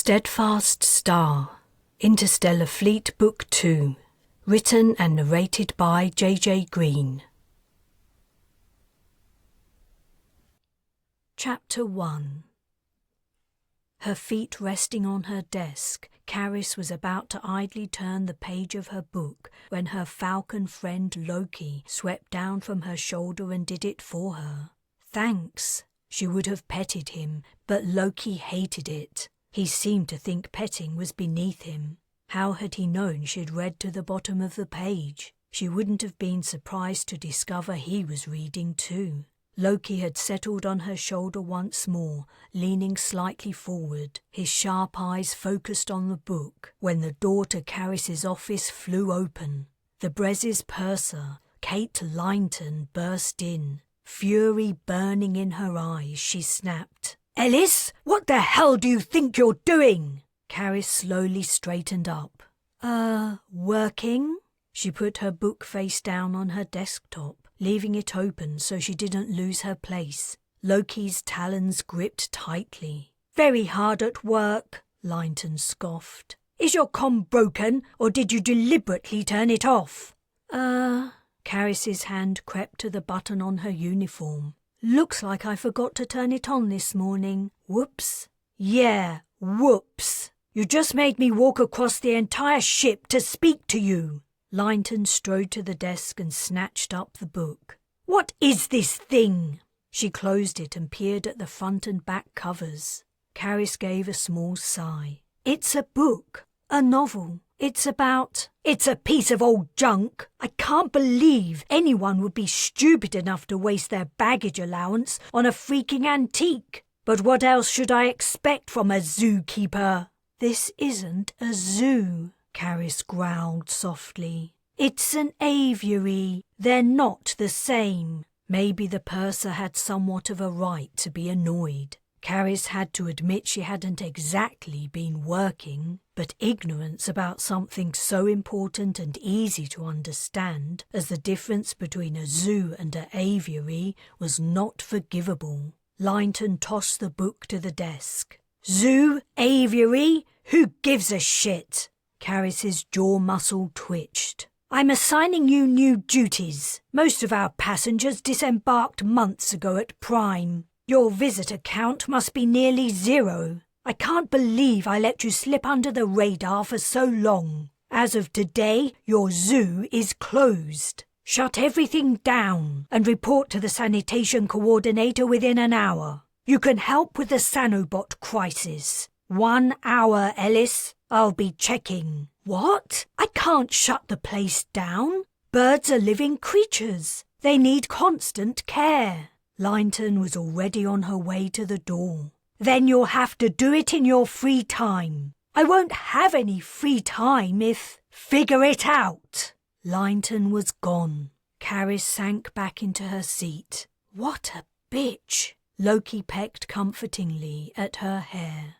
Steadfast Star, Interstellar Fleet Book 2, written and narrated by J.J. Green. Chapter 1. Her feet resting on her desk, Carys was about to idly turn the page of her book when her falcon friend Loki swept down from her shoulder and did it for her. Thanks. She would have petted him, but Loki hated it. He seemed to think petting was beneath him. How had he known she'd read to the bottom of the page? She wouldn't have been surprised to discover he was reading too. Loki had settled on her shoulder once more, leaning slightly forward, his sharp eyes focused on the book, when the door to Carys's office flew open. The Bres' purser, Kate Linton, burst in. Fury burning in her eyes, she snapped, "Ellis, what the hell do you think you're doing?" Carys slowly straightened up. Working?" She put her book face down on her desktop, leaving it open so she didn't lose her place. Loki's talons gripped tightly. "Very hard at work," Linton scoffed. "Is your comm broken, or did you deliberately turn it off?" Carys's hand crept to the button on her uniform. "Looks like I forgot to turn it on this morning. Whoops." "Yeah, whoops. You just made me walk across the entire ship to speak to you." Linton strode to the desk and snatched up the book. "What is this thing?" She closed it and peered at the front and back covers. Carys gave a small sigh. "It's a book. A novel. It's a piece of old junk. I can't believe anyone would be stupid enough to waste their baggage allowance on a freaking antique. But what else should I expect from a zookeeper?" "This isn't a zoo," Carys growled softly. "It's an aviary. They're not the same." Maybe the purser had somewhat of a right to be annoyed. Carys had to admit she hadn't exactly been working, but ignorance about something so important and easy to understand as the difference between a zoo and an aviary was not forgivable. Linton tossed the book to the desk. "Zoo? Aviary? Who gives a shit?" Carys's jaw muscle twitched. "I'm assigning you new duties. Most of our passengers disembarked months ago at Prime. Your visitor count must be nearly 0. I can't believe I let you slip under the radar for so long. As of today, your zoo is closed. Shut everything down and report to the sanitation coordinator within an hour. You can help with the Sanobot crisis. 1 hour, Ellis. I'll be checking." "What? I can't shut the place down. Birds are living creatures. They need constant care." Linton was already on her way to the door. "Then you'll have to do it in your free time." "I won't have any free time if—" "Figure it out." Linton was gone. Carys sank back into her seat. "What a bitch." Loki pecked comfortingly at her hair.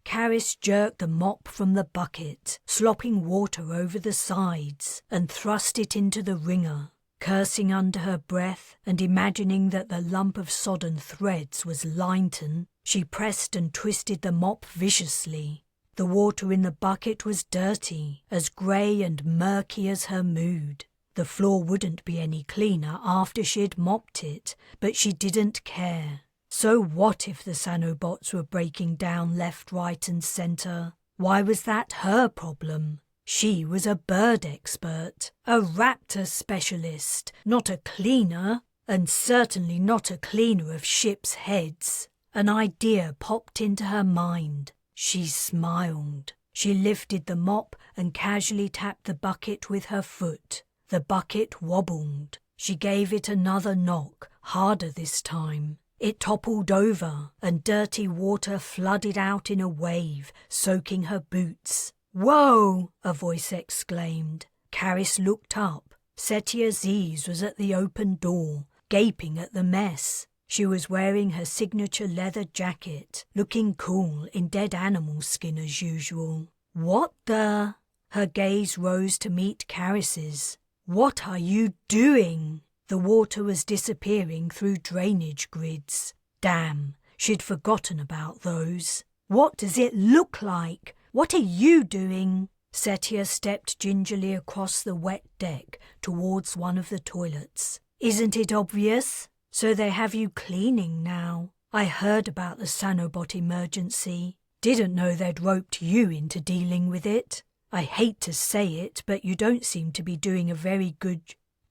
Carys jerked the mop from the bucket, slopping water over the sides, and thrust it into the wringer. Cursing under her breath and imagining that the lump of sodden threads was Linton, she pressed and twisted the mop viciously. The water in the bucket was dirty, as grey and murky as her mood. The floor wouldn't be any cleaner after she'd mopped it, but she didn't care. So what if the Sanobots were breaking down left, right and centre? Why was that her problem? She was a bird expert, a raptor specialist, not a cleaner, and certainly not a cleaner of ships' heads. An idea popped into her mind. She smiled. She lifted the mop and casually tapped the bucket with her foot. The bucket wobbled. She gave it another knock, harder this time. It toppled over, and dirty water flooded out in a wave, soaking her boots. "Whoa!" a voice exclaimed. Carys looked up. Setia Aziz was at the open door, gaping at the mess. She was wearing her signature leather jacket, looking cool in dead animal skin as usual. "What the—" Her gaze rose to meet Carys's. "What are you doing?" The water was disappearing through drainage grids. Damn, she'd forgotten about those. What does it look like? What are you doing? Setia stepped gingerly across the wet deck towards one of the toilets. Isn't it obvious? So they have you cleaning now. I heard about the Sanobot emergency. Didn't know they'd roped you into dealing with it. I hate to say it, but you don't seem to be doing a very good...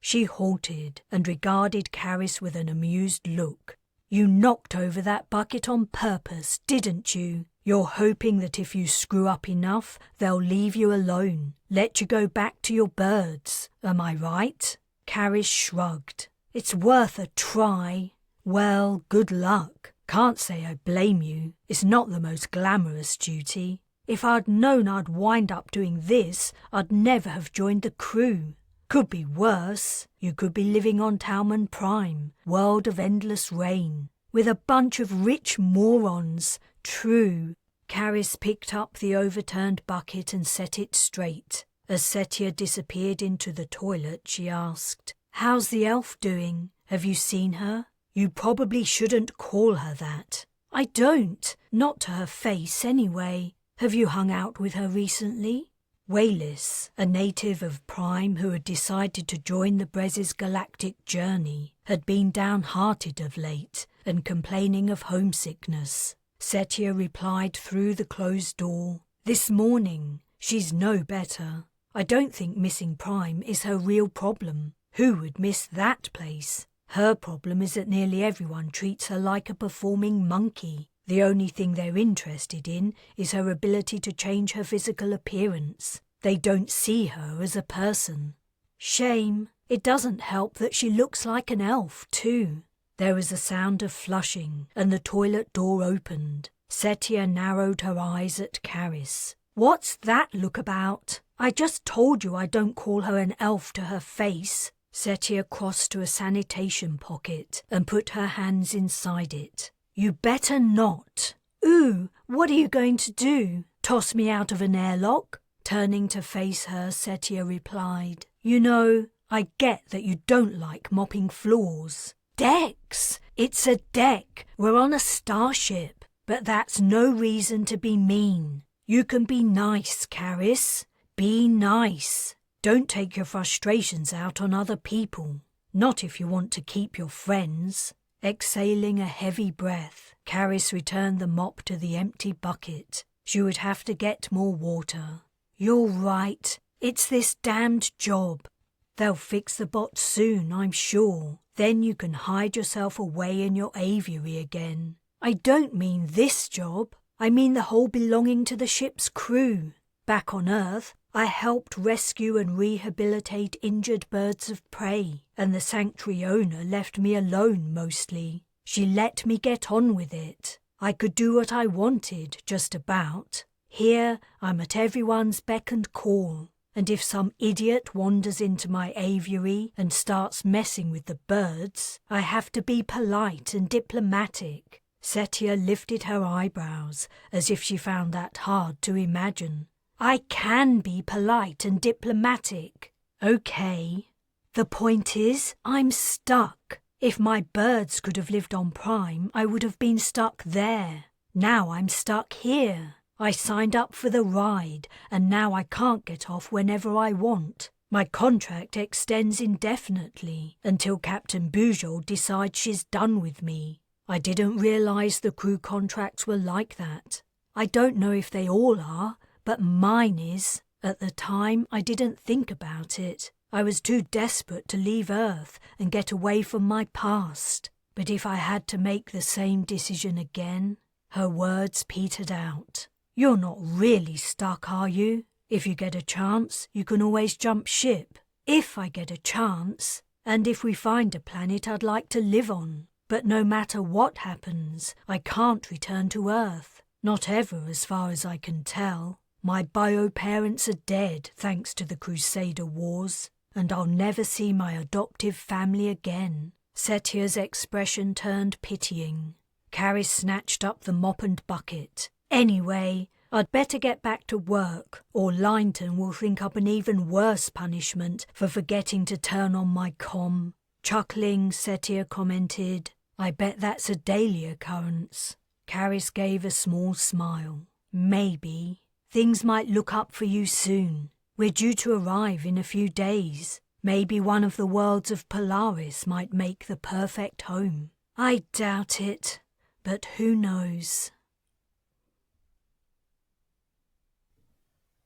She halted and regarded Carys with an amused look. You knocked over that bucket on purpose, didn't you? You're hoping that if you screw up enough, they'll leave you alone, let you go back to your birds. Am I right? Carys shrugged. It's worth a try. Well, good luck. Can't say I blame you. It's not the most glamorous duty. If I'd known I'd wind up doing this, I'd never have joined the crew. Could be worse. You could be living on Talman Prime, world of endless rain, with a bunch of rich morons. True. Carys picked up the overturned bucket and set it straight. As Setia disappeared into the toilet, she asked, How's the elf doing? Have you seen her? You probably shouldn't call her that. I don't. Not to her face, anyway. Have you hung out with her recently? Wayless, a native of Prime who had decided to join the Bres' galactic journey, had been downhearted of late and complaining of homesickness. Setia replied through the closed door. This morning. She's no better. I don't think missing Prime is her real problem. Who would miss that place? Her problem is that nearly everyone treats her like a performing monkey. The only thing they're interested in is her ability to change her physical appearance. They don't see her as a person. Shame. It doesn't help that she looks like an elf, too. There was a sound of flushing, and the toilet door opened. Setia narrowed her eyes at Carys. What's that look about? I just told you I don't call her an elf to her face. Setia crossed to a sanitation pocket and put her hands inside it. You better not. Ooh, what are you going to do? Toss me out of an airlock? Turning to face her, Setia replied, You know, I get that you don't like mopping floors. Decks! It's a deck. We're on a starship. But that's no reason to be mean. You can be nice, Carys. Be nice. Don't take your frustrations out on other people. Not if you want to keep your friends. Exhaling a heavy breath, Carys returned the mop to the empty bucket. She would have to get more water. You're right. It's this damned job. They'll fix the bot soon, I'm sure. Then you can hide yourself away in your aviary again. I don't mean this job. I mean the whole belonging to the ship's crew. Back on Earth, I helped rescue and rehabilitate injured birds of prey, and the sanctuary owner left me alone mostly. She let me get on with it. I could do what I wanted, just about. Here, I'm at everyone's beck and call, and if some idiot wanders into my aviary and starts messing with the birds, I have to be polite and diplomatic. Setia lifted her eyebrows, as if she found that hard to imagine. I can be polite and diplomatic. Okay. The point is, I'm stuck. If my birds could have lived on Prime, I would have been stuck there. Now I'm stuck here. I signed up for the ride, and now I can't get off whenever I want. My contract extends indefinitely, until Captain Bujol decides she's done with me. I didn't realise the crew contracts were like that. I don't know if they all are, but mine is. At the time, I didn't think about it. I was too desperate to leave Earth and get away from my past. But if I had to make the same decision again... Her words petered out. You're not really stuck, are you? If you get a chance, you can always jump ship. If I get a chance, and if we find a planet I'd like to live on. But no matter what happens, I can't return to Earth. Not ever, as far as I can tell. My bio-parents are dead, thanks to the Crusader Wars, and I'll never see my adoptive family again. Setia's expression turned pitying. Carys snatched up the mop and bucket. Anyway, I'd better get back to work, or Linton will think up an even worse punishment for forgetting to turn on my comm. Chuckling, Setia commented, I bet that's a daily occurrence. Carys gave a small smile. Maybe. Things might look up for you soon. We're due to arrive in a few days. Maybe one of the worlds of Polaris might make the perfect home. I doubt it, but who knows?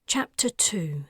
Chapter 2.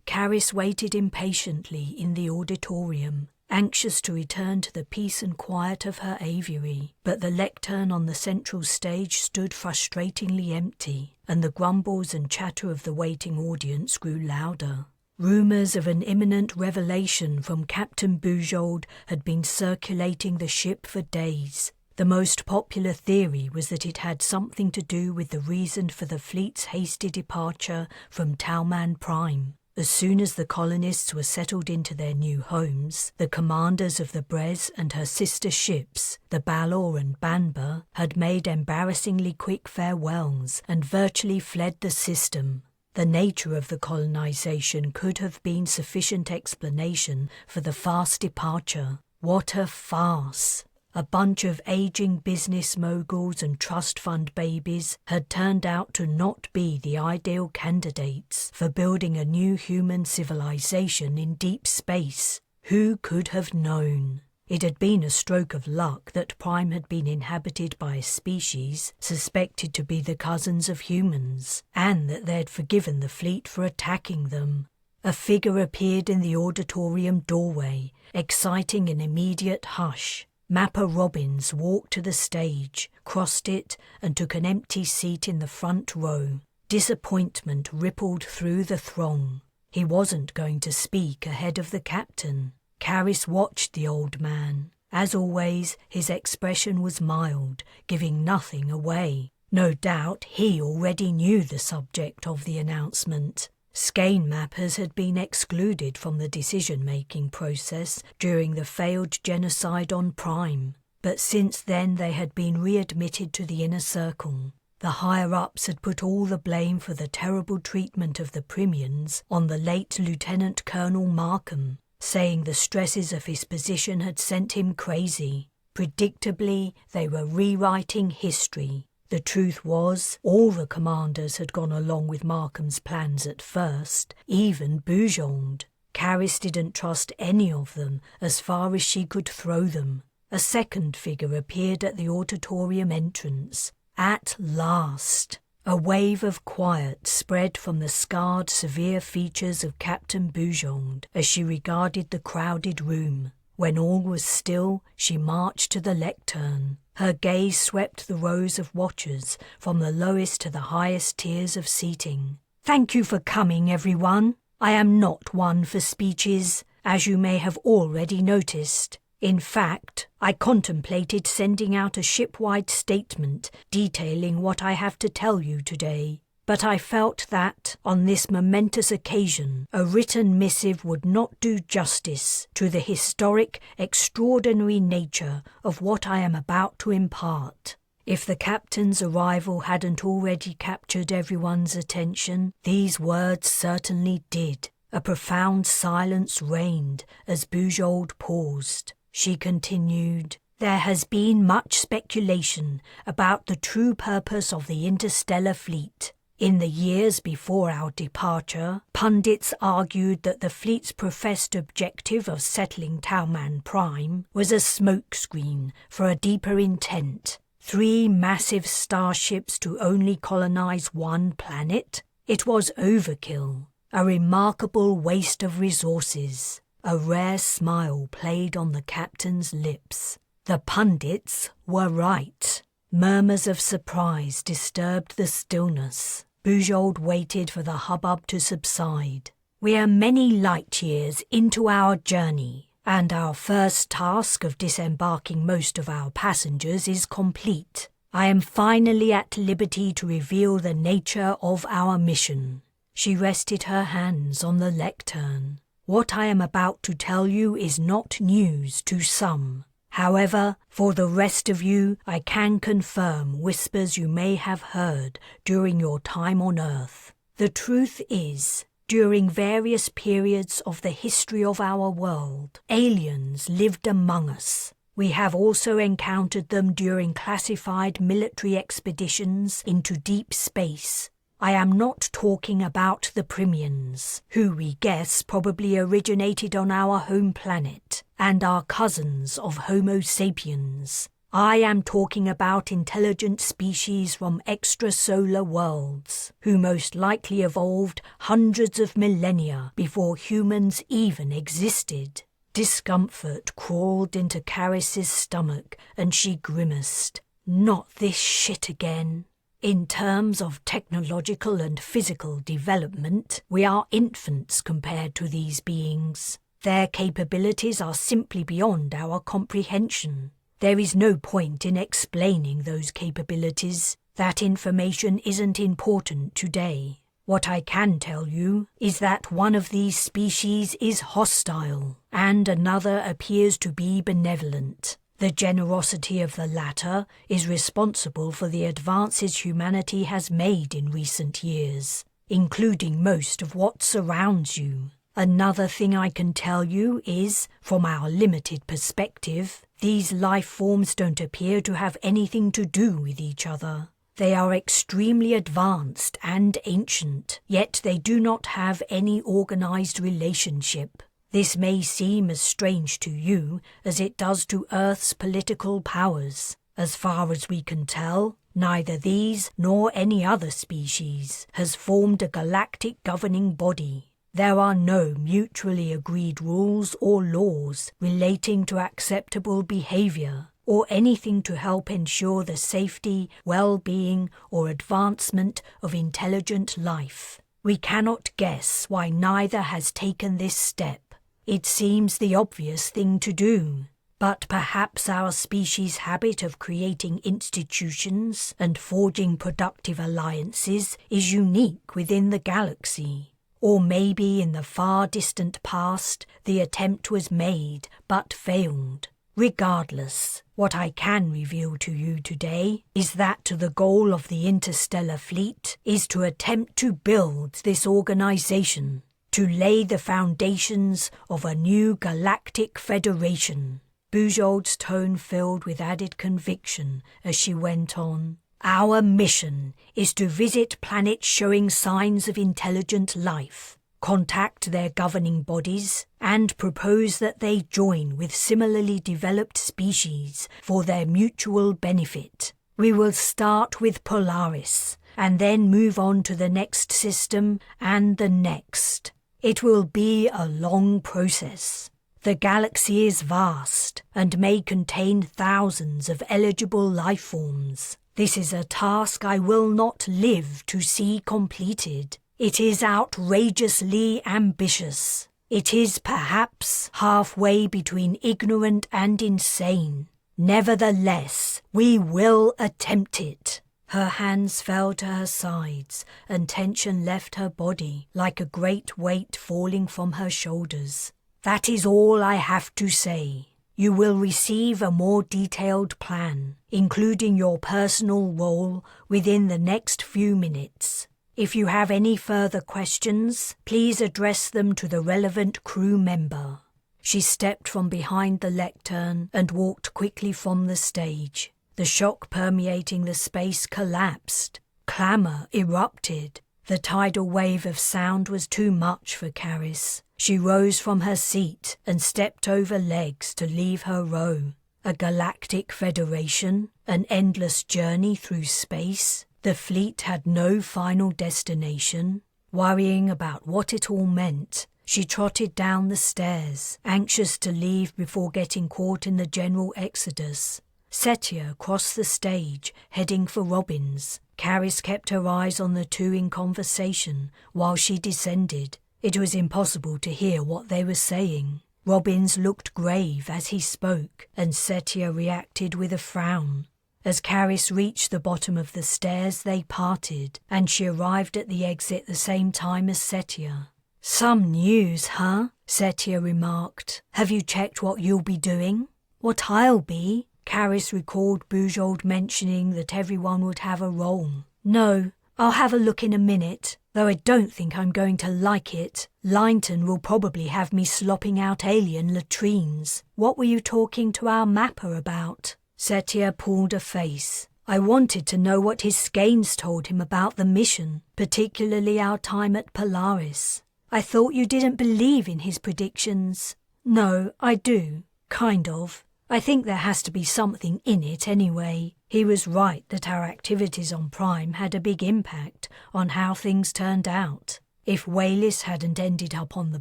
Carys waited impatiently in the auditorium, anxious to return to the peace and quiet of her aviary, but the lectern on the central stage stood frustratingly empty, and the grumbles and chatter of the waiting audience grew louder. Rumours of an imminent revelation from Captain Bujold had been circulating the ship for days. The most popular theory was that it had something to do with the reason for the fleet's hasty departure from Talman Prime. As soon as the colonists were settled into their new homes, the commanders of the Bres and her sister ships, the Balor and Banba, had made embarrassingly quick farewells and virtually fled the system. The nature of the colonization could have been sufficient explanation for the fast departure. What a farce! A bunch of aging business moguls and trust fund babies had turned out to not be the ideal candidates for building a new human civilization in deep space. Who could have known? It had been a stroke of luck that Prime had been inhabited by a species suspected to be the cousins of humans, and that they had forgiven the fleet for attacking them. A figure appeared in the auditorium doorway, exciting an immediate hush. Mapper Robbins walked to the stage, crossed it, and took an empty seat in the front row. Disappointment rippled through the throng. He wasn't going to speak ahead of the captain. Carys watched the old man. As always, his expression was mild, giving nothing away. No doubt he already knew the subject of the announcement. Skein mappers had been excluded from the decision-making process during the failed genocide on Prime, but since then they had been readmitted to the inner circle. The higher-ups had put all the blame for the terrible treatment of the Primians on the late Lieutenant Colonel Markham, saying the stresses of his position had sent him crazy. Predictably, they were rewriting history. The truth was, all the commanders had gone along with Markham's plans at first, even Bujold. Carys didn't trust any of them as far as she could throw them. A second figure appeared at the auditorium entrance. At last! A wave of quiet spread from the scarred, severe features of Captain Bujold as she regarded the crowded room. When all was still, she marched to the lectern. Her gaze swept the rows of watchers from the lowest to the highest tiers of seating. "Thank you for coming, everyone. I am not one for speeches, as you may have already noticed. In fact, I contemplated sending out a ship-wide statement detailing what I have to tell you today. But I felt that, on this momentous occasion, a written missive would not do justice to the historic, extraordinary nature of what I am about to impart. If the captain's arrival hadn't already captured everyone's attention, these words certainly did. A profound silence reigned as Bujold paused. She continued, "There has been much speculation about the true purpose of the Interstellar Fleet. In the years before our departure, pundits argued that the fleet's professed objective of settling Talman Prime was a smokescreen for a deeper intent. 3 massive starships to only colonize one planet? It was overkill, a remarkable waste of resources." A rare smile played on the captain's lips. The pundits were right. Murmurs of surprise disturbed the stillness. Bujold waited for the hubbub to subside. "We are many light years into our journey, and our first task of disembarking most of our passengers is complete. I am finally at liberty to reveal the nature of our mission." She rested her hands on the lectern. "What I am about to tell you is not news to some. However, for the rest of you, I can confirm whispers you may have heard during your time on Earth. The truth is, during various periods of the history of our world, aliens lived among us. We have also encountered them during classified military expeditions into deep space. I am not talking about the Primians, who we guess probably originated on our home planet and are cousins of Homo sapiens. I am talking about intelligent species from extrasolar worlds, who most likely evolved hundreds of millennia before humans even existed. Discomfort crawled into Carys's stomach and she grimaced. Not this shit again. In terms of technological and physical development, we are infants compared to these beings. Their capabilities are simply beyond our comprehension. There is no point in explaining those capabilities. That information isn't important today. What I can tell you is that one of these species is hostile, and another appears to be benevolent. The generosity of the latter is responsible for the advances humanity has made in recent years, including most of what surrounds you. Another thing I can tell you is, from our limited perspective, these life forms don't appear to have anything to do with each other. They are extremely advanced and ancient, yet they do not have any organized relationship. This may seem as strange to you as it does to Earth's political powers. As far as we can tell, neither these nor any other species has formed a galactic governing body. There are no mutually agreed rules or laws relating to acceptable behavior, or anything to help ensure the safety, well-being, or advancement of intelligent life. We cannot guess why neither has taken this step. It seems the obvious thing to do, but perhaps our species' habit of creating institutions and forging productive alliances is unique within the galaxy. Or maybe in the far distant past the attempt was made but failed. Regardless, what I can reveal to you today is that the goal of the Interstellar Fleet is to attempt to build this organization, to lay the foundations of a new galactic federation. Bujold's tone filled with added conviction as she went on. Our mission is to visit planets showing signs of intelligent life, contact their governing bodies, and propose that they join with similarly developed species for their mutual benefit. We will start with Polaris, and then move on to the next system and the next. It will be a long process. The galaxy is vast and may contain thousands of eligible life forms. This is a task I will not live to see completed. It is outrageously ambitious. It is perhaps halfway between ignorant and insane. Nevertheless, we will attempt it. Her hands fell to her sides, and tension left her body like a great weight falling from her shoulders. That is all I have to say. You will receive a more detailed plan, including your personal role, within the next few minutes. If you have any further questions, please address them to the relevant crew member. She stepped from behind the lectern and walked quickly from the stage. The shock permeating the space collapsed. Clamour erupted. The tidal wave of sound was too much for Carys. She rose from her seat and stepped over legs to leave her row. A galactic federation? An endless journey through space? The fleet had no final destination. Worrying about what it all meant, she trotted down the stairs, anxious to leave before getting caught in the general exodus. Setia crossed the stage, heading for Robin's. Carys kept her eyes on the two in conversation while she descended. It was impossible to hear what they were saying. Robbins looked grave as he spoke, and Setia reacted with a frown. As Carys reached the bottom of the stairs, they parted, and she arrived at the exit the same time as Setia. "Some news, huh?" Setia remarked. "Have you checked what you'll be doing?" "What I'll be?" Carys recalled Bujold mentioning that everyone would have a role. "No, I'll have a look in a minute. though I don't think I'm going to like it. Linton will probably have me slopping out alien latrines. What were you talking to our mapper about? Setia pulled a face. I wanted to know what his skeins told him about the mission, particularly our time at Polaris. I thought you didn't believe in his predictions. No, I do. Kind of. I think there has to be something in it anyway. He was right that our activities on Prime had a big impact on how things turned out. If Waylys hadn't ended up on the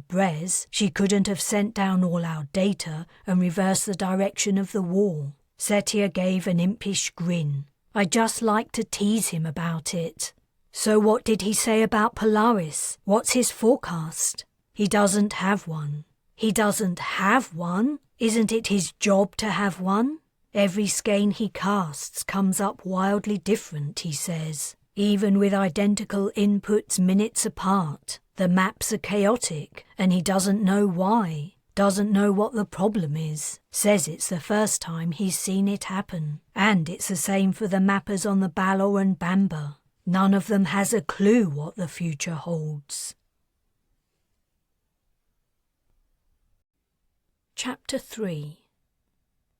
Bres, she couldn't have sent down all our data and reversed the direction of the war. Setia gave an impish grin. I just like to tease him about it. So what did he say about Polaris? What's his forecast? He doesn't have one. He doesn't have one? Isn't it his job to have one? Every skein he casts comes up wildly different, he says. Even with identical inputs minutes apart. The maps are chaotic, and he doesn't know why. Doesn't know what the problem is. Says it's the first time he's seen it happen. And it's the same for the mappers on the Balor and Bamba. None of them has a clue what the future holds. Chapter 3.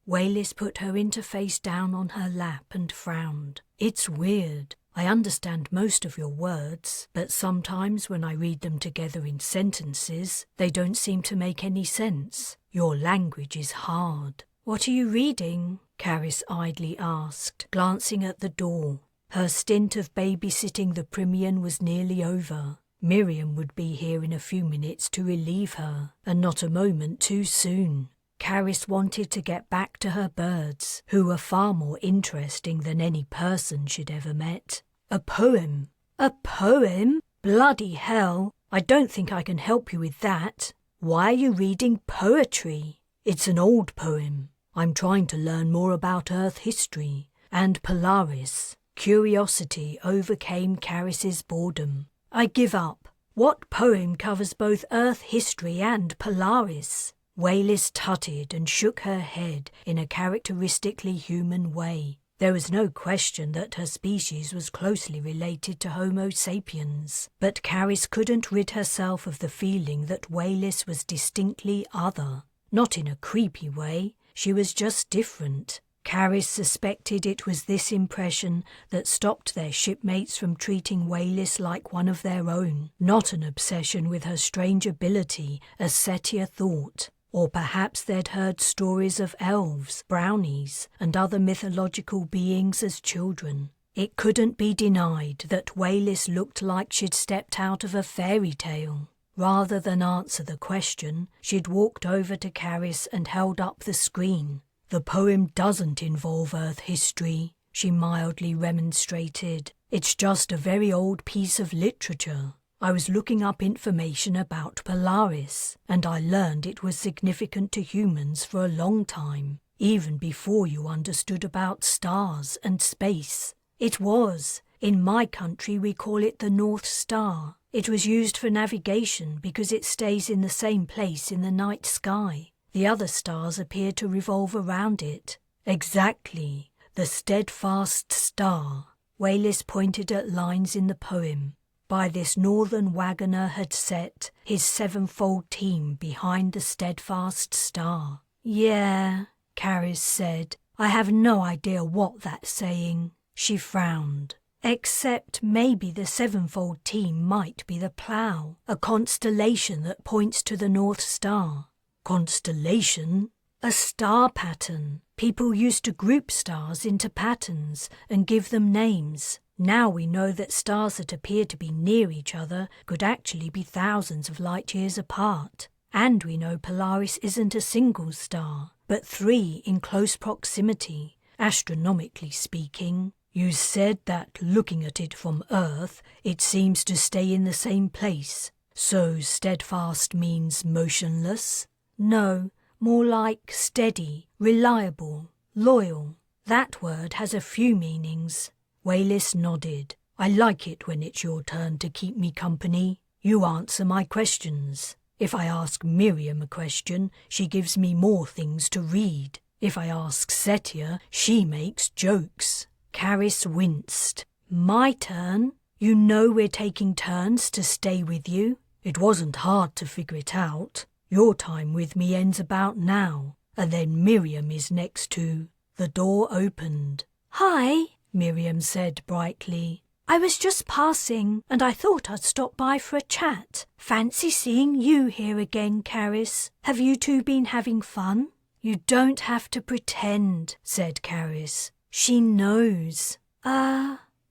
Waylys put her interface down on her lap and frowned. It's weird. I understand most of your words, but sometimes when I read them together in sentences, they don't seem to make any sense. Your language is hard. What are you reading? Carys idly asked, glancing at the door. Her stint of babysitting the Primian was nearly over. Miriam would be here in a few minutes to relieve her, and not a moment too soon. Carys wanted to get back to her birds, who were far more interesting than any person she'd ever met. A poem. A poem? Bloody hell! I don't think I can help you with that. Why are you reading poetry? It's an old poem. I'm trying to learn more about Earth history and Polaris. Curiosity overcame Carys's boredom. I give up. What poem covers both Earth history and Polaris? Waylys tutted and shook her head in a characteristically human way. There was no question that her species was closely related to Homo sapiens, but Carys couldn't rid herself of the feeling that Waylys was distinctly other. Not in a creepy way, she was just different. Carys suspected it was this impression that stopped their shipmates from treating Waylys like one of their own, not an obsession with her strange ability, as Setia thought. Or perhaps they'd heard stories of elves, brownies, and other mythological beings as children. It couldn't be denied that Waylys looked like she'd stepped out of a fairy tale. Rather than answer the question, she'd walked over to Carys and held up the screen. The poem doesn't involve Earth history, she mildly remonstrated. It's just a very old piece of literature. I was looking up information about Polaris, and I learned it was significant to humans for a long time, even before you understood about stars and space. It was. In my country we call it the North Star. It was used for navigation because it stays in the same place in the night sky. The other stars appear to revolve around it. Exactly. The Steadfast Star. Waylys pointed at lines in the poem. By this northern wagoner had set his sevenfold team behind the Steadfast Star. Yeah, Carys said. I have no idea what that's saying. She frowned. Except maybe the sevenfold team might be the plough, a constellation that points to the North Star. Constellation? A star pattern. People used to group stars into patterns and give them names. Now we know that stars that appear to be near each other could actually be thousands of light years apart. And we know Polaris isn't a single star, but 3 in close proximity, astronomically speaking. You said that, looking at it from Earth, it seems to stay in the same place. So steadfast means motionless? No, more like steady, reliable, loyal. That word has a few meanings. Waylys nodded. I like it when it's your turn to keep me company. You answer my questions. If I ask Miriam a question, she gives me more things to read. If I ask Setia, she makes jokes. Carys winced. My turn? You know we're taking turns to stay with you. It wasn't hard to figure it out. Your time with me ends about now, and then Miriam is next too." The door opened. "Hi," Miriam said brightly. "I was just passing, and I thought I'd stop by for a chat. Fancy seeing you here again, Carys. Have you two been having fun?" "You don't have to pretend," said Carys. "She knows."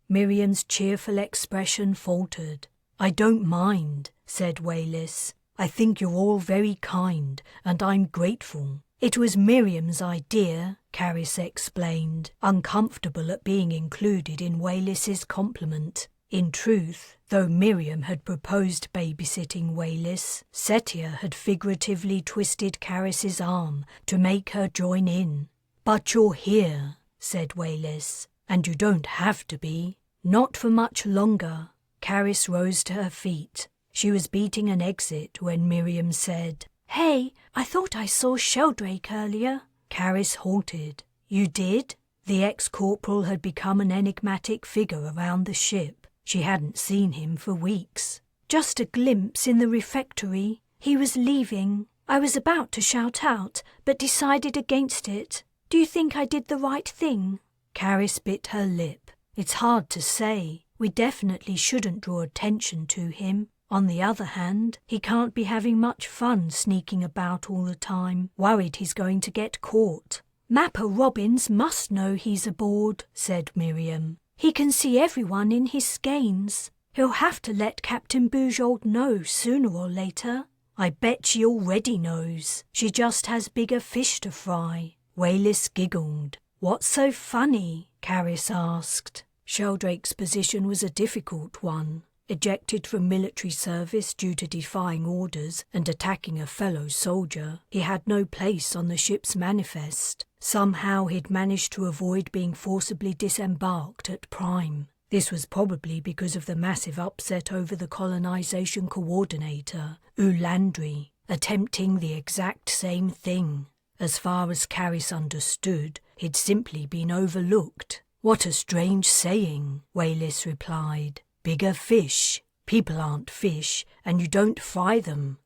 Miriam's cheerful expression faltered. "I don't mind," said Wayless. "I think you're all very kind, and I'm grateful." "It was Miriam's idea," Carys explained, uncomfortable at being included in Wayless's compliment. In truth, though Miriam had proposed babysitting Wayless, Setia had figuratively twisted Carys's arm to make her join in. "But you're here," said Wayless, "and you don't have to be. Not for much longer." Carys rose to her feet. She was beating an exit when Miriam said, "Hey, I thought I saw Sheldrake earlier." Carys halted. "You did?" The ex-corporal had become an enigmatic figure around the ship. She hadn't seen him for weeks. "Just a glimpse in the refectory. He was leaving. I was about to shout out, but decided against it. Do you think I did the right thing?" Carys bit her lip. "It's hard to say. We definitely shouldn't draw attention to him. On the other hand, he can't be having much fun sneaking about all the time, worried he's going to get caught." "Mapper Robbins must know he's aboard," said Miriam. "He can see everyone in his skeins. He'll have to let Captain Bujold know sooner or later." "I bet she already knows. She just has bigger fish to fry." Wayless giggled. "What's so funny?" Carys asked. Sheldrake's position was a difficult one. Ejected from military service due to defying orders and attacking a fellow soldier, he had no place on the ship's manifest. Somehow he'd managed to avoid being forcibly disembarked at Prime. This was probably because of the massive upset over the colonization coordinator, Ulandri, attempting the exact same thing. As far as Carys understood, he'd simply been overlooked. "What a strange saying," Wayless replied. "Bigger fish. People aren't fish, and you don't fry them."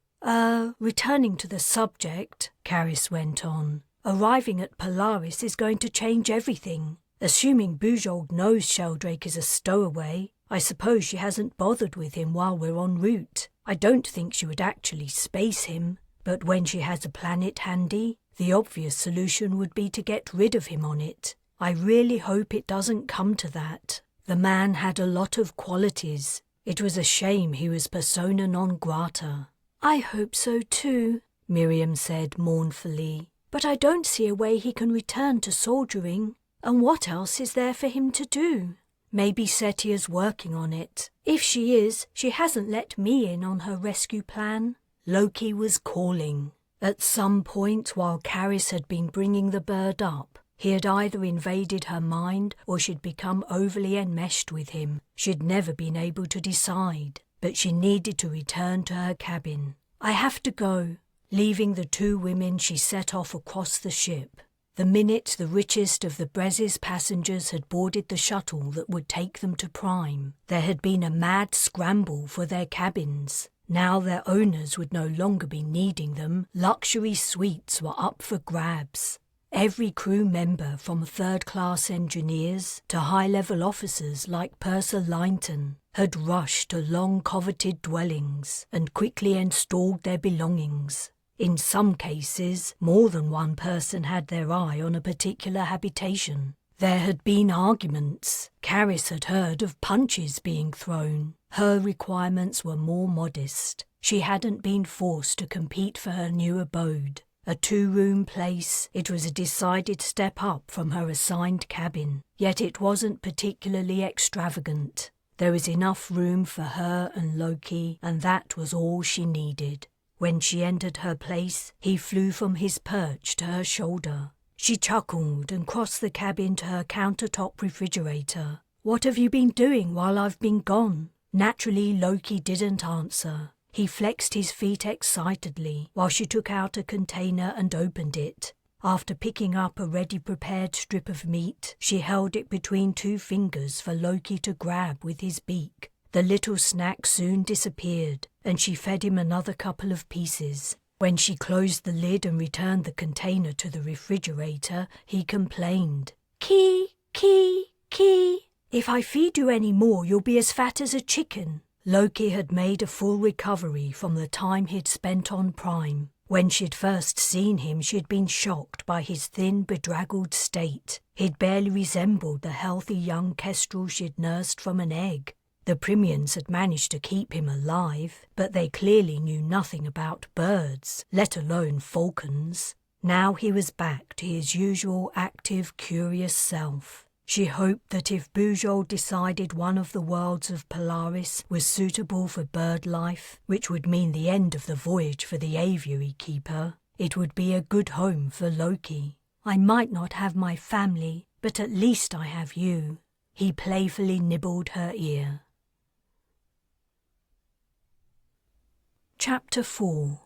Returning to the subject," Carys went on, "arriving at Polaris is going to change everything. Assuming Bujold knows Sheldrake is a stowaway, I suppose she hasn't bothered with him while we're en route. I don't think she would actually space him, but when she has a planet handy, the obvious solution would be to get rid of him on it. I really hope it doesn't come to that. The man had a lot of qualities. It was a shame he was persona non grata." "I hope so too," Miriam said mournfully. "But I don't see a way he can return to soldiering. And what else is there for him to do?" "Maybe Setia's working on it. If she is, she hasn't let me in on her rescue plan." Loki was calling. At some point while Carys had been bringing the bird up, he had either invaded her mind or she'd become overly enmeshed with him. She'd never been able to decide, but she needed to return to her cabin. "I have to go." Leaving the two women, she set off across the ship. The minute the richest of the Bres's passengers had boarded the shuttle that would take them to Prime, there had been a mad scramble for their cabins. Now their owners would no longer be needing them, luxury suites were up for grabs. Every crew member, from third-class engineers to high-level officers like Purser Linton, had rushed to long-coveted dwellings and quickly installed their belongings. In some cases, more than one person had their eye on a particular habitation. There had been arguments. Carys had heard of punches being thrown. Her requirements were more modest. She hadn't been forced to compete for her new abode. A 2-room place, it was a decided step up from her assigned cabin, yet it wasn't particularly extravagant. There was enough room for her and Loki, and that was all she needed. When she entered her place, he flew from his perch to her shoulder. She chuckled and crossed the cabin to her countertop refrigerator. "What have you been doing while I've been gone?" Naturally, Loki didn't answer. He flexed his feet excitedly while she took out a container and opened it. After picking up a ready-prepared strip of meat, she held it between 2 fingers for Loki to grab with his beak. The little snack soon disappeared, and she fed him another couple of pieces. When she closed the lid and returned the container to the refrigerator, he complained. "Kee, kee, kee. If I feed you any more, you'll be as fat as a chicken." Loki had made a full recovery from the time he'd spent on Prime. When she'd first seen him, she'd been shocked by his thin, bedraggled state. He'd barely resembled the healthy young kestrel she'd nursed from an egg. The Primians had managed to keep him alive, but they clearly knew nothing about birds, let alone falcons. Now he was back to his usual active, curious self. She hoped that if Bujold decided one of the worlds of Polaris was suitable for bird life, which would mean the end of the voyage for the aviary keeper, it would be a good home for Loki. "I might not have my family, but at least I have you." He playfully nibbled her ear. Chapter 4.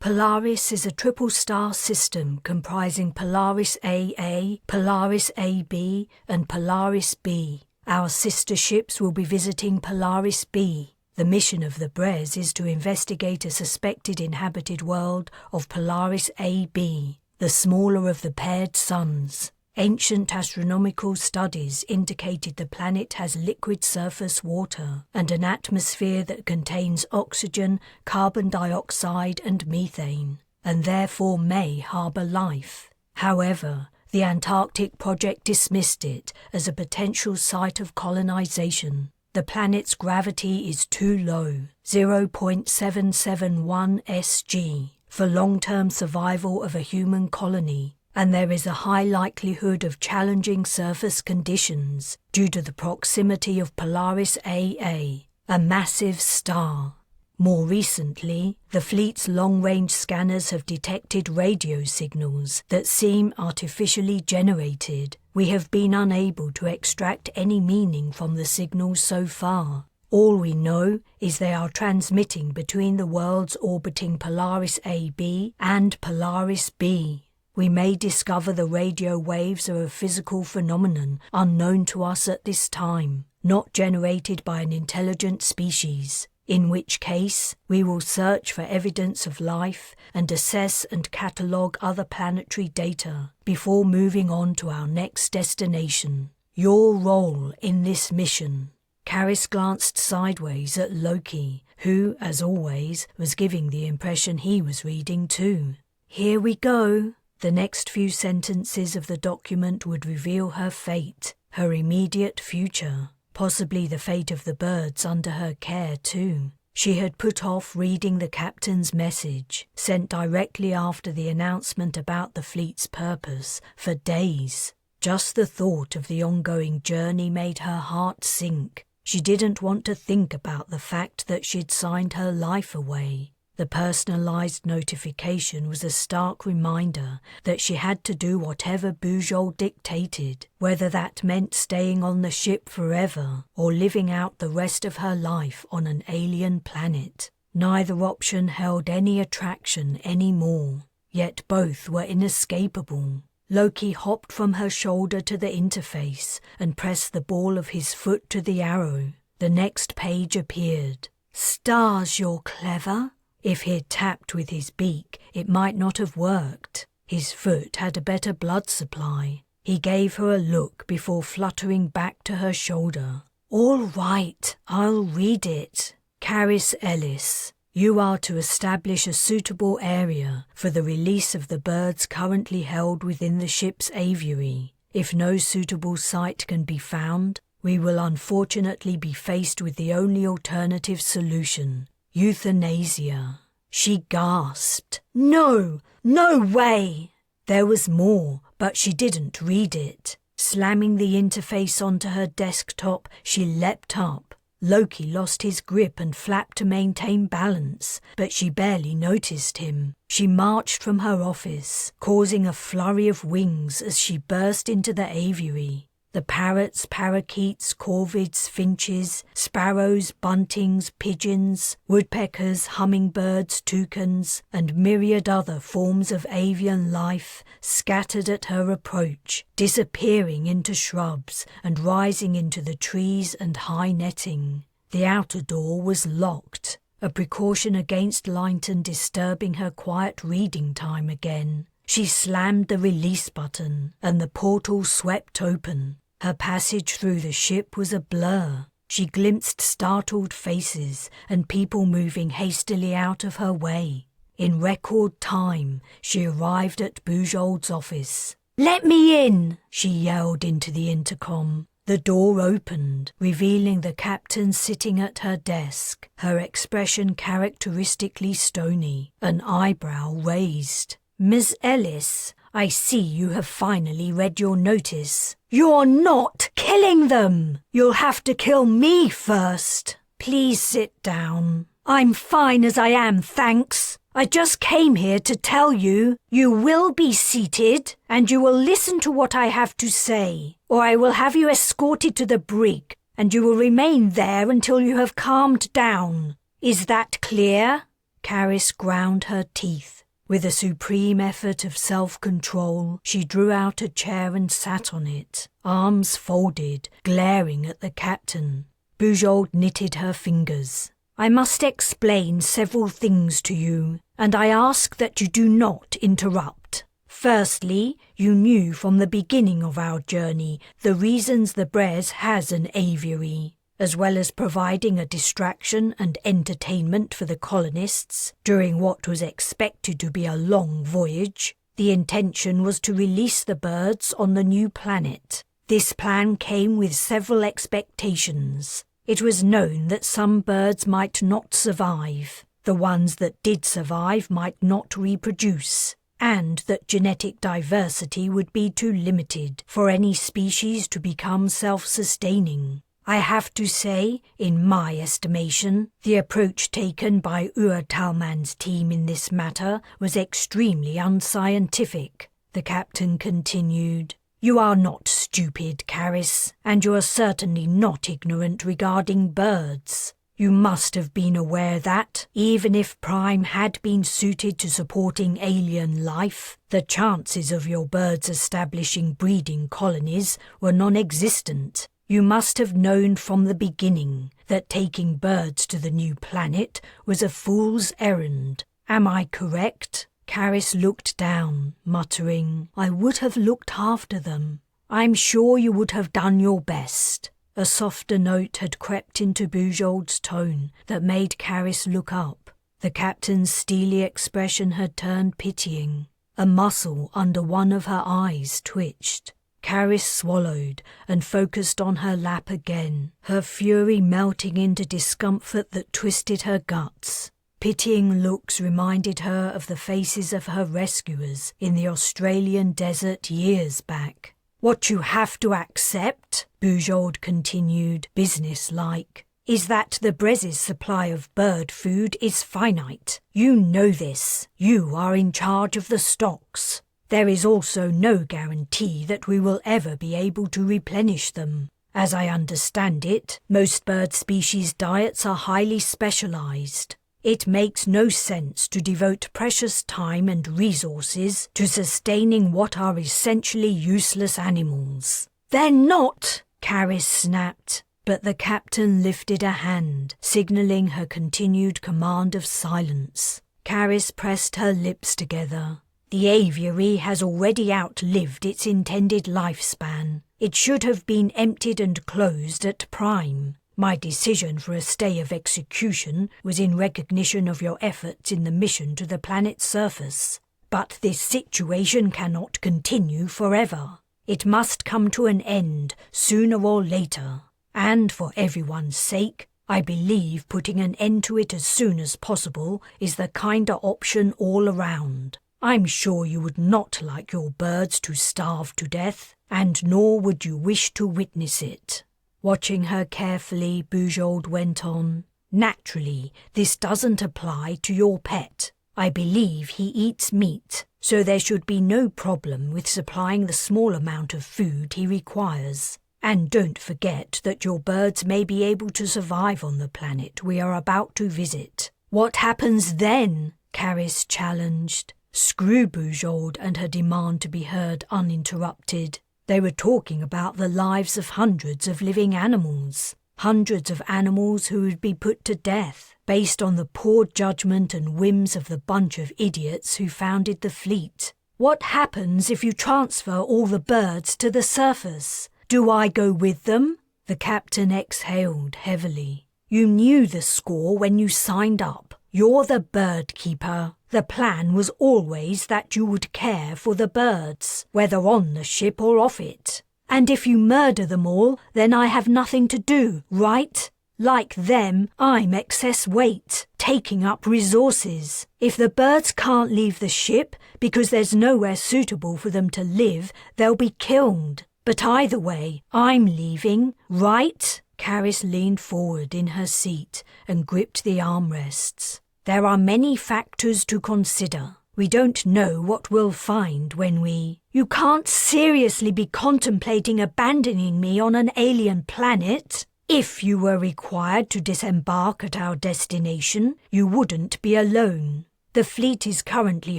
Polaris is a triple-star system comprising Polaris AA, Polaris AB, and Polaris B. Our sister ships will be visiting Polaris B. The mission of the Bres is to investigate a suspected inhabited world of Polaris AB, the smaller of the paired suns. Ancient astronomical studies indicated the planet has liquid surface water and an atmosphere that contains oxygen, carbon dioxide and methane, and therefore may harbour life. However, the Antarctic project dismissed it as a potential site of colonization. The planet's gravity is too low, 0.771 sg, for long-term survival of a human colony, and there is a high likelihood of challenging surface conditions due to the proximity of Polaris AA, a massive star. More recently, the fleet's long-range scanners have detected radio signals that seem artificially generated. We have been unable to extract any meaning from the signals so far. All we know is they are transmitting between the worlds orbiting Polaris AB and Polaris B. We may discover the radio waves are a physical phenomenon unknown to us at this time, not generated by an intelligent species, in which case we will search for evidence of life and assess and catalogue other planetary data before moving on to our next destination. Your role in this mission. Carys glanced sideways at Loki, who, as always, was giving the impression he was reading too. Here we go. The next few sentences of the document would reveal her fate, her immediate future, possibly the fate of the birds under her care too. She had put off reading the captain's message, sent directly after the announcement about the fleet's purpose, for days. Just the thought of the ongoing journey made her heart sink. She didn't want to think about the fact that she'd signed her life away. The personalized notification was a stark reminder that she had to do whatever Bujold dictated, whether that meant staying on the ship forever or living out the rest of her life on an alien planet. Neither option held any attraction anymore, yet both were inescapable. Loki hopped from her shoulder to the interface and pressed the ball of his foot to the arrow. The next page appeared. "Stars, you're clever." If he'd tapped with his beak, it might not have worked. His foot had a better blood supply. He gave her a look before fluttering back to her shoulder. "All right, I'll read it." Carys Ellis, you are to establish a suitable area for the release of the birds currently held within the ship's aviary. If no suitable site can be found, we will unfortunately be faced with the only alternative solution. Euthanasia. She gasped. No way! There was more, but she didn't read it. Slamming the interface onto her desktop, she leapt up. Loki lost his grip and flapped to maintain balance, but she barely noticed him. She marched from her office, causing a flurry of wings as she burst into the aviary. The parrots, parakeets, corvids, finches, sparrows, buntings, pigeons, woodpeckers, hummingbirds, toucans, and myriad other forms of avian life scattered at her approach, disappearing into shrubs and rising into the trees and high netting. The outer door was locked, a precaution against Langton disturbing her quiet reading time again. She slammed the release button, and the portal swept open. Her passage through the ship was a blur. She glimpsed startled faces and people moving hastily out of her way. In record time, she arrived at Bujold's office. "Let me in!" she yelled into the intercom. The door opened, revealing the captain sitting at her desk, her expression characteristically stony, an eyebrow raised. "Miss Ellis, I see you have finally read your notice. You're not killing them! You'll have to kill me first. Please sit down. I'm fine as I am, thanks. I just came here to tell you will be seated and you will listen to what I have to say, or I will have you escorted to the brig and you will remain there until you have calmed down. Is that clear?" Carys ground her teeth. With a supreme effort of self-control, she drew out a chair and sat on it, arms folded, glaring at the captain. Bujold knitted her fingers. "I must explain several things to you, and I ask that you do not interrupt. Firstly, you knew from the beginning of our journey the reasons the Bres has an aviary. As well as providing a distraction and entertainment for the colonists during what was expected to be a long voyage, the intention was to release the birds on the new planet. This plan came with several expectations. It was known that some birds might not survive, the ones that did survive might not reproduce, and that genetic diversity would be too limited for any species to become self-sustaining. I have to say, in my estimation, the approach taken by Talman's team in this matter was extremely unscientific," the captain continued. "You are not stupid, Carys, and you are certainly not ignorant regarding birds. You must have been aware that, even if Prime had been suited to supporting alien life, the chances of your birds establishing breeding colonies were non-existent. You must have known from the beginning that taking birds to the new planet was a fool's errand. Am I correct?" Carys looked down, muttering, "I would have looked after them. I'm sure you would have done your best." A softer note had crept into Bujold's tone that made Carys look up. The captain's steely expression had turned pitying. A muscle under one of her eyes twitched. Carys swallowed and focused on her lap again, her fury melting into discomfort that twisted her guts. Pitying looks reminded her of the faces of her rescuers in the Australian desert years back. "What you have to accept," Bujold continued, business-like, "is that the Bres' supply of bird food is finite. You know this. You are in charge of the stocks. There is also no guarantee that we will ever be able to replenish them. As I understand it, most bird species' diets are highly specialized. It makes no sense to devote precious time and resources to sustaining what are essentially useless animals." "They're not!" Carys snapped, but the captain lifted a hand, signalling her continued command of silence. Carys pressed her lips together. "The aviary has already outlived its intended lifespan. It should have been emptied and closed at Prime. My decision for a stay of execution was in recognition of your efforts in the mission to the planet's surface. But this situation cannot continue forever. It must come to an end sooner or later. And for everyone's sake, I believe putting an end to it as soon as possible is the kinder option all around. I'm sure you would not like your birds to starve to death, and nor would you wish to witness it." Watching her carefully, Bujold went on, "Naturally, this doesn't apply to your pet. I believe he eats meat, so there should be no problem with supplying the small amount of food he requires. And don't forget that your birds may be able to survive on the planet we are about to visit." "What happens then?" Carys challenged. Screw Bujold and her demand to be heard uninterrupted. They were talking about the lives of hundreds of living animals. Hundreds of animals who would be put to death, based on the poor judgment and whims of the bunch of idiots who founded the fleet. What happens if you transfer all the birds to the surface? Do I go with them? The captain exhaled heavily. You knew the score when you signed up. You're the bird keeper. The plan was always that you would care for the birds, whether on the ship or off it. And if you murder them all, then I have nothing to do, right? Like them, I'm excess weight, taking up resources. If the birds can't leave the ship because there's nowhere suitable for them to live, they'll be killed. But either way, I'm leaving, right? Carys leaned forward in her seat and gripped the armrests. There are many factors to consider. We don't know what we'll find when we... You can't seriously be contemplating abandoning me on an alien planet. If you were required to disembark at our destination, you wouldn't be alone. The fleet is currently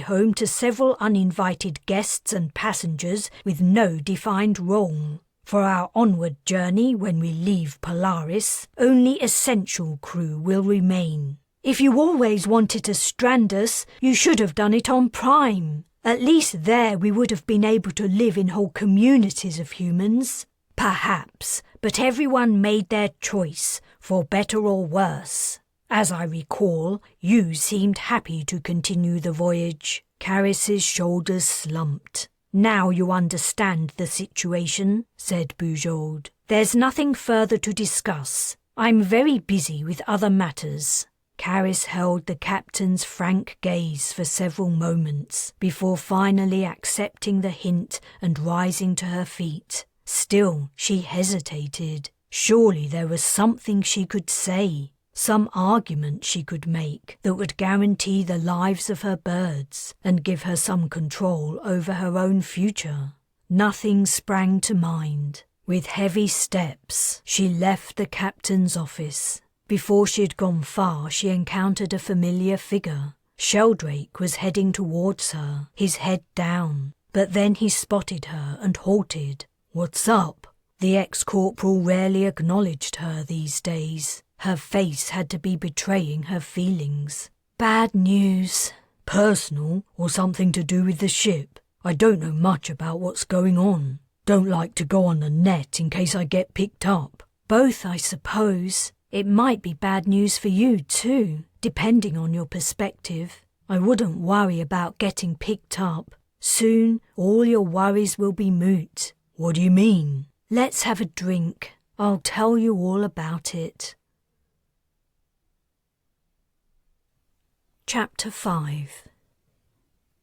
home to several uninvited guests and passengers with no defined role. For our onward journey, when we leave Polaris, only essential crew will remain. If you always wanted to strand us, you should have done it on Prime. At least there we would have been able to live in whole communities of humans. Perhaps, but everyone made their choice, for better or worse. As I recall, you seemed happy to continue the voyage. Carys's shoulders slumped. Now you understand the situation, said Bujold. There's nothing further to discuss. I'm very busy with other matters. Carys held the captain's frank gaze for several moments before finally accepting the hint and rising to her feet. Still, she hesitated. Surely there was something she could say, some argument she could make that would guarantee the lives of her birds and give her some control over her own future. Nothing sprang to mind. With heavy steps, she left the captain's office. Before she had gone far, she encountered a familiar figure. Sheldrake was heading towards her, his head down, but then he spotted her and halted. What's up? The ex-corporal rarely acknowledged her these days. Her face had to be betraying her feelings. Bad news. Personal, or something to do with the ship? I don't know much about what's going on. Don't like to go on the net in case I get picked up. Both, I suppose. It might be bad news for you too, depending on your perspective. I wouldn't worry about getting picked up. Soon, all your worries will be moot. What do you mean? Let's have a drink. I'll tell you all about it. Chapter 5.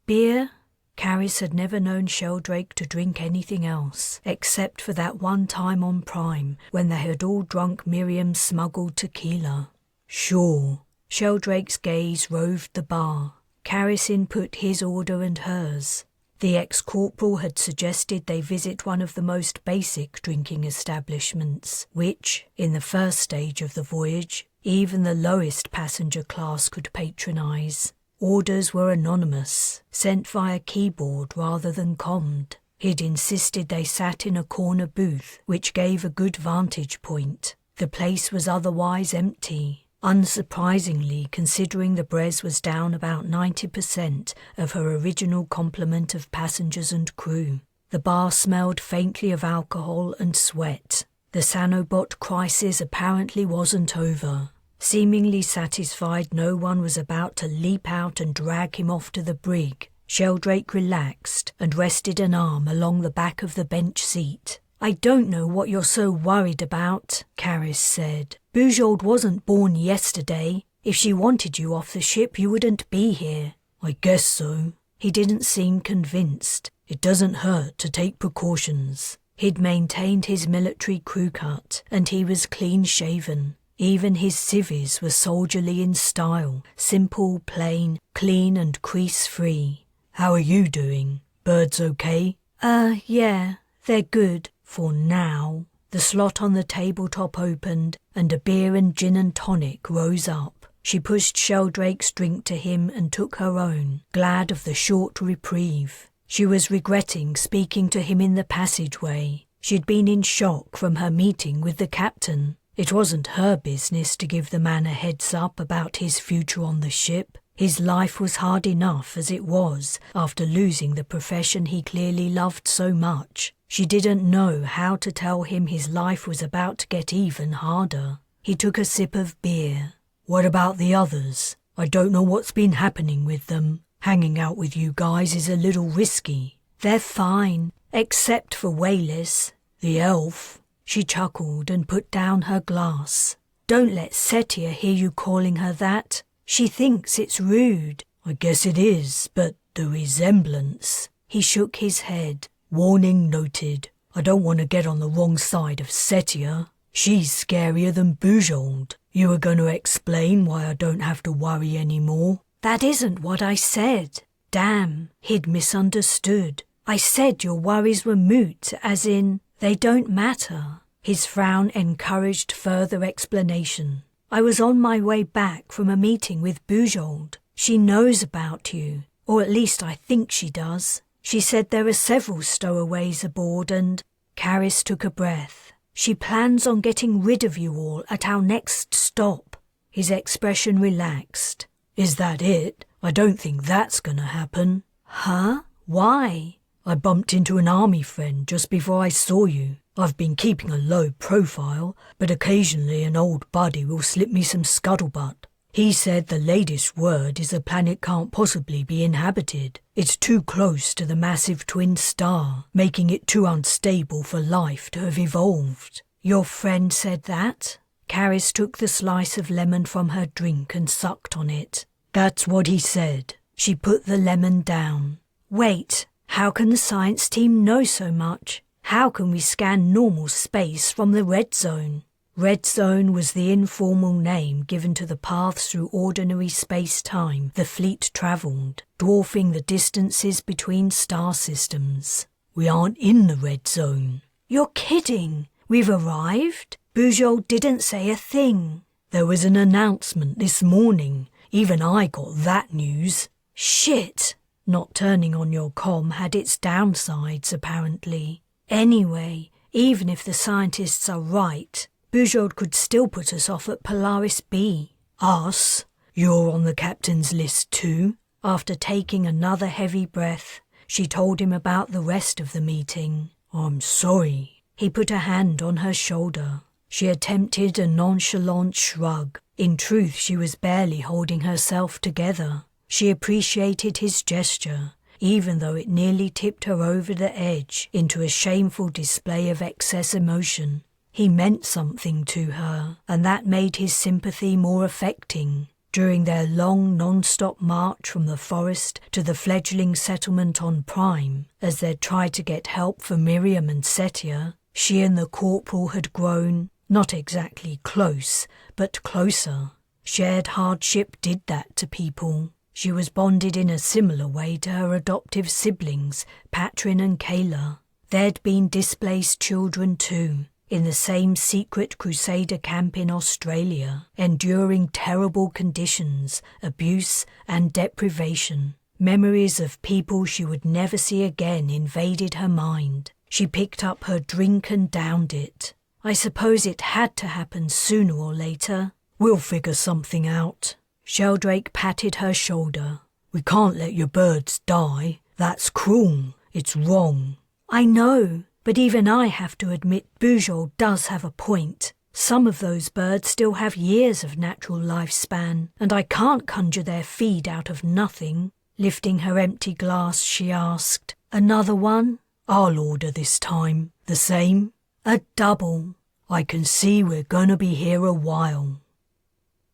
Beer? Carys had never known Sheldrake to drink anything else, except for that one time on Prime, when they had all drunk Miriam's smuggled tequila. Sure. Sheldrake's gaze roved the bar. Carys input his order and hers. The ex-corporal had suggested they visit one of the most basic drinking establishments, which, in the first stage of the voyage, even the lowest passenger class could patronise. Orders were anonymous, sent via keyboard rather than commed. He'd insisted they sat in a corner booth, which gave a good vantage point. The place was otherwise empty, unsurprisingly considering the Bres was down about 90% of her original complement of passengers and crew. The bar smelled faintly of alcohol and sweat. The Sanobot crisis apparently wasn't over. Seemingly satisfied no one was about to leap out and drag him off to the brig, Sheldrake relaxed and rested an arm along the back of the bench seat. I don't know what you're so worried about, Carys said. Bujold wasn't born yesterday. If she wanted you off the ship, you wouldn't be here. I guess so. He didn't seem convinced. It doesn't hurt to take precautions. He'd maintained his military crew cut, and he was clean-shaven. Even his civvies were soldierly in style, simple, plain, clean and crease-free. How are you doing? Birds okay? Yeah, they're good, for now. The slot on the tabletop opened, and a beer and gin and tonic rose up. She pushed Sheldrake's drink to him and took her own, glad of the short reprieve. She was regretting speaking to him in the passageway. She'd been in shock from her meeting with the captain. It wasn't her business to give the man a heads up about his future on the ship. His life was hard enough as it was after losing the profession he clearly loved so much. She didn't know how to tell him his life was about to get even harder. He took a sip of beer. What about the others? I don't know what's been happening with them. Hanging out with you guys is a little risky. They're fine, except for Wayless, the elf. She chuckled and put down her glass. Don't let Setia hear you calling her that. She thinks it's rude. I guess it is, but the resemblance. He shook his head. Warning noted. I don't want to get on the wrong side of Setia. She's scarier than Bujold. You were going to explain why I don't have to worry anymore? That isn't what I said. Damn, he'd misunderstood. I said your worries were moot, as in, they don't matter. His frown encouraged further explanation. I was on my way back from a meeting with Bujold. She knows about you, or at least I think she does. She said there are several stowaways aboard and... Carys took a breath. She plans on getting rid of you all at our next stop. His expression relaxed. Is that it? I don't think that's gonna happen. Huh? Why? I bumped into an army friend just before I saw you. I've been keeping a low profile, but occasionally an old buddy will slip me some scuttlebutt. He said the latest word is the planet can't possibly be inhabited. It's too close to the massive twin star, making it too unstable for life to have evolved. Your friend said that? Carys took the slice of lemon from her drink and sucked on it. That's what he said. She put the lemon down. Wait, how can the science team know so much? How can we scan normal space from the red zone? Red zone was the informal name given to the paths through ordinary space-time the fleet travelled, dwarfing the distances between star systems. We aren't in the red zone. You're kidding. We've arrived? Bujold didn't say a thing. There was an announcement this morning. Even I got that news. Shit! Not turning on your comm had its downsides, apparently. Anyway, even if the scientists are right, Bujold could still put us off at Polaris B. Us? You're on the captain's list too? After taking another heavy breath, she told him about the rest of the meeting. I'm sorry. He put a hand on her shoulder. She attempted a nonchalant shrug. In truth, she was barely holding herself together. She appreciated his gesture, even though it nearly tipped her over the edge into a shameful display of excess emotion. He meant something to her, and that made his sympathy more affecting. During their long non-stop march from the forest to the fledgling settlement on Prime, as they'd tried to get help for Miriam and Setia, she and the corporal had grown, not exactly close, but closer. Shared hardship did that to people. She was bonded in a similar way to her adoptive siblings, Patrin and Kayla. They'd been displaced children too, in the same secret Crusader camp in Australia, enduring terrible conditions, abuse and deprivation. Memories of people she would never see again invaded her mind. She picked up her drink and downed it. I suppose it had to happen sooner or later. We'll figure something out. Sheldrake patted her shoulder. We can't let your birds die. That's cruel. It's wrong. I know. But even I have to admit Bujold does have a point. Some of those birds still have years of natural lifespan, and I can't conjure their feed out of nothing. Lifting her empty glass, she asked, Another one? I'll order this time. The same? A double. I can see we're gonna be here a while.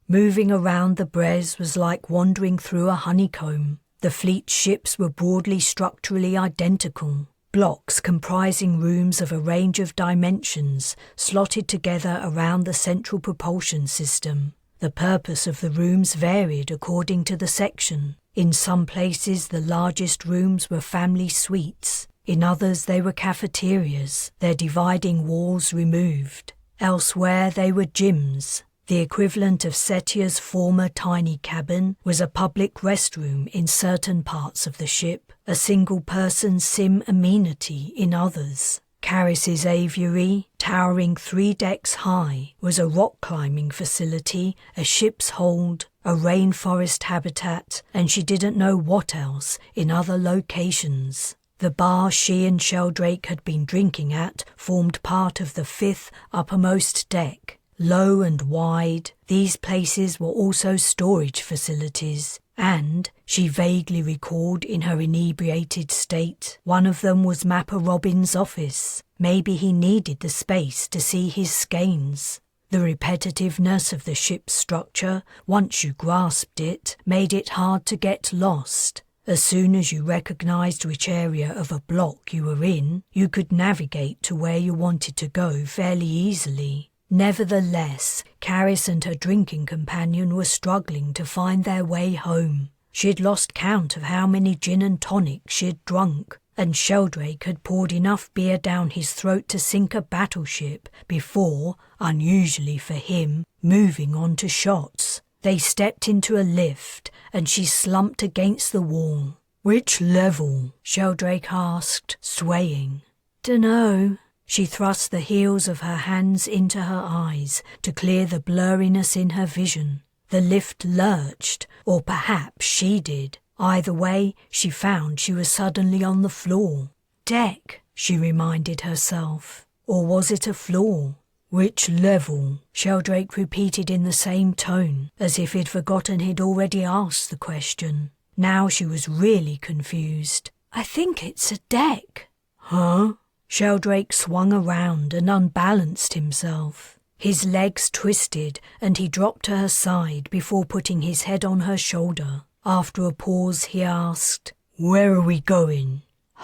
Moving around the Bres was like wandering through a honeycomb. The fleet ships were broadly structurally identical. Blocks comprising rooms of a range of dimensions slotted together around the central propulsion system. The purpose of the rooms varied according to the section. In some places the largest rooms were family suites. In others they were cafeterias, their dividing walls removed. Elsewhere they were gyms. The equivalent of Setia's former tiny cabin was a public restroom in certain parts of the ship, a single-person sim amenity in others. Carys's aviary, towering 3 decks high, was a rock-climbing facility, a ship's hold, a rainforest habitat, and she didn't know what else in other locations. The bar she and Sheldrake had been drinking at formed part of the 5th uppermost deck. Low and wide, these places were also storage facilities, and, she vaguely recalled in her inebriated state, one of them was Mapper Robin's office. Maybe he needed the space to see his skeins. The repetitiveness of the ship's structure, once you grasped it, made it hard to get lost. As soon as you recognized which area of a block you were in, you could navigate to where you wanted to go fairly easily. Nevertheless, Carys and her drinking companion were struggling to find their way home. She'd lost count of how many gin and tonic she'd drunk, and Sheldrake had poured enough beer down his throat to sink a battleship before, unusually for him, moving on to shots. They stepped into a lift, and she slumped against the wall. "Which level?" Sheldrake asked, swaying. "Dunno." She thrust the heels of her hands into her eyes to clear the blurriness in her vision. The lift lurched, or perhaps she did. Either way, she found she was suddenly on the floor. Deck, she reminded herself. Or was it a floor? "Which level?" Sheldrake repeated in the same tone, as if he'd forgotten he'd already asked the question. Now she was really confused. "I think it's a deck." "Huh?" Sheldrake swung around and unbalanced himself. His legs twisted and he dropped to her side before putting his head on her shoulder. After a pause he asked, "Where are we going?"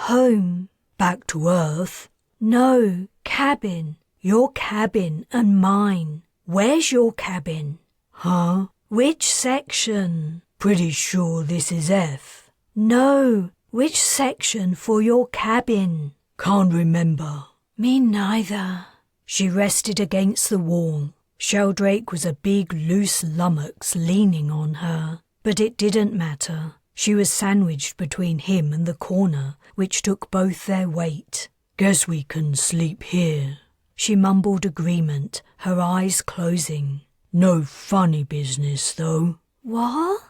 "Home." "Back to Earth?" "No, cabin. Your cabin and mine." "Where's your cabin?" "Huh?" "Which section?" "Pretty sure this is F." "No, which section for your cabin?" "Can't remember." "Me neither." She rested against the wall. Sheldrake was a big loose lummox leaning on her, but it didn't matter. She was sandwiched between him and the corner, which took both their weight. "Guess we can sleep here." She mumbled agreement, her eyes closing. "No funny business, though." "What?"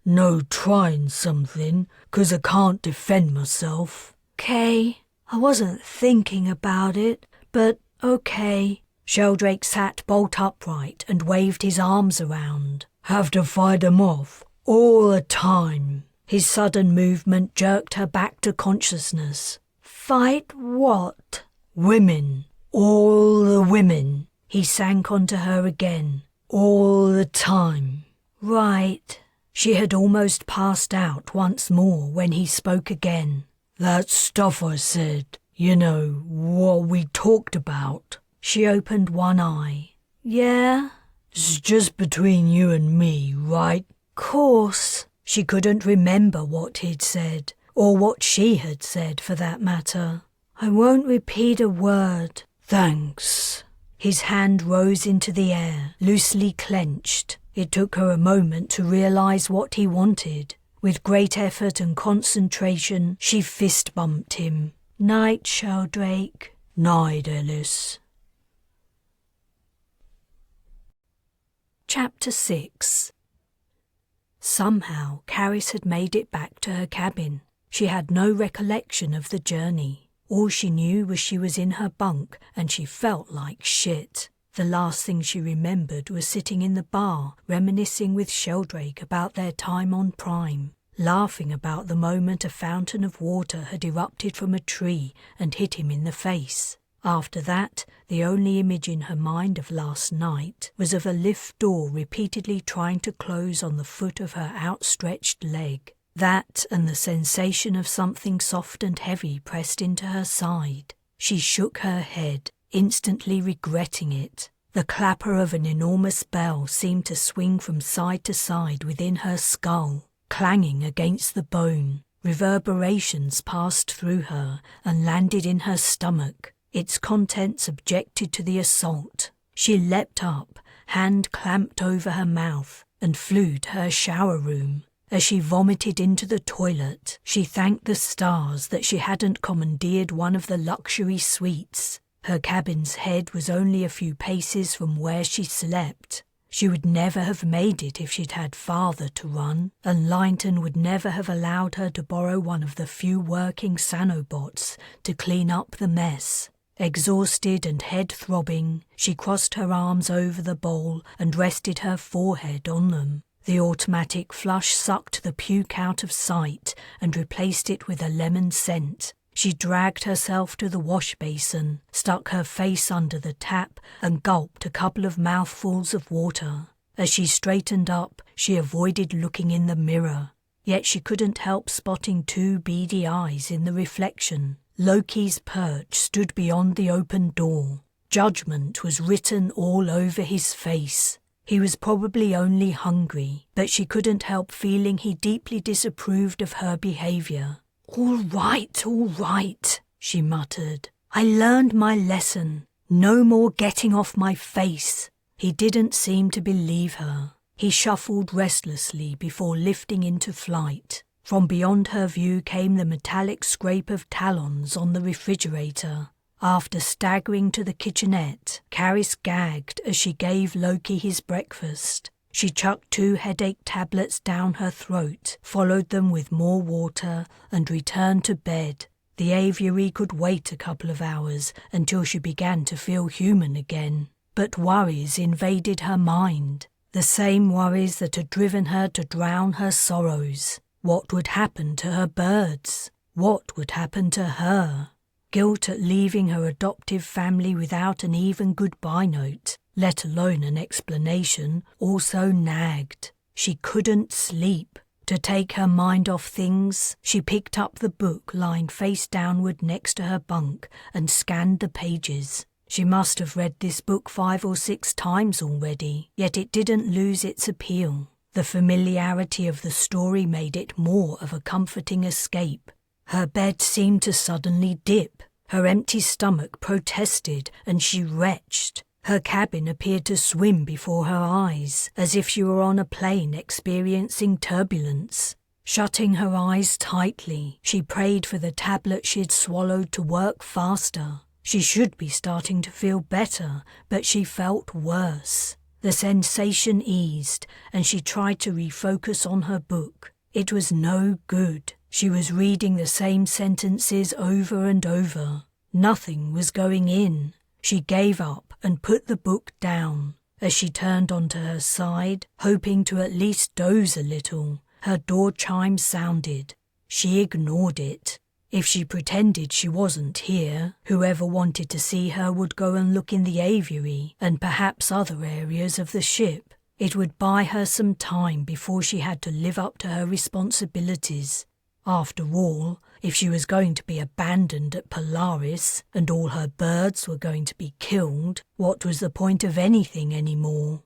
"No trying something, 'cause I can't defend myself." "'Kay. I wasn't thinking about it, but okay." Sheldrake sat bolt upright and waved his arms around. "Have to fight them off, all the time." His sudden movement jerked her back to consciousness. "Fight what?" "Women. All the women." He sank onto her again. "All the time." "Right." She had almost passed out once more when he spoke again. "That stuff I said, you know, what we talked about." She opened one eye. "Yeah?" "It's just between you and me, right?" "Course." She couldn't remember what he'd said, or what she had said for that matter. "I won't repeat a word." "Thanks." His hand rose into the air, loosely clenched. It took her a moment to realize what he wanted. With great effort and concentration, she fist-bumped him. "Night, Sheldrake." "Night, Ellis." Chapter 6. Somehow, Carys had made it back to her cabin. She had no recollection of the journey. All she knew was she was in her bunk and she felt like shit. The last thing she remembered was sitting in the bar, reminiscing with Sheldrake about their time on Prime, laughing about the moment a fountain of water had erupted from a tree and hit him in the face. After that, the only image in her mind of last night was of a lift door repeatedly trying to close on the foot of her outstretched leg. That and the sensation of something soft and heavy pressed into her side. She shook her head, instantly regretting it. The clapper of an enormous bell seemed to swing from side to side within her skull, clanging against the bone. Reverberations passed through her and landed in her stomach. Its contents objected to the assault. She leapt up, hand clamped over her mouth, and flew to her shower room. As she vomited into the toilet, she thanked the stars that she hadn't commandeered one of the luxury suites. Her cabin's head was only a few paces from where she slept. She would never have made it if she'd had farther to run, and Linton would never have allowed her to borrow one of the few working Sanobots to clean up the mess. Exhausted and head throbbing, she crossed her arms over the bowl and rested her forehead on them. The automatic flush sucked the puke out of sight and replaced it with a lemon scent. She dragged herself to the wash basin, stuck her face under the tap and gulped a couple of mouthfuls of water. As she straightened up, she avoided looking in the mirror. Yet she couldn't help spotting two beady eyes in the reflection. Loki's perch stood beyond the open door. Judgment was written all over his face. He was probably only hungry, but she couldn't help feeling he deeply disapproved of her behaviour. All right, she muttered. I learned my lesson. No more getting off my face. He didn't seem to believe her. He shuffled restlessly before lifting into flight. From beyond her view came the metallic scrape of talons on the refrigerator. After staggering to the kitchenette, Carys gagged as she gave Loki his breakfast. She chucked 2 headache tablets down her throat, followed them with more water, and returned to bed. The aviary could wait a couple of hours until she began to feel human again. But worries invaded her mind, the same worries that had driven her to drown her sorrows. What would happen to her birds? What would happen to her? Guilt at leaving her adoptive family without an even goodbye note, let alone an explanation, also nagged. She couldn't sleep. To take her mind off things, she picked up the book lying face downward next to her bunk and scanned the pages. She must have read this book 5 or 6 times already, yet it didn't lose its appeal. The familiarity of the story made it more of a comforting escape. Her bed seemed to suddenly dip. Her empty stomach protested and she retched. Her cabin appeared to swim before her eyes, as if she were on a plane experiencing turbulence. Shutting her eyes tightly, she prayed for the tablet she'd swallowed to work faster. She should be starting to feel better, but she felt worse. The sensation eased, and she tried to refocus on her book. It was no good. She was reading the same sentences over and over. Nothing was going in. She gave up and put the book down. As she turned onto her side, hoping to at least doze a little, her door chime sounded. She ignored it. If she pretended she wasn't here, whoever wanted to see her would go and look in the aviary and perhaps other areas of the ship. It would buy her some time before she had to live up to her responsibilities. After all, if she was going to be abandoned at Polaris and all her birds were going to be killed, what was the point of anything anymore?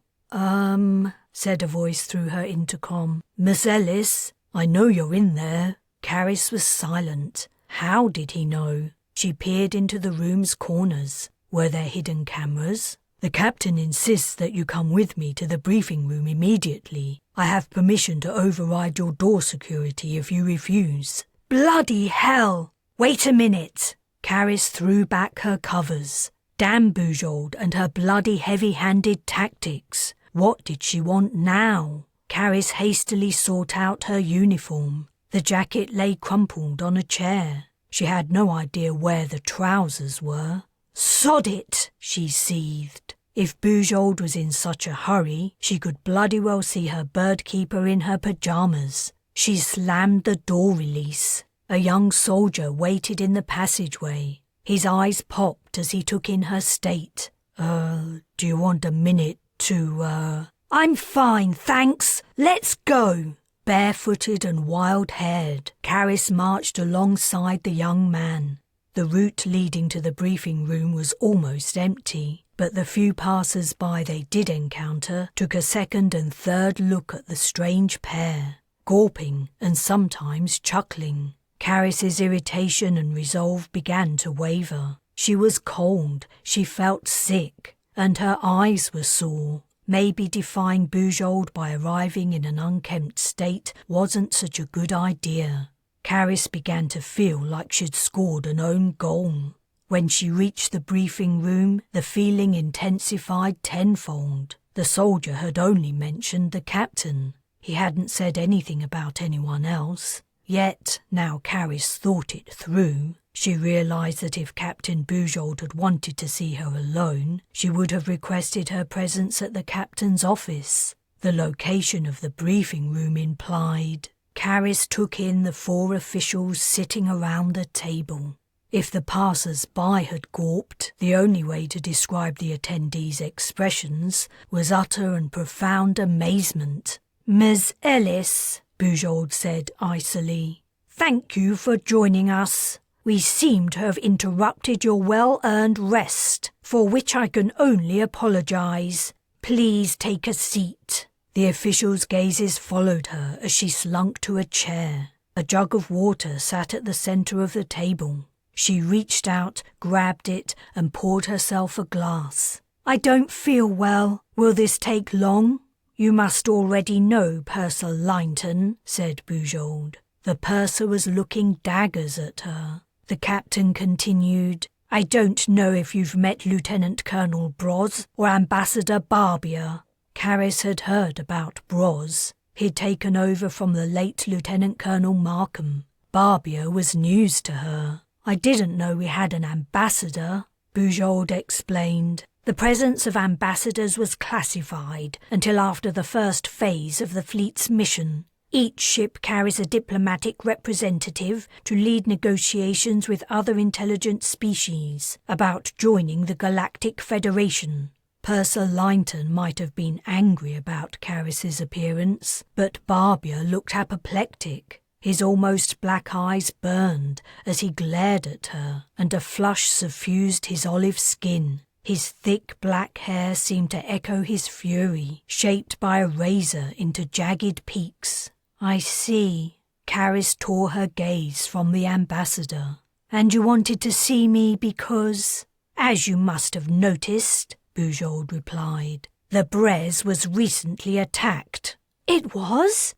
Said a voice through her intercom. Miss Ellis, I know you're in there. Carys was silent. How did he know? She peered into the room's corners. Were there hidden cameras? The captain insists that you come with me to the briefing room immediately. I have permission to override your door security if you refuse. Bloody hell! Wait a minute! Carys threw back her covers. Damn Bujold and her bloody heavy-handed tactics. What did she want now? Carys hastily sought out her uniform. The jacket lay crumpled on a chair. She had no idea where the trousers were. Sod it, she seethed. If Bujold was in such a hurry, she could bloody well see her birdkeeper in her pyjamas. She slammed the door release. A young soldier waited in the passageway. His eyes popped as he took in her state. Do you want a minute to, I'm fine, thanks. Let's go. Barefooted and wild-haired, Carys marched alongside the young man. The route leading to the briefing room was almost empty, but the few passers-by they did encounter took a second and third look at the strange pair, gawping and sometimes chuckling. Carys's irritation and resolve began to waver. She was cold, she felt sick, and her eyes were sore. Maybe defying Bujold by arriving in an unkempt state wasn't such a good idea. Carys began to feel like she'd scored an own goal. When she reached the briefing room, the feeling intensified tenfold. The soldier had only mentioned the captain. He hadn't said anything about anyone else. Yet, now Carys thought it through, she realised that if Captain Bujold had wanted to see her alone, she would have requested her presence at the captain's office. The location of the briefing room implied. Carys took in the 4 officials sitting around the table. If the passers-by had gawped, the only way to describe the attendees' expressions was utter and profound amazement. "Ms. Ellis," Bujold said icily, "thank you for joining us. We seem to have interrupted your well-earned rest, for which I can only apologise. Please take a seat." The officials' gazes followed her as she slunk to a chair. A jug of water sat at the centre of the table. She reached out, grabbed it, and poured herself a glass. "I don't feel well. Will this take long?" "You must already know Purser Linton," said Bujold. The purser was looking daggers at her. The captain continued, "I don't know if you've met Lieutenant Colonel Bres or Ambassador Barbier." Carys had heard about Bres. He'd taken over from the late Lieutenant Colonel Markham. Barbier was news to her. "I didn't know we had an ambassador," Bujold explained. The presence of ambassadors was classified until after the first phase of the fleet's mission. Each ship carries a diplomatic representative to lead negotiations with other intelligent species about joining the Galactic Federation. Purser Linton might have been angry about Carys's appearance, but Barbier looked apoplectic. His almost black eyes burned as he glared at her, and a flush suffused his olive skin. His thick black hair seemed to echo his fury, shaped by a razor into jagged peaks. "I see." Carys tore her gaze from the ambassador. "And you wanted to see me because—" "As you must have noticed," Bujold replied, "the Bres was recently attacked." "It was?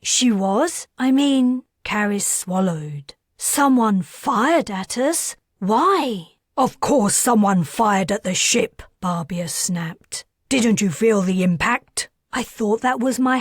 She was? Carys swallowed. "Someone fired at us? Why?" "Of course someone fired at the ship," Barbier snapped. "Didn't you feel the impact?" "I thought that was my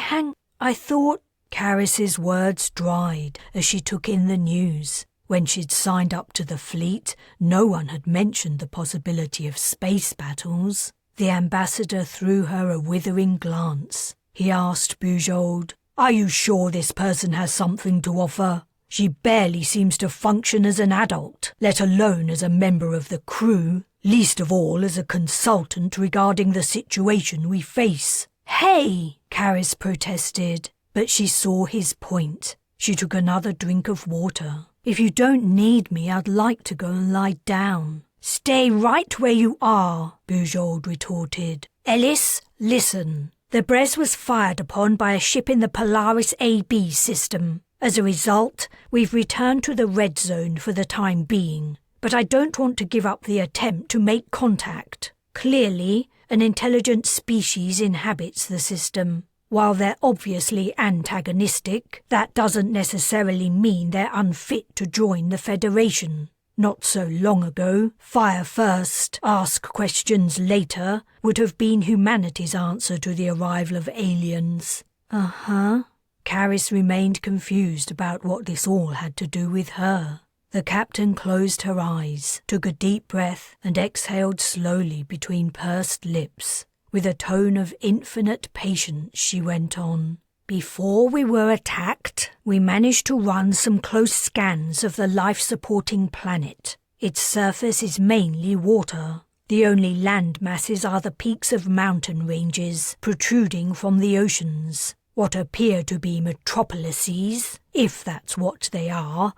Carys's words dried as she took in the news. When she'd signed up to the fleet, no one had mentioned the possibility of space battles. The ambassador threw her a withering glance. He asked Bujold, "Are you sure this person has something to offer? She barely seems to function as an adult, let alone as a member of the crew, least of all as a consultant regarding the situation we face." "Hey!" Carys protested, but she saw his point. She took another drink of water. "If you don't need me, I'd like to go and lie down." "Stay right where you are," Bujold retorted. "Ellis, listen. The Bres was fired upon by a ship in the Polaris AB system. As a result, we've returned to the red zone for the time being, but I don't want to give up the attempt to make contact. Clearly, an intelligent species inhabits the system. While they're obviously antagonistic, that doesn't necessarily mean they're unfit to join the Federation. Not so long ago, fire first, ask questions later would have been humanity's answer to the arrival of aliens." "Uh-huh." Carys remained confused about what this all had to do with her. The captain closed her eyes, took a deep breath, and exhaled slowly between pursed lips. With a tone of infinite patience, she went on. "Before we were attacked, we managed to run some close scans of the life-supporting planet. Its surface is mainly water. The only land masses are the peaks of mountain ranges protruding from the oceans. What appear to be metropolises, if that's what they are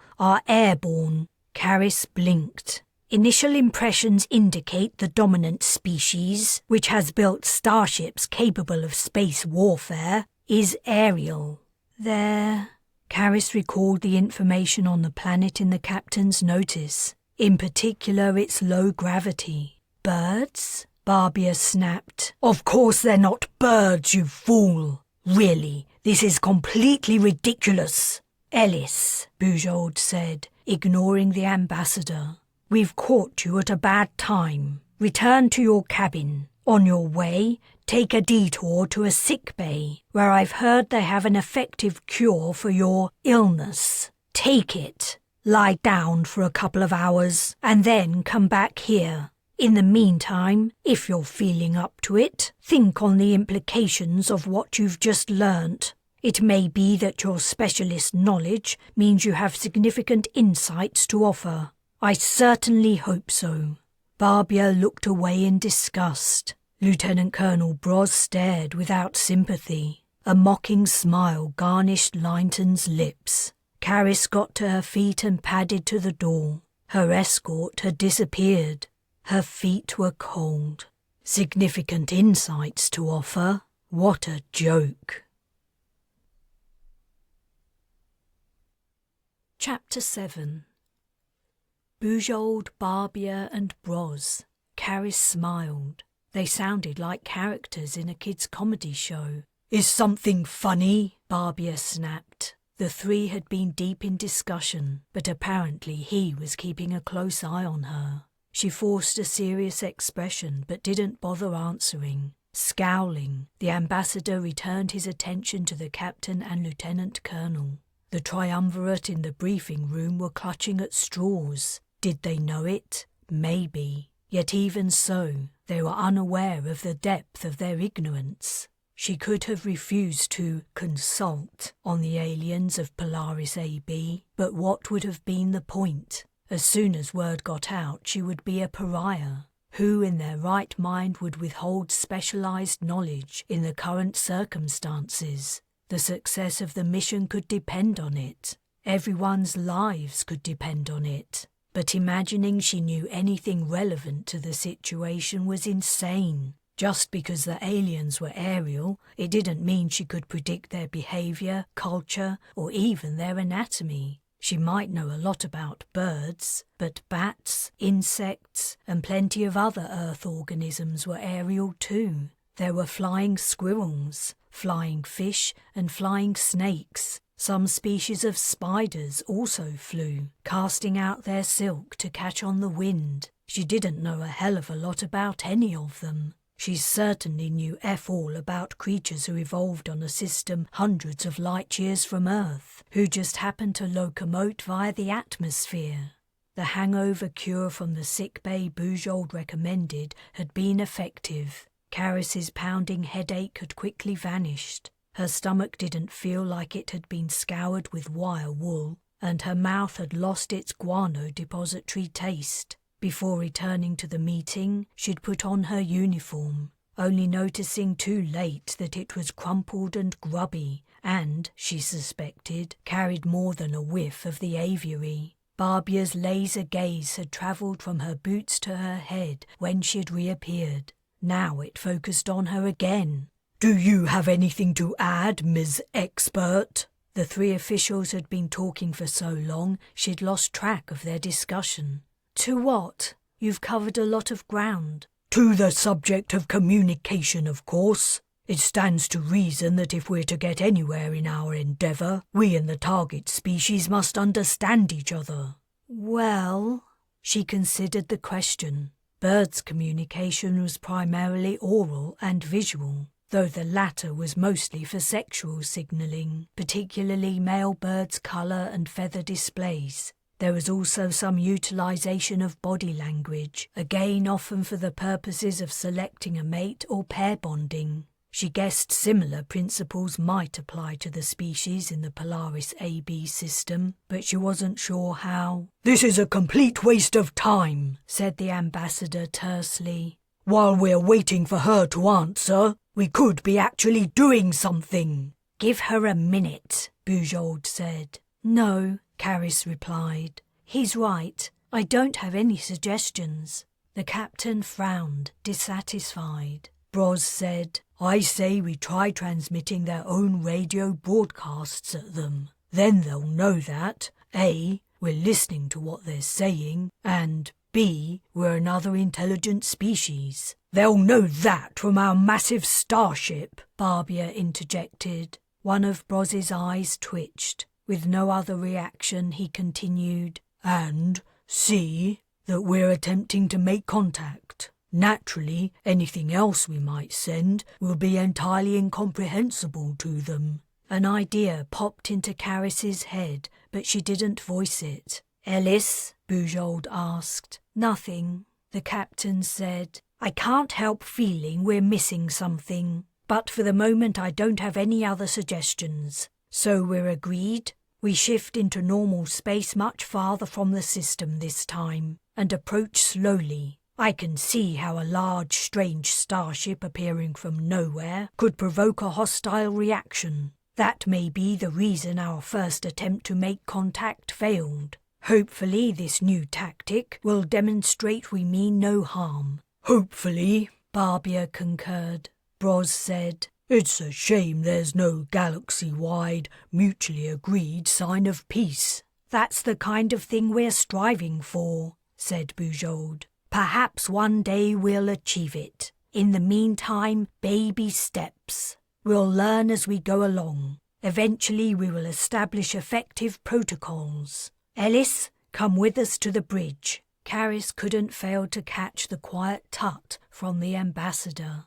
airborne." Carys blinked. "Initial impressions indicate the dominant species, which has built starships capable of space warfare, is aerial." "There." Carys recalled the information on the planet in the captain's notice, in particular its low gravity. "Birds?" Barbia snapped. "Of course they're not birds, you fool! Really, this is completely ridiculous." "Ellis," Bujold said, ignoring the ambassador, "we've caught you at a bad time. Return to your cabin. On your way, take a detour to a sick bay, where I've heard they have an effective cure for your illness. Take it, lie down for a couple of hours, and then come back here. In the meantime, if you're feeling up to it, think on the implications of what you've just learnt. It may be that your specialist knowledge means you have significant insights to offer. I certainly hope so." Barbia looked away in disgust. Lieutenant Colonel Bres stared without sympathy. A mocking smile garnished Linton's lips. Carys got to her feet and padded to the door. Her escort had disappeared. Her feet were cold. Significant insights to offer? What a joke. Chapter 7. Bujold, Barbia and Bres. Carys smiled. They sounded like characters in a kid's comedy show. "Is something funny?" Barbia snapped. The three had been deep in discussion, but apparently he was keeping a close eye on her. She forced a serious expression but didn't bother answering. Scowling, the ambassador returned his attention to the captain and lieutenant colonel. The triumvirate in the briefing room were clutching at straws. Did they know it? Maybe. Yet even so, they were unaware of the depth of their ignorance. She could have refused to consult on the aliens of Polaris AB, but what would have been the point? As soon as word got out, she would be a pariah. Who in their right mind would withhold specialized knowledge in the current circumstances? The success of the mission could depend on it. Everyone's lives could depend on it. But imagining she knew anything relevant to the situation was insane. Just because the aliens were aerial, it didn't mean she could predict their behavior, culture, or even their anatomy. She might know a lot about birds, but bats, insects, and plenty of other Earth organisms were aerial too. There were flying squirrels, flying fish, and flying snakes. Some species of spiders also flew, casting out their silk to catch on the wind. She didn't know a hell of a lot about any of them. She certainly knew all about creatures who evolved on a system hundreds of light years from Earth, who just happened to locomote via the atmosphere. The hangover cure from the sick bay Bujold recommended had been effective. Carys's pounding headache had quickly vanished. Her stomach didn't feel like it had been scoured with wire wool, and her mouth had lost its guano depository taste. Before returning to the meeting, she'd put on her uniform, only noticing too late that it was crumpled and grubby, and, she suspected, carried more than a whiff of the aviary. Barbia's laser gaze had travelled from her boots to her head when she'd reappeared. Now it focused on her again. "Do you have anything to add, Ms. Expert?" The three officials had been talking for so long she'd lost track of their discussion. "To what? You've covered a lot of ground." "To the subject of communication, of course. It stands to reason that if we're to get anywhere in our endeavour, we and the target species must understand each other." "Well," she considered the question. Birds' communication was primarily oral and visual, though the latter was mostly for sexual signalling, particularly male birds' colour and feather displays. There was also some utilisation of body language, again often for the purposes of selecting a mate or pair bonding. She guessed similar principles might apply to the species in the Polaris AB system, but she wasn't sure how. "This is a complete waste of time," said the ambassador tersely. "While we're waiting for her to answer, we could be actually doing something." "Give her a minute," Bujold said. "No," Carys replied. "He's right. I don't have any suggestions." The captain frowned, dissatisfied. Bres said, "I say we try transmitting their own radio broadcasts at them. Then they'll know that, A, we're listening to what they're saying, and B, we're another intelligent species. They'll know that from our massive starship, Barbier interjected. One of Bres's eyes twitched. With no other reaction, he continued, "And see that we're attempting to make contact. Naturally, anything else we might send will be entirely incomprehensible to them." An idea popped into Carys's head, but she didn't voice it. "Ellis?" Bujold asked. "Nothing," the captain said. "I can't help feeling we're missing something, but for the moment I don't have any other suggestions. So we're agreed? We shift into normal space much farther from the system this time, and approach slowly. I can see how a large, strange starship appearing from nowhere could provoke a hostile reaction. That may be the reason our first attempt to make contact failed. Hopefully this new tactic will demonstrate we mean no harm." "Hopefully," Barbier concurred. Bres said, "It's a shame there's no galaxy-wide, mutually agreed sign of peace." "That's the kind of thing we're striving for," said Bujold. "Perhaps one day we'll achieve it. In the meantime, baby steps. We'll learn as we go along. Eventually we will establish effective protocols. Ellis, come with us to the bridge." Carys couldn't fail to catch the quiet tut from the ambassador.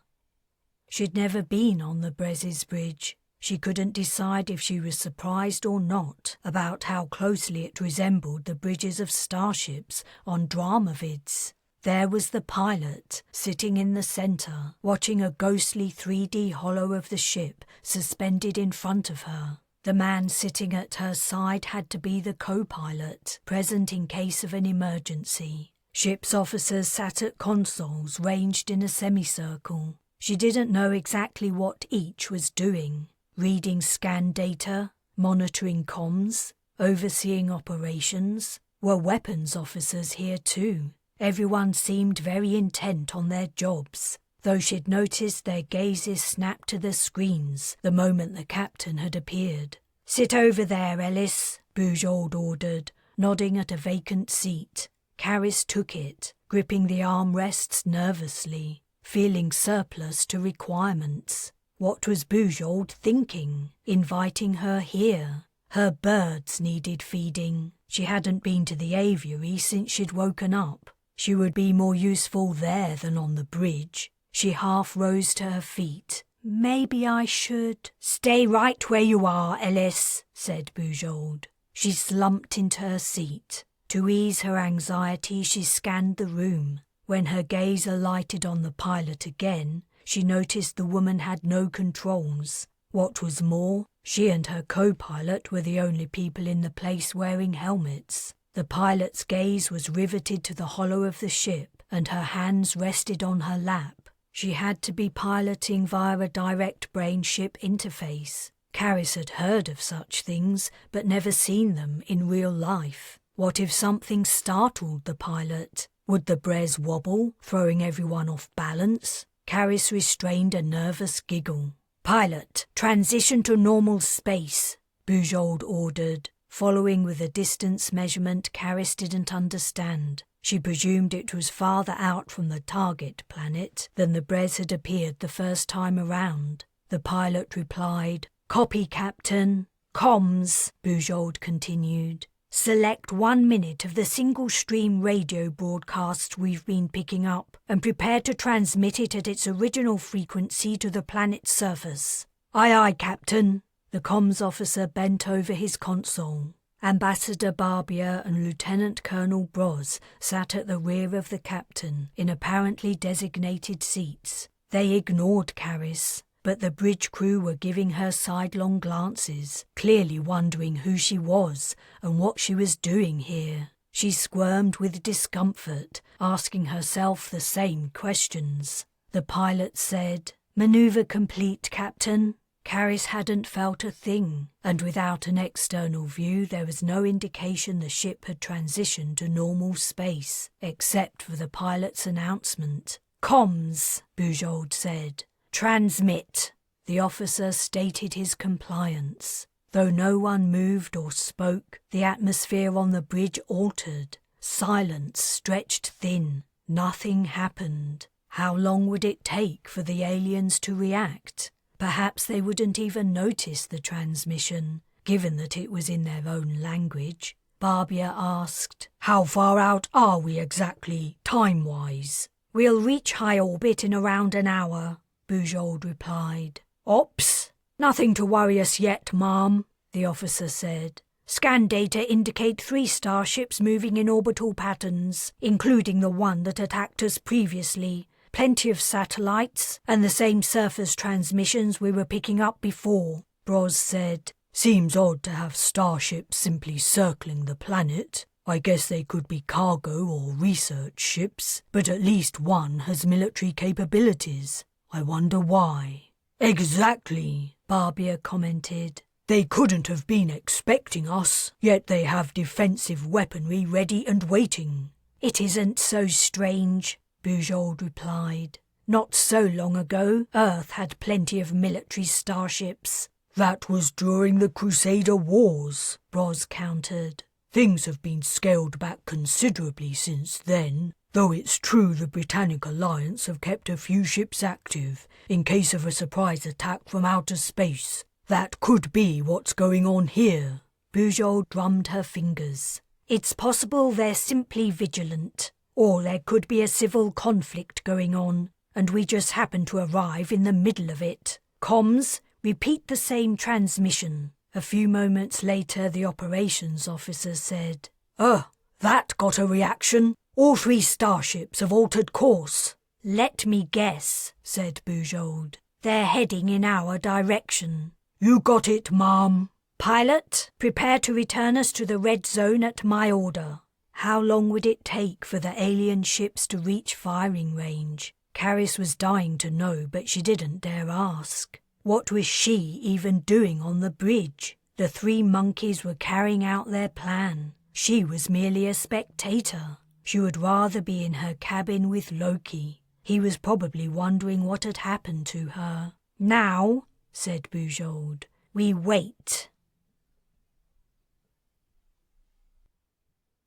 She'd never been on the Bres' bridge. She couldn't decide if she was surprised or not about how closely it resembled the bridges of starships on dramavids. There was the pilot, sitting in the centre, watching a ghostly 3D hollow of the ship suspended in front of her. The man sitting at her side had to be the co-pilot, present in case of an emergency. Ship's officers sat at consoles ranged in a semicircle. She didn't know exactly what each was doing. Reading scan data, monitoring comms, overseeing operations. Were weapons officers here too? Everyone seemed very intent on their jobs, though she'd noticed their gazes snap to the screens the moment the captain had appeared. "Sit over there, Ellis," Bujold ordered, nodding at a vacant seat. Carys took it, gripping the armrests nervously, feeling surplus to requirements. What was Bujold thinking, inviting her here? Her birds needed feeding. She hadn't been to the aviary since she'd woken up. She would be more useful there than on the bridge. She half rose to her feet. "Maybe I should—" "Stay right where you are, Ellis," said Bujold. She slumped into her seat. To ease her anxiety, she scanned the room. When her gaze alighted on the pilot again, she noticed the woman had no controls. What was more, she and her co-pilot were the only people in the place wearing helmets. The pilot's gaze was riveted to the hollow of the ship, and her hands rested on her lap. She had to be piloting via a direct brain-ship interface. Carys had heard of such things, but never seen them in real life. What if something startled the pilot? Would the Bres wobble, throwing everyone off balance? Carys restrained a nervous giggle. "Pilot, transition to normal space," Bujold ordered, following with a distance measurement Carys didn't understand. She presumed it was farther out from the target planet than the Bres had appeared the first time around. The pilot replied, "Copy, Captain." "Comms," Bujold continued. "Select 1 minute of the single-stream radio broadcasts we've been picking up and prepare to transmit it at its original frequency to the planet's surface." "Aye, aye, Captain." The comms officer bent over his console. Ambassador Barbier and Lieutenant Colonel Bres sat at the rear of the captain in apparently designated seats. They ignored Carys, but the bridge crew were giving her sidelong glances, clearly wondering who she was and what she was doing here. She squirmed with discomfort, asking herself the same questions. The pilot said, "Maneuver complete, Captain." Carys hadn't felt a thing, and without an external view there was no indication the ship had transitioned to normal space, except for the pilot's announcement. "Comms," Bujold said. "Transmit." The officer stated his compliance. Though no one moved or spoke, the atmosphere on the bridge altered. Silence stretched thin. Nothing happened. How long would it take for the aliens to react? Perhaps they wouldn't even notice the transmission, given that it was in their own language. Barbia asked, "How far out are we exactly, time-wise?" "We'll reach high orbit in around an hour," Bujold replied. "Ops, nothing to worry us yet, ma'am," the officer said. "Scan data indicate 3 starships moving in orbital patterns, including the one that attacked us previously. Plenty of satellites, and the same surface transmissions we were picking up before," Bres said. "Seems odd to have starships simply circling the planet. I guess they could be cargo or research ships, but at least one has military capabilities. I wonder why." "Exactly," Barbia commented. "They couldn't have been expecting us, yet they have defensive weaponry ready and waiting." "It isn't so strange," Bujold replied. "Not so long ago, Earth had plenty of military starships." "That was during the Crusader Wars," Bres countered. "Things have been scaled back considerably since then, though it's true the Britannic Alliance have kept a few ships active in case of a surprise attack from outer space. That could be what's going on here." Bujold drummed her fingers. "It's possible they're simply vigilant. Or there could be a civil conflict going on, and we just happen to arrive in the middle of it. Comms, repeat the same transmission." A few moments later, the operations officer said, That got a reaction. All 3 starships have altered course." "Let me guess," said Bujold. "They're heading in our direction." "You got it, ma'am." "Pilot, prepare to return us to the red zone at my order." How long would it take for the alien ships to reach firing range? Carys was dying to know, but she didn't dare ask. What was she even doing on the bridge? The 3 monkeys were carrying out their plan. She was merely a spectator. She would rather be in her cabin with Loki. He was probably wondering what had happened to her. "Now," said Bujold, "we wait."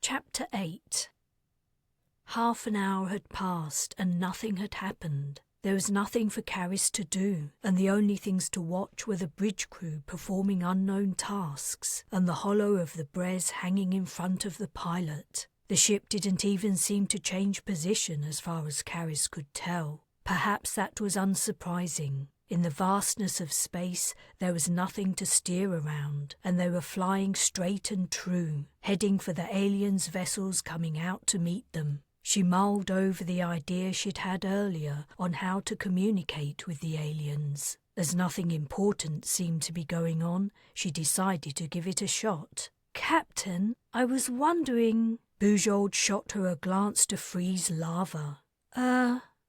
Chapter 8. Half an hour had passed and nothing had happened. There was nothing for Carys to do, and the only things to watch were the bridge crew performing unknown tasks and the hollow of the Bres hanging in front of the pilot. The ship didn't even seem to change position as far as Carys could tell. Perhaps that was unsurprising. In the vastness of space, there was nothing to steer around, and they were flying straight and true, heading for the aliens' vessels coming out to meet them. She mulled over the idea she'd had earlier on how to communicate with the aliens. As nothing important seemed to be going on, she decided to give it a shot. "Captain, I was wondering..." Bujold shot her a glance to freeze lava.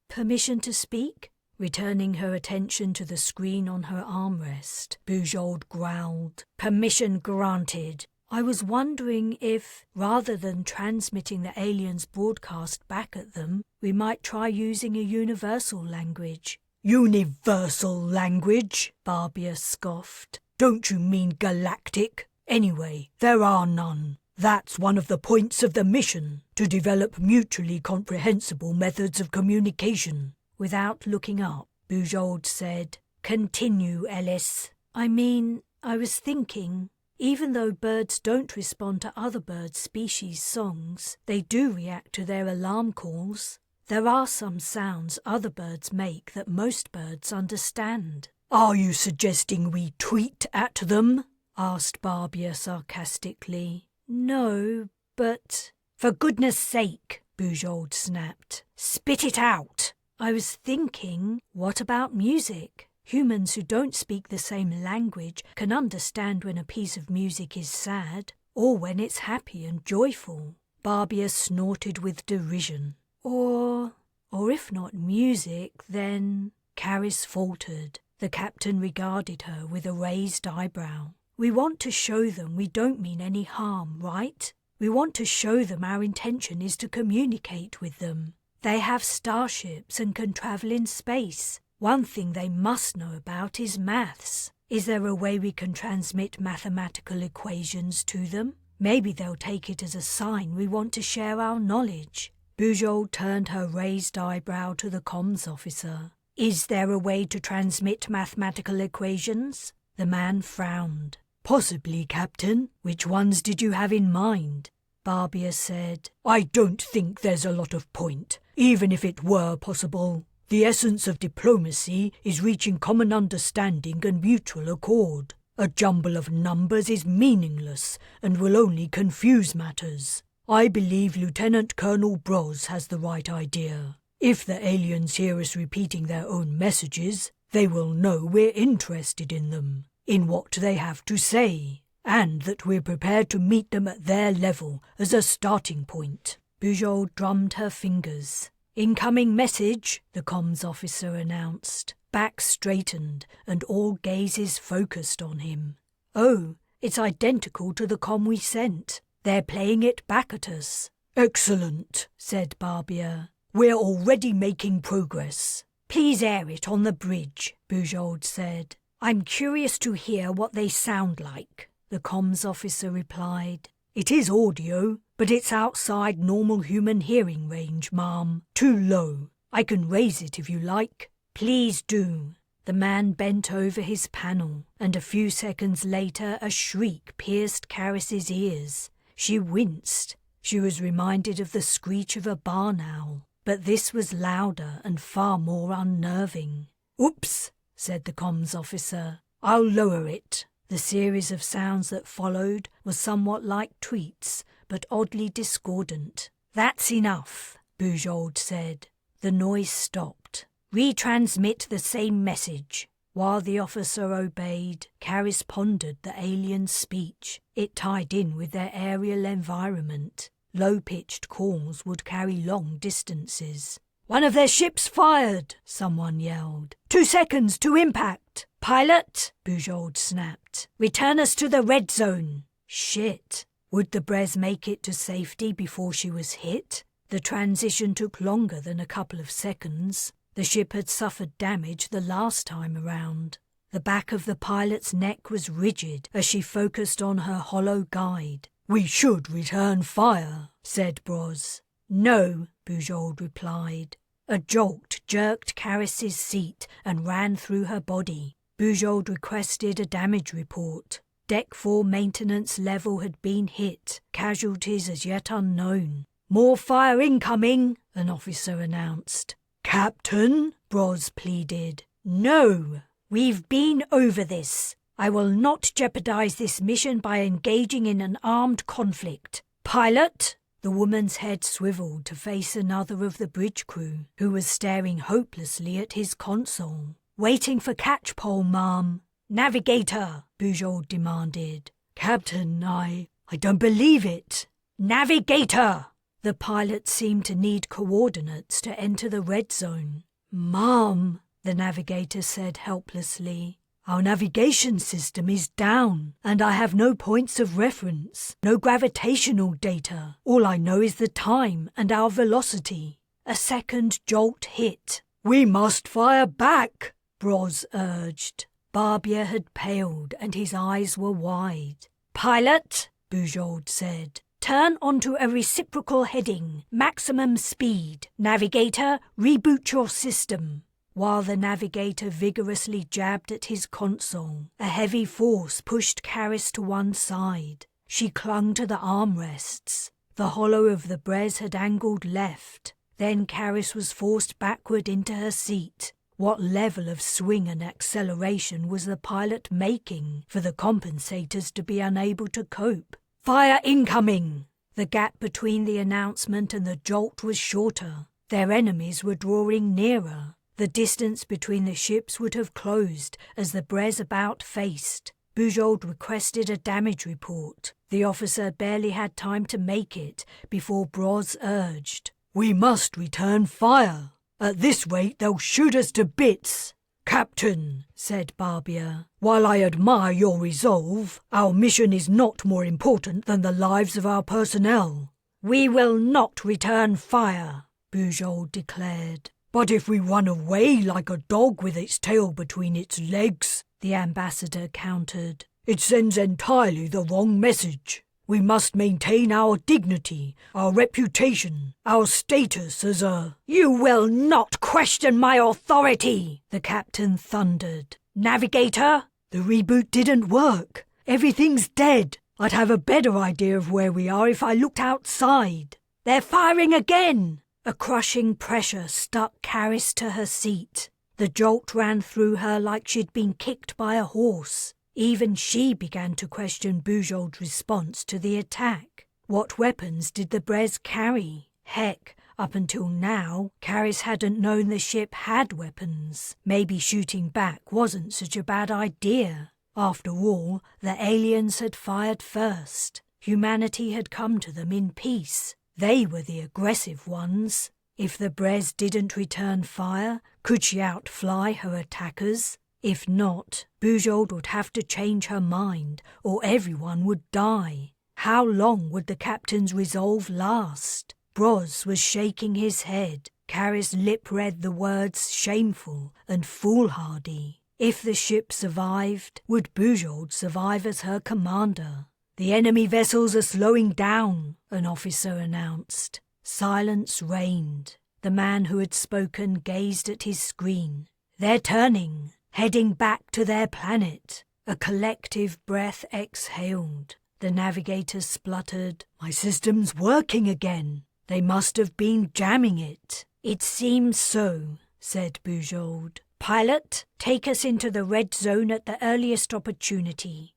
Permission to speak?" Returning her attention to the screen on her armrest, Bujold growled, "Permission granted. I was wondering if, rather than transmitting the aliens' broadcast back at them, we might try using a universal language." "Universal language?" Barbia scoffed. "Don't you mean galactic? Anyway, there are none. That's one of the points of the mission, to develop mutually comprehensible methods of communication." Without looking up, Bujold said, "Continue, Ellis." I was thinking, even though birds don't respond to other bird species' songs, they do react to their alarm calls. There are some sounds other birds make that most birds understand." "Are you suggesting we tweet at them?" asked Barbia sarcastically. "No, but..." "For goodness sake," Bujold snapped, "spit it out." "I was thinking, what about music? Humans who don't speak the same language can understand when a piece of music is sad, or when it's happy and joyful." Barbia snorted with derision. Or if not music, then..." Carys faltered. The captain regarded her with a raised eyebrow. "We want to show them we don't mean any harm, right? We want to show them our intention is to communicate with them. They have starships and can travel in space. One thing they must know about is maths. Is there a way we can transmit mathematical equations to them? Maybe they'll take it as a sign we want to share our knowledge." Bujold turned her raised eyebrow to the comms officer. Is there a way to transmit mathematical equations? The man frowned. Possibly, Captain. Which ones did you have in mind? Barbier said, I don't think there's a lot of point, even if it were possible. The essence of diplomacy is reaching common understanding and mutual accord. A jumble of numbers is meaningless and will only confuse matters. I believe Lieutenant Colonel Bres has the right idea. If the aliens hear us repeating their own messages, they will know we're interested in them, in what they have to say, and that we're prepared to meet them at their level as a starting point. Bujold drummed her fingers. Incoming message, the comms officer announced. Back straightened and all gazes focused on him. Oh, it's identical to the comm we sent. They're playing it back at us. Excellent, said Barbier. We're already making progress. Please air it on the bridge, Bujold said. I'm curious to hear what they sound like, the comms officer replied. It is audio, but it's outside normal human hearing range, ma'am. Too low. I can raise it if you like. Please do. The man bent over his panel, and a few seconds later a shriek pierced Carys's ears. She winced. She was reminded of the screech of a barn owl, but this was louder and far more unnerving. Oops, said the comms officer. I'll lower it. The series of sounds that followed was somewhat like tweets, but oddly discordant. That's enough, Bujold said. The noise stopped. Retransmit the same message. While the officer obeyed, Carys pondered the alien's speech. It tied in with their aerial environment. Low-pitched calls would carry long distances. One of their ships fired, someone yelled. 2 seconds to impact. Pilot, Bujold snapped. Return us to the red zone. Shit. Would the Bres make it to safety before she was hit? The transition took longer than a couple of seconds. The ship had suffered damage the last time around. The back of the pilot's neck was rigid as she focused on her hollow guide. We should return fire, said Bres. No, Bujold replied. A jolt jerked Carys's seat and ran through her body. Bujold requested a damage report. Deck 4 maintenance level had been hit, casualties as yet unknown. More fire incoming, an officer announced. Captain, Bres pleaded. No, we've been over this. I will not jeopardize this mission by engaging in an armed conflict. Pilot? The woman's head swiveled to face another of the bridge crew, who was staring hopelessly at his console. Waiting for catchpole, ma'am. Navigator, Bujold demanded. Captain, I don't believe it. Navigator! The pilot seemed to need coordinates to enter the red zone. Ma'am, the navigator said helplessly. Our navigation system is down, and I have no points of reference, no gravitational data. All I know is the time and our velocity. A second jolt hit. We must fire back, Bres urged. Barbier had paled and his eyes were wide. Pilot, Bujold said. Turn onto a reciprocal heading, maximum speed. Navigator, reboot your system. While the navigator vigorously jabbed at his console, a heavy force pushed Carys to one side. She clung to the armrests. The hollow of the Bres had angled left. Then Carys was forced backward into her seat. What level of swing and acceleration was the pilot making for the compensators to be unable to cope? Fire incoming! The gap between the announcement and the jolt was shorter. Their enemies were drawing nearer. The distance between the ships would have closed as the Bres about faced. Bujold requested a damage report. The officer barely had time to make it before Bres urged, We must return fire. At this rate they'll shoot us to bits. Captain, said Barbier, while I admire your resolve, our mission is not more important than the lives of our personnel. We will not return fire, Bujold declared. But if we run away like a dog with its tail between its legs, the ambassador countered, it sends entirely the wrong message. We must maintain our dignity, our reputation, our status as a... You will not question my authority, the captain thundered. Navigator, the reboot didn't work. Everything's dead. I'd have a better idea of where we are if I looked outside. They're firing again! A crushing pressure stuck Carys to her seat. The jolt ran through her like she'd been kicked by a horse. Even she began to question Bujold's response to the attack. What weapons did the Bres carry? Heck, up until now, Carys hadn't known the ship had weapons. Maybe shooting back wasn't such a bad idea. After all, the aliens had fired first. Humanity had come to them in peace. They were the aggressive ones. If the Bres didn't return fire, could she outfly her attackers? If not, Bujold would have to change her mind, or everyone would die. How long would the captain's resolve last? Bres was shaking his head. Carys' lip read the words shameful and foolhardy. If the ship survived, would Bujold survive as her commander? The enemy vessels are slowing down, an officer announced. Silence reigned. The man who had spoken gazed at his screen. They're turning, heading back to their planet. A collective breath exhaled. The navigator spluttered. My system's working again. They must have been jamming it. It seems so, said Bujold. Pilot, take us into the red zone at the earliest opportunity.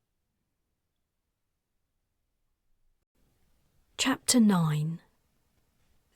Chapter 9.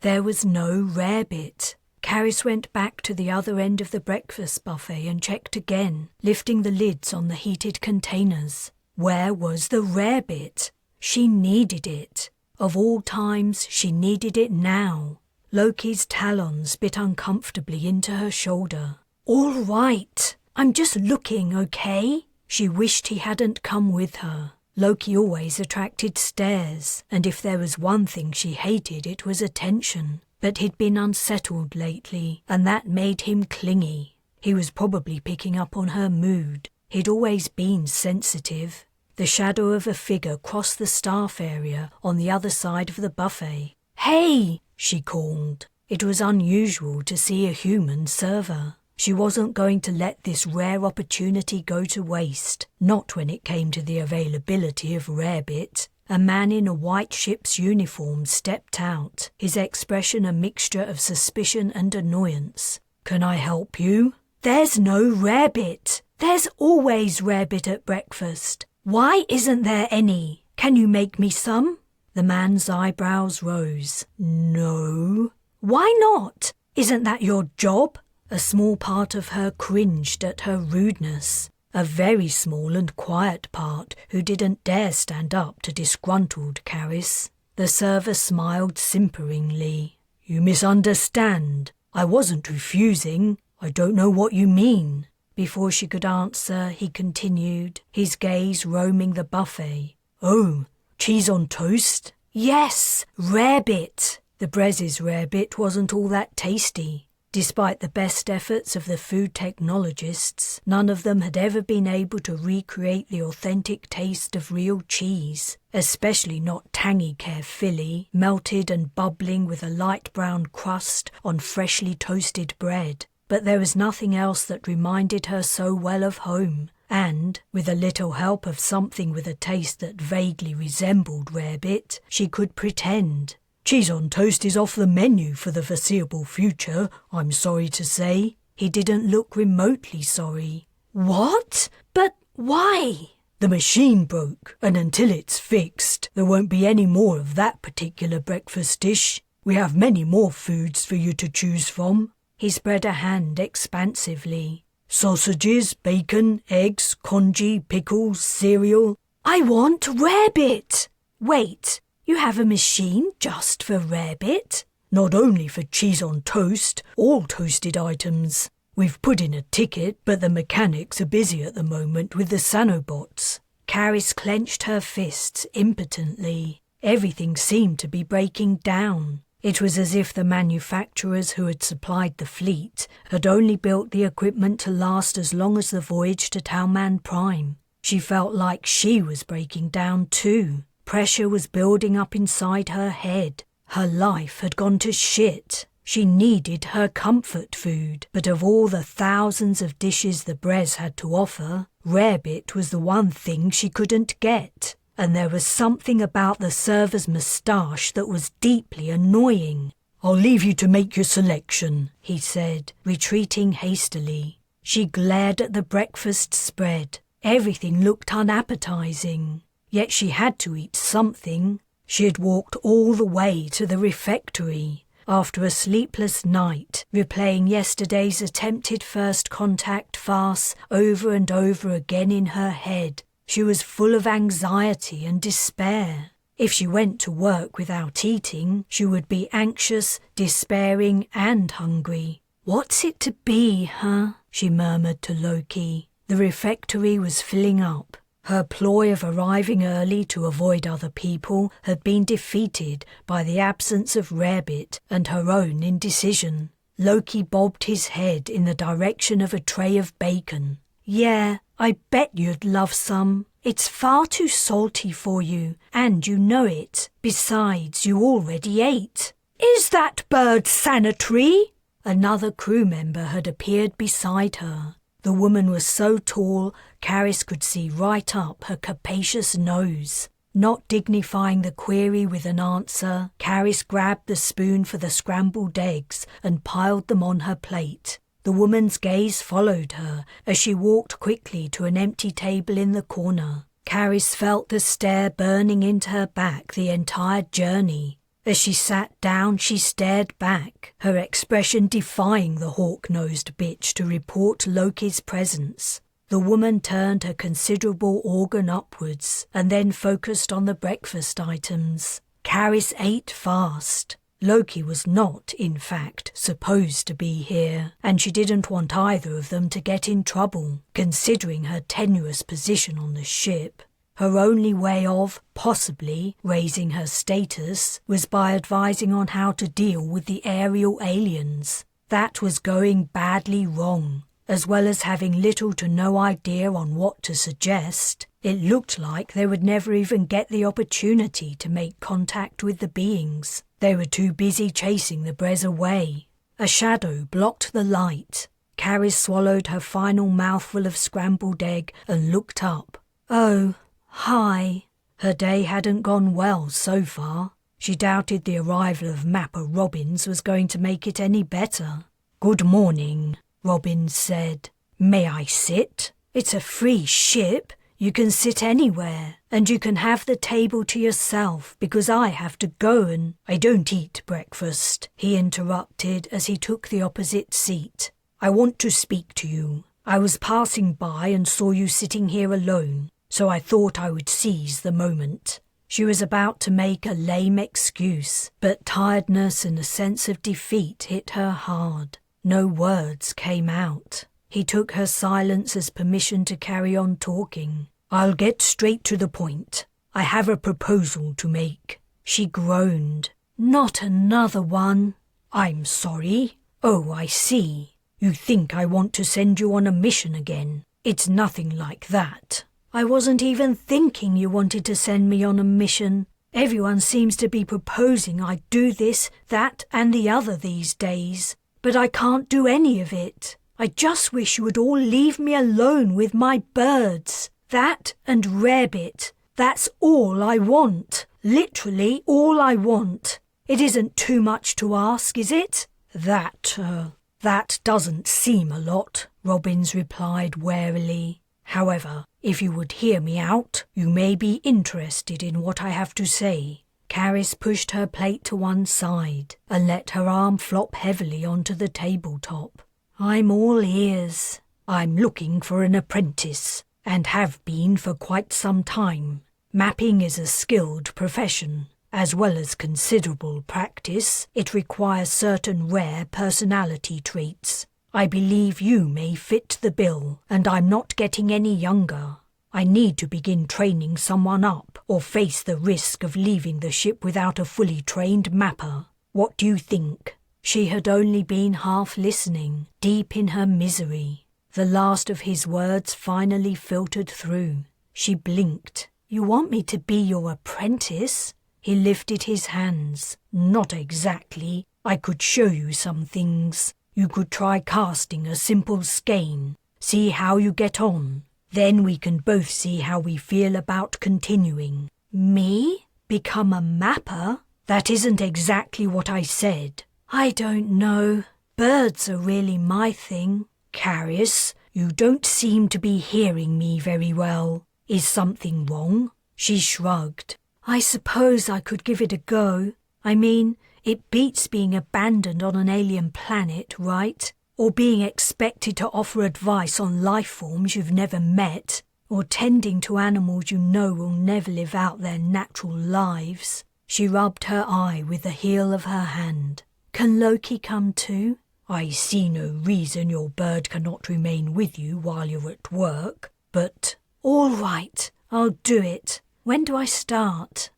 There was no rarebit. Carys went back to the other end of the breakfast buffet and checked again, lifting the lids on the heated containers. Where was the rarebit? She needed it. Of all times, she needed it now. Loki's talons bit uncomfortably into her shoulder. All right, I'm just looking, okay? She wished he hadn't come with her. Loki always attracted stares, and if there was one thing she hated, it was attention. But he'd been unsettled lately, and that made him clingy. He was probably picking up on her mood. He'd always been sensitive. The shadow of a figure crossed the staff area on the other side of the buffet. Hey, she called. It was unusual to see a human server. She wasn't going to let this rare opportunity go to waste, not when it came to the availability of rarebit. A man in a white ship's uniform stepped out, his expression a mixture of suspicion and annoyance. Can I help you? There's no rarebit. There's always rarebit at breakfast. Why isn't there any? Can you make me some? The man's eyebrows rose. No. Why not? Isn't that your job? A small part of her cringed at her rudeness. A very small and quiet part who didn't dare stand up to disgruntled Carys. The server smiled simperingly. You misunderstand. I wasn't refusing. I don't know what you mean. Before she could answer, he continued, his gaze roaming the buffet. Oh, cheese on toast? Yes, rarebit. The Bres's rarebit wasn't all that tasty. Despite the best efforts of the food technologists, none of them had ever been able to recreate the authentic taste of real cheese, especially not tangy carefully, melted and bubbling with a light brown crust on freshly toasted bread. But there was nothing else that reminded her so well of home, and, with a little help of something with a taste that vaguely resembled rarebit, she could pretend. Cheese on toast is off the menu for the foreseeable future, I'm sorry to say. He didn't look remotely sorry. What? But why? The machine broke, and until it's fixed, there won't be any more of that particular breakfast dish. We have many more foods for you to choose from. He spread a hand expansively. Sausages, bacon, eggs, congee, pickles, cereal. I want rarebit! Wait. You have a machine just for rarebit? Not only for cheese on toast, all toasted items. We've put in a ticket, but the mechanics are busy at the moment with the Sanobots. Carys clenched her fists impotently. Everything seemed to be breaking down. It was as if the manufacturers who had supplied the fleet had only built the equipment to last as long as the voyage to Talman Prime. She felt like she was breaking down too. Pressure was building up inside her head. Her life had gone to shit. She needed her comfort food, but of all the thousands of dishes the Bres had to offer, rarebit was the one thing she couldn't get. And there was something about the server's moustache that was deeply annoying. "I'll leave you to make your selection," he said, retreating hastily. She glared at the breakfast spread. Everything looked unappetizing. Yet she had to eat something. She had walked all the way to the refectory. After a sleepless night, replaying yesterday's attempted first contact farce over and over again in her head, she was full of anxiety and despair. If she went to work without eating, she would be anxious, despairing, and hungry. "What's it to be, huh?" she murmured to Loki. The refectory was filling up. Her ploy of arriving early to avoid other people had been defeated by the absence of rarebit and her own indecision. Loki bobbed his head in the direction of a tray of bacon. "Yeah, I bet you'd love some. It's far too salty for you, and you know it. Besides, you already ate." "Is that bird sanitary?" Another crew member had appeared beside her. The woman was so tall, Carys could see right up her capacious nose. Not dignifying the query with an answer, Carys grabbed the spoon for the scrambled eggs and piled them on her plate. The woman's gaze followed her as she walked quickly to an empty table in the corner. Carys felt the stare burning into her back the entire journey. As she sat down, she stared back, her expression defying the hawk-nosed bitch to report Loki's presence. The woman turned her considerable organ upwards and then focused on the breakfast items. Carys ate fast. Loki was not, in fact, supposed to be here, and she didn't want either of them to get in trouble, considering her tenuous position on the ship. Her only way of, possibly, raising her status was by advising on how to deal with the aerial aliens. That was going badly wrong. As well as having little to no idea on what to suggest, it looked like they would never even get the opportunity to make contact with the beings. They were too busy chasing the Bres away. A shadow blocked the light. Carys swallowed her final mouthful of scrambled egg and looked up. "Oh, hi." Her day hadn't gone well so far. She doubted the arrival of Mapper Robbins was going to make it any better. "Good morning," Robbins said. "May I sit? It's a free ship. You can sit anywhere, and you can have the table to yourself because I have to go and—" "I don't eat breakfast," he interrupted as he took the opposite seat. "I want to speak to you. I was passing by and saw you sitting here alone, so I thought I would seize the moment." She was about to make a lame excuse, but tiredness and a sense of defeat hit her hard. No words came out. He took her silence as permission to carry on talking. "I'll get straight to the point. I have a proposal to make." She groaned. "Not another one." "I'm sorry." "Oh, I see. You think I want to send you on a mission again. It's nothing like that." "I wasn't even thinking you wanted to send me on a mission. Everyone seems to be proposing I do this, that, and the other these days. But I can't do any of it. I just wish you would all leave me alone with my birds. That and rarebit. That's all I want. Literally all I want. It isn't too much to ask, is it?" That doesn't seem a lot," Robbins replied warily. "However, if you would hear me out, you may be interested in what I have to say." Carys pushed her plate to one side and let her arm flop heavily onto the tabletop. "I'm all ears. I'm looking for an apprentice, and have been for quite some time. Mapping is a skilled profession. As well as considerable practice, it requires certain rare personality traits. I believe you may fit the bill, and I'm not getting any younger. I need to begin training someone up, or face the risk of leaving the ship without a fully trained mapper. What do you think?" She had only been half listening, deep in her misery. The last of his words finally filtered through. She blinked. You want me to be your apprentice? He lifted his hands. Not exactly. I could show you some things. You could try casting a simple skein. See how you get on. Then we can both see how we feel about continuing. Me? Become a mapper? That isn't exactly what I said. I don't know. Birds are really my thing. Carys, you don't seem to be hearing me very well. Is something wrong? She shrugged. I suppose I could give it a go. I mean, it beats being abandoned on an alien planet, right? Or being expected to offer advice on life forms you've never met, or tending to animals you know will never live out their natural lives. She rubbed her eye with the heel of her hand. Can Loki come too? I see no reason your bird cannot remain with you while you're at work, but... All right, I'll do it. When do I start?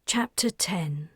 Chapter 10.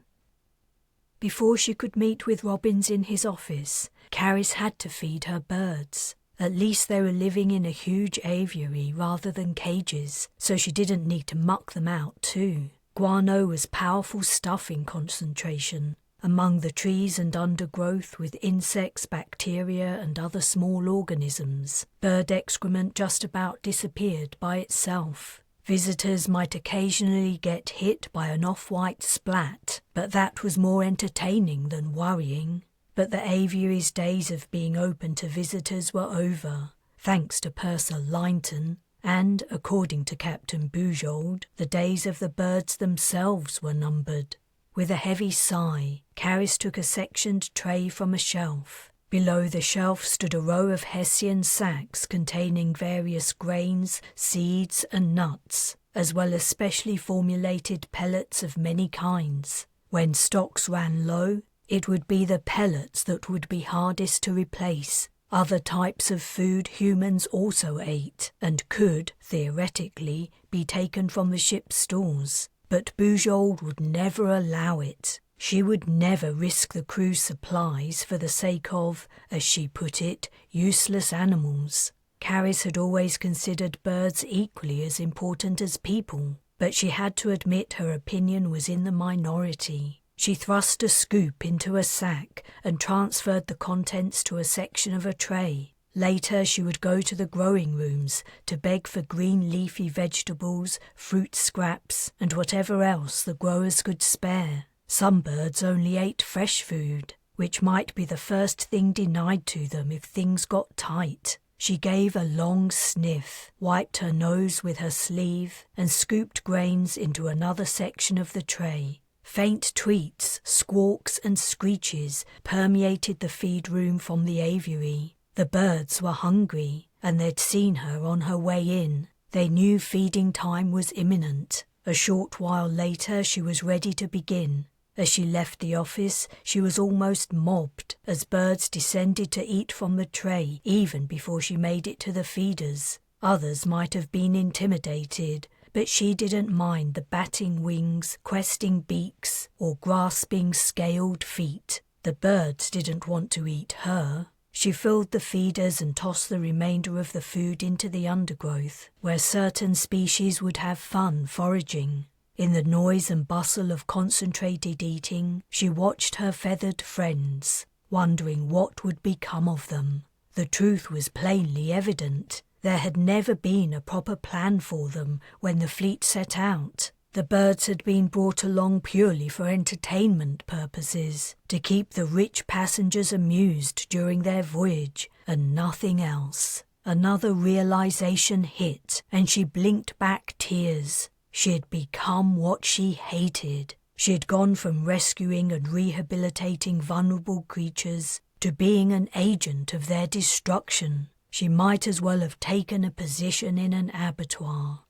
Before she could meet with Robbins in his office, Carys had to feed her birds. At least they were living in a huge aviary rather than cages, so she didn't need to muck them out too. Guano was powerful stuff in concentration. Among the trees and undergrowth with insects, bacteria and other small organisms, bird excrement just about disappeared by itself. Visitors might occasionally get hit by an off-white splat, but that was more entertaining than worrying. But the aviary's days of being open to visitors were over, thanks to Purser Linton, and, according to Captain Bujold, the days of the birds themselves were numbered. With a heavy sigh, Carys took a sectioned tray from a shelf. Below the shelf stood a row of Hessian sacks containing various grains, seeds and nuts, as well as specially formulated pellets of many kinds. When stocks ran low, it would be the pellets that would be hardest to replace. Other types of food humans also ate and could, theoretically, be taken from the ship's stores. But Bujold would never allow it. She would never risk the crew's supplies for the sake of, as she put it, useless animals. Carys had always considered birds equally as important as people, but she had to admit her opinion was in the minority. She thrust a scoop into a sack and transferred the contents to a section of a tray. Later she would go to the growing rooms to beg for green leafy vegetables, fruit scraps, and whatever else the growers could spare. Some birds only ate fresh food, which might be the first thing denied to them if things got tight. She gave a long sniff, wiped her nose with her sleeve, and scooped grains into another section of the tray. Faint tweets, squawks and screeches permeated the feed room from the aviary. The birds were hungry, and they'd seen her on her way in. They knew feeding time was imminent. A short while later she was ready to begin. As she left the office, she was almost mobbed as birds descended to eat from the tray even before she made it to the feeders. Others might have been intimidated, but she didn't mind the batting wings, questing beaks, or grasping scaled feet. The birds didn't want to eat her. She filled the feeders and tossed the remainder of the food into the undergrowth, where certain species would have fun foraging. In the noise and bustle of concentrated eating, she watched her feathered friends, wondering what would become of them. The truth was plainly evident. There had never been a proper plan for them when the fleet set out. The birds had been brought along purely for entertainment purposes, to keep the rich passengers amused during their voyage, and nothing else. Another realization hit, and she blinked back tears. She had become what she hated. She had gone from rescuing and rehabilitating vulnerable creatures to being an agent of their destruction. She might as well have taken a position in an abattoir.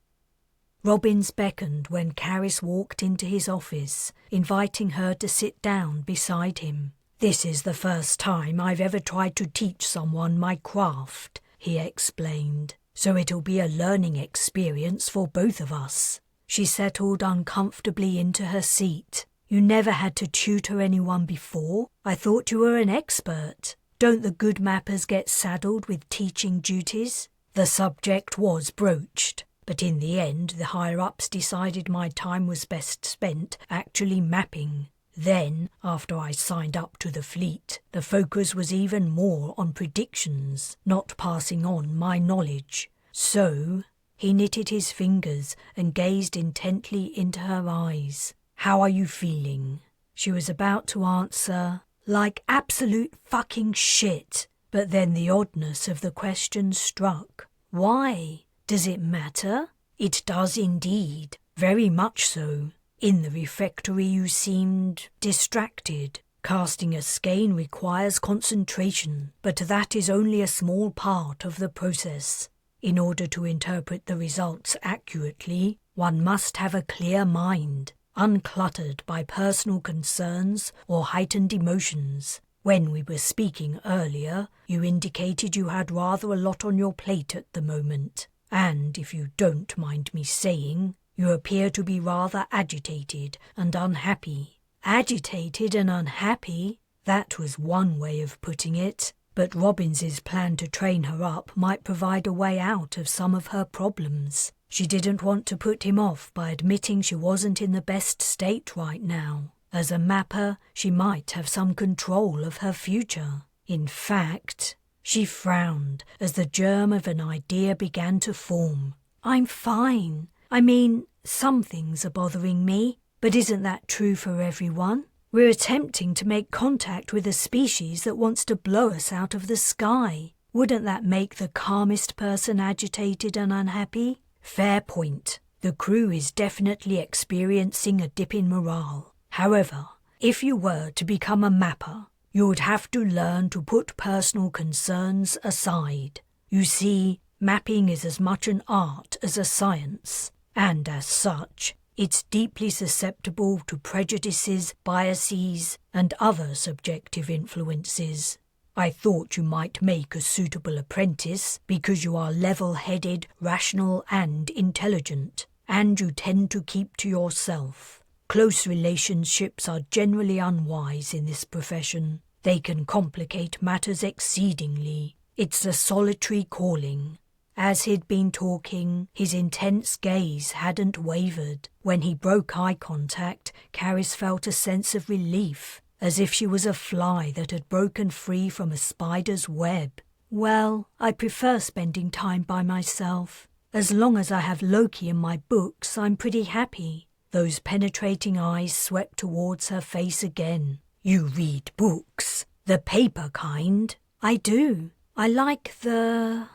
Robbins beckoned when Carys walked into his office, inviting her to sit down beside him. "This is the first time I've ever tried to teach someone my craft," he explained, "so it'll be a learning experience for both of us." She settled uncomfortably into her seat. "You never had to tutor anyone before? I thought you were an expert. Don't the good mappers get saddled with teaching duties?" The subject was broached, but in the end the higher-ups decided my time was best spent actually mapping. Then, after I signed up to the fleet, the focus was even more on predictions, not passing on my knowledge. So, he knitted his fingers and gazed intently into her eyes. "How are you feeling?" She was about to answer, "Like absolute fucking shit." But then the oddness of the question struck. "Why? Does it matter?" "It does indeed, very much so. In the refectory you seemed distracted. Casting a skein requires concentration, but that is only a small part of the process. In order to interpret the results accurately, one must have a clear mind, uncluttered by personal concerns or heightened emotions. When we were speaking earlier, you indicated you had rather a lot on your plate at the moment, and, if you don't mind me saying, you appear to be rather agitated and unhappy." Agitated and unhappy? That was one way of putting it, but Robbins's plan to train her up might provide a way out of some of her problems. She didn't want to put him off by admitting she wasn't in the best state right now. As a mapper, she might have some control of her future. In fact, she frowned as the germ of an idea began to form. "I'm fine. I mean, some things are bothering me, but isn't that true for everyone? We're attempting to make contact with a species that wants to blow us out of the sky. Wouldn't that make the calmest person agitated and unhappy?" Fair point. The crew is definitely experiencing a dip in morale. However, if you were to become a mapper, you would have to learn to put personal concerns aside. You see, mapping is as much an art as a science, and as such, it's deeply susceptible to prejudices, biases, and other subjective influences. I thought you might make a suitable apprentice because you are level-headed, rational, and intelligent, and you tend to keep to yourself. Close relationships are generally unwise in this profession. They can complicate matters exceedingly. It's a solitary calling. As he'd been talking, his intense gaze hadn't wavered. When he broke eye contact, Carys felt a sense of relief, as if she was a fly that had broken free from a spider's web. "Well, I prefer spending time by myself. As long as I have Loki in my books, I'm pretty happy." Those penetrating eyes swept towards her face again. "You read books? The paper kind?" "I do. I like the...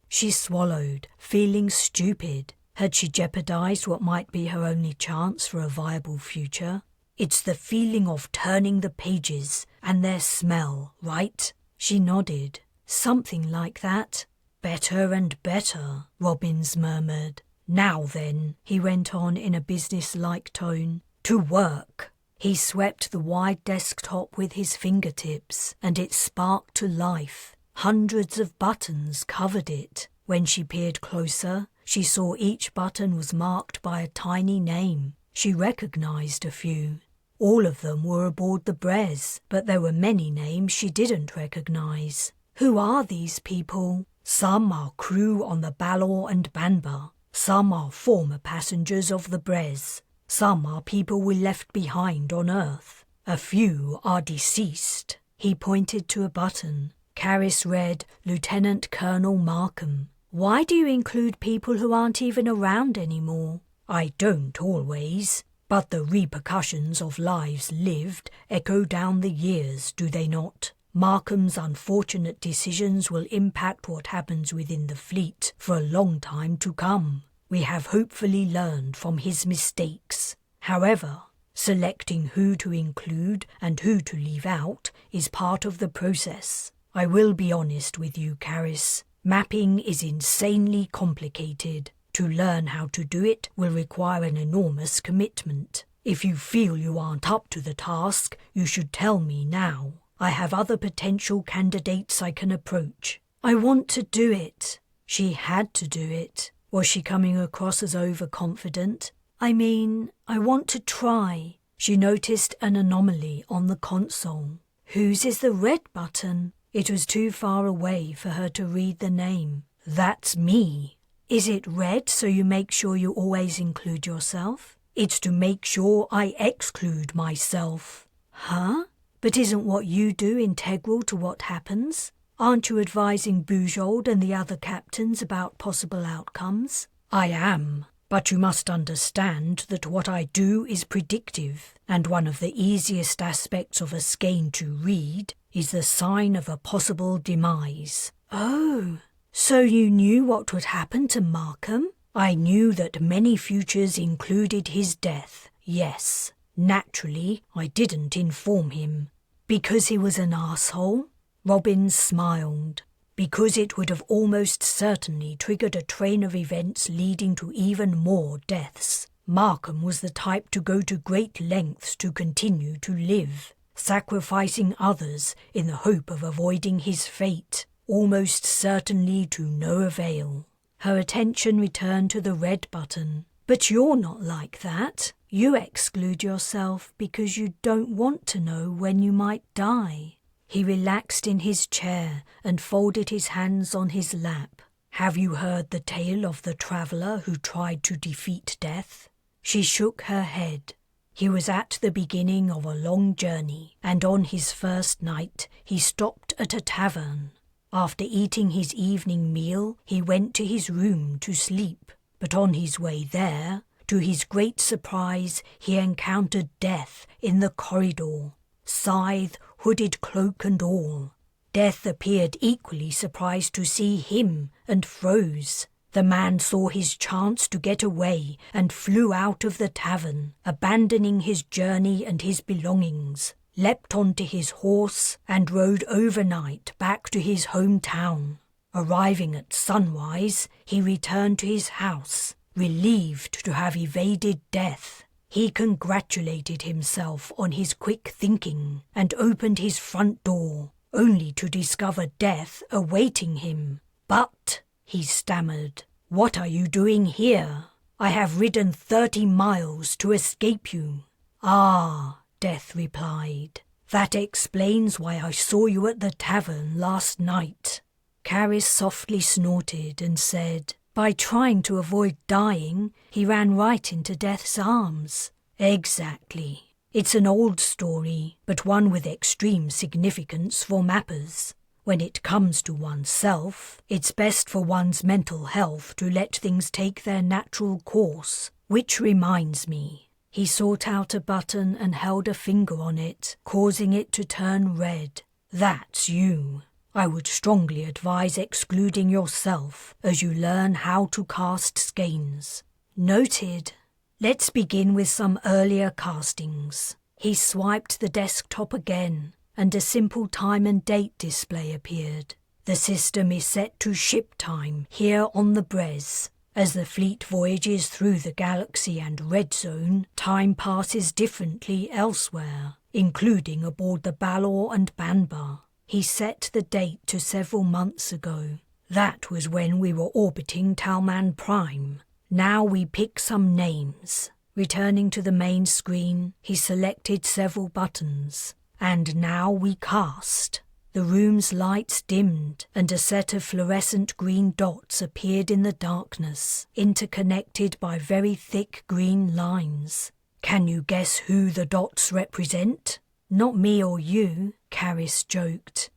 She swallowed, feeling stupid. Had she jeopardized what might be her only chance for a viable future? "It's the feeling of turning the pages and their smell, right?" She nodded. "Something like that." "Better and better," Robbins murmured. "Now then," he went on in a business-like tone, "to work." He swept the wide desktop with his fingertips, and it sparked to life. Hundreds of buttons covered it. When she peered closer, she saw each button was marked by a tiny name. She recognized a few. All of them were aboard the Bres, but there were many names she didn't recognize. Who are these people? Some are crew on the Balor and Banba. Some are former passengers of the Bres. Some are people we left behind on Earth. A few are deceased. He pointed to a button. Carys read, Lieutenant Colonel Markham. "Why do you include people who aren't even around anymore?" "I don't always, but the repercussions of lives lived echo down the years, do they not? Markham's unfortunate decisions will impact what happens within the fleet for a long time to come. We have hopefully learned from his mistakes. However, selecting who to include and who to leave out is part of the process. I will be honest with you, Carys. Mapping is insanely complicated. To learn how to do it will require an enormous commitment. If you feel you aren't up to the task, you should tell me now. I have other potential candidates I can approach." "I want to do it." She had to do it. Was she coming across as overconfident? "I mean, I want to try." She noticed an anomaly on the console. Whose is the red button? It was too far away for her to read the name. That's me. Is it red so you make sure you always include yourself? It's to make sure I exclude myself. Huh? But isn't what you do integral to what happens? Aren't you advising Bujold and the other captains about possible outcomes? I am, but you must understand that what I do is predictive, and one of the easiest aspects of a skein to read is the sign of a possible demise. Oh, so you knew what would happen to Markham? I knew that many futures included his death, yes. Naturally, I didn't inform him. Because he was an asshole? Robin smiled. Because it would have almost certainly triggered a train of events leading to even more deaths. Markham was the type to go to great lengths to continue to live, sacrificing others in the hope of avoiding his fate, almost certainly to no avail. Her attention returned to the red button. But you're not like that. You exclude yourself because you don't want to know when you might die. He relaxed in his chair and folded his hands on his lap. Have you heard the tale of the traveller who tried to defeat death? She shook her head. He was at the beginning of a long journey, and on his first night he stopped at a tavern. After eating his evening meal, he went to his room to sleep. But on his way there, to his great surprise, he encountered death in the corridor, scythe, hooded cloak and all. Death appeared equally surprised to see him and froze. The man saw his chance to get away and flew out of the tavern, abandoning his journey and his belongings, leapt onto his horse and rode overnight back to his hometown. Arriving at sunrise, he returned to his house, relieved to have evaded death. He congratulated himself on his quick thinking and opened his front door, only to discover death awaiting him. "But," he stammered, "what are you doing here? I have ridden 30 miles to escape you." "Ah," Death replied, "that explains why I saw you at the tavern last night." Carys softly snorted and said, "By trying to avoid dying, he ran right into Death's arms." "Exactly. It's an old story, but one with extreme significance for mappers. When it comes to oneself, it's best for one's mental health to let things take their natural course. Which reminds me." He sought out a button and held a finger on it, causing it to turn red. "That's you. I would strongly advise excluding yourself as you learn how to cast skeins." "Noted. Let's begin with some earlier castings." He swiped the desktop again, and a simple time and date display appeared. "The system is set to ship time here on the Bres. As the fleet voyages through the galaxy and red zone, time passes differently elsewhere, including aboard the Balor and Banba." He set the date to several months ago. "That was when we were orbiting Talman Prime. Now we pick some names." Returning to the main screen, he selected several buttons. "And now we cast." The room's lights dimmed, and a set of fluorescent green dots appeared in the darkness, interconnected by very thick green lines. "Can you guess who the dots represent?" "Not me or you," Carys joked.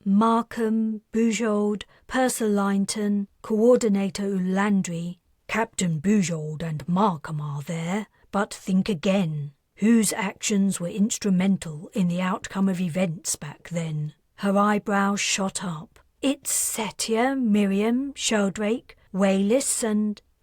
Markham, Bujold, Purser Linton, Coordinator Ulandri. Captain Bujold and Markham are there, but think again. Whose actions were instrumental in the outcome of events back then? Her eyebrows shot up. "It's Setia, Miriam, Sheldrake, Waylis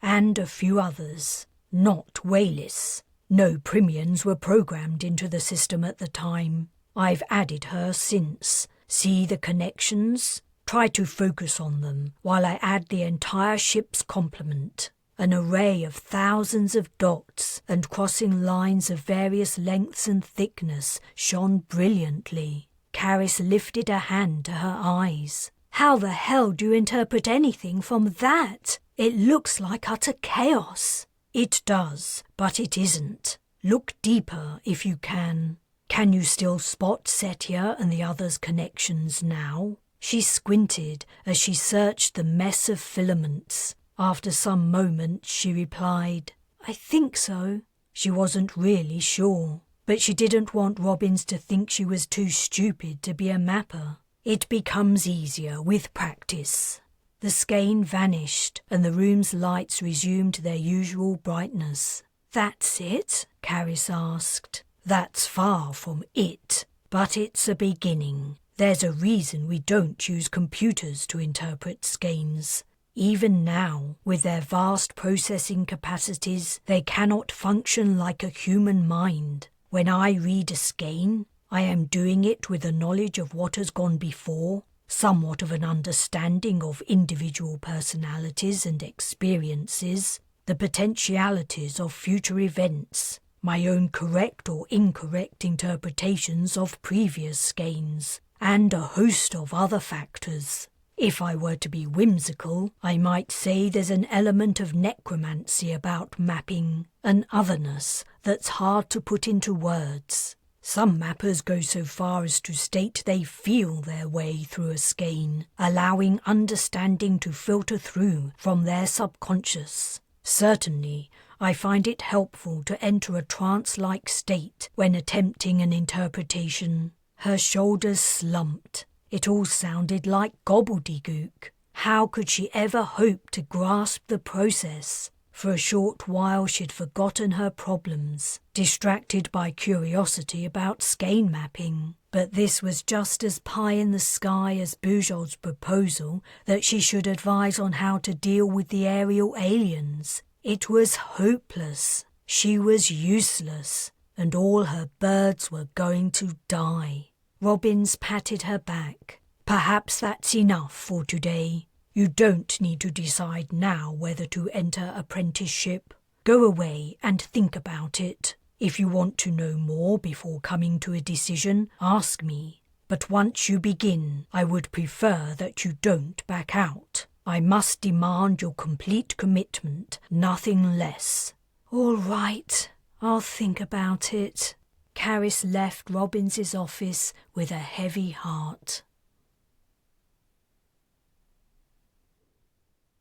and a few others." "Not Waylis. No Primians were programmed into the system at the time. I've added her since. See the connections? Try to focus on them while I add the entire ship's complement. An array of thousands of dots and crossing lines of various lengths and thickness shone brilliantly." Carys lifted a hand to her eyes. "How the hell do you interpret anything from that? It looks like utter chaos." "It does, but it isn't. Look deeper if you can. Can you still spot Setia and the others' connections now?" She squinted as she searched the mess of filaments. After some moments she replied, "I think so." She wasn't really sure, but she didn't want Robbins to think she was too stupid to be a mapper. "It becomes easier with practice." The skein vanished and the room's lights resumed their usual brightness. "That's it?" Carys asked. "That's far from it, but it's a beginning. There's a reason we don't use computers to interpret skeins. Even now, with their vast processing capacities, they cannot function like a human mind. When I read a skein, I am doing it with a knowledge of what has gone before, somewhat of an understanding of individual personalities and experiences, the potentialities of future events, my own correct or incorrect interpretations of previous skeins, and a host of other factors. If I were to be whimsical, I might say there's an element of necromancy about mapping, an otherness that's hard to put into words. Some mappers go so far as to state they feel their way through a skein, allowing understanding to filter through from their subconscious. Certainly, I find it helpful to enter a trance-like state when attempting an interpretation. Her shoulders slumped. It all sounded like gobbledygook. How could she ever hope to grasp the process? For a short while she'd forgotten her problems, distracted by curiosity about skein mapping. But this was just as pie in the sky as Bujold's proposal that she should advise on how to deal with the aerial aliens. It was hopeless. She was useless, and all her birds were going to die. Robbins patted her back. "Perhaps that's enough for today. You don't need to decide now whether to enter apprenticeship. Go away and think about it. If you want to know more before coming to a decision, ask me. But once you begin, I would prefer that you don't back out. I must demand your complete commitment, nothing less." "All right, I'll think about it." Carys left Robbins's office with a heavy heart.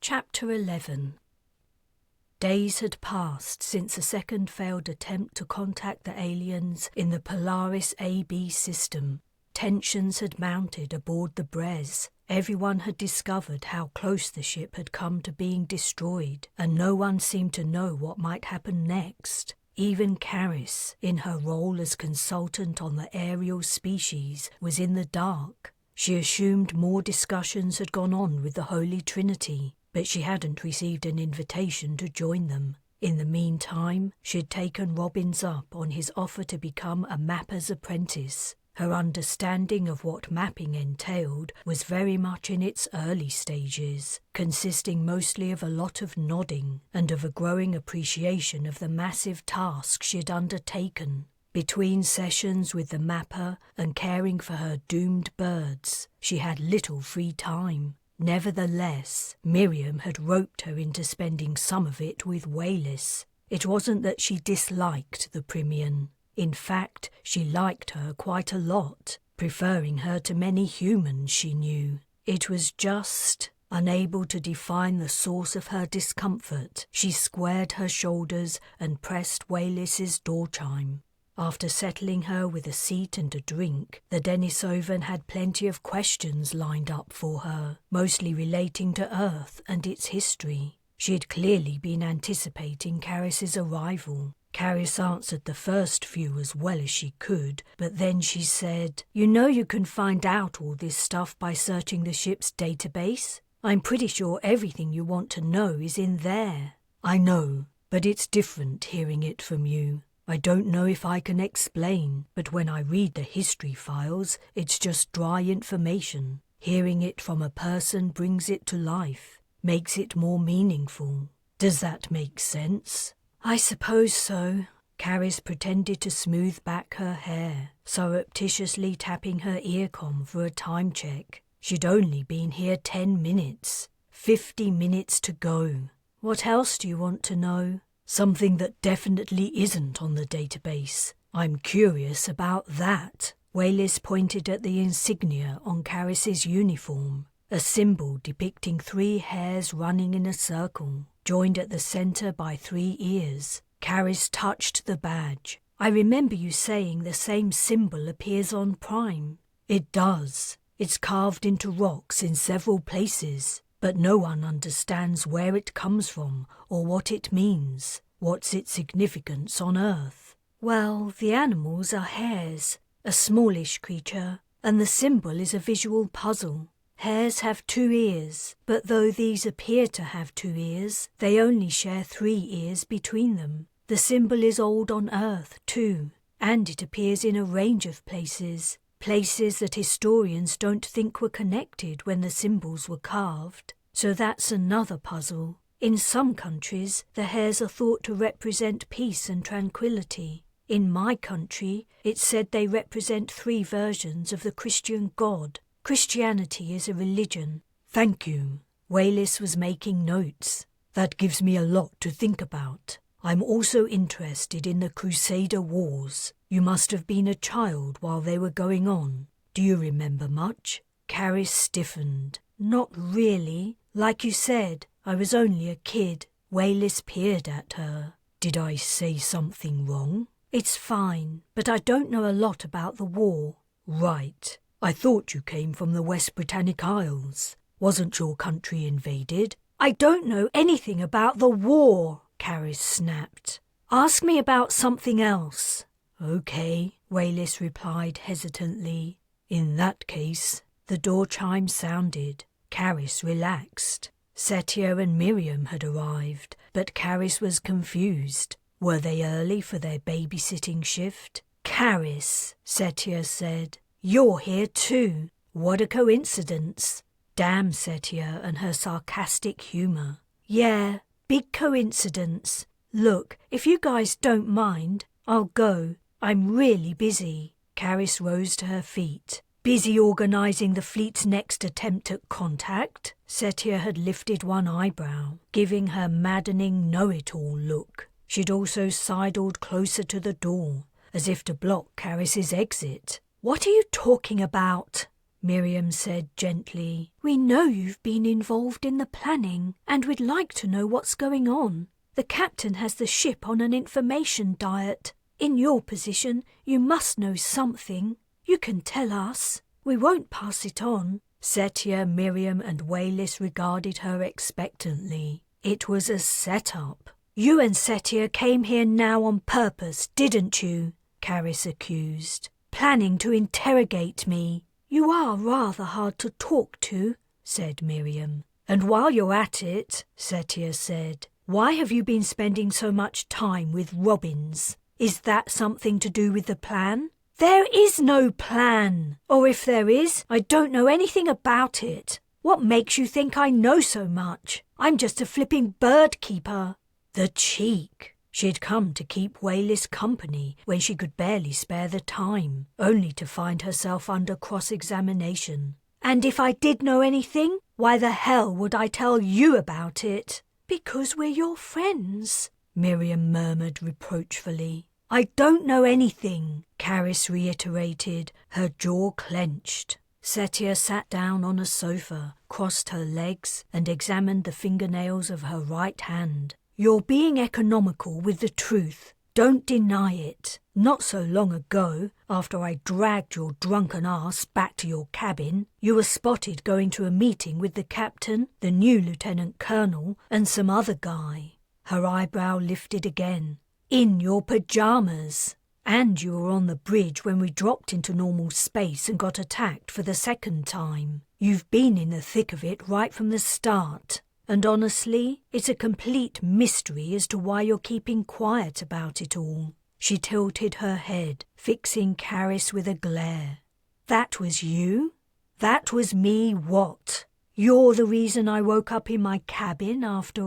Chapter 11. Days had passed since a second failed attempt to contact the aliens in the Polaris AB system. Tensions had mounted aboard the Bres. Everyone had discovered how close the ship had come to being destroyed, and no one seemed to know what might happen next. Even Carys, in her role as consultant on the aerial species, was in the dark. She assumed more discussions had gone on with the Holy Trinity, but she hadn't received an invitation to join them. In the meantime, she'd taken Robbins up on his offer to become a mapper's apprentice. Her understanding of what mapping entailed was very much in its early stages, consisting mostly of a lot of nodding and of a growing appreciation of the massive task she'd undertaken. Between sessions with the mapper and caring for her doomed birds, she had little free time. Nevertheless, Miriam had roped her into spending some of it with Wayless. It wasn't that she disliked the Primian. In fact, she liked her quite a lot, preferring her to many humans she knew. It was just, unable to define the source of her discomfort, she squared her shoulders and pressed Wayless's door chime. After settling her with a seat and a drink, the Denisovan had plenty of questions lined up for her, mostly relating to Earth and its history. She had clearly been anticipating Carys's arrival. Carys answered the first few as well as she could, but then she said, "You know you can find out all this stuff by searching the ship's database? I'm pretty sure everything you want to know is in there." "I know, but it's different hearing it from you. I don't know if I can explain, but when I read the history files, it's just dry information. Hearing it from a person brings it to life, makes it more meaningful. Does that make sense?" "I suppose so." Carys pretended to smooth back her hair, surreptitiously tapping her earcom for a time check. She'd only been here 10 minutes. 50 minutes to go. "What else do you want to know?" "Something that definitely isn't on the database. I'm curious about that." Waylys pointed at the insignia on Carys's uniform, a symbol depicting 3 hares running in a circle, joined at the centre by 3 ears. Carys touched the badge. I remember you saying the same symbol appears on Prime. It does. It's carved into rocks in several places, but no one understands where it comes from or what it means. What's its significance on Earth? Well, the animals are hares, a smallish creature, and the symbol is a visual puzzle. Hares have 2 ears, but though these appear to have 2 ears, they only share 3 ears between them. The symbol is old on Earth, too, and it appears in a range of places that historians don't think were connected when the symbols were carved. So that's another puzzle. In some countries, the hares are thought to represent peace and tranquility. In my country, it's said they represent 3 versions of the Christian God. Christianity is a religion. Thank you. Waylys was making notes. That gives me a lot to think about. I'm also interested in the Crusader Wars. You must have been a child while they were going on. Do you remember much? Carys stiffened. Not really. Like you said, I was only a kid. Waylys peered at her. Did I say something wrong? It's fine, but I don't know a lot about the war. Right. I thought you came from the West Britannic Isles. Wasn't your country invaded? I don't know anything about the war, Carys snapped. Ask me about something else. Okay, Waylys replied hesitantly. In that case, the door chime sounded. Carys relaxed. Setia and Miriam had arrived, but Carys was confused. Were they early for their babysitting shift? Carys, Setia said. You're here too. What a coincidence. Damn Setia and her sarcastic humour. Yeah, big coincidence. Look, if you guys don't mind, I'll go. I'm really busy. Carys rose to her feet. Busy organising the fleet's next attempt at contact? Setia had lifted one eyebrow, giving her maddening know-it-all look. She'd also sidled closer to the door, as if to block Carys's exit. What are you talking about? Miriam said gently. We know you've been involved in the planning, and we'd like to know what's going on. The captain has the ship on an information diet. In your position, you must know something. You can tell us. We won't pass it on. Setia, Miriam and Waylys regarded her expectantly. It was a setup. You and Setia came here now on purpose, didn't you? Carys accused. Planning to interrogate me. You are rather hard to talk to, said Miriam. And while you're at it, Setia said, why have you been spending so much time with robins? Is that something to do with the plan? There is no plan. Or if there is, I don't know anything about it. What makes you think I know so much? I'm just a flipping bird keeper. The cheek. She'd come to keep Waylys company when she could barely spare the time, only to find herself under cross-examination. And if I did know anything, why the hell would I tell you about it? Because we're your friends, Miriam murmured reproachfully. I don't know anything, Carys reiterated, her jaw clenched. Setia sat down on a sofa, crossed her legs, and examined the fingernails of her right hand. You're being economical with the truth. Don't deny it. Not so long ago, after I dragged your drunken ass back to your cabin, you were spotted going to a meeting with the captain, the new lieutenant colonel, and some other guy. Her eyebrow lifted again. In your pyjamas. And you were on the bridge when we dropped into normal space and got attacked for the 2nd time. You've been in the thick of it right from the start. And honestly, it's a complete mystery as to why you're keeping quiet about it all. She tilted her head, fixing Carys with a glare. That was you? That was me what? You're the reason I woke up in my cabin after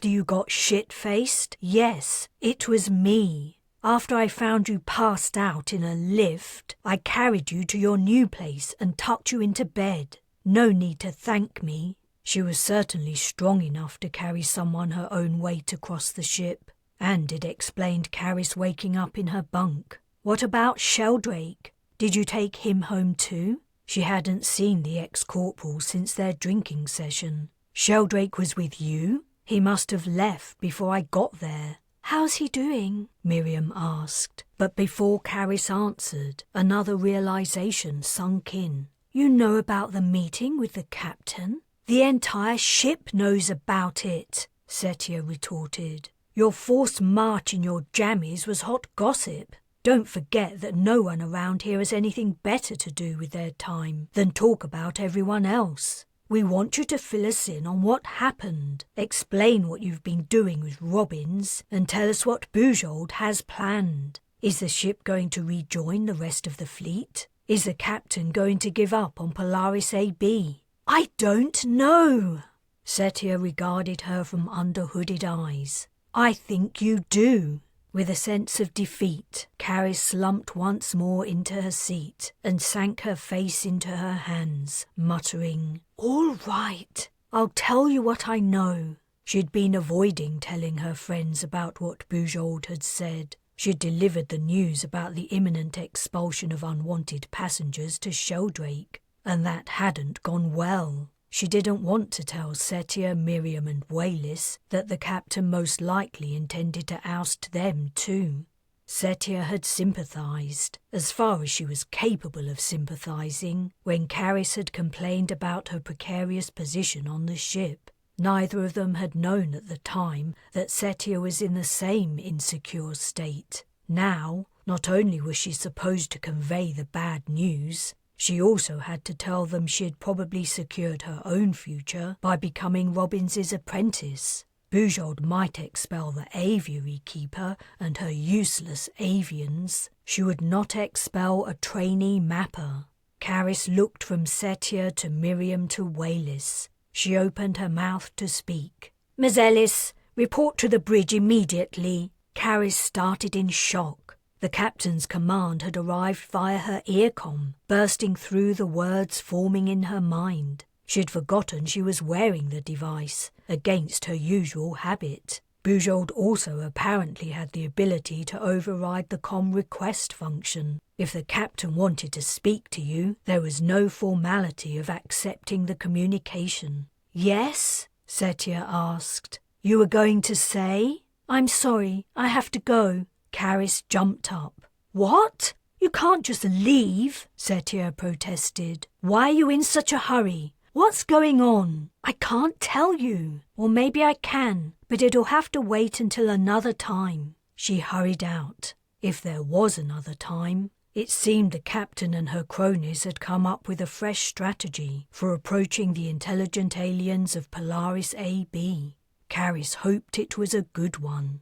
you got shit-faced? Yes, it was me. After I found you passed out in a lift, I carried you to your new place and tucked you into bed. No need to thank me. She was certainly strong enough to carry someone her own weight across the ship, and it explained Carys waking up in her bunk. What about Sheldrake? Did you take him home too? She hadn't seen the ex-corporal since their drinking session. Sheldrake was with you? He must have left before I got there. How's he doing? Miriam asked. But before Carys answered, another realization sunk in. You know about the meeting with the captain? The entire ship knows about it, Setia retorted. Your forced march in your jammies was hot gossip. Don't forget that no one around here has anything better to do with their time than talk about everyone else. We want you to fill us in on what happened, explain what you've been doing with Robbins, and tell us what Bujold has planned. Is the ship going to rejoin the rest of the fleet? Is the captain going to give up on Polaris AB? I don't know. Setia regarded her from under hooded eyes. I think you do. With a sense of defeat, Carys slumped once more into her seat and sank her face into her hands, muttering, All right, I'll tell you what I know. She'd been avoiding telling her friends about what Bujold had said. She'd delivered the news about the imminent expulsion of unwanted passengers to Sheldrake, and that hadn't gone well. She didn't want to tell Setia, Miriam and Waylys that the captain most likely intended to oust them too. Setia had sympathised, as far as she was capable of sympathising, when Carys had complained about her precarious position on the ship. Neither of them had known at the time that Setia was in the same insecure state. Now, not only was she supposed to convey the bad news, she also had to tell them she had probably secured her own future by becoming Robbins's apprentice. Bujold might expel the aviary keeper and her useless avians. She would not expel a trainee mapper. Carys looked from Setia to Miriam to Waylys. She opened her mouth to speak. Miss Ellis, report to the bridge immediately. Carys started in shock. The captain's command had arrived via her earcom, bursting through the words forming in her mind. She'd forgotten she was wearing the device, against her usual habit. Bujold also apparently had the ability to override the com request function. If the captain wanted to speak to you, there was no formality of accepting the communication. Yes? Setia asked. You were going to say? I'm sorry, I have to go. Carys jumped up. What? You can't just leave, Setia protested. Why are you in such a hurry? What's going on? I can't tell you. Or maybe I can, but it'll have to wait until another time. She hurried out. If there was another time. It seemed the captain and her cronies had come up with a fresh strategy for approaching the intelligent aliens of Polaris AB. Carys hoped it was a good one.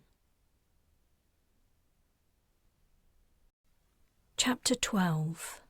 Chapter 12.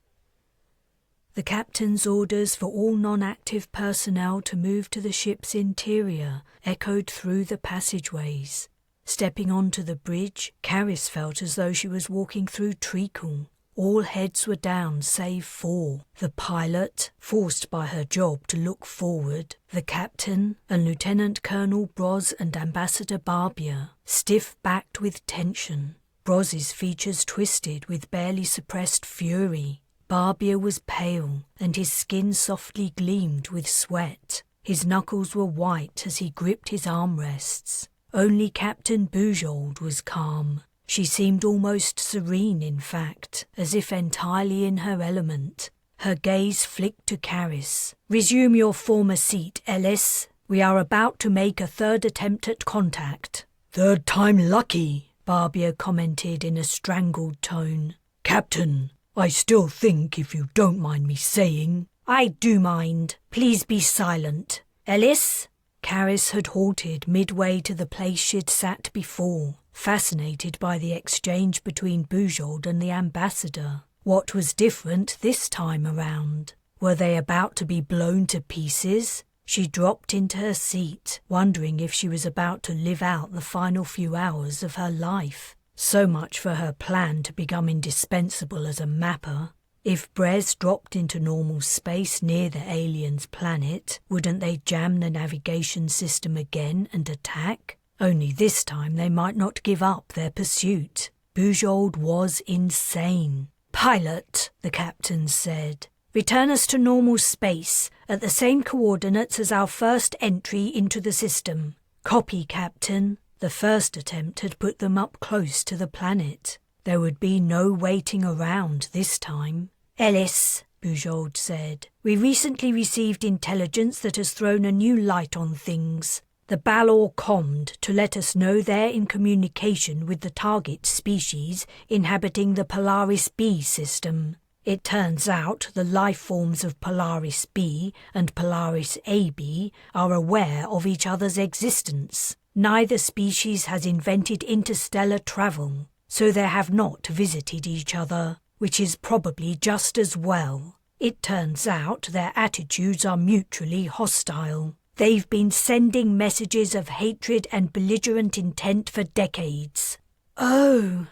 The captain's orders for all non-active personnel to move to the ship's interior echoed through the passageways. Stepping onto the bridge, Carys felt as though she was walking through treacle. All heads were down save 4. The pilot, forced by her job to look forward, the captain, and Lieutenant Colonel Bres and Ambassador Barbier, stiff-backed with tension. Bres's features twisted with barely suppressed fury. Barbier was pale, and his skin softly gleamed with sweat. His knuckles were white as he gripped his armrests. Only Captain Bujold was calm. She seemed almost serene, in fact, as if entirely in her element. Her gaze flicked to Carys. Resume your former seat, Ellis. We are about to make a third attempt at contact. Third time lucky, Barbier commented in a strangled tone. Captain, I still think, if you don't mind me saying... I do mind. Please be silent. Ellis? Carys had halted midway to the place she'd sat before, fascinated by the exchange between Bujold and the ambassador. What was different this time around? Were they about to be blown to pieces? She dropped into her seat, wondering if she was about to live out the final few hours of her life. So much for her plan to become indispensable as a mapper. If Bres dropped into normal space near the alien's planet, wouldn't they jam the navigation system again and attack? Only this time they might not give up their pursuit. Bujold was insane. "Pilot," the captain said. "Return us to normal space at the same coordinates as our first entry into the system." "Copy, Captain." The first attempt had put them up close to the planet. There would be no waiting around this time. "Ellis," Bujold said, "we recently received intelligence that has thrown a new light on things. The Balor commed to let us know they're in communication with the target species inhabiting the Polaris B system. It turns out the life forms of Polaris B and Polaris AB are aware of each other's existence. Neither species has invented interstellar travel, so they have not visited each other, which is probably just as well. It turns out their attitudes are mutually hostile. They've been sending messages of hatred and belligerent intent for decades." "Oh,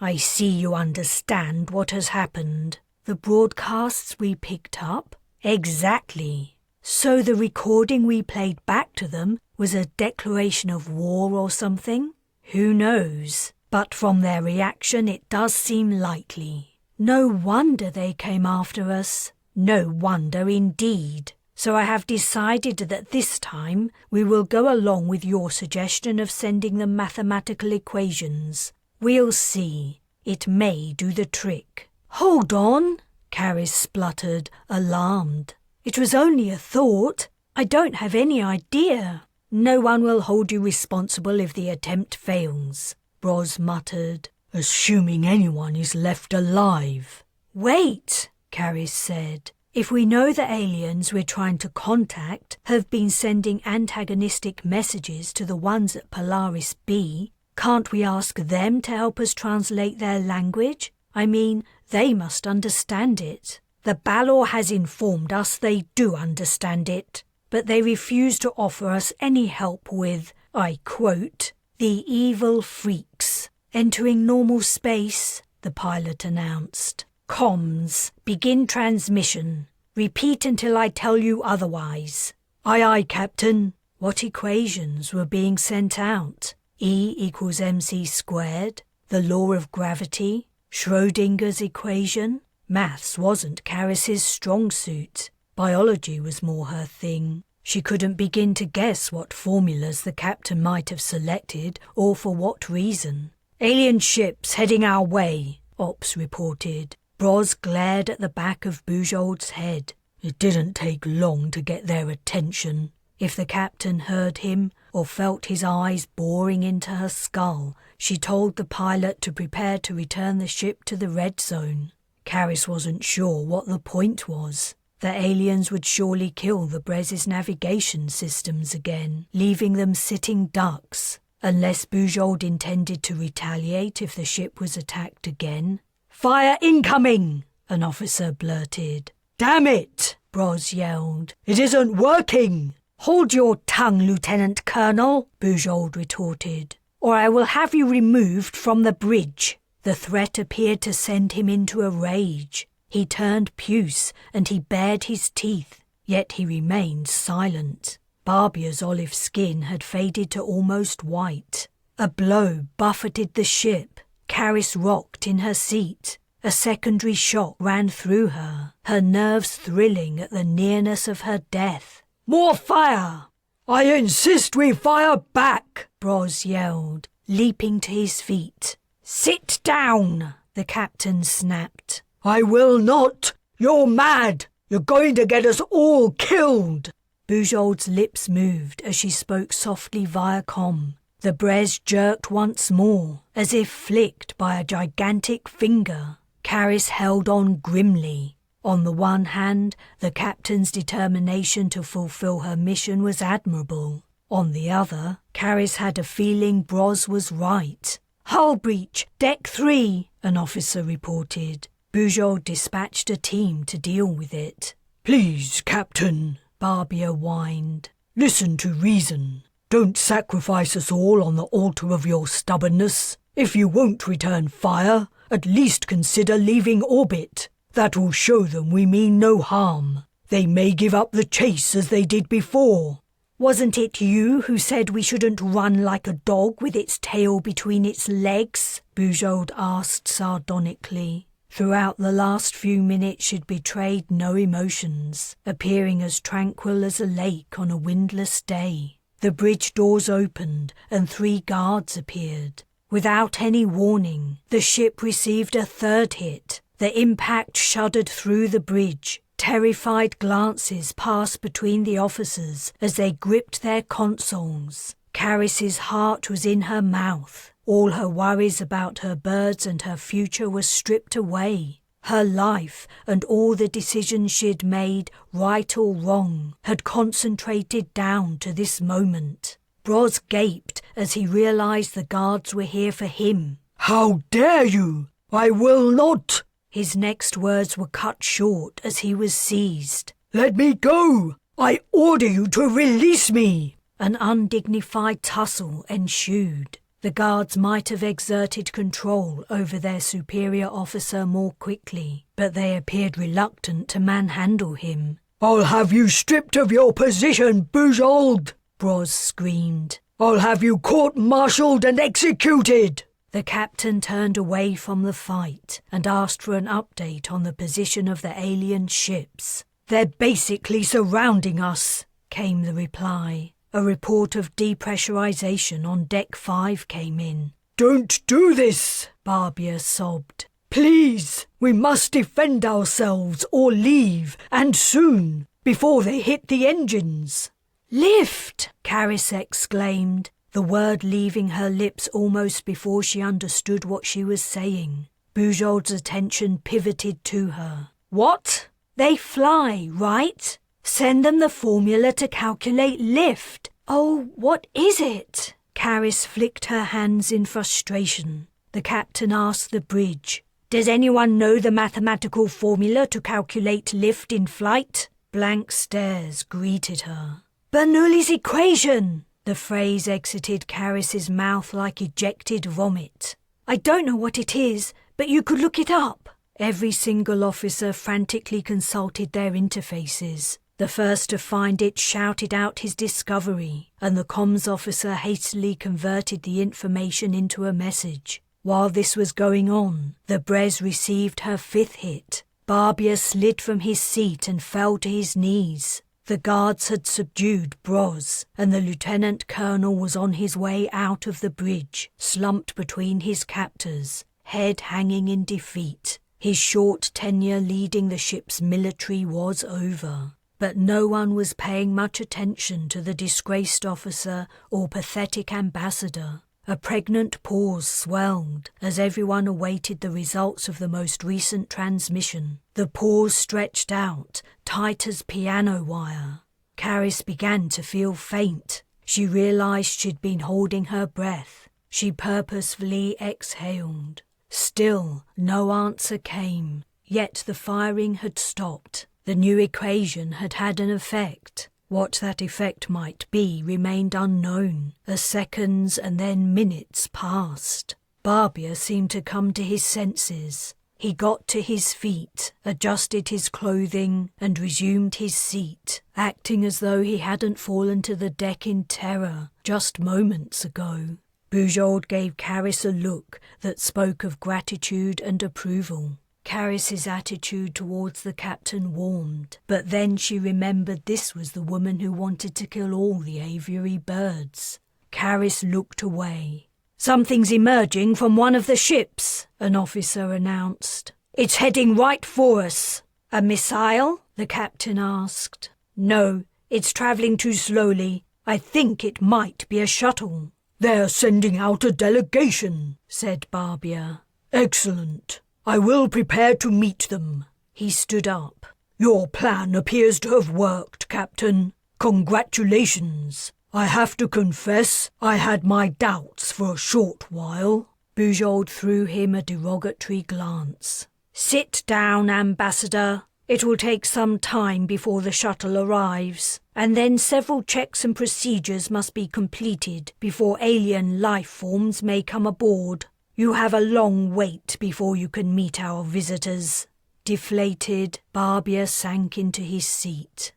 I see you understand what has happened. The broadcasts we picked up?" "Exactly. So the recording we played back to them was a declaration of war or something? Who knows? But from their reaction it does seem likely. No wonder they came after us. No wonder indeed. So I have decided that this time we will go along with your suggestion of sending them mathematical equations. We'll see. It may do the trick." "Hold on," Carys spluttered, alarmed. "It was only a thought. I don't have any idea." "No one will hold you responsible if the attempt fails," Bres muttered, "assuming anyone is left alive." "Wait," Carys said. "If we know the aliens we're trying to contact have been sending antagonistic messages to the ones at Polaris B, can't we ask them to help us translate their language? I mean, they must understand it. The Balor has informed us they do understand it, but they refuse to offer us any help with, I quote, the evil freaks. Entering normal space, the pilot announced. "Comms, begin transmission. Repeat until I tell you otherwise." "Aye, aye, Captain." What equations were being sent out? E equals mc squared, the law of gravity, Schrödinger's equation? Maths wasn't Carys's strong suit. Biology was more her thing. She couldn't begin to guess what formulas the captain might have selected or for what reason. "Alien ships heading our way," Ops reported. Bres glared at the back of Bujold's head. It didn't take long to get their attention. If the captain heard him or felt his eyes boring into her skull, she told the pilot to prepare to return the ship to the red zone. Carys wasn't sure what the point was. The aliens would surely kill the Bres' navigation systems again, leaving them sitting ducks, unless Bujold intended to retaliate if the ship was attacked again. "Fire incoming!" an officer blurted. "Damn it!" Bres yelled. "It isn't working!" "Hold your tongue, Lieutenant Colonel," Bujold retorted, "or I will have you removed from the bridge." The threat appeared to send him into a rage. He turned puce and he bared his teeth, yet he remained silent. Barbia's olive skin had faded to almost white. A blow buffeted the ship. Carys rocked in her seat. A secondary shock ran through her, her nerves thrilling at the nearness of her death. "More fire!" "I insist we fire back!" Bres yelled, leaping to his feet. "Sit down!" the captain snapped. "I will not! You're mad! You're going to get us all killed!" Bujold's lips moved as she spoke softly via comm. The Bres jerked once more, as if flicked by a gigantic finger. Carys held on grimly. On the one hand, the captain's determination to fulfill her mission was admirable. On the other, Carys had a feeling Bres was right. "Hull breach, deck 3, an officer reported. Bujold dispatched a team to deal with it. "Please, Captain," Barbia whined. "Listen to reason. Don't sacrifice us all on the altar of your stubbornness. If you won't return fire, at least consider leaving orbit. That will show them we mean no harm. They may give up the chase as they did before." "Wasn't it you who said we shouldn't run like a dog with its tail between its legs?" Bujold asked sardonically. Throughout the last few minutes she'd betrayed no emotions, appearing as tranquil as a lake on a windless day. The bridge doors opened and 3 guards appeared. Without any warning, the ship received a 3rd hit. The impact shuddered through the bridge. Terrified glances passed between the officers as they gripped their consoles. Carys's heart was in her mouth. All her worries about her birds and her future were stripped away. Her life and all the decisions she'd made, right or wrong, had concentrated down to this moment. Bres gaped as he realized the guards were here for him. "How dare you! I will not!" His next words were cut short as he was seized. "Let me go! I order you to release me!" An undignified tussle ensued. The guards might have exerted control over their superior officer more quickly, but they appeared reluctant to manhandle him. "I'll have you stripped of your position, Bujold!" Bres screamed. "I'll have you court-martialed and executed!" The captain turned away from the fight and asked for an update on the position of the alien ships. "They're basically surrounding us," came the reply. A report of depressurization on Deck 5 came in. "Don't do this," Barbia sobbed. "Please, we must defend ourselves or leave, and soon, before they hit the engines." "Lift!" Carys exclaimed, the word leaving her lips almost before she understood what she was saying. Bujold's attention pivoted to her. "What? They fly, right? Send them the formula to calculate lift. Oh, what is it?" Carys flicked her hands in frustration. The captain asked the bridge, "Does anyone know the mathematical formula to calculate lift in flight?" Blank stares greeted her. "Bernoulli's equation!" The phrase exited Carys's mouth like ejected vomit. "I don't know what it is, but you could look it up." Every single officer frantically consulted their interfaces. The first to find it shouted out his discovery, and the comms officer hastily converted the information into a message. While this was going on, the Bres received her 5th hit. Barbia slid from his seat and fell to his knees. The guards had subdued Bres, and the lieutenant colonel was on his way out of the bridge, slumped between his captors, head hanging in defeat. His short tenure leading the ship's military was over. But no one was paying much attention to the disgraced officer or pathetic ambassador. A pregnant pause swelled as everyone awaited the results of the most recent transmission. The pause stretched out, tight as piano wire. Carys began to feel faint. She realized she'd been holding her breath. She purposefully exhaled. Still, no answer came. Yet the firing had stopped. The new equation had had an effect. What that effect might be remained unknown, as seconds and then minutes passed. Barbia seemed to come to his senses. He got to his feet, adjusted his clothing, and resumed his seat, acting as though he hadn't fallen to the deck in terror just moments ago. Bujold gave Carys a look that spoke of gratitude and approval. Carys's attitude towards the captain warmed, but then she remembered this was the woman who wanted to kill all the aviary birds. Carys looked away. "Something's emerging from one of the ships," an officer announced. "It's heading right for us." "A missile?" the captain asked. "No, it's travelling too slowly. I think it might be a shuttle." "They're sending out a delegation," said Barbia. "Excellent. I will prepare to meet them." He stood up. "Your plan appears to have worked, Captain. Congratulations. I have to confess I had my doubts for a short while." Bujold threw him a derogatory glance. "Sit down, Ambassador. It will take some time before the shuttle arrives, and then several checks and procedures must be completed before alien life forms may come aboard. You have a long wait before you can meet our visitors." Deflated, Barbia sank into his seat.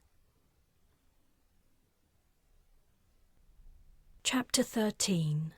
Chapter 13.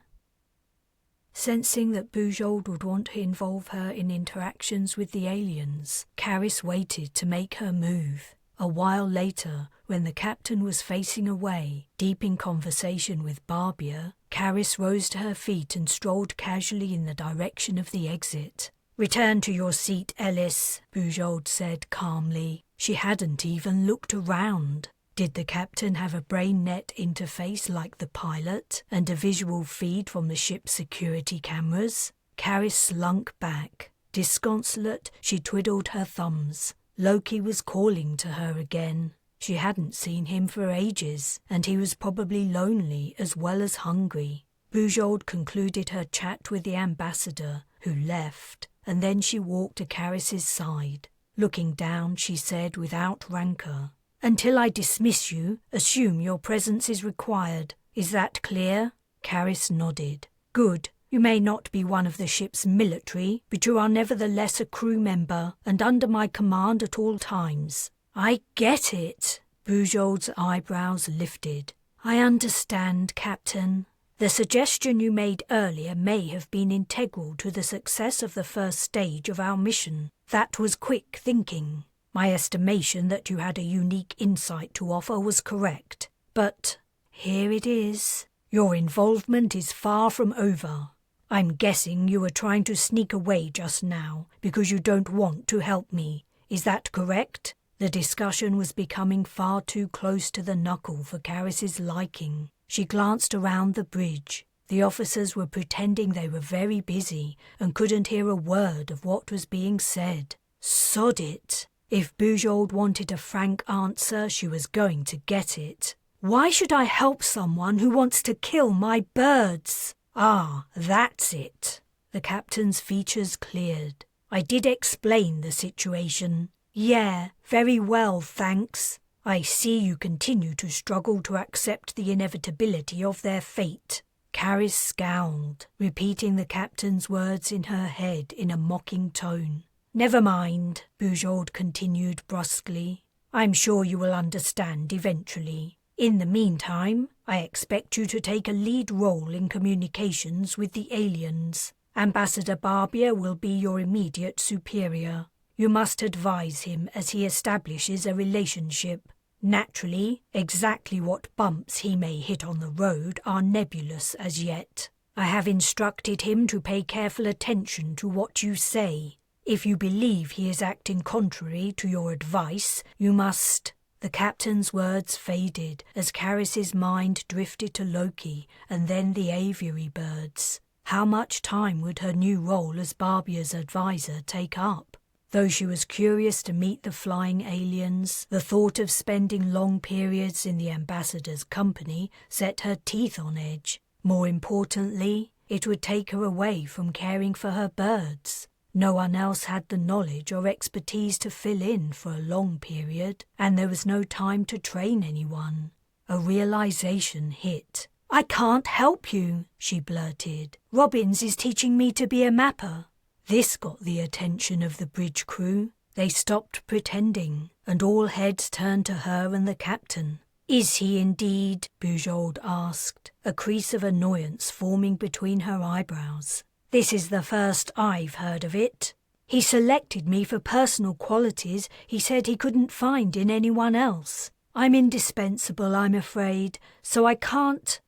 Sensing that Bujold would want to involve her in interactions with the aliens, Carys waited to make her move. A while later, when the captain was facing away, deep in conversation with Barbier, Carys rose to her feet and strolled casually in the direction of the exit. "Return to your seat, Ellis," Bujold said calmly. She hadn't even looked around. Did the captain have a brain-net interface like the pilot and a visual feed from the ship's security cameras? Carys slunk back. Disconsolate, she twiddled her thumbs. Loki was calling to her again. She hadn't seen him for ages, and he was probably lonely as well as hungry. Bujold concluded her chat with the ambassador, who left, and then she walked to Carys's side. Looking down, she said without rancour, "Until I dismiss you, assume your presence is required. Is that clear?" Carys nodded. "Good. You may not be one of the ship's military, but you are nevertheless a crew member and under my command at all times." "I get it." Bujold's eyebrows lifted. "I understand, Captain. The suggestion you made earlier may have been integral to the success of the first stage of our mission. That was quick thinking. My estimation that you had a unique insight to offer was correct. But here it is. Your involvement is far from over. I'm guessing you were trying to sneak away just now because you don't want to help me. Is that correct?" The discussion was becoming far too close to the knuckle for Carys's liking. She glanced around the bridge. The officers were pretending they were very busy and couldn't hear a word of what was being said. Sod it. If Bujold wanted a frank answer, she was going to get it. "Why should I help someone who wants to kill my birds?" "Ah, that's it." The captain's features cleared. "I did explain the situation." "Yeah, very well, thanks. I see you continue to struggle to accept the inevitability of their fate." Carys scowled, repeating the captain's words in her head in a mocking tone. "Never mind," Bujold continued brusquely. "I'm sure you will understand eventually. In the meantime, I expect you to take a lead role in communications with the aliens. Ambassador Barbier will be your immediate superior. You must advise him as he establishes a relationship. Naturally, exactly what bumps he may hit on the road are nebulous as yet. I have instructed him to pay careful attention to what you say. If you believe he is acting contrary to your advice, you must—" The captain's words faded as Carys's mind drifted to Loki and then the aviary birds. How much time would her new role as Barbier's advisor take up? Though she was curious to meet the flying aliens, the thought of spending long periods in the ambassador's company set her teeth on edge. More importantly, it would take her away from caring for her birds. No one else had the knowledge or expertise to fill in for a long period, and there was no time to train anyone. A realization hit. "I can't help you," she blurted. "Robbins is teaching me to be a mapper." This got the attention of the bridge crew. They stopped pretending, and all heads turned to her and the captain. "Is he indeed?" Bujold asked, a crease of annoyance forming between her eyebrows. "This is the first I've heard of it. He selected me for personal qualities he said he couldn't find in anyone else. I'm indispensable, I'm afraid, so I can't—"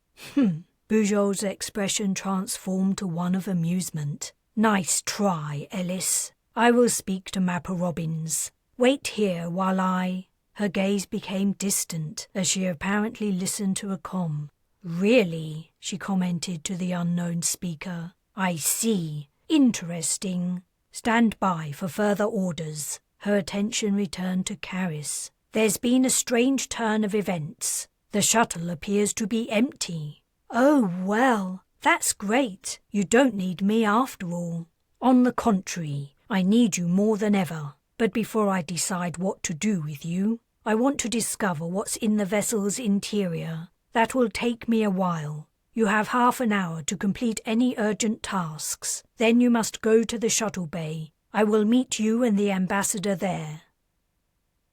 Bujold's expression transformed to one of amusement. "Nice try, Ellis. I will speak to Mapper Robbins. Wait here while I—" Her gaze became distant as she apparently listened to a comm. "Really?" she commented to the unknown speaker. "I see. Interesting. Stand by for further orders." Her attention returned to Carys. "There's been a strange turn of events. The shuttle appears to be empty." "Oh, well, that's great. You don't need me after all." "On the contrary, I need you more than ever. But before I decide what to do with you, I want to discover what's in the vessel's interior. That will take me a while. You have half an hour to complete any urgent tasks. Then you must go to the shuttle bay. I will meet you and the ambassador there."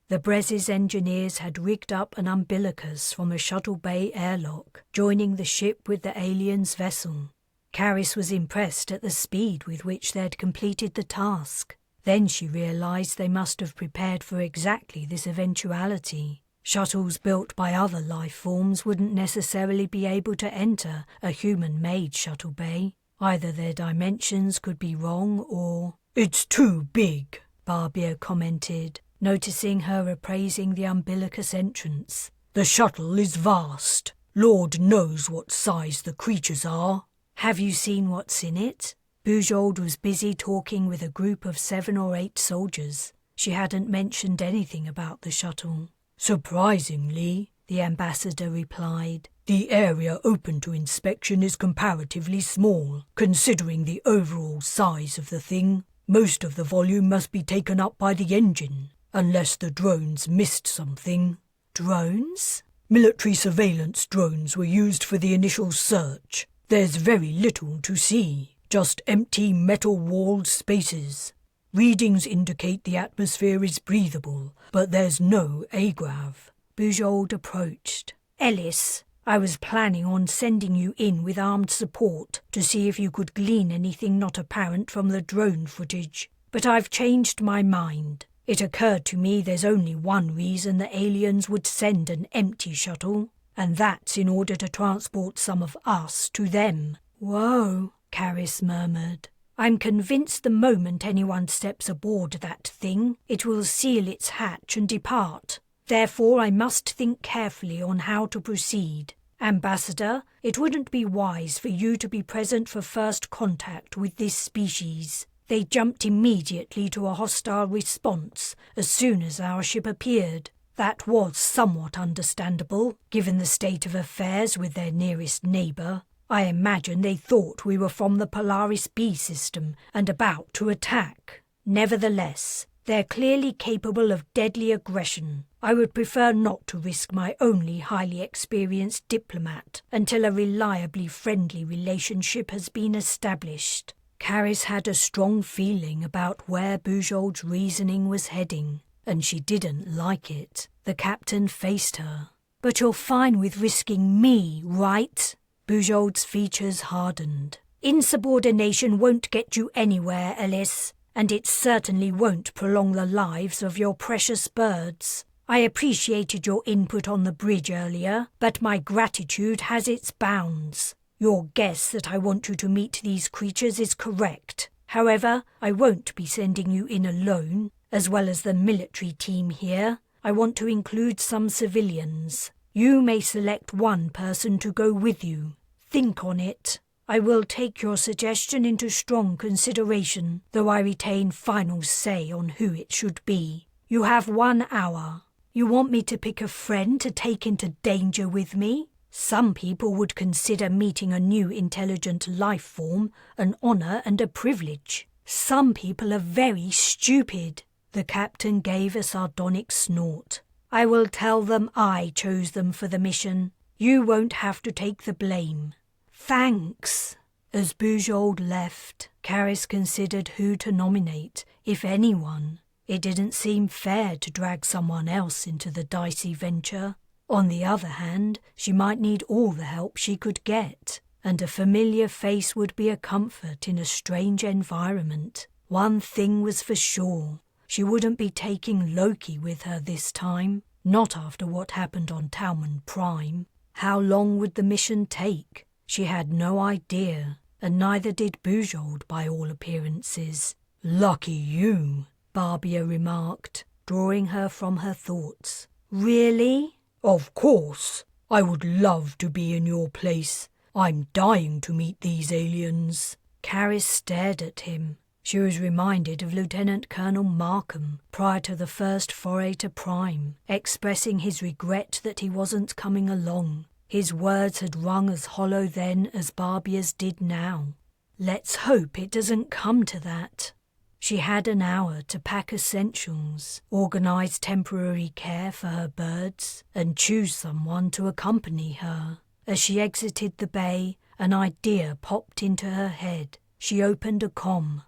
The Bres' engineers had rigged up an umbilicus from a shuttle bay airlock, joining the ship with the alien's vessel. Carys was impressed at the speed with which they'd completed the task. Then she realised they must have prepared for exactly this eventuality. Shuttles built by other life forms wouldn't necessarily be able to enter a human-made shuttle bay. Either their dimensions could be wrong or... "It's too big," Barbier commented, noticing her appraising the umbilicus entrance. "The shuttle is vast. Lord knows what size the creatures are." "Have you seen what's in it?" Bujold was busy talking with a group of 7 or 8 soldiers. She hadn't mentioned anything about the shuttle. "Surprisingly," the ambassador replied, "the area open to inspection is comparatively small, considering the overall size of the thing. Most of the volume must be taken up by the engine, unless the drones missed something." "Drones?" "Military surveillance drones were used for the initial search. There's very little to see, just empty metal-walled spaces. Readings indicate the atmosphere is breathable, but there's no agrav." Bujold approached. "Ellis, I was planning on sending you in with armed support to see if you could glean anything not apparent from the drone footage. But I've changed my mind. It occurred to me there's only one reason the aliens would send an empty shuttle, and that's in order to transport some of us to them." "Whoa," Carys murmured. "I'm convinced the moment anyone steps aboard that thing, it will seal its hatch and depart. Therefore I must think carefully on how to proceed. Ambassador, it wouldn't be wise for you to be present for first contact with this species. They jumped immediately to a hostile response as soon as our ship appeared. That was somewhat understandable, given the state of affairs with their nearest neighbour. I imagine they thought we were from the Polaris B system and about to attack. Nevertheless, they're clearly capable of deadly aggression. I would prefer not to risk my only highly experienced diplomat until a reliably friendly relationship has been established." Carys had a strong feeling about where Bujold's reasoning was heading, and she didn't like it. The captain faced her. "But you're fine with risking me, right?" Bujold's features hardened. "Insubordination won't get you anywhere, Ellis, and it certainly won't prolong the lives of your precious birds. I appreciated your input on the bridge earlier, but my gratitude has its bounds. Your guess that I want you to meet these creatures is correct. However, I won't be sending you in alone. As well as the military team here, I want to include some civilians. You may select one person to go with you. Think on it. I will take your suggestion into strong consideration, though I retain final say on who it should be. You have 1 hour. You want me to pick a friend to take into danger with me? Some people would consider meeting a new intelligent life form an honour and a privilege. Some people are very stupid." The captain gave a sardonic snort. "I will tell them I chose them for the mission. You won't have to take the blame." "Thanks." As Bujold left, Carys considered who to nominate, if anyone. It didn't seem fair to drag someone else into the dicey venture. On the other hand, she might need all the help she could get, and a familiar face would be a comfort in a strange environment. One thing was for sure. She wouldn't be taking Loki with her this time, not after what happened on Talman Prime. How long would the mission take? She had no idea, and neither did Bujold by all appearances. "Lucky you," Barbier remarked, drawing her from her thoughts. "Really?" "Of course. I would love to be in your place. I'm dying to meet these aliens." Carys stared at him. She was reminded of Lieutenant Colonel Markham prior to the first foray to Prime, expressing his regret that he wasn't coming along. His words had rung as hollow then as Barbier's did now. Let's hope it doesn't come to that. She had an hour to pack essentials, organise temporary care for her birds, and choose someone to accompany her. As she exited the bay, an idea popped into her head. She opened a comm.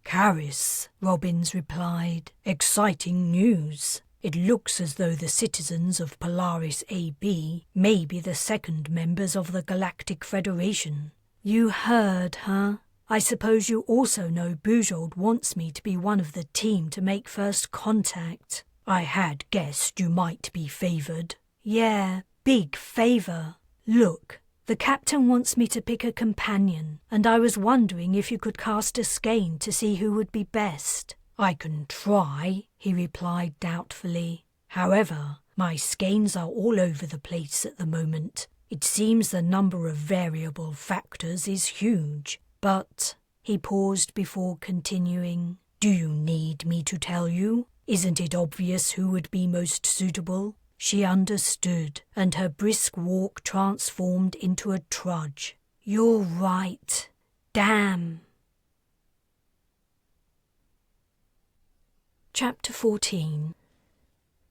"Carys," Robbins replied. "Exciting news. It looks as though the citizens of Polaris AB may be the second members of the Galactic Federation. You heard, huh? I suppose you also know Bujold wants me to be one of the team to make first contact. I had guessed you might be favoured. Yeah, big favour. Look, the captain wants me to pick a companion, and I was wondering if you could cast a skein to see who would be best. I can try, he replied doubtfully. However, my skeins are all over the place at the moment. It seems the number of variable factors is huge. But, he paused before continuing, do you need me to tell you? Isn't it obvious who would be most suitable? She understood, and her brisk walk transformed into a trudge. You're right. Damn. Chapter 14.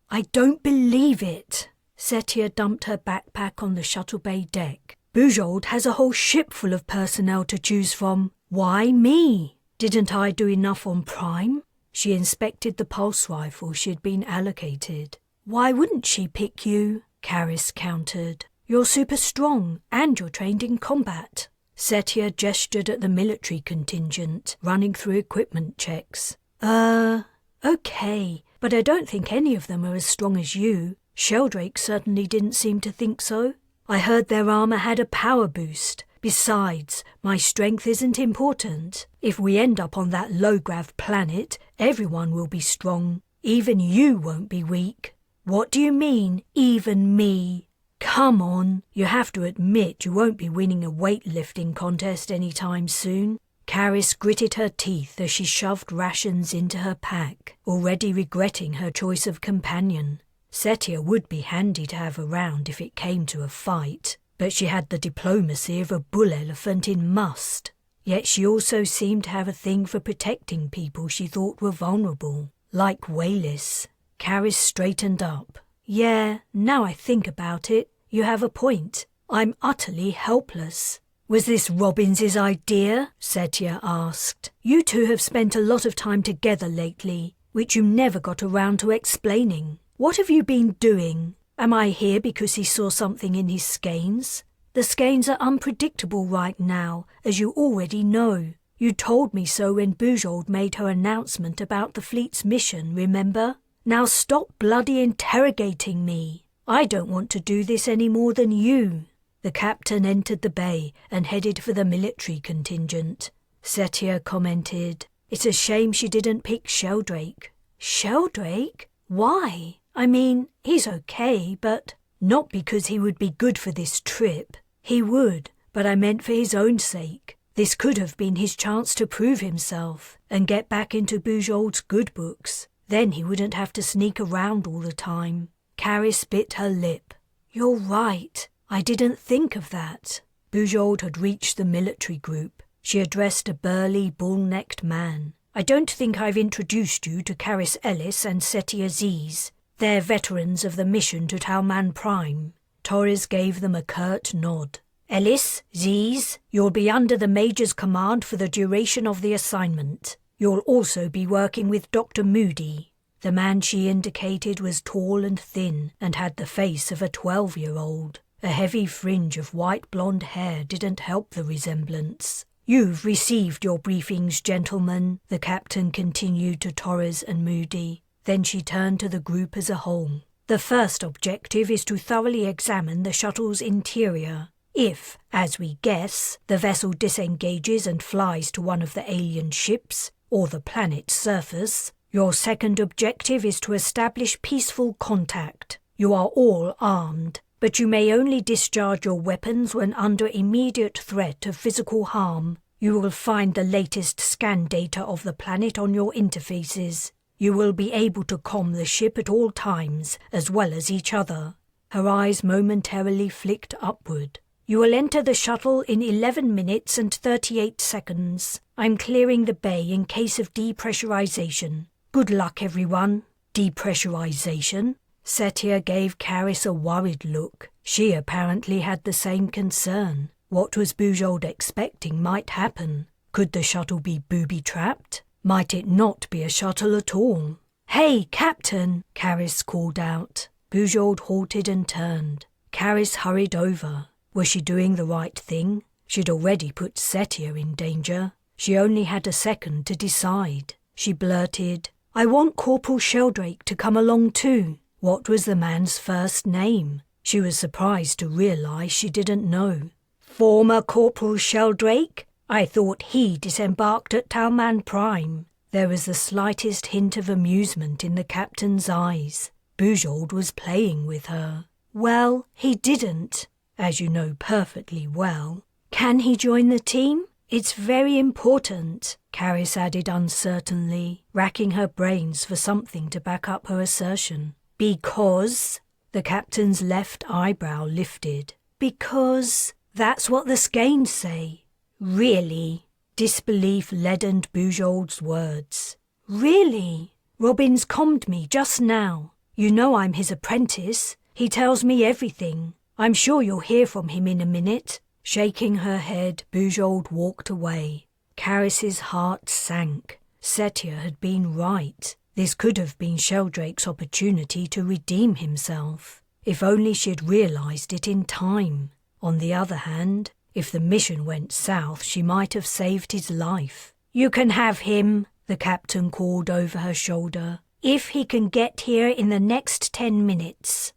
I don't believe it. Setia dumped her backpack on the shuttle bay deck. Bujold has a whole ship full of personnel to choose from. Why me? Didn't I do enough on Prime? She inspected the pulse rifle she'd been allocated. Why wouldn't she pick you? Carys countered. You're super strong, and you're trained in combat. Setia gestured at the military contingent, running through equipment checks. Okay, but I don't think any of them are as strong as you. Sheldrake certainly didn't seem to think so. I heard their armour had a power boost. Besides, my strength isn't important. If we end up on that low-grav planet, everyone will be strong. Even you won't be weak. What do you mean, even me? Come on, you have to admit you won't be winning a weightlifting contest anytime soon. Carys gritted her teeth as she shoved rations into her pack, already regretting her choice of companion. Setia would be handy to have around if it came to a fight, but she had the diplomacy of a bull elephant in must. Yet she also seemed to have a thing for protecting people she thought were vulnerable, like Wayless. Carys straightened up. Yeah, now I think about it, you have a point. I'm utterly helpless. Was this Robbins's idea? Setia asked. You two have spent a lot of time together lately, which you never got around to explaining. What have you been doing? Am I here because he saw something in his skeins? The skeins are unpredictable right now, as you already know. You told me so when Bujold made her announcement about the fleet's mission, remember? Now stop bloody interrogating me. I don't want to do this any more than you. The captain entered the bay and headed for the military contingent. Setia commented, It's a shame she didn't pick Sheldrake. Sheldrake? Why? I mean, he's okay, but not because he would be good for this trip. He would, but I meant for his own sake. This could have been his chance to prove himself and get back into Bujold's good books. Then he wouldn't have to sneak around all the time. Carys bit her lip. You're right. I didn't think of that. Bujold had reached the military group. She addressed a burly, bull-necked man. I don't think I've introduced you to Carys Ellis and Setia Ziz. They're veterans of the mission to Talman Prime. Torres gave them a curt nod. Ellis, Ziz, you'll be under the Major's command for the duration of the assignment. You'll also be working with Dr. Moody. The man she indicated was tall and thin and had the face of a 12-year-old. A heavy fringe of white blonde hair didn't help the resemblance. You've received your briefings, gentlemen, the captain continued to Torres and Moody. Then she turned to the group as a whole. The first objective is to thoroughly examine the shuttle's interior. If, as we guess, the vessel disengages and flies to one of the alien ships, or the planet's surface, your second objective is to establish peaceful contact. You are all armed, but you may only discharge your weapons when under immediate threat of physical harm. You will find the latest scan data of the planet on your interfaces. You will be able to comm the ship at all times, as well as each other. Her eyes momentarily flicked upward. You will enter the shuttle in 11 minutes and 38 seconds. I'm clearing the bay in case of depressurization. Good luck, everyone. Depressurization? Setia gave Carys a worried look. She apparently had the same concern. What was Bujold expecting might happen? Could the shuttle be booby-trapped? Might it not be a shuttle at all? Hey, Captain! Carys called out. Bujold halted and turned. Carys hurried over. Was she doing the right thing? She'd already put Setia in danger. She only had a second to decide. She blurted, "I want Corporal Sheldrake to come along too." What was the man's first name? She was surprised to realise she didn't know. "Former Corporal Sheldrake? I thought he disembarked at Talman Prime." There was the slightest hint of amusement in the captain's eyes. Bujold was playing with her. "Well, he didn't, as you know perfectly well. Can he join the team? It's very important," Carys added uncertainly, racking her brains for something to back up her assertion. "Because?" The captain's left eyebrow lifted. "Because that's what the skeins say." "Really?" Disbelief leadened Bujold's words. "Really? Robin's commed me just now. You know I'm his apprentice. He tells me everything. I'm sure you'll hear from him in a minute." Shaking her head, Bujold walked away. Carys's heart sank. Setia had been right. This could have been Sheldrake's opportunity to redeem himself. If only she'd realised it in time. On the other hand, if the mission went south, she might have saved his life. "You can have him," the captain called over her shoulder, "if he can get here in the next 10 minutes.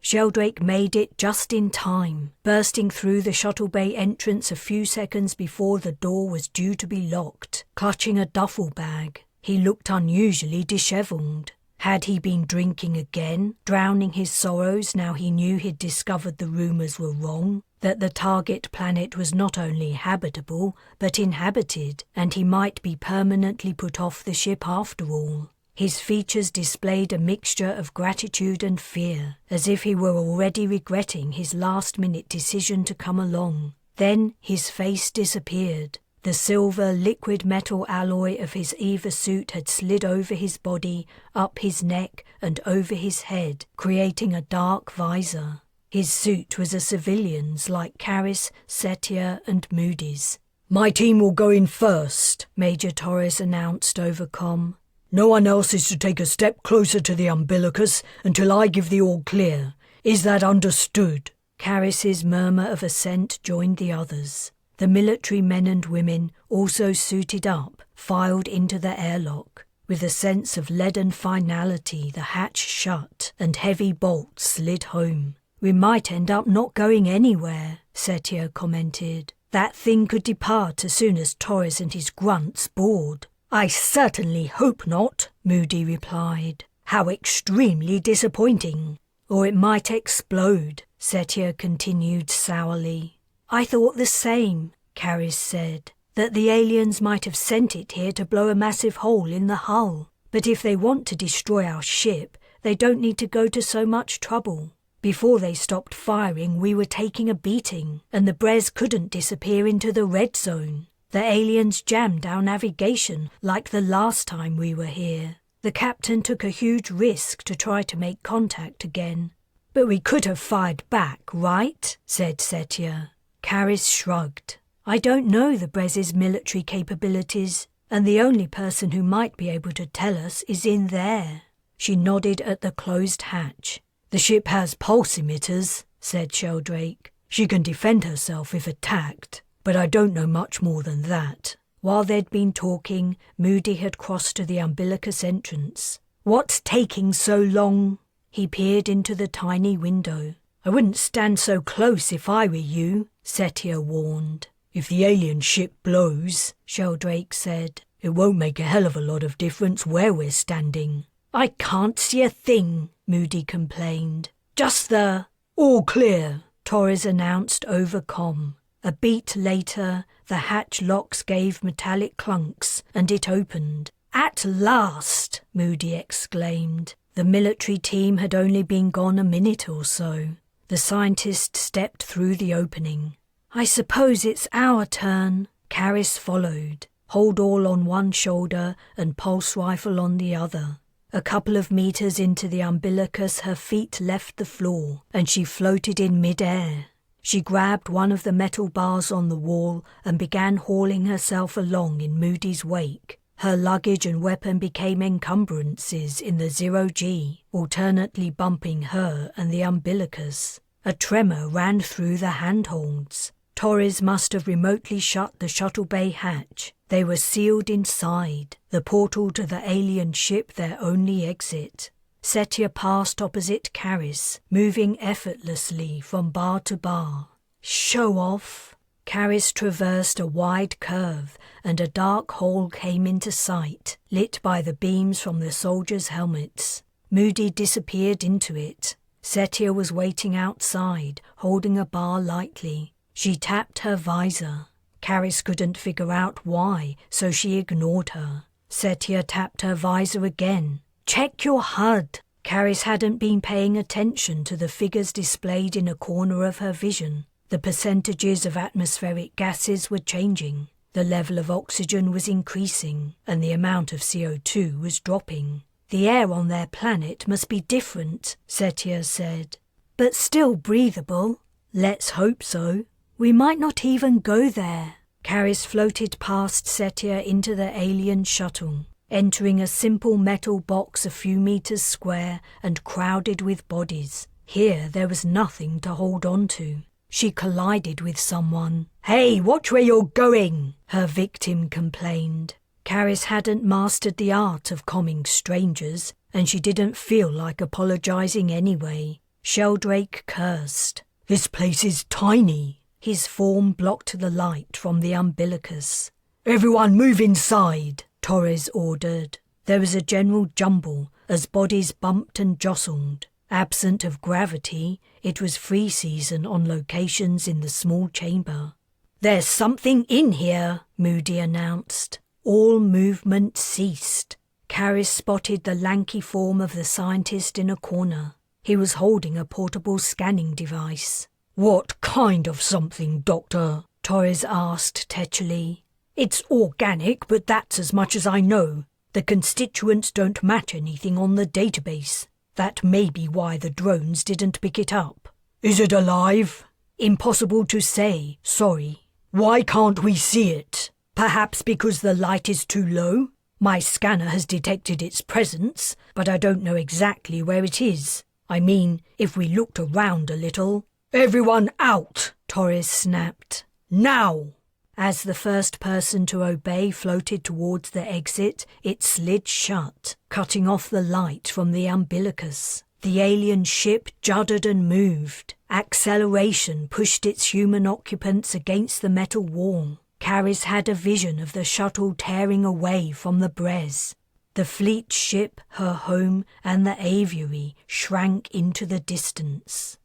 Sheldrake made it just in time, bursting through the shuttle bay entrance a few seconds before the door was due to be locked, clutching a duffel bag. He looked unusually dishevelled. Had he been drinking again, drowning his sorrows now he knew he'd discovered the rumours were wrong, that the target planet was not only habitable, but inhabited, and he might be permanently put off the ship after all? His features displayed a mixture of gratitude and fear, as if he were already regretting his last-minute decision to come along. Then his face disappeared. The silver liquid metal alloy of his Eva suit had slid over his body, up his neck and over his head, creating a dark visor. His suit was a civilian's like Carys, Setia and Moody's. "My team will go in first," Major Torres announced over comm. "No one else is to take a step closer to the umbilicus until I give the all clear. Is that understood?" Carys's murmur of assent joined the others. The military men and women, also suited up, filed into the airlock. With a sense of leaden finality, the hatch shut and heavy bolts slid home. "We might end up not going anywhere," Setia commented. "That thing could depart as soon as Torres and his grunts board." "I certainly hope not," Moody replied. "How extremely disappointing." "Or it might explode," Setia continued sourly. "I thought the same," Carys said, "that the aliens might have sent it here to blow a massive hole in the hull. But if they want to destroy our ship, they don't need to go to so much trouble. Before they stopped firing, we were taking a beating, and the Bres couldn't disappear into the red zone. The aliens jammed our navigation like the last time we were here. The captain took a huge risk to try to make contact again." "But we could have fired back, right?" said Setia. Carys shrugged. "I don't know the Bres' military capabilities, and the only person who might be able to tell us is in there." She nodded at the closed hatch. "The ship has pulse emitters," said Sheldrake. "She can defend herself if attacked, but I don't know much more than that." While they'd been talking, Moody had crossed to the umbilicus entrance. "What's taking so long?" He peered into the tiny window. "I wouldn't stand so close if I were you," Setia warned. "If the alien ship blows," Sheldrake said, "it won't make a hell of a lot of difference where we're standing." "I can't see a thing," Moody complained. "Just the—" "All clear," Torres announced over comm. A beat later, the hatch locks gave metallic clunks, and it opened. "At last!" Moody exclaimed. The military team had only been gone a minute or so. The scientist stepped through the opening. "I suppose it's our turn." Carys followed, hold all on one shoulder and pulse rifle on the other. A couple of meters into the umbilicus, her feet left the floor, and she floated in mid-air. She grabbed one of the metal bars on the wall and began hauling herself along in Moody's wake. Her luggage and weapon became encumbrances in the 0G, alternately bumping her and the umbilicus. A tremor ran through the handholds. Torres must have remotely shut the shuttle bay hatch. They were sealed inside, the portal to the alien ship their only exit. Setia passed opposite Carys, moving effortlessly from bar to bar. Show off! Carys traversed a wide curve, and a dark hole came into sight, lit by the beams from the soldiers' helmets. Moody disappeared into it. Setia was waiting outside, holding a bar lightly. She tapped her visor. Carys couldn't figure out why, so she ignored her. Setia tapped her visor again. Check your HUD. Carys hadn't been paying attention to the figures displayed in a corner of her vision. The percentages of atmospheric gases were changing. The level of oxygen was increasing, and the amount of CO2 was dropping. The air on their planet must be different, Setia said. But still breathable. Let's hope so. We might not even go there. Carys floated past Setia into the alien shuttle, entering a simple metal box a few meters square and crowded with bodies. Here there was nothing to hold on to. She collided with someone. Hey, watch where you're going, her victim complained. Carys hadn't mastered the art of calming strangers, and she didn't feel like apologizing anyway. Sheldrake cursed. This place is tiny. His form blocked the light from the umbilicus. Everyone move inside, Torres ordered. There was a general jumble as bodies bumped and jostled. Absent of gravity, it was free season on locations in the small chamber. There's something in here, Moody announced. All movement ceased. Carys spotted the lanky form of the scientist in a corner. He was holding a portable scanning device. What kind of something, Doctor? Torres asked tetchily. It's organic, but that's as much as I know. The constituents don't match anything on the database. That may be why the drones didn't pick it up. Is it alive? Impossible to say, sorry. Why can't we see it? Perhaps because the light is too low? My scanner has detected its presence, but I don't know exactly where it is. I mean, if we looked around a little... Everyone out, Torres snapped. Now! As the first person to obey floated towards the exit, it slid shut, cutting off the light from the umbilicus. The alien ship juddered and moved. Acceleration pushed its human occupants against the metal wall. Carys had a vision of the shuttle tearing away from the Bres. The fleet ship, her home, and the aviary shrank into the distance.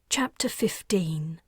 Chapter 15.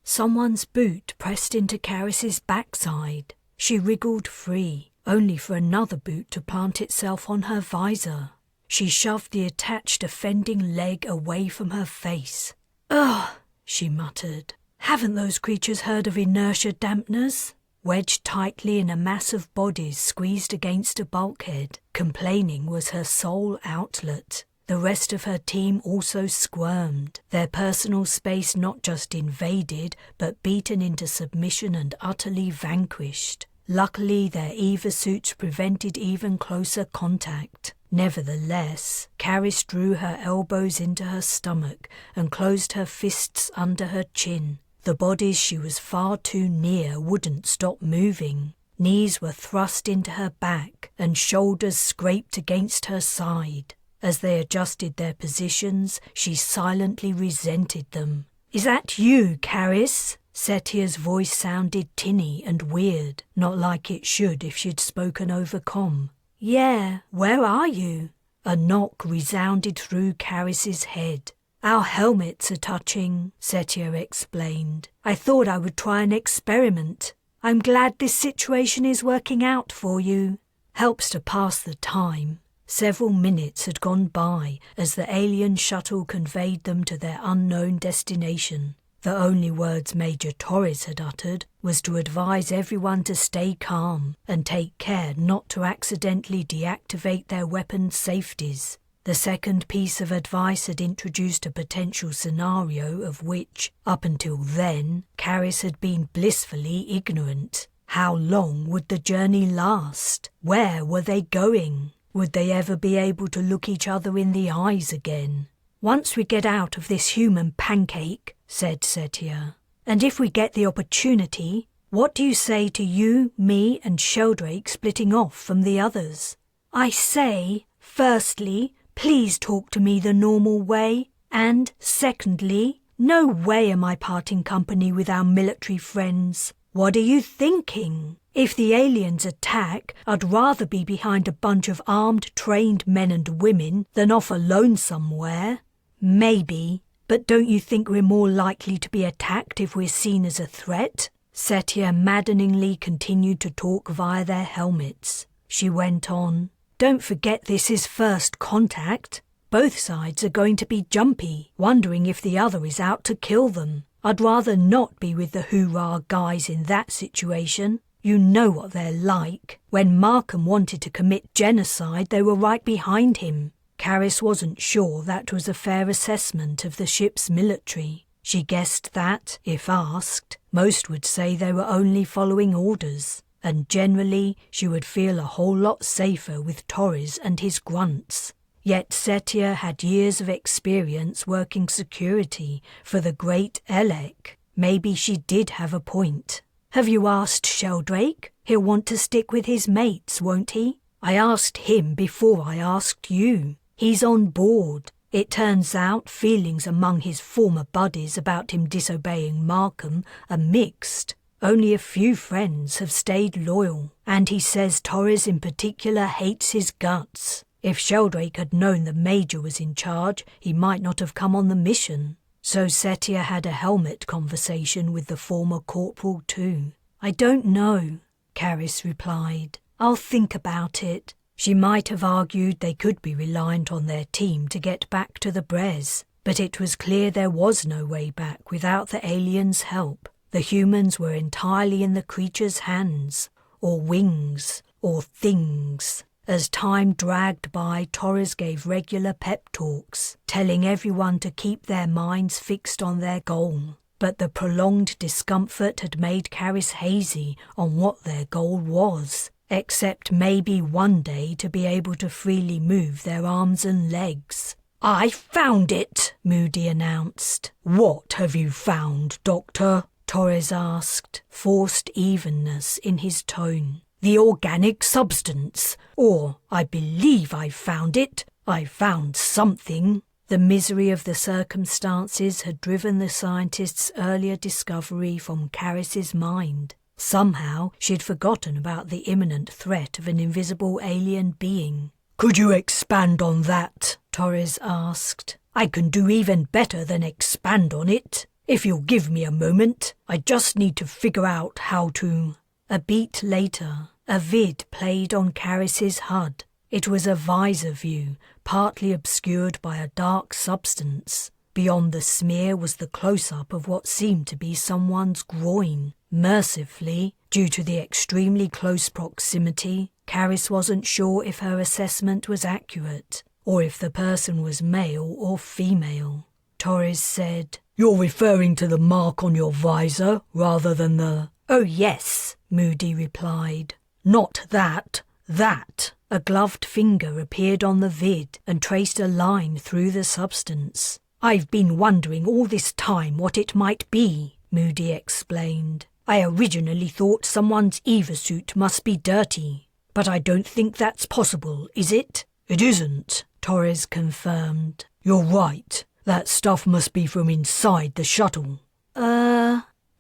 Someone's boot pressed into Carys's backside. She wriggled free, only for another boot to plant itself on her visor. She shoved the attached offending leg away from her face. Ugh, she muttered. Haven't those creatures heard of inertia dampeners? Wedged tightly in a mass of bodies squeezed against a bulkhead, complaining was her sole outlet. The rest of her team also squirmed, their personal space not just invaded, but beaten into submission and utterly vanquished. Luckily, their EVA suits prevented even closer contact. Nevertheless, Carys drew her elbows into her stomach and closed her fists under her chin. The bodies she was far too near wouldn't stop moving. Knees were thrust into her back and shoulders scraped against her side. As they adjusted their positions, she silently resented them. Is that you, Carys? Setia's voice sounded tinny and weird, not like it should if she'd spoken over comm. Yeah, where are you? A knock resounded through Carys's head. Our helmets are touching, Setia explained. I thought I would try an experiment. I'm glad this situation is working out for you. Helps to pass the time. Several minutes had gone by as the alien shuttle conveyed them to their unknown destination. The only words Major Torres had uttered was to advise everyone to stay calm and take care not to accidentally deactivate their weapons' safeties. The second piece of advice had introduced a potential scenario of which, up until then, Carys had been blissfully ignorant. How long would the journey last? Where were they going? Would they ever be able to look each other in the eyes again? Once we get out of this human pancake, said Setia, and if we get the opportunity, what do you say to you, me and Sheldrake splitting off from the others? I say, firstly, please talk to me the normal way, and secondly, no way am I parting company with our military friends. What are you thinking? If the aliens attack, I'd rather be behind a bunch of armed, trained men and women than off alone somewhere. Maybe, but don't you think we're more likely to be attacked if we're seen as a threat? Setia maddeningly continued to talk via their helmets. She went on, don't forget this is first contact. Both sides are going to be jumpy, wondering if the other is out to kill them. I'd rather not be with the hoorah guys in that situation. You know what they're like. When Markham wanted to commit genocide, they were right behind him. Carys wasn't sure that was a fair assessment of the ship's military. She guessed that, if asked, most would say they were only following orders, and generally she would feel a whole lot safer with Torres and his grunts. Yet Setia had years of experience working security for the great Elec. Maybe she did have a point. Have you asked Sheldrake? He'll want to stick with his mates, won't he? I asked him before I asked you. He's on board. It turns out feelings among his former buddies about him disobeying Markham are mixed. Only a few friends have stayed loyal, and he says Torres in particular hates his guts. If Sheldrake had known the Major was in charge, he might not have come on the mission. So Setia had a helmet conversation with the former corporal too. I don't know, Carys replied. I'll think about it. She might have argued they could be reliant on their team to get back to the Bres, but it was clear there was no way back without the aliens' help. The humans were entirely in the creature's hands, or wings, or things. As time dragged by, Torres gave regular pep talks, telling everyone to keep their minds fixed on their goal. But the prolonged discomfort had made Carys hazy on what their goal was, except maybe one day to be able to freely move their arms and legs. I found it, Moody announced. What have you found, Doctor? Torres asked, forced evenness in his tone. The organic substance, or I believe I found it. I found something. The misery of the circumstances had driven the scientist's earlier discovery from Carys's mind. Somehow she'd forgotten about the imminent threat of an invisible alien being. Could you expand on that? Torres asked. I can do even better than expand on it. If you'll give me a moment, I just need to figure out how to... A beat later, a vid played on Carys's HUD. It was a visor view, partly obscured by a dark substance. Beyond the smear was the close-up of what seemed to be someone's groin. Mercifully, due to the extremely close proximity, Carys wasn't sure if her assessment was accurate, or if the person was male or female. Torres said, You're referring to the mark on your visor rather than the... Oh yes, Moody replied. Not that, that. A gloved finger appeared on the vid and traced a line through the substance. I've been wondering all this time what it might be, Moody explained. I originally thought someone's Eva-suit must be dirty, but I don't think that's possible, is it? It isn't, Torres confirmed. You're right. That stuff must be from inside the shuttle.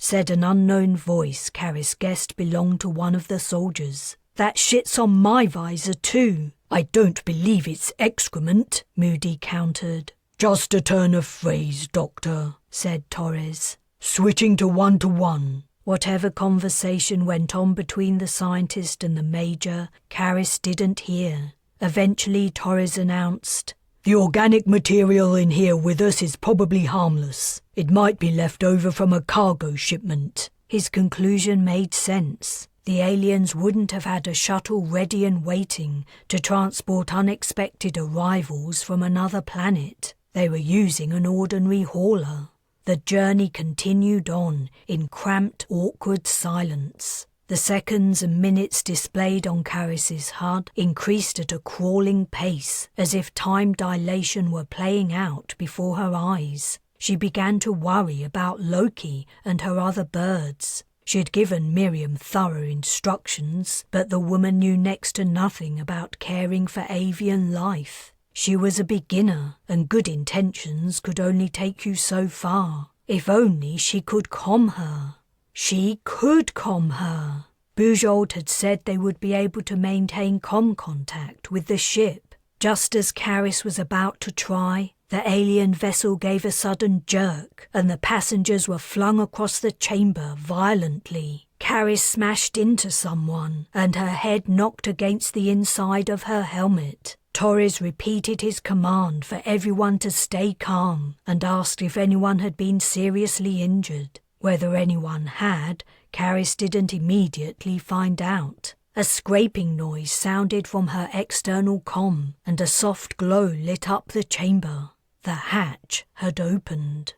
Said an unknown voice Carys guessed belonged to one of the soldiers. That shit's on my visor too. I don't believe it's excrement, Moody countered. Just a turn of phrase, Doctor, said Torres. Switching to one-to-one. Whatever conversation went on between the scientist and the Major, Carys didn't hear. Eventually Torres announced, The organic material in here with us is probably harmless. It might be left over from a cargo shipment. His conclusion made sense. The aliens wouldn't have had a shuttle ready and waiting to transport unexpected arrivals from another planet. They were using an ordinary hauler. The journey continued on in cramped, awkward silence. The seconds and minutes displayed on Carys's HUD increased at a crawling pace, as if time dilation were playing out before her eyes. She began to worry about Loki and her other birds. She had given Miriam thorough instructions, but the woman knew next to nothing about caring for avian life. She was a beginner, and good intentions could only take you so far. If only she could calm her. She could calm her. Bujold had said they would be able to maintain contact with the ship. Just as Carys was about to try, the alien vessel gave a sudden jerk, and the passengers were flung across the chamber violently. Carys smashed into someone, and her head knocked against the inside of her helmet. Torres repeated his command for everyone to stay calm, and asked if anyone had been seriously injured. Whether anyone had, Carys didn't immediately find out. A scraping noise sounded from her external comm, and a soft glow lit up the chamber. The hatch had opened.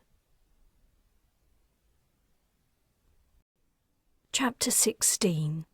Chapter 16.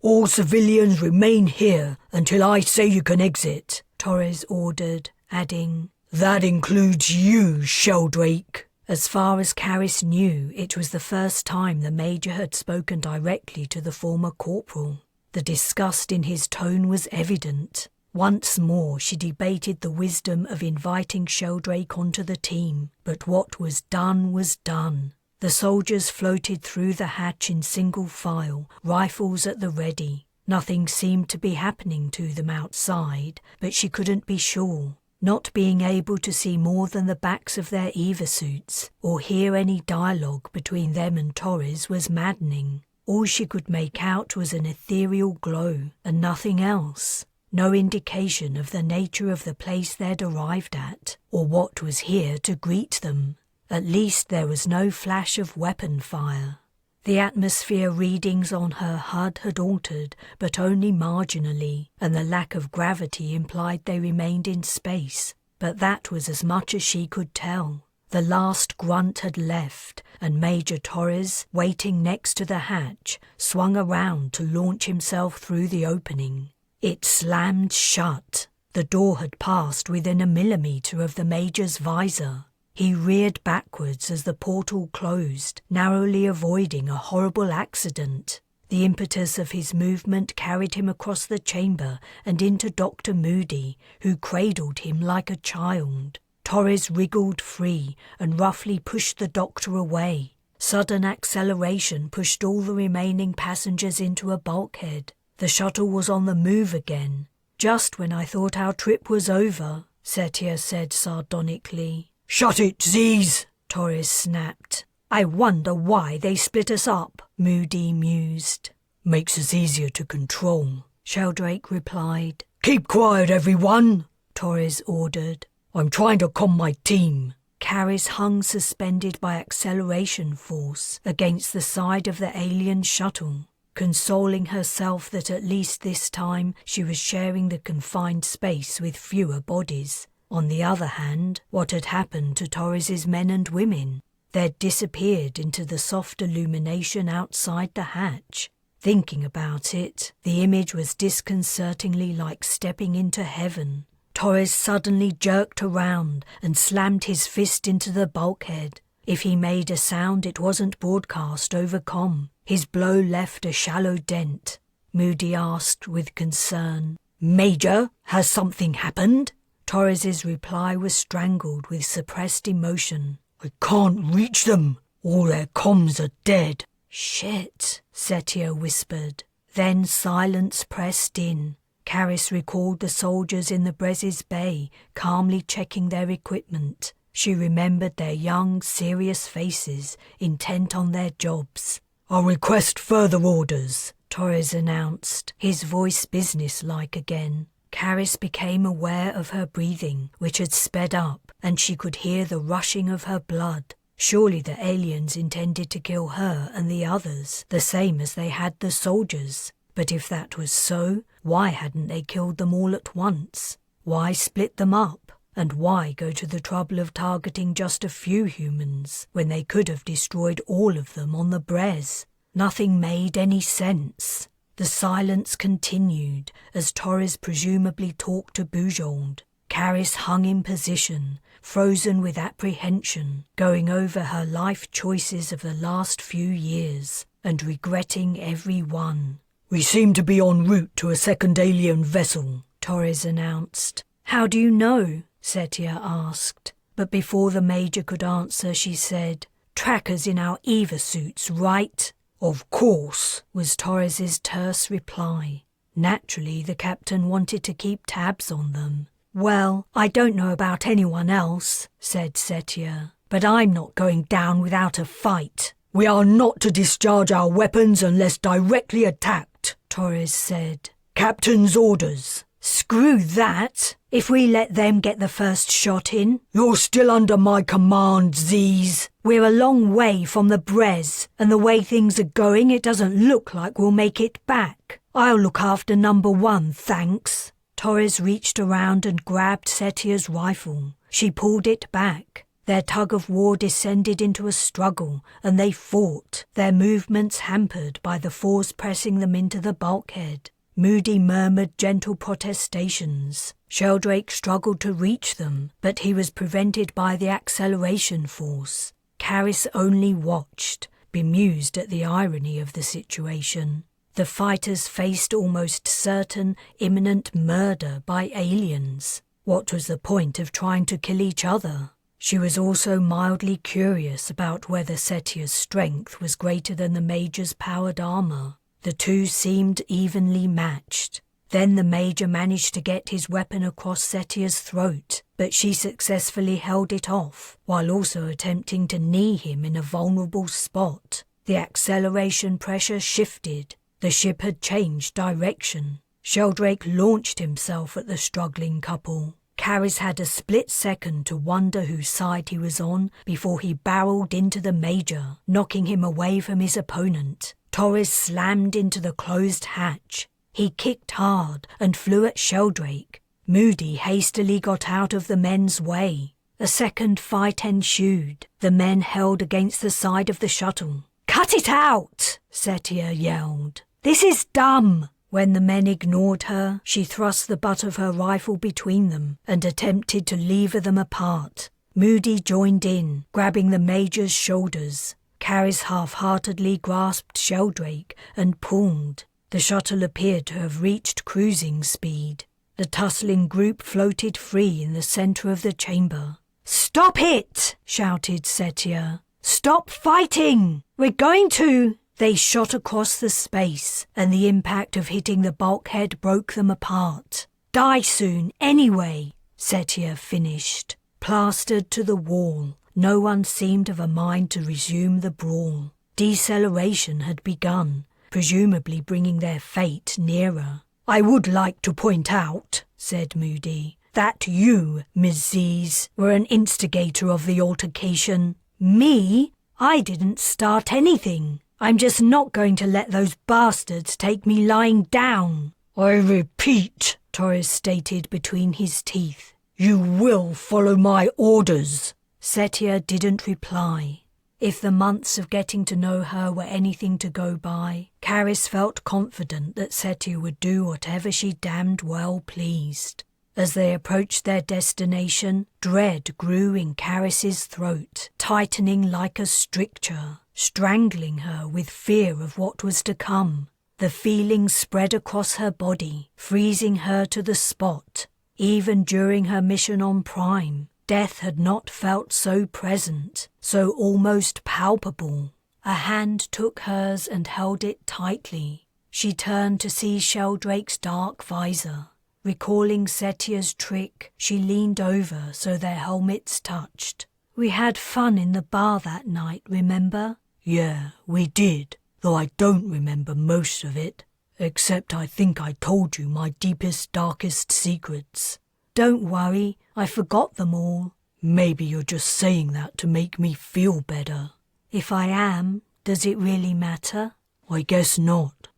All civilians remain here until I say you can exit, Torres ordered, adding, "That includes you, Sheldrake." As far as Carys knew, it was the first time the Major had spoken directly to the former corporal. The disgust in his tone was evident. Once more she debated the wisdom of inviting Sheldrake onto the team, but what was done was done. The soldiers floated through the hatch in single file, rifles at the ready. Nothing seemed to be happening to them outside, but she couldn't be sure. Not being able to see more than the backs of their evasuits, or hear any dialogue between them and Torres was maddening. All she could make out was an ethereal glow, and nothing else. No indication of the nature of the place they'd arrived at, or what was here to greet them. At least there was no flash of weapon fire. The atmosphere readings on her HUD had altered, but only marginally, and the lack of gravity implied they remained in space. But that was as much as she could tell. The last grunt had left, and Major Torres, waiting next to the hatch, swung around to launch himself through the opening. It slammed shut. The door had passed within a millimetre of the Major's visor. He reared backwards as the portal closed, narrowly avoiding a horrible accident. The impetus of his movement carried him across the chamber and into Dr. Moody, who cradled him like a child. Torres wriggled free and roughly pushed the doctor away. Sudden acceleration pushed all the remaining passengers into a bulkhead. The shuttle was on the move again. "Just when I thought our trip was over," Setia said sardonically. "Shut it, Z's!" Torres snapped. "I wonder why they split us up," Moody mused. "Makes us easier to control," Sheldrake replied. "Keep quiet, everyone," Torres ordered. "I'm trying to calm my team." Carys hung suspended by acceleration force against the side of the alien shuttle, consoling herself that at least this time she was sharing the confined space with fewer bodies. On the other hand, what had happened to Torres's men and women? They'd disappeared into the soft illumination outside the hatch. Thinking about it, the image was disconcertingly like stepping into heaven. Torres suddenly jerked around and slammed his fist into the bulkhead. If he made a sound, it wasn't broadcast over comm. His blow left a shallow dent. Moody asked with concern, "Major, has something happened?" Torres's reply was strangled with suppressed emotion. "I can't reach them. All their comms are dead." "Shit," Setia whispered. Then silence pressed in. Carys recalled the soldiers in the Bres' bay, calmly checking their equipment. She remembered their young, serious faces, intent on their jobs. "I'll request further orders," Torres announced, his voice businesslike again. Carys became aware of her breathing, which had sped up, and she could hear the rushing of her blood. Surely the aliens intended to kill her and the others, the same as they had the soldiers. But if that was so, why hadn't they killed them all at once? Why split them up? And why go to the trouble of targeting just a few humans, when they could have destroyed all of them on the Bres? Nothing made any sense. The silence continued as Torres presumably talked to Bujold. Carys hung in position, frozen with apprehension, going over her life choices of the last few years and regretting every one. "We seem to be en route to a second alien vessel," Torres announced. "How do you know?" Setia asked. But before the Major could answer, she said, "Trackers in our EVA suits, right?" "Of course," was Torres's terse reply. Naturally, the captain wanted to keep tabs on them. "Well, I don't know about anyone else," said Setia, "but I'm not going down without a fight." "We are not to discharge our weapons unless directly attacked," Torres said. "Captain's orders." "Screw that! If we let them get the first shot in..." "You're still under my command, Z's." "We're a long way from the Bres, and the way things are going, it doesn't look like we'll make it back. I'll look after number 1, thanks." Torres reached around and grabbed Setia's rifle. She pulled it back. Their tug-of-war descended into a struggle, and they fought, their movements hampered by the force pressing them into the bulkhead. Moody murmured gentle protestations. Sheldrake struggled to reach them, but he was prevented by the acceleration force. Carys only watched, bemused at the irony of the situation. The fighters faced almost certain, imminent murder by aliens. What was the point of trying to kill each other? She was also mildly curious about whether Setia's strength was greater than the Major's powered armor. The two seemed evenly matched. Then the Major managed to get his weapon across Setia's throat, but she successfully held it off, while also attempting to knee him in a vulnerable spot. The acceleration pressure shifted. The ship had changed direction. Sheldrake launched himself at the struggling couple. Carys had a split second to wonder whose side he was on before he barreled into the Major, knocking him away from his opponent. Torres slammed into the closed hatch. He kicked hard and flew at Sheldrake. Moody hastily got out of the men's way. A second fight ensued. The men held against the side of the shuttle. "Cut it out!" Setia yelled. "This is dumb!" When the men ignored her, she thrust the butt of her rifle between them and attempted to lever them apart. Moody joined in, grabbing the Major's shoulders. Carys half-heartedly grasped Sheldrake and pulled. The shuttle appeared to have reached cruising speed. The tussling group floated free in the center of the chamber. "Stop it!" shouted Setia. "Stop fighting! We're going to..." They shot across the space, and the impact of hitting the bulkhead broke them apart. "Die soon, anyway," Setia finished. Plastered to the wall, no one seemed of a mind to resume the brawl. Deceleration had begun, presumably bringing their fate nearer. "I would like to point out," said Moody, "that you, Ms. Z's, were an instigator of the altercation." "Me? I didn't start anything. I'm just not going to let those bastards take me lying down." "I repeat," Torres stated between his teeth, "you will follow my orders." Setia didn't reply. If the months of getting to know her were anything to go by, Carys felt confident that Setia would do whatever she damned well pleased. As they approached their destination, dread grew in Carys's throat, tightening like a stricture, strangling her with fear of what was to come. The feeling spread across her body, freezing her to the spot. Even during her mission on Prime, death had not felt so present, so almost palpable. A hand took hers and held it tightly. She turned to see Sheldrake's dark visor. Recalling Setia's trick, she leaned over so their helmets touched. "We had fun in the bar that night, remember?" "Yeah, we did, though I don't remember most of it, except I think I told you my deepest, darkest secrets." "Don't worry, I forgot them all." "Maybe you're just saying that to make me feel better." "If I am, does it really matter?" "I guess not."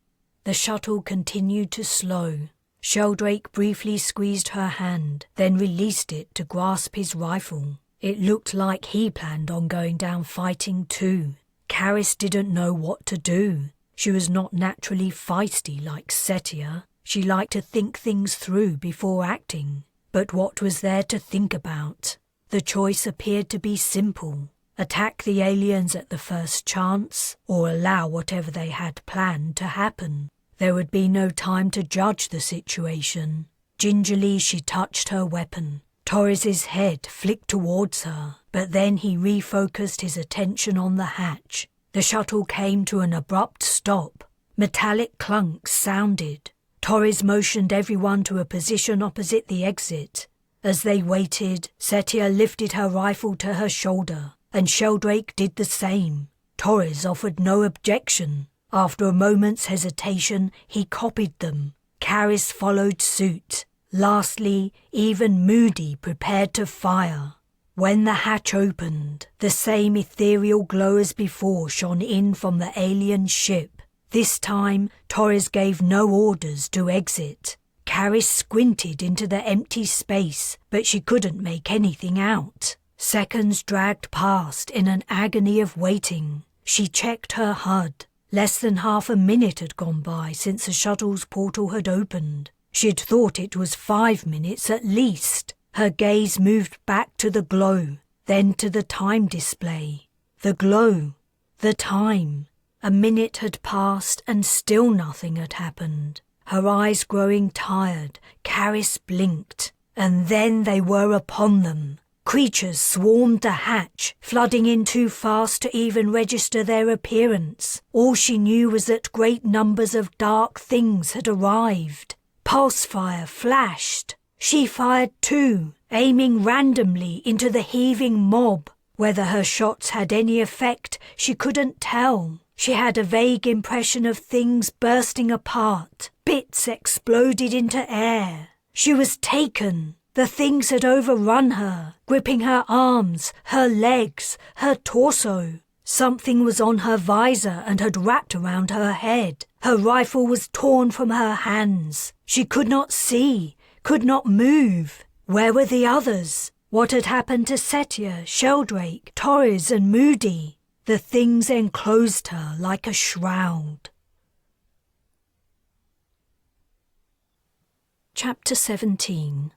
The shuttle continued to slow. Sheldrake briefly squeezed her hand, then released it to grasp his rifle. It looked like he planned on going down fighting too. Carys didn't know what to do. She was not naturally feisty like Setia. She liked to think things through before acting. But what was there to think about? The choice appeared to be simple. Attack the aliens at the first chance, or allow whatever they had planned to happen. There would be no time to judge the situation. Gingerly she touched her weapon. Torres's head flicked towards her, but then he refocused his attention on the hatch. The shuttle came to an abrupt stop. Metallic clunks sounded. Torres motioned everyone to a position opposite the exit. As they waited, Setia lifted her rifle to her shoulder, and Sheldrake did the same. Torres offered no objection. After a moment's hesitation, he copied them. Carys followed suit. Lastly, even Moody prepared to fire. When the hatch opened, the same ethereal glow as before shone in from the alien ship. This time, Torres gave no orders to exit. Carys squinted into the empty space, but she couldn't make anything out. Seconds dragged past in an agony of waiting. She checked her HUD. Less than half a minute had gone by since the shuttle's portal had opened. She'd thought it was 5 minutes at least. Her gaze moved back to the glow, then to the time display. The glow. The time. A minute had passed and still nothing had happened. Her eyes growing tired, Carys blinked, and then they were upon them. Creatures swarmed the hatch, flooding in too fast to even register their appearance. All she knew was that great numbers of dark things had arrived. Pulse fire flashed. She fired too, aiming randomly into the heaving mob. Whether her shots had any effect, she couldn't tell. She had a vague impression of things bursting apart. Bits exploded into air. She was taken. The things had overrun her, gripping her arms, her legs, her torso. Something was on her visor and had wrapped around her head. Her rifle was torn from her hands. She could not see, could not move. Where were the others? What had happened to Setia, Sheldrake, Torres and Moody? The things enclosed her like a shroud. Chapter 17.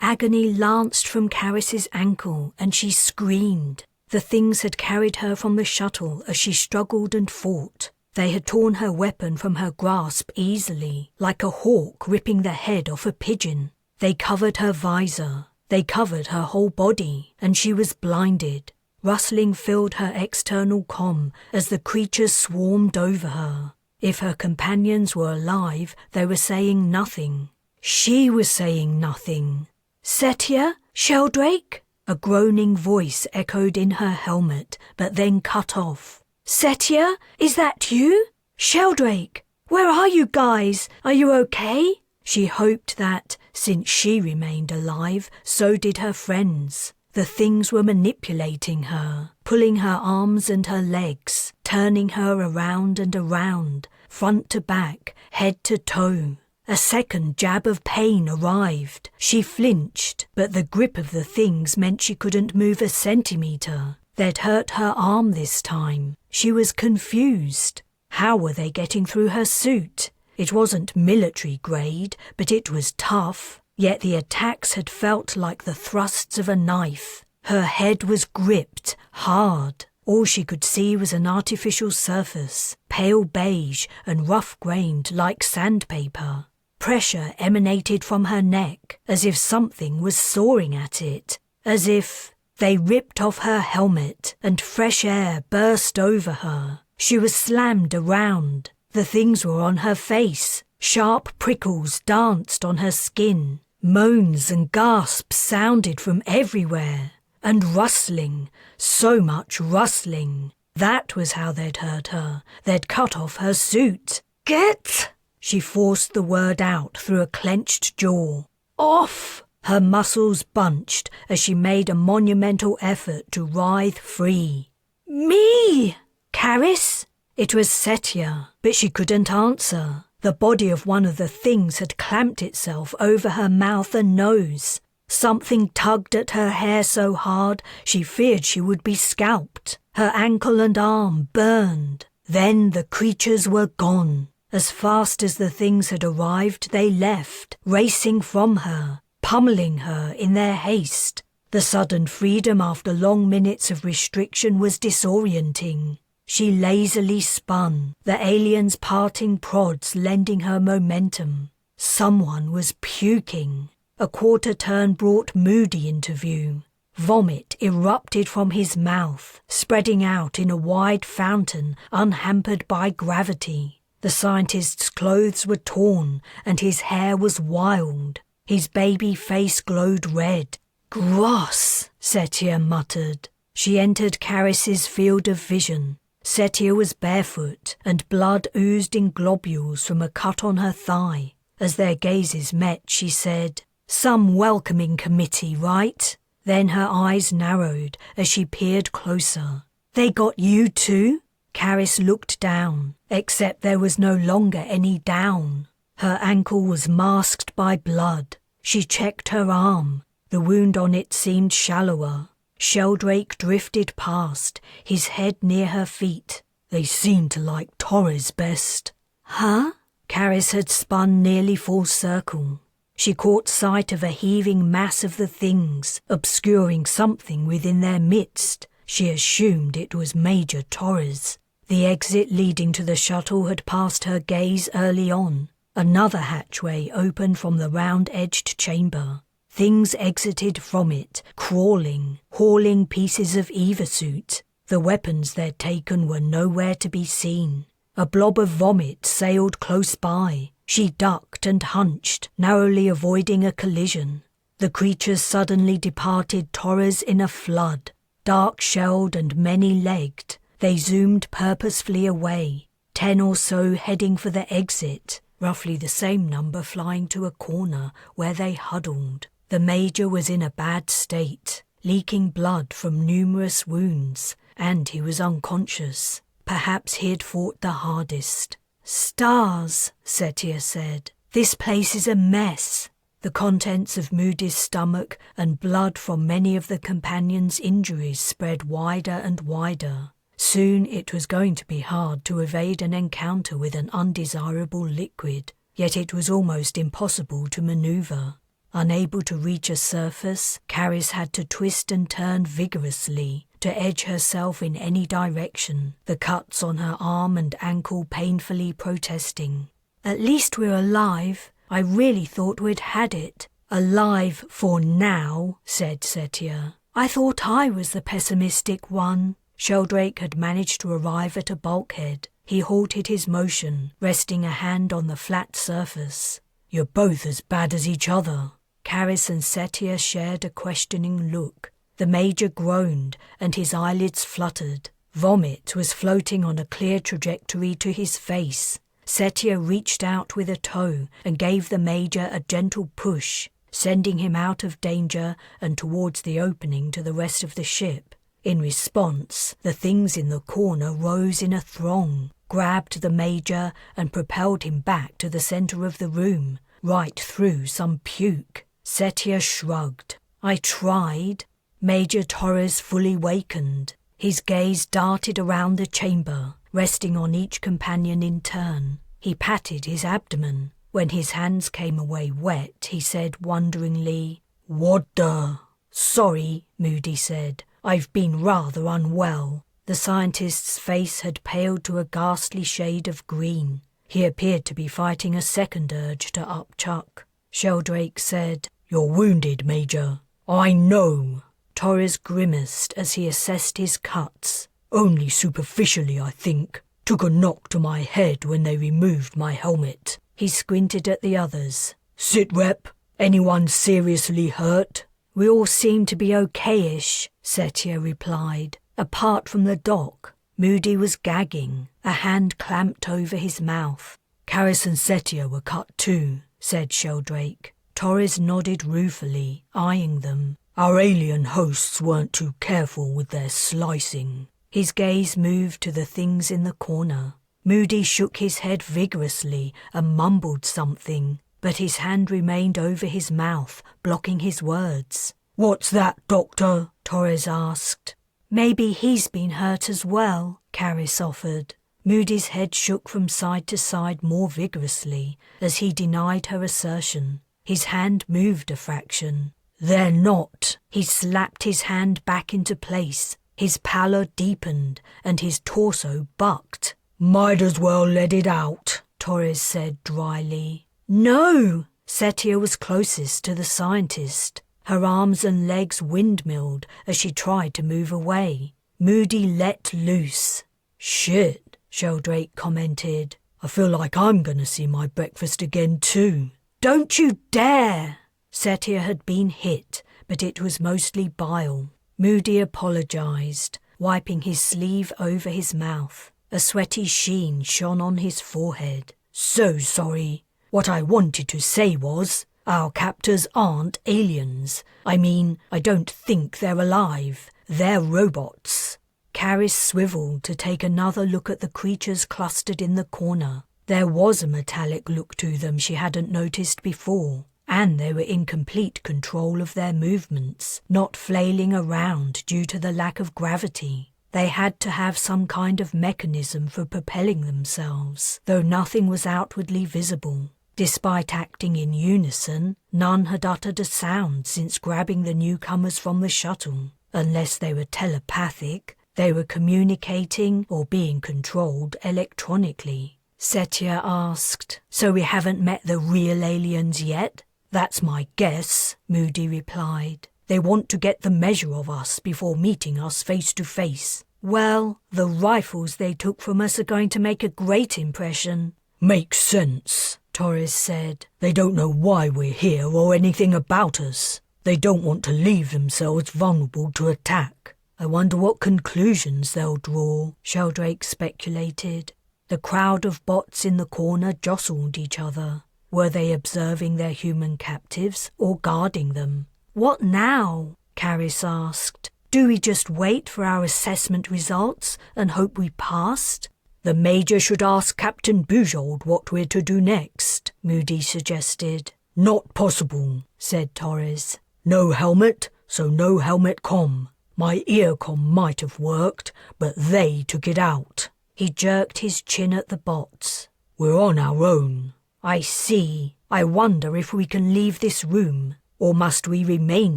Agony lanced from Carys's ankle and she screamed. The things had carried her from the shuttle as she struggled and fought. They had torn her weapon from her grasp easily, like a hawk ripping the head off a pigeon. They covered her visor. They covered her whole body, and she was blinded. Rustling filled her external comm as the creatures swarmed over her. If her companions were alive, they were saying nothing. She was saying nothing. Setia? Sheldrake? A groaning voice echoed in her helmet, but then cut off. Setia? Is that you? Sheldrake? Where are you guys? Are you okay? She hoped that, since she remained alive, so did her friends. The things were manipulating her, pulling her arms and her legs, turning her around and around, front to back, head to toe. A second jab of pain arrived. She flinched, but the grip of the things meant she couldn't move a centimetre. They'd hurt her arm this time. She was confused. How were they getting through her suit? It wasn't military grade, but it was tough. Yet the attacks had felt like the thrusts of a knife. Her head was gripped, hard. All she could see was an artificial surface, pale beige and rough-grained like sandpaper. Pressure emanated from her neck, as if something was sawing at it, as if they ripped off her helmet and fresh air burst over her. She was slammed around. The things were on her face. Sharp prickles danced on her skin. Moans and gasps sounded from everywhere. And rustling, so much rustling. That was how they'd hurt her. They'd cut off her suit. Get! She forced the word out through a clenched jaw. Off! Her muscles bunched as she made a monumental effort to writhe free. Me! Carys? It was Setia, but she couldn't answer. The body of one of the things had clamped itself over her mouth and nose. Something tugged at her hair so hard she feared she would be scalped. Her ankle and arm burned. Then the creatures were gone. As fast as the things had arrived, they left, racing from her, pummeling her in their haste. The sudden freedom after long minutes of restriction was disorienting. She lazily spun, the aliens' parting prods lending her momentum. Someone was puking. A quarter turn brought Moody into view. Vomit erupted from his mouth, spreading out in a wide fountain unhampered by gravity. The scientist's clothes were torn and his hair was wild. His baby face glowed red. "Gross," Setia muttered. She entered Carys's field of vision. Setia was barefoot and blood oozed in globules from a cut on her thigh. As their gazes met, she said, "Some welcoming committee, right?" Then her eyes narrowed as she peered closer. "They got you too?" Carys looked down, except there was no longer any down. Her ankle was masked by blood. She checked her arm. The wound on it seemed shallower. Sheldrake drifted past, his head near her feet. "They seem to like Torres best." "Huh?" Carys had spun nearly full circle. She caught sight of a heaving mass of the things, obscuring something within their midst. She assumed it was Major Torres. The exit leading to the shuttle had passed her gaze early on. Another hatchway opened from the round-edged chamber. Things exited from it, crawling, hauling pieces of Eva-suit. The weapons they'd taken were nowhere to be seen. A blob of vomit sailed close by. She ducked and hunched, narrowly avoiding a collision. The creatures suddenly departed Torres in a flood. Dark-shelled and many-legged, they zoomed purposefully away, 10 or so heading for the exit, roughly the same number flying to a corner where they huddled. The Major was in a bad state, leaking blood from numerous wounds, and he was unconscious. Perhaps he'd fought the hardest. "Stars," Setia said. "This place is a mess." The contents of Moody's stomach and blood from many of the companions' injuries spread wider and wider. Soon it was going to be hard to evade an encounter with an undesirable liquid, yet it was almost impossible to maneuver. Unable to reach a surface, Carys had to twist and turn vigorously to edge herself in any direction, the cuts on her arm and ankle painfully protesting. "At least we're alive. I really thought we'd had it." "Alive for now," said Setia. "I thought I was the pessimistic one." Sheldrake had managed to arrive at a bulkhead. He halted his motion, resting a hand on the flat surface. "You're both as bad as each other." Carys and Setia shared a questioning look. The Major groaned and his eyelids fluttered. Vomit was floating on a clear trajectory to his face. Setia reached out with a toe and gave the Major a gentle push, sending him out of danger and towards the opening to the rest of the ship. In response, the things in the corner rose in a throng, grabbed the Major and propelled him back to the center of the room, right through some puke. Setia shrugged. "I tried." Major Torres fully wakened. His gaze darted around the chamber, resting on each companion in turn. He patted his abdomen. When his hands came away wet, he said wonderingly, "What the?" "Sorry," Moody said. "I've been rather unwell." The scientist's face had paled to a ghastly shade of green. He appeared to be fighting a second urge to upchuck. Sheldrake said, "You're wounded, Major." "I know." Torres grimaced as he assessed his cuts. "Only superficially, I think. Took a knock to my head when they removed my helmet." He squinted at the others. "Sit rep. Anyone seriously hurt?" "We all seem to be okay-ish," Setia replied. "Apart from the doc." Moody was gagging, a hand clamped over his mouth. "Carys and Setia were cut too," said Sheldrake. Torres nodded ruefully, eyeing them. "Our alien hosts weren't too careful with their slicing." His gaze moved to the things in the corner. Moody shook his head vigorously and mumbled something, but his hand remained over his mouth, blocking his words. "What's that, Doctor?" Torres asked. Maybe he's been hurt as well, Carys offered. Moody's head shook from side to side more vigorously as he denied her assertion. His hand moved a fraction. They're not. He slapped his hand back into place. His pallor deepened and his torso bucked. Might as well let it out, Torres said dryly. No! Setia was closest to the scientist. Her arms and legs windmilled as she tried to move away. Moody let loose. Shit, Sheldrake commented. I feel like I'm going to see my breakfast again too. Don't you dare! Setia had been hit, but it was mostly bile. Moody apologised, wiping his sleeve over his mouth. A sweaty sheen shone on his forehead. So sorry. What I wanted to say was, our captors aren't aliens. I mean, I don't think they're alive. They're robots. Carys swiveled to take another look at the creatures clustered in the corner. There was a metallic look to them she hadn't noticed before, and they were in complete control of their movements, not flailing around due to the lack of gravity. They had to have some kind of mechanism for propelling themselves, though nothing was outwardly visible. Despite acting in unison, none had uttered a sound since grabbing the newcomers from the shuttle. Unless they were telepathic, they were communicating or being controlled electronically. Setia asked, "So we haven't met the real aliens yet?" "That's my guess," Moody replied. "They want to get the measure of us before meeting us face to face." "Well, the rifles they took from us are going to make a great impression." "Makes sense," Torres said. "They don't know why we're here or anything about us. They don't want to leave themselves vulnerable to attack." "I wonder what conclusions they'll draw," Sheldrake speculated. The crowd of bots in the corner jostled each other. Were they observing their human captives or guarding them? "What now?" Carys asked. "Do we just wait for our assessment results and hope we passed?" "The Major should ask Captain Bujold what we're to do next," Moody suggested. "Not possible," said Torres. "No helmet, so no helmet comm. My ear comm might have worked, but they took it out." He jerked his chin at the bots. "We're on our own." "I see. I wonder if we can leave this room, or must we remain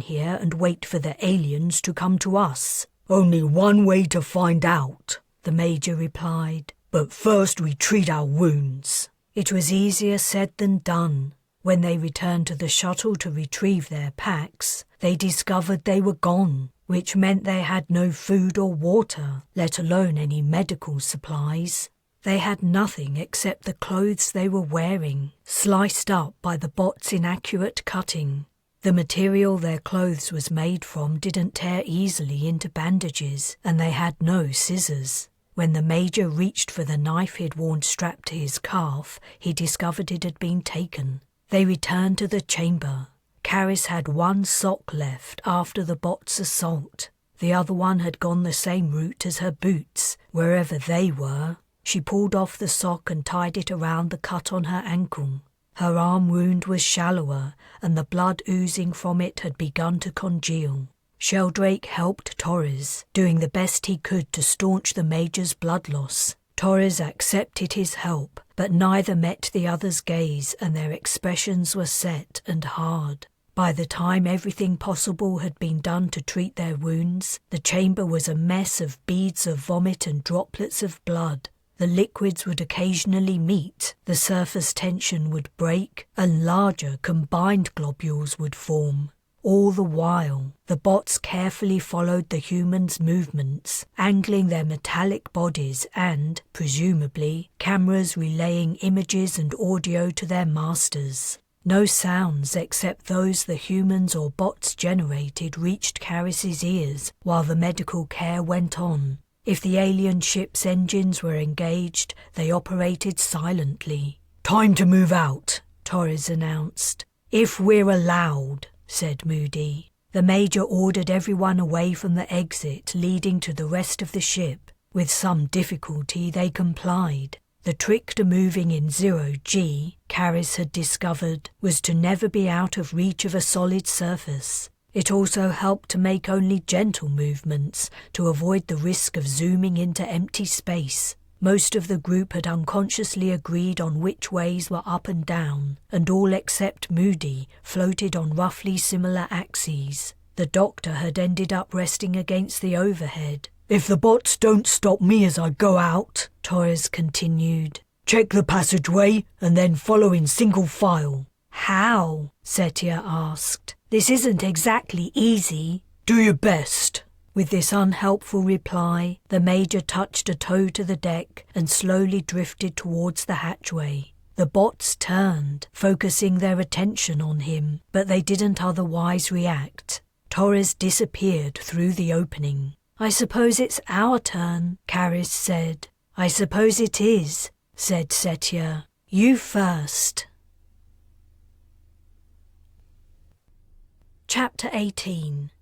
here and wait for the aliens to come to us?" "Only one way to find out," the Major replied. "But first we treat our wounds." It was easier said than done. When they returned to the shuttle to retrieve their packs, they discovered they were gone, which meant they had no food or water, let alone any medical supplies. They had nothing except the clothes they were wearing, sliced up by the bots' inaccurate cutting. The material their clothes was made from didn't tear easily into bandages, and they had no scissors. When the Major reached for the knife he'd worn strapped to his calf, he discovered it had been taken. They returned to the chamber. Carys had one sock left after the bot's assault. The other one had gone the same route as her boots, wherever they were. She pulled off the sock and tied it around the cut on her ankle. Her arm wound was shallower, and the blood oozing from it had begun to congeal. Sheldrake helped Torres, doing the best he could to staunch the Major's blood loss. Torres accepted his help, but neither met the other's gaze, and their expressions were set and hard. By the time everything possible had been done to treat their wounds, the chamber was a mess of beads of vomit and droplets of blood. The liquids would occasionally meet, the surface tension would break, and larger combined globules would form. All the while, the bots carefully followed the humans' movements, angling their metallic bodies and, presumably, cameras relaying images and audio to their masters. No sounds except those the humans or bots generated reached Carys's ears while the medical care went on. If the alien ship's engines were engaged, they operated silently. "Time to move out," Torres announced. "If we're allowed," said Moody. The Major ordered everyone away from the exit leading to the rest of the ship. With some difficulty they complied. The trick to moving in 0G, Carys had discovered, was to never be out of reach of a solid surface. It also helped to make only gentle movements to avoid the risk of zooming into empty space. Most of the group had unconsciously agreed on which ways were up and down, and all except Moody floated on roughly similar axes. The doctor had ended up resting against the overhead. "If the bots don't stop me as I go out," Torres continued, "check the passageway and then follow in single file." "How?" Setia asked. "This isn't exactly easy." "Do your best." With this unhelpful reply, the Major touched a toe to the deck and slowly drifted towards the hatchway. The bots turned, focusing their attention on him, but they didn't otherwise react. Torres disappeared through the opening. "I suppose it's our turn," Carys said. "I suppose it is," said Setia. "You first." Chapter 18.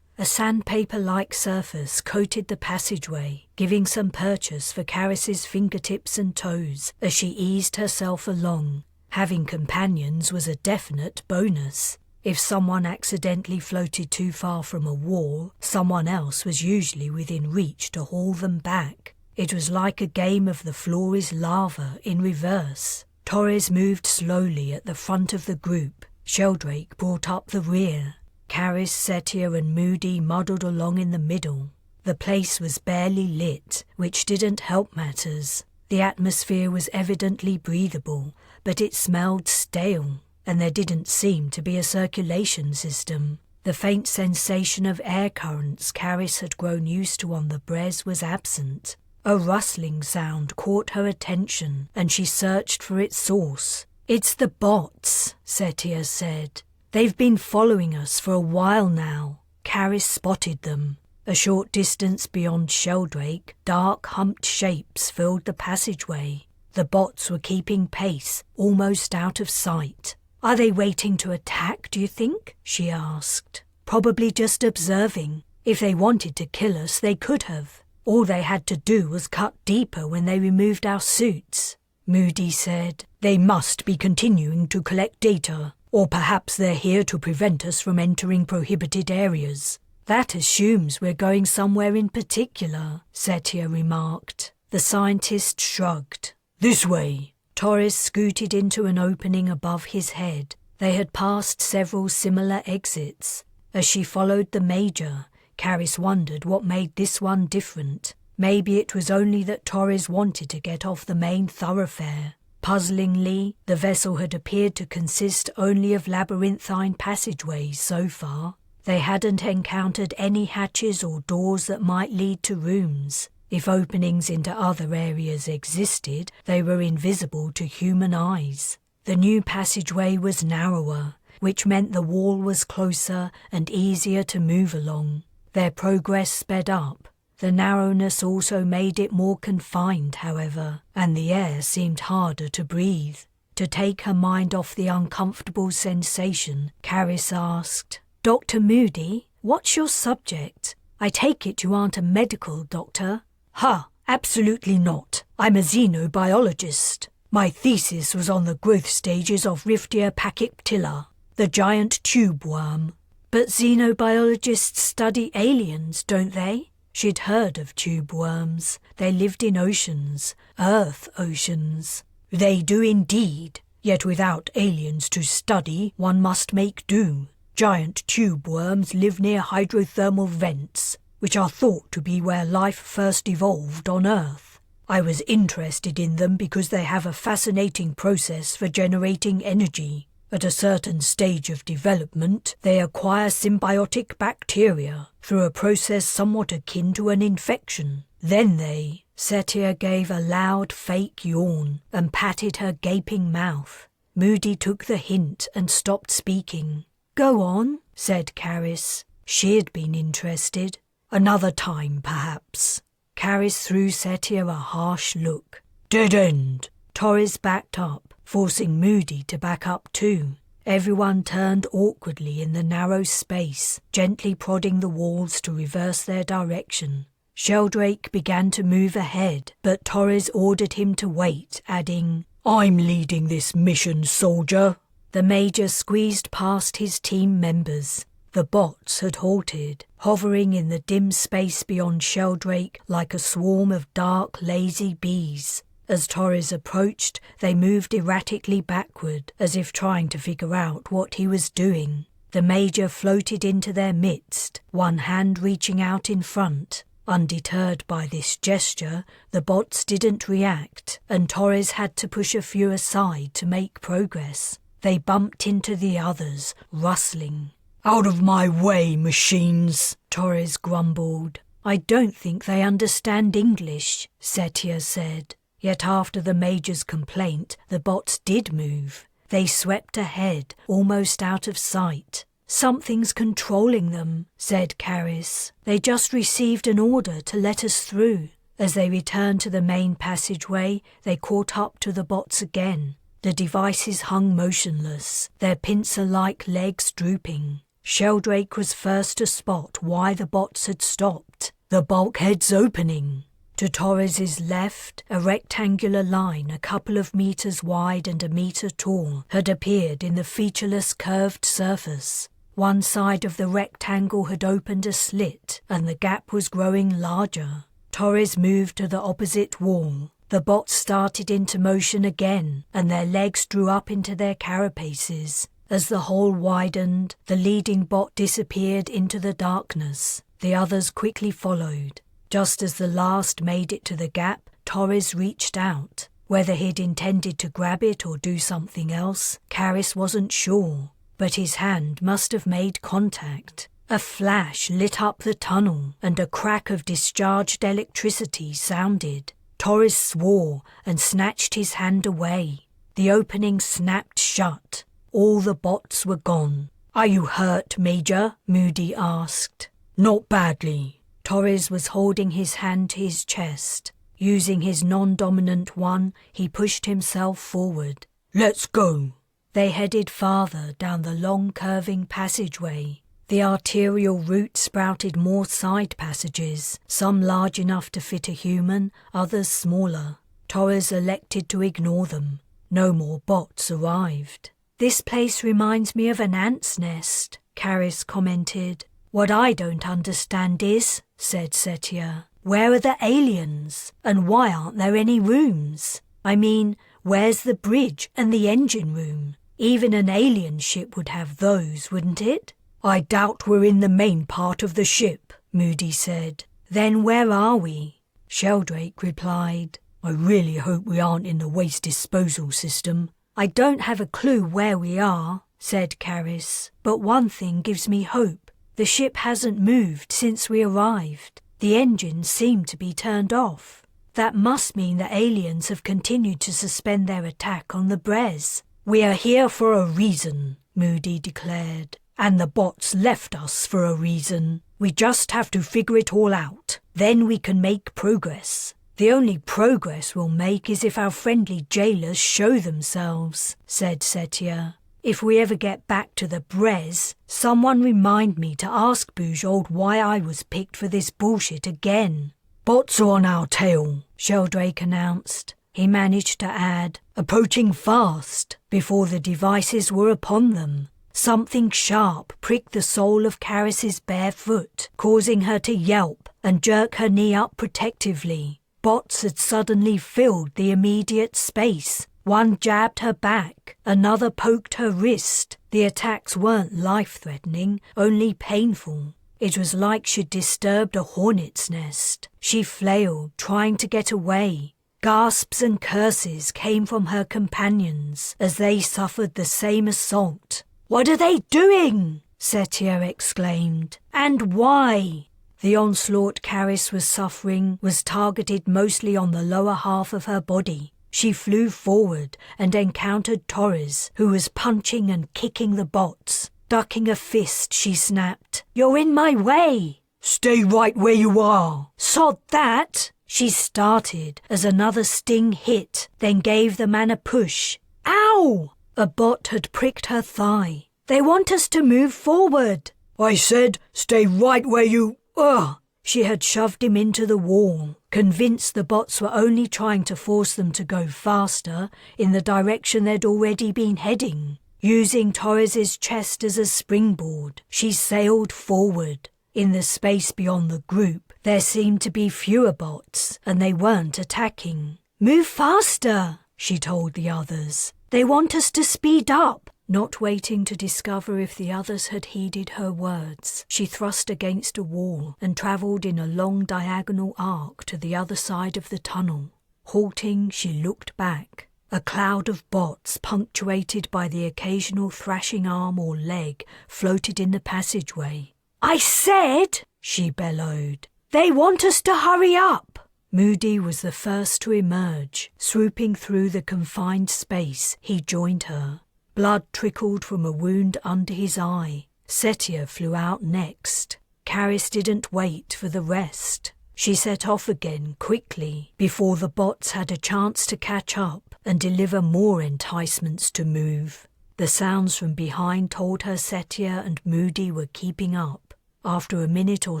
A sandpaper-like surface coated the passageway, giving some purchase for Carys's fingertips and toes as she eased herself along. Having companions was a definite bonus. If someone accidentally floated too far from a wall, someone else was usually within reach to haul them back. It was like a game of the floor is lava in reverse. Torres moved slowly at the front of the group. Sheldrake brought up the rear. Carys, Setia and Moody muddled along in the middle. The place was barely lit, which didn't help matters. The atmosphere was evidently breathable, but it smelled stale, and there didn't seem to be a circulation system. The faint sensation of air currents Carys had grown used to on the Bres was absent. A rustling sound caught her attention, and she searched for its source. "It's the bots," Setia said. "They've been following us for a while now." Carys spotted them. A short distance beyond Sheldrake, dark humped shapes filled the passageway. The bots were keeping pace, almost out of sight. "Are they waiting to attack, do you think?" she asked. "Probably just observing. If they wanted to kill us, they could have. All they had to do was cut deeper when they removed our suits." Moody said, "They must be continuing to collect data, or perhaps they're here to prevent us from entering prohibited areas." "That assumes we're going somewhere in particular," Setia remarked. The scientist shrugged. "This way." Torres scooted into an opening above his head. They had passed several similar exits. As she followed the Major, Carys wondered what made this one different. Maybe it was only that Torres wanted to get off the main thoroughfare. Puzzlingly, the vessel had appeared to consist only of labyrinthine passageways so far. They hadn't encountered any hatches or doors that might lead to rooms. If openings into other areas existed, they were invisible to human eyes. The new passageway was narrower, which meant the wall was closer and easier to move along. Their progress sped up. The narrowness also made it more confined, however, and the air seemed harder to breathe. To take her mind off the uncomfortable sensation, Carys asked, "Dr. Moody, what's your subject? I take it you aren't a medical doctor?" "Ha, absolutely not. I'm a xenobiologist. My thesis was on the growth stages of Riftia pachyptilla, the giant tube worm." "But xenobiologists study aliens, don't they?" She'd heard of tube worms. They lived in oceans, Earth oceans. "They do indeed, yet without aliens to study, one must make do. Giant tube worms live near hydrothermal vents, which are thought to be where life first evolved on Earth. I was interested in them because they have a fascinating process for generating energy. At a certain stage of development, they acquire symbiotic bacteria through a process somewhat akin to an infection. Then they..." Setia gave a loud fake yawn and patted her gaping mouth. Moody took the hint and stopped speaking. "Go on," said Carys. She'd been interested. "Another time, perhaps." Carys threw Setia a harsh look. "Dead end." Torres backed up, forcing Moody to back up too. Everyone turned awkwardly in the narrow space, gently prodding the walls to reverse their direction. Sheldrake began to move ahead, but Torres ordered him to wait, adding, "I'm leading this mission, soldier." The Major squeezed past his team members. The bots had halted, hovering in the dim space beyond Sheldrake like a swarm of dark, lazy bees. As Torres approached, they moved erratically backward, as if trying to figure out what he was doing. The Major floated into their midst, one hand reaching out in front. Undeterred by this gesture, the bots didn't react, and Torres had to push a few aside to make progress. They bumped into the others, rustling. "Out of my way, machines," Torres grumbled. "I don't think they understand English," Setia said. Yet after the Major's complaint, the bots did move. They swept ahead, almost out of sight. "Something's controlling them," said Carys. "They just received an order to let us through." As they returned to the main passageway, they caught up to the bots again. The devices hung motionless, their pincer-like legs drooping. Sheldrake was first to spot why the bots had stopped. "The bulkhead's opening." To Torres's left, a rectangular line a couple of meters wide and a meter tall had appeared in the featureless curved surface. One side of the rectangle had opened a slit, and the gap was growing larger. Torres moved to the opposite wall. The bots started into motion again, and their legs drew up into their carapaces. As the hole widened, the leading bot disappeared into the darkness. The others quickly followed. Just as the last made it to the gap, Torres reached out. Whether he'd intended to grab it or do something else, Carys wasn't sure, but his hand must have made contact. A flash lit up the tunnel, and a crack of discharged electricity sounded. Torres swore and snatched his hand away. The opening snapped shut. All the bots were gone. "Are you hurt, Major?" Moody asked. "Not badly." Torres was holding his hand to his chest. Using his non-dominant one, he pushed himself forward. "Let's go." They headed farther down the long curving passageway. The arterial route sprouted more side passages, some large enough to fit a human, others smaller. Torres elected to ignore them. No more bots arrived. "This place reminds me of an ant's nest," Carys commented. "What I don't understand is," said Setia, "where are the aliens? And why aren't there any rooms? I mean, where's the bridge and the engine room? Even an alien ship would have those, wouldn't it?" "I doubt we're in the main part of the ship," Moody said. "Then where are we?" Sheldrake replied. "I really hope we aren't in the waste disposal system." "I don't have a clue where we are," said Carys, "but one thing gives me hope. The ship hasn't moved since we arrived. The engines seem to be turned off. That must mean the aliens have continued to suspend their attack on the Bres." "We are here for a reason," Moody declared. "And the bots left us for a reason. We just have to figure it all out. Then we can make progress." "The only progress we'll make is if our friendly jailers show themselves," said Setia. "If we ever get back to the Bres, someone remind me to ask Bujold why I was picked for this bullshit again." "Bots are on our tail," Sheldrake announced. He managed to add, "approaching fast," before the devices were upon them. Something sharp pricked the sole of Carys's bare foot, causing her to yelp and jerk her knee up protectively. Bots had suddenly filled the immediate space. One jabbed her back, another poked her wrist. The attacks weren't life-threatening, only painful. It was like she'd disturbed a hornet's nest. She flailed, trying to get away. Gasps and curses came from her companions as they suffered the same assault. "What are they doing?" Setia exclaimed. "And why?" The onslaught Carys was suffering was targeted mostly on the lower half of her body. She flew forward and encountered Torres, who was punching and kicking the bots. Ducking a fist, she snapped, "You're in my way!" "Stay right where you are!" "Sod that!" She started as another sting hit, then gave the man a push. "Ow!" A bot had pricked her thigh. "They want us to move forward." "I said, stay right where you... Ugh!" She had shoved him into the wall, convinced the bots were only trying to force them to go faster in the direction they'd already been heading. Using Torres's chest as a springboard, she sailed forward. In the space beyond the group, there seemed to be fewer bots, and they weren't attacking. "Move faster," she told the others. "They want us to speed up." Not waiting to discover if the others had heeded her words, she thrust against a wall and travelled in a long diagonal arc to the other side of the tunnel. Halting, she looked back. A cloud of bots, punctuated by the occasional thrashing arm or leg, floated in the passageway. "I said," she bellowed, "they want us to hurry up." Moody was the first to emerge. Swooping through the confined space, he joined her. Blood trickled from a wound under his eye. Setia flew out next. Carys didn't wait for the rest. She set off again quickly, before the bots had a chance to catch up and deliver more enticements to move. The sounds from behind told her Setia and Moody were keeping up. After a minute or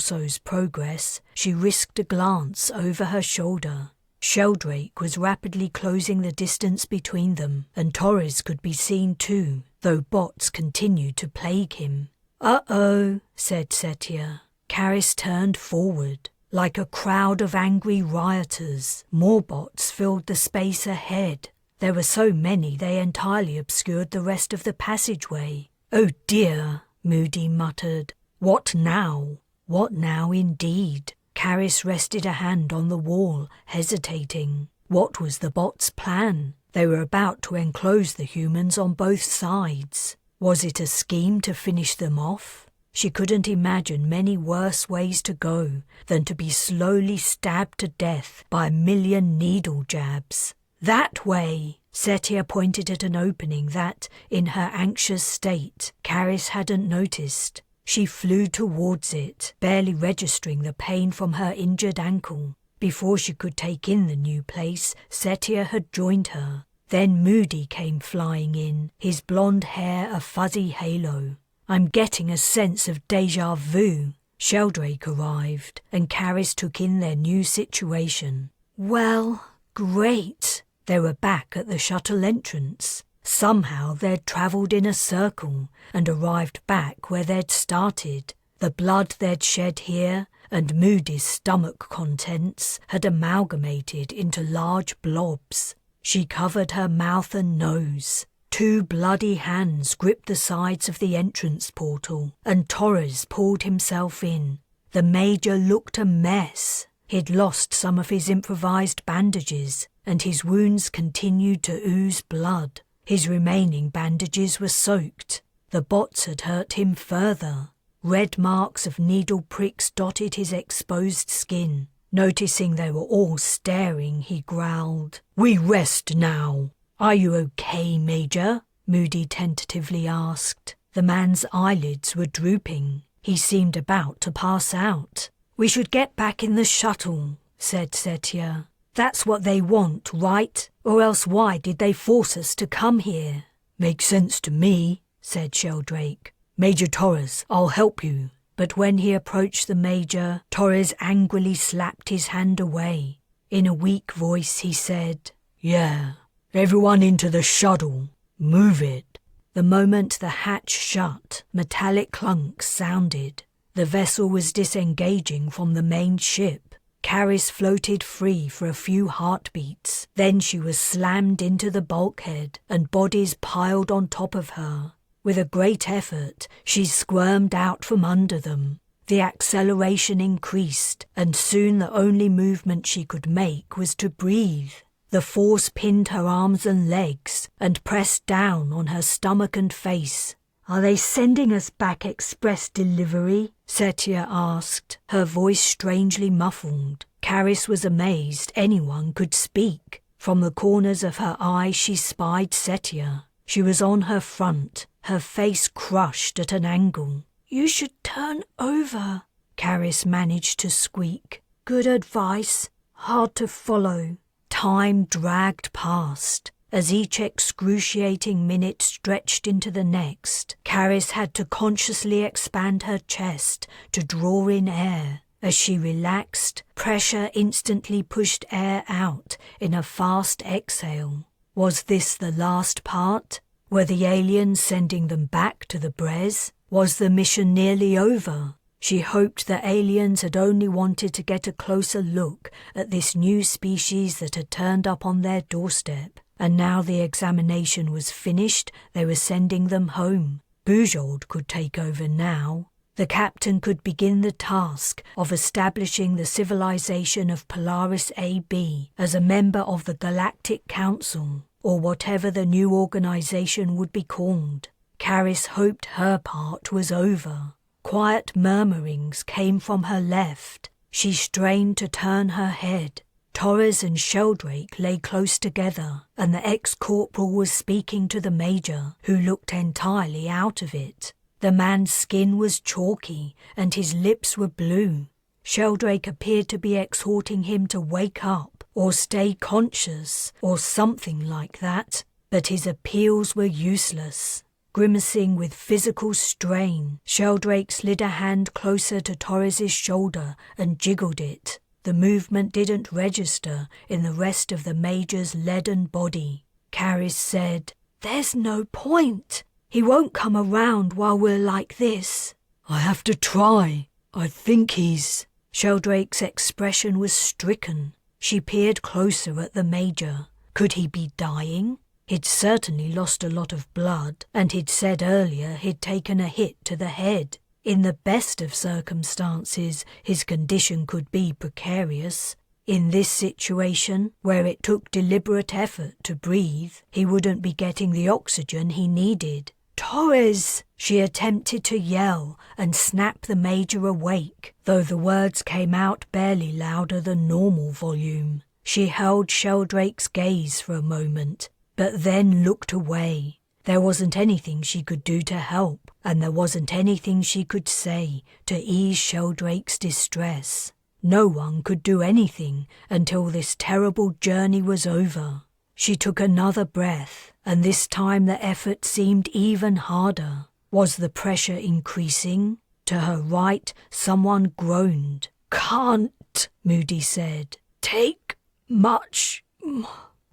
so's progress, she risked a glance over her shoulder. Sheldrake was rapidly closing the distance between them, and Torres could be seen too, though bots continued to plague him. "Uh-oh," said Setia. Carys turned forward. Like a crowd of angry rioters, more bots filled the space ahead. There were so many they entirely obscured the rest of the passageway. "Oh dear," Moody muttered. "What now? What now indeed?" Carys rested a hand on the wall, hesitating. What was the bots' plan? They were about to enclose the humans on both sides. Was it a scheme to finish them off? She couldn't imagine many worse ways to go than to be slowly stabbed to death by a million needle jabs. "That way!" Setia pointed at an opening that, in her anxious state, Carys hadn't noticed. She flew towards it, barely registering the pain from her injured ankle. Before she could take in the new place, Setia had joined her. Then Moody came flying in, his blonde hair a fuzzy halo. "I'm getting a sense of déjà vu." Sheldrake arrived, and Carys took in their new situation. Well, great. They were back at the shuttle entrance. Somehow they'd travelled in a circle and arrived back where they'd started. The blood they'd shed here and Moody's stomach contents had amalgamated into large blobs. She covered her mouth and nose. 2 bloody hands gripped the sides of the entrance portal, and Torres pulled himself in. The Major looked a mess. He'd lost some of his improvised bandages, and his wounds continued to ooze blood. His remaining bandages were soaked. The bots had hurt him further. Red marks of needle pricks dotted his exposed skin. Noticing they were all staring, he growled, "We rest now." "Are you okay, Major?" Moody tentatively asked. The man's eyelids were drooping. He seemed about to pass out. "We should get back in the shuttle," said Setia. "That's what they want, right? Or else why did they force us to come here?" "Makes sense to me," said Sheldrake. "Major Torres, I'll help you." But when he approached the Major, Torres angrily slapped his hand away. In a weak voice he said, "Yeah, everyone into the shuttle. Move it." The moment the hatch shut, metallic clunks sounded. The vessel was disengaging from the main ship. Carys floated free for a few heartbeats. Then she was slammed into the bulkhead, and bodies piled on top of her. With a great effort, she squirmed out from under them. The acceleration increased, and soon the only movement she could make was to breathe. The force pinned her arms and legs and pressed down on her stomach and face. "Are they sending us back express delivery?" Setia asked, her voice strangely muffled. Carys was amazed anyone could speak. From the corners of her eyes she spied Setia. She was on her front, her face crushed at an angle. "You should turn over," Carys managed to squeak. "Good advice. Hard to follow." Time dragged past. As each excruciating minute stretched into the next, Carys had to consciously expand her chest to draw in air. As she relaxed, pressure instantly pushed air out in a fast exhale. Was this the last part? Were the aliens sending them back to the Bres? Was the mission nearly over? She hoped the aliens had only wanted to get a closer look at this new species that had turned up on their doorstep, and now the examination was finished, they were sending them home. Bujold could take over now. The captain could begin the task of establishing the civilization of Polaris AB as a member of the Galactic Council, or whatever the new organization would be called. Carys hoped her part was over. Quiet murmurings came from her left. She strained to turn her head. Torres and Sheldrake lay close together, and the ex-corporal was speaking to the major, who looked entirely out of it. The man's skin was chalky, and his lips were blue. Sheldrake appeared to be exhorting him to wake up, or stay conscious, or something like that, but his appeals were useless. Grimacing with physical strain, Sheldrake slid a hand closer to Torres's shoulder and jiggled it. The movement didn't register in the rest of the Major's leaden body. Carys said, "There's no point. He won't come around while we're like this." "I have to try. I think he's..." Sheldrake's expression was stricken. She peered closer at the Major. Could he be dying? He'd certainly lost a lot of blood, and he'd said earlier he'd taken a hit to the head. In the best of circumstances, his condition could be precarious. In this situation, where it took deliberate effort to breathe, he wouldn't be getting the oxygen he needed. "Torres!" She attempted to yell and snap the Major awake, though the words came out barely louder than normal volume. She held Sheldrake's gaze for a moment, but then looked away. There wasn't anything she could do to help, and there wasn't anything she could say to ease Sheldrake's distress. No one could do anything until this terrible journey was over. She took another breath, and this time the effort seemed even harder. Was the pressure increasing? To her right, someone groaned. "Can't," Moody said. "Take much."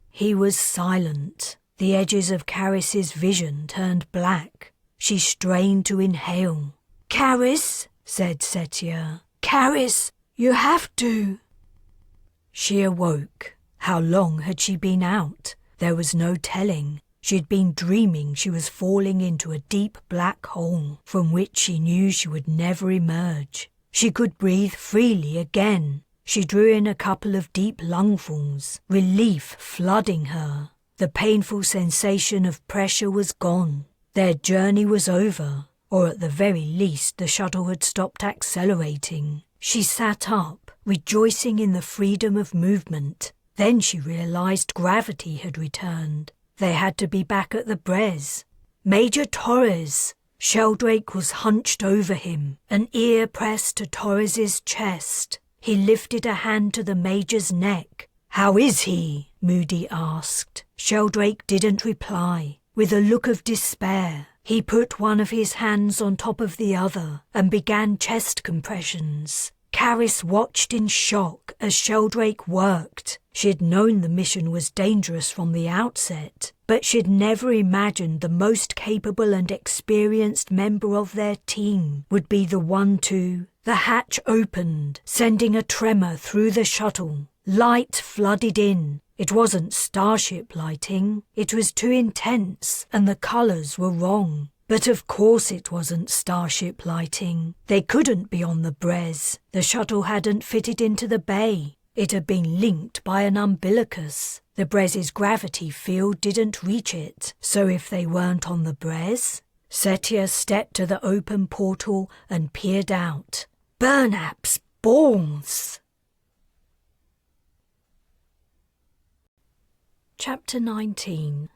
He was silent. The edges of Carys's vision turned black. She strained to inhale. "Carys," said Setia. "Carys, you have to." She awoke. How long had she been out? There was no telling. She'd been dreaming she was falling into a deep black hole from which she knew she would never emerge. She could breathe freely again. She drew in a couple of deep lungfuls, relief flooding her. The painful sensation of pressure was gone. Their journey was over, or at the very least the shuttle had stopped accelerating. She sat up, rejoicing in the freedom of movement. Then she realized gravity had returned. They had to be back at the Bres. "Major Torres!" Sheldrake was hunched over him, an ear pressed to Torres's chest. He lifted a hand to the Major's neck. "How is he?" Moody asked. Sheldrake didn't reply. With a look of despair, he put one of his hands on top of the other and began chest compressions. Carys watched in shock as Sheldrake worked. She'd known the mission was dangerous from the outset, but she'd never imagined the most capable and experienced member of their team would be the one to... The hatch opened, sending a tremor through the shuttle. Light flooded in. It wasn't starship lighting. It was too intense, and the colors were wrong. But of course it wasn't starship lighting. They couldn't be on the Bres. The shuttle hadn't fitted into the bay. It had been linked by an umbilicus. The Bres's gravity field didn't reach it. So if they weren't on the Bres... Setia stepped to the open portal and peered out. Burnap's balls! Chapter 19.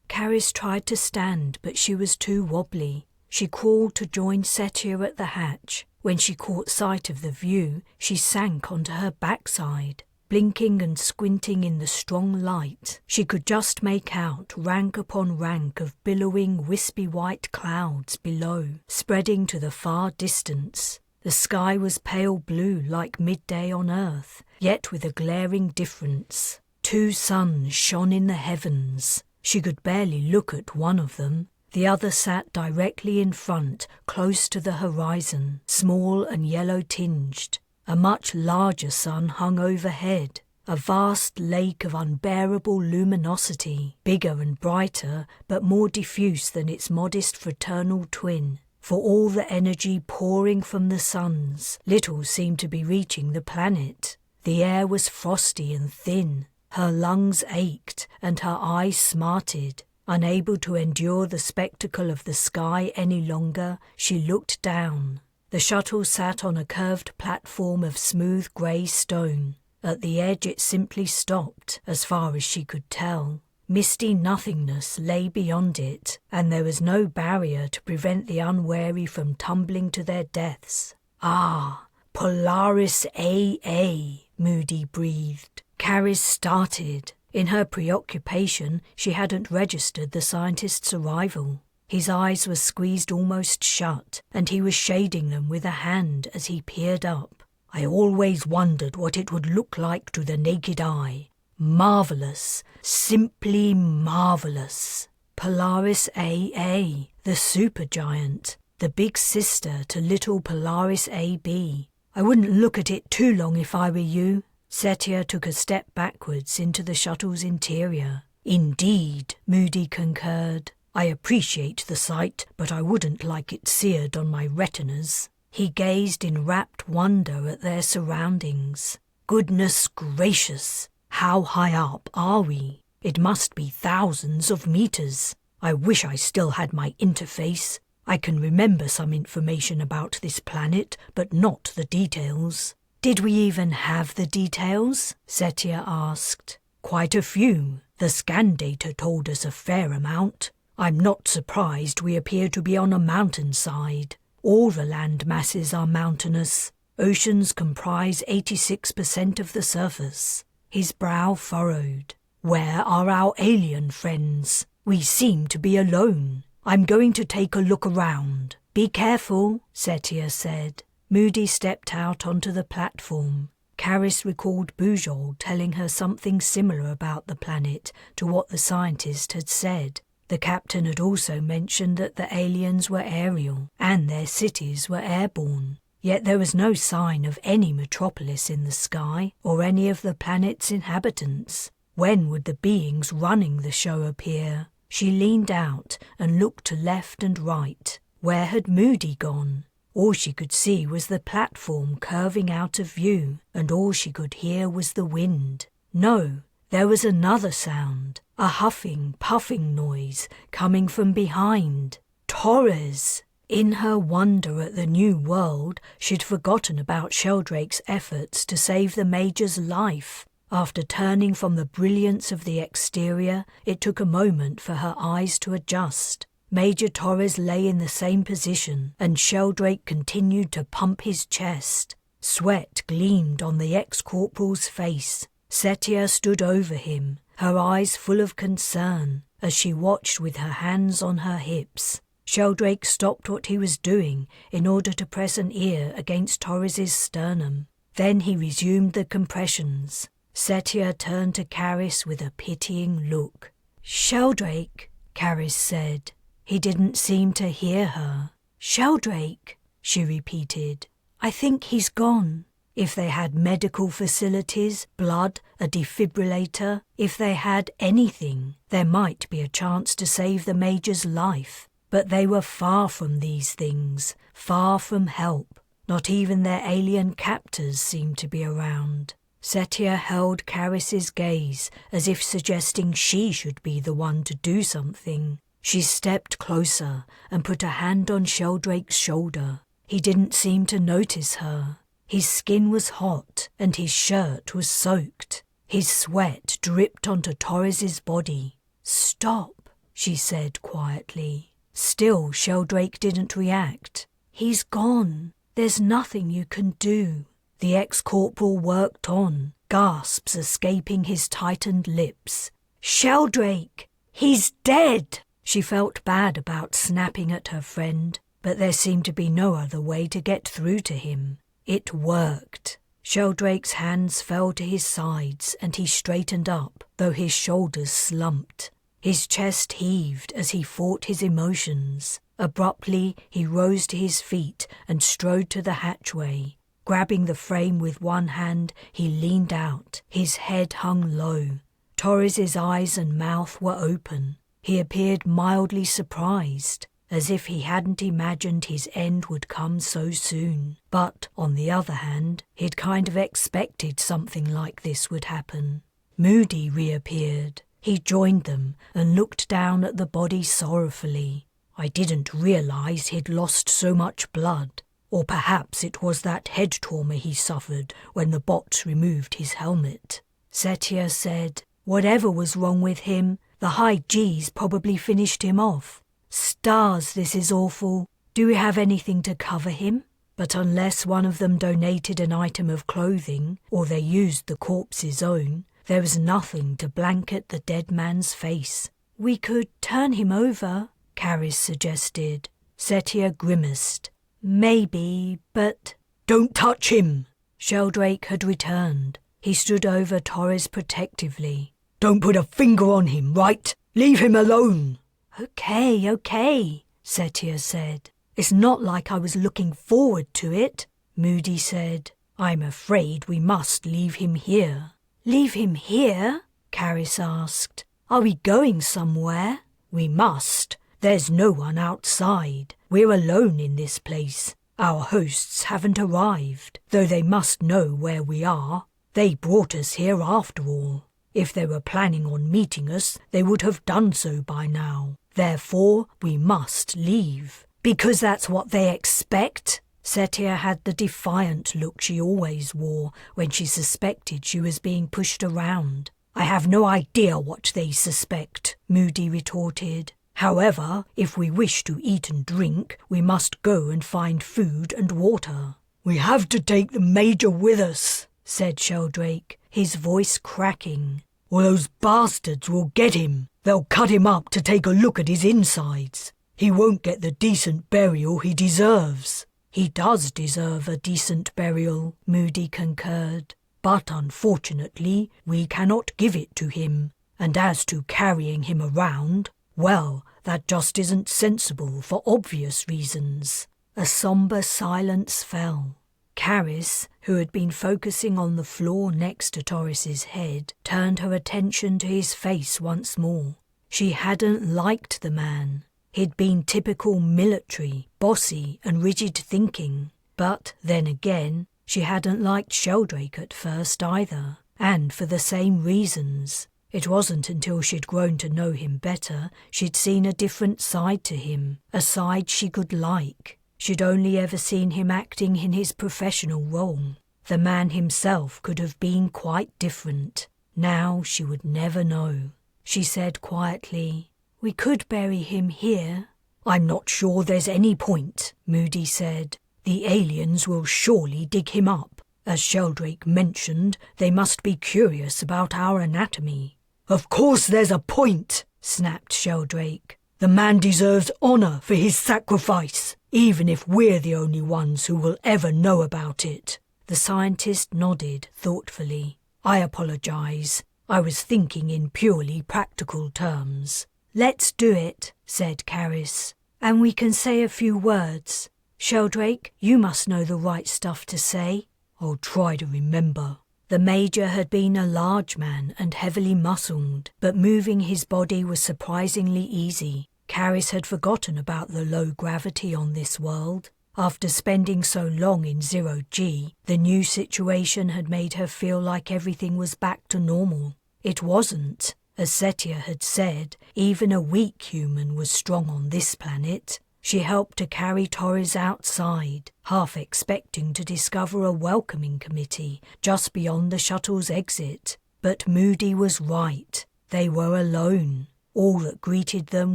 Carys tried to stand, but she was too wobbly. She crawled to join Setia at the hatch. When she caught sight of the view, she sank onto her backside. Blinking and squinting in the strong light, she could just make out rank upon rank of billowing, wispy white clouds below, spreading to the far distance. The sky was pale blue like midday on Earth, yet with a glaring difference. 2 suns shone in the heavens. She could barely look at one of them. The other sat directly in front, close to the horizon, small and yellow-tinged. A much larger sun hung overhead, a vast lake of unbearable luminosity, bigger and brighter, but more diffuse than its modest fraternal twin. For all the energy pouring from the suns, little seemed to be reaching the planet. The air was frosty and thin. Her lungs ached and her eyes smarted. Unable to endure the spectacle of the sky any longer, she looked down. The shuttle sat on a curved platform of smooth grey stone. At the edge it simply stopped, as far as she could tell. Misty nothingness lay beyond it, and there was no barrier to prevent the unwary from tumbling to their deaths. "Ah, Polaris AA," Moody breathed. Carys started. In her preoccupation, she hadn't registered the scientist's arrival. His eyes were squeezed almost shut, and he was shading them with a hand as he peered up. "I always wondered what it would look like to the naked eye. Marvelous, simply marvelous." Polaris AA, the supergiant, the big sister to little Polaris AB. "I wouldn't look at it too long if I were you." Setia took a step backwards into the shuttle's interior. "Indeed," Moody concurred. "I appreciate the sight, but I wouldn't like it seared on my retinas." He gazed in rapt wonder at their surroundings. "Goodness gracious! How high up are we? It must be thousands of meters. I wish I still had my interface. I can remember some information about this planet, but not the details." "Did we even have the details?" Setia asked. "Quite a few. The scan data told us a fair amount. I'm not surprised we appear to be on a mountainside. All the land masses are mountainous. Oceans comprise 86% of the surface." His brow furrowed. "Where are our alien friends? We seem to be alone. I'm going to take a look around." "Be careful," Setia said. Moody stepped out onto the platform. Carys recalled Bujol telling her something similar about the planet to what the scientist had said. The captain had also mentioned that the aliens were aerial and their cities were airborne. Yet there was no sign of any metropolis in the sky or any of the planet's inhabitants. When would the beings running the show appear? She leaned out and looked to left and right. Where had Moody gone? All she could see was the platform curving out of view, and all she could hear was the wind. No, there was another sound, a huffing, puffing noise coming from behind. Torres! In her wonder at the new world, she'd forgotten about Sheldrake's efforts to save the Major's life. After turning from the brilliance of the exterior, it took a moment for her eyes to adjust. Major Torres lay in the same position, and Sheldrake continued to pump his chest. Sweat gleamed on the ex-corporal's face. Setia stood over him, her eyes full of concern, as she watched with her hands on her hips. Sheldrake stopped what he was doing in order to press an ear against Torres's sternum. Then he resumed the compressions. Setia turned to Carys with a pitying look. "Sheldrake," Carys said. He didn't seem to hear her. "Sheldrake," she repeated. "I think he's gone." If they had medical facilities, blood, a defibrillator, if they had anything, there might be a chance to save the Major's life. But they were far from these things, far from help. Not even their alien captors seemed to be around. Setia held Carys's gaze as if suggesting she should be the one to do something. She stepped closer and put a hand on Sheldrake's shoulder. He didn't seem to notice her. His skin was hot and his shirt was soaked. His sweat dripped onto Torres's body. "Stop," she said quietly. Still, Sheldrake didn't react. "He's gone. There's nothing you can do." The ex-corporal worked on, gasps escaping his tightened lips. "Sheldrake! He's dead!" She felt bad about snapping at her friend, but there seemed to be no other way to get through to him. It worked. Sheldrake's hands fell to his sides and he straightened up, though his shoulders slumped. His chest heaved as he fought his emotions. Abruptly, he rose to his feet and strode to the hatchway. Grabbing the frame with one hand, he leaned out. His head hung low. Torres's eyes and mouth were open. He appeared mildly surprised, as if he hadn't imagined his end would come so soon. But, on the other hand, he'd kind of expected something like this would happen. Moody reappeared. He joined them and looked down at the body sorrowfully. I didn't realize he'd lost so much blood. Or perhaps it was that head trauma he suffered when the bots removed his helmet. Setia said, whatever was wrong with him, the high G's probably finished him off. Stars, this is awful. Do we have anything to cover him? But unless one of them donated an item of clothing, or they used the corpse's own, there was nothing to blanket the dead man's face. We could turn him over, Carys suggested. Setia grimaced. Maybe, but... Don't touch him! Sheldrake had returned. He stood over Torres protectively. Don't put a finger on him, right? Leave him alone! Okay, Setia said. It's not like I was looking forward to it, Moody said. I'm afraid we must leave him here. Leave him here? Carys asked. Are we going somewhere? We must. There's no one outside. We're alone in this place. Our hosts haven't arrived, though they must know where we are. They brought us here after all. If they were planning on meeting us, they would have done so by now. Therefore, we must leave. Because that's what they expect? Setia had the defiant look she always wore when she suspected she was being pushed around. I have no idea what they suspect, Moody retorted. However, if we wish to eat and drink, we must go and find food and water. We have to take the Major with us, said Sheldrake, his voice cracking. Or those bastards will get him. They'll cut him up to take a look at his insides. He won't get the decent burial he deserves. He does deserve a decent burial, Moody concurred. But unfortunately, we cannot give it to him. And as to carrying him around, well, that just isn't sensible for obvious reasons. A sombre silence fell. Carys, who had been focusing on the floor next to Torres's head, turned her attention to his face once more. She hadn't liked the man. He'd been typical military, bossy and rigid thinking. But then again, she hadn't liked Sheldrake at first either, and for the same reasons. It wasn't until she'd grown to know him better she'd seen a different side to him, a side she could like. She'd only ever seen him acting in his professional role. The man himself could have been quite different. Now she would never know. She said quietly, We could bury him here. I'm not sure there's any point, Moody said. The aliens will surely dig him up. As Sheldrake mentioned, they must be curious about our anatomy. Of course there's a point, snapped Sheldrake. The man deserves honour for his sacrifice, even if we're the only ones who will ever know about it. The scientist nodded thoughtfully. I apologise. I was thinking in purely practical terms. Let's do it, said Carys. And we can say a few words. Sheldrake, you must know the right stuff to say. I'll try to remember. The Major had been a large man and heavily muscled, but moving his body was surprisingly easy. Carys had forgotten about the low gravity on this world. After spending so long in 0G, the new situation had made her feel like everything was back to normal. It wasn't. As Setia had said, even a weak human was strong on this planet. She helped to carry Torres outside, half expecting to discover a welcoming committee just beyond the shuttle's exit. But Moody was right. They were alone. All that greeted them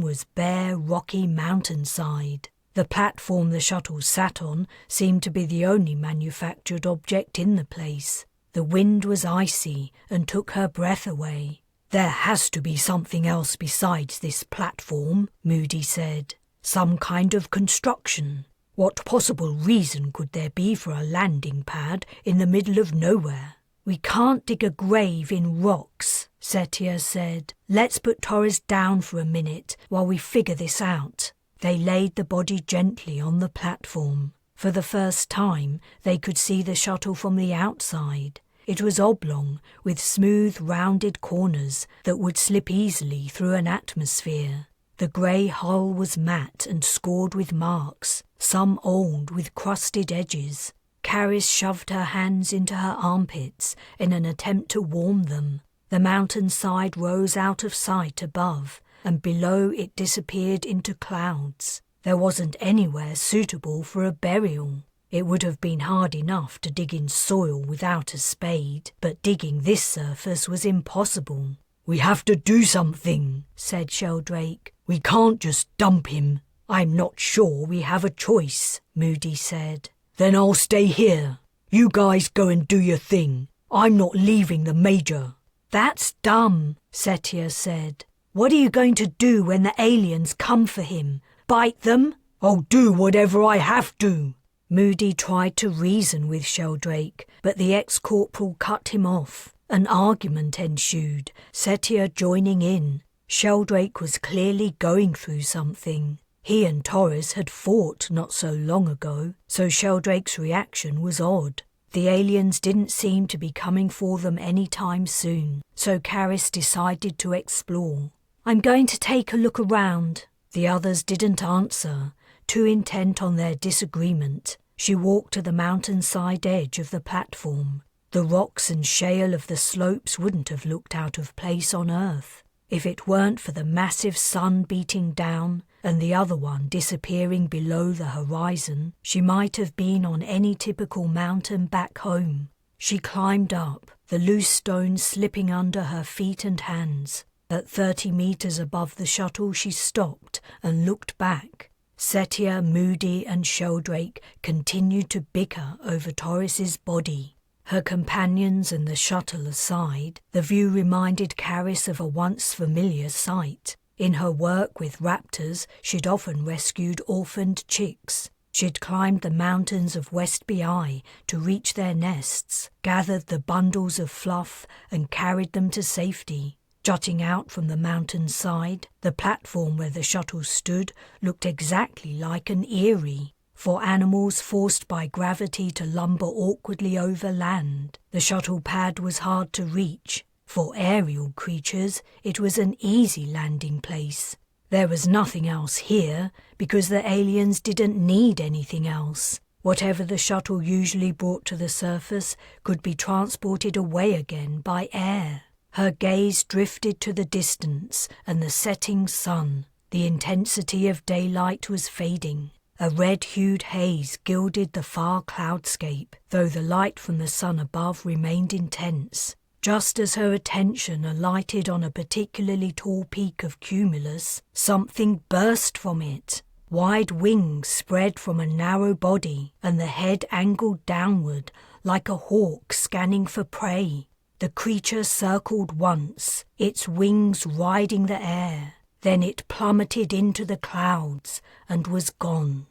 was bare, rocky mountainside. The platform the shuttle sat on seemed to be the only manufactured object in the place. The wind was icy and took her breath away. There has to be something else besides this platform, Moody said. Some kind of construction. What possible reason could there be for a landing pad in the middle of nowhere? We can't dig a grave in rocks, Setia said. "Let's put Torres down for a minute while we figure this out." They laid the body gently on the platform. For the first time, they could see the shuttle from the outside. It was oblong, with smooth, rounded corners that would slip easily through an atmosphere. The grey hull was matte and scored with marks, some old with crusted edges. Carys shoved her hands into her armpits in an attempt to warm them. The mountainside rose out of sight above, and below it disappeared into clouds. There wasn't anywhere suitable for a burial. It would have been hard enough to dig in soil without a spade, but digging this surface was impossible. "We have to do something," said Sheldrake. "We can't just dump him." "I'm not sure we have a choice," Moody said. "Then I'll stay here. You guys go and do your thing. I'm not leaving the Major." "That's dumb," Setia said. "What are you going to do when the aliens come for him? Bite them?" "I'll do whatever I have to." Moody tried to reason with Sheldrake, but the ex-corporal cut him off. An argument ensued, Setia joining in. Sheldrake was clearly going through something. He and Torres had fought not so long ago, so Sheldrake's reaction was odd. The aliens didn't seem to be coming for them any time soon, so Carys decided to explore. "I'm going to take a look around." The others didn't answer, too intent on their disagreement. She walked to the mountainside edge of the platform. The rocks and shale of the slopes wouldn't have looked out of place on Earth. If it weren't for the massive sun beating down and the other one disappearing below the horizon, she might have been on any typical mountain back home. She climbed up, the loose stones slipping under her feet and hands. At 30 meters above the shuttle she stopped and looked back. Setia, Moody and Sheldrake continued to bicker over Torres's body. Her companions and the shuttle aside, the view reminded Carys of a once familiar sight. In her work with raptors, she'd often rescued orphaned chicks. She'd climbed the mountains of West Bi to reach their nests, gathered the bundles of fluff and carried them to safety. Jutting out from the mountainside, the platform where the shuttle stood looked exactly like an eyrie. For animals forced by gravity to lumber awkwardly over land, the shuttle pad was hard to reach. For aerial creatures, it was an easy landing place. There was nothing else here because the aliens didn't need anything else. Whatever the shuttle usually brought to the surface could be transported away again by air. Her gaze drifted to the distance and the setting sun. The intensity of daylight was fading. A red-hued haze gilded the far cloudscape, though the light from the sun above remained intense. Just as her attention alighted on a particularly tall peak of cumulus, something burst from it. Wide wings spread from a narrow body, and the head angled downward like a hawk scanning for prey. The creature circled once, its wings riding the air. Then it plummeted into the clouds and was gone.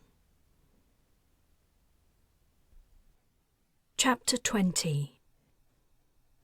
Chapter 20.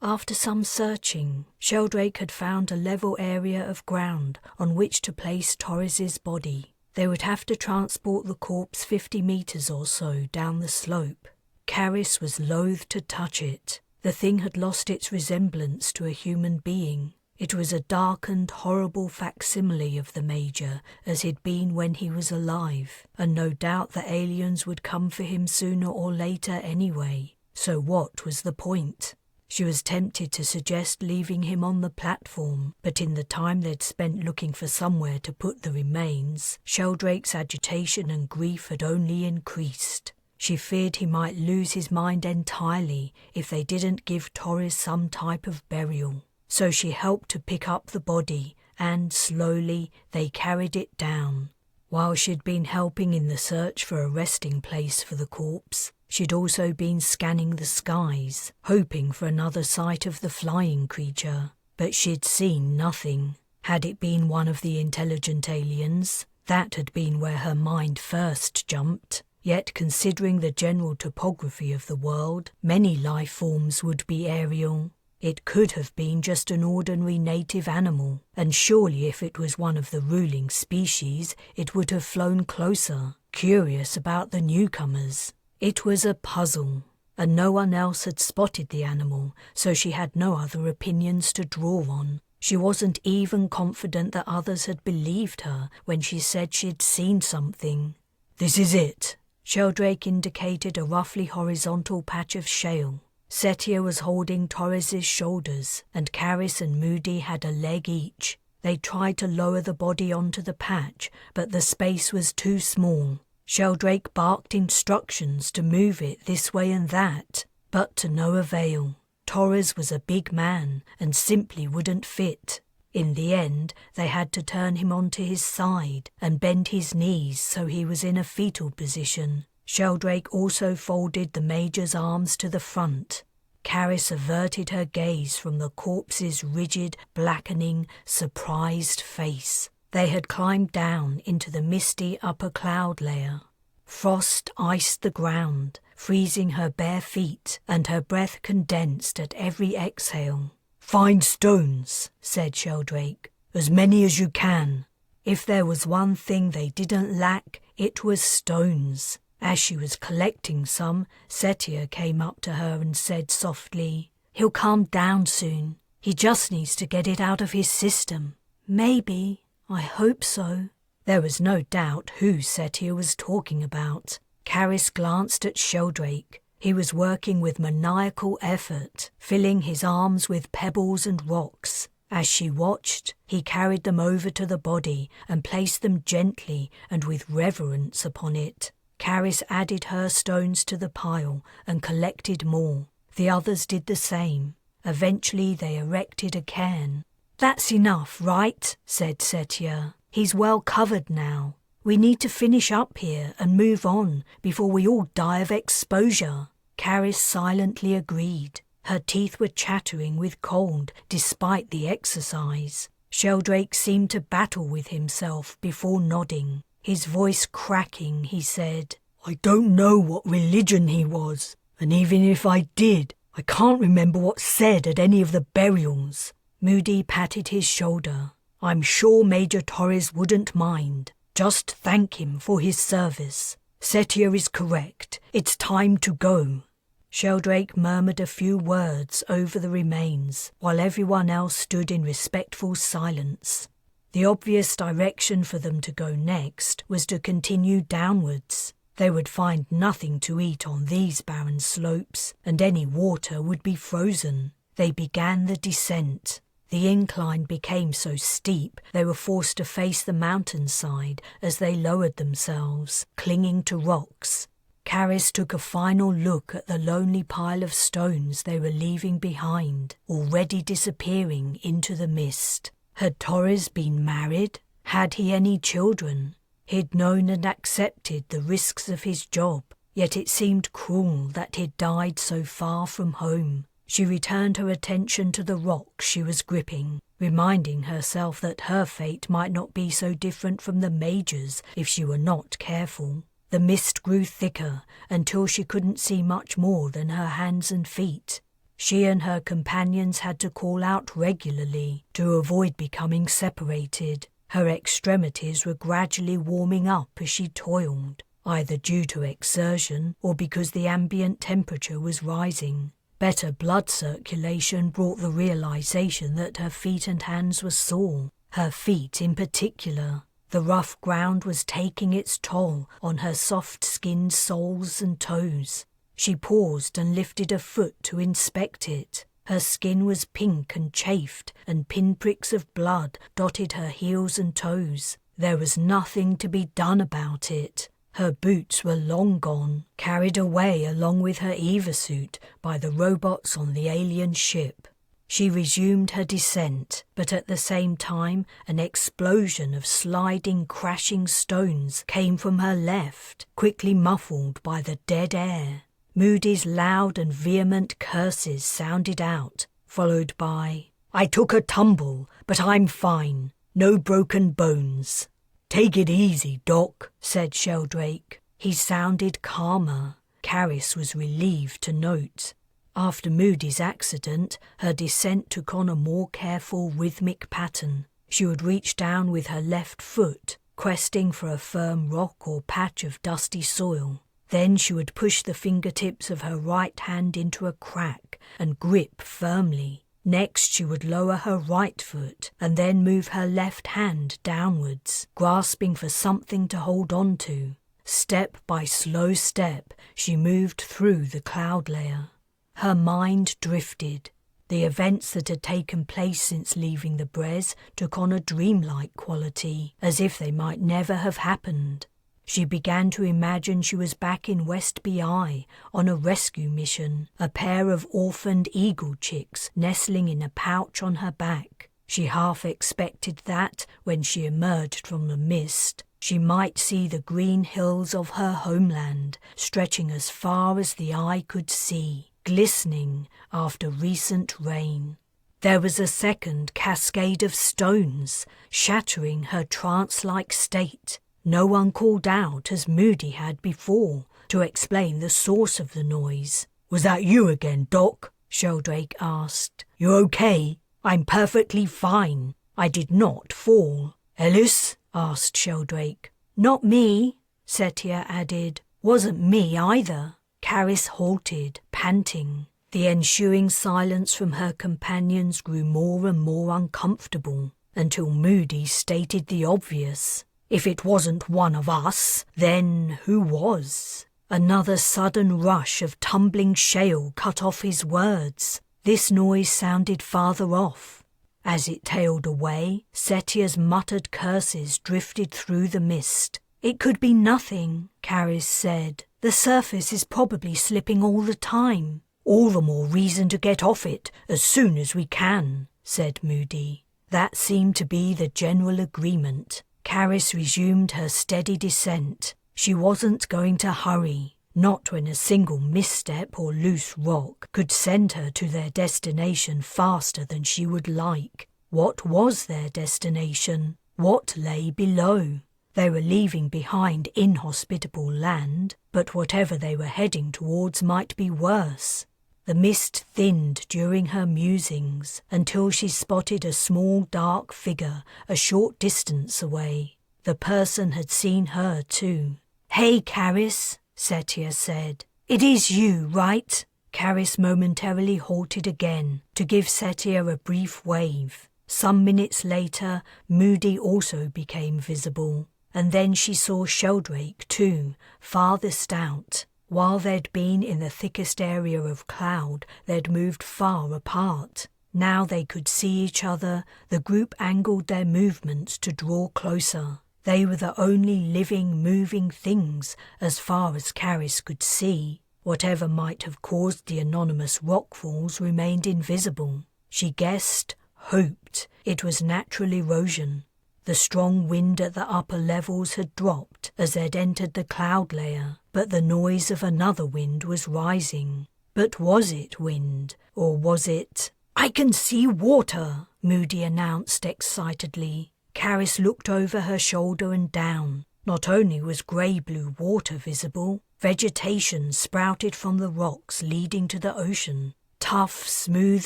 After some searching, Sheldrake had found a level area of ground on which to place Torres's body. They would have to transport the corpse 50 meters or so down the slope. Carys was loath to touch it. The thing had lost its resemblance to a human being. It was a darkened, horrible facsimile of the Major as he'd been when he was alive, and no doubt the aliens would come for him sooner or later anyway. So what was the point? She was tempted to suggest leaving him on the platform, but in the time they'd spent looking for somewhere to put the remains, Sheldrake's agitation and grief had only increased. She feared he might lose his mind entirely if they didn't give Torres some type of burial. So she helped to pick up the body, and slowly they carried it down. While she'd been helping in the search for a resting place for the corpse, she'd also been scanning the skies, hoping for another sight of the flying creature. But she'd seen nothing. Had it been one of the intelligent aliens? That had been where her mind first jumped. Yet considering the general topography of the world, many life forms would be aerial. It could have been just an ordinary native animal, and surely if it was one of the ruling species, it would have flown closer, curious about the newcomers. It was a puzzle, and no one else had spotted the animal, so she had no other opinions to draw on. She wasn't even confident that others had believed her when she said she'd seen something. "This is it." Sheldrake indicated a roughly horizontal patch of shale. Setia was holding Torres's shoulders, and Carys and Moody had a leg each. They tried to lower the body onto the patch, but the space was too small. Sheldrake barked instructions to move it this way and that, but to no avail. Torres was a big man and simply wouldn't fit. In the end, they had to turn him onto his side and bend his knees so he was in a fetal position. Sheldrake also folded the Major's arms to the front. Carys averted her gaze from the corpse's rigid, blackening, surprised face. They had climbed down into the misty upper cloud layer. Frost iced the ground, freezing her bare feet, and her breath condensed at every exhale. "Find stones," said Sheldrake. "As many as you can." If there was one thing they didn't lack, it was stones. As she was collecting some, Setia came up to her and said softly, "He'll calm down soon. He just needs to get it out of his system." "Maybe. I hope so." There was no doubt who Setia was talking about. Carys glanced at Sheldrake. He was working with maniacal effort, filling his arms with pebbles and rocks. As she watched, he carried them over to the body and placed them gently and with reverence upon it. Carys added her stones to the pile and collected more. The others did the same. Eventually they erected a cairn. "That's enough, right?" said Setia. "He's well covered now. We need to finish up here and move on before we all die of exposure." Carys silently agreed. Her teeth were chattering with cold despite the exercise. Sheldrake seemed to battle with himself before nodding. His voice cracking, he said, "I don't know what religion he was, and even if I did, I can't remember what's said at any of the burials." Moody patted his shoulder. "I'm sure Major Torres wouldn't mind. Just thank him for his service. Setia is correct. It's time to go." Sheldrake murmured a few words over the remains, while everyone else stood in respectful silence. The obvious direction for them to go next was to continue downwards. They would find nothing to eat on these barren slopes, and any water would be frozen. They began the descent. The incline became so steep they were forced to face the mountainside as they lowered themselves, clinging to rocks. Carys took a final look at the lonely pile of stones they were leaving behind, already disappearing into the mist. Had Torres been married? Had he any children? He'd known and accepted the risks of his job, yet it seemed cruel that he'd died so far from home. She returned her attention to the rock she was gripping, reminding herself that her fate might not be so different from the Major's if she were not careful. The mist grew thicker until she couldn't see much more than her hands and feet. She and her companions had to call out regularly to avoid becoming separated. Her extremities were gradually warming up as she toiled, either due to exertion or because the ambient temperature was rising. Better blood circulation brought the realization that her feet and hands were sore, her feet in particular. The rough ground was taking its toll on her soft-skinned soles and toes. She paused and lifted a foot to inspect it. Her skin was pink and chafed, and pinpricks of blood dotted her heels and toes. There was nothing to be done about it. Her boots were long gone, carried away along with her Eva-suit by the robots on the alien ship. She resumed her descent, but at the same time an explosion of sliding, crashing stones came from her left, quickly muffled by the dead air. Moody's loud and vehement curses sounded out, followed by, "I took a tumble, but I'm fine. No broken bones." "Take it easy, Doc," said Sheldrake. He sounded calmer. Carys was relieved to note. After Moody's accident, her descent took on a more careful rhythmic pattern. She would reach down with her left foot, questing for a firm rock or patch of dusty soil. Then she would push the fingertips of her right hand into a crack and grip firmly. Next she would lower her right foot and then move her left hand downwards, grasping for something to hold on to. Step by slow step, she moved through the cloud layer. Her mind drifted. The events that had taken place since leaving the Bres took on a dreamlike quality, as if they might never have happened. She began to imagine she was back in West BI on a rescue mission, a pair of orphaned eagle chicks nestling in a pouch on her back. She half expected that, when she emerged from the mist, she might see the green hills of her homeland stretching as far as the eye could see, glistening after recent rain. There was a second cascade of stones, shattering her trance-like state. No one called out as Moody had before to explain the source of the noise. "Was that you again, Doc?" Sheldrake asked. "You okay?" "I'm perfectly fine. I did not fall." "Ellis?" asked Sheldrake. "Not me," Setia added. "Wasn't me either." Carys halted, panting. The ensuing silence from her companions grew more and more uncomfortable, until Moody stated the obvious. "If it wasn't one of us, then who was?" Another sudden rush of tumbling shale cut off his words. This noise sounded farther off. As it tailed away, Setia's muttered curses drifted through the mist. "It could be nothing," Carys said. "The surface is probably slipping all the time." "All the more reason to get off it as soon as we can," said Moody. That seemed to be the general agreement. Carys resumed her steady descent. She wasn't going to hurry, not when a single misstep or loose rock could send her to their destination faster than she would like. What was their destination? What lay below? They were leaving behind inhospitable land, but whatever they were heading towards might be worse. The mist thinned during her musings until she spotted a small dark figure a short distance away. The person had seen her too. "Hey, Carys," Setia said. "It is you, right?" Carys momentarily halted again to give Setia a brief wave. Some minutes later, Moody also became visible, and then she saw Sheldrake too, farthest out. While they'd been in the thickest area of cloud, they'd moved far apart. Now they could see each other. The group angled their movements to draw closer. They were the only living, moving things as far as Carys could see. Whatever might have caused the anonymous rockfalls remained invisible. She guessed, hoped, it was natural erosion. The strong wind at the upper levels had dropped as they'd entered the cloud layer, but the noise of another wind was rising. But was it wind, or was it— "I can see water," Moody announced excitedly. Carys looked over her shoulder and down. Not only was grey-blue water visible, vegetation sprouted from the rocks leading to the ocean. Tough, smooth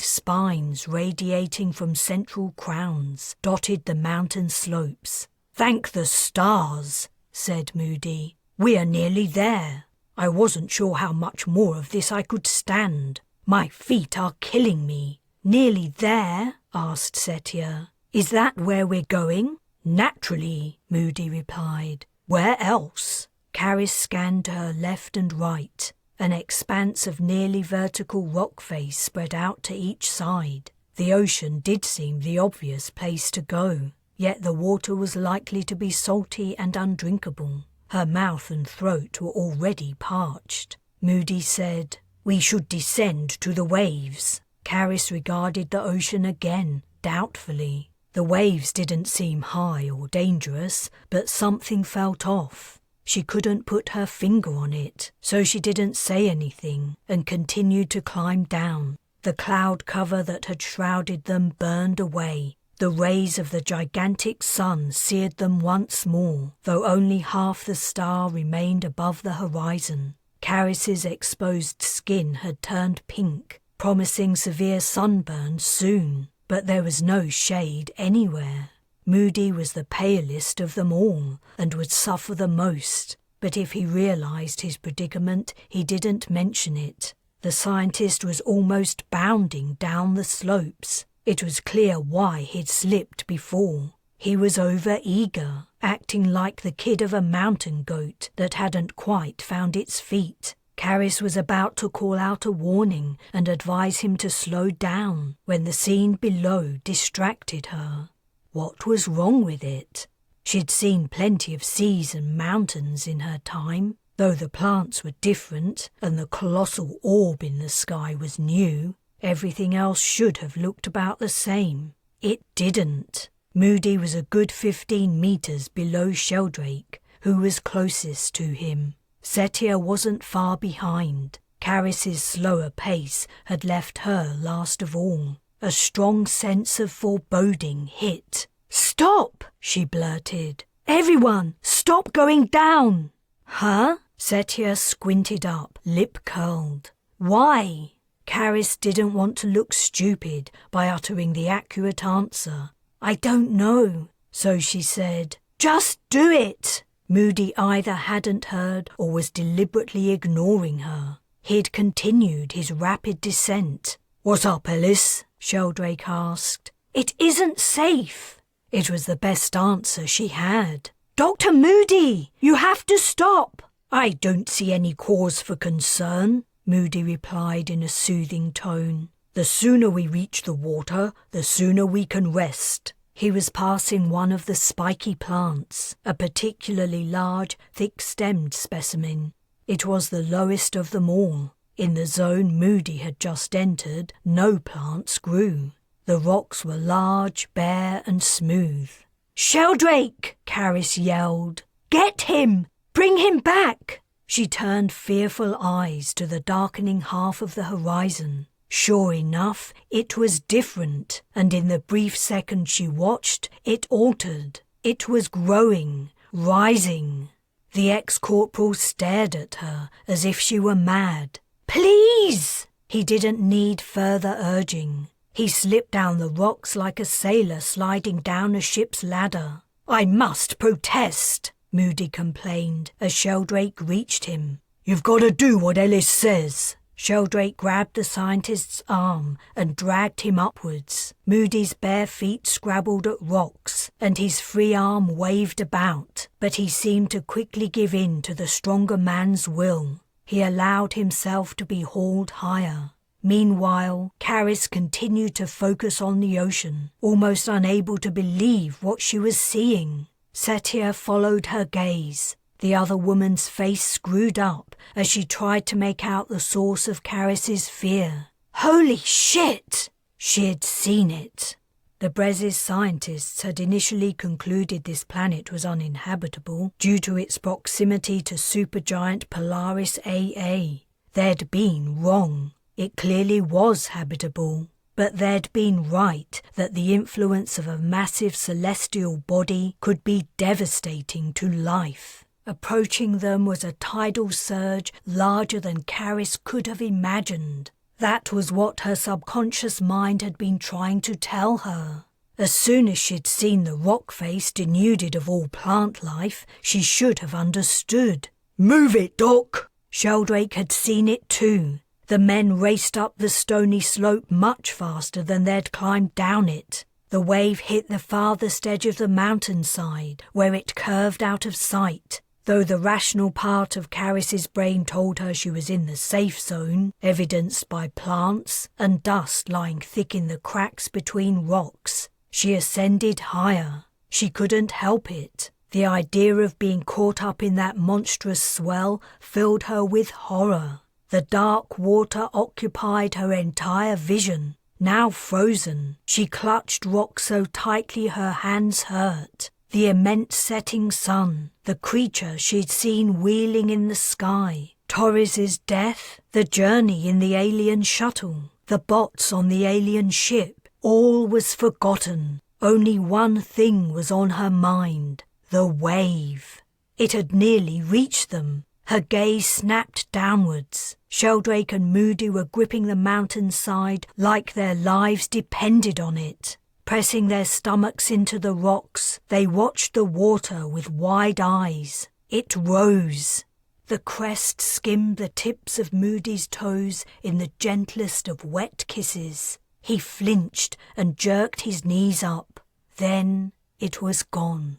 spines radiating from central crowns dotted the mountain slopes. "Thank the stars," said Moody. "We are nearly there. I wasn't sure how much more of this I could stand. My feet are killing me." "Nearly there?" asked Setia. "Is that where we're going?" "Naturally," Moody replied. "Where else?" Carys scanned to her left and right. An expanse of nearly vertical rock face spread out to each side. The ocean did seem the obvious place to go, yet the water was likely to be salty and undrinkable. Her mouth and throat were already parched. Moody said, "We should descend to the waves." Carys regarded the ocean again, doubtfully. The waves didn't seem high or dangerous, but something felt off. She couldn't put her finger on it, so she didn't say anything and continued to climb down. The cloud cover that had shrouded them burned away. The rays of the gigantic sun seared them once more, though only half the star remained above the horizon. Carys's exposed skin had turned pink, promising severe sunburn soon, but there was no shade anywhere. Moody was the palest of them all and would suffer the most, but if he realized his predicament, he didn't mention it. The scientist was almost bounding down the slopes. It was clear why he'd slipped before. He was over-eager, acting like the kid of a mountain goat that hadn't quite found its feet. Carys was about to call out a warning and advise him to slow down when the scene below distracted her. What was wrong with it? She'd seen plenty of seas and mountains in her time, though the plants were different and the colossal orb in the sky was new. Everything else should have looked about the same. It didn't. Moody was a good 15 meters below Sheldrake, who was closest to him. Setia wasn't far behind. Carys's slower pace had left her last of all. A strong sense of foreboding hit. "Stop!" she blurted. "Everyone, stop going down!" "Huh?" Setia squinted up, lip curled. "Why?" Carys didn't want to look stupid by uttering the accurate answer. "I don't know." So she said, "Just do it!" Moody either hadn't heard or was deliberately ignoring her. He'd continued his rapid descent. "What's up, Ellis?" Sheldrake asked. "It isn't safe." It was the best answer she had. "Dr. Moody, you have to stop." "I don't see any cause for concern," Moody replied in a soothing tone. "The sooner we reach the water, the sooner we can rest." He was passing one of the spiky plants, a particularly large, thick-stemmed specimen. It was the lowest of them all. In the zone Moody had just entered, no plants grew. The rocks were large, bare and smooth. "Sheldrake!" Carys yelled. "Get him! Bring him back!" She turned fearful eyes to the darkening half of the horizon. Sure enough, it was different, and in the brief second she watched, it altered. It was growing, rising. The ex-corporal stared at her as if she were mad. "Please!" He didn't need further urging. He slipped down the rocks like a sailor sliding down a ship's ladder. "I must protest," Moody complained as Sheldrake reached him. "You've got to do what Ellis says." Sheldrake grabbed the scientist's arm and dragged him upwards. Moody's bare feet scrabbled at rocks, and his free arm waved about, but he seemed to quickly give in to the stronger man's will. He allowed himself to be hauled higher. Meanwhile, Carys continued to focus on the ocean, almost unable to believe what she was seeing. Setia followed her gaze. The other woman's face screwed up as she tried to make out the source of Carys's fear. Holy shit! She'd seen it. The Bres' scientists had initially concluded this planet was uninhabitable due to its proximity to supergiant Polaris AA. They'd been wrong. It clearly was habitable. But they'd been right that the influence of a massive celestial body could be devastating to life. Approaching them was a tidal surge larger than Carys could have imagined. That was what her subconscious mind had been trying to tell her. As soon as she'd seen the rock face denuded of all plant life, she should have understood. "Move it, Doc!" Sheldrake had seen it too. The men raced up the stony slope much faster than they'd climbed down it. The wave hit the farthest edge of the mountainside, where it curved out of sight. Though the rational part of Carys's brain told her she was in the safe zone, evidenced by plants and dust lying thick in the cracks between rocks, she ascended higher. She couldn't help it. The idea of being caught up in that monstrous swell filled her with horror. The dark water occupied her entire vision. Now frozen, she clutched rock so tightly her hands hurt. The immense setting sun, the creature she'd seen wheeling in the sky, Torres's death, the journey in the alien shuttle, the bots on the alien ship, all was forgotten. Only one thing was on her mind, the wave. It had nearly reached them. Her gaze snapped downwards. Sheldrake and Moody were gripping the mountainside like their lives depended on it. Pressing their stomachs into the rocks, they watched the water with wide eyes. It rose. The crest skimmed the tips of Moody's toes in the gentlest of wet kisses. He flinched and jerked his knees up. Then it was gone.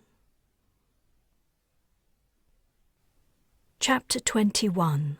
Chapter 21.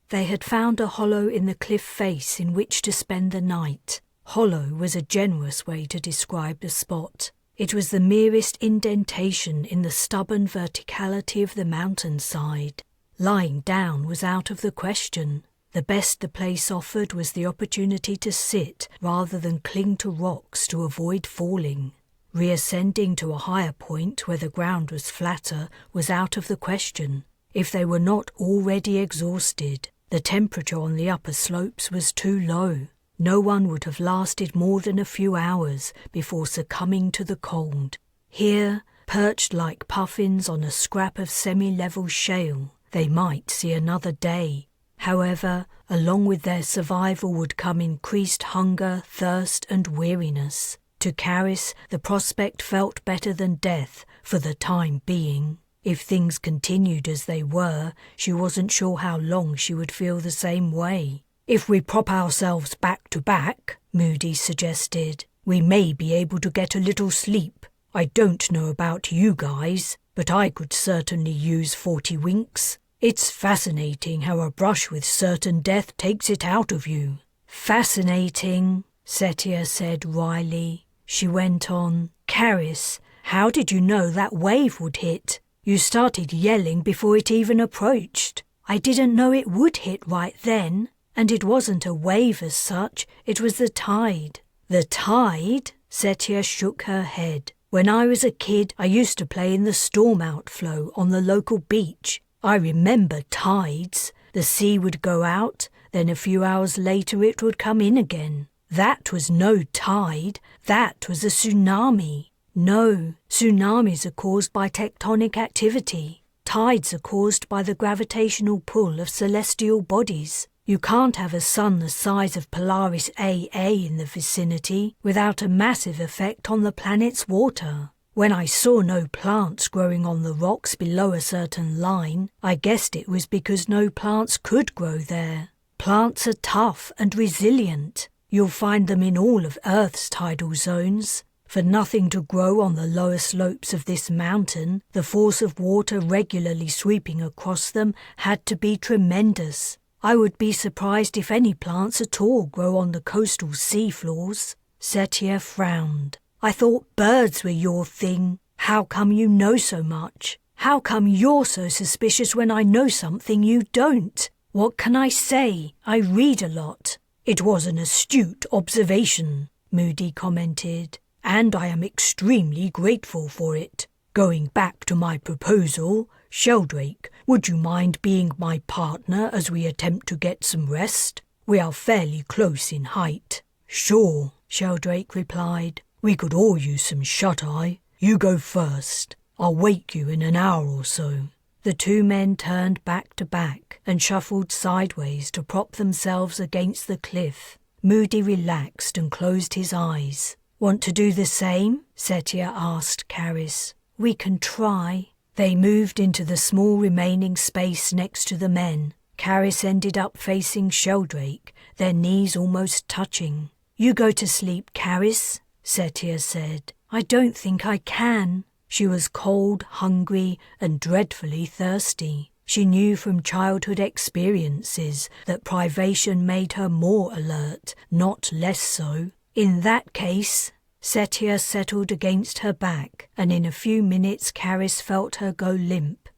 They had found a hollow in the cliff face in which to spend the night. Hollow was a generous way to describe the spot. It was the merest indentation in the stubborn verticality of the mountainside. Lying down was out of the question. The best the place offered was the opportunity to sit rather than cling to rocks to avoid falling. Reascending to a higher point where the ground was flatter was out of the question. If they were not already exhausted, the temperature on the upper slopes was too low. No one would have lasted more than a few hours before succumbing to the cold. Here, perched like puffins on a scrap of semi-level shale, they might see another day. However, along with their survival would come increased hunger, thirst and weariness. To Carys, the prospect felt better than death for the time being. If things continued as they were, she wasn't sure how long she would feel the same way. "If we prop ourselves back to back," Moody suggested, "we may be able to get a little sleep. I don't know about you guys, but I could certainly use 40 winks. It's fascinating how a brush with certain death takes it out of you." "Fascinating," Setia said wryly. She went on, "Carys, how did you know that wave would hit? You started yelling before it even approached. I didn't know it would hit right then. And it wasn't a wave as such, it was the tide." "The tide?" Setia shook her head. "When I was a kid, I used to play in the storm outflow on the local beach. I remember tides. The sea would go out, then a few hours later it would come in again. That was no tide, that was a tsunami." "No, tsunamis are caused by tectonic activity. Tides are caused by the gravitational pull of celestial bodies. You can't have a sun the size of Polaris AA in the vicinity without a massive effect on the planet's water. When I saw no plants growing on the rocks below a certain line, I guessed it was because no plants could grow there. Plants are tough and resilient. You'll find them in all of Earth's tidal zones. For nothing to grow on the lower slopes of this mountain, the force of water regularly sweeping across them had to be tremendous. I would be surprised if any plants at all grow on the coastal seafloors." Setia frowned. "I thought birds were your thing. How come you know so much? How come you're so suspicious when I know something you don't? What can I say? I read a lot." "It was an astute observation," Moody commented, "and I am extremely grateful for it. Going back to my proposal, Sheldrake, would you mind being my partner as we attempt to get some rest? We are fairly close in height." "Sure," Sheldrake replied. "We could all use some shut-eye. You go first. I'll wake you in an hour or so." The two men turned back to back and shuffled sideways to prop themselves against the cliff. Moody relaxed and closed his eyes. "Want to do the same?" Setia asked Carys. "We can try." They moved into the small remaining space next to the men. Carys ended up facing Sheldrake, their knees almost touching. "You go to sleep, Carys," Setia said. "I don't think I can." She was cold, hungry, and dreadfully thirsty. She knew from childhood experiences that privation made her more alert, not less so. In that case, Setia settled against her back, and in a few minutes Carys felt her go limp.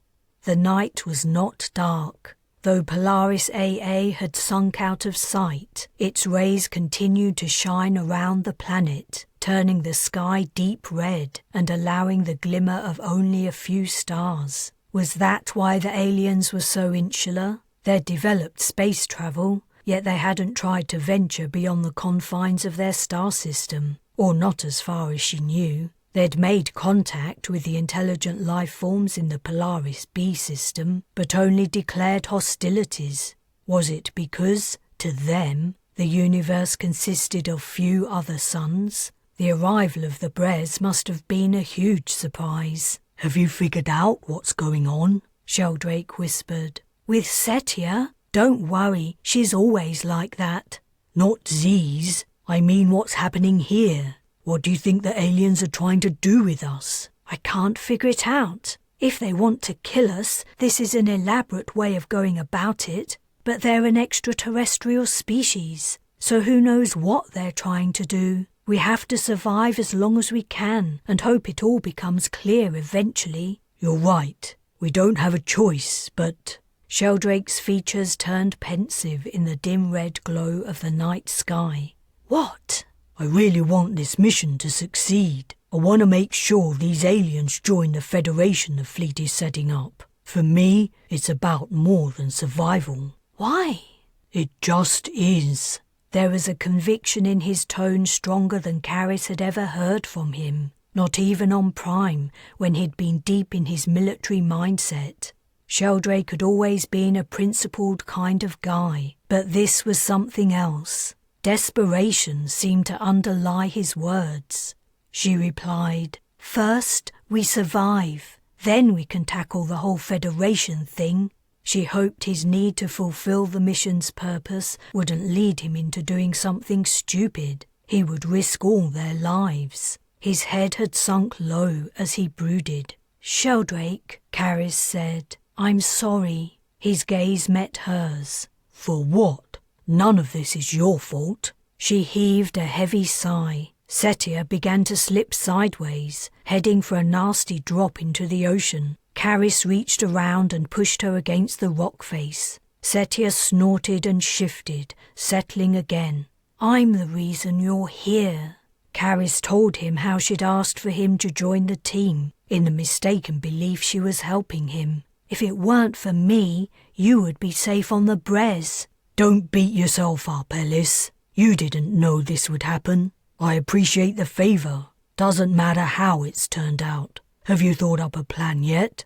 The night was not dark. Though Polaris AA had sunk out of sight, its rays continued to shine around the planet, turning the sky deep red and allowing the glimmer of only a few stars. Was that why the aliens were so insular? They'd developed space travel, yet they hadn't tried to venture beyond the confines of their star system, or not as far as she knew. They'd made contact with the intelligent life forms in the Polaris B system, but only declared hostilities. Was it because, to them, the universe consisted of few other suns? The arrival of the Bres must have been a huge surprise. "Have you figured out what's going on?" Sheldrake whispered. "With Setia? Don't worry, she's always like that." "Not Z's. I mean what's happening here. What do you think the aliens are trying to do with us?" "I can't figure it out. If they want to kill us, this is an elaborate way of going about it. But they're an extraterrestrial species, so who knows what they're trying to do. We have to survive as long as we can and hope it all becomes clear eventually." "You're right. We don't have a choice, but—" Sheldrake's features turned pensive in the dim red glow of the night sky. "What?" "I really want this mission to succeed. I want to make sure these aliens join the Federation the fleet is setting up. For me, it's about more than survival." "Why?" "It just is." There was a conviction in his tone stronger than Carys had ever heard from him, not even on Prime, when he'd been deep in his military mindset. Sheldrake had always been a principled kind of guy, but this was something else. Desperation seemed to underlie his words. She replied, "First, we survive. Then we can tackle the whole Federation thing." She hoped his need to fulfill the mission's purpose wouldn't lead him into doing something stupid. He would risk all their lives. His head had sunk low as he brooded. "Sheldrake," Carys said, "I'm sorry." His gaze met hers. "For what? None of this is your fault." She heaved a heavy sigh. Setia began to slip sideways, heading for a nasty drop into the ocean. Carys reached around and pushed her against the rock face. Setia snorted and shifted, settling again. "I'm the reason you're here." Carys told him how she'd asked for him to join the team, in the mistaken belief she was helping him. "If it weren't for me, you would be safe on the Bres." "Don't beat yourself up, Ellis. You didn't know this would happen. I appreciate the favor. Doesn't matter how it's turned out. Have you thought up a plan yet?"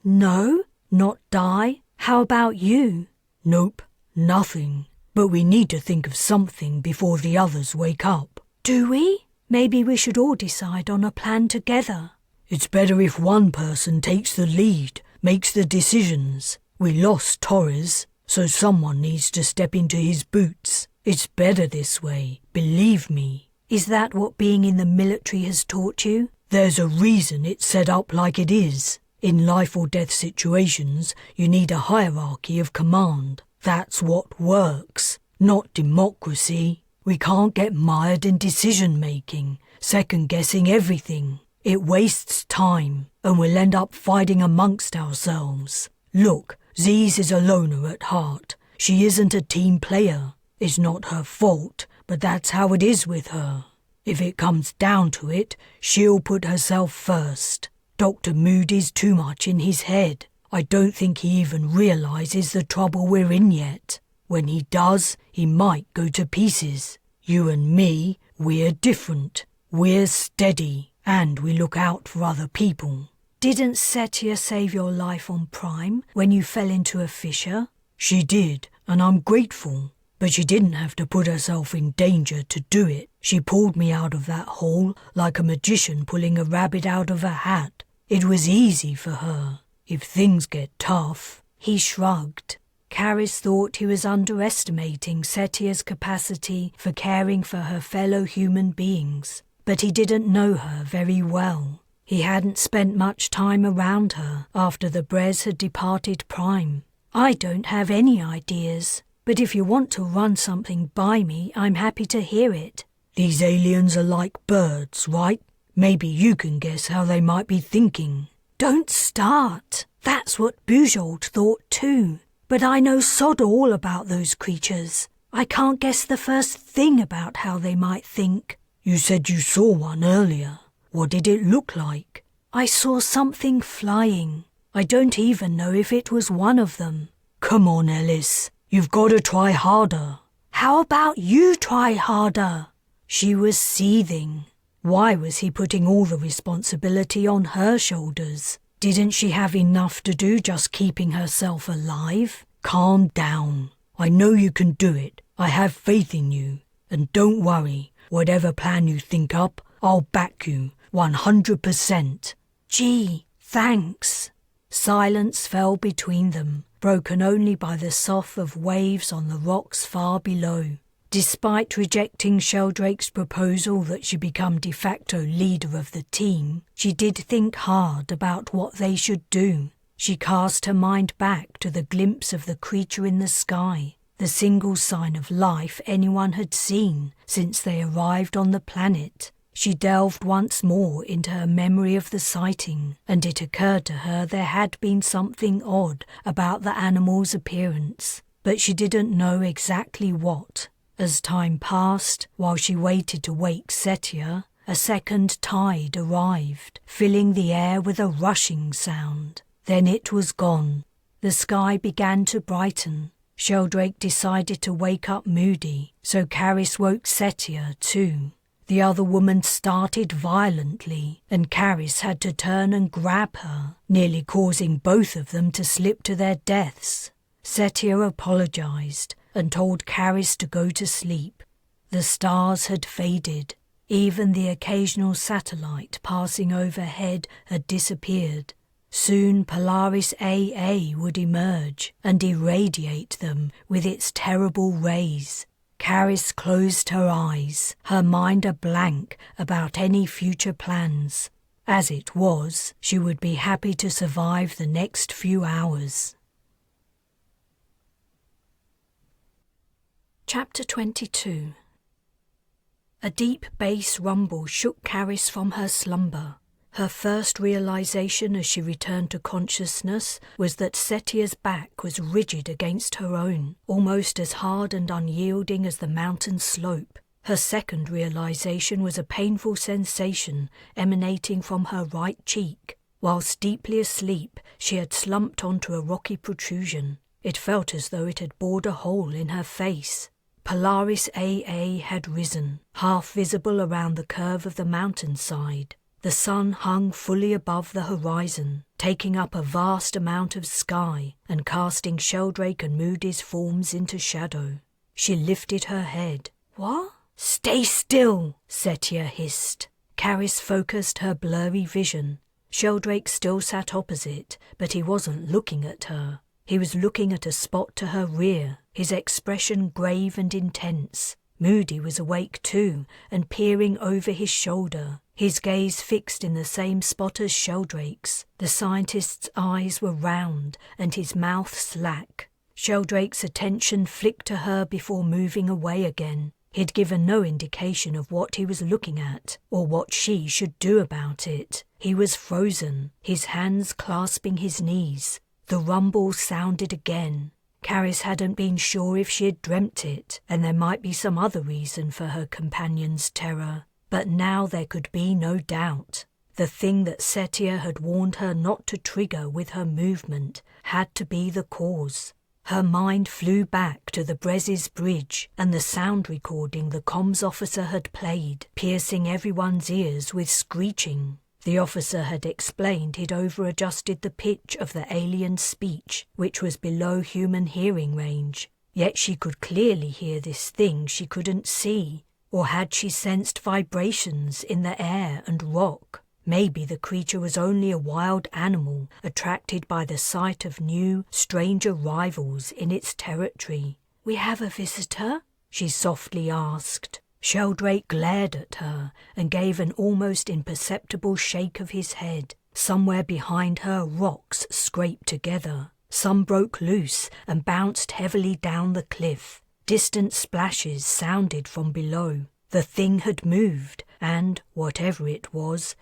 No. Not die. How about you?" "Nope, nothing. But we need to think of something before the others wake up." "Do we? Maybe we should all decide on a plan together." "It's better if one person takes the lead, makes the decisions. We lost Torres, so someone needs to step into his boots. It's better this way, believe me." "Is that what being in the military has taught you?" "There's a reason it's set up like it is. In life or death situations, you need a hierarchy of command. That's what works, not democracy. We can't get mired in decision-making, second-guessing everything. It wastes time, and we'll end up fighting amongst ourselves. Look, Z's is a loner at heart. She isn't a team player. It's not her fault, but that's how it is with her. If it comes down to it, she'll put herself first. Dr. Moody's too much in his head. I don't think he even realizes the trouble we're in yet. When he does, he might go to pieces. You and me, we're different. We're steady, and we look out for other people." "Didn't Setia save your life on Prime when you fell into a fissure?" "She did, and I'm grateful. But she didn't have to put herself in danger to do it. She pulled me out of that hole like a magician pulling a rabbit out of a hat. It was easy for her. If things get tough—" He shrugged. Carys thought he was underestimating Setia's capacity for caring for her fellow human beings, but he didn't know her very well. He hadn't spent much time around her after the Bres had departed Prime. "I don't have any ideas. But if you want to run something by me, I'm happy to hear it." "These aliens are like birds, right? Maybe you can guess how they might be thinking." "Don't start. That's what Bujold thought too. But I know sod all about those creatures. I can't guess the first thing about how they might think." "You said you saw one earlier. What did it look like?" "I saw something flying. I don't even know if it was one of them." "Come on, Ellis. You've got to try harder." "How about you try harder?" She was seething. Why was he putting all the responsibility on her shoulders? Didn't she have enough to do just keeping herself alive? Calm down. I know you can do it. I have faith in you. And don't worry, whatever plan you think up, I'll back you 100%. Gee, thanks. Silence fell between them, broken only by the sough of waves on the rocks far below. Despite rejecting Sheldrake's proposal that she become de facto leader of the team, she did think hard about what they should do. She cast her mind back to the glimpse of the creature in the sky, the single sign of life anyone had seen since they arrived on the planet. She delved once more into her memory of the sighting, and it occurred to her there had been something odd about the animal's appearance, but she didn't know exactly what. As time passed, while she waited to wake Setia, a second tide arrived, filling the air with a rushing sound. Then it was gone. The sky began to brighten. Sheldrake decided to wake up Moody, so Carys woke Setia too. The other woman started violently, and Carys had to turn and grab her, nearly causing both of them to slip to their deaths. Setia apologized and told Carys to go to sleep. The stars had faded. Even the occasional satellite passing overhead had disappeared. Soon Polaris AA would emerge and irradiate them with its terrible rays. Carys closed her eyes, her mind a blank about any future plans. As it was, she would be happy to survive the next few hours. Chapter 22. A deep bass rumble shook Carys from her slumber. Her first realization as she returned to consciousness was that Setia's back was rigid against her own, almost as hard and unyielding as the mountain slope. Her second realization was a painful sensation emanating from her right cheek. Whilst deeply asleep, she had slumped onto a rocky protrusion. It felt as though it had bored a hole in her face. Polaris AA had risen, half visible around the curve of the mountainside. The sun hung fully above the horizon, taking up a vast amount of sky and casting Sheldrake and Moody's forms into shadow. She lifted her head. What? Stay still, Setia hissed. Carys focused her blurry vision. Sheldrake still sat opposite, but he wasn't looking at her. He was looking at a spot to her rear, his expression grave and intense. Moody was awake too, and peering over his shoulder, his gaze fixed in the same spot as Sheldrake's. The scientist's eyes were round, and his mouth slack. Sheldrake's attention flicked to her before moving away again. He'd given no indication of what he was looking at, or what she should do about it. He was frozen, his hands clasping his knees. The rumble sounded again. Carys hadn't been sure if she had dreamt it, and there might be some other reason for her companion's terror. But now there could be no doubt. The thing that Setia had warned her not to trigger with her movement had to be the cause. Her mind flew back to the Bres' bridge and the sound recording the comms officer had played, piercing everyone's ears with screeching. The officer had explained he'd over-adjusted the pitch of the alien speech, which was below human hearing range. Yet she could clearly hear this thing she couldn't see. Or had she sensed vibrations in the air and rock? Maybe the creature was only a wild animal attracted by the sight of new, strange arrivals in its territory. "We have a visitor?" she softly asked. Sheldrake glared at her and gave an almost imperceptible shake of his head. Somewhere behind her, rocks scraped together. Some broke loose and bounced heavily down the cliff. Distant splashes sounded from below. The thing had moved, and, whatever it was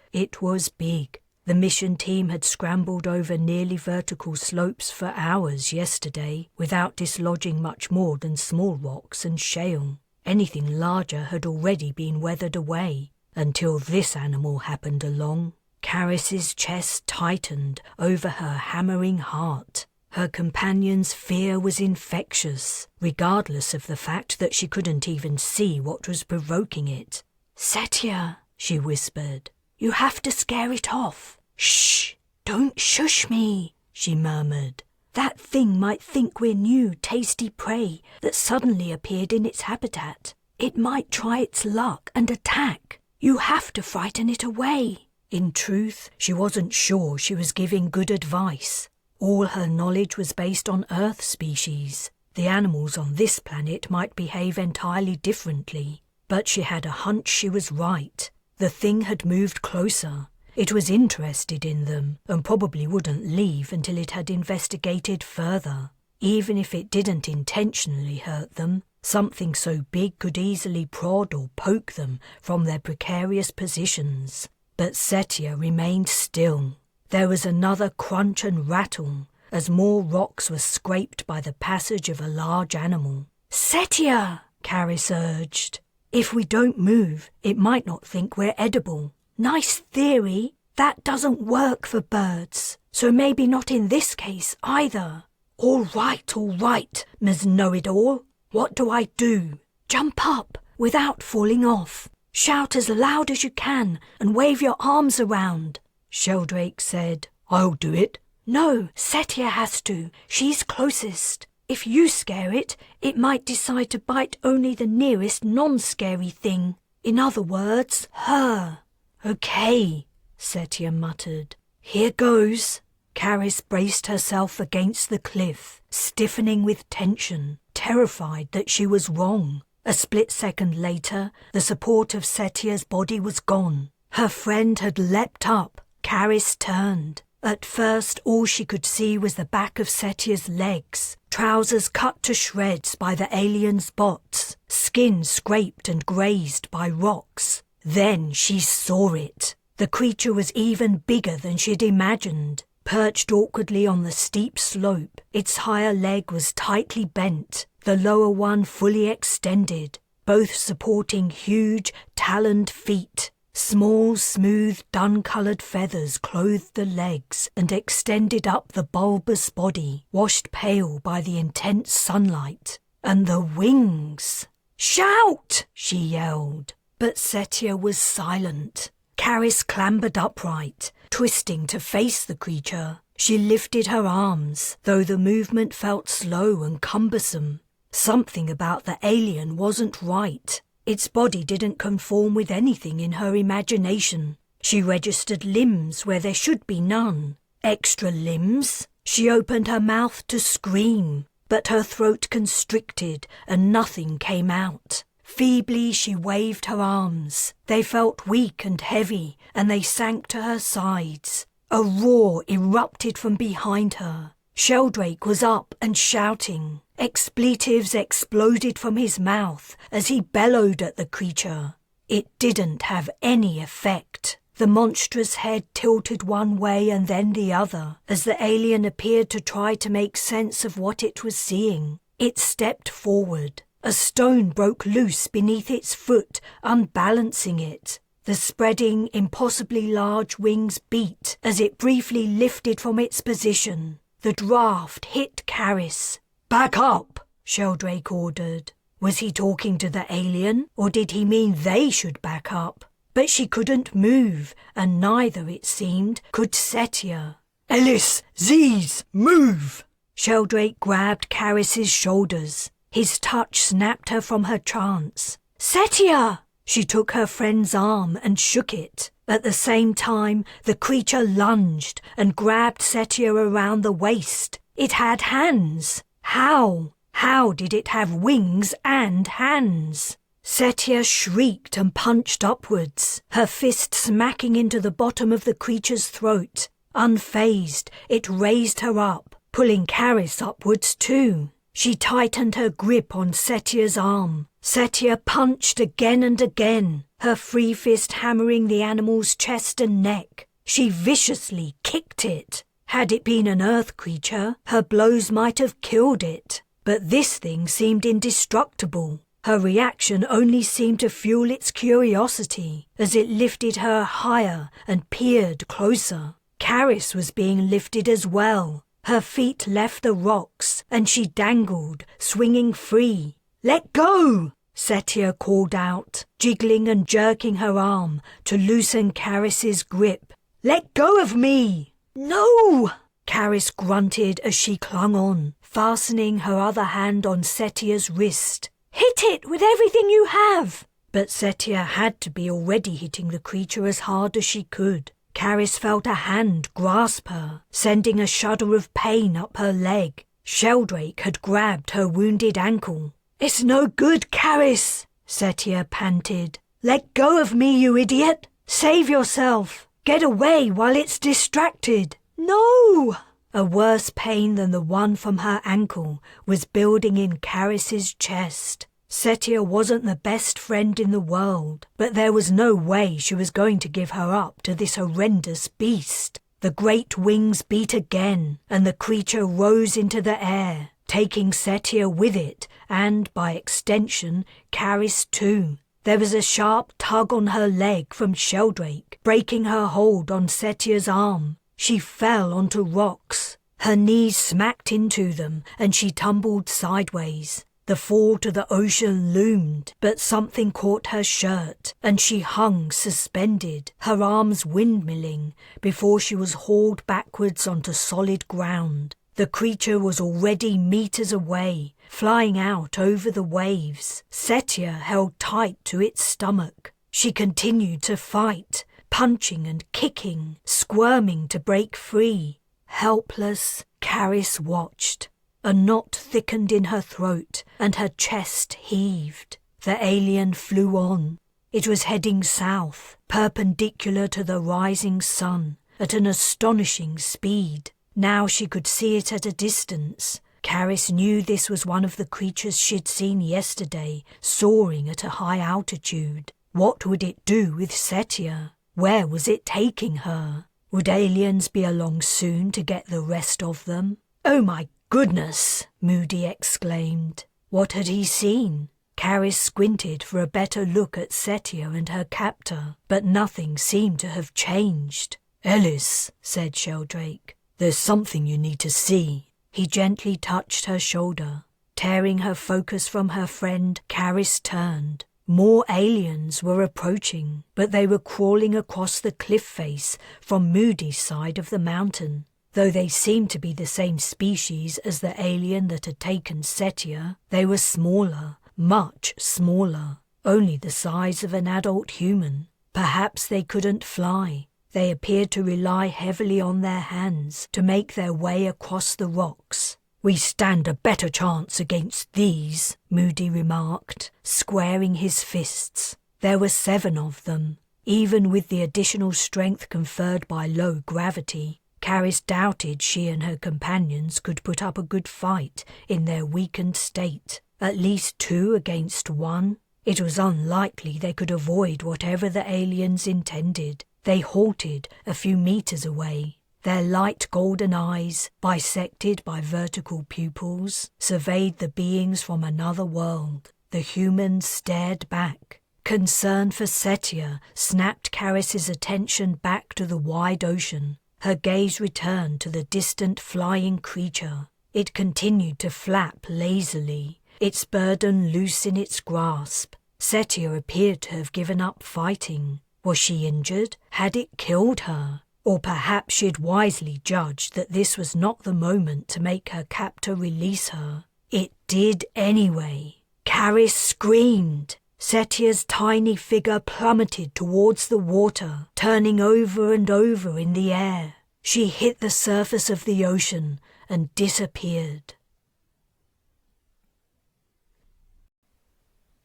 big. The mission team had scrambled over nearly vertical slopes for hours yesterday without dislodging much more than small rocks and shale. Anything larger had already been weathered away, until this animal happened along. Carys's chest tightened over her hammering heart. Her companion's fear was infectious, regardless of the fact that she couldn't even see what was provoking it. "Setia," she whispered. "You have to scare it off." "Shh! Don't shush me," she murmured. "That thing might think we're new, tasty prey that suddenly appeared in its habitat. It might try its luck and attack. You have to frighten it away." In truth, she wasn't sure she was giving good advice. All her knowledge was based on Earth species. The animals on this planet might behave entirely differently, but she had a hunch she was right. The thing had moved closer. It was interested in them and probably wouldn't leave until it had investigated further. Even if it didn't intentionally hurt them, something so big could easily prod or poke them from their precarious positions. But Setia remained still. There was another crunch and rattle as more rocks were scraped by the passage of a large animal. "Setia!" Carys urged. "If we don't move, it might not think we're edible." "Nice theory. That doesn't work for birds, so maybe not in this case either." All right, Ms. Know-it-all. What do I do?" "Jump up without falling off. Shout as loud as you can and wave your arms around," Sheldrake said. "I'll do it." "No, Setia has to. She's closest. If you scare it, it might decide to bite only the nearest non-scary thing. In other words, her." "Okay," Setia muttered. "Here goes." Carys braced herself against the cliff, stiffening with tension, terrified that she was wrong. A split second later, the support of Setia's body was gone. Her friend had leapt up. Carys turned. At first, all she could see was the back of Setia's legs, trousers cut to shreds by the alien's bots, skin scraped and grazed by rocks. Then she saw it. The creature was even bigger than she'd imagined. Perched awkwardly on the steep slope, its higher leg was tightly bent, the lower one fully extended, both supporting huge, taloned feet. Small, smooth, dun-coloured feathers clothed the legs and extended up the bulbous body, washed pale by the intense sunlight. And the wings! "Shout!" she yelled. But Setia was silent. Carys clambered upright, twisting to face the creature. She lifted her arms, though the movement felt slow and cumbersome. Something about the alien wasn't right. Its body didn't conform with anything in her imagination. She registered limbs where there should be none. Extra limbs? She opened her mouth to scream, but her throat constricted and nothing came out. Feebly she waved her arms. They felt weak and heavy, and they sank to her sides. A roar erupted from behind her. Sheldrake was up and shouting. Expletives exploded from his mouth as he bellowed at the creature. It didn't have any effect. The monstrous head tilted one way and then the other, as the alien appeared to try to make sense of what it was seeing. It stepped forward. A stone broke loose beneath its foot, unbalancing it. The spreading, impossibly large wings beat as it briefly lifted from its position. The draft hit Carys. "Back up," Sheldrake ordered. Was he talking to the alien, or did he mean they should back up? But she couldn't move, and neither, it seemed, could Setia. "Ellis, Z's, move!" Sheldrake grabbed Carys's shoulders. His touch snapped her from her trance. "Setia!" She took her friend's arm and shook it. At the same time, the creature lunged and grabbed Setia around the waist. It had hands. How? How did it have wings and hands? Setia shrieked and punched upwards, her fist smacking into the bottom of the creature's throat. Unfazed, it raised her up, pulling Carys upwards too. She tightened her grip on Setia's arm. Setia punched again and again, her free fist hammering the animal's chest and neck. She viciously kicked it. Had it been an earth creature, her blows might have killed it. But this thing seemed indestructible. Her reaction only seemed to fuel its curiosity as it lifted her higher and peered closer. Carys was being lifted as well. Her feet left the rocks and she dangled, swinging free. "Let go!" Setia called out, jiggling and jerking her arm to loosen Carys's grip. "Let go of me!" "No!" Carys grunted as she clung on, fastening her other hand on Setia's wrist. "Hit it with everything you have!" But Setia had to be already hitting the creature as hard as she could. Carys felt a hand grasp her, sending a shudder of pain up her leg. Sheldrake had grabbed her wounded ankle. "It's no good, Carys," Setia panted. "Let go of me, you idiot! Save yourself! Get away while it's distracted!" "No!" A worse pain than the one from her ankle was building in Carys's chest. Setia wasn't the best friend in the world, but there was no way she was going to give her up to this horrendous beast. The great wings beat again, and the creature rose into the air, taking Setia with it, and, by extension, Carys too. There was a sharp tug on her leg from Sheldrake, breaking her hold on Setia's arm. She fell onto rocks. Her knees smacked into them, and she tumbled sideways. The fall to the ocean loomed, but something caught her shirt, and she hung suspended, her arms windmilling, before she was hauled backwards onto solid ground. The creature was already meters away, flying out over the waves. Setia held tight to its stomach. She continued to fight, punching and kicking, squirming to break free. Helpless, Carys watched. A knot thickened in her throat, and her chest heaved. The alien flew on. It was heading south, perpendicular to the rising sun, at an astonishing speed. Now she could see it at a distance. Carys knew this was one of the creatures she'd seen yesterday, soaring at a high altitude. What would it do with Setia? Where was it taking her? Would aliens be along soon to get the rest of them? "Oh my goodness!" Moody exclaimed. What had he seen? Carys squinted for a better look at Setia and her captor, but nothing seemed to have changed. "Ellis," said Sheldrake, "there's something you need to see." He gently touched her shoulder. Tearing her focus from her friend, Carys turned. More aliens were approaching, but they were crawling across the cliff face from Moody's side of the mountain. Though they seemed to be the same species as the alien that had taken Setia, they were smaller, much smaller, only the size of an adult human. Perhaps they couldn't fly. They appeared to rely heavily on their hands to make their way across the rocks. "We stand a better chance against these," Moody remarked, squaring his fists. There were 7 of them. Even with the additional strength conferred by low gravity, Carys doubted she and her companions could put up a good fight in their weakened state. At least 2 against 1. It was unlikely they could avoid whatever the aliens intended. They halted a few meters away. Their light golden eyes, bisected by vertical pupils, surveyed the beings from another world. The humans stared back. Concern for Setia snapped Carys's attention back to the wide ocean. Her gaze returned to the distant flying creature. It continued to flap lazily, its burden loose in its grasp. Setia appeared to have given up fighting. Was she injured? Had it killed her? Or perhaps she had wisely judged that this was not the moment to make her captor release her. It did anyway. Carys screamed. Setia's tiny figure plummeted towards the water, turning over and over in the air. She hit the surface of the ocean and disappeared.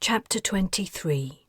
Chapter 23.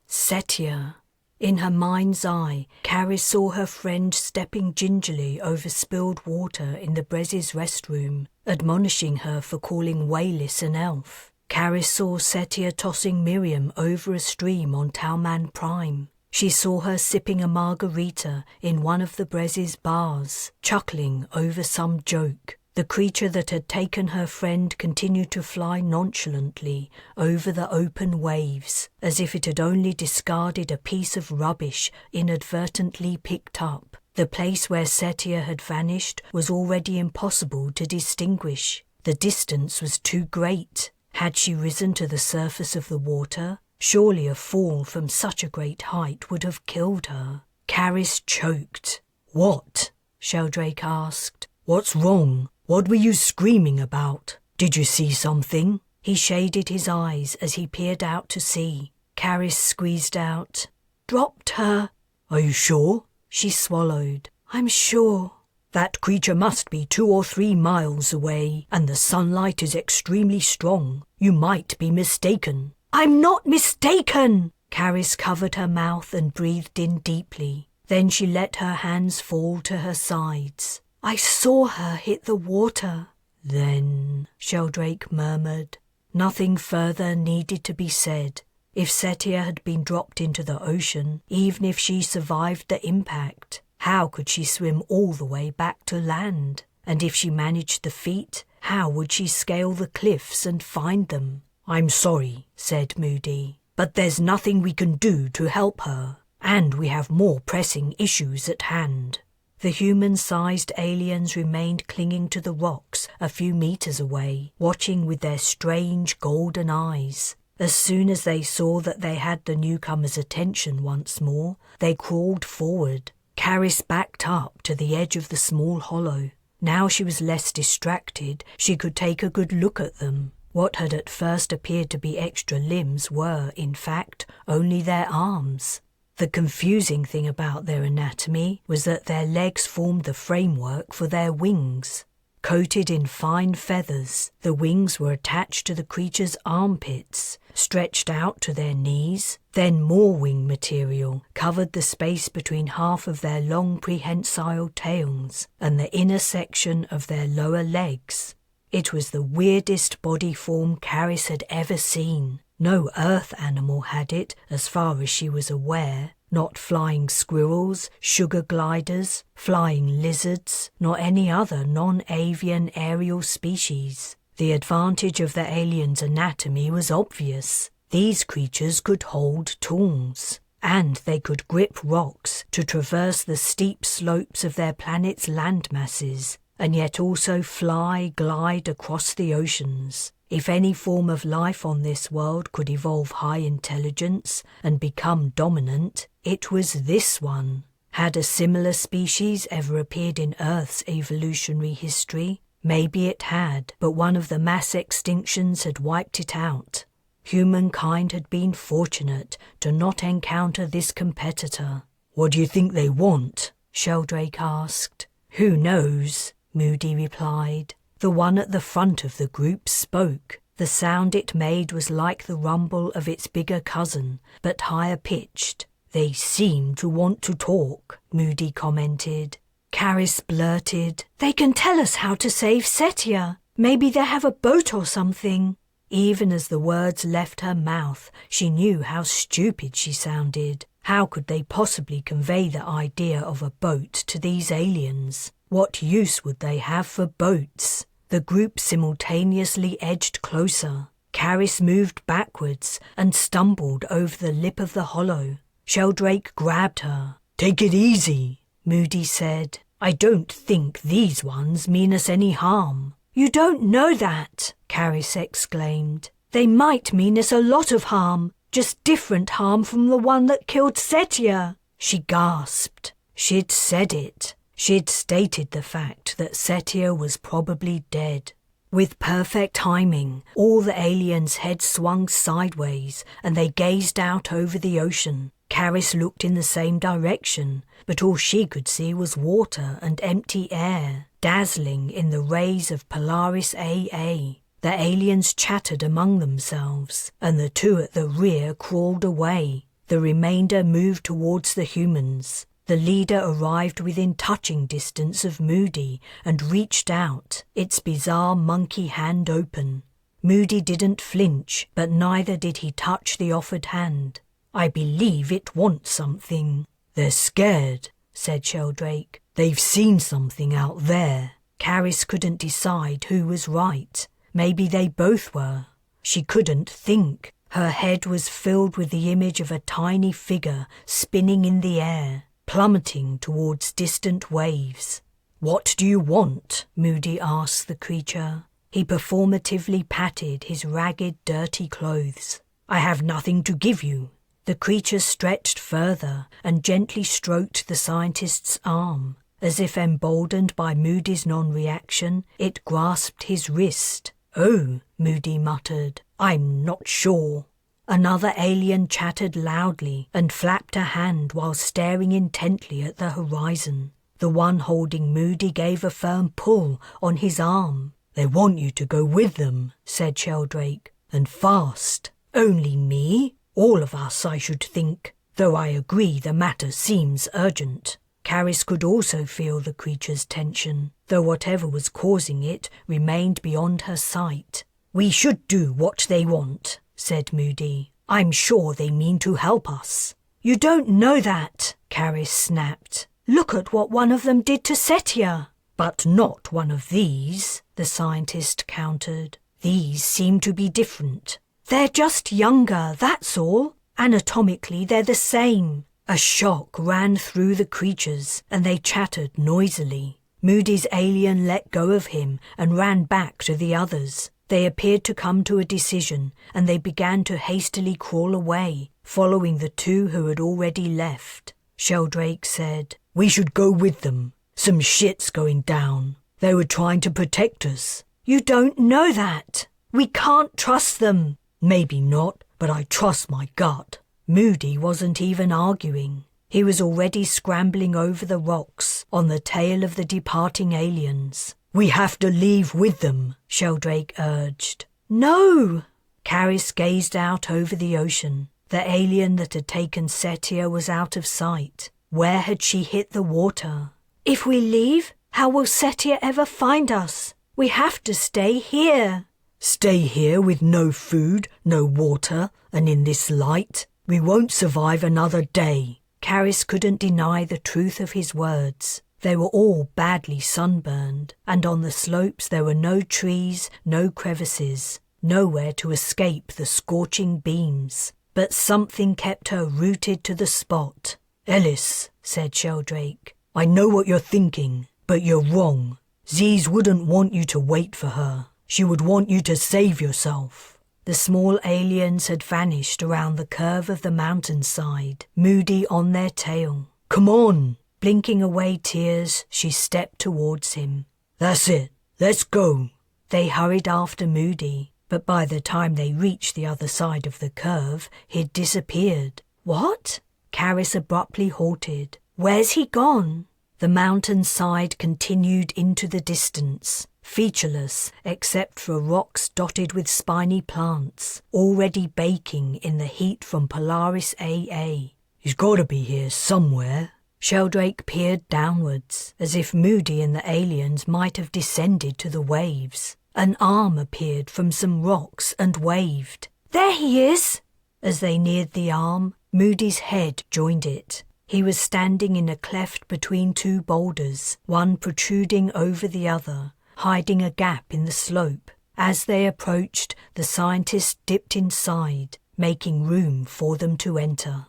Setia. In her mind's eye, Carys saw her friend stepping gingerly over spilled water in the Bres' restroom, admonishing her for calling Wayless an elf. Carys saw Setia tossing Miriam over a stream on Talman Prime. She saw her sipping a margarita in one of the Bres' bars, chuckling over some joke. The creature that had taken her friend continued to fly nonchalantly over the open waves, as if it had only discarded a piece of rubbish inadvertently picked up. The place where Setia had vanished was already impossible to distinguish. The distance was too great. Had she risen to the surface of the water, surely a fall from such a great height would have killed her. Carys choked. "What?" Sheldrake asked. "What's wrong? What were you screaming about? Did you see something?" He shaded his eyes as he peered out to sea. Carys squeezed out, "Dropped her." "Are you sure?" She swallowed. "I'm sure." "That creature must be 2 or 3 miles away, and the sunlight is extremely strong. You might be mistaken." "I'm not mistaken!" Carys covered her mouth and breathed in deeply. Then she let her hands fall to her sides. "I saw her hit the water." "Then," Sheldrake murmured. Nothing further needed to be said. If Setia had been dropped into the ocean, even if she survived the impact, how could she swim all the way back to land? And if she managed the feat, how would she scale the cliffs and find them? "I'm sorry," said Moody, "but there's nothing we can do to help her, and we have more pressing issues at hand." The human-sized aliens remained clinging to the rocks a few meters away, watching with their strange golden eyes. As soon as they saw that they had the newcomer's attention once more, they crawled forward. Carys backed up to the edge of the small hollow. Now she was less distracted. She could take a good look at them. What had at first appeared to be extra limbs were, in fact, only their arms. The confusing thing about their anatomy was that their legs formed the framework for their wings. Coated in fine feathers, the wings were attached to the creature's armpits, stretched out to their knees, then more wing material covered the space between half of their long prehensile tails and the inner section of their lower legs. It was the weirdest body form Carys had ever seen. No earth animal had it, as far as she was aware. Not flying squirrels, sugar gliders, flying lizards, nor any other non-avian aerial species. The advantage of the alien's anatomy was obvious. These creatures could hold tools, and they could grip rocks to traverse the steep slopes of their planet's landmasses, and yet also glide across the oceans. If any form of life on this world could evolve high intelligence and become dominant, it was this one. Had a similar species ever appeared in Earth's evolutionary history? Maybe it had, but one of the mass extinctions had wiped it out. Humankind had been fortunate to not encounter this competitor. "What do you think they want?" Sheldrake asked. "Who knows?" Moody replied. The one at the front of the group spoke. The sound it made was like the rumble of its bigger cousin, but higher pitched. "They seem to want to talk," Moody commented. Carys blurted, "They can tell us how to save Setia. Maybe they have a boat or something." Even as the words left her mouth, she knew how stupid she sounded. How could they possibly convey the idea of a boat to these aliens? What use would they have for boats? The group simultaneously edged closer. Carys moved backwards and stumbled over the lip of the hollow. Sheldrake grabbed her. "Take it easy," Moody said. "I don't think these ones mean us any harm." "You don't know that," Carys exclaimed. "They might mean us a lot of harm, just different harm from the one that killed Setia." She gasped. She'd said it. She'd stated the fact that Setia was probably dead. With perfect timing, all the aliens' heads swung sideways and they gazed out over the ocean. Carys looked in the same direction, but all she could see was water and empty air, dazzling in the rays of Polaris AA. The aliens chattered among themselves, and the two at the rear crawled away. The remainder moved towards the humans. The leader arrived within touching distance of Moody and reached out, its bizarre monkey hand open. Moody didn't flinch, but neither did he touch the offered hand. "I believe it wants something." "They're scared," said Sheldrake. "They've seen something out there." Carys couldn't decide who was right. Maybe they both were. She couldn't think. Her head was filled with the image of a tiny figure spinning in the air, plummeting towards distant waves. "What do you want?" Moody asked the creature. He performatively patted his ragged, dirty clothes. "I have nothing to give you." The creature stretched further and gently stroked the scientist's arm. As if emboldened by Moody's non-reaction, it grasped his wrist. "Oh," Moody muttered, "I'm not sure." Another alien chattered loudly and flapped a hand while staring intently at the horizon. The one holding Moody gave a firm pull on his arm. "They want you to go with them," said Sheldrake, "and fast." "Only me?" "All of us, I should think, though I agree the matter seems urgent." Carys could also feel the creature's tension, though whatever was causing it remained beyond her sight. "We should do what they want," said Moody. "I'm sure they mean to help us." "You don't know that," Carys snapped. "Look at what one of them did to Setia." "But not one of these," the scientist countered. "These seem to be different." "They're just younger, that's all. Anatomically, they're the same." A shock ran through the creatures, and they chattered noisily. Moody's alien let go of him and ran back to the others. They appeared to come to a decision, and they began to hastily crawl away, following the two who had already left. Sheldrake said, "We should go with them. Some shit's going down. They were trying to protect us." "You don't know that. We can't trust them." "Maybe not, but I trust my gut." Moody wasn't even arguing. He was already scrambling over the rocks on the tail of the departing aliens. "We have to leave with them," Sheldrake urged. "No!" Carys gazed out over the ocean. The alien that had taken Setia was out of sight. Where had she hit the water? "If we leave, how will Setia ever find us? We have to stay here." "Stay here with no food, no water, and in this light? We won't survive another day." Carys couldn't deny the truth of his words. They were all badly sunburned, and on the slopes there were no trees, no crevices, nowhere to escape the scorching beams. But something kept her rooted to the spot. "Ellis," said Sheldrake, "I know what you're thinking, but you're wrong. Ziz wouldn't want you to wait for her. She would want you to save yourself." The small aliens had vanished around the curve of the mountainside, Moody on their tail. "Come on!" Blinking away tears, she stepped towards him. "That's it. Let's go." They hurried after Moody, but by the time they reached the other side of the curve, he'd disappeared. "What?" Carys abruptly halted. "Where's he gone?" The mountainside continued into the distance, featureless except for rocks dotted with spiny plants, already baking in the heat from Polaris AA. "He's got to be here somewhere." Sheldrake peered downwards, as if Moody and the aliens might have descended to the waves. An arm appeared from some rocks and waved. "There he is!" As they neared the arm, Moody's head joined it. He was standing in a cleft between two boulders, one protruding over the other, hiding a gap in the slope. As they approached, the scientist dipped inside, making room for them to enter.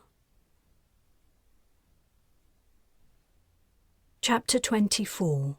Chapter 24.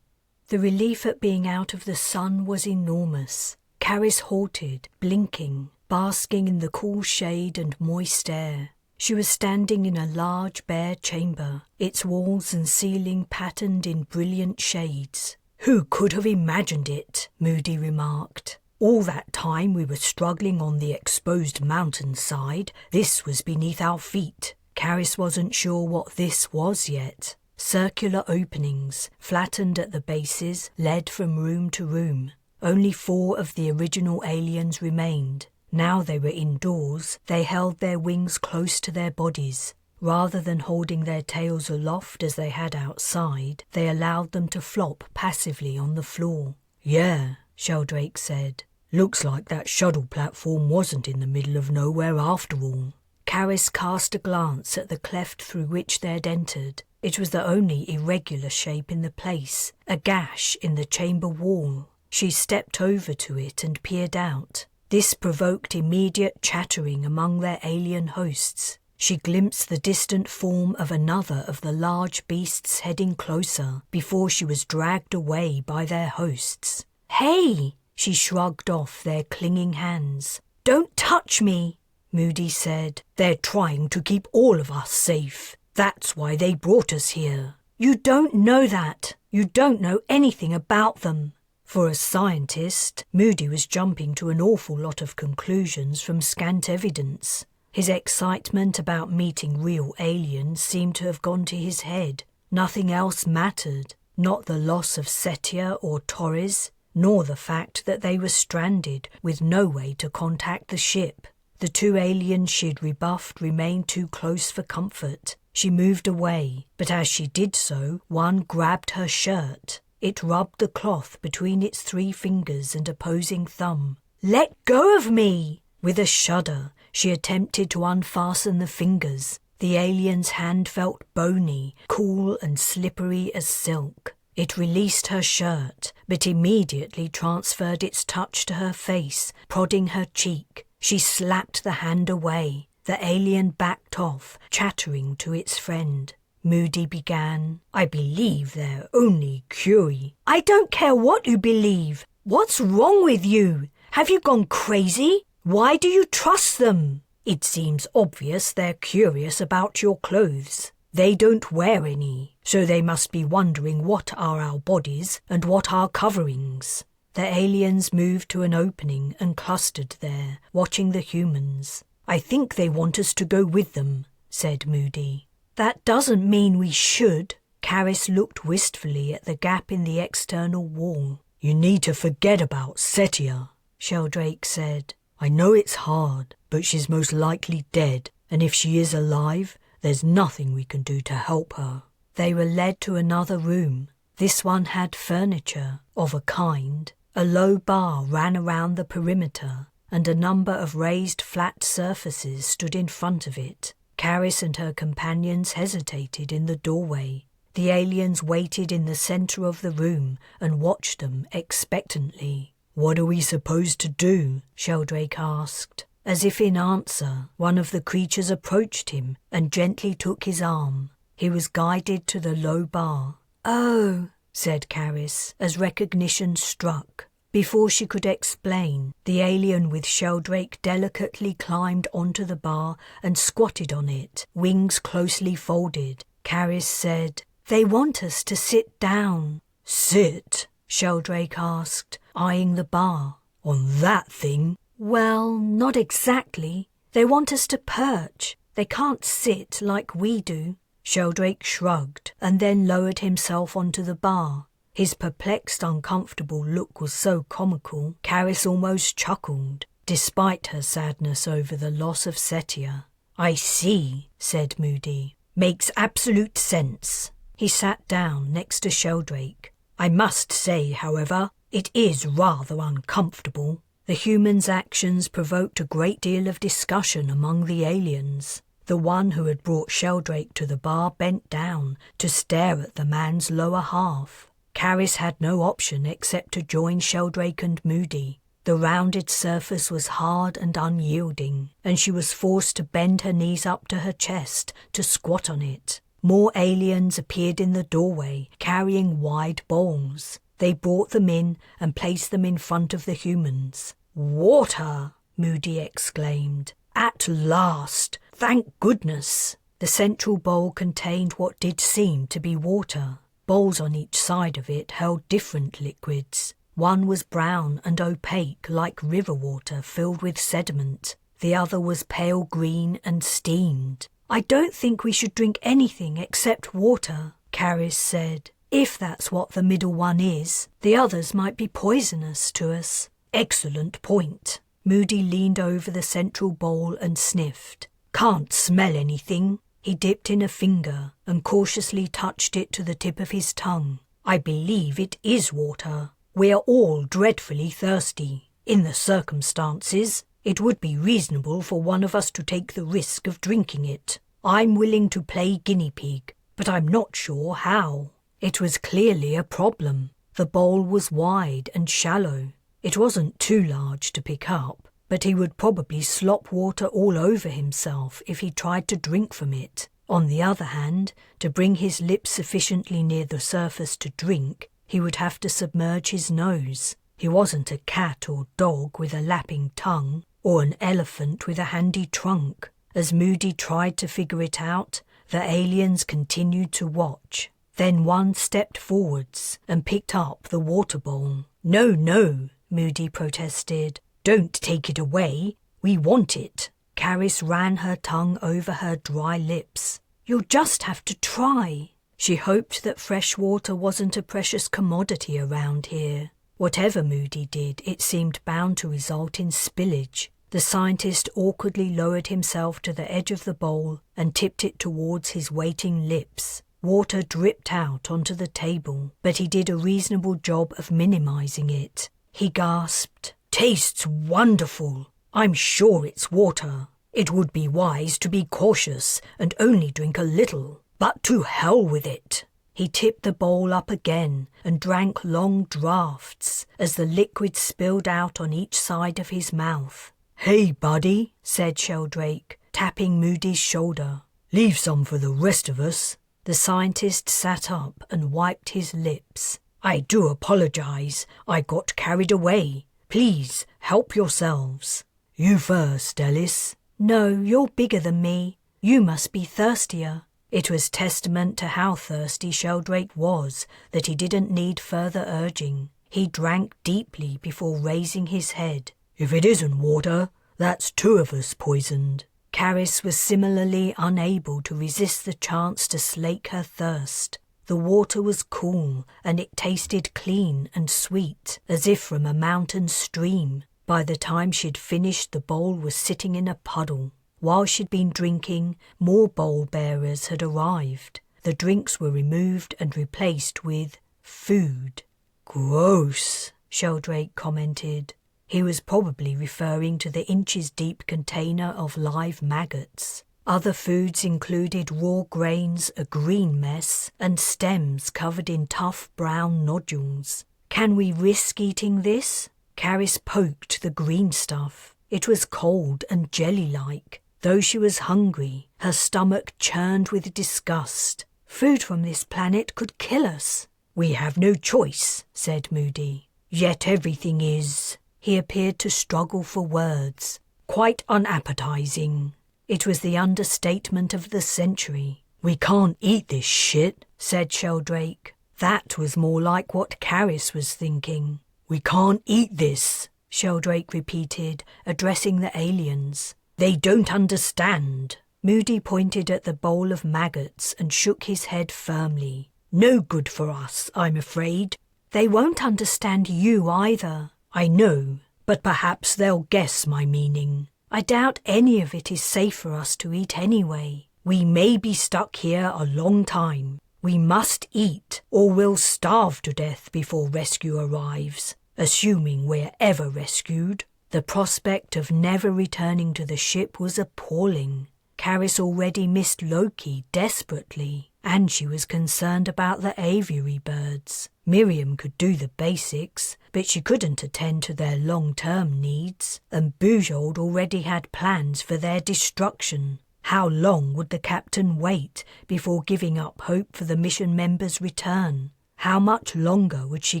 The relief at being out of the sun was enormous. Carys halted, blinking, basking in the cool shade and moist air. She was standing in a large bare chamber, its walls and ceiling patterned in brilliant shades. "Who could have imagined it?" Moody remarked. "All that time we were struggling on the exposed mountainside, this was beneath our feet." Carys wasn't sure what this was yet. Circular openings, flattened at the bases, led from room to room. Only 4 of the original aliens remained. Now they were indoors, they held their wings close to their bodies. Rather than holding their tails aloft as they had outside, they allowed them to flop passively on the floor. "Yeah," Sheldrake said. "Looks like that shuttle platform wasn't in the middle of nowhere after all." Carys cast a glance at the cleft through which they'd entered. It was the only irregular shape in the place, a gash in the chamber wall. She stepped over to it and peered out. This provoked immediate chattering among their alien hosts. She glimpsed the distant form of another of the large beasts heading closer before she was dragged away by their hosts. "Hey!" She shrugged off their clinging hands. "Don't touch me," Moody said. "They're trying to keep all of us safe. That's why they brought us here." "You don't know that. You don't know anything about them." For a scientist, Moody was jumping to an awful lot of conclusions from scant evidence. His excitement about meeting real aliens seemed to have gone to his head. Nothing else mattered, not the loss of Setia or Torres, nor the fact that they were stranded with no way to contact the ship. The two aliens she'd rebuffed remained too close for comfort. She moved away, but as she did so, one grabbed her shirt. It rubbed the cloth between its 3 fingers and opposing thumb. "Let go of me!" With a shudder, she attempted to unfasten the fingers. The alien's hand felt bony, cool and slippery as silk. It released her shirt, but immediately transferred its touch to her face, prodding her cheek. She slapped the hand away. The alien backed off, chattering to its friend. Moody began, "I believe they're only Curie." "I don't care what you believe. What's wrong with you? Have you gone crazy? Why do you trust them?" "It seems obvious they're curious about your clothes. They don't wear any, so they must be wondering what are our bodies and what are coverings." The aliens moved to an opening and clustered there, watching the humans. "I think they want us to go with them," said Moody. "That doesn't mean we should." Carys looked wistfully at the gap in the external wall. "You need to forget about Setia," Sheldrake said. "I know it's hard, but she's most likely dead, and if she is alive, there's nothing we can do to help her." They were led to another room. This one had furniture, of a kind. A low bar ran around the perimeter, and a number of raised flat surfaces stood in front of it. Carys and her companions hesitated in the doorway. The aliens waited in the center of the room and watched them expectantly. "What are we supposed to do?" Sheldrake asked. As if in answer, one of the creatures approached him and gently took his arm. He was guided to the low bar. "Oh," said Carys, as recognition struck. Before she could explain, the alien with Sheldrake delicately climbed onto the bar and squatted on it, wings closely folded. Carys said, "They want us to sit down." "Sit?" Sheldrake asked, eyeing the bar. "On that thing?" "Well, not exactly. They want us to perch. They can't sit like we do." Sheldrake shrugged and then lowered himself onto the bar. His perplexed, uncomfortable look was so comical, Carys almost chuckled, despite her sadness over the loss of Setia. "I see," said Moody. "Makes absolute sense." He sat down next to Sheldrake. "I must say, however, it is rather uncomfortable." The humans' actions provoked a great deal of discussion among the aliens. The one who had brought Sheldrake to the bar bent down to stare at the man's lower half. Carys had no option except to join Sheldrake and Moody. The rounded surface was hard and unyielding, and she was forced to bend her knees up to her chest to squat on it. More aliens appeared in the doorway, carrying wide bowls. They brought them in and placed them in front of the humans. "Water!" Moody exclaimed. "At last! Thank goodness!" The central bowl contained what did seem to be water. Bowls on each side of it held different liquids. One was brown and opaque like river water filled with sediment. The other was pale green and steamed. "I don't think we should drink anything except water," Carys said. "If that's what the middle one is, the others might be poisonous to us." "Excellent point." Moody leaned over the central bowl and sniffed. "Can't smell anything." He dipped in a finger and cautiously touched it to the tip of his tongue. "I believe it is water. We're all dreadfully thirsty. In the circumstances, it would be reasonable for one of us to take the risk of drinking it. I'm willing to play guinea pig, but I'm not sure how." It was clearly a problem. The bowl was wide and shallow. It wasn't too large to pick up, but he would probably slop water all over himself if he tried to drink from it. On the other hand, to bring his lips sufficiently near the surface to drink, he would have to submerge his nose. He wasn't a cat or dog with a lapping tongue, or an elephant with a handy trunk. As Moody tried to figure it out, the aliens continued to watch. Then one stepped forwards and picked up the water bowl. "No, no," Moody protested. "Don't take it away. We want it." Carys ran her tongue over her dry lips. "You'll just have to try." She hoped that fresh water wasn't a precious commodity around here. Whatever Moody did, it seemed bound to result in spillage. The scientist awkwardly lowered himself to the edge of the bowl and tipped it towards his waiting lips. Water dripped out onto the table, but he did a reasonable job of minimizing it. He gasped, "Tastes wonderful. I'm sure it's water. It would be wise to be cautious and only drink a little, but to hell with it." He tipped the bowl up again and drank long draughts as the liquid spilled out on each side of his mouth. "Hey, buddy," said Sheldrake, tapping Moody's shoulder. "Leave some for the rest of us." The scientist sat up and wiped his lips. "I do apologize. I got carried away. Please, help yourselves." "You first, Ellis." "No, you're bigger than me. You must be thirstier." It was testament to how thirsty Sheldrake was that he didn't need further urging. He drank deeply before raising his head. "If it isn't water, that's two of us poisoned." Carys was similarly unable to resist the chance to slake her thirst. The water was cool, and it tasted clean and sweet, as if from a mountain stream. By the time she'd finished, the bowl was sitting in a puddle. While she'd been drinking, more bowl bearers had arrived. The drinks were removed and replaced with food. "Gross," Sheldrake commented. He was probably referring to the inches-deep container of live maggots. Other foods included raw grains, a green mess, and stems covered in tough brown nodules. "Can we risk eating this?" Carys poked the green stuff. It was cold and jelly-like. Though she was hungry, her stomach churned with disgust. "Food from this planet could kill us." "We have no choice," said Moody. "Yet everything is..." He appeared to struggle for words. "Quite unappetizing." It was the understatement of the century. "We can't eat this shit," said Sheldrake. That was more like what Carys was thinking. "We can't eat this," Sheldrake repeated, addressing the aliens. "They don't understand." Moody pointed at the bowl of maggots and shook his head firmly. "No good for us, I'm afraid." "They won't understand you either." "I know, but perhaps they'll guess my meaning." "I doubt any of it is safe for us to eat anyway." "We may be stuck here a long time. We must eat, or we'll starve to death before rescue arrives, assuming we're ever rescued." The prospect of never returning to the ship was appalling. Carys already missed Loki desperately, and she was concerned about the aviary birds. Miriam could do the basics, but she couldn't attend to their long-term needs, and Bujold already had plans for their destruction. How long would the captain wait before giving up hope for the mission members' return? How much longer would she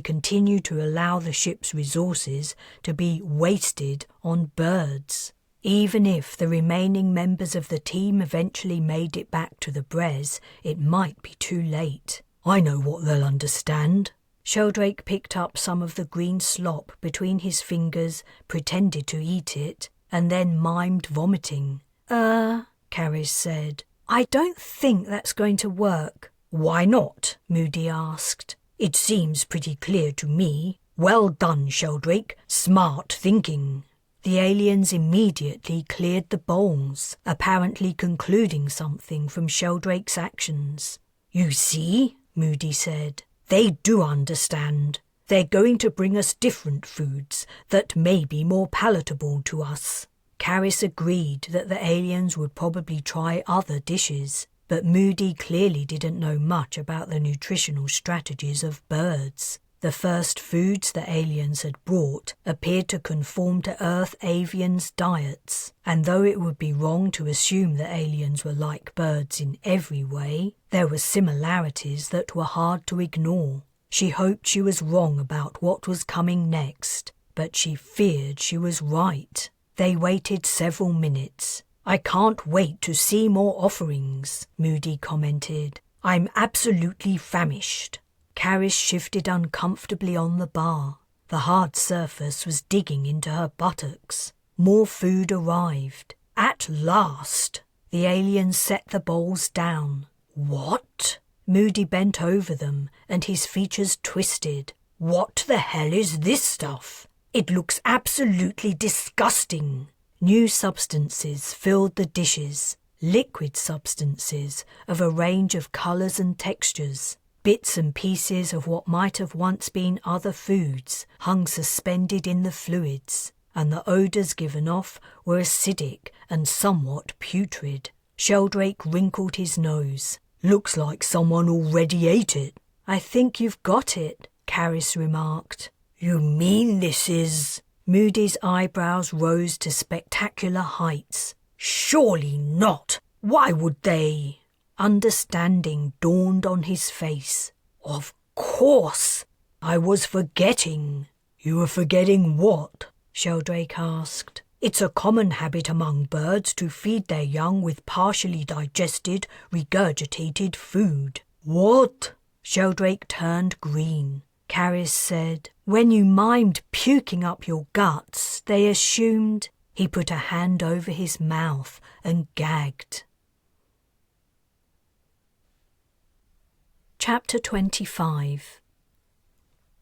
continue to allow the ship's resources to be wasted on birds? Even if the remaining members of the team eventually made it back to the Bres, it might be too late. "I know what they'll understand." Sheldrake picked up some of the green slop between his fingers, pretended to eat it, and then mimed vomiting. Carys said. "I don't think that's going to work." "Why not?" Moody asked. "It seems pretty clear to me." "Well done, Sheldrake. Smart thinking." The aliens immediately cleared the bowls, apparently concluding something from Sheldrake's actions. "You see," Moody said, "they do understand. They're going to bring us different foods that may be more palatable to us." Carys agreed that the aliens would probably try other dishes, but Moody clearly didn't know much about the nutritional strategies of birds. The first foods the aliens had brought appeared to conform to Earth avians' diets, and though it would be wrong to assume the aliens were like birds in every way, there were similarities that were hard to ignore. She hoped she was wrong about what was coming next, but she feared she was right. They waited several minutes. "I can't wait to see more offerings," Moody commented. "I'm absolutely famished." Carys shifted uncomfortably on the bar. The hard surface was digging into her buttocks. More food arrived. At last! The aliens set the bowls down. "What?" Moody bent over them, and his features twisted. "What the hell is this stuff? It looks absolutely disgusting." New substances filled the dishes, liquid substances of a range of colours and textures. Bits and pieces of what might have once been other foods hung suspended in the fluids, and the odours given off were acidic and somewhat putrid. Sheldrake wrinkled his nose. "Looks like someone already ate it." "I think you've got it," Carys remarked. "You mean this is—" Moody's eyebrows rose to spectacular heights. "Surely not! Why would they—" Understanding dawned on his face. "Of course! I was forgetting." "You were forgetting what?" Sheldrake asked. "It's a common habit among birds to feed their young with partially digested, regurgitated food." "What?" Sheldrake turned green. Carys said, "When you mimed puking up your guts, they assumed—" He put a hand over his mouth and gagged. Chapter 25.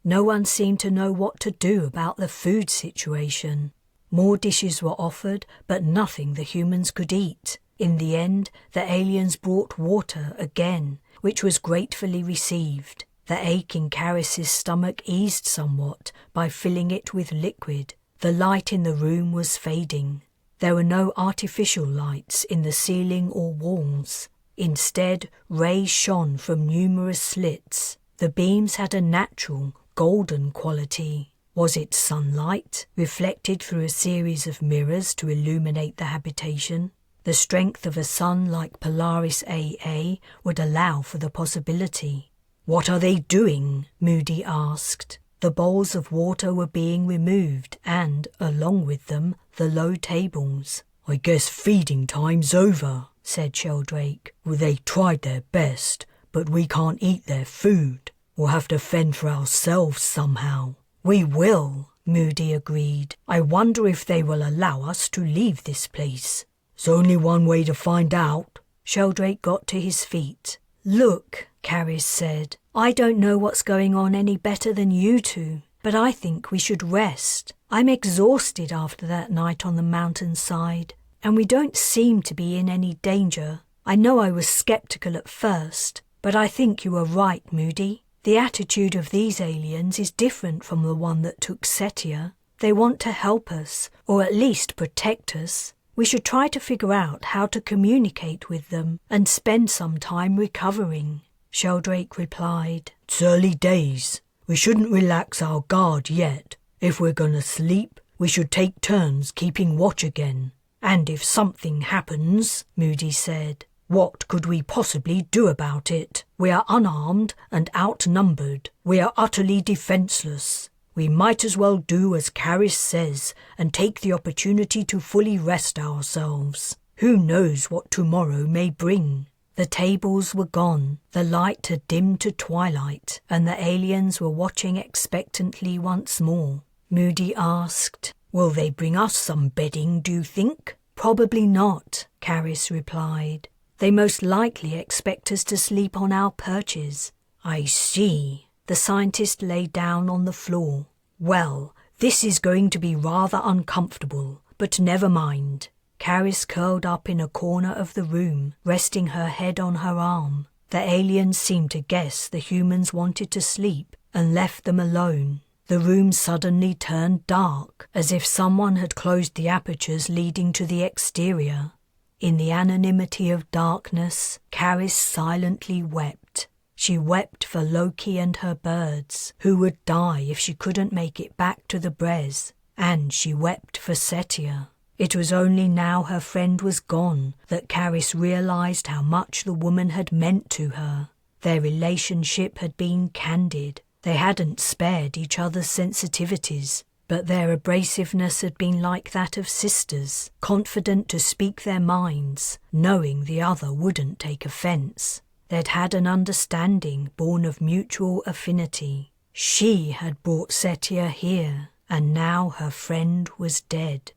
No one seemed to know what to do about the food situation. More dishes were offered, but nothing the humans could eat. In the end, the aliens brought water again, which was gratefully received. The ache in Carys's stomach eased somewhat by filling it with liquid. The light in the room was fading. There were no artificial lights in the ceiling or walls. Instead, rays shone from numerous slits. The beams had a natural, golden quality. Was it sunlight, reflected through a series of mirrors to illuminate the habitation? The strength of a sun like Polaris AA would allow for the possibility. "What are they doing?" Moody asked. The bowls of water were being removed and, along with them, the low tables. "I guess feeding time's over," said Sheldrake. "Well, they tried their best, but we can't eat their food. We'll have to fend for ourselves somehow." "We will," Moody agreed. "I wonder if they will allow us to leave this place." "There's only one way to find out." Sheldrake got to his feet. "Look," Carys said, "I don't know what's going on any better than you two, but I think we should rest. I'm exhausted after that night on the mountainside, and we don't seem to be in any danger. I know I was skeptical at first, but I think you are right, Moody. The attitude of these aliens is different from the one that took Setia. They want to help us, or at least protect us. We should try to figure out how to communicate with them and spend some time recovering." Sheldrake replied, "It's early days. We shouldn't relax our guard yet. If we're going to sleep, we should take turns keeping watch again. And if something happens," Moody said, "what could we possibly do about it? We are unarmed and outnumbered. We are utterly defenseless. We might as well do as Carys says and take the opportunity to fully rest ourselves. Who knows what tomorrow may bring?" The tables were gone, the light had dimmed to twilight, and the aliens were watching expectantly once more. Moody asked, "Will they bring us some bedding, do you think?" "Probably not," Carys replied. "They most likely expect us to sleep on our perches." "I see." The scientist lay down on the floor. "Well, this is going to be rather uncomfortable, but never mind." Carys curled up in a corner of the room, resting her head on her arm. The aliens seemed to guess the humans wanted to sleep and left them alone. The room suddenly turned dark, as if someone had closed the apertures leading to the exterior. In the anonymity of darkness, Carys silently wept. She wept for Loki and her birds, who would die if she couldn't make it back to the Bres, and she wept for Setia. It was only now her friend was gone that Carys realized how much the woman had meant to her. Their relationship had been candid. They hadn't spared each other's sensitivities, but their abrasiveness had been like that of sisters, confident to speak their minds, knowing the other wouldn't take offence. They'd had an understanding born of mutual affinity. She had brought Setia here, and now her friend was dead.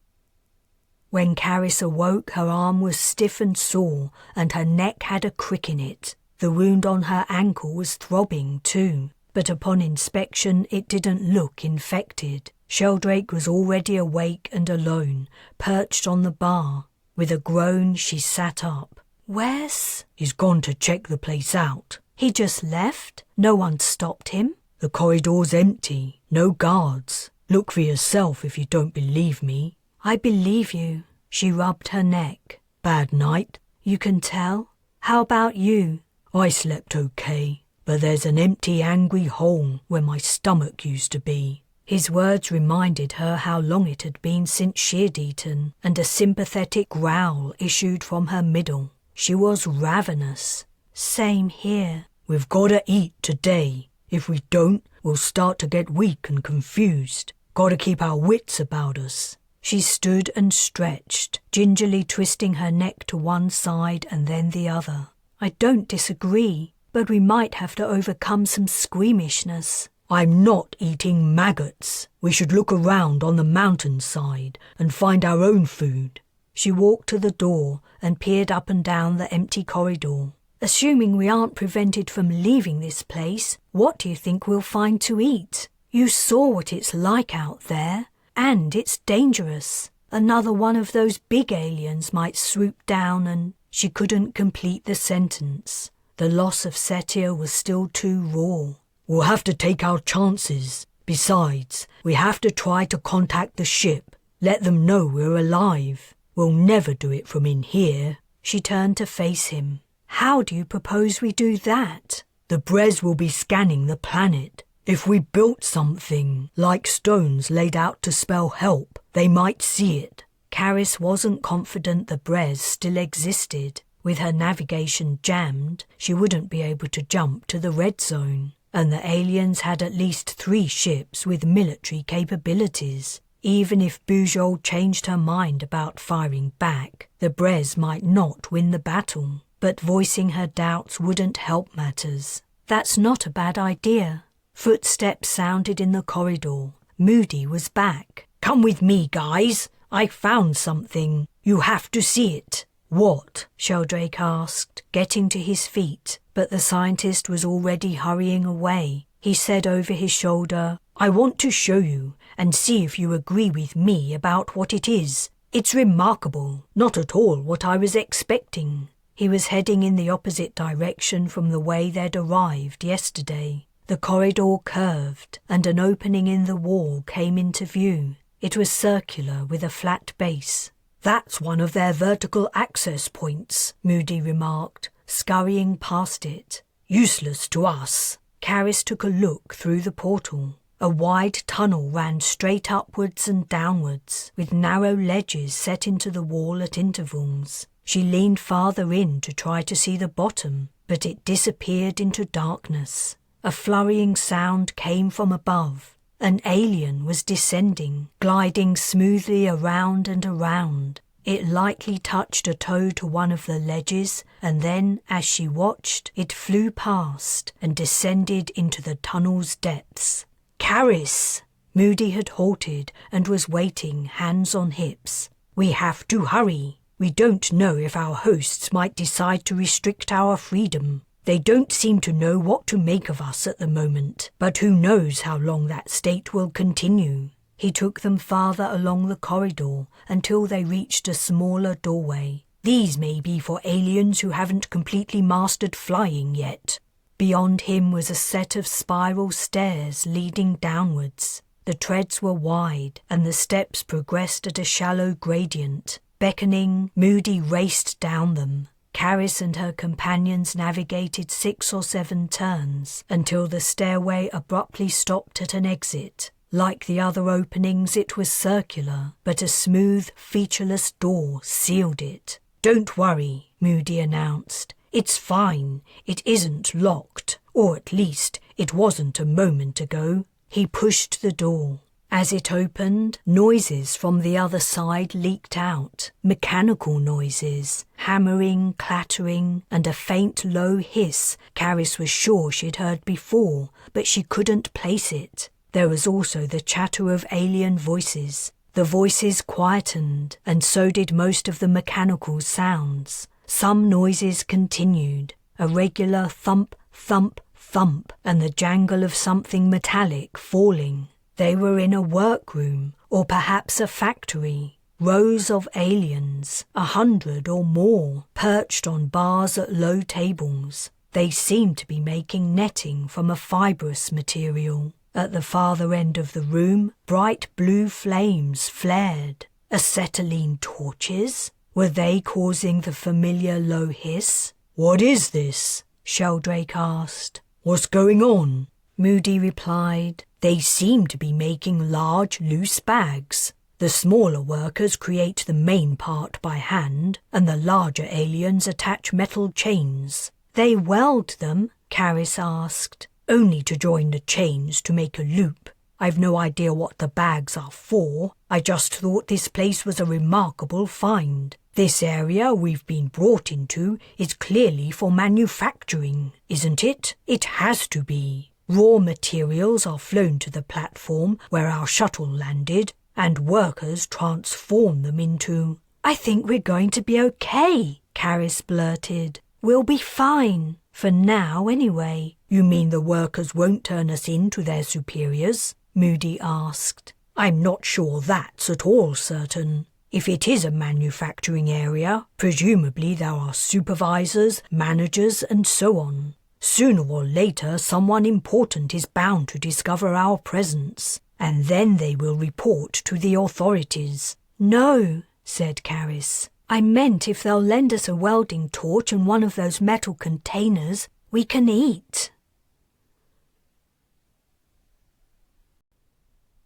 When Carys awoke, her arm was stiff and sore, and her neck had a crick in it. The wound on her ankle was throbbing too, but upon inspection it didn't look infected. Sheldrake was already awake and alone, perched on the bar. With a groan she sat up. "Where's—" "He's gone to check the place out." "He just left? No one stopped him?" "The corridor's empty. No guards. Look for yourself if you don't believe me." "I believe you." She rubbed her neck. "Bad night?" "You can tell. How about you?" "I slept okay, but there's an empty, angry hole where my stomach used to be." His words reminded her how long it had been since she'd eaten, and a sympathetic growl issued from her middle. She was ravenous. "Same here." "We've gotta eat today. If we don't, we'll start to get weak and confused. Gotta keep our wits about us." She stood and stretched, gingerly twisting her neck to one side and then the other. "I don't disagree, but we might have to overcome some squeamishness." "I'm not eating maggots. We should look around on the mountainside and find our own food." She walked to the door and peered up and down the empty corridor. "Assuming we aren't prevented from leaving this place, what do you think we'll find to eat? You saw what it's like out there, and it's dangerous. Another one of those big aliens might swoop down and—" She couldn't complete the sentence. The loss of Setia was still too raw. "We'll have to take our chances. Besides, we have to try to contact the ship. Let them know we're alive. We'll never do it from in here." She turned to face him. "How do you propose we do that?" "The Bres will be scanning the planet. If we built something, like stones laid out to spell help, they might see it." Carys wasn't confident the Bres still existed. With her navigation jammed, she wouldn't be able to jump to the red zone. And the aliens had at least 3 ships with military capabilities. Even if Bujol changed her mind about firing back, the Bres might not win the battle. But voicing her doubts wouldn't help matters. "That's not a bad idea." Footsteps sounded in the corridor. Moody was back. "Come with me, guys. I found something. You have to see it." "What?" Sheldrake asked, getting to his feet, but the scientist was already hurrying away. He said over his shoulder, "I want to show you and see if you agree with me about what it is. It's remarkable, not at all what I was expecting." He was heading in the opposite direction from the way they'd arrived yesterday. The corridor curved, and an opening in the wall came into view. It was circular with a flat base. "That's one of their vertical access points," Moody remarked, scurrying past it. "Useless to us." Carys took a look through the portal. A wide tunnel ran straight upwards and downwards, with narrow ledges set into the wall at intervals. She leaned farther in to try to see the bottom, but it disappeared into darkness. A flurrying sound came from above. An alien was descending, gliding smoothly around and around. It lightly touched a toe to one of the ledges, and then, as she watched, it flew past and descended into the tunnel's depths. "Carys!" Moody had halted and was waiting, hands on hips. "We have to hurry. We don't know if our hosts might decide to restrict our freedom. They don't seem to know what to make of us at the moment, but who knows how long that state will continue." He took them farther along the corridor until they reached a smaller doorway. "These may be for aliens who haven't completely mastered flying yet." Beyond him was a set of spiral stairs leading downwards. The treads were wide, and the steps progressed at a shallow gradient. Beckoning, Moody raced down them. Carys and her companions navigated 6 or 7 turns until the stairway abruptly stopped at an exit. Like the other openings, it was circular, but a smooth, featureless door sealed it. "Don't worry," Moody announced. "It's fine. It isn't locked, or at least It wasn't a moment ago. He pushed the door. As it opened, noises from the other side leaked out. Mechanical noises, hammering, clattering, and a faint low hiss Carys was sure she'd heard before, but she couldn't place it. There was also the chatter of alien voices. The voices quietened, and so did most of the mechanical sounds. Some noises continued, a regular thump, thump, thump, and the jangle of something metallic falling. They were in a workroom, or perhaps a factory. Rows of aliens, 100 or more, perched on bars at low tables. They seemed to be making netting from a fibrous material. At the farther end of the room, bright blue flames flared. Acetylene torches? Were they causing the familiar low hiss? "What is this?" Sheldrake asked. "What's going on?" Moody replied. They seem to be making large, loose bags. The smaller workers create the main part by hand, and the larger aliens attach metal chains. They weld them? Carys asked. Only to join the chains to make a loop. I've no idea what the bags are for. I just thought this place was a remarkable find. This area we've been brought into is clearly for manufacturing, isn't it? It has to be. Raw materials are flown to the platform where our shuttle landed, and workers transform them into... "I think we're going to be okay," Carys blurted. "We'll be fine. For now, anyway." "You mean the workers won't turn us in to their superiors?" Moody asked. "I'm not sure that's at all certain. If it is a manufacturing area, presumably there are supervisors, managers, and so on. Sooner or later, someone important is bound to discover our presence, and then they will report to the authorities." "No," said Carys. "I meant if they'll lend us a welding torch and one of those metal containers, we can eat."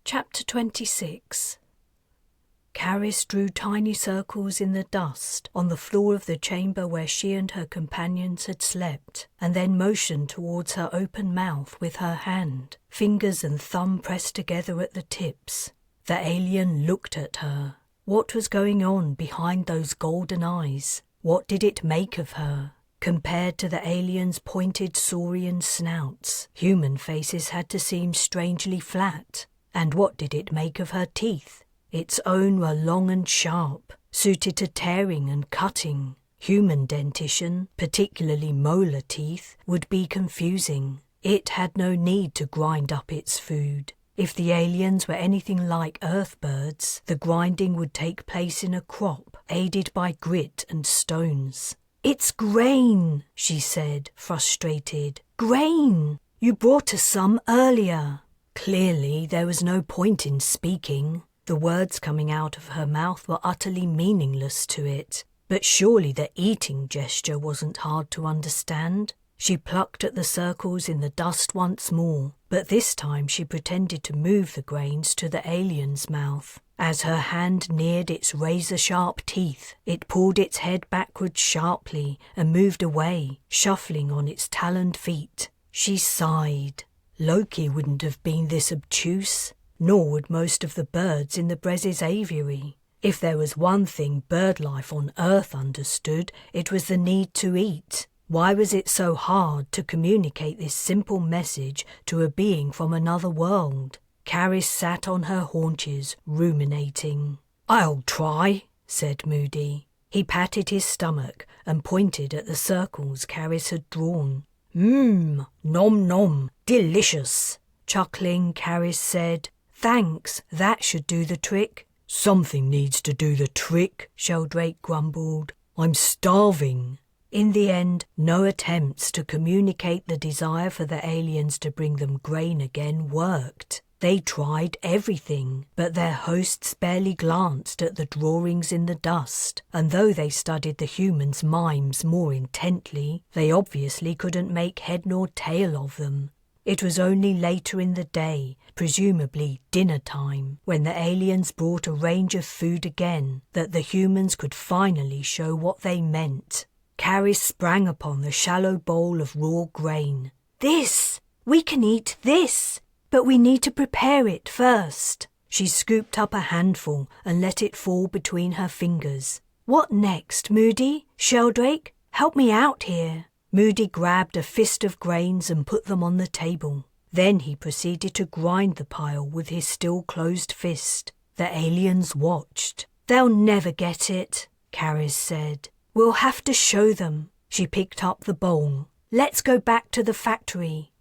Chapter 26. Carys drew tiny circles in the dust on the floor of the chamber where she and her companions had slept, and then motioned towards her open mouth with her hand, fingers and thumb pressed together at the tips. The alien looked at her. What was going on behind those golden eyes? What did it make of her? Compared to the aliens' pointed saurian snouts, human faces had to seem strangely flat. And what did it make of her teeth? Its own were long and sharp, suited to tearing and cutting. Human dentition, particularly molar teeth, would be confusing. It had no need to grind up its food. If the aliens were anything like earthbirds, the grinding would take place in a crop, aided by grit and stones. "It's grain," she said, frustrated. "Grain! You brought us some earlier." Clearly, there was no point in speaking. The words coming out of her mouth were utterly meaningless to it. But surely the eating gesture wasn't hard to understand. She plucked at the circles in the dust once more, but this time she pretended to move the grains to the alien's mouth. As her hand neared its razor-sharp teeth, it pulled its head backwards sharply and moved away, shuffling on its taloned feet. She sighed. Loki wouldn't have been this obtuse, nor would most of the birds in the Bres' aviary. If there was one thing bird life on Earth understood, it was the need to eat. Why was it so hard to communicate this simple message to a being from another world? Carys sat on her haunches, ruminating. "I'll try," said Moody. He patted his stomach and pointed at the circles Carys had drawn. Nom nom, delicious." Chuckling, Carys said, "Thanks, that should do the trick." "Something needs to do the trick," Sheldrake grumbled. "I'm starving." In the end, no attempts to communicate the desire for the aliens to bring them grain again worked. They tried everything, but their hosts barely glanced at the drawings in the dust, and though they studied the humans' mimes more intently, they obviously couldn't make head nor tail of them. It was only later in the day, presumably dinner time, when the aliens brought a range of food again, that the humans could finally show what they meant. Carys sprang upon the shallow bowl of raw grain. "This! We can eat this, but we need to prepare it first. She scooped up a handful and let it fall between her fingers. What next, Moody? Sheldrake, help me out here. Moody grabbed a fist of grains and put them on the table. Then he proceeded to grind the pile with his still closed fist. The aliens watched. They'll never get it, Carys said. We'll have to show them. She picked up the bowl. Let's go back to the factory.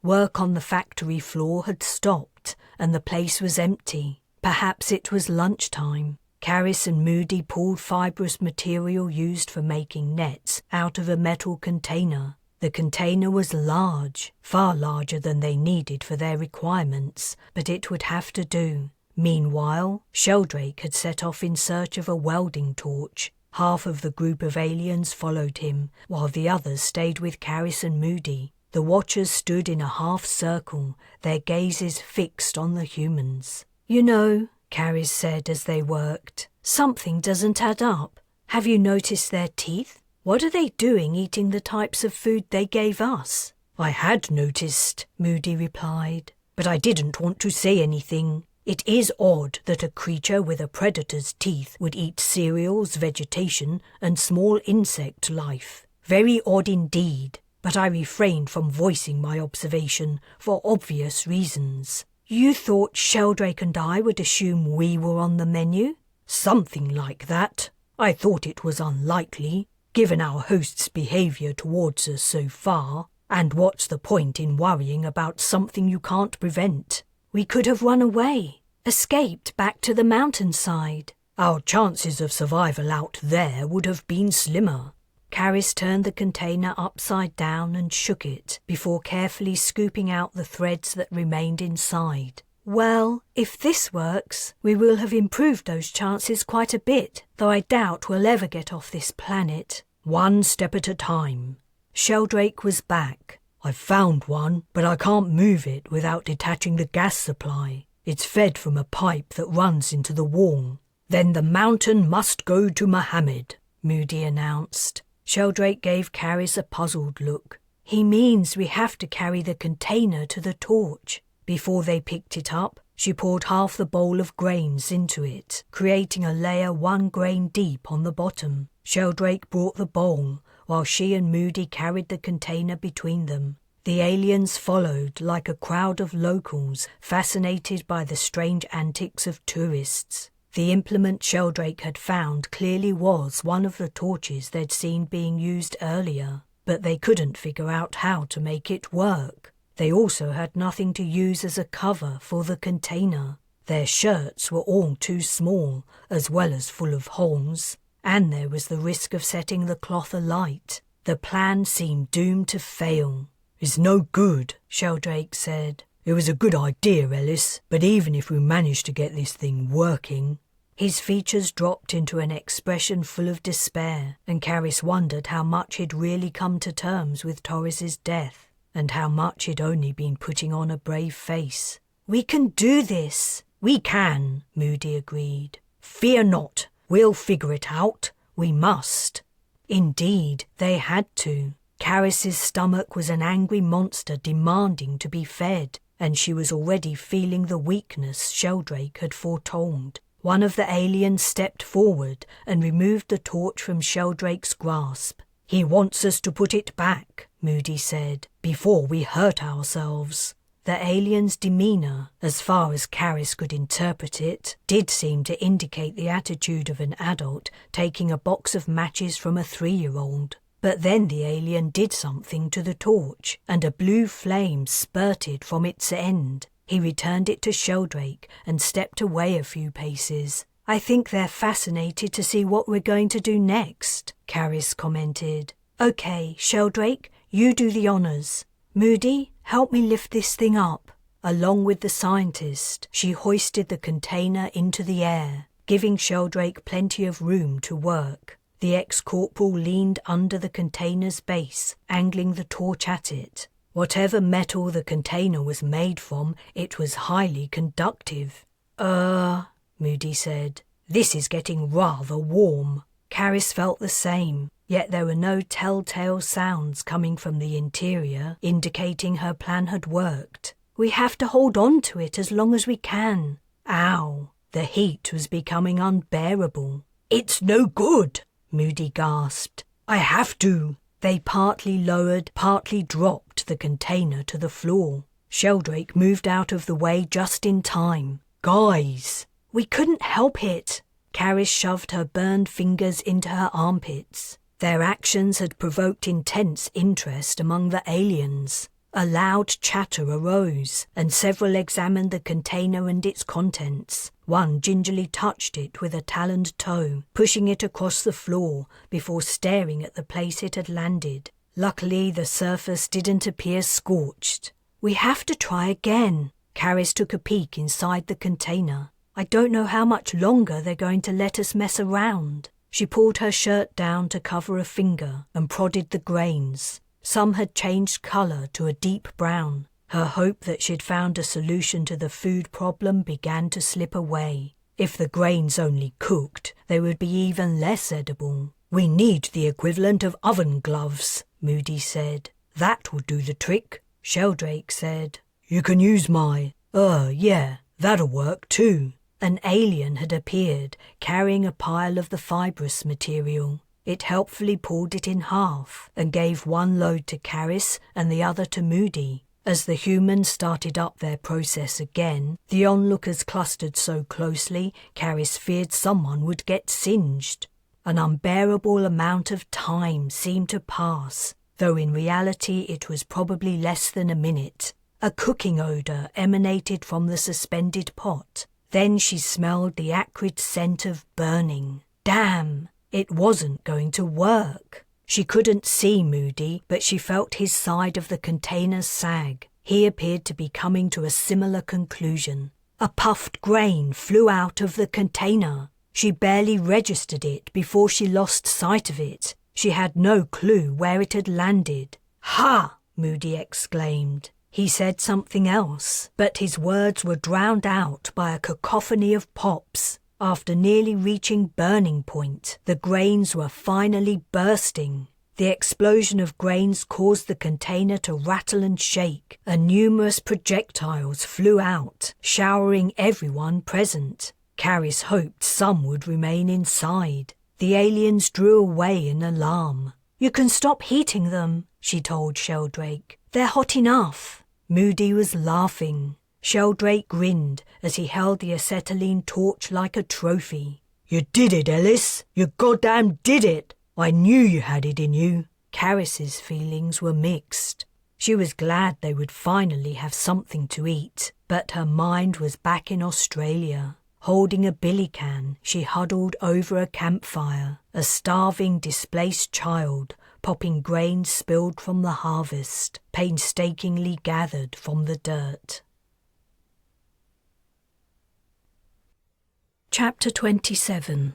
Work on the factory floor had stopped, and the place was empty. Perhaps it was lunchtime. Carys and Moody pulled fibrous material used for making nets out of a metal container. The container was large, far larger than they needed for their requirements, but it would have to do. Meanwhile, Sheldrake had set off in search of a welding torch. Half of the group of aliens followed him, while the others stayed with Carys and Moody. The watchers stood in a half circle, their gazes fixed on the humans. You know, Carys said as they worked, something doesn't add up. Have you noticed their teeth? What are they doing eating the types of food they gave us? I had noticed, Moody replied, but I didn't want to say anything. It is odd that a creature with a predator's teeth would eat cereals, vegetation, and small insect life. Very odd indeed, but I refrained from voicing my observation for obvious reasons. You thought Sheldrake and I would assume we were on the menu? Something like that. I thought it was unlikely, given our host's behaviour towards us so far. And what's the point in worrying about something you can't prevent? We could have run away, escaped back to the mountainside. Our chances of survival out there would have been slimmer. Carys turned the container upside down and shook it before carefully scooping out the threads that remained inside. Well, if this works, we will have improved those chances quite a bit, though I doubt we'll ever get off this planet. One step at a time. Sheldrake was back. I've found one, but I can't move it without detaching the gas supply. It's fed from a pipe that runs into the wall. Then the mountain must go to Mohammed, Moody announced. Sheldrake gave Carys a puzzled look. He means we have to carry the container to the torch. Before they picked it up, she poured half the bowl of grains into it, creating a layer 1 grain deep on the bottom. Sheldrake brought the bowl, while she and Moody carried the container between them. The aliens followed like a crowd of locals, fascinated by the strange antics of tourists. The implement Sheldrake had found clearly was one of the torches they'd seen being used earlier, but they couldn't figure out how to make it work. They also had nothing to use as a cover for the container. Their shirts were all too small, as well as full of holes, and there was the risk of setting the cloth alight. The plan seemed doomed to fail. It's no good, Sheldrake said. It was a good idea, Ellis, but even if we managed to get this thing working... His features dropped into an expression full of despair, and Carys wondered how much he'd really come to terms with Torres's death, and how much he'd only been putting on a brave face. We can do this. We can, Moody agreed. Fear not. We'll figure it out. We must. Indeed, they had to. Carys's stomach was an angry monster demanding to be fed, and she was already feeling the weakness Sheldrake had foretold. One of the aliens stepped forward and removed the torch from Sheldrake's grasp. He wants us to put it back, Moody said, before we hurt ourselves. The alien's demeanour, as far as Carys could interpret it, did seem to indicate the attitude of an adult taking a box of matches from a 3-year-old. But then the alien did something to the torch, and a blue flame spurted from its end. He returned it to Sheldrake and stepped away a few paces. I think they're fascinated to see what we're going to do next, Carys commented. Okay, Sheldrake, you do the honours. Moody, help me lift this thing up. Along with the scientist, she hoisted the container into the air, giving Sheldrake plenty of room to work. The ex-corporal leaned under the container's base, angling the torch at it. Whatever metal the container was made from, it was highly conductive. Moody said. This is getting rather warm. Carys felt the same. Yet there were no telltale sounds coming from the interior indicating her plan had worked. We have to hold on to it as long as we can. Ow! The heat was becoming unbearable. It's no good, Moody gasped. I have to. They partly lowered, partly dropped the container to the floor. Sheldrake moved out of the way just in time. Guys! We couldn't help it. Carys shoved her burned fingers into her armpits. Their actions had provoked intense interest among the aliens. A loud chatter arose, and several examined the container and its contents. One gingerly touched it with a taloned toe, pushing it across the floor before staring at the place it had landed. Luckily, the surface didn't appear scorched. We have to try again. Carys took a peek inside the container. I don't know how much longer they're going to let us mess around. She pulled her shirt down to cover a finger and prodded the grains. Some had changed colour to a deep brown. Her hope that she'd found a solution to the food problem began to slip away. If the grains only cooked, they would be even less edible. We need the equivalent of oven gloves, Moody said. That will do the trick, Sheldrake said. You can use my... yeah, that'll work too. An alien had appeared, carrying a pile of the fibrous material. It helpfully pulled it in half and gave one load to Carys and the other to Moody. As the humans started up their process again, the onlookers clustered so closely, Carys feared someone would get singed. An unbearable amount of time seemed to pass, though in reality it was probably less than a minute. A cooking odour emanated from the suspended pot. Then she smelled the acrid scent of burning. Damn! It wasn't going to work. She couldn't see Moody, but she felt his side of the container sag. He appeared to be coming to a similar conclusion. A puffed grain flew out of the container. She barely registered it before she lost sight of it. She had no clue where it had landed. "Ha!" Moody exclaimed. He said something else, but his words were drowned out by a cacophony of pops. After nearly reaching burning point, the grains were finally bursting. The explosion of grains caused the container to rattle and shake, and numerous projectiles flew out, showering everyone present. Carys hoped some would remain inside. The aliens drew away in alarm. "You can stop heating them," she told Sheldrake. "They're hot enough." Moody was laughing. Sheldrake grinned as he held the acetylene torch like a trophy. "You did it, Ellis! You goddamn did it! I knew you had it in you." Carys's feelings were mixed. She was glad they would finally have something to eat, but her mind was back in Australia. Holding a billy can, she huddled over a campfire, a starving, displaced child, popping grains spilled from the harvest, painstakingly gathered from the dirt. Chapter 27.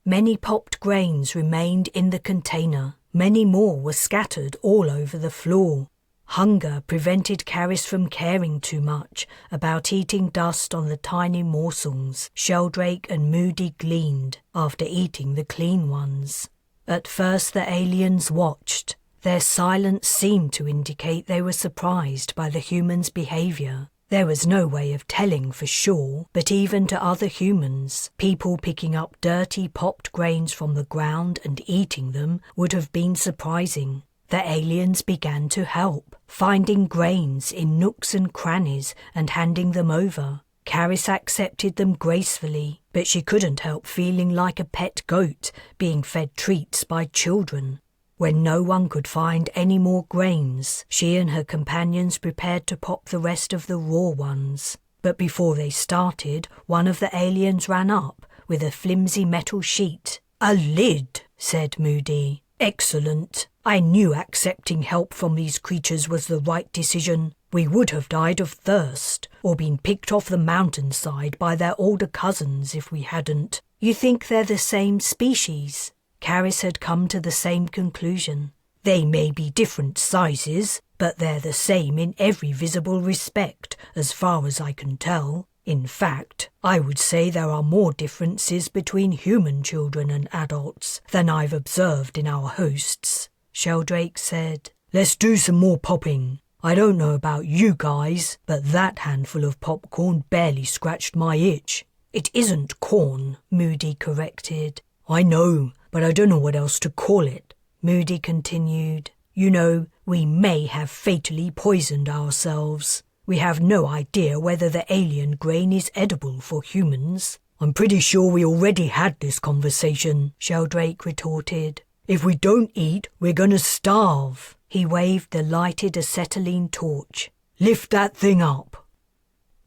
Many popped grains remained in the container. Many more were scattered all over the floor. Hunger prevented Carys from caring too much about eating dust on the tiny morsels Sheldrake and Moody gleaned after eating the clean ones. At first the aliens watched. Their silence seemed to indicate they were surprised by the humans' behaviour. There was no way of telling for sure, but even to other humans, people picking up dirty popped grains from the ground and eating them would have been surprising. The aliens began to help, finding grains in nooks and crannies and handing them over. Carys accepted them gracefully, but she couldn't help feeling like a pet goat being fed treats by children. When no one could find any more grains, she and her companions prepared to pop the rest of the raw ones. But before they started, one of the aliens ran up with a flimsy metal sheet. "A lid," said Moody. "Excellent. I knew accepting help from these creatures was the right decision. We would have died of thirst, or been picked off the mountainside by their older cousins if we hadn't." "You think they're the same species?" Carys had come to the same conclusion. "They may be different sizes, but they're the same in every visible respect, as far as I can tell. In fact, I would say there are more differences between human children and adults than I've observed in our hosts, Sheldrake said. Let's do some more popping. I don't know about you guys, but that handful of popcorn barely scratched my itch. It isn't corn, Moody corrected. I know, but I don't know what else to call it, Moody continued. You know, we may have fatally poisoned ourselves. We have no idea whether the alien grain is edible for humans. I'm pretty sure we already had this conversation, Sheldrake retorted. If we don't eat, we're gonna starve. He waved the lighted acetylene torch. Lift that thing up.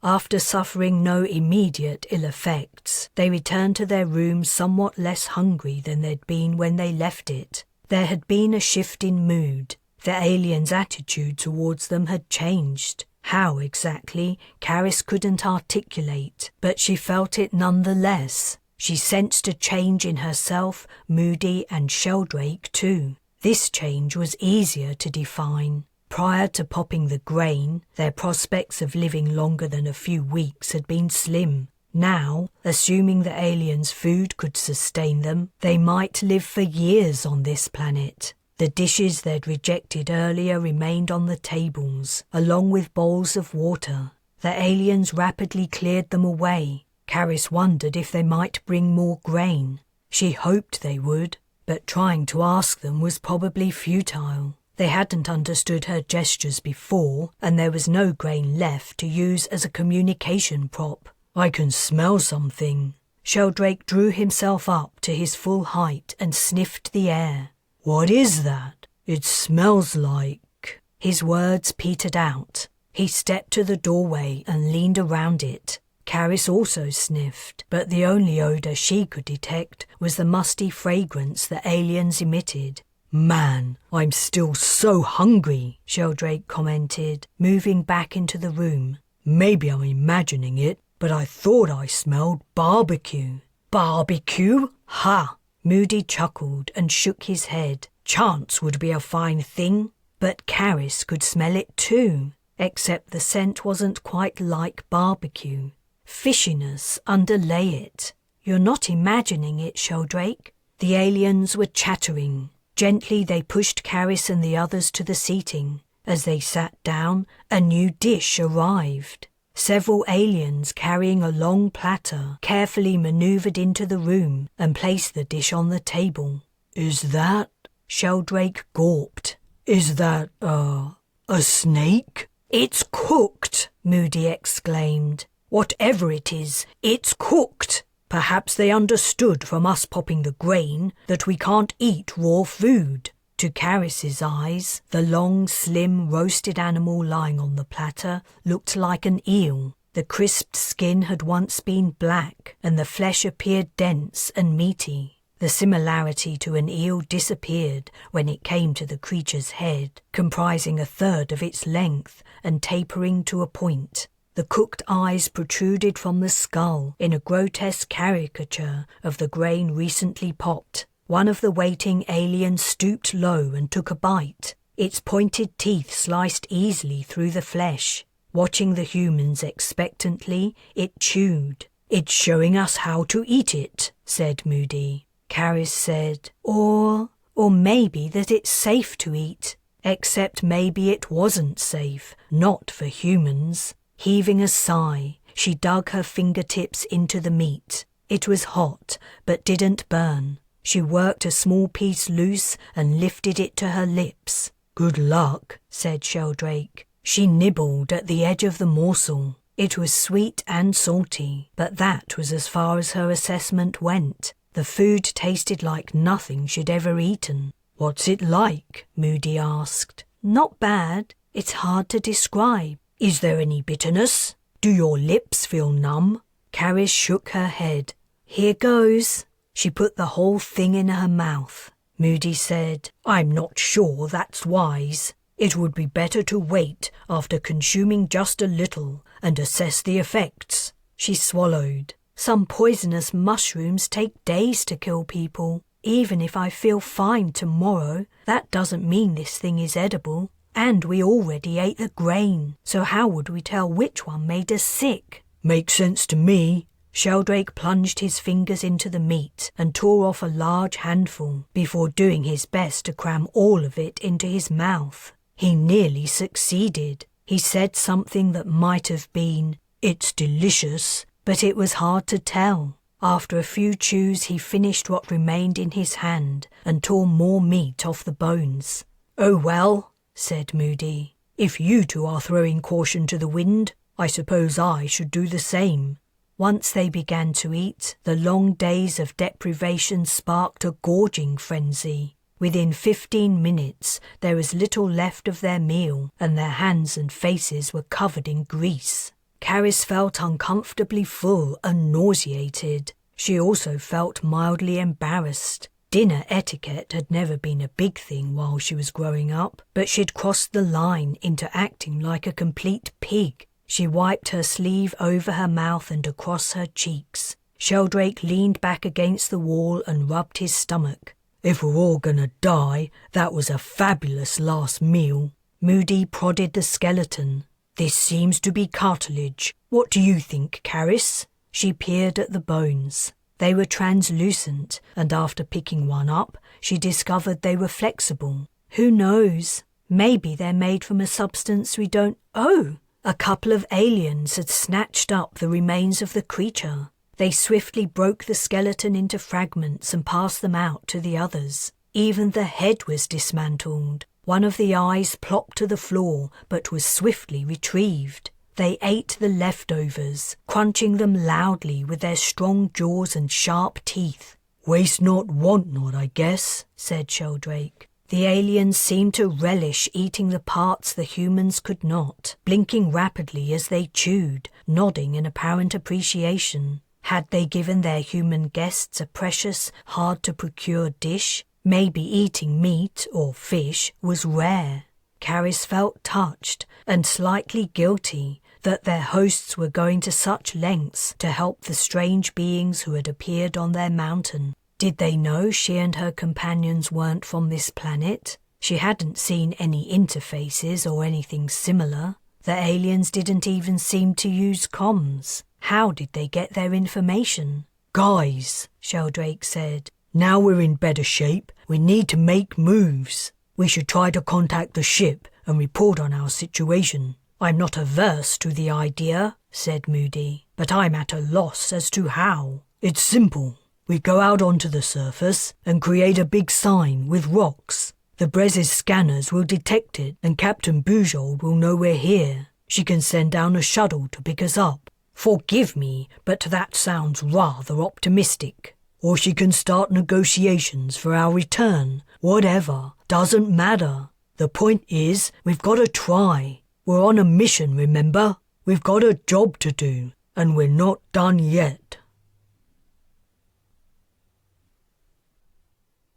After suffering no immediate ill effects, they returned to their room somewhat less hungry than they'd been when they left it. There had been a shift in mood. The aliens' attitude towards them had changed. How exactly, Carys couldn't articulate, but she felt it nonetheless. She sensed a change in herself, Moody and Sheldrake too. This change was easier to define. Prior to popping the grain, their prospects of living longer than a few weeks had been slim. Now, assuming the aliens' food could sustain them, they might live for years on this planet. The dishes they'd rejected earlier remained on the tables, along with bowls of water. The aliens rapidly cleared them away. Carys wondered if they might bring more grain. She hoped they would, but trying to ask them was probably futile. They hadn't understood her gestures before, and there was no grain left to use as a communication prop. I can smell something. Sheldrake drew himself up to his full height and sniffed the air. What is that? It smells like... His words petered out. He stepped to the doorway and leaned around it. Carys also sniffed, but the only odour she could detect was the musty fragrance the aliens emitted. Man, I'm still so hungry, Sheldrake commented, moving back into the room. Maybe I'm imagining it, but I thought I smelled barbecue. Barbecue? Ha! Moody chuckled and shook his head. Chance would be a fine thing, but Carys could smell it too, except the scent wasn't quite like barbecue. Fishiness underlay it. You're not imagining it, Sheldrake. The aliens were chattering. Gently they pushed Carys and the others to the seating. As they sat down, a new dish arrived. Several aliens carrying a long platter carefully manoeuvred into the room and placed the dish on the table. Is that... Sheldrake gawped. Is that, a snake? It's cooked, Moody exclaimed. Whatever it is, it's cooked. Perhaps they understood from us popping the grain that we can't eat raw food. To Carys's eyes, the long, slim, roasted animal lying on the platter looked like an eel. The crisped skin had once been black, and the flesh appeared dense and meaty. The similarity to an eel disappeared when it came to the creature's head, comprising a third of its length and tapering to a point. The cooked eyes protruded from the skull in a grotesque caricature of the grain recently popped. One of the waiting aliens stooped low and took a bite. Its pointed teeth sliced easily through the flesh. Watching the humans expectantly, it chewed. It's showing us how to eat it, said Moody. Carys said, or maybe that it's safe to eat. Except maybe it wasn't safe, not for humans. Heaving a sigh, she dug her fingertips into the meat. It was hot, but didn't burn. She worked a small piece loose and lifted it to her lips. Good luck, said Sheldrake. She nibbled at the edge of the morsel. It was sweet and salty, but that was as far as her assessment went. The food tasted like nothing she'd ever eaten. What's it like? Moody asked. Not bad. It's hard to describe. Is there any bitterness? Do your lips feel numb? Carys shook her head. Here goes. She put the whole thing in her mouth. Moody said, I'm not sure that's wise. It would be better to wait after consuming just a little and assess the effects. She swallowed. Some poisonous mushrooms take days to kill people. Even if I feel fine tomorrow, that doesn't mean this thing is edible. And we already ate the grain, so how would we tell which one made us sick? Makes sense to me. Sheldrake plunged his fingers into the meat and tore off a large handful before doing his best to cram all of it into his mouth. He nearly succeeded. He said something that might have been, "It's delicious," but it was hard to tell. After a few chews, he finished what remained in his hand and tore more meat off the bones. "Oh well," said Moody. "If you two are throwing caution to the wind, I suppose I should do the same." Once they began to eat, the long days of deprivation sparked a gorging frenzy. Within 15 minutes, there was little left of their meal, and their hands and faces were covered in grease. Carys felt uncomfortably full and nauseated. She also felt mildly embarrassed. Dinner etiquette had never been a big thing while she was growing up, but she'd crossed the line into acting like a complete pig. She wiped her sleeve over her mouth and across her cheeks. Sheldrake leaned back against the wall and rubbed his stomach. "If we're all gonna die, that was a fabulous last meal." Moody prodded the skeleton. "This seems to be cartilage. What do you think, Carys?" She peered at the bones. They were translucent, and after picking one up, she discovered they were flexible. Who knows? Maybe they're made from a substance we don't... Oh! A couple of aliens had snatched up the remains of the creature. They swiftly broke the skeleton into fragments and passed them out to the others. Even the head was dismantled. One of the eyes plopped to the floor, but was swiftly retrieved. They ate the leftovers, crunching them loudly with their strong jaws and sharp teeth. "Waste not, want not, I guess," said Sheldrake. The aliens seemed to relish eating the parts the humans could not, blinking rapidly as they chewed, nodding in apparent appreciation. Had they given their human guests a precious, hard-to-procure dish? Maybe eating meat or fish was rare. Carys felt touched and slightly guilty that their hosts were going to such lengths to help the strange beings who had appeared on their mountain. Did they know she and her companions weren't from this planet? She hadn't seen any interfaces or anything similar. The aliens didn't even seem to use comms. How did they get their information? "Guys," Sheldrake said, "now we're in better shape. We need to make moves. We should try to contact the ship and report on our situation." "I'm not averse to the idea," said Moody, "but I'm at a loss as to how." "It's simple. We go out onto the surface and create a big sign with rocks. The Bres' scanners will detect it and Captain Bujold will know we're here. She can send down a shuttle to pick us up. Forgive me, but that sounds rather optimistic. Or she can start negotiations for our return. Whatever, doesn't matter. The point is, we've got to try. We're on a mission, remember? We've got a job to do, and we're not done yet."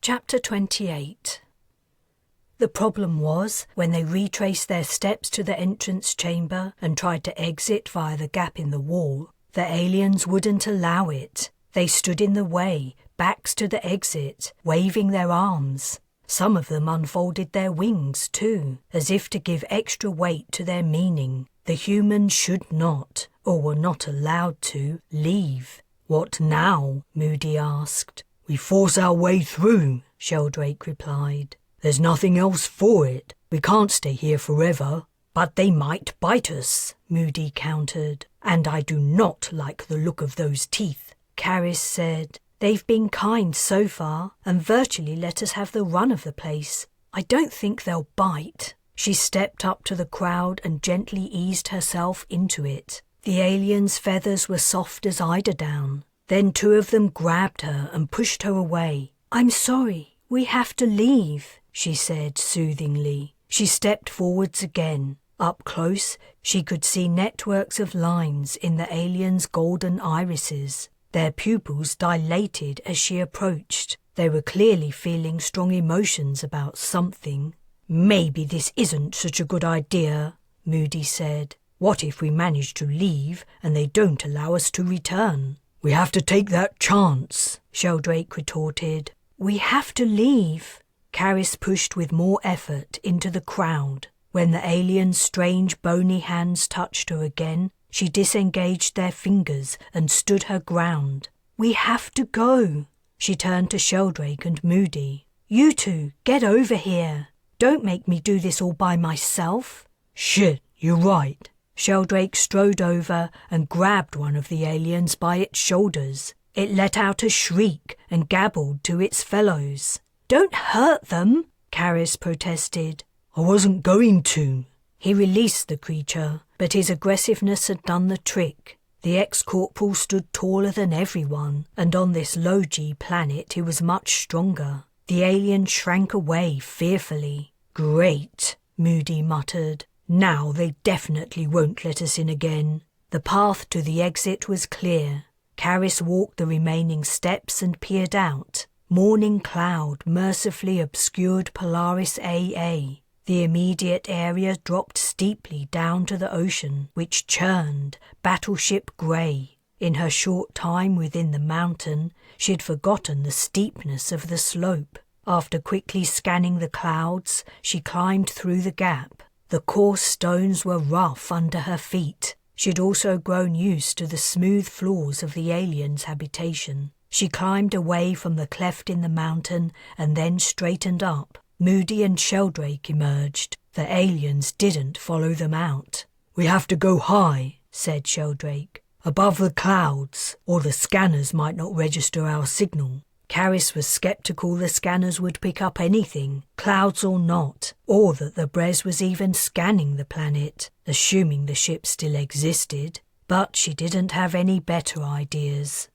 Chapter 28. The problem was, when they retraced their steps to the entrance chamber and tried to exit via the gap in the wall, the aliens wouldn't allow it. They stood in the way, backs to the exit, waving their arms. Some of them unfolded their wings too, as if to give extra weight to their meaning. The humans should not, or were not allowed to, leave. "What now?" Moody asked. "We force our way through," Sheldrake replied. "There's nothing else for it. We can't stay here forever." "But they might bite us," Moody countered. "And I do not like the look of those teeth." Carys said, "They've been kind so far and virtually let us have the run of the place. I don't think they'll bite." She stepped up to the crowd and gently eased herself into it. The aliens' feathers were soft as eiderdown. Then two of them grabbed her and pushed her away. "I'm sorry, we have to leave," she said soothingly. She stepped forwards again. Up close, she could see networks of lines in the aliens' golden irises. Their pupils dilated as she approached. They were clearly feeling strong emotions about something. "Maybe this isn't such a good idea," Moody said. "What if we manage to leave and they don't allow us to return?" "We have to take that chance," Sheldrake retorted. "We have to leave." Carys pushed with more effort into the crowd. When the alien's strange bony hands touched her again, She disengaged their fingers and stood her ground. "We have to go." She turned to Sheldrake and Moody. "You two, get over here. Don't make me do this all by myself." "Shit, you're right." Sheldrake strode over and grabbed one of the aliens by its shoulders. It let out a shriek and gabbled to its fellows. "Don't hurt them," Carys protested. "I wasn't going to." He released the creature, but his aggressiveness had done the trick. The ex-corporal stood taller than everyone, and on this low-G planet he was much stronger. The alien shrank away fearfully. "Great," Moody muttered. "Now they definitely won't let us in again." The path to the exit was clear. Carys walked the remaining steps and peered out. Morning cloud mercifully obscured Polaris AA. The immediate area dropped steeply down to the ocean, which churned, battleship grey. In her short time within the mountain, she'd forgotten the steepness of the slope. After quickly scanning the clouds, she climbed through the gap. The coarse stones were rough under her feet. She'd also grown used to the smooth floors of the alien's habitation. She climbed away from the cleft in the mountain and then straightened up. Moody and Sheldrake emerged. The aliens didn't follow them out. "We have to go high," said Sheldrake. "Above the clouds, or the scanners might not register our signal." Carys was sceptical the scanners would pick up anything, clouds or not, or that the Bres was even scanning the planet, assuming the ship still existed. But she didn't have any better ideas.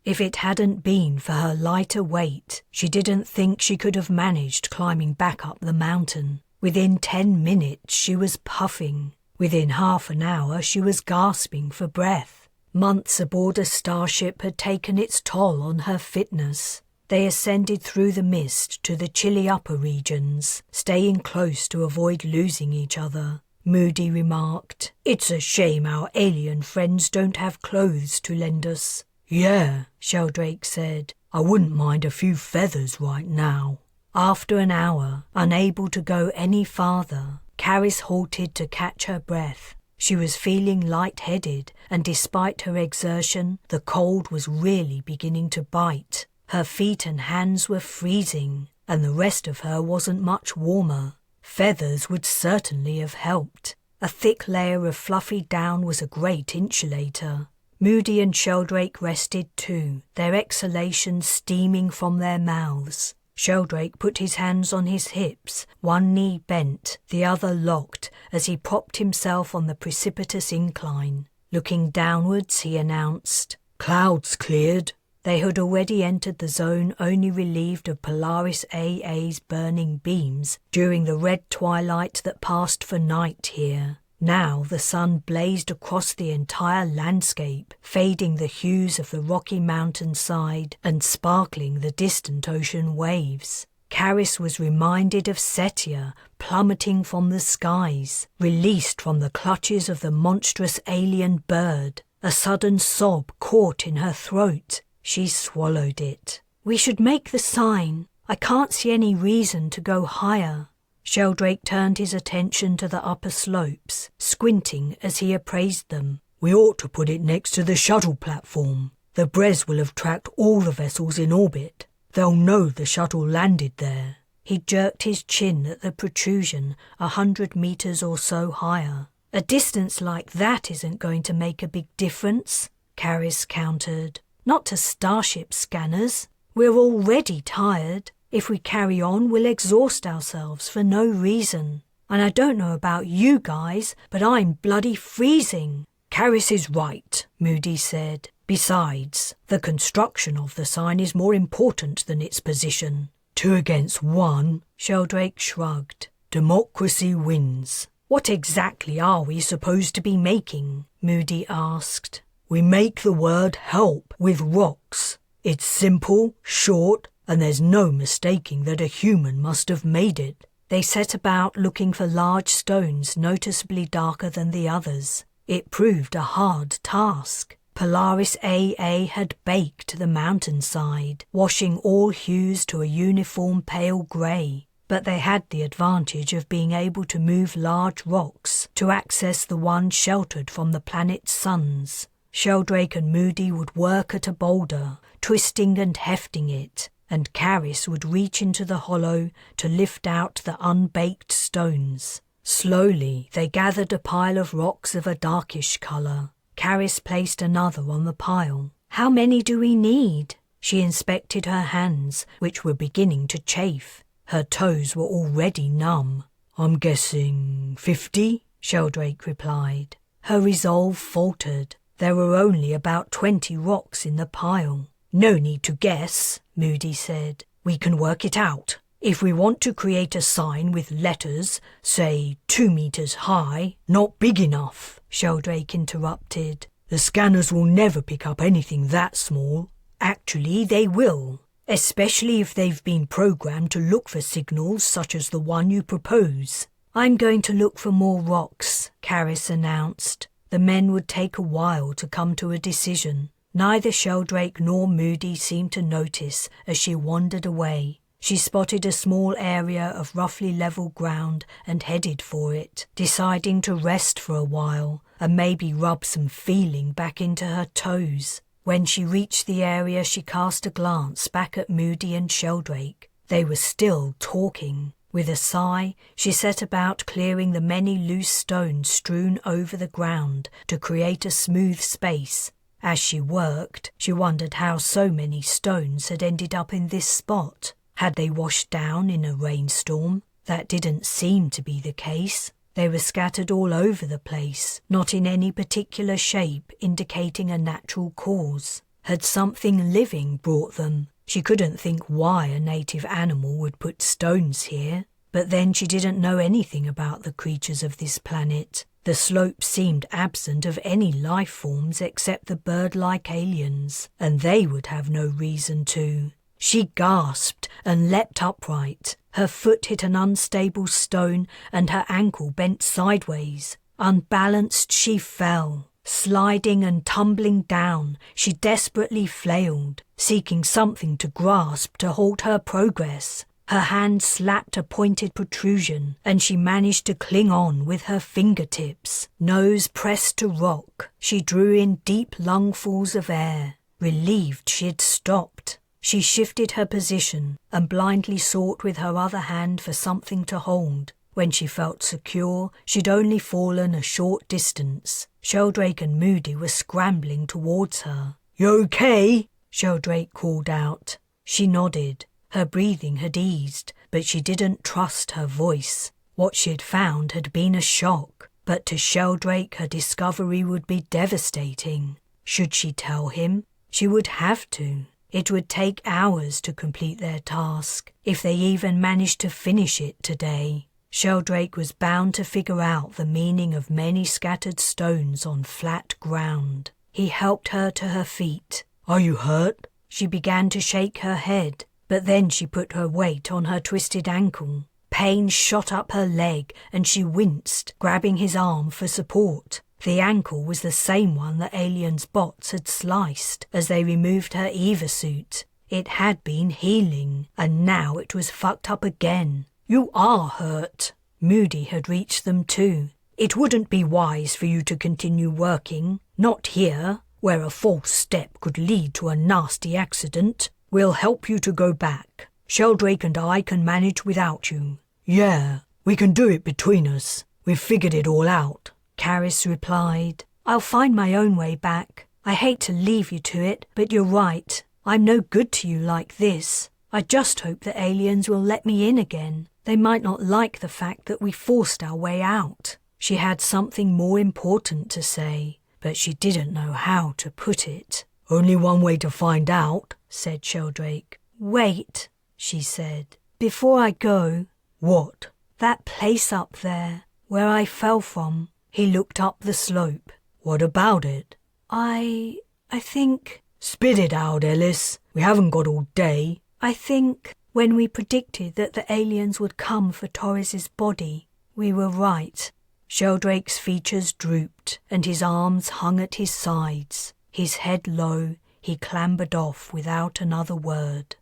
If it hadn't been for her lighter weight, she didn't think she could have managed climbing back up the mountain. Within 10 minutes she was puffing. Within half an hour she was gasping for breath. Months aboard a starship had taken its toll on her fitness. They ascended through the mist to the chilly upper regions, staying close to avoid losing each other. Moody remarked, "It's a shame our alien friends don't have clothes to lend us." "Yeah," Sheldrake said. "I wouldn't mind a few feathers right now." After an hour, unable to go any farther, Carys halted to catch her breath. She was feeling lightheaded, and despite her exertion, the cold was really beginning to bite. Her feet and hands were freezing, and the rest of her wasn't much warmer. Feathers would certainly have helped. A thick layer of fluffy down was a great insulator. Moody and Sheldrake rested too, their exhalations steaming from their mouths. Sheldrake put his hands on his hips, one knee bent, the other locked, as he propped himself on the precipitous incline. Looking downwards, he announced, "Clouds cleared." They had already entered the zone only relieved of Polaris AA's burning beams during the red twilight that passed for night here. Now the sun blazed across the entire landscape, fading the hues of the rocky mountainside and sparkling the distant ocean waves. Carys was reminded of Setia plummeting from the skies, released from the clutches of the monstrous alien bird. A sudden sob caught in her throat. She swallowed it. "We should make the sign. I can't see any reason to go higher." Sheldrake turned his attention to the upper slopes, squinting as he appraised them. "We ought to put it next to the shuttle platform. The Bres will have tracked all the vessels in orbit. They'll know the shuttle landed there." He jerked his chin at the protrusion 100 meters or so higher. "A distance like that isn't going to make a big difference," Carys countered. "Not to starship scanners. We're already tired. If we carry on, we'll exhaust ourselves for no reason. And I don't know about you guys, but I'm bloody freezing." "Carys is right," Moody said. "Besides, the construction of the sign is more important than its position." 2 against 1, Sheldrake shrugged. "Democracy wins." "What exactly are we supposed to be making?" Moody asked. "We make the word help with rocks. It's simple, short, and there's no mistaking that a human must have made it." They set about looking for large stones noticeably darker than the others. It proved a hard task. Polaris AA had baked the mountainside, washing all hues to a uniform pale grey. but they had the advantage of being able to move large rocks to access the one sheltered from the planet's suns. Sheldrake and Moody would work at a boulder, twisting and hefting it, and Carys would reach into the hollow to lift out the unbaked stones. Slowly they gathered a pile of rocks of a darkish colour. Carys placed another on the pile. "How many do we need?" She inspected her hands, which were beginning to chafe. Her toes were already numb. "I'm guessing 50, Sheldrake replied. Her resolve faltered. There were only about 20 rocks in the pile. "No need to guess," Moody said. "We can work it out. If we want to create a sign with letters, say 2 meters high—" "Not big enough," Sheldrake interrupted. "The scanners will never pick up anything that small." "Actually, they will. Especially if they've been programmed to look for signals such as the one you propose." "I'm going to look for more rocks," Carys announced. The men would take a while to come to a decision. Neither Sheldrake nor Moody seemed to notice as she wandered away. She spotted a small area of roughly level ground and headed for it, deciding to rest for a while and maybe rub some feeling back into her toes. When she reached the area, she cast a glance back at Moody and Sheldrake. They were still talking. With a sigh, she set about clearing the many loose stones strewn over the ground to create a smooth space. As she worked, she wondered how so many stones had ended up in this spot. Had they washed down in a rainstorm? That didn't seem to be the case. They were scattered all over the place, not in any particular shape indicating a natural cause. Had something living brought them? She couldn't think why a native animal would put stones here, but then she didn't know anything about the creatures of this planet. The slope seemed absent of any life forms except the bird-like aliens, and they would have no reason to. She gasped and leapt upright. Her foot hit an unstable stone and her ankle bent sideways. Unbalanced, she fell. Sliding and tumbling down, she desperately flailed, seeking something to grasp to halt her progress. Her hand slapped a pointed protrusion, and she managed to cling on with her fingertips. Nose pressed to rock, she drew in deep lungfuls of air. Relieved she'd stopped. She shifted her position and blindly sought with her other hand for something to hold. When she felt secure, she'd only fallen a short distance. Sheldrake and Moody were scrambling towards her. "You okay?" Sheldrake called out. She nodded. Her breathing had eased, but she didn't trust her voice. What she'd found had been a shock, but to Sheldrake her discovery would be devastating. Should she tell him? She would have to. It would take hours to complete their task, if they even managed to finish it today. Sheldrake was bound to figure out the meaning of many scattered stones on flat ground. He helped her to her feet. "Are you hurt?" She began to shake her head, but then she put her weight on her twisted ankle. Pain shot up her leg and she winced, grabbing his arm for support. The ankle was the same one the alien's bots had sliced as they removed her Eva suit. It had been healing, and now it was fucked up again. "You are hurt." Moody had reached them too. "It wouldn't be wise for you to continue working. Not here, where a false step could lead to a nasty accident. We'll help you to go back. Sheldrake and I can manage without you." "Yeah, we can do it between us. We've figured it all out," Carys replied. "I'll find my own way back. I hate to leave you to it, but you're right. I'm no good to you like this. I just hope the aliens will let me in again. They might not like the fact that we forced our way out." She had something more important to say, but she didn't know how to put it. "Only one way to find out," said Sheldrake. "Wait," she said. "Before I go." "What?" "That place up there, where I fell from." He looked up the slope. "What about it?" I think—" "Spit it out, Ellis. We haven't got all day." "I think when we predicted that the aliens would come for Torres's body, we were right." Sheldrake's features drooped and his arms hung at his sides. His head low, he clambered off without another word.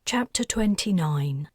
Chapter 29.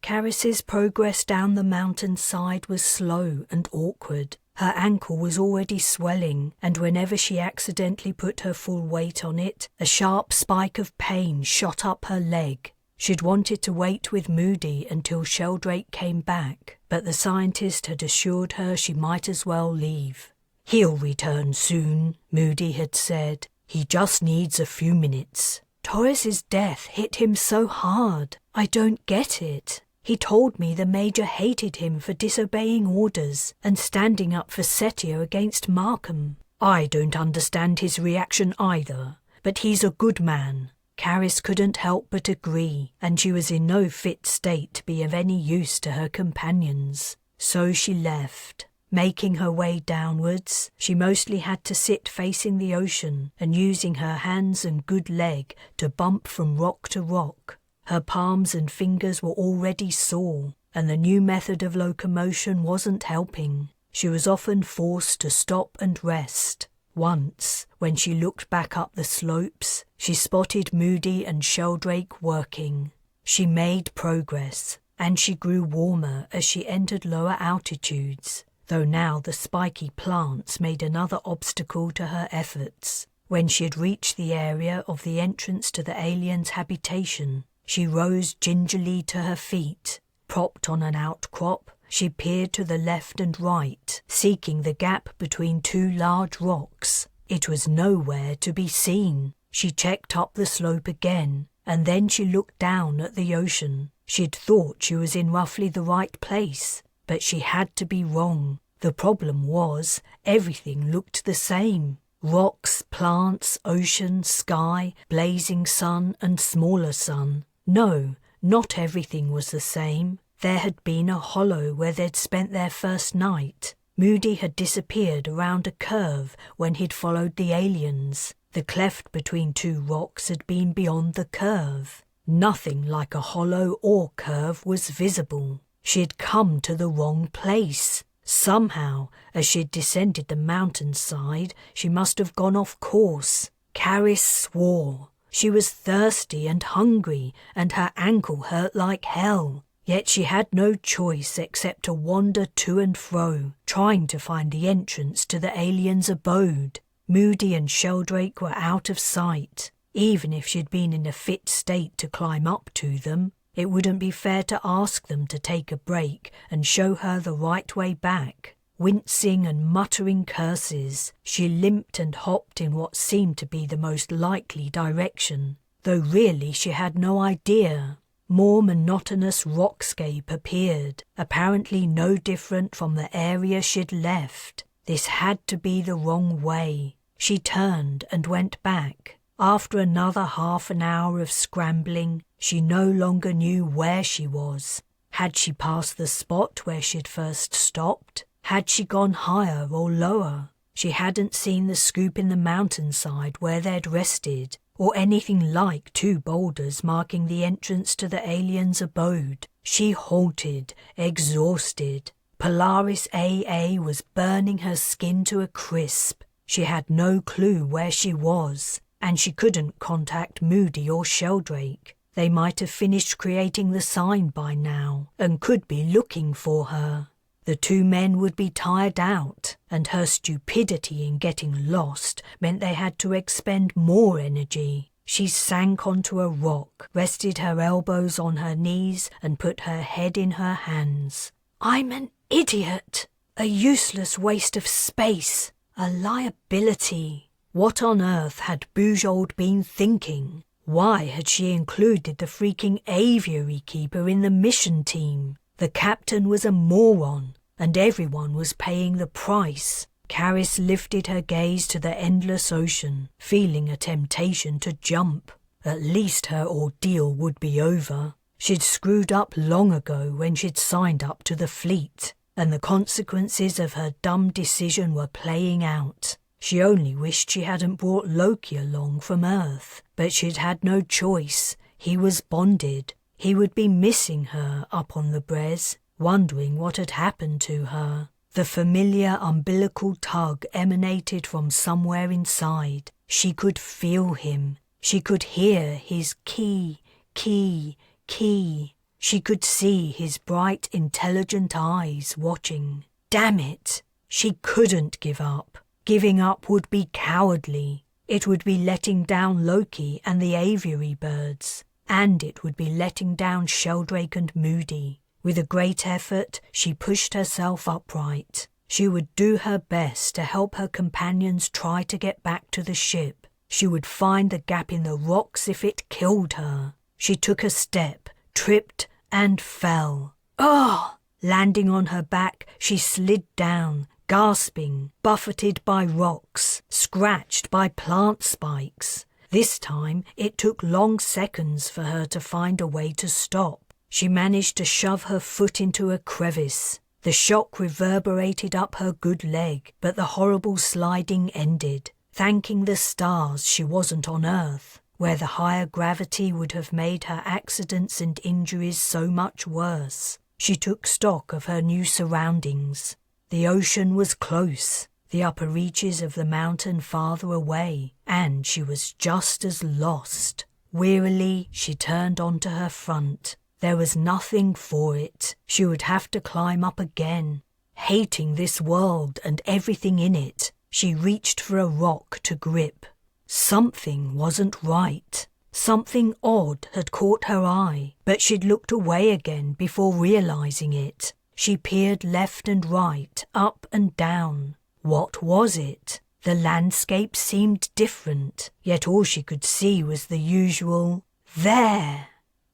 Carys's progress down the mountainside was slow and awkward. Her ankle was already swelling, and whenever she accidentally put her full weight on it, a sharp spike of pain shot up her leg. She'd wanted to wait with Moody until Sheldrake came back, but the scientist had assured her she might as well leave. "He'll return soon," Moody had said. "He just needs a few minutes." "Torres's death hit him so hard. I don't get it. He told me the Major hated him for disobeying orders and standing up for Setia against Markham." "I don't understand his reaction either, but he's a good man." Carys couldn't help but agree, and she was in no fit state to be of any use to her companions. So she left. Making her way downwards, she mostly had to sit facing the ocean and using her hands and good leg to bump from rock to rock. Her palms and fingers were already sore, and the new method of locomotion wasn't helping. She was often forced to stop and rest. Once, when she looked back up the slopes, she spotted Moody and Sheldrake working. She made progress, and she grew warmer as she entered lower altitudes, though now the spiky plants made another obstacle to her efforts. When she had reached the area of the entrance to the aliens' habitation, she rose gingerly to her feet. Propped on an outcrop, she peered to the left and right, seeking the gap between two large rocks. It was nowhere to be seen. She checked up the slope again, and then she looked down at the ocean. She'd thought she was in roughly the right place, but she had to be wrong. The problem was, everything looked the same. Rocks, plants, ocean, sky, blazing sun and smaller sun. No, not everything was the same. There had been a hollow where they'd spent their first night. Moody had disappeared around a curve when he'd followed the aliens. The cleft between two rocks had been beyond the curve. Nothing like a hollow or curve was visible. She'd come to the wrong place. Somehow, as she'd descended the mountainside, she must have gone off course. Carys swore. She was thirsty and hungry, and her ankle hurt like hell. Yet she had no choice except to wander to and fro, trying to find the entrance to the aliens' abode. Moody and Sheldrake were out of sight. Even if she'd been in a fit state to climb up to them, it wouldn't be fair to ask them to take a break and show her the right way back. Wincing and muttering curses, she limped and hopped in what seemed to be the most likely direction, though really she had no idea. More monotonous rockscape appeared, apparently no different from the area she'd left. This had to be the wrong way. She turned and went back. After another half an hour of scrambling, she no longer knew where she was. Had she passed the spot where she'd first stopped? Had she gone higher or lower? She hadn't seen the scoop in the mountainside where they'd rested, or anything like two boulders marking the entrance to the aliens' abode. She halted, exhausted. Polaris AA was burning her skin to a crisp. She had no clue where she was, and she couldn't contact Moody or Sheldrake. They might have finished creating the sign by now, and could be looking for her. The two men would be tired out, and her stupidity in getting lost meant they had to expend more energy. She sank onto a rock, rested her elbows on her knees, and put her head in her hands. "I'm an idiot! A useless waste of space! A liability!" What on earth had Bujold been thinking? Why had she included the freaking aviary keeper in the mission team? The captain was a moron, and everyone was paying the price. Carys lifted her gaze to the endless ocean, feeling a temptation to jump. At least her ordeal would be over. She'd screwed up long ago when she'd signed up to the fleet, and the consequences of her dumb decision were playing out. She only wished she hadn't brought Loki along from Earth, but she'd had no choice. He was bonded. He would be missing her up on the Bres, wondering what had happened to her. The familiar umbilical tug emanated from somewhere inside. She could feel him. She could hear his key, Key, key. She could see his bright, intelligent eyes watching. Damn it! She couldn't give up. Giving up would be cowardly. It would be letting down Loki and the aviary birds. And it would be letting down Sheldrake and Moody. With a great effort, she pushed herself upright. She would do her best to help her companions try to get back to the ship. She would find the gap in the rocks if it killed her. She took a step, tripped, and fell. Oh! Landing on her back, she slid down, gasping, buffeted by rocks, scratched by plant spikes. This time, it took long seconds for her to find a way to stop. She managed to shove her foot into a crevice. The shock reverberated up her good leg, but the horrible sliding ended. Thanking the stars she wasn't on Earth, where the higher gravity would have made her accidents and injuries so much worse. She took stock of her new surroundings. The ocean was close, the upper reaches of the mountain farther away, and she was just as lost. Wearily, she turned onto her front. There was nothing for it. She would have to climb up again. Hating this world and everything in it, she reached for a rock to grip. Something wasn't right. Something odd had caught her eye, but she'd looked away again before realizing it. She peered left and right, up and down. What was it? The landscape seemed different, yet all she could see was the usual, there.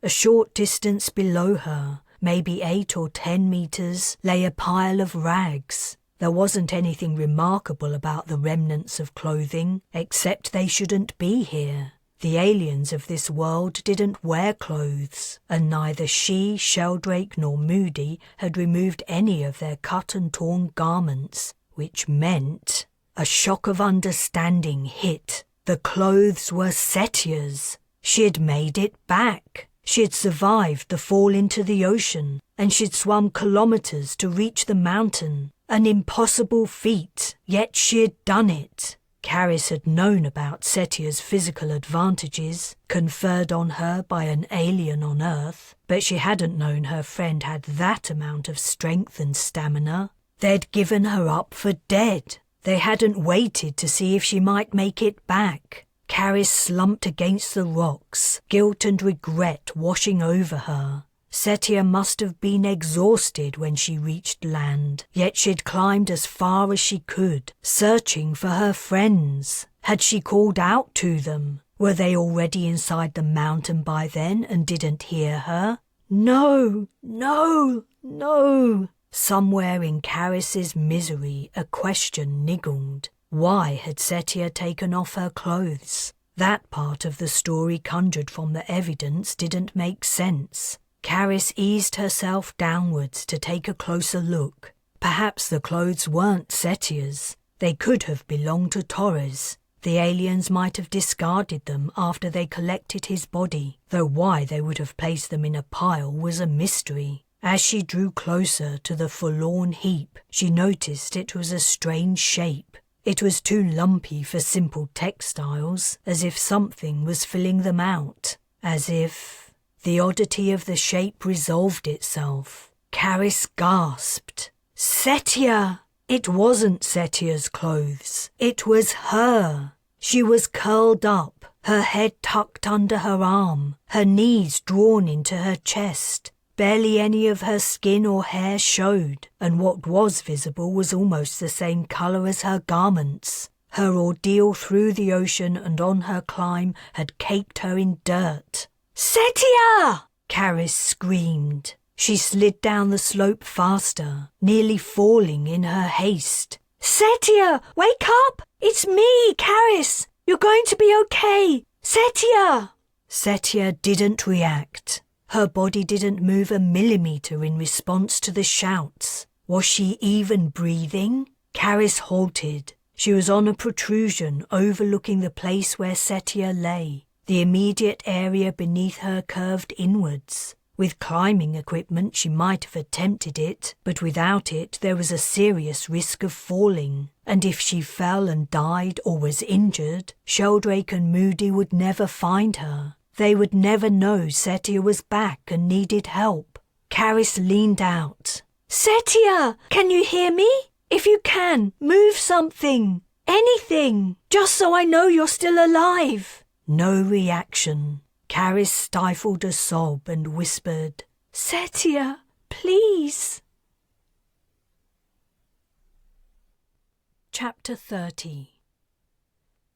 A short distance below her, maybe 8 or 10 meters, lay a pile of rags. There wasn't anything remarkable about the remnants of clothing, except they shouldn't be here. The aliens of this world didn't wear clothes, and neither she, Sheldrake, nor Moody had removed any of their cut and torn garments, which meant a shock of understanding hit. The clothes were Setia's. She'd made it back. She'd survived the fall into the ocean, and she'd swum kilometers to reach the mountain. An impossible feat, yet she'd done it. Carys had known about Setia's physical advantages, conferred on her by an alien on Earth, but she hadn't known her friend had that amount of strength and stamina. They'd given her up for dead. They hadn't waited to see if she might make it back. Carys slumped against the rocks, guilt and regret washing over her. Setia must have been exhausted when she reached land, yet she'd climbed as far as she could, searching for her friends. Had she called out to them? Were they already inside the mountain by then and didn't hear her? No, no, no. Somewhere in Carys's misery a question niggled. Why had Setia taken off her clothes? That part of the story conjured from the evidence didn't make sense. Carys eased herself downwards to take a closer look. Perhaps the clothes weren't Setia's. They could have belonged to Torres. The aliens might have discarded them after they collected his body, though why they would have placed them in a pile was a mystery. As she drew closer to the forlorn heap, she noticed it was a strange shape. It was too lumpy for simple textiles, as if something was filling them out, as if... The oddity of the shape resolved itself. Carys gasped. Setia! It wasn't Setia's clothes. It was her. She was curled up, her head tucked under her arm, her knees drawn into her chest. Barely any of her skin or hair showed, and what was visible was almost the same colour as her garments. Her ordeal through the ocean and on her climb had caked her in dirt. Setia! Carys screamed. She slid down the slope faster, nearly falling in her haste. Setia! Wake up! It's me, Carys! You're going to be okay! Setia! Setia didn't react. Her body didn't move a millimetre in response to the shouts. Was she even breathing? Carys halted. She was on a protrusion overlooking the place where Setia lay. The immediate area beneath her curved inwards. With climbing equipment she might have attempted it, but without it there was a serious risk of falling. And if she fell and died or was injured, Sheldrake and Moody would never find her. They would never know Setia was back and needed help. Carys leaned out. "Setia, can you hear me? If you can, move something. Anything, just so I know you're still alive." No reaction. Carys stifled a sob and whispered, "Setia, please." Chapter 30.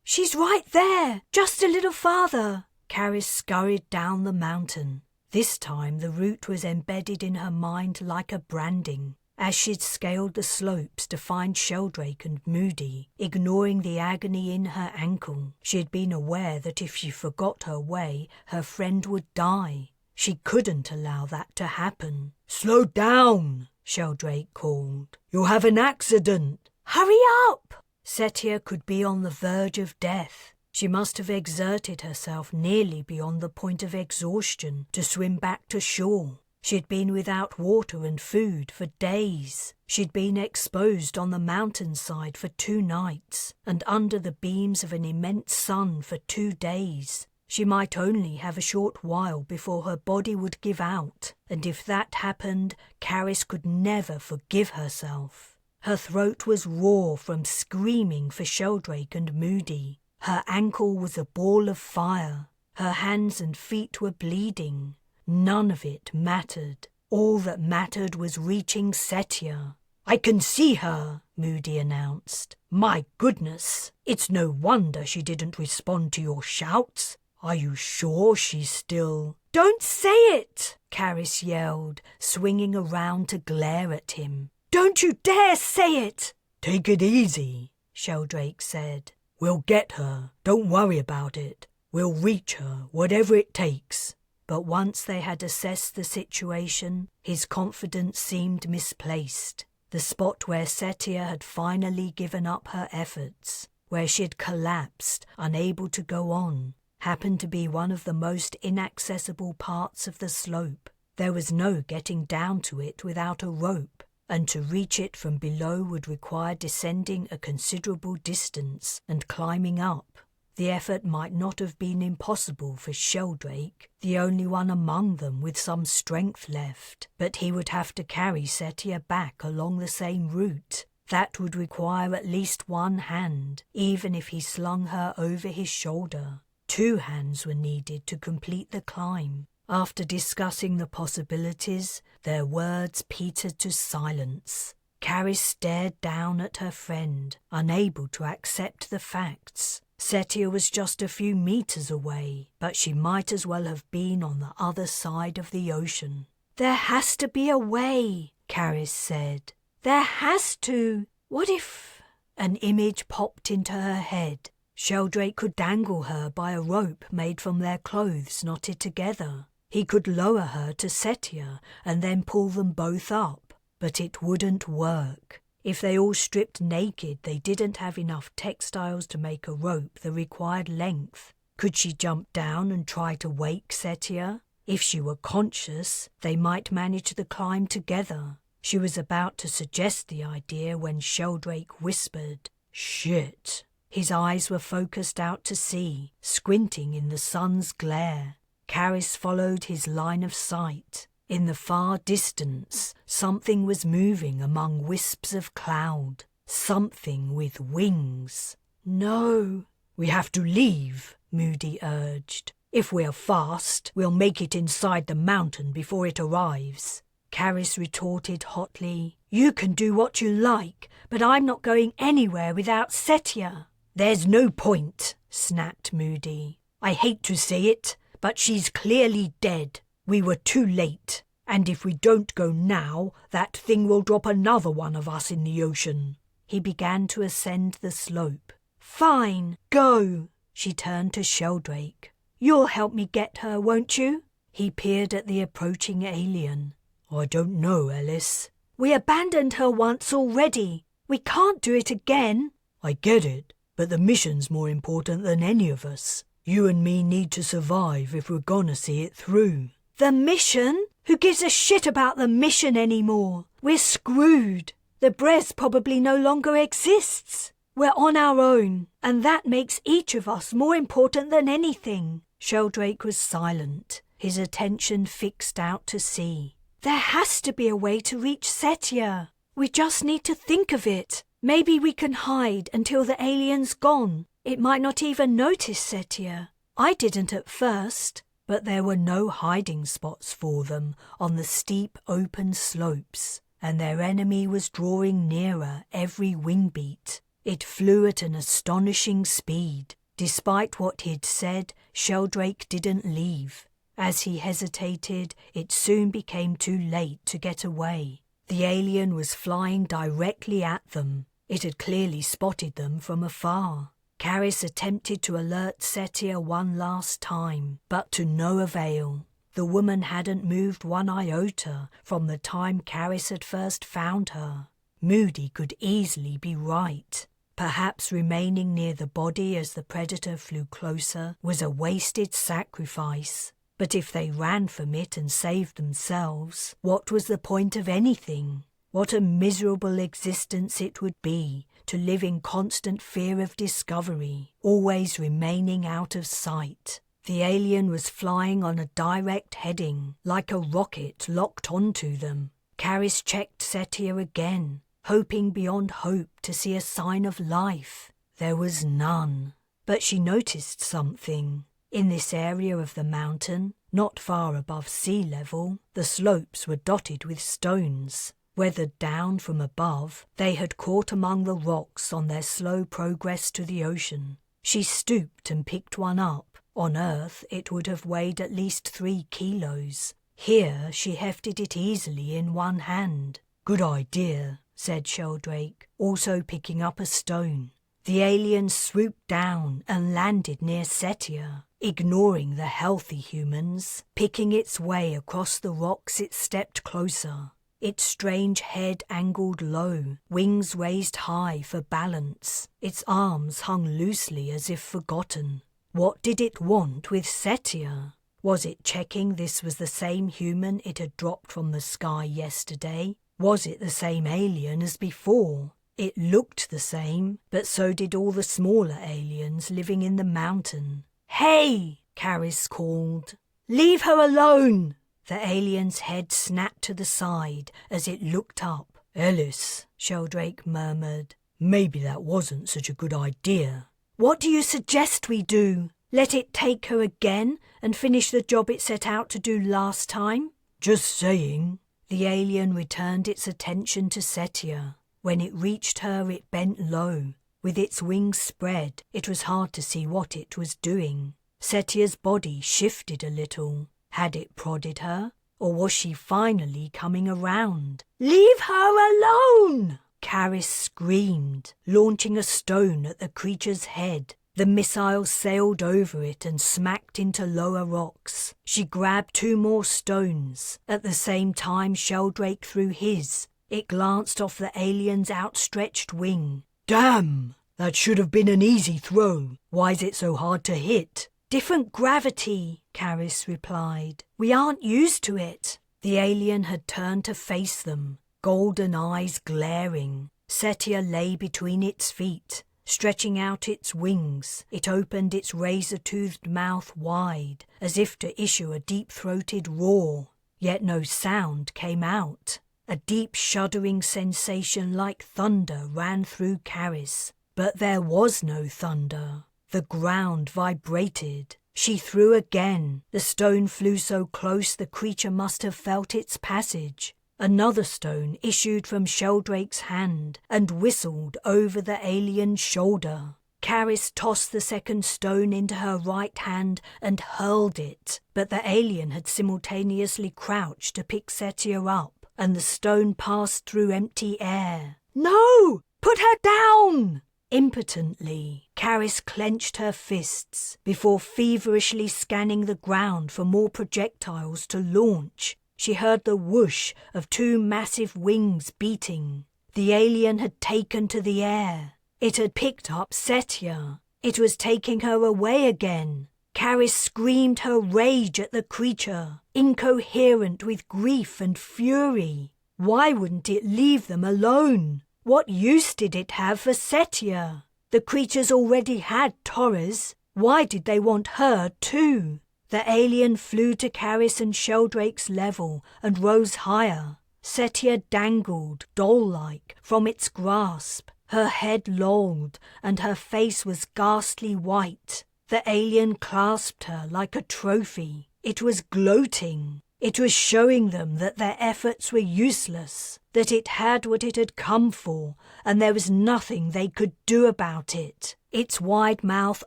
"She's right there, just a little farther." Carys scurried down the mountain. This time the route was embedded in her mind like a branding. As she'd scaled the slopes to find Sheldrake and Moody, ignoring the agony in her ankle, she had been aware that if she forgot her way, her friend would die. She couldn't allow that to happen. "Slow down," Sheldrake called. "You'll have an accident." "Hurry up!" Setia could be on the verge of death. She must have exerted herself nearly beyond the point of exhaustion to swim back to shore. She'd been without water and food for days. She'd been exposed on the mountainside for 2 nights and under the beams of an immense sun for 2 days. She might only have a short while before her body would give out, and if that happened, Carys could never forgive herself. Her throat was raw from screaming for Sheldrake and Moody. Her ankle was a ball of fire. Her hands and feet were bleeding. None of it mattered. All that mattered was reaching Setia. "I can see her," Moody announced. "My goodness, it's no wonder she didn't respond to your shouts. Are you sure she's still—" "Don't say it!" Carys yelled, swinging around to glare at him. "Don't you dare say it!" "Take it easy," Sheldrake said. "We'll get her. Don't worry about it. We'll reach her, whatever it takes." But once they had assessed the situation, his confidence seemed misplaced. The spot where Setia had finally given up her efforts, where she had collapsed, unable to go on, happened to be one of the most inaccessible parts of the slope. There was no getting down to it without a rope, and to reach it from below would require descending a considerable distance and climbing up. The effort might not have been impossible for Sheldrake, the only one among them with some strength left, but he would have to carry Setia back along the same route. That would require at least one hand, even if he slung her over his shoulder. 2 hands were needed to complete the climb. After discussing the possibilities, their words petered to silence. Carys stared down at her friend, unable to accept the facts. Setia was just a few meters away, but she might as well have been on the other side of the ocean. "There has to be a way," Carys said. "There has to. What if—" An image popped into her head. Sheldrake could dangle her by a rope made from their clothes knotted together. He could lower her to Setia and then pull them both up, but it wouldn't work. If they all stripped naked, they didn't have enough textiles to make a rope the required length. Could she jump down and try to wake Setia? If she were conscious, they might manage the climb together. She was about to suggest the idea when Sheldrake whispered, "Shit." His eyes were focused out to sea, squinting in the sun's glare. Carys followed his line of sight. In the far distance, something was moving among wisps of cloud. Something with wings. "No." "We have to leave," Moody urged. "If we're fast, we'll make it inside the mountain before it arrives." Carys retorted hotly, "You can do what you like, but I'm not going anywhere without Setia." "There's no point," snapped Moody. "I hate to say it, but she's clearly dead. We were too late, and if we don't go now, that thing will drop another one of us in the ocean." He began to ascend the slope. "Fine, go." She turned to Sheldrake. "You'll help me get her, won't you?" He peered at the approaching alien. "I don't know, Ellis." "We abandoned her once already. We can't do it again." "I get it, but the mission's more important than any of us. You and me need to survive if we're gonna see it through." "The mission? Who gives a shit about the mission anymore? We're screwed. The Bres probably no longer exists. We're on our own, and that makes each of us more important than anything." Sheldrake was silent, his attention fixed out to sea. "There has to be a way to reach Setia. We just need to think of it. Maybe we can hide until the alien's gone. It might not even notice Setia. I didn't at first." But there were no hiding spots for them on the steep open slopes, and their enemy was drawing nearer every wing beat. It flew at an astonishing speed. Despite what he'd said, Sheldrake didn't leave. As he hesitated, it soon became too late to get away. The alien was flying directly at them. It had clearly spotted them from afar. Carys attempted to alert Setia one last time, but to no avail. The woman hadn't moved one iota from the time Carys had first found her. Moody could easily be right. Perhaps remaining near the body as the predator flew closer was a wasted sacrifice. But if they ran from it and saved themselves, what was the point of anything? What a miserable existence it would be to live in constant fear of discovery, always remaining out of sight. The alien was flying on a direct heading, like a rocket locked onto them. Carys checked Setia again, hoping beyond hope to see a sign of life. There was none. But she noticed something. In this area of the mountain, not far above sea level, the slopes were dotted with stones. Weathered down from above, they had caught among the rocks on their slow progress to the ocean. She stooped and picked one up. On Earth, it would have weighed at least 3 kilos. Here, she hefted it easily in one hand. "Good idea," said Sheldrake, also picking up a stone. The alien swooped down and landed near Setia. Ignoring the healthy humans, picking its way across the rocks, it stepped closer. Its strange head angled low, wings raised high for balance. Its arms hung loosely as if forgotten. What did it want with Setia? Was it checking this was the same human it had dropped from the sky yesterday? Was it the same alien as before? It looked the same, but so did all the smaller aliens living in the mountain. "Hey!" Carys called. "Leave her alone!" The alien's head snapped to the side as it looked up. "Ellis," Sheldrake murmured, "maybe that wasn't such a good idea." "What do you suggest we do? Let it take her again and finish the job it set out to do last time?" "Just saying." The alien returned its attention to Setia. When it reached her, it bent low. With its wings spread, it was hard to see what it was doing. Setia's body shifted a little. Had it prodded her, or was she finally coming around? "Leave her alone!" Carys screamed, launching a stone at the creature's head. The missile sailed over it and smacked into lower rocks. She grabbed 2 more stones. At the same time, Sheldrake threw his. It glanced off the alien's outstretched wing. "Damn! That should have been an easy throw. Why's it so hard to hit?" "Different gravity," Carys replied. "We aren't used to it." The alien had turned to face them, golden eyes glaring. Setia lay between its feet. Stretching out its wings, it opened its razor-toothed mouth wide, as if to issue a deep-throated roar. Yet no sound came out. A deep shuddering sensation like thunder ran through Carys. But there was no thunder. The ground vibrated. She threw again. The stone flew so close the creature must have felt its passage. Another stone issued from Sheldrake's hand and whistled over the alien's shoulder. Carys tossed the second stone into her right hand and hurled it, but the alien had simultaneously crouched to pick Setia up, and the stone passed through empty air. "No! Put her down!" Impotently, Carys clenched her fists before feverishly scanning the ground for more projectiles to launch. She heard the whoosh of 2 massive wings beating. The alien had taken to the air. It had picked up Setia. It was taking her away again. Carys screamed her rage at the creature, incoherent with grief and fury. Why wouldn't it leave them alone? What use did it have for Setia? The creatures already had Torres. Why did they want her too? The alien flew to Carys and Sheldrake's level and rose higher. Setia dangled, doll-like, from its grasp. Her head lolled, and her face was ghastly white. The alien clasped her like a trophy. It was gloating. It was showing them that their efforts were useless, that it had what it had come for, and there was nothing they could do about it. Its wide mouth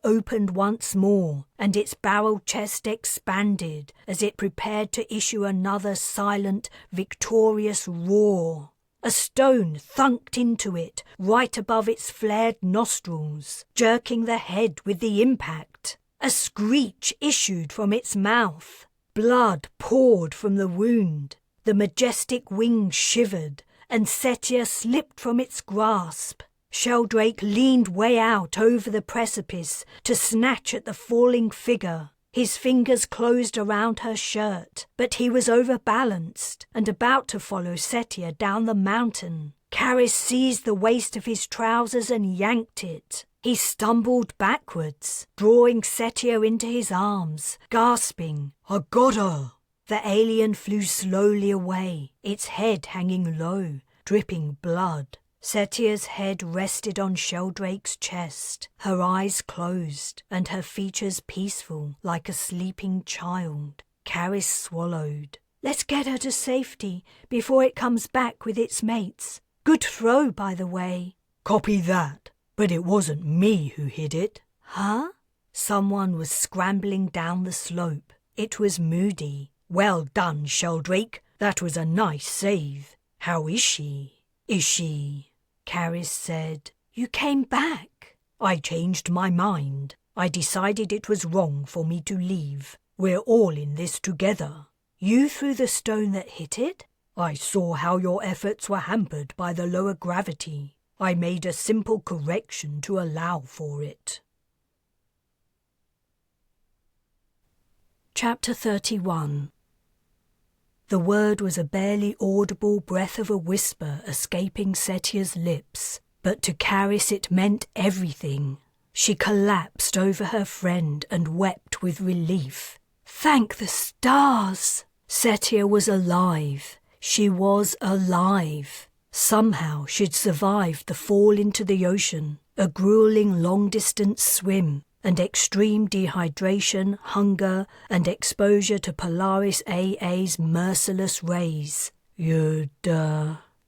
opened once more, and its barrel chest expanded as it prepared to issue another silent, victorious roar. A stone thunked into it, right above its flared nostrils, jerking the head with the impact. A screech issued from its mouth. Blood poured from the wound. The majestic wings shivered, and Setia slipped from its grasp. Sheldrake leaned way out over the precipice to snatch at the falling figure. His fingers closed around her shirt, but he was overbalanced and about to follow Setia down the mountain. Carys seized the waist of his trousers and yanked it. He stumbled backwards, drawing Setia into his arms, gasping, "I got her!" The alien flew slowly away, its head hanging low, dripping blood. Setia's head rested on Sheldrake's chest, her eyes closed and her features peaceful like a sleeping child. Carys swallowed. "Let's get her to safety before it comes back with its mates. Good throw, by the way." "Copy that. But it wasn't me who hid it." "Huh?" Someone was scrambling down the slope. It was Moody. "Well done, Sheldrake. That was a nice save. How is she?" "Is she?" Carys said. "You came back." "I changed my mind. I decided it was wrong for me to leave. We're all in this together." "You threw the stone that hit it?" "I saw how your efforts were hampered by the lower gravity. I made a simple correction to allow for it." Chapter 31. The word was a barely audible breath of a whisper escaping Setia's lips, but to Carys it meant everything. She collapsed over her friend and wept with relief. Thank the stars! Setia was alive. She was alive. Somehow she'd survived the fall into the ocean, a grueling long-distance swim, and extreme dehydration, hunger, and exposure to Polaris AA's merciless rays. You'd,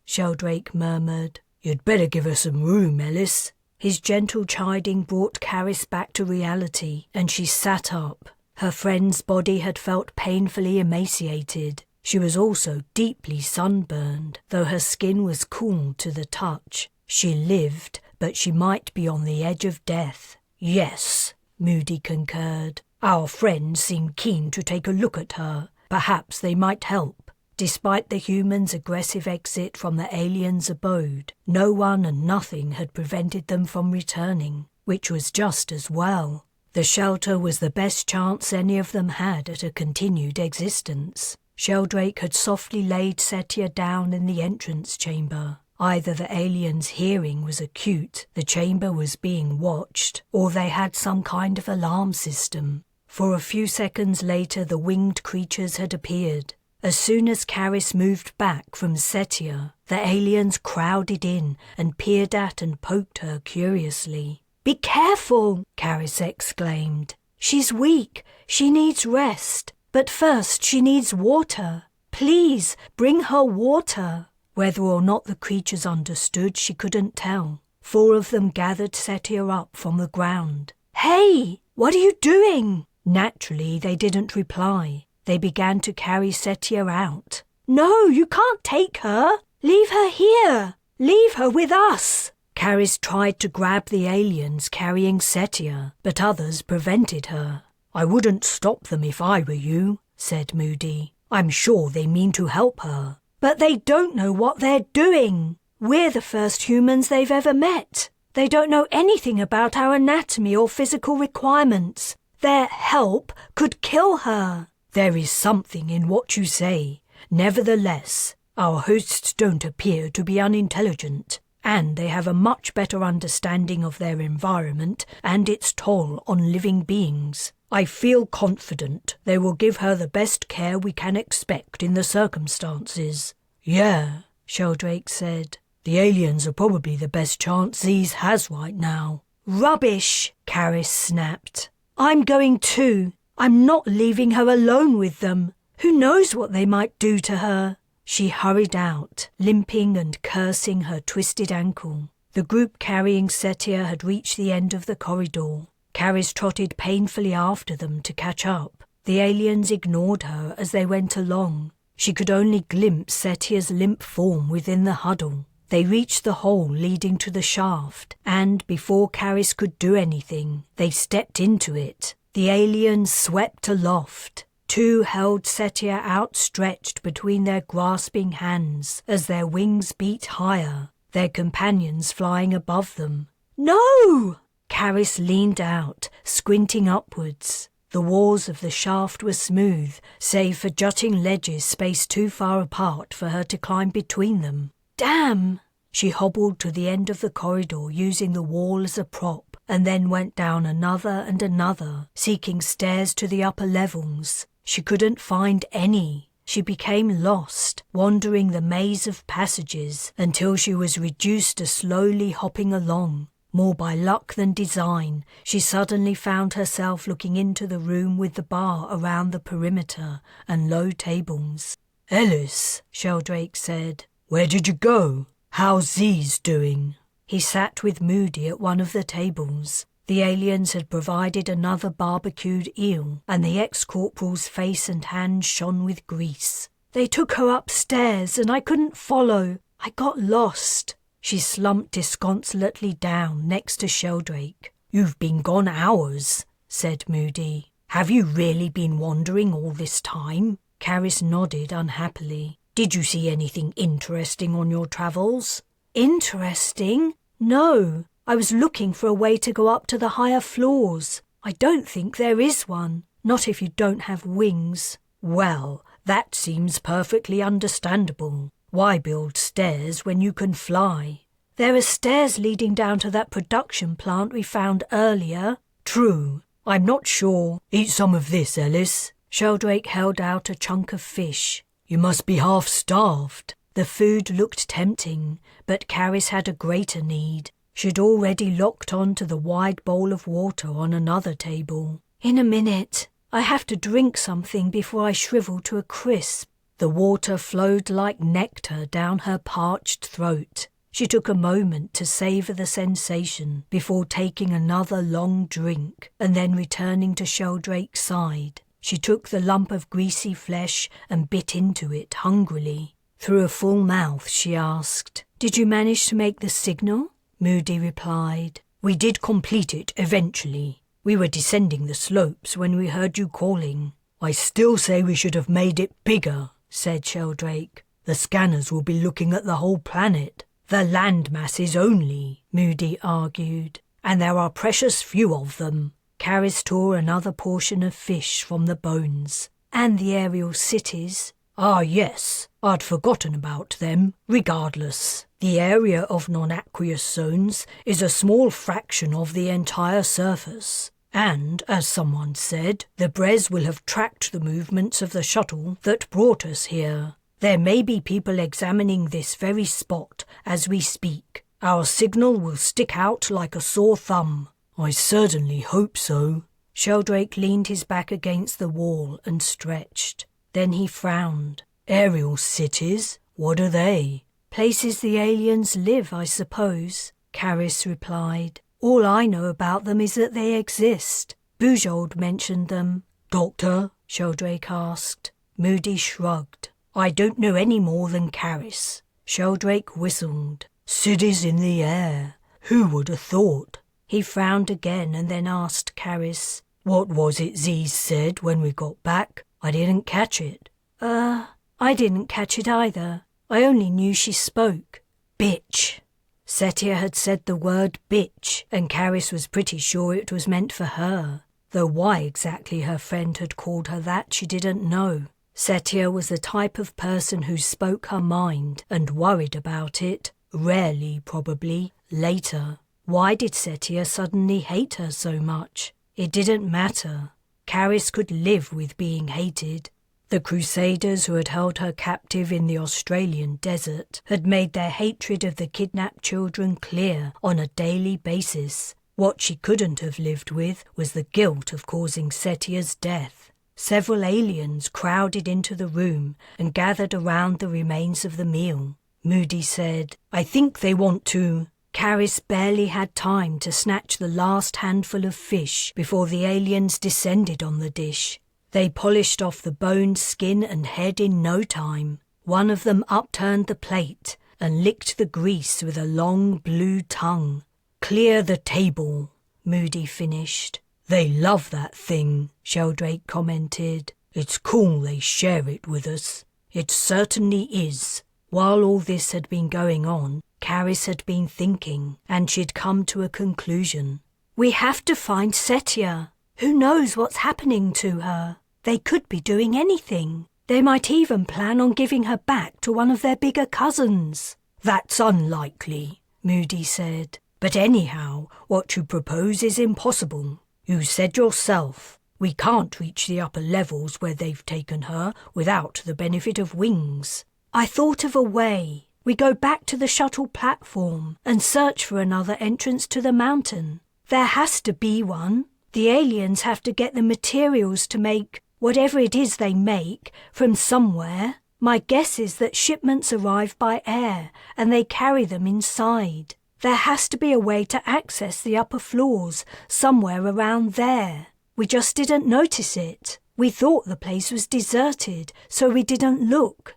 Sheldrake murmured. "You'd better give her some room, Ellis." His gentle chiding brought Carys back to reality, and she sat up. Her friend's body had felt painfully emaciated. She was also deeply sunburned, though her skin was cool to the touch. She lived, but she might be on the edge of death. "Yes," Moody concurred. "Our friends seem keen to take a look at her. Perhaps they might help." Despite the humans' aggressive exit from the aliens' abode, no one and nothing had prevented them from returning, which was just as well. The shelter was the best chance any of them had at a continued existence. Sheldrake had softly laid Setia down in the entrance chamber. Either the aliens' hearing was acute, the chamber was being watched, or they had some kind of alarm system. For a few seconds later the winged creatures had appeared. As soon as Carys moved back from Setia, the aliens crowded in and peered at and poked her curiously. "Be careful!" Carys exclaimed. "She's weak. She needs rest. But first she needs water. Please, bring her water." Whether or not the creatures understood, she couldn't tell. 4 of them gathered Setia up from the ground. "Hey, what are you doing?" Naturally, they didn't reply. They began to carry Setia out. "No, you can't take her. Leave her here. Leave her with us." Carys tried to grab the aliens carrying Setia, but others prevented her. "I wouldn't stop them if I were you," said Moody. "I'm sure they mean to help her." "But they don't know what they're doing. We're the first humans they've ever met. They don't know anything about our anatomy or physical requirements. Their help could kill her." "There is something in what you say. Nevertheless, our hosts don't appear to be unintelligent. and they have a much better understanding of their environment and its toll on living beings. I feel confident they will give her the best care we can expect in the circumstances." "Yeah," Sheldrake said. "The aliens are probably the best chance Z's has right now." "Rubbish," Carys snapped. "I'm going too. I'm not leaving her alone with them. Who knows what they might do to her?" She hurried out, limping and cursing her twisted ankle. The group carrying Setia had reached the end of the corridor. Carys trotted painfully after them to catch up. The aliens ignored her as they went along. She could only glimpse Setia's limp form within the huddle. They reached the hole leading to the shaft, and before Carys could do anything, they stepped into it. The aliens swept aloft. Two held Setia outstretched between their grasping hands as their wings beat higher, their companions flying above them. "No!" Carys leaned out, squinting upwards. The walls of the shaft were smooth, save for jutting ledges spaced too far apart for her to climb between them. "Damn!" She hobbled to the end of the corridor using the wall as a prop, and then went down another and another, seeking stairs to the upper levels. She couldn't find any. She became lost, wandering the maze of passages until she was reduced to slowly hopping along. More by luck than design, she suddenly found herself looking into the room with the bar around the perimeter and low tables. "Ellis," Sheldrake said, "where did you go? How's Z's doing?" He sat with Moody at one of the tables. The aliens had provided another barbecued eel, and the ex-corporal's face and hands shone with grease. "They took her upstairs, and I couldn't follow. I got lost." She slumped disconsolately down next to Sheldrake. "You've been gone hours," said Moody. "Have you really been wandering all this time?" Carys nodded unhappily. "Did you see anything interesting on your travels?" "Interesting? No. I was looking for a way to go up to the higher floors. I don't think there is one, not if you don't have wings." "Well, that seems perfectly understandable. Why build stairs when you can fly?" "There are stairs leading down to that production plant we found earlier." "True. I'm not sure. Eat some of this, Ellis." Sheldrake held out a chunk of fish. "You must be half starved." The food looked tempting, but Carys had a greater need. She'd already locked on to the wide bowl of water on another table. "In a minute. I have to drink something before I shrivel to a crisp." The water flowed like nectar down her parched throat. She took a moment to savour the sensation before taking another long drink and then returning to Sheldrake's side. She took the lump of greasy flesh and bit into it hungrily. Through a full mouth she asked, "Did you manage to make the signal?" Moody replied, "We did complete it eventually. We were descending the slopes when we heard you calling." "I still say we should have made it bigger," said Sheldrake. "The scanners will be looking at the whole planet." "The land masses only," Moody argued, "and there are precious few of them." Carys tore another portion of fish from the bones. "And the aerial cities." "Ah, yes, I'd forgotten about them. Regardless, the area of non-aqueous zones is a small fraction of the entire surface. And, as someone said, the Bres will have tracked the movements of the shuttle that brought us here. There may be people examining this very spot as we speak. Our signal will stick out like a sore thumb." "I certainly hope so." Sheldrake leaned his back against the wall and stretched. Then he frowned. "Aerial cities? What are they?" "Places the aliens live, I suppose," Carys replied. "All I know about them is that they exist. Bujold mentioned them." "Doctor?" Sheldrake asked. Moody shrugged. "I don't know any more than Carys." Sheldrake whistled. "Cities in the air. Who would have thought?" He frowned again and then asked Carys, "What was it Z said when we got back? I didn't catch it." I didn't catch it either. I only knew she spoke." "Bitch." Setia had said the word bitch, and Carys was pretty sure it was meant for her, though why exactly her friend had called her that she didn't know. Setia was the type of person who spoke her mind and worried about it. Rarely, probably. Later. Why did Setia suddenly hate her so much? It didn't matter. Carys could live with being hated. The Crusaders who had held her captive in the Australian desert had made their hatred of the kidnapped children clear on a daily basis. What she couldn't have lived with was the guilt of causing Setia's death. Several aliens crowded into the room and gathered around the remains of the meal. Moody said, "I think they want to..." Carys barely had time to snatch the last handful of fish before the aliens descended on the dish. They polished off the bones, skin and head in no time. One of them upturned the plate and licked the grease with a long blue tongue. "Clear the table," Moody finished. "They love that thing," Sheldrake commented. "It's cool they share it with us." It certainly is. While all this had been going on, Carys had been thinking, and she'd come to a conclusion. "We have to find Setia. Who knows what's happening to her? They could be doing anything. They might even plan on giving her back to one of their bigger cousins." "That's unlikely," Moody said. "But anyhow, what you propose is impossible. You said yourself, we can't reach the upper levels where they've taken her without the benefit of wings." "I thought of a way. We go back to the shuttle platform and search for another entrance to the mountain. There has to be one. The aliens have to get the materials to make whatever it is they make from somewhere. My guess is that shipments arrive by air and they carry them inside. There has to be a way to access the upper floors somewhere around there. We just didn't notice it. We thought the place was deserted, so we didn't look."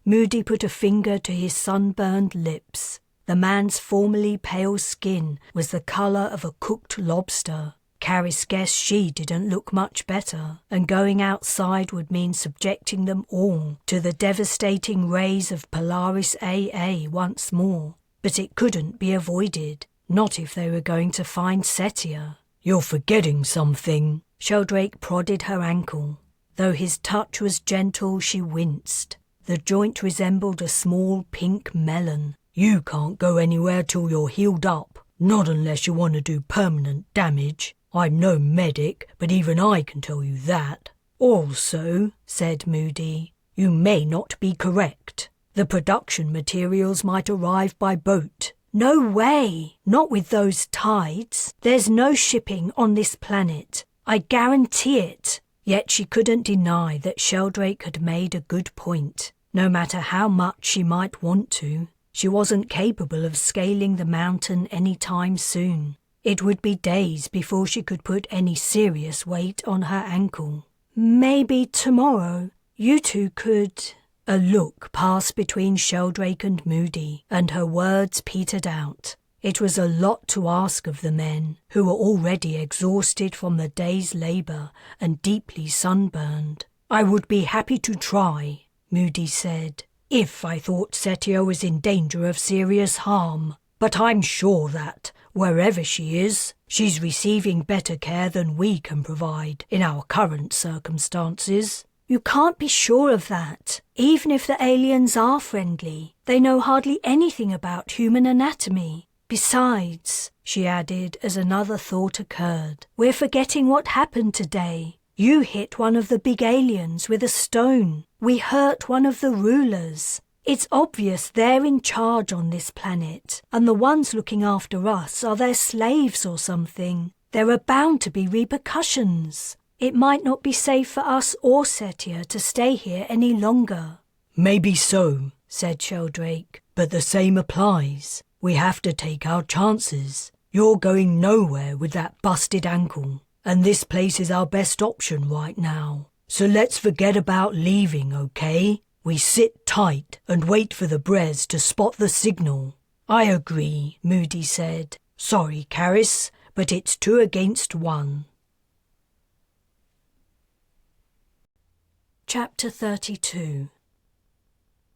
Moody put a finger to his sunburned lips. The man's formerly pale skin was the colour of a cooked lobster. Carys guessed she didn't look much better, and going outside would mean subjecting them all to the devastating rays of Polaris AA once more. But it couldn't be avoided, not if they were going to find Setia. "You're forgetting something." Sheldrake prodded her ankle. Though his touch was gentle, she winced. The joint resembled a small pink melon. "You can't go anywhere till you're healed up, not unless you want to do permanent damage. I'm no medic, but even I can tell you that." "Also," said Moody, "you may not be correct. The production materials might arrive by boat." "No way! Not with those tides. There's no shipping on this planet. I guarantee it." Yet she couldn't deny that Sheldrake had made a good point. No matter how much she might want to, she wasn't capable of scaling the mountain any time soon. It would be days before she could put any serious weight on her ankle. "Maybe tomorrow you two could..." A look passed between Sheldrake and Moody, and her words petered out. It was a lot to ask of the men, who were already exhausted from the day's labour and deeply sunburned. "I would be happy to try," Moody said, "if I thought Setia was in danger of serious harm. But I'm sure that, wherever she is, she's receiving better care than we can provide in our current circumstances." "You can't be sure of that. Even if the aliens are friendly, they know hardly anything about human anatomy. Besides," she added as another thought occurred, "we're forgetting what happened today. You hit one of the big aliens with a stone. We hurt one of the rulers. It's obvious they're in charge on this planet, and the ones looking after us are their slaves or something. There are bound to be repercussions. It might not be safe for us or Setia to stay here any longer." "Maybe so," said Sheldrake, "but the same applies. We have to take our chances. You're going nowhere with that busted ankle, and this place is our best option right now. So let's forget about leaving, okay? We sit tight and wait for the Bres to spot the signal." "I agree," Moody said. "Sorry, Carys, but it's 2 against 1. Chapter 32.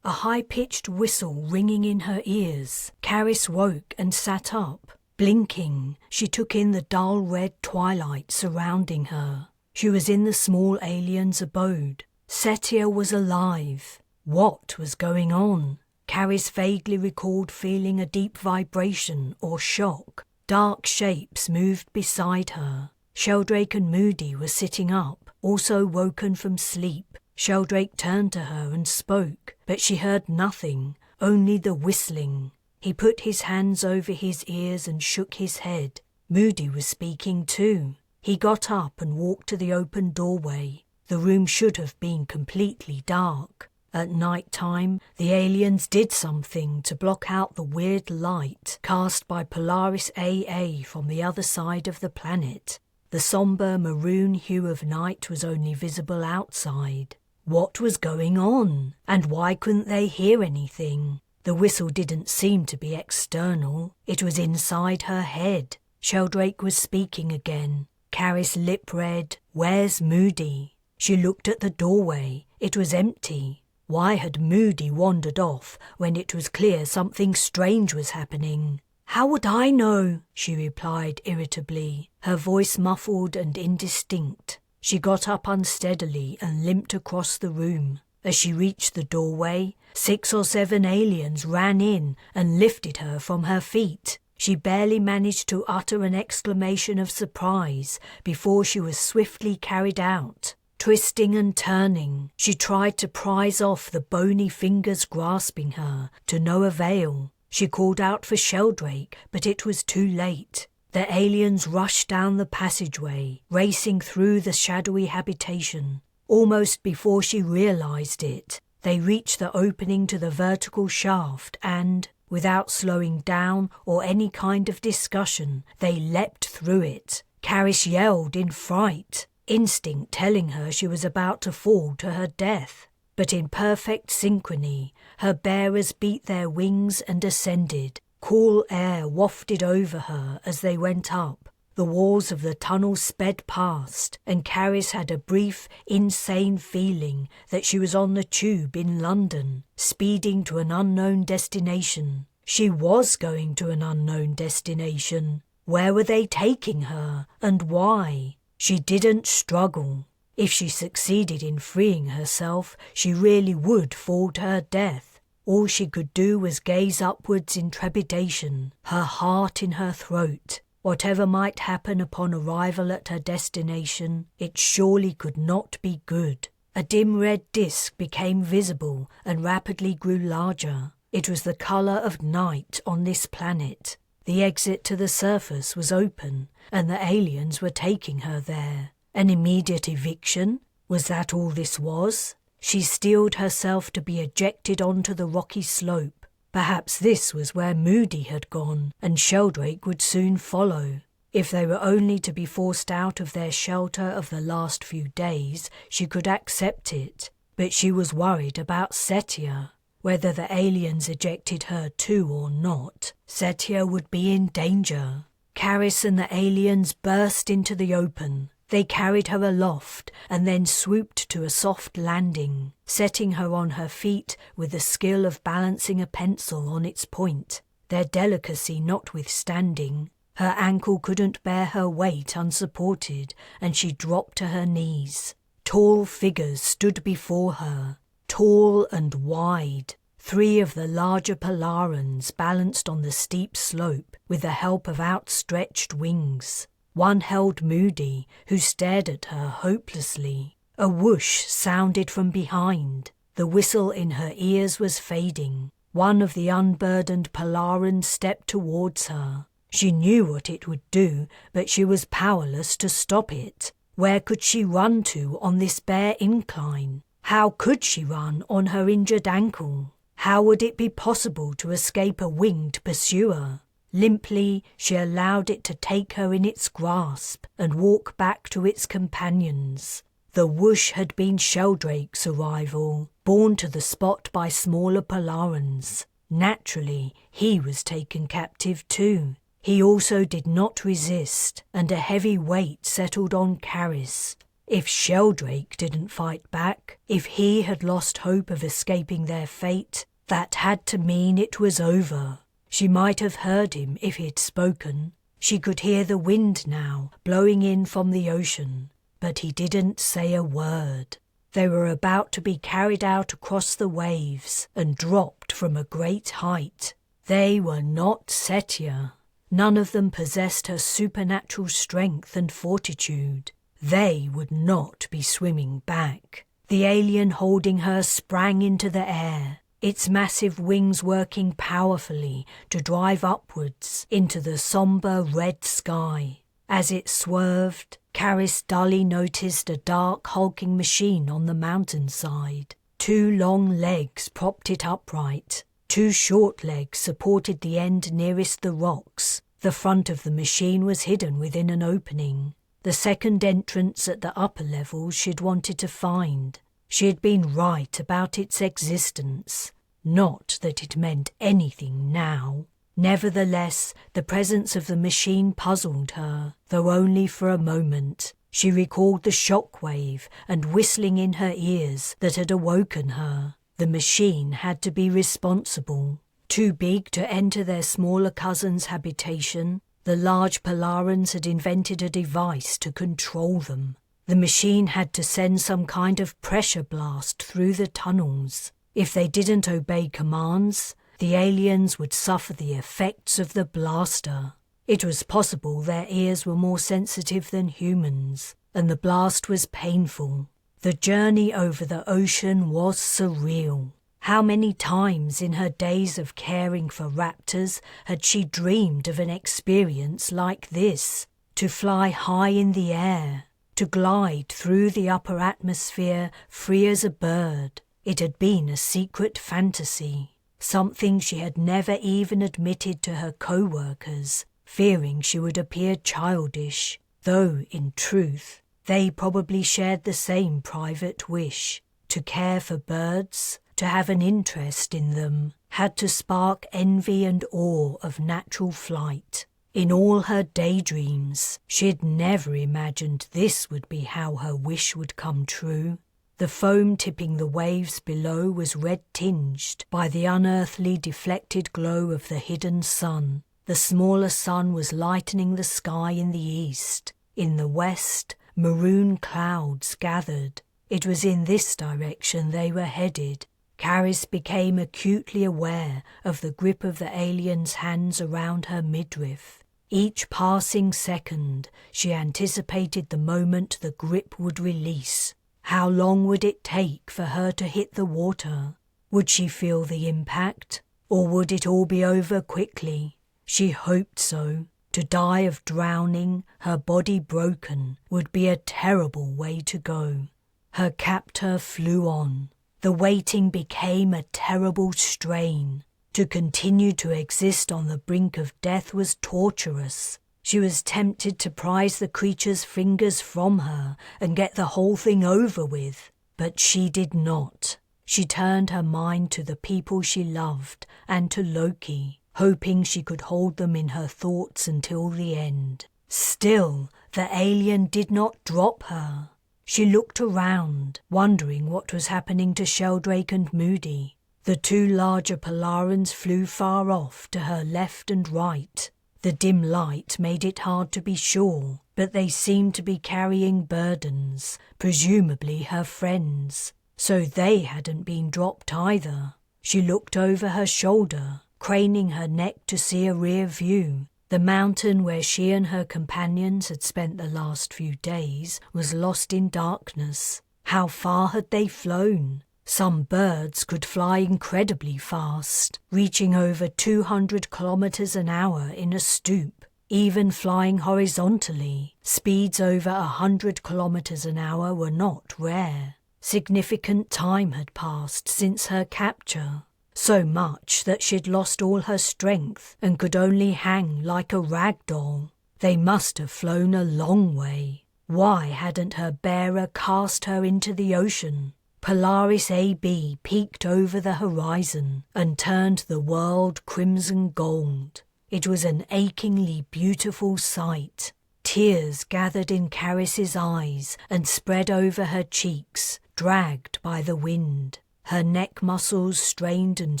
A high-pitched whistle ringing in her ears, Carys woke and sat up. Blinking, she took in the dull red twilight surrounding her. She was in the small alien's abode. Setia was alive. What was going on? Carys vaguely recalled feeling a deep vibration or shock. Dark shapes moved beside her. Sheldrake and Moody were sitting up, also woken from sleep. Sheldrake turned to her and spoke, but she heard nothing, only the whistling. He put his hands over his ears and shook his head. Moody was speaking too. He got up and walked to the open doorway. The room should have been completely dark. At night time, the aliens did something to block out the weird light cast by Polaris AA from the other side of the planet. The sombre maroon hue of night was only visible outside. What was going on? And why couldn't they hear anything? The whistle didn't seem to be external. It was inside her head. Sheldrake was speaking again. Carys' lip read, "Where's Moody?" She looked at the doorway. It was empty. Why had Moody wandered off when it was clear something strange was happening? "How would I know?" she replied irritably, her voice muffled and indistinct. She got up unsteadily and limped across the room. As she reached the doorway, 6 or 7 aliens ran in and lifted her from her feet. She barely managed to utter an exclamation of surprise before she was swiftly carried out. Twisting and turning, she tried to prise off the bony fingers grasping her, to no avail. She called out for Sheldrake, but it was too late. The aliens rushed down the passageway, racing through the shadowy habitation. Almost before she realized it, they reached the opening to the vertical shaft and, without slowing down or any kind of discussion, they leapt through it. Carys yelled in fright, instinct telling her she was about to fall to her death. But in perfect synchrony, her bearers beat their wings and ascended. Cool air wafted over her as they went up. The walls of the tunnel sped past, and Carys had a brief, insane feeling that she was on the tube in London, speeding to an unknown destination. She was going to an unknown destination. Where were they taking her, and why? She didn't struggle. If she succeeded in freeing herself, she really would fall to her death. All she could do was gaze upwards in trepidation, her heart in her throat. Whatever might happen upon arrival at her destination, it surely could not be good. A dim red disk became visible and rapidly grew larger. It was the colour of night on this planet. The exit to the surface was open, and the aliens were taking her there. An immediate eviction? Was that all this was? She steeled herself to be ejected onto the rocky slope. Perhaps this was where Moody had gone, and Sheldrake would soon follow. If they were only to be forced out of their shelter of the last few days, she could accept it. But she was worried about Setia. Whether the aliens ejected her too or not, Setia would be in danger. Carys and the aliens burst into the open. They carried her aloft and then swooped to a soft landing, setting her on her feet with the skill of balancing a pencil on its point. Their delicacy notwithstanding, her ankle couldn't bear her weight unsupported, and she dropped to her knees. Tall figures stood before her, tall and wide. 3 of the larger Polarans balanced on the steep slope with the help of outstretched wings. One held Moody, who stared at her hopelessly. A whoosh sounded from behind. The whistle in her ears was fading. One of the unburdened Polarans stepped towards her. She knew what it would do, but she was powerless to stop it. Where could she run to on this bare incline? How could she run on her injured ankle? How would it be possible to escape a winged pursuer? Limply, she allowed it to take her in its grasp and walk back to its companions. The whoosh had been Sheldrake's arrival, borne to the spot by smaller Polarans. Naturally, he was taken captive too. He also did not resist, and a heavy weight settled on Carys. If Sheldrake didn't fight back, if he had lost hope of escaping their fate, that had to mean it was over. She might have heard him if he'd spoken. She could hear the wind now, blowing in from the ocean. But he didn't say a word. They were about to be carried out across the waves and dropped from a great height. They were not Setia. None of them possessed her supernatural strength and fortitude. They would not be swimming back. The alien holding her sprang into the air, its massive wings working powerfully to drive upwards into the sombre red sky. As it swerved, Carys dully noticed a dark hulking machine on the mountainside. 2 long legs propped it upright. 2 short legs supported the end nearest the rocks. The front of the machine was hidden within an opening. The second entrance at the upper levels she'd wanted to find. She had been right about its existence. Not that it meant anything now. Nevertheless, the presence of the machine puzzled her, though only for a moment. She recalled the shockwave and whistling in her ears that had awoken her. The machine had to be responsible. Too big to enter their smaller cousin's habitation, the large Polarans had invented a device to control them. The machine had to send some kind of pressure blast through the tunnels. If they didn't obey commands, the aliens would suffer the effects of the blaster. It was possible their ears were more sensitive than humans, and the blast was painful. The journey over the ocean was surreal. How many times in her days of caring for raptors had she dreamed of an experience like this? To fly high in the air, to glide through the upper atmosphere free as a bird. It had been a secret fantasy. Something she had never even admitted to her co-workers, fearing she would appear childish, though, in truth, they probably shared the same private wish. To care for birds, to have an interest in them, had to spark envy and awe of natural flight. In all her daydreams, she had never imagined this would be how her wish would come true. The foam tipping the waves below was red-tinged by the unearthly deflected glow of the hidden sun. The smaller sun was lightening the sky in the east. In the west, maroon clouds gathered. It was in this direction they were headed. Carys became acutely aware of the grip of the alien's hands around her midriff. Each passing second, she anticipated the moment the grip would release. How long would it take for her to hit the water? Would she feel the impact, or would it all be over quickly? She hoped so. To die of drowning, her body broken, would be a terrible way to go. Her captor flew on. The waiting became a terrible strain. To continue to exist on the brink of death was torturous. She was tempted to prise the creature's fingers from her and get the whole thing over with, but she did not. She turned her mind to the people she loved and to Loki, hoping she could hold them in her thoughts until the end. Still, the alien did not drop her. She looked around, wondering what was happening to Sheldrake and Moody. The 2 larger Polarans flew far off to her left and right. The dim light made it hard to be sure, but they seemed to be carrying burdens, presumably her friends. So they hadn't been dropped either. She looked over her shoulder, craning her neck to see a rear view. The mountain where she and her companions had spent the last few days was lost in darkness. How far had they flown? Some birds could fly incredibly fast, reaching over 200 kilometers an hour in a stoop. Even flying horizontally, speeds over 100 kilometers an hour were not rare. Significant time had passed since her capture. So much that she'd lost all her strength and could only hang like a rag doll. They must have flown a long way. Why hadn't her bearer cast her into the ocean? Polaris AB peeked over the horizon and turned the world crimson gold. It was an achingly beautiful sight. Tears gathered in Carys's eyes and spread over her cheeks, dragged by the wind. Her neck muscles strained and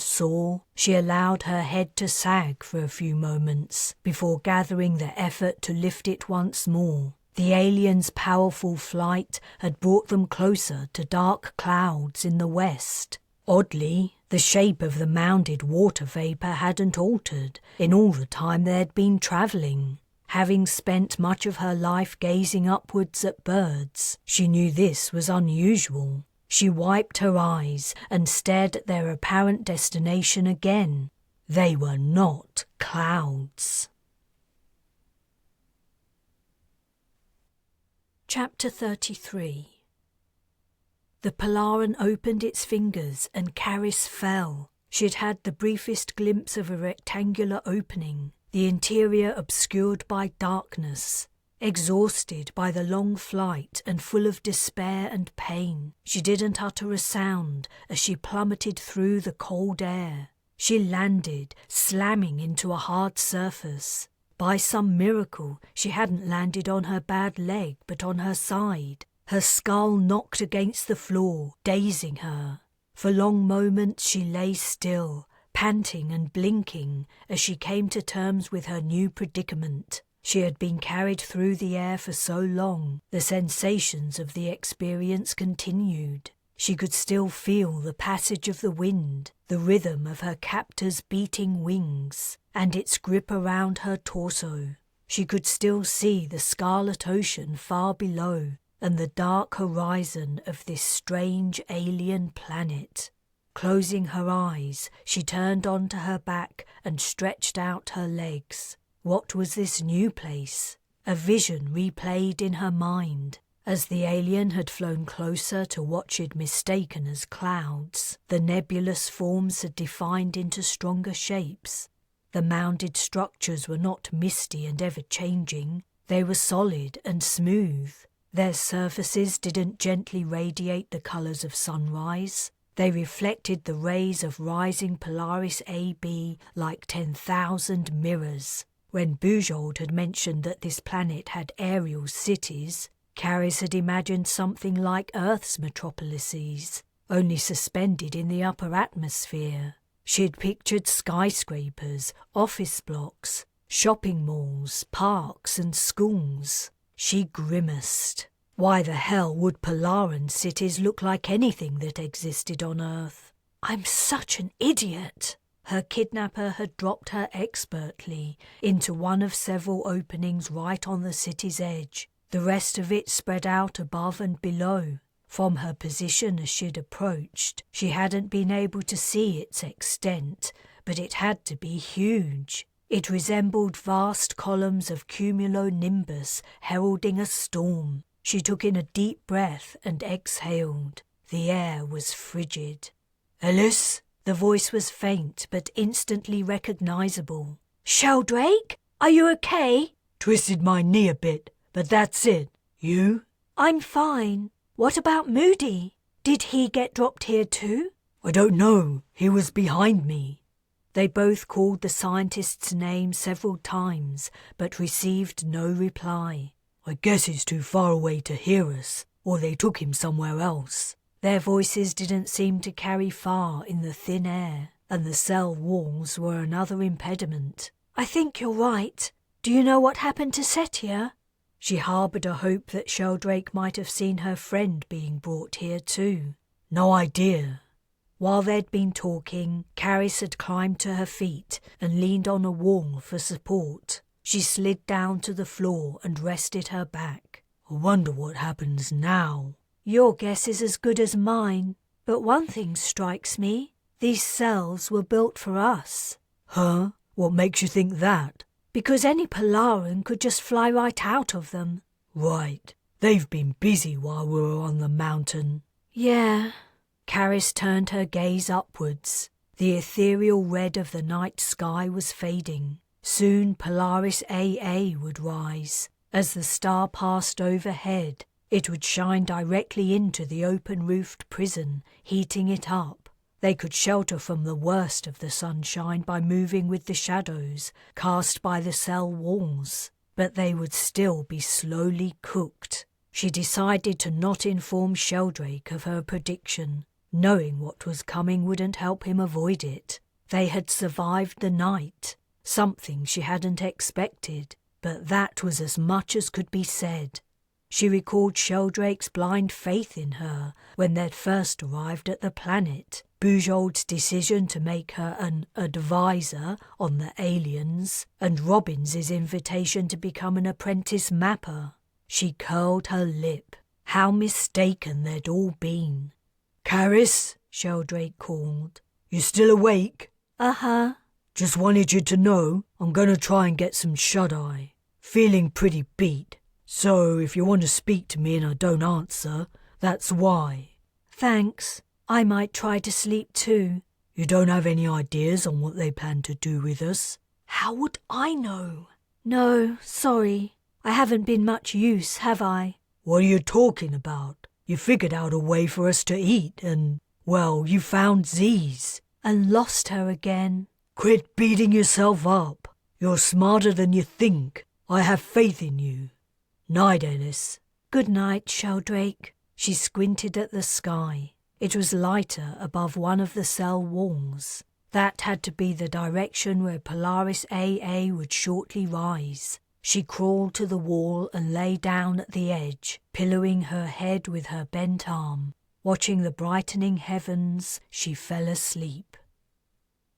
sore. She allowed her head to sag for a few moments before gathering the effort to lift it once more. The aliens' powerful flight had brought them closer to dark clouds in the west. Oddly, the shape of the mounded water vapour hadn't altered in all the time they had been travelling. Having spent much of her life gazing upwards at birds, she knew this was unusual. She wiped her eyes and stared at their apparent destination again. They were not clouds. Chapter 33. The Polaris opened its fingers and Carys fell. She had had the briefest glimpse of a rectangular opening, the interior obscured by darkness. Exhausted by the long flight and full of despair and pain, she didn't utter a sound as she plummeted through the cold air. She landed, slamming into a hard surface. By some miracle, she hadn't landed on her bad leg but on her side. Her skull knocked against the floor, dazing her. For long moments she lay still, panting and blinking as she came to terms with her new predicament. She had been carried through the air for so long, the sensations of the experience continued. She could still feel the passage of the wind, the rhythm of her captor's beating wings, and its grip around her torso. She could still see the scarlet ocean far below, and the dark horizon of this strange alien planet. Closing her eyes, she turned onto her back and stretched out her legs. What was this new place? A vision replayed in her mind. As the alien had flown closer to what she'd mistaken as clouds, the nebulous forms had defined into stronger shapes. The mounded structures were not misty and ever-changing. They were solid and smooth. Their surfaces didn't gently radiate the colours of sunrise. They reflected the rays of rising Polaris AB like 10,000 mirrors. When Bujold had mentioned that this planet had aerial cities, Carys had imagined something like Earth's metropolises, only suspended in the upper atmosphere. She had pictured skyscrapers, office blocks, shopping malls, parks and schools. She grimaced. Why the hell would Polaris cities look like anything that existed on Earth? I'm such an idiot. Her kidnapper had dropped her expertly into one of several openings right on the city's edge. The rest of it spread out above and below. From her position as she'd approached, she hadn't been able to see its extent, but it had to be huge. It resembled vast columns of cumulonimbus heralding a storm. She took in a deep breath and exhaled. The air was frigid. "Ellis?" The voice was faint but instantly recognizable. "Sheldrake? Are you okay?" Twisted my knee a bit, but that's it. You? "I'm fine. What about Moody? Did he get dropped here too?" I don't know. He was behind me. They both called the scientist's name several times, but received no reply. I guess he's too far away to hear us, or they took him somewhere else. Their voices didn't seem to carry far in the thin air, and the cell walls were another impediment. "I think you're right. Do you know what happened to Setia?" She harboured a hope that Sheldrake might have seen her friend being brought here too. No idea. While they'd been talking, Carys had climbed to her feet and leaned on a wall for support. She slid down to the floor and rested her back. I wonder what happens now. "Your guess is as good as mine, but one thing strikes me. These cells were built for us." Huh? What makes you think that? "Because any Polaran could just fly right out of them." Right. They've been busy while we were on the mountain. "Yeah." Carys turned her gaze upwards. The ethereal red of the night sky was fading. Soon Polaris AA would rise. As the star passed overhead, it would shine directly into the open-roofed prison, heating it up. They could shelter from the worst of the sunshine by moving with the shadows cast by the cell walls, but they would still be slowly cooked. She decided to not inform Sheldrake of her prediction. Knowing what was coming wouldn't help him avoid it. They had survived the night, something she hadn't expected, but that was as much as could be said. She recalled Sheldrake's blind faith in her when they'd first arrived at the planet, Bujold's decision to make her an advisor on the aliens, and Robbins's invitation to become an apprentice mapper. She curled her lip. How mistaken they'd all been. "Carys," Sheldrake called. "You still awake?" Uh-huh. "Just wanted you to know I'm going to try and get some shut-eye. Feeling pretty beat. So if you want to speak to me and I don't answer, that's why." "Thanks. I might try to sleep too." "You don't have any ideas on what they plan to do with us?" "How would I know?" "No, sorry. I haven't been much use, have I?" "What are you talking about? You figured out a way for us to eat and, well, you found Z's." "And lost her again." "Quit beating yourself up. You're smarter than you think. I have faith in you. Night, Ellis." "Good night, Sheldrake." She squinted at the sky. It was lighter above one of the cell walls. That had to be the direction where Polaris AA would shortly rise. She crawled to the wall and lay down at the edge, pillowing her head with her bent arm. Watching the brightening heavens, she fell asleep.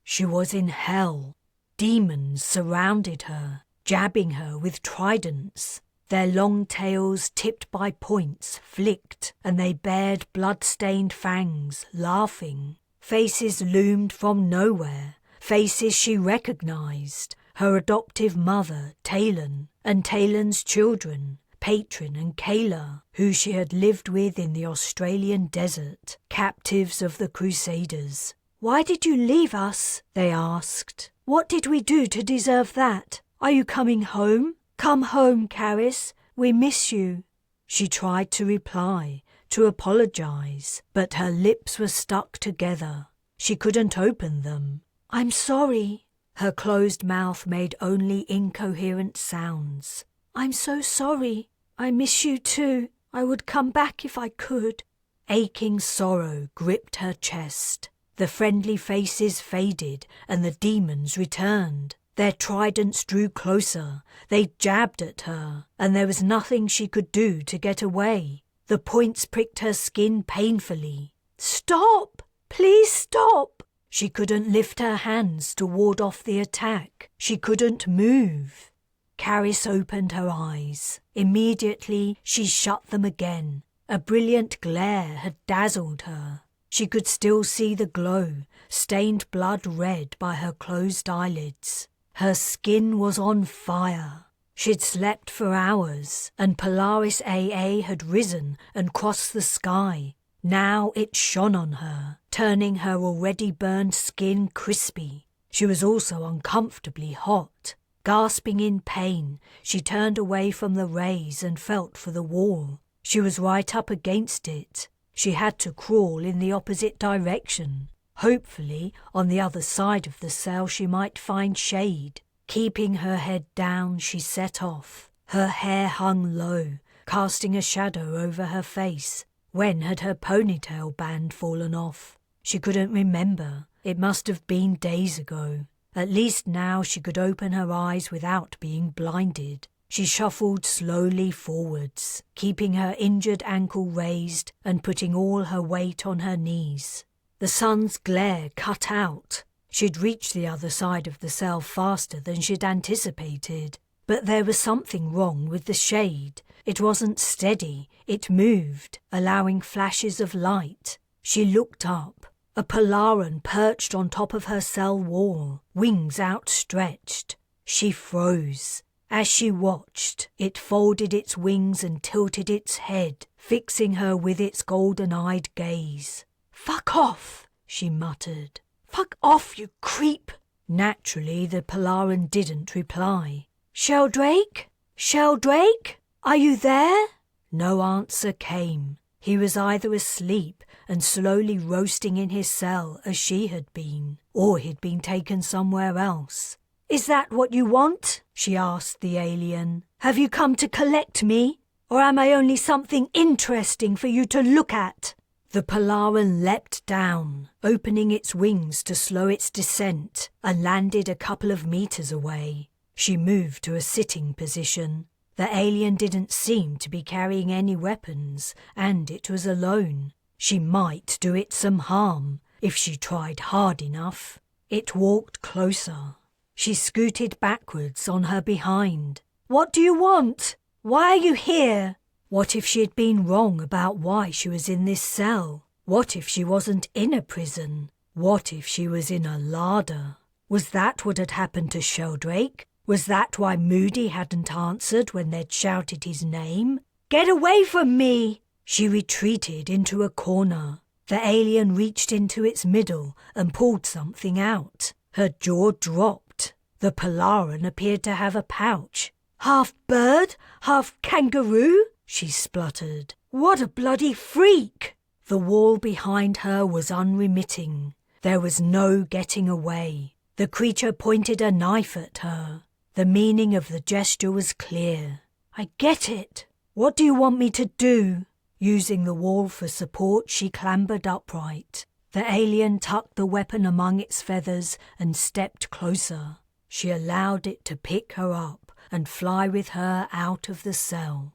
She was in hell. Demons surrounded her, jabbing her with tridents. Their long tails, tipped by points, flicked, and they bared blood-stained fangs, laughing. Faces loomed from nowhere, faces she recognized. Her adoptive mother, Talon, and Talon's children, Patron and Kayla, who she had lived with in the Australian desert, captives of the Crusaders. "Why did you leave us?" they asked. "What did we do to deserve that? Are you coming home? Come home, Carys. We miss you." She tried to reply, to apologize, but her lips were stuck together. She couldn't open them. "I'm sorry." Her closed mouth made only incoherent sounds. "I'm so sorry. I miss you too. I would come back if I could." Aching sorrow gripped her chest. The friendly faces faded and the demons returned. Their tridents drew closer. They jabbed at her, and there was nothing she could do to get away. The points pricked her skin painfully. "Stop! Please stop!" She couldn't lift her hands to ward off the attack. She couldn't move. Carys opened her eyes. Immediately, she shut them again. A brilliant glare had dazzled her. She could still see the glow, stained blood red by her closed eyelids. Her skin was on fire. She'd slept for hours, and Polaris AA had risen and crossed the sky. Now it shone on her, turning her already burned skin crispy. She was also uncomfortably hot. Gasping in pain, she turned away from the rays and felt for the wall. She was right up against it. She had to crawl in the opposite direction. Hopefully, on the other side of the cell she might find shade. Keeping her head down, she set off. Her hair hung low, casting a shadow over her face. When had her ponytail band fallen off? She couldn't remember. It must have been days ago. At least now she could open her eyes without being blinded. She shuffled slowly forwards, keeping her injured ankle raised and putting all her weight on her knees. The sun's glare cut out. She'd reached the other side of the cell faster than she'd anticipated. But there was something wrong with the shade. It wasn't steady. It moved, allowing flashes of light. She looked up. A Polaran perched on top of her cell wall, wings outstretched. She froze. As she watched, it folded its wings and tilted its head, fixing her with its golden-eyed gaze. "Fuck off," she muttered. "Fuck off, you creep." Naturally, the Polaran didn't reply. "Sheldrake? Sheldrake? Are you there?" No answer came. He was either asleep and slowly roasting in his cell as she had been, or he'd been taken somewhere else. "Is that what you want?" she asked the alien. "Have you come to collect me? Or am I only something interesting for you to look at?" The Polaran leapt down, opening its wings to slow its descent, and landed a couple of meters away. She moved to a sitting position. The alien didn't seem to be carrying any weapons, and it was alone. She might do it some harm, if she tried hard enough. It walked closer. She scooted backwards on her behind. "What do you want? Why are you here?" What if she had been wrong about why she was in this cell? What if she wasn't in a prison? What if she was in a larder? Was that what had happened to Sheldrake? Was that why Moody hadn't answered when they'd shouted his name? "Get away from me!" She retreated into a corner. The alien reached into its middle and pulled something out. Her jaw dropped. The Polaran appeared to have a pouch. "Half bird, half kangaroo?" she spluttered. "What a bloody freak!" The wall behind her was unremitting. There was no getting away. The creature pointed a knife at her. The meaning of the gesture was clear. "I get it. What do you want me to do?" Using the wall for support, she clambered upright. The alien tucked the weapon among its feathers and stepped closer. She allowed it to pick her up and fly with her out of the cell.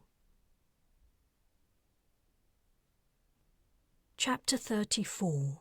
Chapter 34.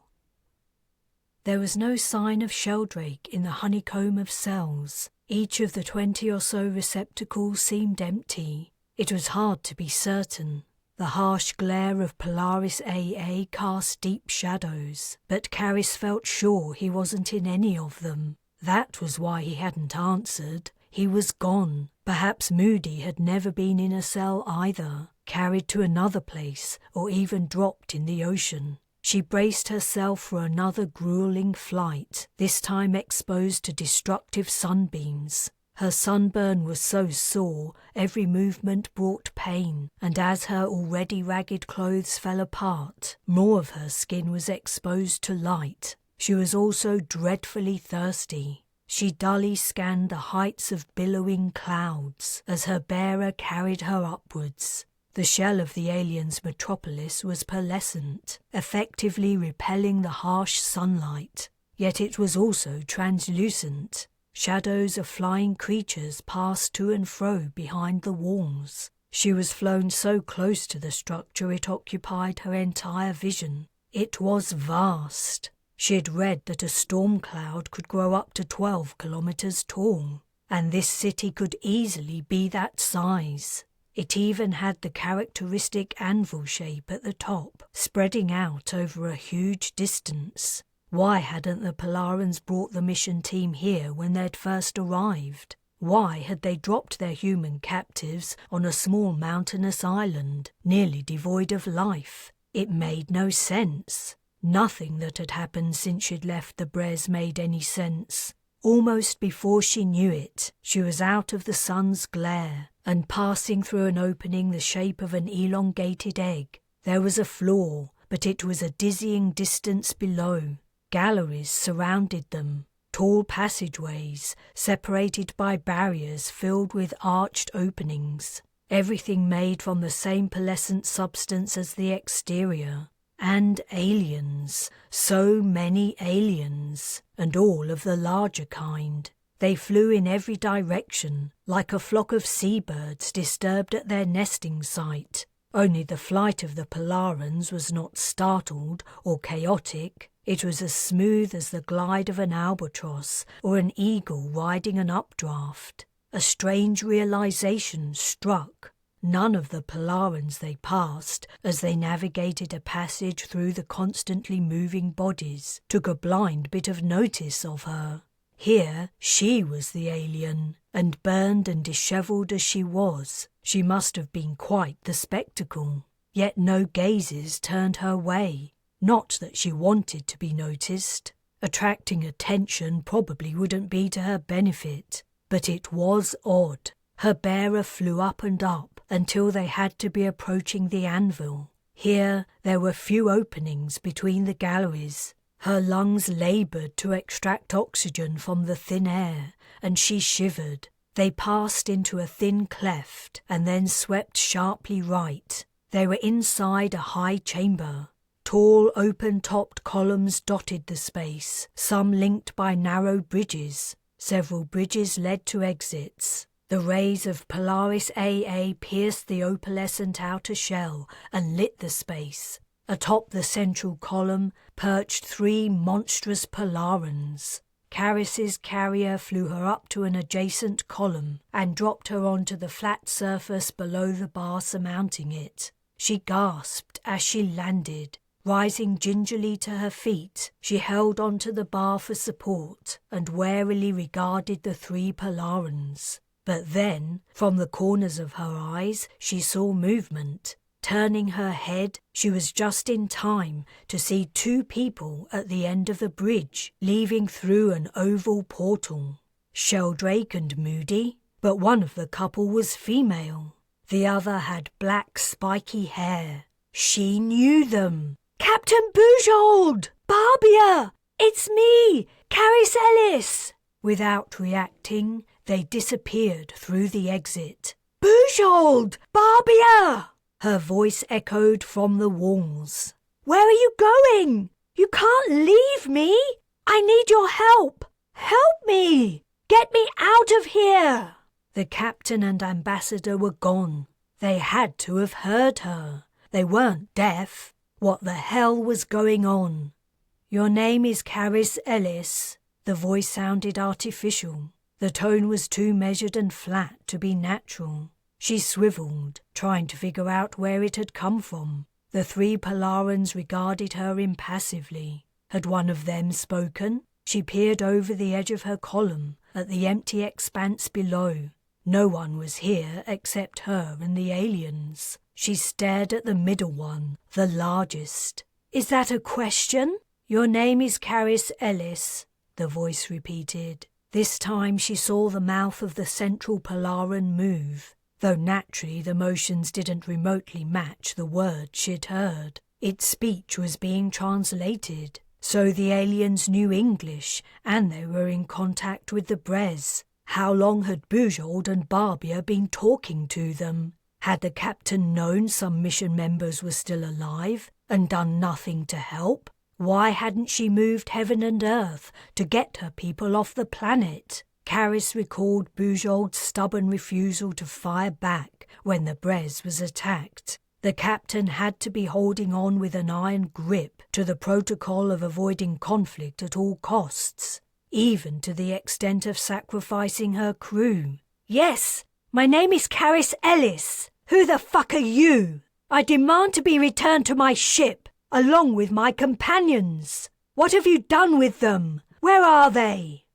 There was no sign of Sheldrake in the honeycomb of cells. Each of the 20 or so receptacles seemed empty. It was hard to be certain. The harsh glare of Polaris AA cast deep shadows, but Carys felt sure he wasn't in any of them. That was why he hadn't answered. He was gone. Perhaps Moody had never been in a cell either, carried to another place, or even dropped in the ocean. She braced herself for another grueling flight, this time exposed to destructive sunbeams. Her sunburn was so sore, every movement brought pain, and as her already ragged clothes fell apart, more of her skin was exposed to light. She was also dreadfully thirsty. She dully scanned the heights of billowing clouds as her bearer carried her upwards. The shell of the alien's metropolis was pearlescent, effectively repelling the harsh sunlight, yet it was also translucent. Shadows of flying creatures passed to and fro behind the walls. She was flown so close to the structure it occupied her entire vision. It was vast. She had read that a storm cloud could grow up to 12 kilometers tall, and this city could easily be that size. It even had the characteristic anvil shape at the top, spreading out over a huge distance. Why hadn't the Polarans brought the mission team here when they'd first arrived? Why had they dropped their human captives on a small mountainous island, nearly devoid of life? It made no sense. Nothing that had happened since she'd left the Bres made any sense. Almost before she knew it, she was out of the sun's glare and passing through an opening the shape of an elongated egg. There was a floor, but it was a dizzying distance below. Galleries surrounded them, tall passageways separated by barriers filled with arched openings, everything made from the same pearlescent substance as the exterior. And aliens, so many aliens, and all of the larger kind. They flew in every direction, like a flock of seabirds disturbed at their nesting site. Only the flight of the Polarans was not startled or chaotic. It was as smooth as the glide of an albatross or an eagle riding an updraft. A strange realization struck. None of the Polarans they passed, as they navigated a passage through the constantly moving bodies, took a blind bit of notice of her. Here she was the alien, and burned and dishevelled as she was, she must have been quite the spectacle. Yet no gazes turned her way. Not that she wanted to be noticed. Attracting attention probably wouldn't be to her benefit. But it was odd. Her bearer flew up and up until they had to be approaching the anvil. Here there were few openings between the galleries. Her lungs laboured to extract oxygen from the thin air, and she shivered. They passed into a thin cleft and then swept sharply right. They were inside a high chamber. Tall, open-topped columns dotted the space, some linked by narrow bridges. Several bridges led to exits. The rays of Polaris AA pierced the opalescent outer shell and lit the space. Atop the central column perched 3 monstrous Polarans. Carys's carrier flew her up to an adjacent column and dropped her onto the flat surface below the bar surmounting it. She gasped as she landed. Rising gingerly to her feet, she held onto the bar for support and warily regarded the 3 Polarans. But then, from the corners of her eyes, she saw movement. Turning her head, she was just in time to see 2 people at the end of the bridge, leaving through an oval portal. Sheldrake and Moody, but one of the couple was female. The other had black spiky hair. She knew them. "Captain Bujold! Barbia! It's me, Carys Ellis!" Without reacting, they disappeared through the exit. "Bujold! Barbia!" Her voice echoed from the walls. "Where are you going? You can't leave me! I need your help! Help me! Get me out of here!" The captain and ambassador were gone. They had to have heard her. They weren't deaf. What the hell was going on? "Your name is Carys Ellis." The voice sounded artificial. The tone was too measured and flat to be natural. She swiveled, trying to figure out where it had come from. The 3 Polarans regarded her impassively. Had one of them spoken? She peered over the edge of her column at the empty expanse below. No one was here except her and the aliens. She stared at the middle one, the largest. "Is that a question?" "Your name is Carys Ellis," the voice repeated. This time she saw the mouth of the central Polaran move, though naturally the motions didn't remotely match the words she'd heard. Its speech was being translated, so the aliens knew English and they were in contact with the Bres. How long had Bujold and Barbia been talking to them? Had the captain known some mission members were still alive and done nothing to help? Why hadn't she moved heaven and earth to get her people off the planet? Carys recalled Bujold's stubborn refusal to fire back when the Bres was attacked. The captain had to be holding on with an iron grip to the protocol of avoiding conflict at all costs, even to the extent of sacrificing her crew. "Yes, my name is Carys Ellis. Who the fuck are you? I demand to be returned to my ship, along with my companions. What have you done with them? Where are they?"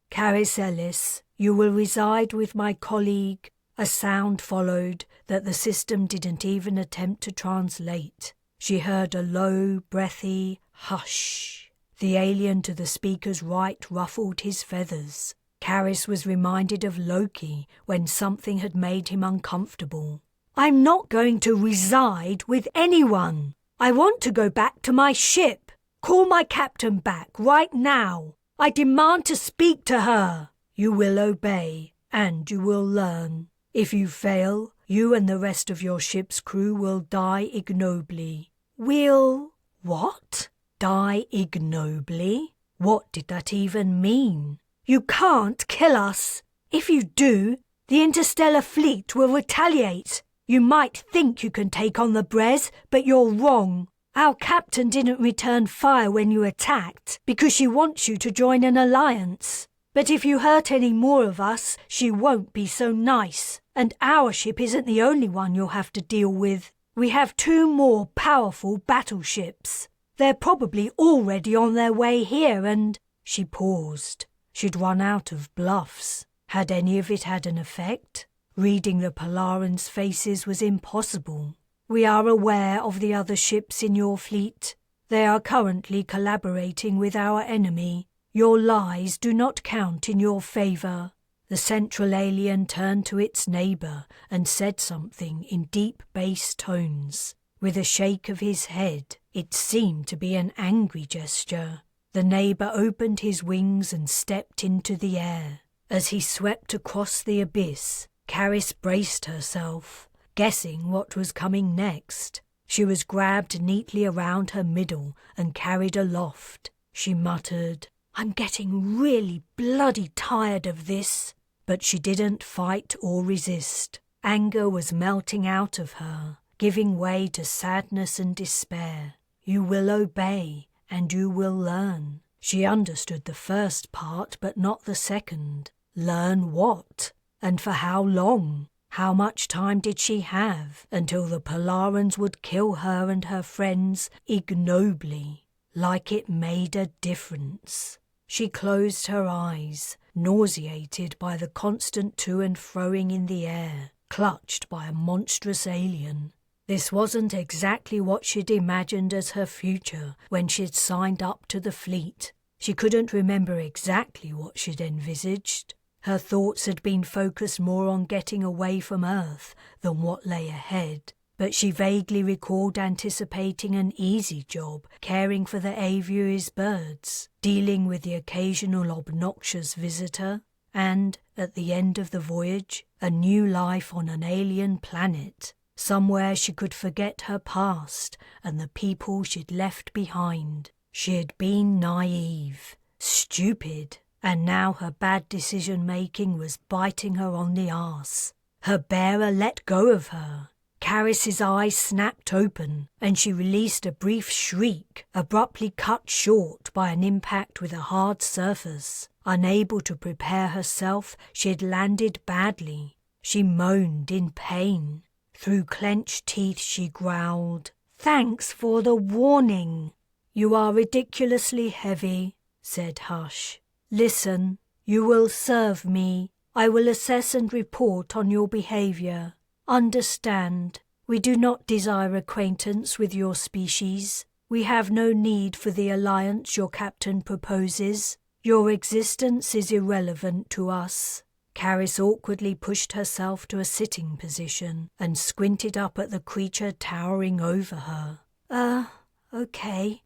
"Carys Ellis, you will reside with my colleague." A sound followed that the system didn't even attempt to translate. She heard a low, breathy hush. The alien to the speaker's right ruffled his feathers. Carys was reminded of Loki when something had made him uncomfortable. "I'm not going to reside with anyone. I want to go back to my ship. Call my captain back right now. I demand to speak to her." "You will obey, and you will learn. If you fail, you and the rest of your ship's crew will die ignobly." "We'll what?" "Die ignobly?" What did that even mean? "You can't kill us. If you do, the Interstellar Fleet will retaliate. You might think you can take on the Bres, but you're wrong. Our captain didn't return fire when you attacked because she wants you to join an alliance. But if you hurt any more of us, she won't be so nice. And our ship isn't the only one you'll have to deal with. We have 2 more powerful battleships. They're probably already on their way here and—" She paused. She'd run out of bluffs. Had any of it had an effect? Reading the Polarans' faces was impossible. "We are aware of the other ships in your fleet. They are currently collaborating with our enemy. Your lies do not count in your favor." The central alien turned to its neighbor and said something in deep bass tones. With a shake of his head, it seemed to be an angry gesture. The neighbor opened his wings and stepped into the air. As he swept across the abyss, Carys braced herself, guessing what was coming next. She was grabbed neatly around her middle and carried aloft. She muttered, "I'm getting really bloody tired of this." but she didn't fight or resist. Anger was melting out of her, giving way to sadness and despair. You will obey, and you will learn. She understood the first part, but not the second. Learn what? And for how long? How much time did she have until the Polarans would kill her and her friends ignobly, like it made a difference? She closed her eyes, nauseated by the constant to and froing in the air, clutched by a monstrous alien. This wasn't exactly what she'd imagined as her future when she'd signed up to the fleet. She couldn't remember exactly what she'd envisaged. Her thoughts had been focused more on getting away from Earth than what lay ahead, but she vaguely recalled anticipating an easy job caring for the aviary's birds, dealing with the occasional obnoxious visitor, and, at the end of the voyage, a new life on an alien planet, somewhere she could forget her past and the people she'd left behind. She had been naive, stupid, and now her bad decision-making was biting her on the arse. Her bearer let go of her. Carys's eyes snapped open, and she released a brief shriek, abruptly cut short by an impact with a hard surface. Unable to prepare herself, she had landed badly. She moaned in pain. Through clenched teeth she growled, "Thanks for the warning." "You are ridiculously heavy," said Hush. "Listen, you will serve me. I will assess and report on your behavior. Understand, we do not desire acquaintance with your species. We have no need for the alliance your captain proposes. Your existence is irrelevant to us." Carys awkwardly pushed herself to a sitting position and squinted up at the creature towering over her. Okay.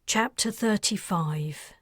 Chapter 35.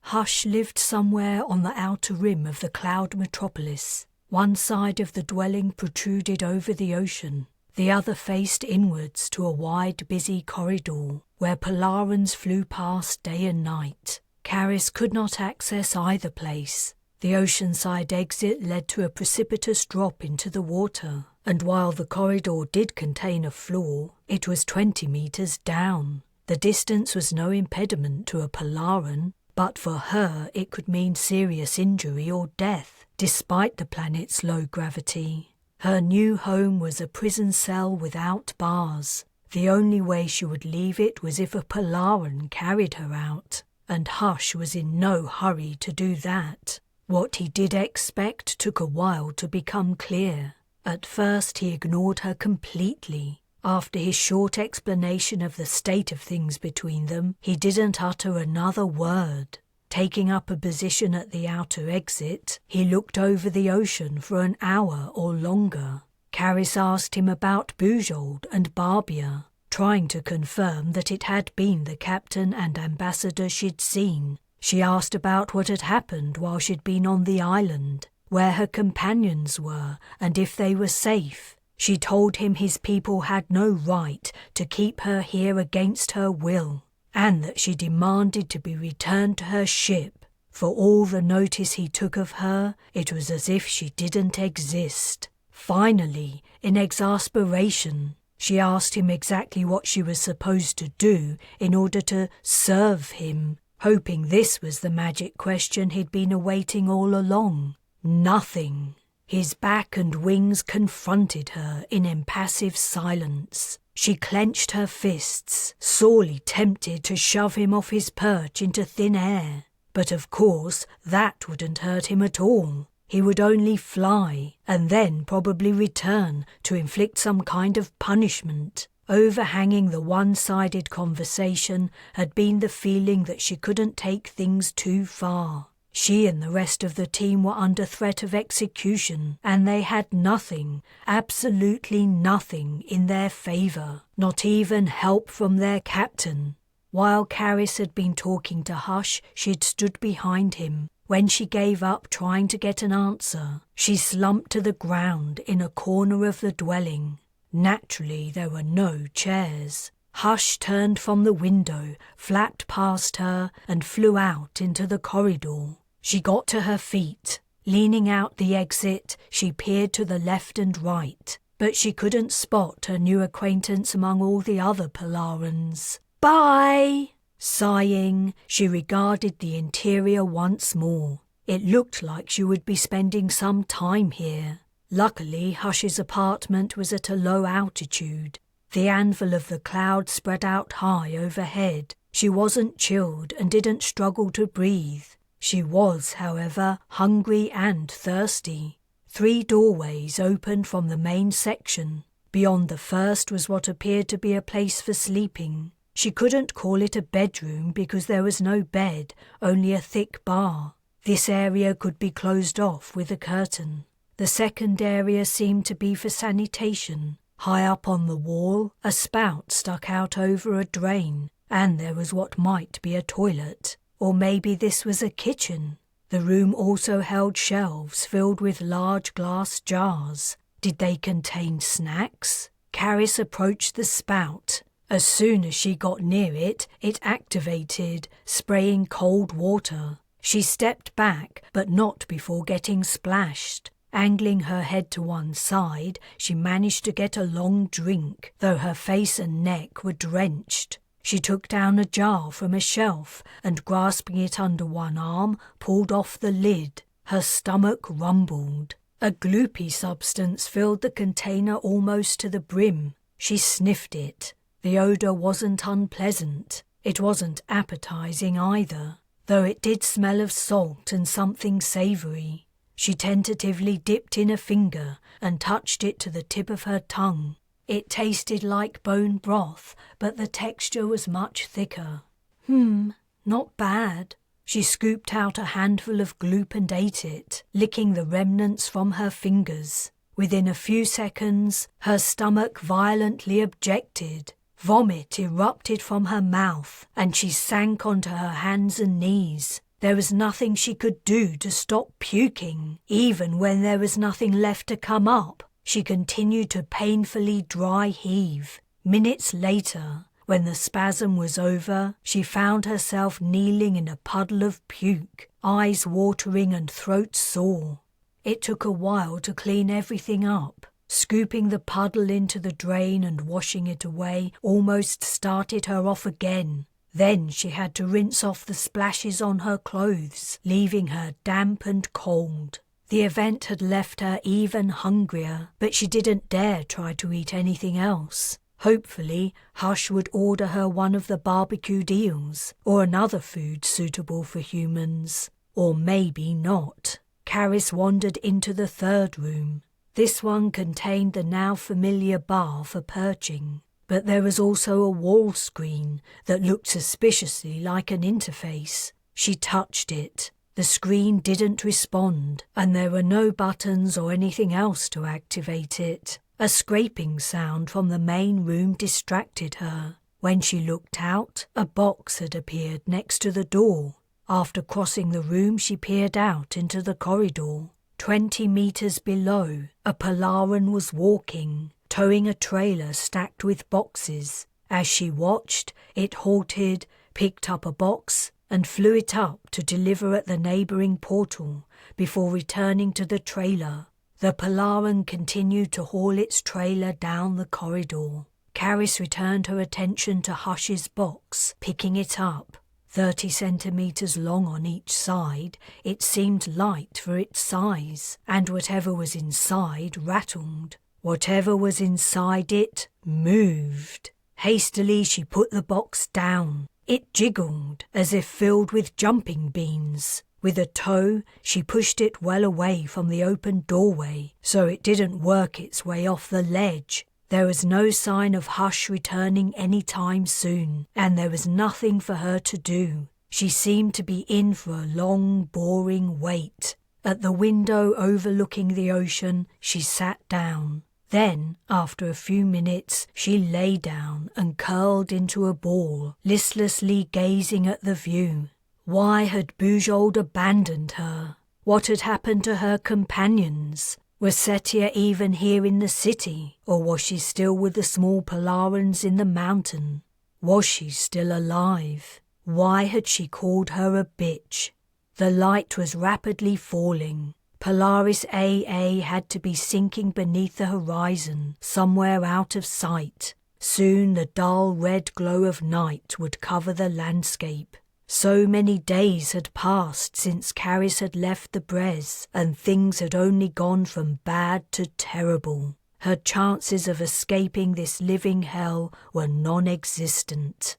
Hush lived somewhere on the outer rim of the cloud metropolis. One side of the dwelling protruded over the ocean. The other faced inwards to a wide, busy corridor where Polarans flew past day and night. Carys could not access either place. The oceanside exit led to a precipitous drop into the water, and while the corridor did contain a floor, it was 20 meters down. The distance was no impediment to a Polaran, but for her it could mean serious injury or death, despite the planet's low gravity. Her new home was a prison cell without bars. The only way she would leave it was if a Polaran carried her out, and Hush was in no hurry to do that. What he did expect took a while to become clear. At first he ignored her completely. After his short explanation of the state of things between them, he didn't utter another word. Taking up a position at the outer exit, he looked over the ocean for an hour or longer. Carys asked him about Bujold and Barbia, trying to confirm that it had been the captain and ambassador she'd seen. She asked about what had happened while she'd been on the island, where her companions were, and if they were safe. She told him his people had no right to keep her here against her will, and that she demanded to be returned to her ship. For all the notice he took of her, it was as if she didn't exist. Finally, in exasperation, she asked him exactly what she was supposed to do in order to serve him, hoping this was the magic question he'd been awaiting all along. Nothing. His back and wings confronted her in impassive silence. She clenched her fists, sorely tempted to shove him off his perch into thin air. But of course, that wouldn't hurt him at all. He would only fly, and then probably return to inflict some kind of punishment. Overhanging the one-sided conversation had been the feeling that she couldn't take things too far. She and the rest of the team were under threat of execution, and they had nothing, absolutely nothing, in their favour, not even help from their captain. While Carys had been talking to Hush, she'd stood behind him. When she gave up trying to get an answer, she slumped to the ground in a corner of the dwelling. Naturally, there were no chairs. Hush turned from the window, flapped past her, and flew out into the corridor. She got to her feet. Leaning out the exit, she peered to the left and right, but she couldn't spot her new acquaintance among all the other Polarans. "Bye!" Sighing, she regarded the interior once more. It looked like she would be spending some time here. Luckily, Hush's apartment was at a low altitude. The anvil of the cloud spread out high overhead. She wasn't chilled and didn't struggle to breathe. She was, however, hungry and thirsty. 3 doorways opened from the main section. Beyond the first was what appeared to be a place for sleeping. She couldn't call it a bedroom because there was no bed, only a thick bar. This area could be closed off with a curtain. The second area seemed to be for sanitation. High up on the wall, a spout stuck out over a drain, and there was what might be a toilet. Or maybe this was a kitchen. The room also held shelves filled with large glass jars. Did they contain snacks? Carys approached the spout. As soon as she got near it, it activated, spraying cold water. She stepped back, but not before getting splashed. Angling her head to one side, she managed to get a long drink, though her face and neck were drenched. She took down a jar from a shelf and, grasping it under one arm, pulled off the lid. Her stomach rumbled. A gloopy substance filled the container almost to the brim. She sniffed it. The odour wasn't unpleasant. It wasn't appetizing either, though it did smell of salt and something savoury. She tentatively dipped in a finger and touched it to the tip of her tongue. It tasted like bone broth, but the texture was much thicker. Not bad. She scooped out a handful of gloop and ate it, licking the remnants from her fingers. Within a few seconds, her stomach violently objected. Vomit erupted from her mouth, and she sank onto her hands and knees. There was nothing she could do to stop puking. Even when there was nothing left to come up, she continued to painfully dry heave. Minutes later, when the spasm was over, she found herself kneeling in a puddle of puke, eyes watering and throat sore. It took a while to clean everything up. Scooping the puddle into the drain and washing it away almost started her off again. Then she had to rinse off the splashes on her clothes, leaving her damp and cold. The event had left her even hungrier, but she didn't dare try to eat anything else. Hopefully, Hush would order her one of the barbecued eels, or another food suitable for humans. Or maybe not. Carys wandered into the third room. This one contained the now familiar bar for perching, but there was also a wall screen that looked suspiciously like an interface. She touched it. The screen didn't respond, and there were no buttons or anything else to activate it. A scraping sound from the main room distracted her. When she looked out, a box had appeared next to the door. After crossing the room, she peered out into the corridor. 20 meters below, a Polaran was walking, towing a trailer stacked with boxes. As she watched, it halted, picked up a box, and flew it up to deliver at the neighbouring portal before returning to the trailer. The Polaran continued to haul its trailer down the corridor. Carys returned her attention to Hush's box, picking it up. 30 centimeters long on each side, it seemed light for its size, and whatever was inside rattled. Whatever was inside it moved. Hastily she put the box down. It jiggled, as if filled with jumping beans. With a toe, she pushed it well away from the open doorway, so it didn't work its way off the ledge. There was no sign of Hush returning any time soon, and there was nothing for her to do. She seemed to be in for a long, boring wait. At the window overlooking the ocean, she sat down. Then, after a few minutes, she lay down and curled into a ball, listlessly gazing at the view. Why had Bujold abandoned her? What had happened to her companions? Was Setia even here in the city, or was she still with the small Polarans in the mountain? Was she still alive? Why had she called her a bitch? The light was rapidly falling. Polaris AA had to be sinking beneath the horizon, somewhere out of sight. Soon the dull red glow of night would cover the landscape. So many days had passed since Carys had left the Bres, and things had only gone from bad to terrible. Her chances of escaping this living hell were non-existent.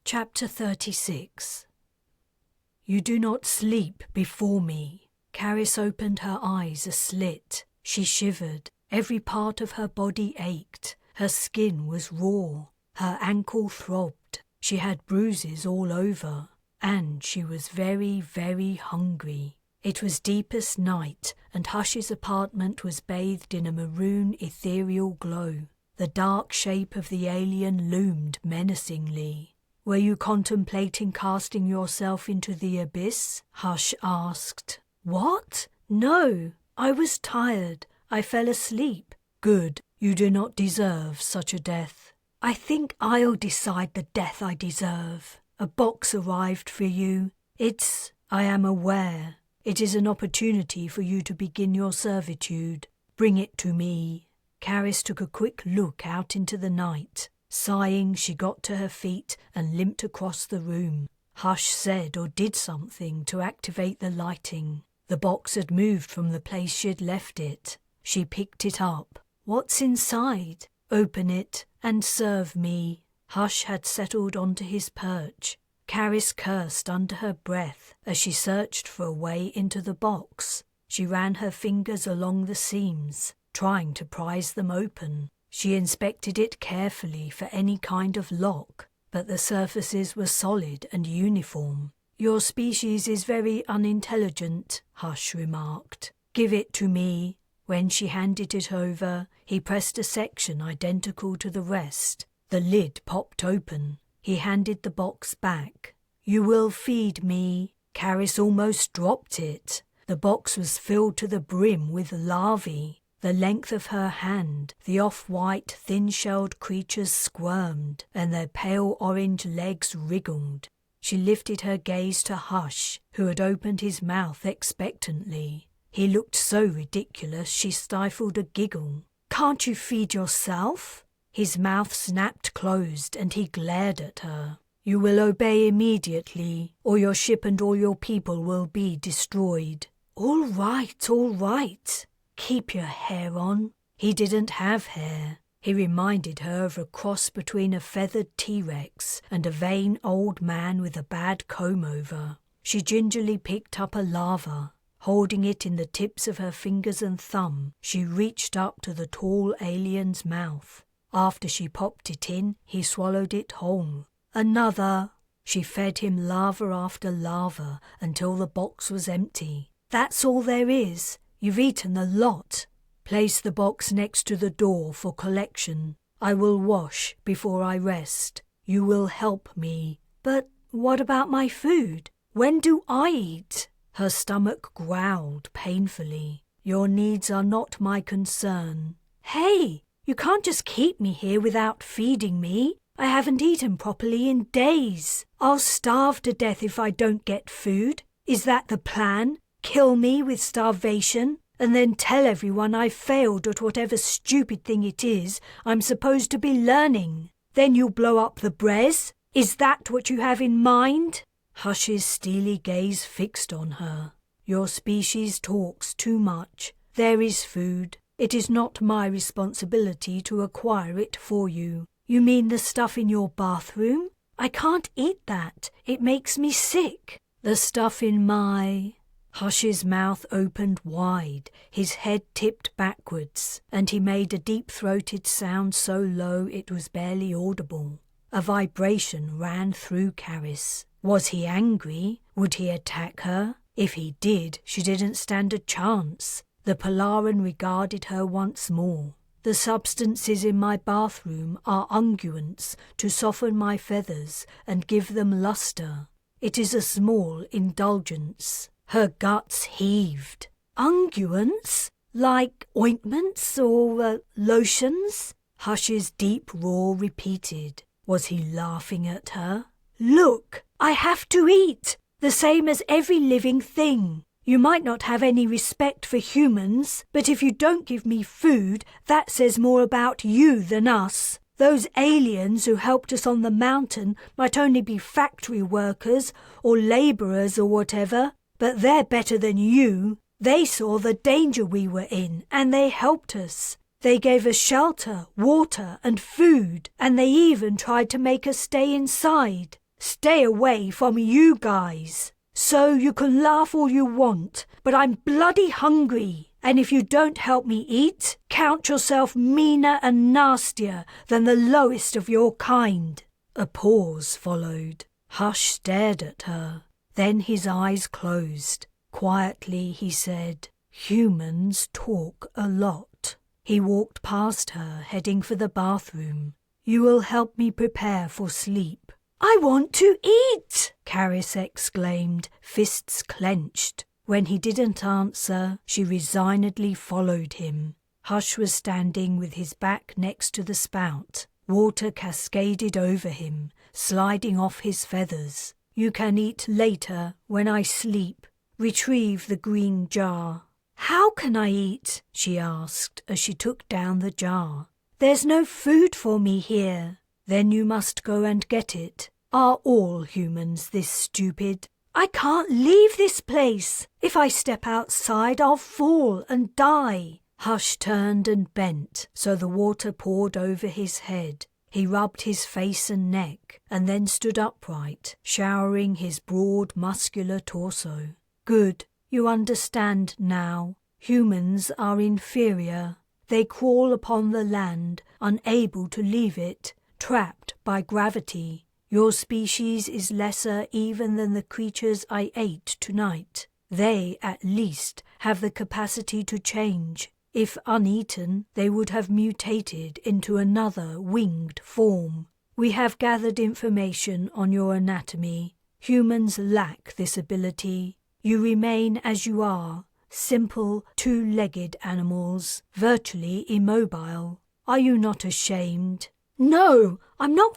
Chapter 36. You do not sleep before me. Carys opened her eyes a slit. She shivered. Every part of her body ached. Her skin was raw. Her ankle throbbed. She had bruises all over. And she was very, very hungry. It was deepest night, and Hush's apartment was bathed in a maroon ethereal glow. The dark shape of the alien loomed menacingly. Were you contemplating casting yourself into the abyss? Hush asked. What? No, I was tired. I fell asleep. Good, you do not deserve such a death. I think I'll decide the death I deserve. A box arrived for you. I am aware. It is an opportunity for you to begin your servitude. Bring it to me. Carys took a quick look out into the night. Sighing, she got to her feet and limped across the room. Hush said or did something to activate the lighting. The box had moved from the place she'd left it. She picked it up. What's inside? Open it and serve me. Hush had settled onto his perch. Carys cursed under her breath as she searched for a way into the box. She ran her fingers along the seams, trying to prise them open. She inspected it carefully for any kind of lock, but the surfaces were solid and uniform. Your species is very unintelligent, Hush remarked. Give it to me. When she handed it over, he pressed a section identical to the rest. The lid popped open. He handed the box back. You will feed me. Carys almost dropped it. The box was filled to the brim with larvae. The length of her hand, the off-white, thin-shelled creatures squirmed, and their pale orange legs wriggled. She lifted her gaze to Hush, who had opened his mouth expectantly. He looked so ridiculous she stifled a giggle. Can't you feed yourself? His mouth snapped closed and he glared at her. You will obey immediately, or your ship and all your people will be destroyed. All right, all right. Keep your hair on. He didn't have hair. He reminded her of a cross between a feathered T-Rex and a vain old man with a bad comb-over. She gingerly picked up a larva. Holding it in the tips of her fingers and thumb, she reached up to the tall alien's mouth. After she popped it in, he swallowed it whole. Another. She fed him larva after larva until the box was empty. That's all there is. You've eaten a lot. Place the box next to the door for collection. I will wash before I rest. You will help me. But what about my food? When do I eat? Her stomach growled painfully. Your needs are not my concern. Hey, you can't just keep me here without feeding me. I haven't eaten properly in days. I'll starve to death if I don't get food. Is that the plan? Kill me with starvation, and then tell everyone I failed at whatever stupid thing it is I'm supposed to be learning. Then you'll blow up the Bres? Is that what you have in mind? Hush's steely gaze fixed on her. Your species talks too much. There is food. It is not my responsibility to acquire it for you. You mean the stuff in your bathroom? I can't eat that. It makes me sick. The stuff in my... Hush's mouth opened wide, his head tipped backwards, and he made a deep-throated sound so low it was barely audible. A vibration ran through Carys. Was he angry? Would he attack her? If he did, she didn't stand a chance. The Polaran regarded her once more. The substances in my bathroom are unguents to soften my feathers and give them luster. It is a small indulgence. Her guts heaved. Unguents? Like ointments or lotions? Hush's deep roar repeated. Was he laughing at her? Look, I have to eat, the same as every living thing. You might not have any respect for humans, but if you don't give me food, that says more about you than us. Those aliens who helped us on the mountain might only be factory workers or labourers or whatever, but they're better than you. They saw the danger we were in and they helped us. They gave us shelter, water and food, and they even tried to make us stay inside. Stay away from you guys. So you can laugh all you want, but I'm bloody hungry. And if you don't help me eat, count yourself meaner and nastier than the lowest of your kind. A pause followed. Hush stared at her. Then his eyes closed. Quietly he said, "Humans talk a lot." He walked past her, heading for the bathroom. "You will help me prepare for sleep." "I want to eat!" Carys exclaimed, fists clenched. When he didn't answer, she resignedly followed him. Hush was standing with his back next to the spout. Water cascaded over him, sliding off his feathers. "You can eat later, when I sleep. Retrieve the green jar." "How can I eat?" she asked as she took down the jar. "There's no food for me here." "Then you must go and get it. Are all humans this stupid?" "I can't leave this place. If I step outside, I'll fall and die." Hush turned and bent, so the water poured over his head. He rubbed his face and neck, and then stood upright, showering his broad, muscular torso. "Good. You understand now. Humans are inferior. They crawl upon the land, unable to leave it, trapped by gravity. Your species is lesser even than the creatures I ate tonight. They, at least, have the capacity to change. If uneaten, they would have mutated into another winged form. We have gathered information on your anatomy. Humans lack this ability. You remain as you are, simple, two-legged animals, virtually immobile. Are you not ashamed?" "No, I'm not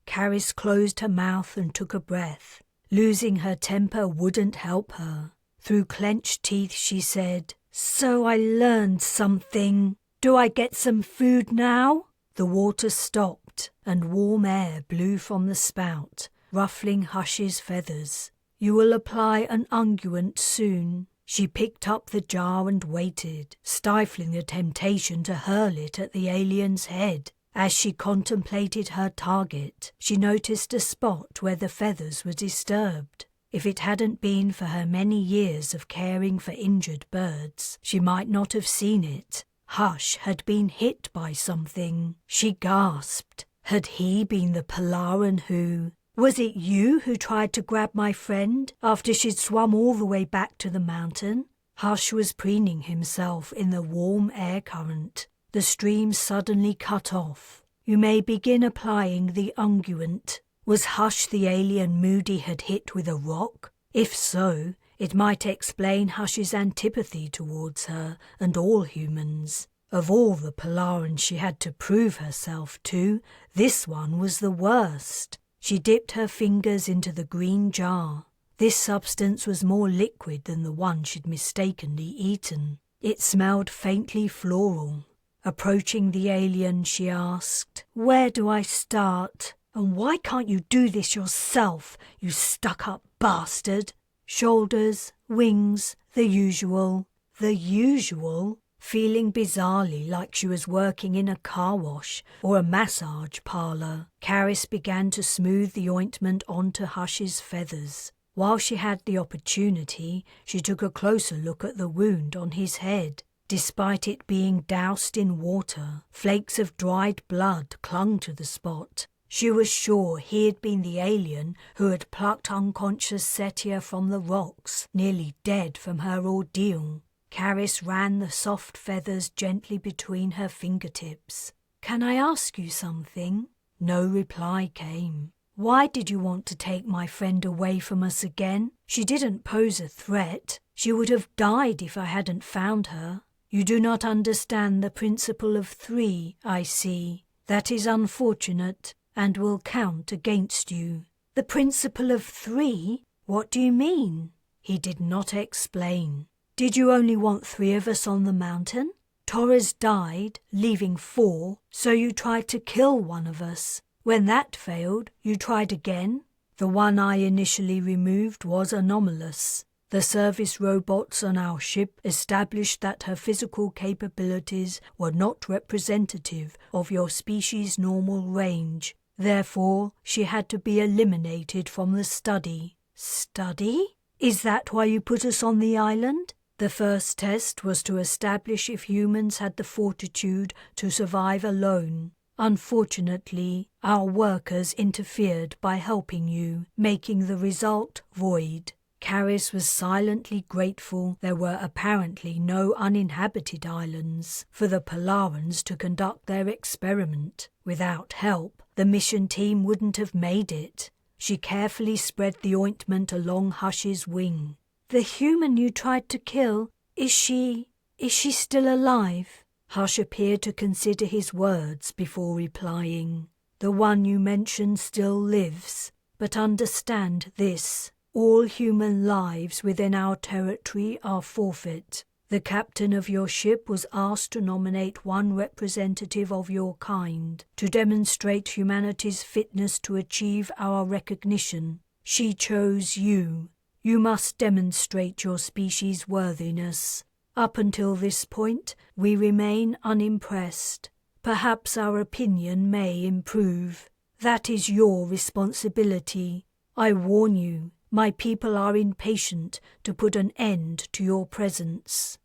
Carys closed her mouth and took a breath. Losing her temper wouldn't help her. Through clenched teeth she said, "So I learned something. Do I get some food now?" The water stopped and warm air blew from the spout, ruffling Hush's feathers. "You will apply an unguent soon." She picked up the jar and waited, stifling the temptation to hurl it at the alien's head. As she contemplated her target, she noticed a spot where the feathers were disturbed. If it hadn't been for her many years of caring for injured birds, she might not have seen it. Hush had been hit by something. She gasped. Had he been the Polaran who... "Was it you who tried to grab my friend after she'd swum all the way back to the mountain?" Hush was preening himself in the warm air current. The stream suddenly cut off. "You may begin applying the unguent." Was Hush the alien Moody had hit with a rock? If so, it might explain Hush's antipathy towards her and all humans. Of all the Polarans she had to prove herself to, this one was the worst. She dipped her fingers into the green jar. This substance was more liquid than the one she'd mistakenly eaten. It smelled faintly floral. Approaching the alien, she asked, "Where do I start? And why can't you do this yourself, you stuck-up bastard?" "Shoulders, wings, the usual." The usual? Feeling bizarrely like she was working in a car wash or a massage parlour, Carys began to smooth the ointment onto Hush's feathers. While she had the opportunity, she took a closer look at the wound on his head. Despite it being doused in water, flakes of dried blood clung to the spot. She was sure he had been the alien who had plucked unconscious Setia from the rocks, nearly dead from her ordeal. Carys ran the soft feathers gently between her fingertips. "Can I ask you something?" No reply came. Why did you want to take my friend away from us again? She didn't pose a threat. She would have died if I hadn't found her. You do not understand the principle of 3, I see. That is unfortunate and will count against you. The principle of 3? What do you mean? He did not explain. Did you only want 3 of us on the mountain? Torres died, leaving 4, so you tried to kill one of us. When that failed, you tried again. The one I initially removed was anomalous. The service robots on our ship established that her physical capabilities were not representative of your species' normal range. Therefore, she had to be eliminated from the study. Study? Is that why you put us on the island? The first test was to establish if humans had the fortitude to survive alone. Unfortunately, our workers interfered by helping you, making the result void. Carys was silently grateful there were apparently no uninhabited islands for the Polarans to conduct their experiment. Without help, the mission team wouldn't have made it. She carefully spread the ointment along Hush's wing. The human you tried to kill, is she still alive? Hush appeared to consider his words before replying. The one you mentioned still lives, but understand this. All human lives within our territory are forfeit. The captain of your ship was asked to nominate one representative of your kind to demonstrate humanity's fitness to achieve our recognition. She chose you. You must demonstrate your species' worthiness. Up until this point, we remain unimpressed. Perhaps our opinion may improve. That is your responsibility. I warn you, my people are impatient to put an end to your presence.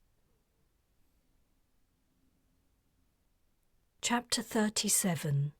Chapter 37.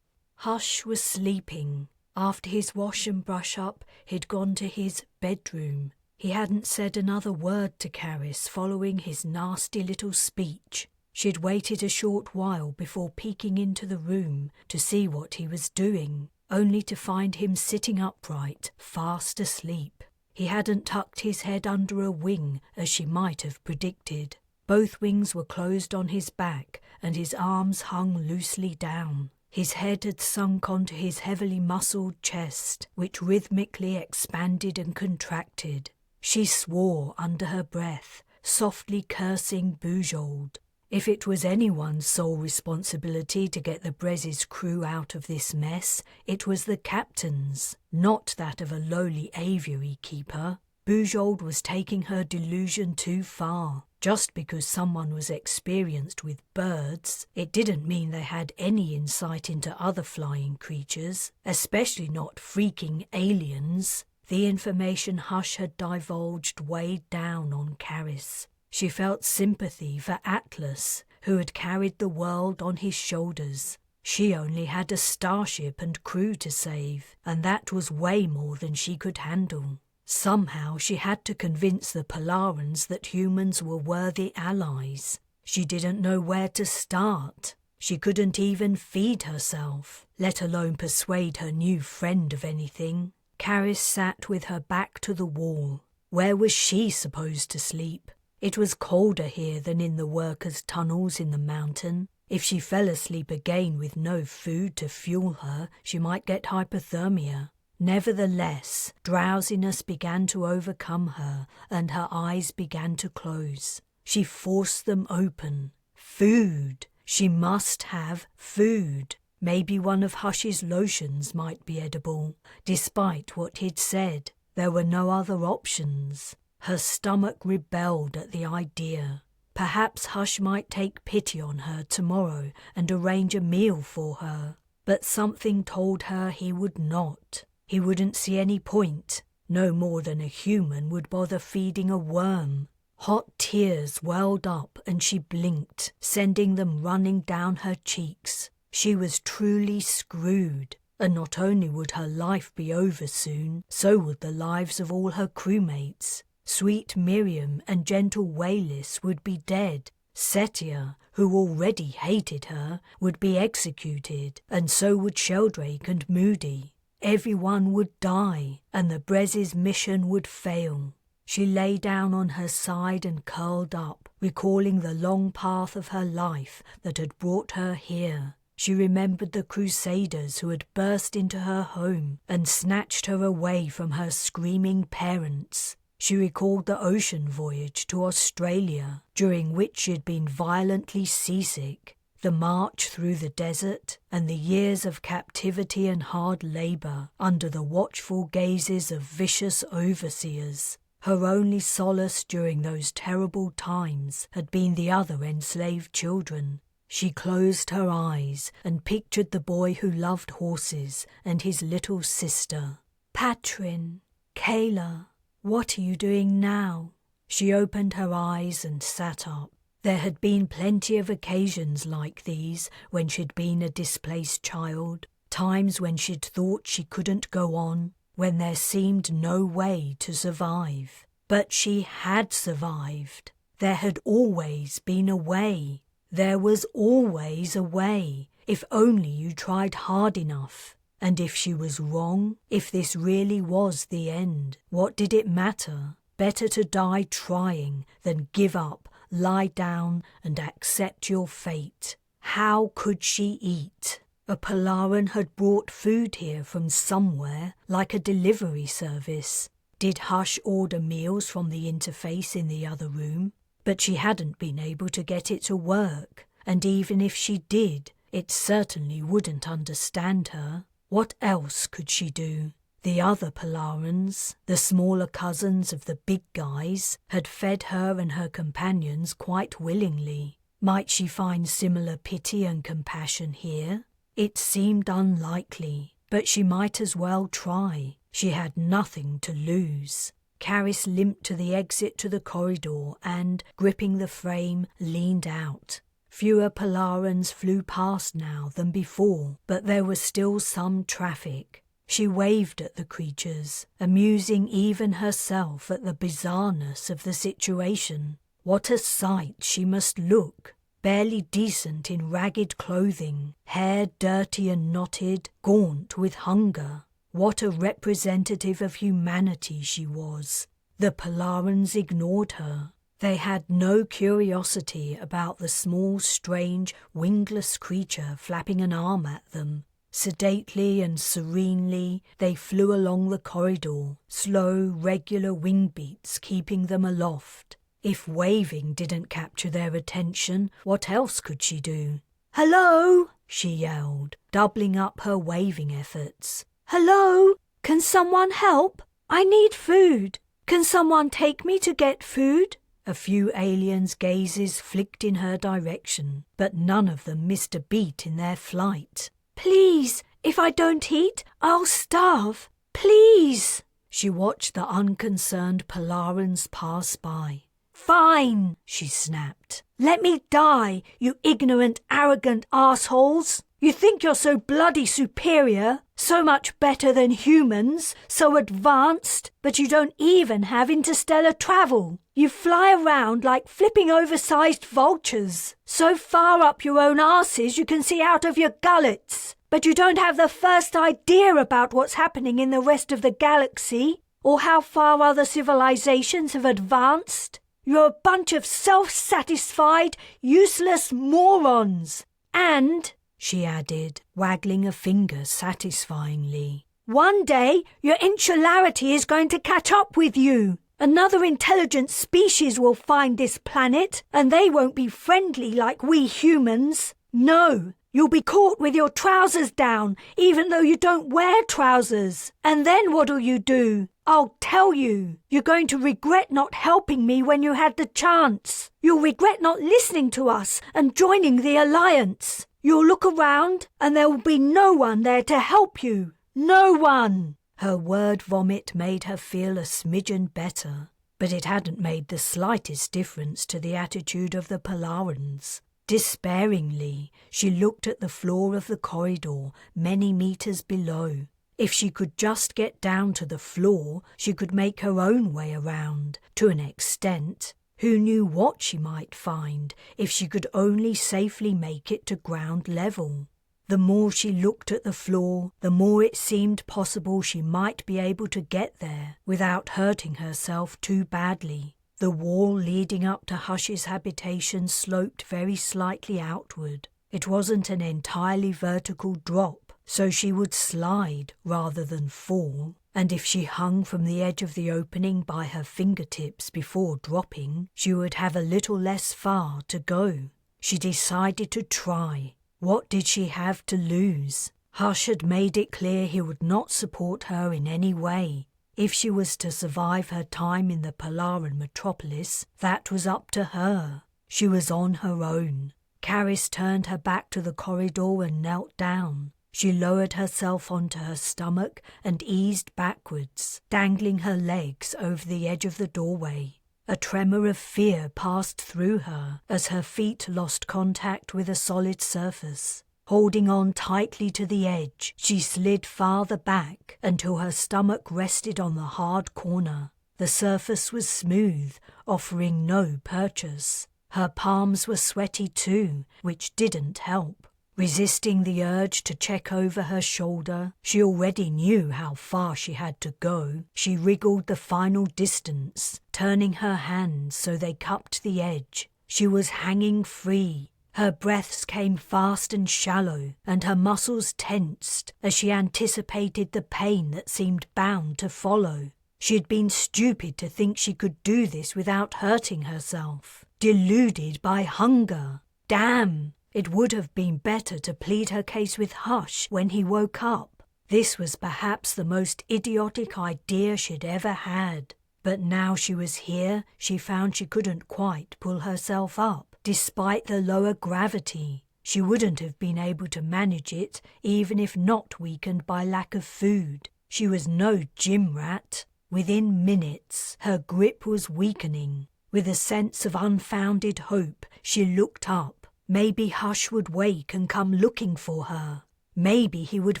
Hush was sleeping. After his wash and brush up, he'd gone to his bedroom. He hadn't said another word to Carys following his nasty little speech. She'd waited a short while before peeking into the room to see what he was doing, only to find him sitting upright, fast asleep. He hadn't tucked his head under a wing, as she might have predicted. Both wings were closed on his back, and his arms hung loosely down. His head had sunk onto his heavily muscled chest, which rhythmically expanded and contracted. She swore under her breath, softly cursing Bujold. If it was anyone's sole responsibility to get the Bres' crew out of this mess, it was the captain's, not that of a lowly aviary keeper. Bujold was taking her delusion too far. Just because someone was experienced with birds, it didn't mean they had any insight into other flying creatures, especially not freaking aliens. The information Hush had divulged weighed down on Carys. She felt sympathy for Atlas, who had carried the world on his shoulders. She only had a starship and crew to save, and that was way more than she could handle. Somehow she had to convince the Polarans that humans were worthy allies. She didn't know where to start. She couldn't even feed herself, let alone persuade her new friend of anything. Carys sat with her back to the wall. Where was she supposed to sleep? It was colder here than in the workers' tunnels in the mountain. If she fell asleep again with no food to fuel her, she might get hypothermia. Nevertheless, drowsiness began to overcome her, and her eyes began to close. She forced them open. Food! She must have food. Maybe one of Hush's lotions might be edible. Despite what he'd said, there were no other options. Her stomach rebelled at the idea. Perhaps Hush might take pity on her tomorrow and arrange a meal for her. But something told her he would not. He wouldn't see any point. No more than a human would bother feeding a worm. Hot tears welled up and she blinked, sending them running down her cheeks. She was truly screwed, and not only would her life be over soon, so would the lives of all her crewmates. Sweet Miriam and gentle Wayless would be dead. Setia, who already hated her, would be executed, and so would Sheldrake and Moody. everyone would die and the Bres' mission would fail. She lay down on her side and curled up, recalling the long path of her life that had brought her here. She remembered the crusaders who had burst into her home and snatched her away from her screaming parents. She recalled the ocean voyage to Australia, during which she had been violently seasick, the march through the desert, and the years of captivity and hard labour under the watchful gazes of vicious overseers. Her only solace during those terrible times had been the other enslaved children. She closed her eyes and pictured the boy who loved horses and his little sister. "Patrin, Kayla, what are you doing now?" She opened her eyes and sat up. There had been plenty of occasions like these when she'd been a displaced child, times when she'd thought she couldn't go on, when there seemed no way to survive. But she had survived. There had always been a way. There was always a way, if only you tried hard enough. And if she was wrong, if this really was the end, what did it matter? Better to die trying than give up, lie down and accept your fate. How could she eat? A Polaran had brought food here from somewhere, like a delivery service. Did Hush order meals from the interface in the other room? But she hadn't been able to get it to work, and even if she did, it certainly wouldn't understand her. What else could she do? The other Polarans, the smaller cousins of the big guys, had fed her and her companions quite willingly. Might she find similar pity and compassion here? It seemed unlikely, but she might as well try. She had nothing to lose. Carys limped to the exit to the corridor and, gripping the frame, leaned out. Fewer Polarans flew past now than before, but there was still some traffic. She waved at the creatures, amusing even herself at the bizarreness of the situation. What a sight she must look! Barely decent in ragged clothing, hair dirty and knotted, gaunt with hunger. What a representative of humanity she was. The Polarans ignored her. They had no curiosity about the small, strange, wingless creature flapping an arm at them. Sedately and serenely, they flew along the corridor, slow, regular wing beats keeping them aloft. If waving didn't capture their attention, what else could she do? "Hello!" she yelled, doubling up her waving efforts. "Hello! Can someone help? I need food. Can someone take me to get food?" A few aliens' gazes flicked in her direction, but none of them missed a beat in their flight. "Please, if I don't eat, I'll starve. Please!" She watched the unconcerned Polarans pass by. "Fine," she snapped. "Let me die, you ignorant, arrogant assholes. You think you're so bloody superior, so much better than humans, so advanced, but you don't even have interstellar travel. You fly around like flipping oversized vultures, so far up your own arses you can see out of your gullets. But you don't have the first idea about what's happening in the rest of the galaxy, or how far other civilizations have advanced. You're a bunch of self-satisfied, useless morons. And," she added, waggling a finger satisfyingly, "one day your insularity is going to catch up with you. Another intelligent species will find this planet, and they won't be friendly like we humans. No, you'll be caught with your trousers down, even though you don't wear trousers. And then what'll you do? I'll tell you. You're going to regret not helping me when you had the chance. You'll regret not listening to us and joining the Alliance. You'll look around, and there will be no one there to help you. No one." Her word vomit made her feel a smidgen better, but it hadn't made the slightest difference to the attitude of the Polarans. Despairingly, she looked at the floor of the corridor many meters below. If she could just get down to the floor, she could make her own way around, to an extent. Who knew what she might find if she could only safely make it to ground level? The more she looked at the floor, the more it seemed possible she might be able to get there without hurting herself too badly. The wall leading up to Hush's habitation sloped very slightly outward. It wasn't an entirely vertical drop, so she would slide rather than fall, and if she hung from the edge of the opening by her fingertips before dropping, she would have a little less far to go. She decided to try. What did she have to lose? Hush had made it clear he would not support her in any way. If she was to survive her time in the Polaran metropolis, that was up to her. She was on her own. Carys turned her back to the corridor and knelt down. She lowered herself onto her stomach and eased backwards, dangling her legs over the edge of the doorway. A tremor of fear passed through her as her feet lost contact with a solid surface. Holding on tightly to the edge, she slid farther back until her stomach rested on the hard corner. The surface was smooth, offering no purchase. Her palms were sweaty too, which didn't help. Resisting the urge to check over her shoulder, she already knew how far she had to go. She wriggled the final distance, turning her hands so they cupped the edge. She was hanging free. Her breaths came fast and shallow, and her muscles tensed as she anticipated the pain that seemed bound to follow. She had been stupid to think she could do this without hurting herself. Deluded by hunger. Damn! It would have been better to plead her case with Hush when he woke up. This was perhaps the most idiotic idea she'd ever had. But now she was here, she found she couldn't quite pull herself up. Despite the lower gravity, she wouldn't have been able to manage it even if not weakened by lack of food. She was no gym rat. Within minutes, her grip was weakening. With a sense of unfounded hope, she looked up. Maybe Hush would wake and come looking for her. Maybe he would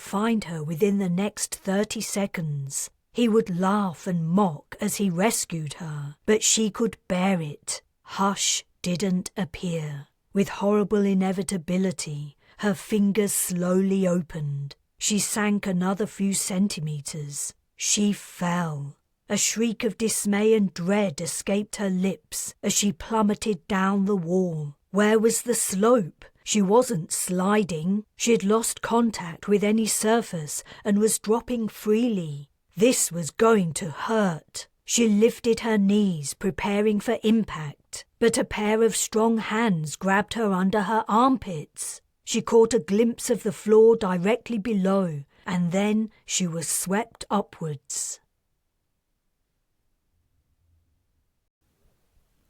find her within the next 30 seconds. He would laugh and mock as he rescued her, but she could bear it. Hush didn't appear. With horrible inevitability, her fingers slowly opened. She sank another few centimeters. She fell. A shriek of dismay and dread escaped her lips as she plummeted down the wall. Where was the slope? She wasn't sliding. She had lost contact with any surface and was dropping freely. This was going to hurt. She lifted her knees, preparing for impact, but a pair of strong hands grabbed her under her armpits. She caught a glimpse of the floor directly below, and then she was swept upwards.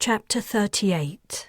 Chapter 38.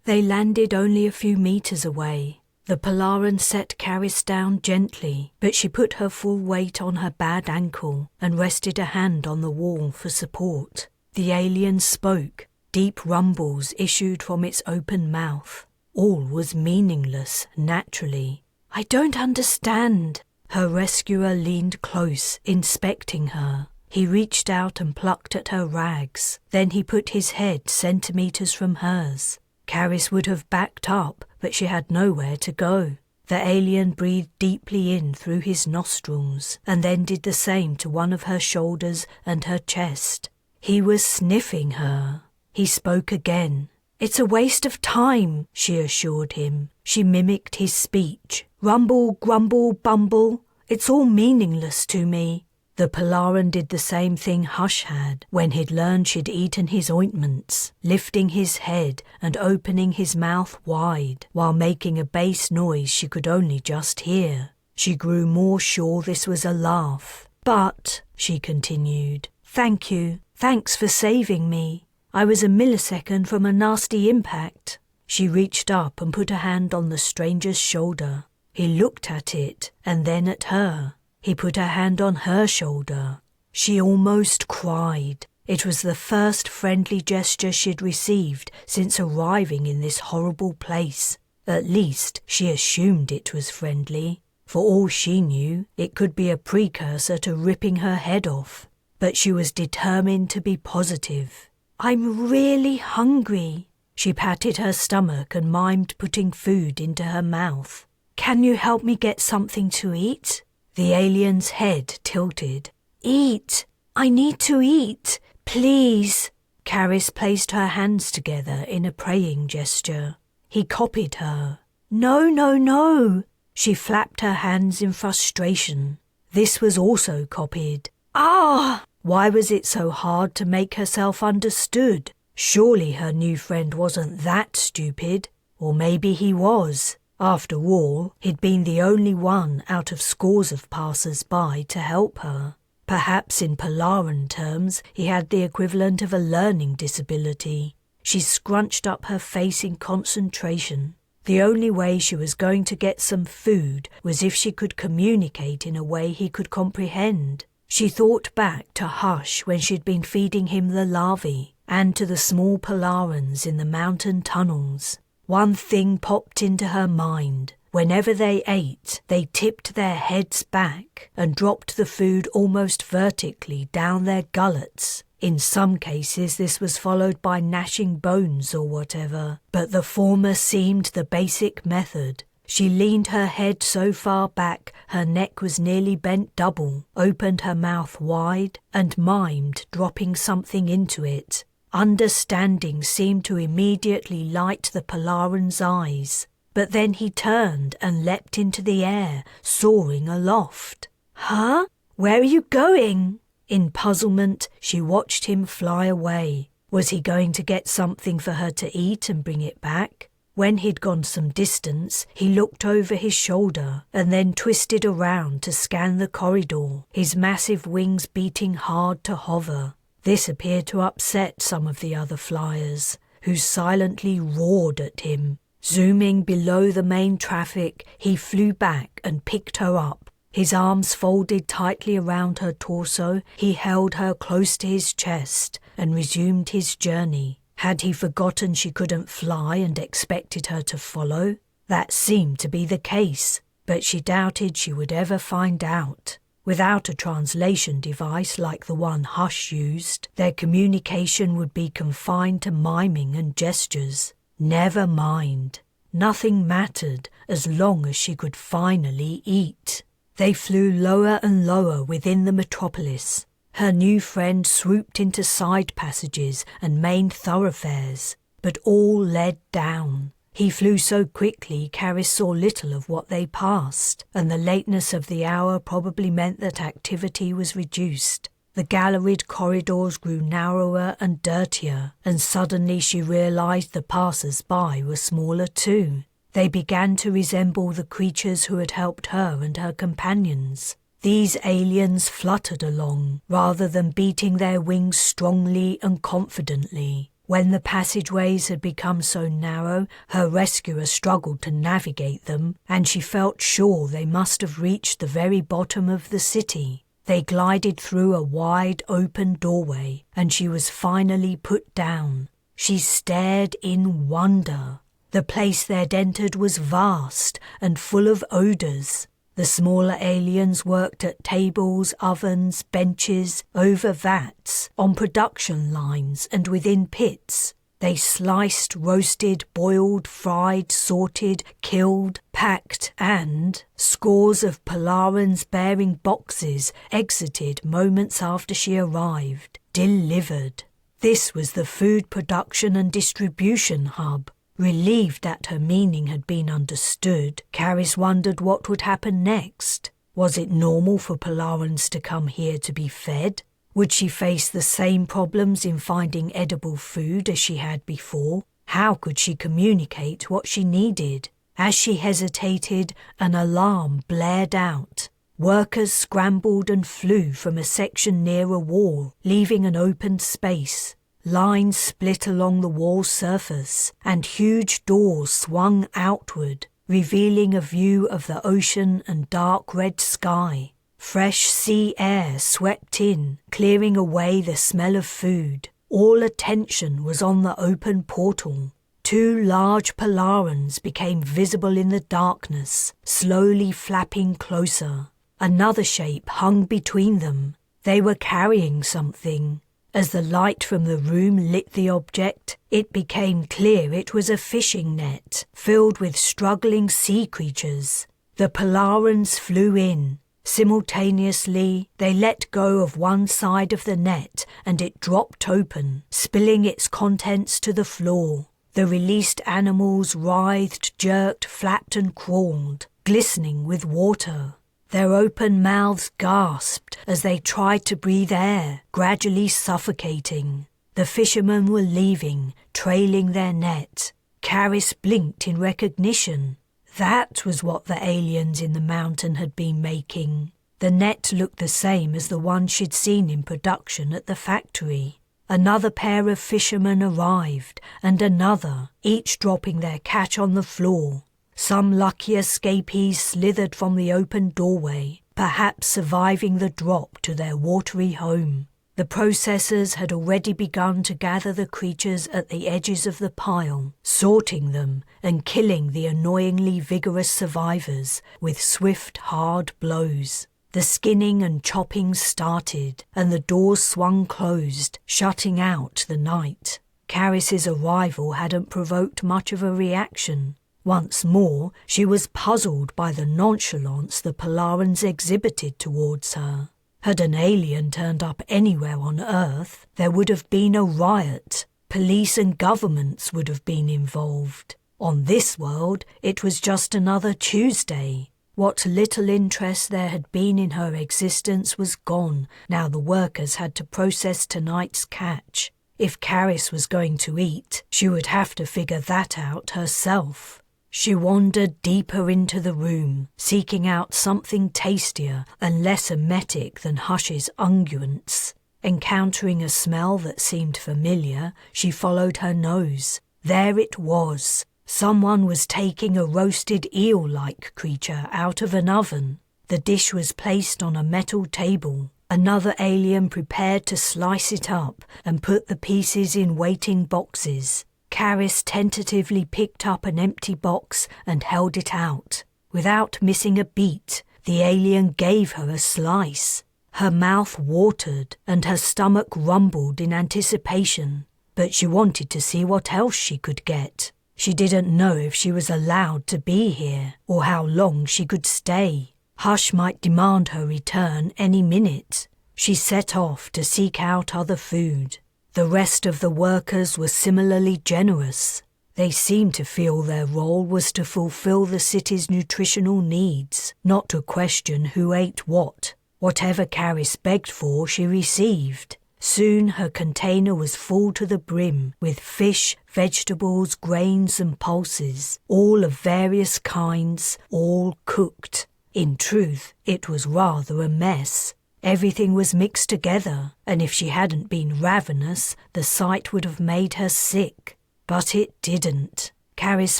They landed only a few meters away. The Polaran set Carys down gently, but she put her full weight on her bad ankle and rested a hand on the wall for support. The alien spoke. Deep rumbles issued from its open mouth. All was meaningless, naturally. "I don't understand." Her rescuer leaned close, inspecting her. He reached out and plucked at her rags. Then he put his head centimeters from hers. Carys would have backed up, but she had nowhere to go. The alien breathed deeply in through his nostrils, and then did the same to one of her shoulders and her chest. He was sniffing her. He spoke again. "It's a waste of time," she assured him. She mimicked his speech. "Rumble, grumble, bumble. It's all meaningless to me." The Polaran did the same thing Hush had when he'd learned she'd eaten his ointments, lifting his head and opening his mouth wide while making a bass noise she could only just hear. She grew more sure this was a laugh. "But," she continued, "thank you. Thanks for saving me. I was a millisecond from a nasty impact." She reached up and put a hand on the stranger's shoulder. He looked at it and then at her. He put a hand on her shoulder. She almost cried. It was the first friendly gesture she'd received since arriving in this horrible place. At least, she assumed it was friendly. For all she knew, it could be a precursor to ripping her head off. But she was determined to be positive. "I'm really hungry." She patted her stomach and mimed putting food into her mouth. Can you help me get something to eat? The alien's head tilted. Eat! I need to eat! Please! Carys placed her hands together in a praying gesture. He copied her. No, no, no! She flapped her hands in frustration. This was also copied. Ah! Why was it so hard to make herself understood? Surely her new friend wasn't that stupid. Or maybe he was. After all, he'd been the only one out of scores of passers-by to help her. Perhaps in Polaran terms, he had the equivalent of a learning disability. She scrunched up her face in concentration. The only way she was going to get some food was if she could communicate in a way he could comprehend. She thought back to Hush when she'd been feeding him the larvae, and to the small Polarans in the mountain tunnels. One thing popped into her mind. Whenever they ate, they tipped their heads back and dropped the food almost vertically down their gullets. In some cases this was followed by gnashing bones or whatever, but the former seemed the basic method. She leaned her head so far back her neck was nearly bent double, opened her mouth wide, and mimed dropping something into it. Understanding seemed to immediately light the Polaran's eyes. But then he turned and leapt into the air, soaring aloft. Huh? Where are you going? In puzzlement, she watched him fly away. Was he going to get something for her to eat and bring it back? When he'd gone some distance, he looked over his shoulder and then twisted around to scan the corridor, his massive wings beating hard to hover. This appeared to upset some of the other flyers, who silently roared at him. Zooming below the main traffic, he flew back and picked her up. His arms folded tightly around her torso, he held her close to his chest and resumed his journey. Had he forgotten she couldn't fly and expected her to follow? That seemed to be the case, but she doubted she would ever find out. Without a translation device like the one Hush used, their communication would be confined to miming and gestures. Never mind. Nothing mattered as long as she could finally eat. They flew lower and lower within the metropolis. Her new friend swooped into side passages and main thoroughfares, but all led down. He flew so quickly Carys saw little of what they passed, and the lateness of the hour probably meant that activity was reduced. The galleried corridors grew narrower and dirtier, and suddenly she realized the passers-by were smaller too. They began to resemble the creatures who had helped her and her companions. These aliens fluttered along, rather than beating their wings strongly and confidently. When the passageways had become so narrow, her rescuer struggled to navigate them, and she felt sure they must have reached the very bottom of the city. They glided through a wide open doorway, and she was finally put down. She stared in wonder. The place they'd entered was vast and full of odours. The smaller aliens worked at tables, ovens, benches, over vats, on production lines and within pits. They sliced, roasted, boiled, fried, sorted, killed, packed, and scores of Polarans bearing boxes exited moments after she arrived, delivered. This was the food production and distribution hub. Relieved that her meaning had been understood, Carys wondered what would happen next. Was it normal for Polarans to come here to be fed? Would she face the same problems in finding edible food as she had before? How could she communicate what she needed? As she hesitated, an alarm blared out. Workers scrambled and flew from a section near a wall, leaving an open space. Lines split along the wall's surface, and huge doors swung outward, revealing a view of the ocean and dark red sky. Fresh sea air swept in, clearing away the smell of food. All attention was on the open portal. Two large Polarans became visible in the darkness, slowly flapping closer. Another shape hung between them. They were carrying something. As the light from the room lit the object, it became clear it was a fishing net filled with struggling sea creatures. The Polarans flew in. Simultaneously, they let go of one side of the net and it dropped open, spilling its contents to the floor. The released animals writhed, jerked, flapped and crawled, glistening with water. Their open mouths gasped as they tried to breathe air, gradually suffocating. The fishermen were leaving, trailing their net. Carys blinked in recognition. That was what the aliens in the mountain had been making. The net looked the same as the one she'd seen in production at the factory. Another pair of fishermen arrived, and another, each dropping their catch on the floor. Some lucky escapees slithered from the open doorway, perhaps surviving the drop to their watery home. The processors had already begun to gather the creatures at the edges of the pile, sorting them and killing the annoyingly vigorous survivors with swift, hard blows. The skinning and chopping started, and the doors swung closed, shutting out the night. Carys's arrival hadn't provoked much of a reaction. Once more, she was puzzled by the nonchalance the Polarans exhibited towards her. Had an alien turned up anywhere on Earth, there would have been a riot. Police and governments would have been involved. On this world, it was just another Tuesday. What little interest there had been in her existence was gone, now the workers had to process tonight's catch. If Carys was going to eat, she would have to figure that out herself. She wandered deeper into the room, seeking out something tastier and less emetic than Hush's unguents. Encountering a smell that seemed familiar, she followed her nose. There it was. Someone was taking a roasted eel-like creature out of an oven. The dish was placed on a metal table. Another alien prepared to slice it up and put the pieces in waiting boxes. Carys tentatively picked up an empty box and held it out. Without missing a beat, the alien gave her a slice. Her mouth watered and her stomach rumbled in anticipation, but she wanted to see what else she could get. She didn't know if she was allowed to be here or how long she could stay. Hush might demand her return any minute. She set off to seek out other food. The rest of the workers were similarly generous. They seemed to feel their role was to fulfill the city's nutritional needs, not to question who ate what. Whatever Carys begged for, she received. Soon her container was full to the brim with fish, vegetables, grains and pulses, all of various kinds, all cooked. In truth, it was rather a mess. Everything was mixed together, and if she hadn't been ravenous, the sight would have made her sick. But it didn't. Carys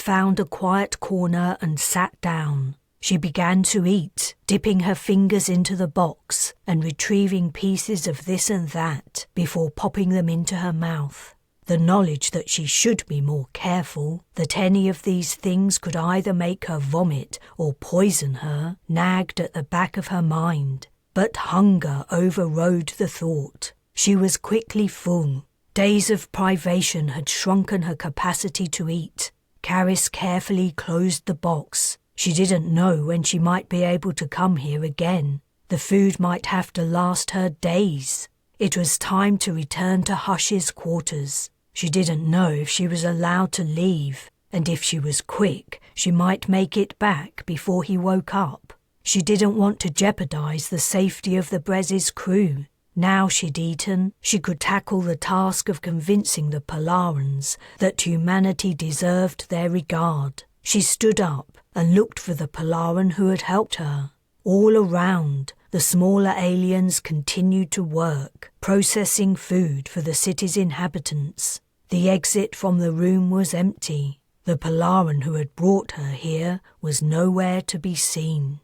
found a quiet corner and sat down. She began to eat, dipping her fingers into the box and retrieving pieces of this and that before popping them into her mouth. The knowledge that she should be more careful, that any of these things could either make her vomit or poison her, nagged at the back of her mind. But hunger overrode the thought. She was quickly full. Days of privation had shrunken her capacity to eat. Carys carefully closed the box. She didn't know when she might be able to come here again. The food might have to last her days. It was time to return to Hush's quarters. She didn't know if she was allowed to leave, and if she was quick, she might make it back before he woke up. She didn't want to jeopardize the safety of the Bres's crew. Now she'd eaten, she could tackle the task of convincing the Polarans that humanity deserved their regard. She stood up and looked for the Polaran who had helped her. All around, the smaller aliens continued to work, processing food for the city's inhabitants. The exit from the room was empty. The Polaran who had brought her here was nowhere to be seen.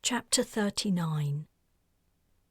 Chapter 39.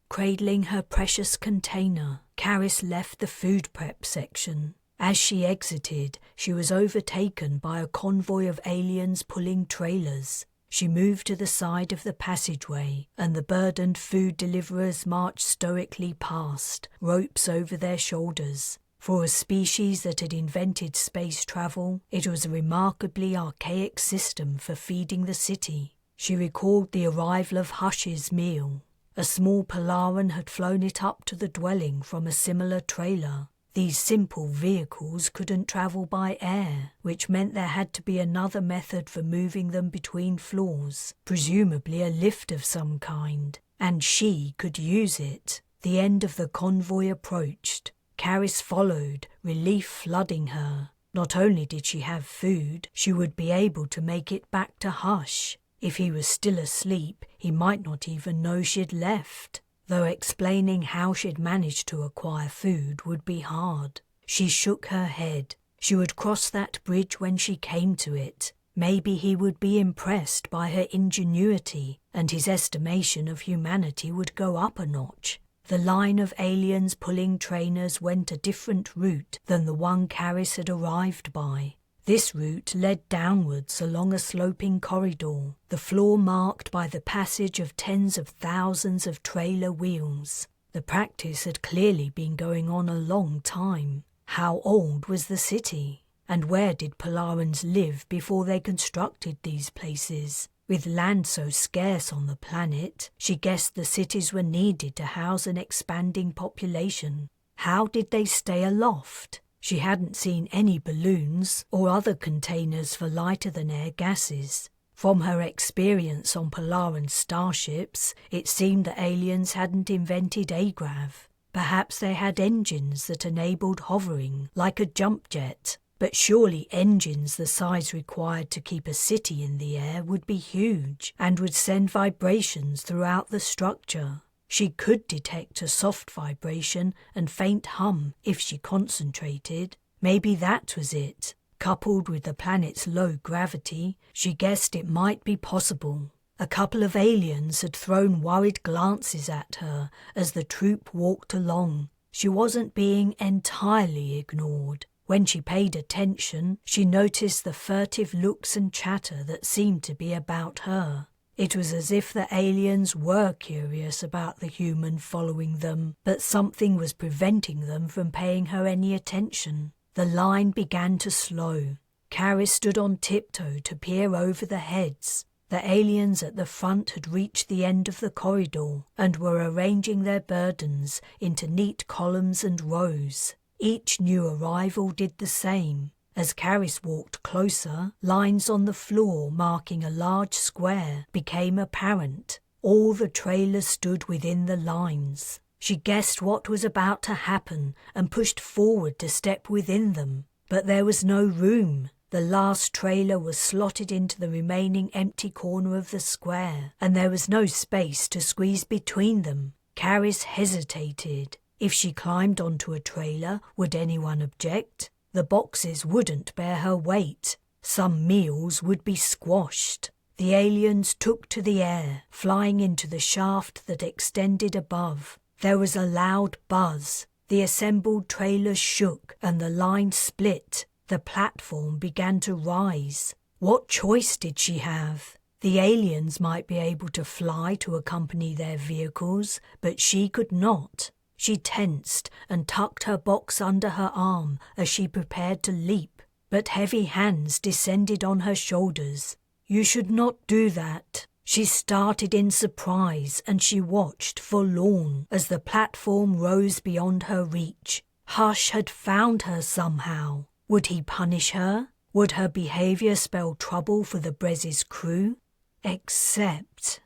Cradling her precious container, Carys left the food prep section. As she exited, she was overtaken by a convoy of aliens pulling trailers. She moved to the side of the passageway, and the burdened food deliverers marched stoically past, ropes over their shoulders. For a species that had invented space travel, it was a remarkably archaic system for feeding the city. She recalled the arrival of Hush's meal. A small Polaran had flown it up to the dwelling from a similar trailer. These simple vehicles couldn't travel by air, which meant there had to be another method for moving them between floors, presumably a lift of some kind, and she could use it. The end of the convoy approached. Carys followed, relief flooding her. Not only did she have food, she would be able to make it back to Hush. If he was still asleep, he might not even know she'd left, though explaining how she'd managed to acquire food would be hard. She shook her head. She would cross that bridge when she came to it. Maybe he would be impressed by her ingenuity, and his estimation of humanity would go up a notch. The line of aliens pulling trainers went a different route than the one Carys had arrived by. This route led downwards along a sloping corridor, the floor marked by the passage of tens of thousands of trailer wheels. The practice had clearly been going on a long time. How old was the city? And where did Polarans live before they constructed these places? With land so scarce on the planet, she guessed the cities were needed to house an expanding population. How did they stay aloft? She hadn't seen any balloons or other containers for lighter-than-air gases. From her experience on Polaran starships, it seemed the aliens hadn't invented agrav. Perhaps they had engines that enabled hovering, like a jump jet. But surely engines the size required to keep a city in the air would be huge and would send vibrations throughout the structure. She could detect a soft vibration and faint hum if she concentrated. Maybe that was it. Coupled with the planet's low gravity, she guessed it might be possible. A couple of aliens had thrown worried glances at her as the troop walked along. She wasn't being entirely ignored. When she paid attention, she noticed the furtive looks and chatter that seemed to be about her. It was as if the aliens were curious about the human following them, but something was preventing them from paying her any attention. The line began to slow. Carys stood on tiptoe to peer over the heads. The aliens at the front had reached the end of the corridor and were arranging their burdens into neat columns and rows. Each new arrival did the same. As Carys walked closer, lines on the floor marking a large square became apparent. All the trailers stood within the lines. She guessed what was about to happen and pushed forward to step within them. But there was no room. The last trailer was slotted into the remaining empty corner of the square, and there was no space to squeeze between them. Carys hesitated. If she climbed onto a trailer, would anyone object? The boxes wouldn't bear her weight. Some meals would be squashed. The aliens took to the air, flying into the shaft that extended above. There was a loud buzz. The assembled trailers shook and the line split. The platform began to rise. What choice did she have? The aliens might be able to fly to accompany their vehicles, but she could not. She tensed and tucked her box under her arm as she prepared to leap, but heavy hands descended on her shoulders. You should not do that. She started in surprise and she watched forlorn as the platform rose beyond her reach. Hush had found her somehow. Would he punish her? Would her behaviour spell trouble for the Bres's crew? Except...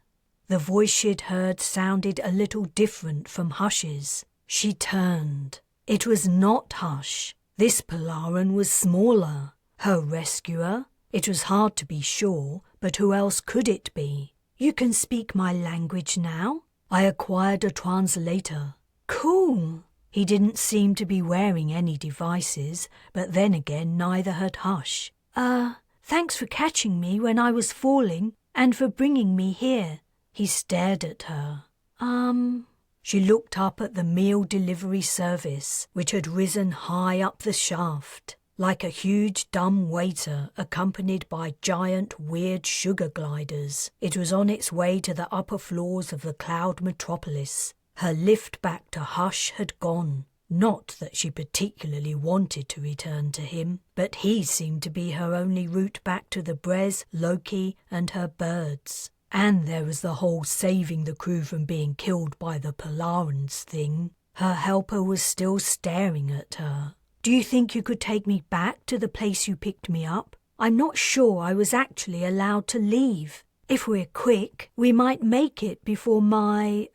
The voice she'd heard sounded a little different from Hush's. She turned. It was not Hush. This Polaran was smaller. Her rescuer? It was hard to be sure, but who else could it be? You can speak my language now? I acquired a translator. Cool. He didn't seem to be wearing any devices, but then again neither had Hush. Thanks for catching me when I was falling, and for bringing me here. He stared at her. She looked up at the meal delivery service, which had risen high up the shaft. like a huge dumb waiter accompanied by giant weird sugar gliders. It was on its way to the upper floors of the cloud metropolis. Her lift back to Hush had gone. Not that she particularly wanted to return to him, but he seemed to be her only route back to the Bres, Loki, and her birds. And there was the whole saving the crew from being killed by the Polarans thing. Her helper was still staring at her. "Do you think you could take me back to the place you picked me up? I'm not sure I was actually allowed to leave. If we're quick, we might make it before my,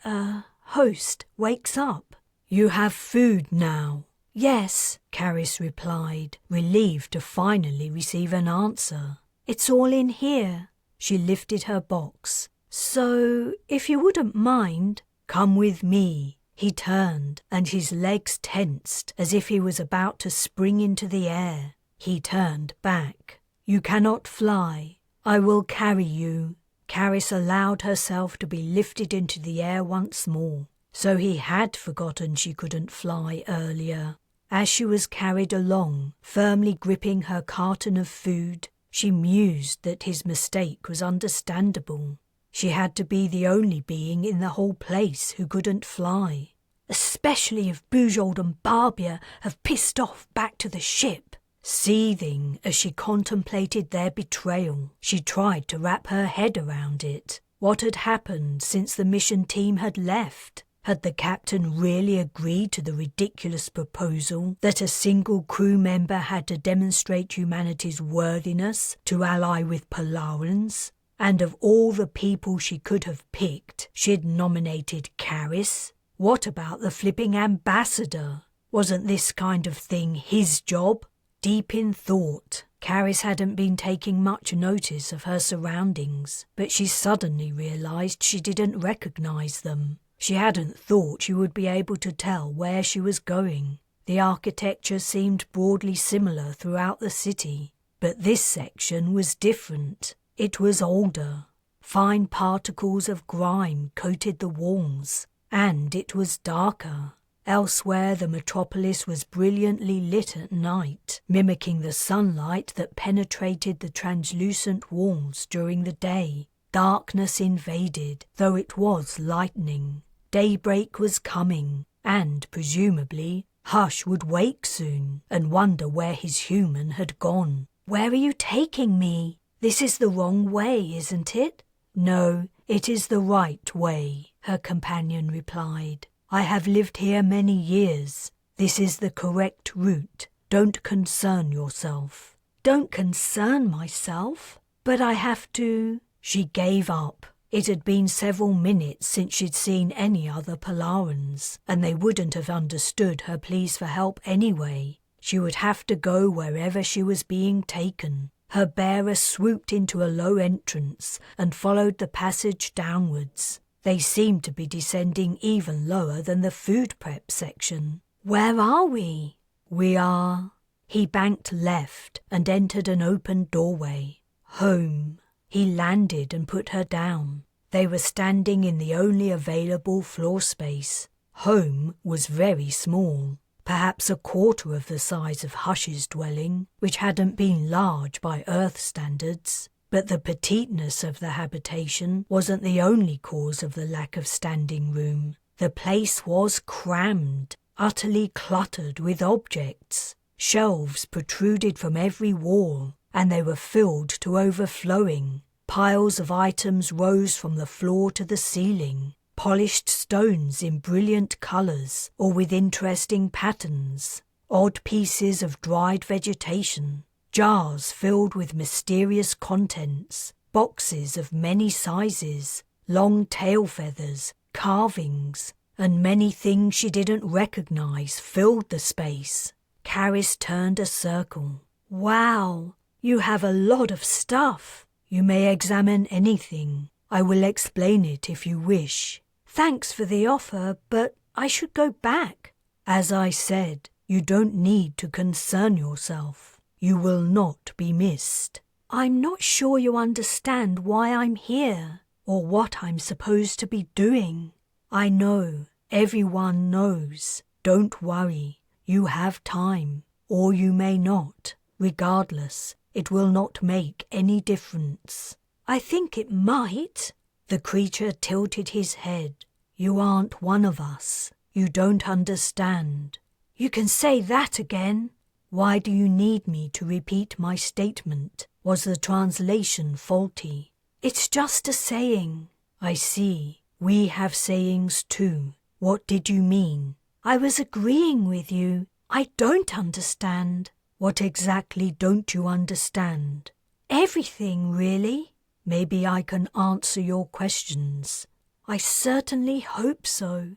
host wakes up." "You have food now?" "Yes," Carys replied, relieved to finally receive an answer. "It's all in here." She lifted her box. "So, if you wouldn't mind—" "Come with me." He turned, and his legs tensed as if he was about to spring into the air. He turned back. "You cannot fly. I will carry you." Carys allowed herself to be lifted into the air once more. So he had forgotten she couldn't fly earlier. As she was carried along, firmly gripping her carton of food, she mused that his mistake was understandable. She had to be the only being in the whole place who couldn't fly. Especially if Bujold and Barbia have pissed off back to the ship. Seething as she contemplated their betrayal, she tried to wrap her head around it. What had happened since the mission team had left? Had the captain really agreed to the ridiculous proposal that a single crew member had to demonstrate humanity's worthiness to ally with Polarans? And of all the people she could have picked, she'd nominated Carys? What about the flipping ambassador? Wasn't this kind of thing his job? Deep in thought, Carys hadn't been taking much notice of her surroundings, but she suddenly realised she didn't recognise them. She hadn't thought she would be able to tell where she was going. The architecture seemed broadly similar throughout the city, but this section was different. It was older. Fine particles of grime coated the walls, and it was darker. Elsewhere the metropolis was brilliantly lit at night, mimicking the sunlight that penetrated the translucent walls during the day. Darkness invaded, though it was lightening. Daybreak was coming, and, presumably, Hush would wake soon and wonder where his human had gone. "Where are you taking me? This is the wrong way, isn't it?" "No, it is the right way," her companion replied. "I have lived here many years. This is the correct route. Don't concern yourself." "Don't concern myself? But I have to—" She gave up. It had been several minutes since she'd seen any other Polarans, and they wouldn't have understood her pleas for help anyway. She would have to go wherever she was being taken. Her bearer swooped into a low entrance and followed the passage downwards. They seemed to be descending even lower than the food prep section. "Where are we?" "We are—" He banked left and entered an open doorway. "Home." He landed and put her down. They were standing in the only available floor space. Home was very small, perhaps a quarter of the size of Hush's dwelling, which hadn't been large by Earth standards. But the petiteness of the habitation wasn't the only cause of the lack of standing room. The place was crammed, utterly cluttered with objects. Shelves protruded from every wall, and they were filled to overflowing. Piles of items rose from the floor to the ceiling, polished stones in brilliant colours or with interesting patterns, odd pieces of dried vegetation, jars filled with mysterious contents, boxes of many sizes, long tail feathers, carvings, and many things she didn't recognise filled the space. Carys turned a circle. "Wow, you have a lot of stuff. You may examine anything. I will explain it if you wish." "Thanks for the offer, but I should go back." "As I said, you don't need to concern yourself. You will not be missed." "I'm not sure you understand why I'm here, or what I'm supposed to be doing." "I know. Everyone knows. Don't worry. You have time. or you may not. Regardless, it will not make any difference." "I think it might." The creature tilted his head. "You aren't one of us. You don't understand." "You can say that again." "Why do you need me to repeat my statement? Was the translation faulty?" "It's just a saying." "I see. We have sayings too. What did you mean?" "I was agreeing with you. I don't understand." "What exactly don't you understand?" "Everything, really." "Maybe I can answer your questions." "I certainly hope so."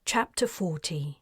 Chapter 40.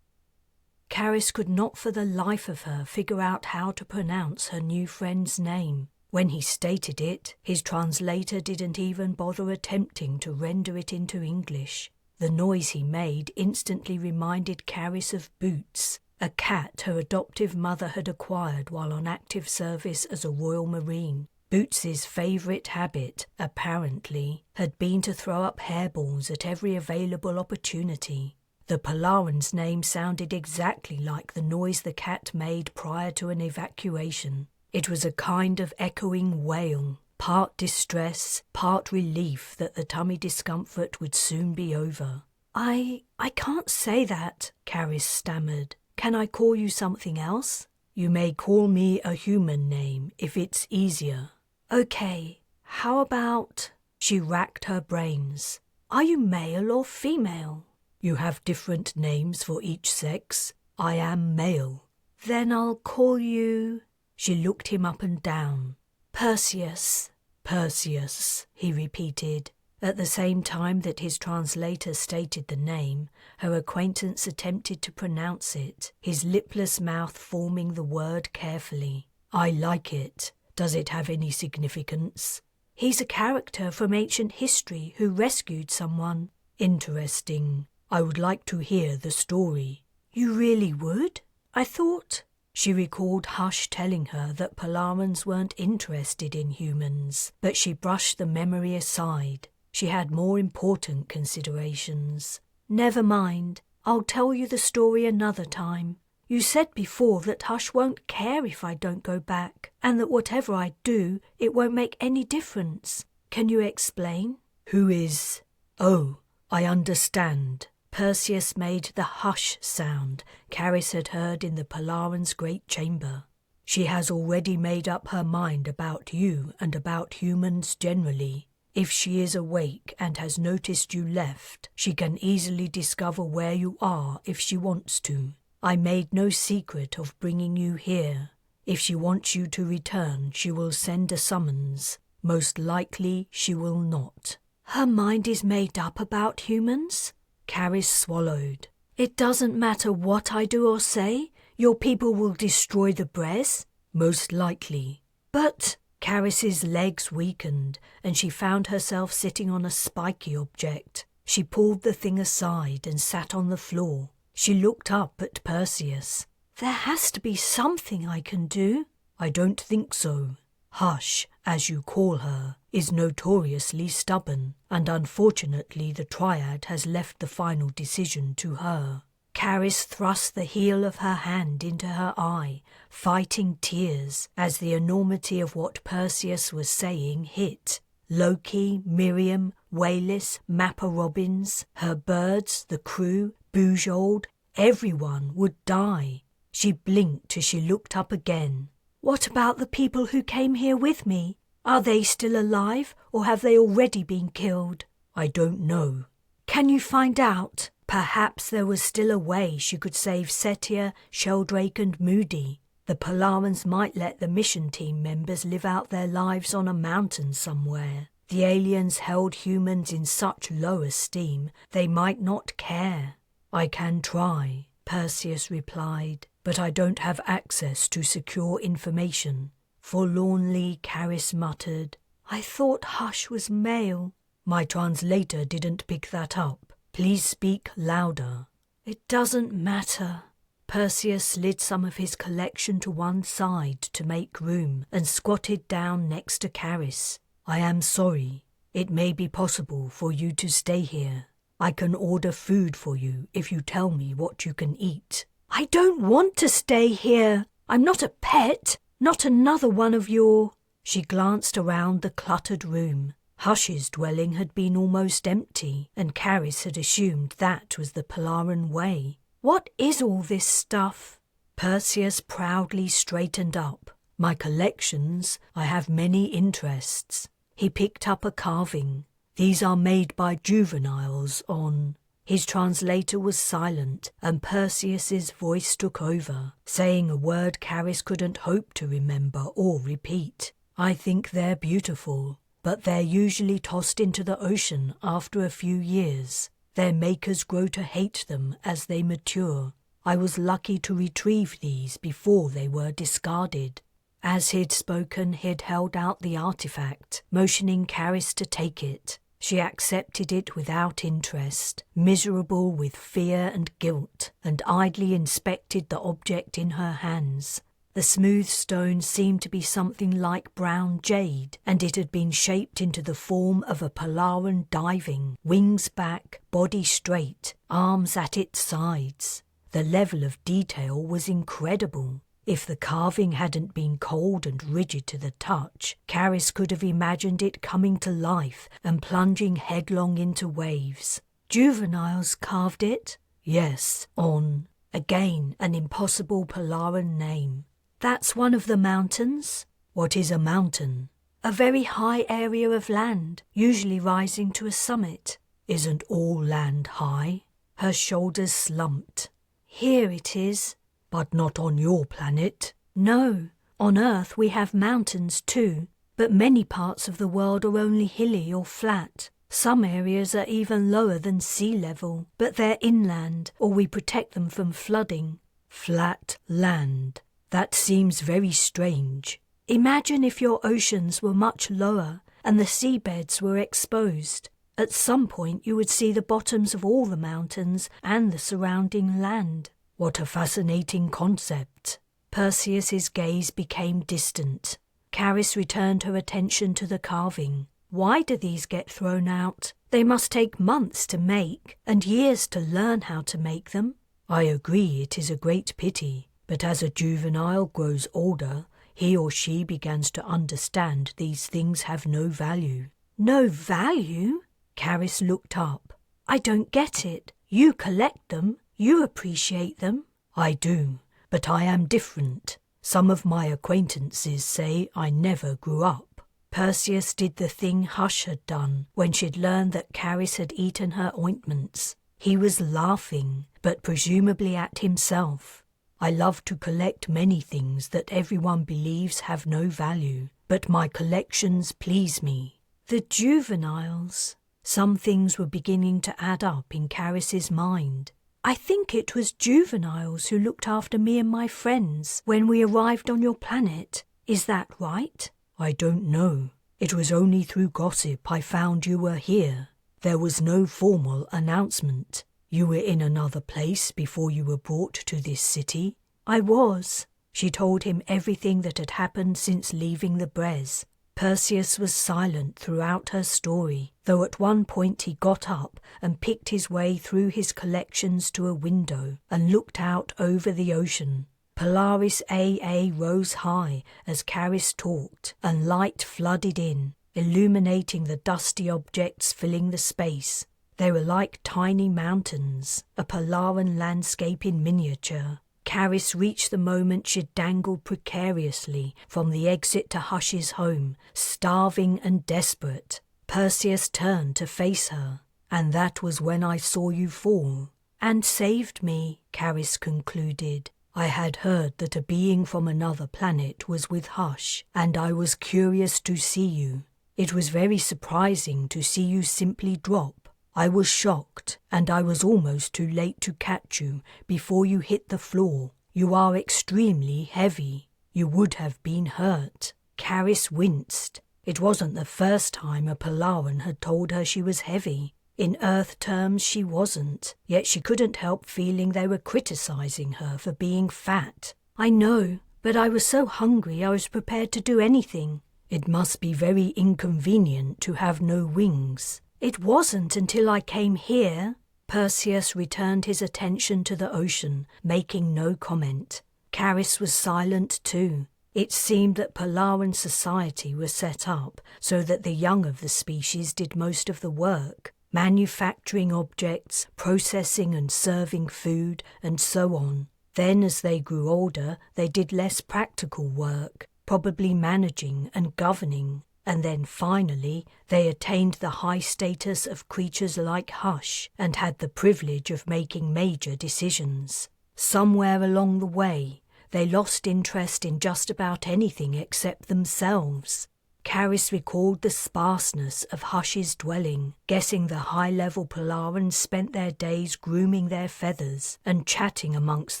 Carys could not for the life of her figure out how to pronounce her new friend's name. When he stated it, his translator didn't even bother attempting to render it into English. The noise he made instantly reminded Carys of Boots, a cat her adoptive mother had acquired while on active service as a Royal Marine. Boots's favourite habit, apparently, had been to throw up hairballs at every available opportunity. The Polaris name sounded exactly like the noise the cat made prior to an evacuation. It was a kind of echoing wail, part distress, part relief that the tummy discomfort would soon be over. I can't say that," Carys stammered. "Can I call you something else?" "You may call me a human name if it's easier." "Okay, how about—" She racked her brains. "Are you male or female?" "You have different names for each sex. I am male." "Then I'll call you—" She looked him up and down. "Perseus." "Perseus," he repeated. At the same time that his translator stated the name, her acquaintance attempted to pronounce it, his lipless mouth forming the word carefully. "I like it. Does it have any significance?" "He's a character from ancient history who rescued someone." "Interesting. I would like to hear the story." "You really would? I thought—" She recalled Hush telling her that Polarans weren't interested in humans, but she brushed the memory aside. She had more important considerations. "Never mind. I'll tell you the story another time. You said before that Hush won't care if I don't go back, and that whatever I do, it won't make any difference. Can you explain?" "Who is—" "Oh, I understand." Perseus made the hush sound Carys had heard in the Polaran's great chamber. "She has already made up her mind about you and about humans generally. If she is awake and has noticed you left, she can easily discover where you are if she wants to. I made no secret of bringing you here. If she wants you to return, she will send a summons. Most likely she will not." "Her mind is made up about humans?" Carys swallowed. "It doesn't matter what I do or say? Your people will destroy the Bres?" "Most likely." "But—" Carys's legs weakened, and she found herself sitting on a spiky object. She pulled the thing aside and sat on the floor. She looked up at Perseus. "There has to be something I can do." "I don't think so. Hush, as you call her, is notoriously stubborn, and unfortunately the Triad has left the final decision to her." Carys thrust the heel of her hand into her eye, fighting tears, as the enormity of what Perseus was saying hit. Loki, Miriam, Waylys, Mappa Robbins, her birds, the crew, Bujold, everyone would die. She blinked as she looked up again. "What about the people who came here with me? Are they still alive, or have they already been killed?" "I don't know." "Can you find out? Perhaps there was still a way she could save Setia, Sheldrake and Moody. The Polarans might let the mission team members live out their lives on a mountain somewhere. The aliens held humans in such low esteem they might not care." "I can try," Perseus replied, "but I don't have access to secure information." Forlornly, Carys muttered, "I thought Hush was male." "My translator didn't pick that up. Please speak louder." "It doesn't matter." Perseus slid some of his collection to one side to make room and squatted down next to Carys. "I am sorry. It may be possible for you to stay here." I can order food for you if you tell me what you can eat. I don't want to stay here. I'm not a pet, not another one of your... She glanced around the cluttered room. Hush's dwelling had been almost empty, and Carys had assumed that was the Polaran way. What is all this stuff? Perseus proudly straightened up. My collections, I have many interests. He picked up a carving. These are made by juveniles on... His translator was silent, and Perseus's voice took over, saying a word Carys couldn't hope to remember or repeat. I think they're beautiful, but they're usually tossed into the ocean after a few years. Their makers grow to hate them as they mature. I was lucky to retrieve these before they were discarded. As he'd spoken, he'd held out the artifact, motioning Carys to take it. She accepted it without interest, miserable with fear and guilt, and idly inspected the object in her hands. The smooth stone seemed to be something like brown jade, and it had been shaped into the form of a Polaran diving, wings back, body straight, arms at its sides. The level of detail was incredible. If the carving hadn't been cold and rigid to the touch, Carys could have imagined it coming to life and plunging headlong into waves. Juveniles carved it? Yes, on. Again, an impossible Polaran name. That's one of the mountains? What is a mountain? A very high area of land, usually rising to a summit. Isn't all land high? Her shoulders slumped. Here it is. But not on your planet. No, on Earth we have mountains too, but many parts of the world are only hilly or flat. Some areas are even lower than sea level, but they're inland, or we protect them from flooding. Flat land. That seems very strange. Imagine if your oceans were much lower and the seabeds were exposed. At some point you would see the bottoms of all the mountains and the surrounding land. What a fascinating concept. Perseus's gaze became distant. Carys returned her attention to the carving. Why do these get thrown out? They must take months to make, and years to learn how to make them. I agree it is a great pity, but as a juvenile grows older, he or she begins to understand these things have no value. No value? Carys looked up. I don't get it. You collect them. You appreciate them. I do, but I am different. Some of my acquaintances say I never grew up. Perseus did the thing Hush had done when she'd learned that Carys had eaten her ointments. He was laughing, but presumably at himself. I love to collect many things that everyone believes have no value, but my collections please me. The juveniles. Some things were beginning to add up in Carys's mind. I think it was juveniles who looked after me and my friends when we arrived on your planet. Is that right? I don't know. It was only through gossip I found you were here. There was no formal announcement. You were in another place before you were brought to this city? I was. She told him everything that had happened since leaving the Bres. Perseus was silent throughout her story, though at one point he got up and picked his way through his collections to a window and looked out over the ocean. Polaris AA rose high as Carys talked, and light flooded in, illuminating the dusty objects filling the space. They were like tiny mountains, a Polaran landscape in miniature. Carys reached the moment she'd dangled precariously from the exit to Hush's home, starving and desperate. Perseus turned to face her. And that was when I saw you fall. And saved me, Carys concluded. I had heard that a being from another planet was with Hush, and I was curious to see you. It was very surprising to see you simply drop. I was shocked, and I was almost too late to catch you before you hit the floor. You are extremely heavy. You would have been hurt. Carys winced. It wasn't the first time a Polaran had told her she was heavy. In Earth terms she wasn't, yet she couldn't help feeling they were criticizing her for being fat. I know, but I was so hungry I was prepared to do anything. It must be very inconvenient to have no wings. It wasn't until I came here. Perseus returned his attention to the ocean, making no comment. Carys was silent too. It seemed that Polaran society was set up so that the young of the species did most of the work, manufacturing objects, processing and serving food, and so on. Then as they grew older, they did less practical work, probably managing and governing. And then finally, they attained the high status of creatures like Hush and had the privilege of making major decisions. Somewhere along the way, they lost interest in just about anything except themselves. Carys recalled the sparseness of Hush's dwelling, guessing the high-level Polarans spent their days grooming their feathers and chatting amongst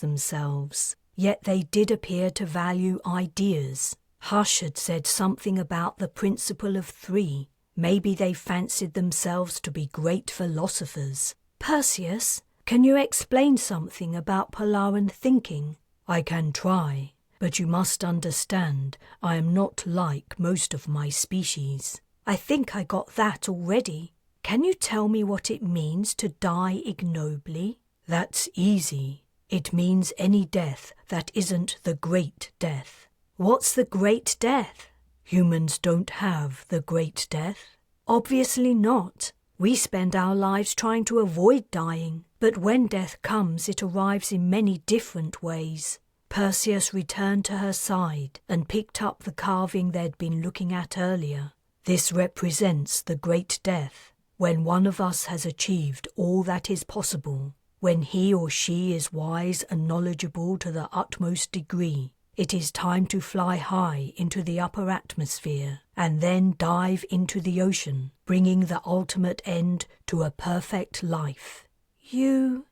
themselves. Yet they did appear to value ideas. Hush had said something about the principle of three. Maybe they fancied themselves to be great philosophers. Perseus, can you explain something about Polaran thinking? I can try, but you must understand I am not like most of my species. I think I got that already. Can you tell me what it means to die ignobly? That's easy. It means any death that isn't the great death. What's the great death? Humans don't have the great death. Obviously not. We spend our lives trying to avoid dying, but when death comes it arrives in many different ways. Perseus returned to her side and picked up the carving they'd been looking at earlier. This represents the great death, when one of us has achieved all that is possible, when he or she is wise and knowledgeable to the utmost degree. It is time to fly high into the upper atmosphere and then dive into the ocean, bringing the ultimate end to a perfect life. You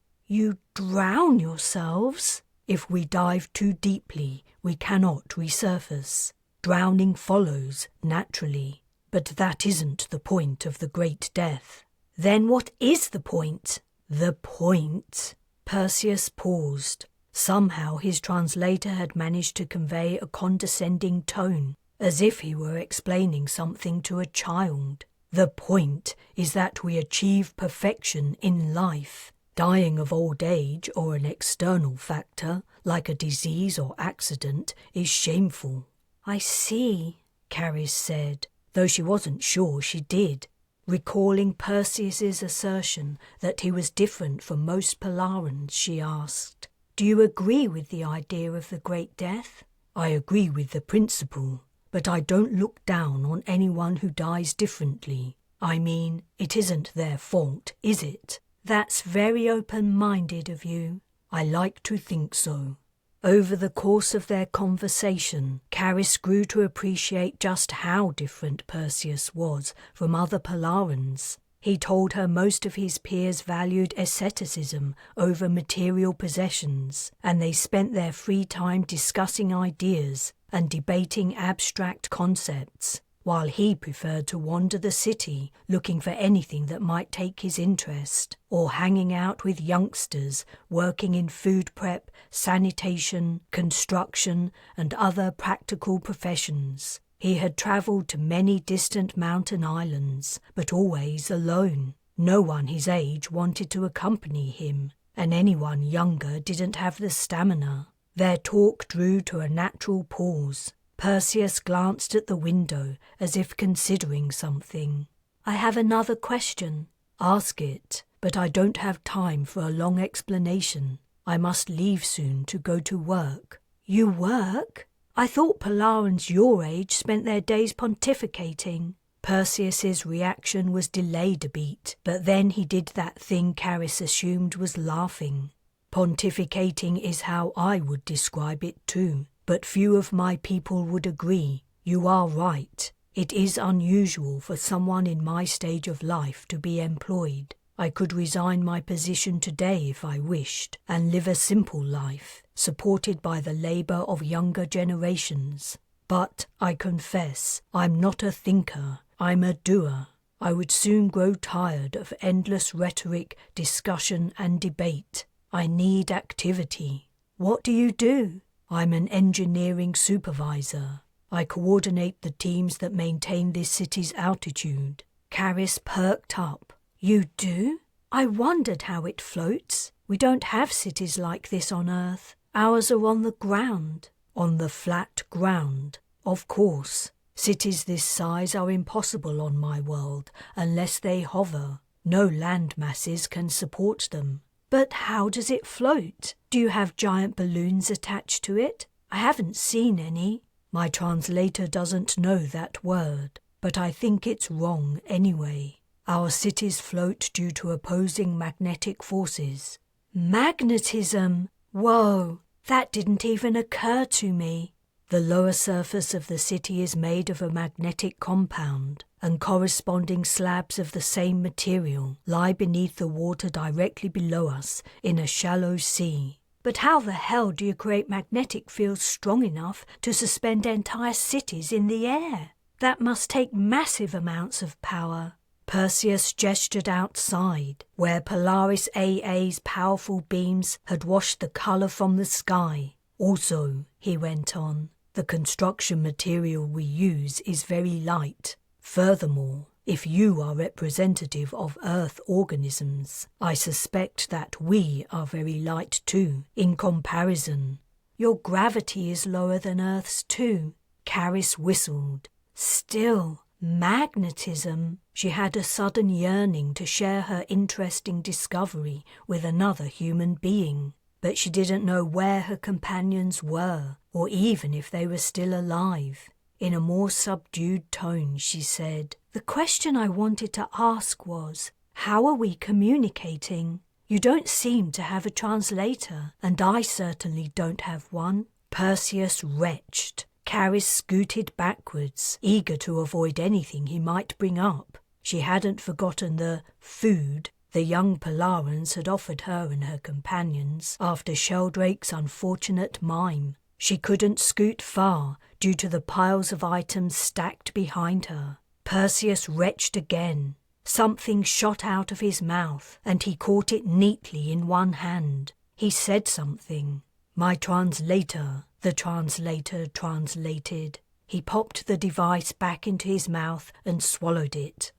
drown yourselves? If we dive too deeply, we cannot resurface. Drowning follows, naturally, but that isn't the point of the great death. Then what is the point? The point? Perseus paused. Somehow his translator had managed to convey a condescending tone, as if he were explaining something to a child. The point is that we achieve perfection in life. Dying of old age or an external factor, like a disease or accident, is shameful. I see, Carys said, though she wasn't sure she did, recalling Perseus's assertion that he was different from most Polarans. She asked, "Do you agree with the idea of the Great Death?" "I agree with the principle, but I don't look down on anyone who dies differently. I mean, it isn't their fault, is it?" "That's very open-minded of you." "I like to think so." Over the course of their conversation, Carys grew to appreciate just how different Perseus was from other Polarans. He told her most of his peers valued asceticism over material possessions, and they spent their free time discussing ideas and debating abstract concepts, while he preferred to wander the city looking for anything that might take his interest, or hanging out with youngsters working in food prep, sanitation, construction, and other practical professions. He had travelled to many distant mountain islands, but always alone. No one his age wanted to accompany him, and anyone younger didn't have the stamina. Their talk drew to a natural pause. Perseus glanced at the window as if considering something. "I have another question." "Ask it, but I don't have time for a long explanation. I must leave soon to go to work." "You work? I thought Polarans your age spent their days pontificating." Perseus's reaction was delayed a beat, but then he did that thing Carys assumed was laughing. "Pontificating is how I would describe it too, but few of my people would agree. You are right. It is unusual for someone in my stage of life to be employed. I could resign my position today if I wished, and live a simple life, supported by the labour of younger generations. But, I confess, I'm not a thinker, I'm a doer. I would soon grow tired of endless rhetoric, discussion and debate. I need activity." "What do you do?" "I'm an engineering supervisor. I coordinate the teams that maintain this city's altitude." Carys perked up. You do? I wondered how it floats. We don't have cities like this on Earth. Ours are on the ground. On the flat ground, of course. Cities this size are impossible on my world unless they hover. No land masses can support them. But how does it float? Do you have giant balloons attached to it? I haven't seen any. My translator doesn't know that word, but I think it's wrong anyway. Our cities float due to opposing magnetic forces. Magnetism! Whoa, that didn't even occur to me. The lower surface of the city is made of a magnetic compound, and corresponding slabs of the same material lie beneath the water directly below us in a shallow sea. But how the hell do you create magnetic fields strong enough to suspend entire cities in the air? That must take massive amounts of power. Perseus gestured outside, where Polaris AA's powerful beams had washed the colour from the sky. Also, he went on, the construction material we use is very light. Furthermore, if you are representative of Earth organisms, I suspect that we are very light too, in comparison. Your gravity is lower than Earth's too. Carys whistled. Still, magnetism. She had a sudden yearning to share her interesting discovery with another human being, but she didn't know where her companions were, or even if they were still alive. In a more subdued tone, she said, "The question I wanted to ask was, how are we communicating? You don't seem to have a translator, and I certainly don't have one." Perseus retched. Carys scooted backwards, eager to avoid anything he might bring up. She hadn't forgotten the food the young Polarans had offered her and her companions after Sheldrake's unfortunate mime. She couldn't scoot far due to the piles of items stacked behind her. Perseus retched again. Something shot out of his mouth, and he caught it neatly in one hand. He said something. My translator, the translator translated. He popped the device back into his mouth and swallowed it.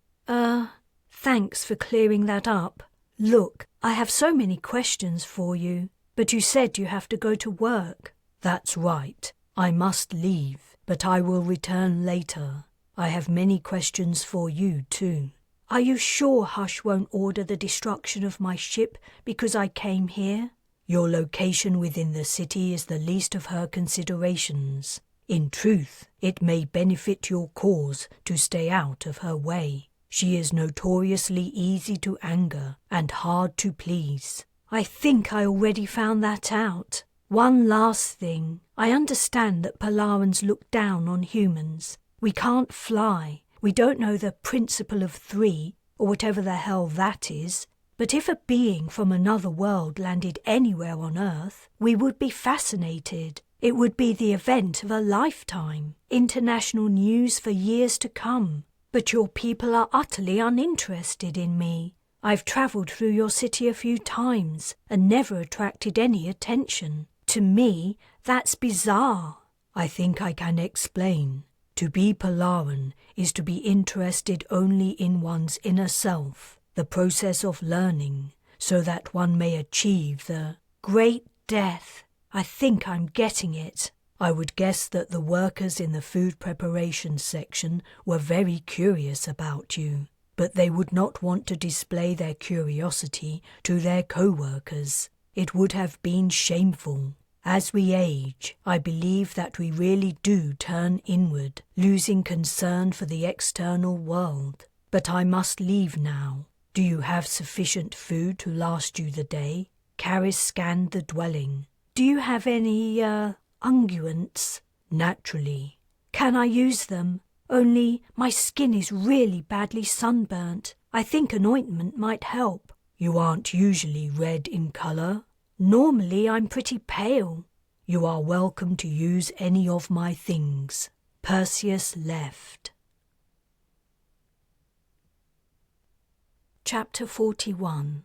Thanks for clearing that up. Look, I have so many questions for you, but you said you have to go to work. That's right. I must leave, but I will return later. I have many questions for you too. Are you sure Hush won't order the destruction of my ship because I came here? Your location within the city is the least of her considerations. In truth, it may benefit your cause to stay out of her way. She is notoriously easy to anger and hard to please. I think I already found that out. One last thing. I understand that Polarans look down on humans. We can't fly. We don't know the principle of three, or whatever the hell that is. But if a being from another world landed anywhere on Earth, we would be fascinated. It would be the event of a lifetime. International news for years to come. But your people are utterly uninterested in me. I've travelled through your city a few times and never attracted any attention. To me, that's bizarre. I think I can explain. To be Polaran is to be interested only in one's inner self, the process of learning, so that one may achieve the great death. I think I'm getting it. I would guess that the workers in the food preparation section were very curious about you, but they would not want to display their curiosity to their co-workers. It would have been shameful. As we age, I believe that we really do turn inward, losing concern for the external world. But I must leave now. Do you have sufficient food to last you the day? Carys scanned the dwelling. Do you have any, unguents? Naturally. Can I use them? Only my skin is really badly sunburnt. I think an ointment might help. You aren't usually red in colour. Normally I'm pretty pale. You are welcome to use any of my things. Perseus left. Chapter 41.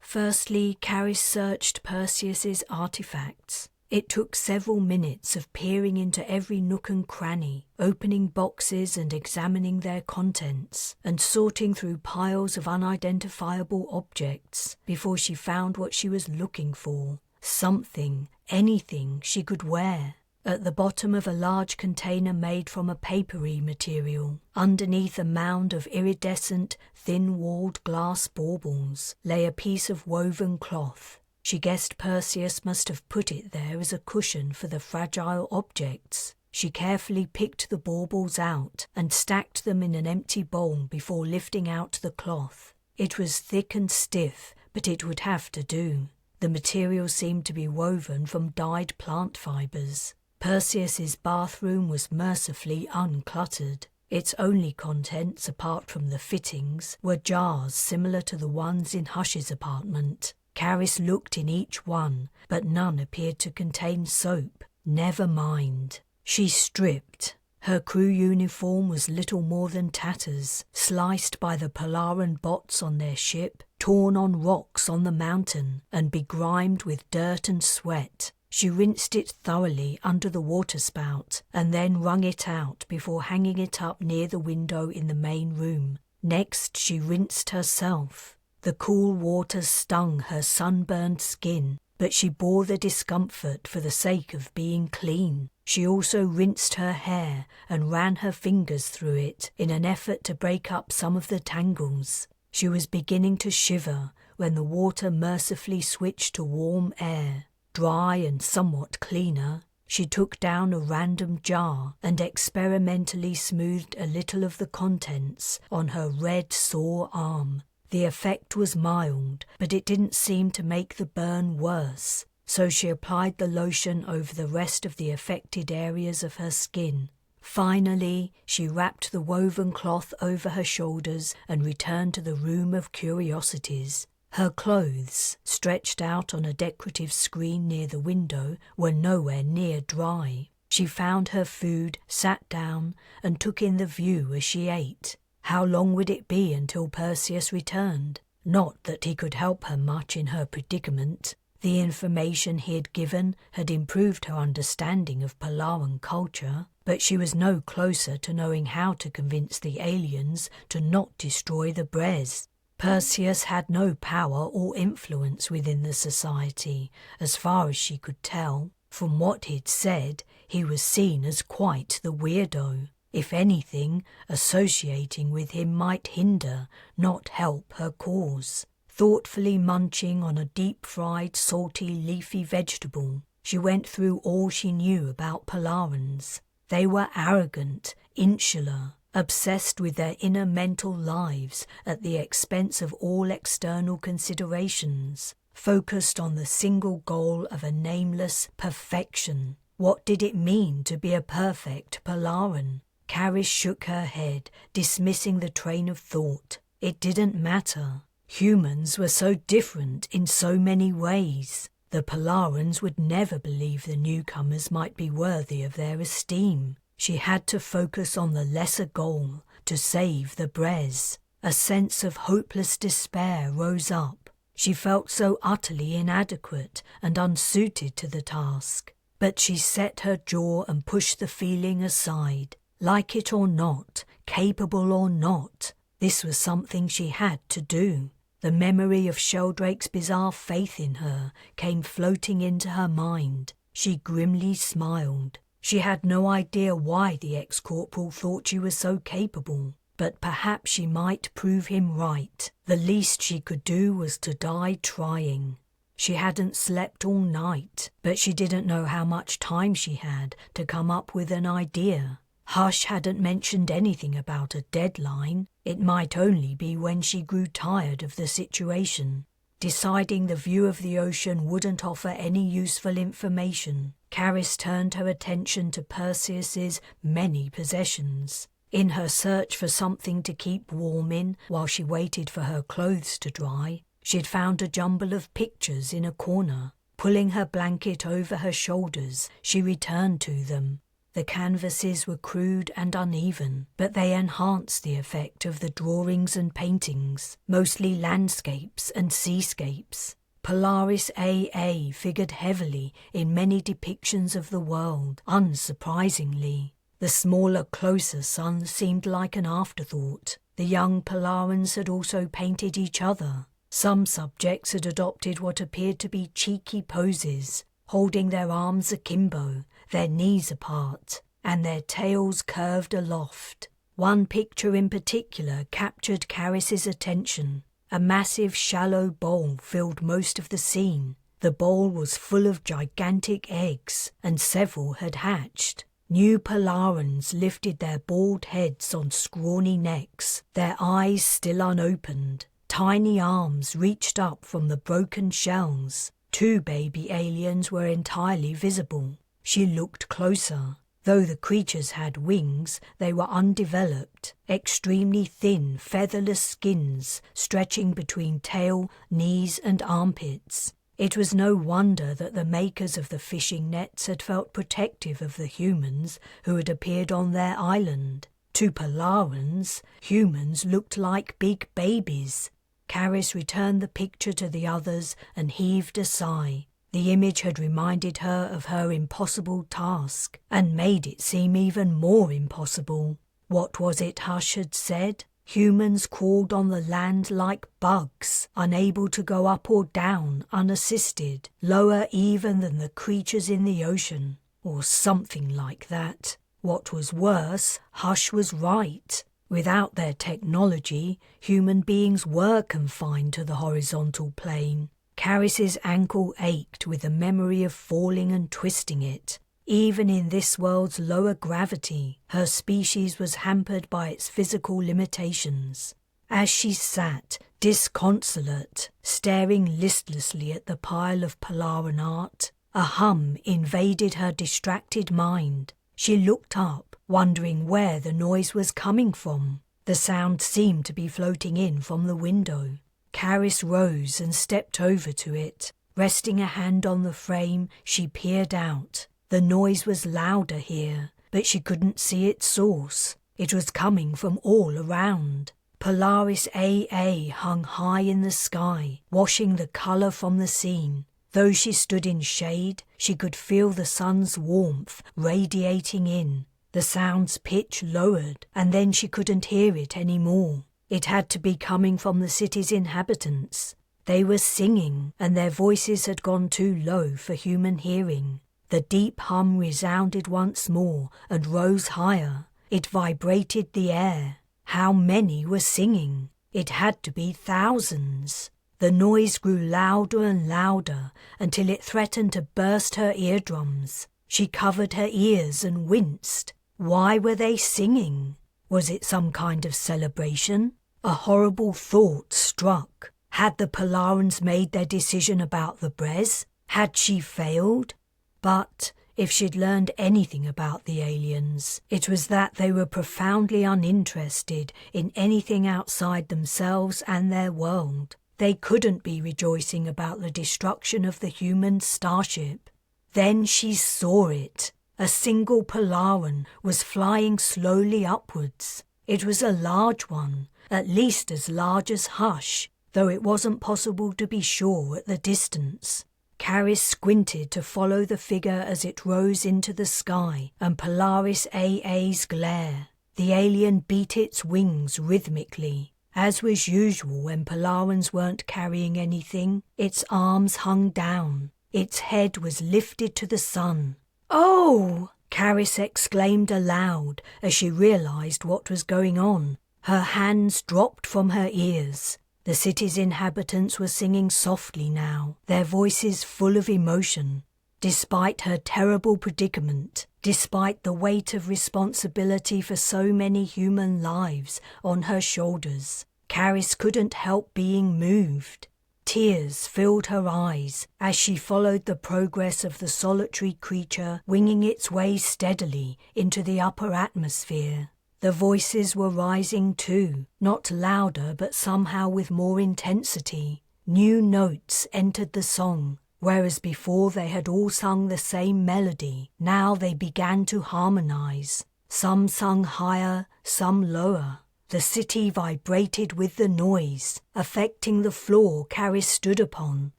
Firstly, Carys searched Perseus's artifacts. It took several minutes of peering into every nook and cranny, opening boxes and examining their contents, and sorting through piles of unidentifiable objects before she found what she was looking for. Something, anything she could wear. At the bottom of a large container made from a papery material, underneath a mound of iridescent, thin-walled glass baubles, lay a piece of woven cloth. She guessed Perseus must have put it there as a cushion for the fragile objects. She carefully picked the baubles out and stacked them in an empty bowl before lifting out the cloth. It was thick and stiff, but it would have to do. The material seemed to be woven from dyed plant fibres. Perseus's bathroom was mercifully uncluttered. Its only contents, apart from the fittings, were jars similar to the ones in Hush's apartment. Carys looked in each one, but none appeared to contain soap. Never mind. She stripped. Her crew uniform was little more than tatters, sliced by the Polaran bots on their ship, torn on rocks on the mountain, and begrimed with dirt and sweat. She rinsed it thoroughly under the waterspout, and then wrung it out before hanging it up near the window in the main room. Next she rinsed herself. The cool water stung her sunburned skin, but she bore the discomfort for the sake of being clean. She also rinsed her hair and ran her fingers through it in an effort to break up some of the tangles. She was beginning to shiver when the water mercifully switched to warm air. Dry and somewhat cleaner, she took down a random jar and experimentally smoothed a little of the contents on her red sore arm. The effect was mild, but it didn't seem to make the burn worse, so she applied the lotion over the rest of the affected areas of her skin. Finally, she wrapped the woven cloth over her shoulders and returned to the room of curiosities. Her clothes, stretched out on a decorative screen near the window, were nowhere near dry. She found her food, sat down, and took in the view as she ate. How long would it be until Perseus returned? Not that he could help her much in her predicament. The information he had given had improved her understanding of Polaran culture, but she was no closer to knowing how to convince the aliens to not destroy the Bres. Perseus had no power or influence within the society, as far as she could tell. From what he'd said, he was seen as quite the weirdo. If anything, associating with him might hinder, not help her cause. Thoughtfully munching on a deep-fried, salty, leafy vegetable, she went through all she knew about Polarans. They were arrogant, insular, obsessed with their inner mental lives at the expense of all external considerations, focused on the single goal of a nameless perfection. What did it mean to be a perfect Polaran? Carys shook her head, dismissing the train of thought. It didn't matter. Humans were so different in so many ways. The Polarans would never believe the newcomers might be worthy of their esteem. She had to focus on the lesser goal, to save the Bres. A sense of hopeless despair rose up. She felt so utterly inadequate and unsuited to the task. But she set her jaw and pushed the feeling aside. Like it or not, capable or not, this was something she had to do. The memory of Sheldrake's bizarre faith in her came floating into her mind. She grimly smiled. She had no idea why the ex-corporal thought she was so capable, but perhaps she might prove him right. The least she could do was to die trying. She hadn't slept all night, but she didn't know how much time she had to come up with an idea. Hush hadn't mentioned anything about a deadline. It might only be when she grew tired of the situation. Deciding the view of the ocean wouldn't offer any useful information, Carys turned her attention to Perseus's many possessions. In her search for something to keep warm in while she waited for her clothes to dry, she'd found a jumble of pictures in a corner. Pulling her blanket over her shoulders, she returned to them. The canvases were crude and uneven, but they enhanced the effect of the drawings and paintings, mostly landscapes and seascapes. Polaris AA figured heavily in many depictions of the world, unsurprisingly. The smaller, closer sun seemed like an afterthought. The young Polarans had also painted each other. Some subjects had adopted what appeared to be cheeky poses, holding their arms akimbo, their knees apart, and their tails curved aloft. One picture in particular captured Carys's attention. A massive, shallow bowl filled most of the scene. The bowl was full of gigantic eggs, and several had hatched. New Polarans lifted their bald heads on scrawny necks, their eyes still unopened. Tiny arms reached up from the broken shells. 2 baby aliens were entirely visible. She looked closer. Though the creatures had wings, they were undeveloped, extremely thin, featherless skins stretching between tail, knees and armpits. It was no wonder that the makers of the fishing nets had felt protective of the humans who had appeared on their island. To Polarans, humans looked like big babies. Carys returned the picture to the others and heaved a sigh. The image had reminded her of her impossible task, and made it seem even more impossible. What was it Hush had said? Humans crawled on the land like bugs, unable to go up or down unassisted, lower even than the creatures in the ocean, or something like that. What was worse, Hush was right. Without their technology, human beings were confined to the horizontal plane. Carys's ankle ached with the memory of falling and twisting it. Even in this world's lower gravity, her species was hampered by its physical limitations. As she sat, disconsolate, staring listlessly at the pile of Polaran art, a hum invaded her distracted mind. She looked up, wondering where the noise was coming from. The sound seemed to be floating in from the window. Carys rose and stepped over to it. Resting a hand on the frame, she peered out. The noise was louder here, but she couldn't see its source. It was coming from all around. Polaris AA hung high in the sky, washing the colour from the scene. Though she stood in shade, she could feel the sun's warmth radiating in. The sound's pitch lowered, and then she couldn't hear it any more. It had to be coming from the city's inhabitants. They were singing, and their voices had gone too low for human hearing. The deep hum resounded once more and rose higher. It vibrated the air. How many were singing? It had to be thousands. The noise grew louder and louder until it threatened to burst her eardrums. She covered her ears and winced. Why were they singing? Was it some kind of celebration? A horrible thought struck. Had the Polarans made their decision about the Bres? Had she failed? But if she'd learned anything about the aliens, it was that they were profoundly uninterested in anything outside themselves and their world. They couldn't be rejoicing about the destruction of the human starship. Then she saw it. A single Polaran was flying slowly upwards. It was a large one, at least as large as Hush, though it wasn't possible to be sure at the distance. Carys squinted to follow the figure as it rose into the sky and Polaris AA's glare. The alien beat its wings rhythmically. As was usual when Polarans weren't carrying anything, its arms hung down. Its head was lifted to the sun. "Oh!" Carys exclaimed aloud as she realized what was going on. Her hands dropped from her ears. The city's inhabitants were singing softly now, their voices full of emotion. Despite her terrible predicament, despite the weight of responsibility for so many human lives on her shoulders, Carys couldn't help being moved. Tears filled her eyes as she followed the progress of the solitary creature winging its way steadily into the upper atmosphere. The voices were rising too, not louder but somehow with more intensity. New notes entered the song. Whereas before they had all sung the same melody, now they began to harmonize. Some sung higher, some lower. The city vibrated with the noise, affecting the floor Carys stood upon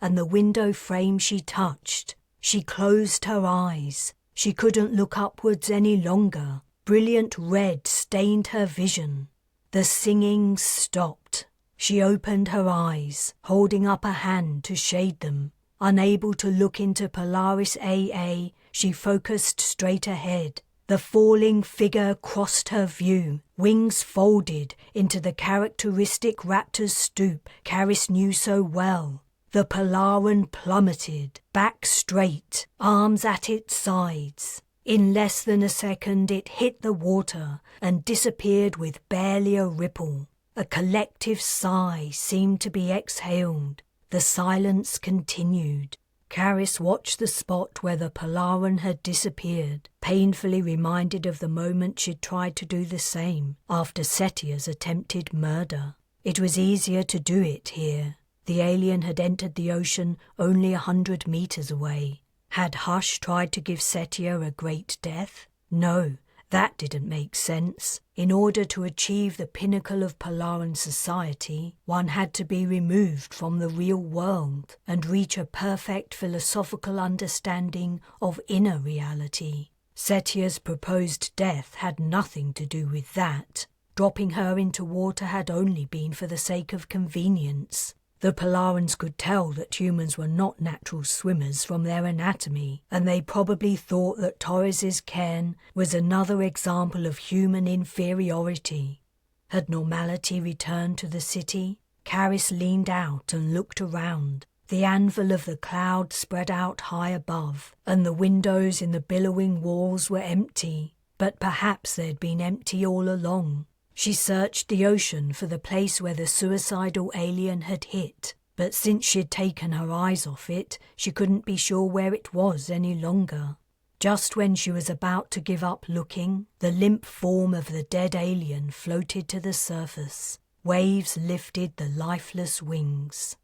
and the window frame she touched. She closed her eyes. She couldn't look upwards any longer. Brilliant red stained her vision. The singing stopped. She opened her eyes, holding up a hand to shade them. Unable to look into Polaris AA, she focused straight ahead. The falling figure crossed her view, wings folded into the characteristic raptor's stoop Carys knew so well. The Polaran plummeted, back straight, arms at its sides. In less than a second it hit the water and disappeared with barely a ripple. A collective sigh seemed to be exhaled. The silence continued. Carys watched the spot where the Polaran had disappeared, painfully reminded of the moment she'd tried to do the same after Setia's attempted murder. It was easier to do it here. The alien had entered the ocean only 100 meters away. Had Hush tried to give Setia a great death? No, that didn't make sense. In order to achieve the pinnacle of Polaran society, one had to be removed from the real world and reach a perfect philosophical understanding of inner reality. Setia's proposed death had nothing to do with that. Dropping her into water had only been for the sake of convenience. The Polarans could tell that humans were not natural swimmers from their anatomy, and they probably thought that Torres's cairn was another example of human inferiority. Had normality returned to the city? Carys leaned out and looked around. The anvil of the cloud spread out high above, and the windows in the billowing walls were empty. But perhaps they'd been empty all along. She searched the ocean for the place where the suicidal alien had hit, but since she'd taken her eyes off it, she couldn't be sure where it was any longer. Just when she was about to give up looking, the limp form of the dead alien floated to the surface. Waves lifted the lifeless wings.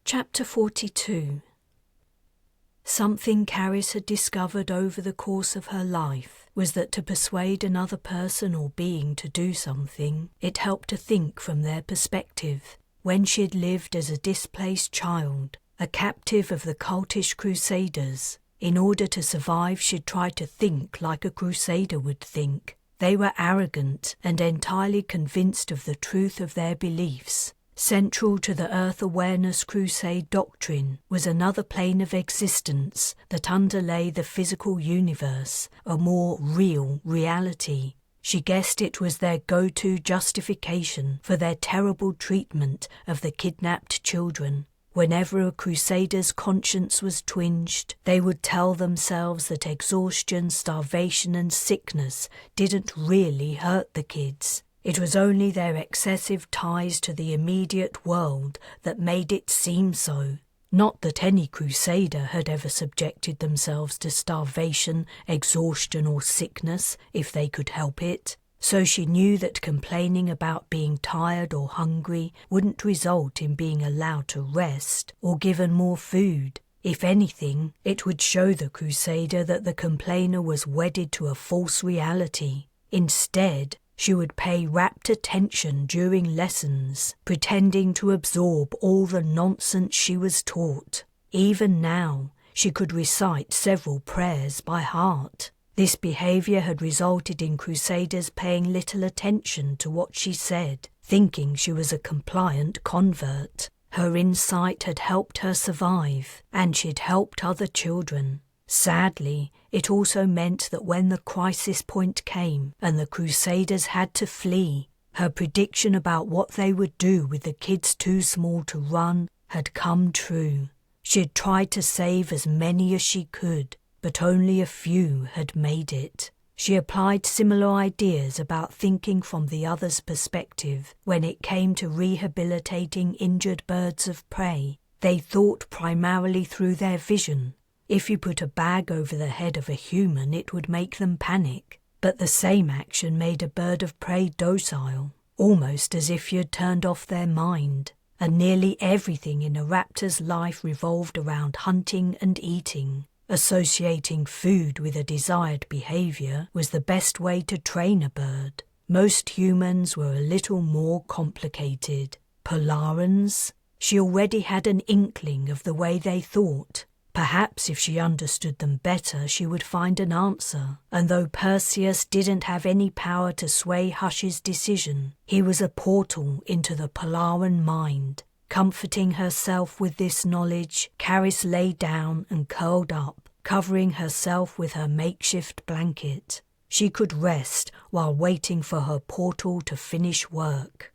Chapter 42. Something Carys had discovered over the course of her life was that to persuade another person or being to do something, it helped to think from their perspective. When she had lived as a displaced child, a captive of the cultish crusaders, in order to survive she'd tried to think like a crusader would think. They were arrogant and entirely convinced of the truth of their beliefs. Central to the Earth Awareness Crusade doctrine was another plane of existence that underlay the physical universe, a more real reality. She guessed it was their go-to justification for their terrible treatment of the kidnapped children. Whenever a crusader's conscience was twinged, they would tell themselves that exhaustion, starvation and sickness didn't really hurt the kids. It was only their excessive ties to the immediate world that made it seem so. Not that any crusader had ever subjected themselves to starvation, exhaustion or sickness if they could help it. So she knew that complaining about being tired or hungry wouldn't result in being allowed to rest or given more food. If anything, it would show the crusader that the complainer was wedded to a false reality. Instead, she would pay rapt attention during lessons, pretending to absorb all the nonsense she was taught. Even now, she could recite several prayers by heart. This behaviour had resulted in crusaders paying little attention to what she said, thinking she was a compliant convert. Her insight had helped her survive, and she'd helped other children. Sadly, it also meant that when the crisis point came and the crusaders had to flee, her prediction about what they would do with the kids too small to run had come true. She had tried to save as many as she could, but only a few had made it. She applied similar ideas about thinking from the other's perspective when it came to rehabilitating injured birds of prey. They thought primarily through their vision. If you put a bag over the head of a human, it would make them panic. But the same action made a bird of prey docile, almost as if you'd turned off their mind. And nearly everything in a raptor's life revolved around hunting and eating. Associating food with a desired behavior was the best way to train a bird. Most humans were a little more complicated. Polarans? She already had an inkling of the way they thought. Perhaps if she understood them better, she would find an answer. And though Perseus didn't have any power to sway Hush's decision, he was a portal into the Polaran mind. Comforting herself with this knowledge, Carys lay down and curled up, covering herself with her makeshift blanket. She could rest while waiting for her portal to finish work.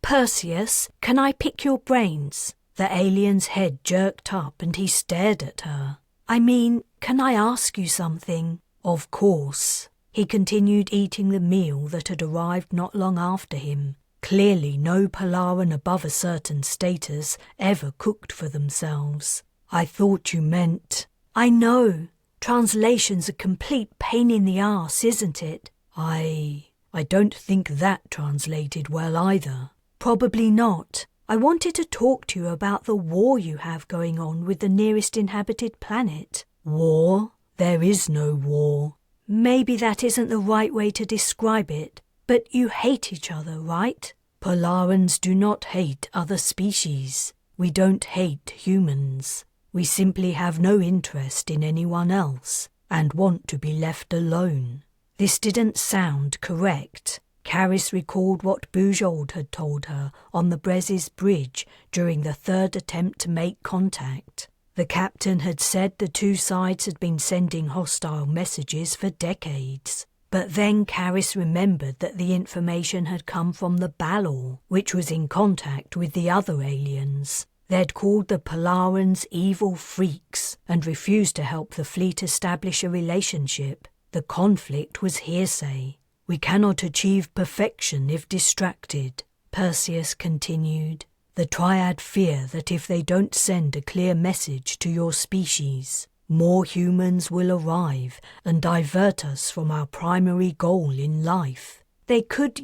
"Perseus, can I pick your brains?" The alien's head jerked up and he stared at her. "I mean, can I ask you something?" "Of course." He continued eating the meal that had arrived not long after him. Clearly no Polaran above a certain status ever cooked for themselves. "I thought you meant—" "I know. Translation's a complete pain in the arse, isn't it?" I don't think that translated well either." "Probably not. I wanted to talk to you about the war you have going on with the nearest inhabited planet." "War? There is no war." "Maybe that isn't the right way to describe it, but you hate each other, right?" "Polarans do not hate other species. We don't hate humans. We simply have no interest in anyone else and want to be left alone." This didn't sound correct. Carys recalled what Bujold had told her on the Bres's bridge during the third attempt to make contact. The captain had said the two sides had been sending hostile messages for decades. But then Carys remembered that the information had come from the Balor, which was in contact with the other aliens. They'd called the Polarans evil freaks and refused to help the fleet establish a relationship. The conflict was hearsay. "We cannot achieve perfection if distracted," Perseus continued. "The Triad fear that if they don't send a clear message to your species, more humans will arrive and divert us from our primary goal in life. They could,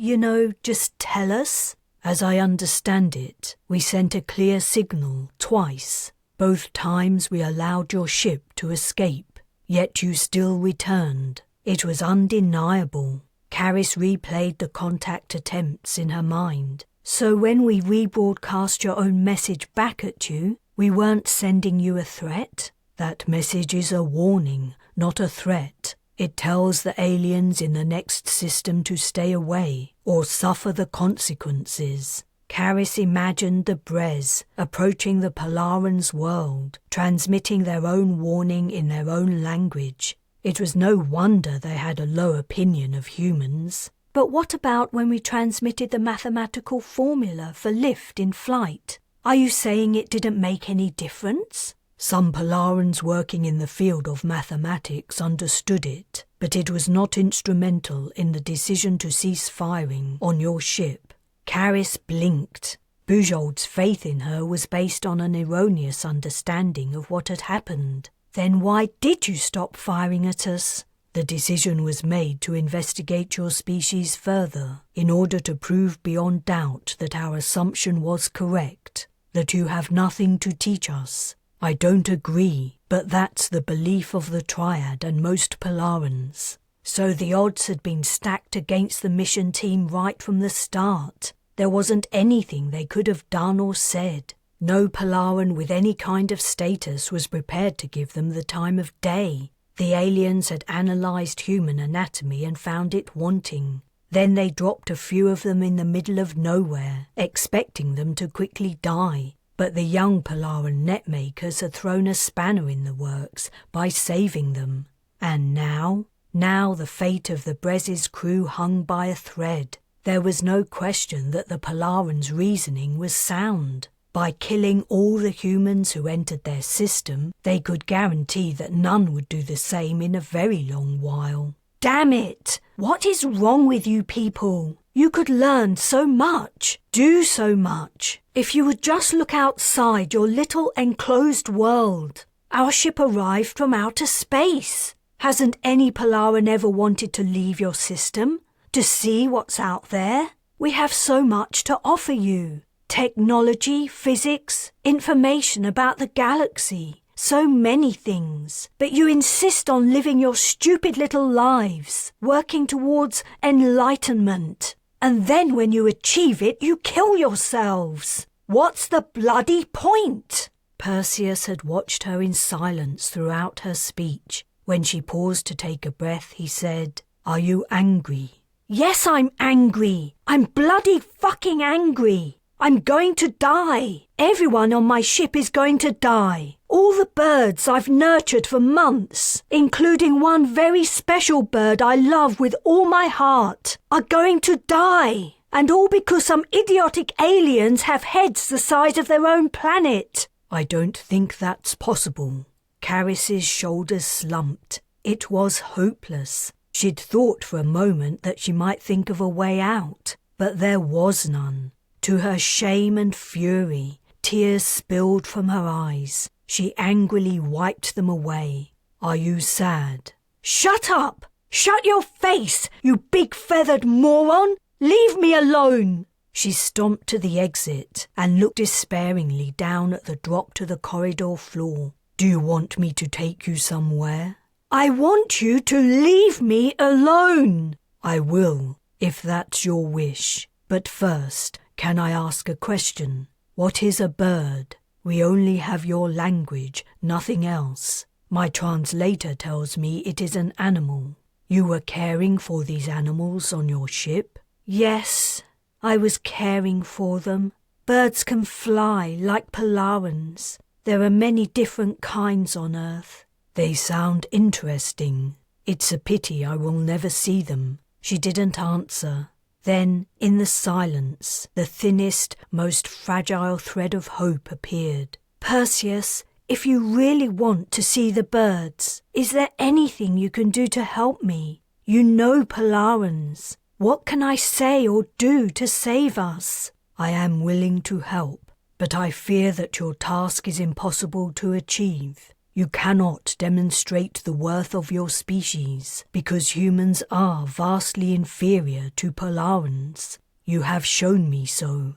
just tell us." "As I understand it, we sent a clear signal twice. Both times we allowed your ship to escape, yet you still returned. It was undeniable." Carys replayed the contact attempts in her mind. "So when we rebroadcast your own message back at you, we weren't sending you a threat?" "That message is a warning, not a threat. It tells the aliens in the next system to stay away or suffer the consequences." Carys imagined the Bres approaching the Polaran's world, transmitting their own warning in their own language. It was no wonder they had a low opinion of humans. "But what about when we transmitted the mathematical formula for lift in flight? Are you saying it didn't make any difference?" "Some Polarans working in the field of mathematics understood it, but it was not instrumental in the decision to cease firing on your ship." Carys blinked. Bujold's faith in her was based on an erroneous understanding of what had happened. "Then why did you stop firing at us?" "The decision was made to investigate your species further, in order to prove beyond doubt that our assumption was correct, that you have nothing to teach us." "I don't agree, but that's the belief of the Triad and most Polarans." So the odds had been stacked against the mission team right from the start. There wasn't anything they could have done or said. No Polaran with any kind of status was prepared to give them the time of day. The aliens had analysed human anatomy and found it wanting. Then they dropped a few of them in the middle of nowhere, expecting them to quickly die. But the young Polaran netmakers had thrown a spanner in the works by saving them. And now the fate of the Bres's crew hung by a thread. There was no question that the Polarans' reasoning was sound. By killing all the humans who entered their system, they could guarantee that none would do the same in a very long while. "Damn it! What is wrong with you people? You could learn so much, do so much, if you would just look outside your little enclosed world. Our ship arrived from outer space. Hasn't any Polaran ever wanted to leave your system, to see what's out there? We have so much to offer you. Technology, physics, information about the galaxy. so many things, but you insist on living your stupid little lives, working towards enlightenment. And then when you achieve it, you kill yourselves. What's the bloody point? Perseus had watched her in silence throughout her speech. When she paused to take a breath, he said, "Are you angry?" "Yes, I'm angry. I'm bloody fucking angry. I'm going to die. Everyone on my ship is going to die. All the birds I've nurtured for months, including one very special bird I love with all my heart, are going to die. And all because some idiotic aliens have heads the size of their own planet." "I don't think that's possible." Carys's shoulders slumped. It was hopeless. She'd thought for a moment that she might think of a way out, but there was none. To her shame and fury, tears spilled from her eyes. She angrily wiped them away. "Are you sad?" "Shut up! Shut your face, you big-feathered moron! Leave me alone!" She stomped to the exit and looked despairingly down at the drop to the corridor floor. "Do you want me to take you somewhere?" "I want you to leave me alone." "I will, if that's your wish. But first, can I ask a question? What is a bird? We only have your language, nothing else. My translator tells me it is an animal. You were caring for these animals on your ship?" "Yes, I was caring for them. Birds can fly like Polarans. There are many different kinds on Earth." "They sound interesting. It's a pity I will never see them." She didn't answer. Then, in the silence, the thinnest, most fragile thread of hope appeared. "Perseus, if you really want to see the birds, is there anything you can do to help me? You know Polarans. What can I say or do to save us?" "I am willing to help, but I fear that your task is impossible to achieve. You cannot demonstrate the worth of your species because humans are vastly inferior to Polarans. You have shown me so."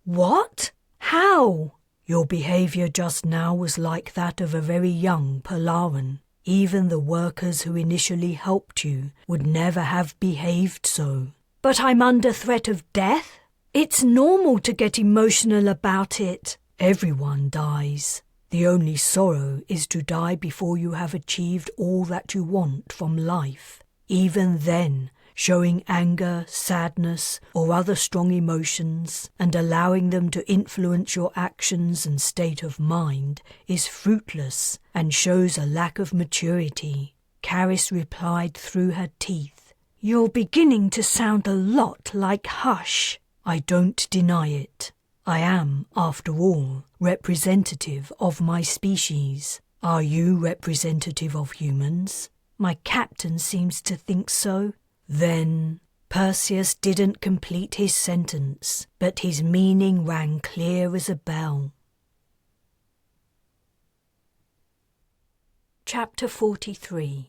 What? How?" "Your behavior just now was like that of a very young Polaran. Even the workers who initially helped you would never have behaved so." "But I'm under threat of death. It's normal to get emotional about it." "Everyone dies. The only sorrow is to die before you have achieved all that you want from life. Even then, showing anger, sadness, or other strong emotions, and allowing them to influence your actions and state of mind is fruitless and shows a lack of maturity." Carys replied through her teeth, "You're beginning to sound a lot like Hush." "I don't deny it. I am, after all, representative of my species. Are you representative of humans?" "My captain seems to think so." "Then—" Perseus didn't complete his sentence, but his meaning rang clear as a bell. Chapter 43.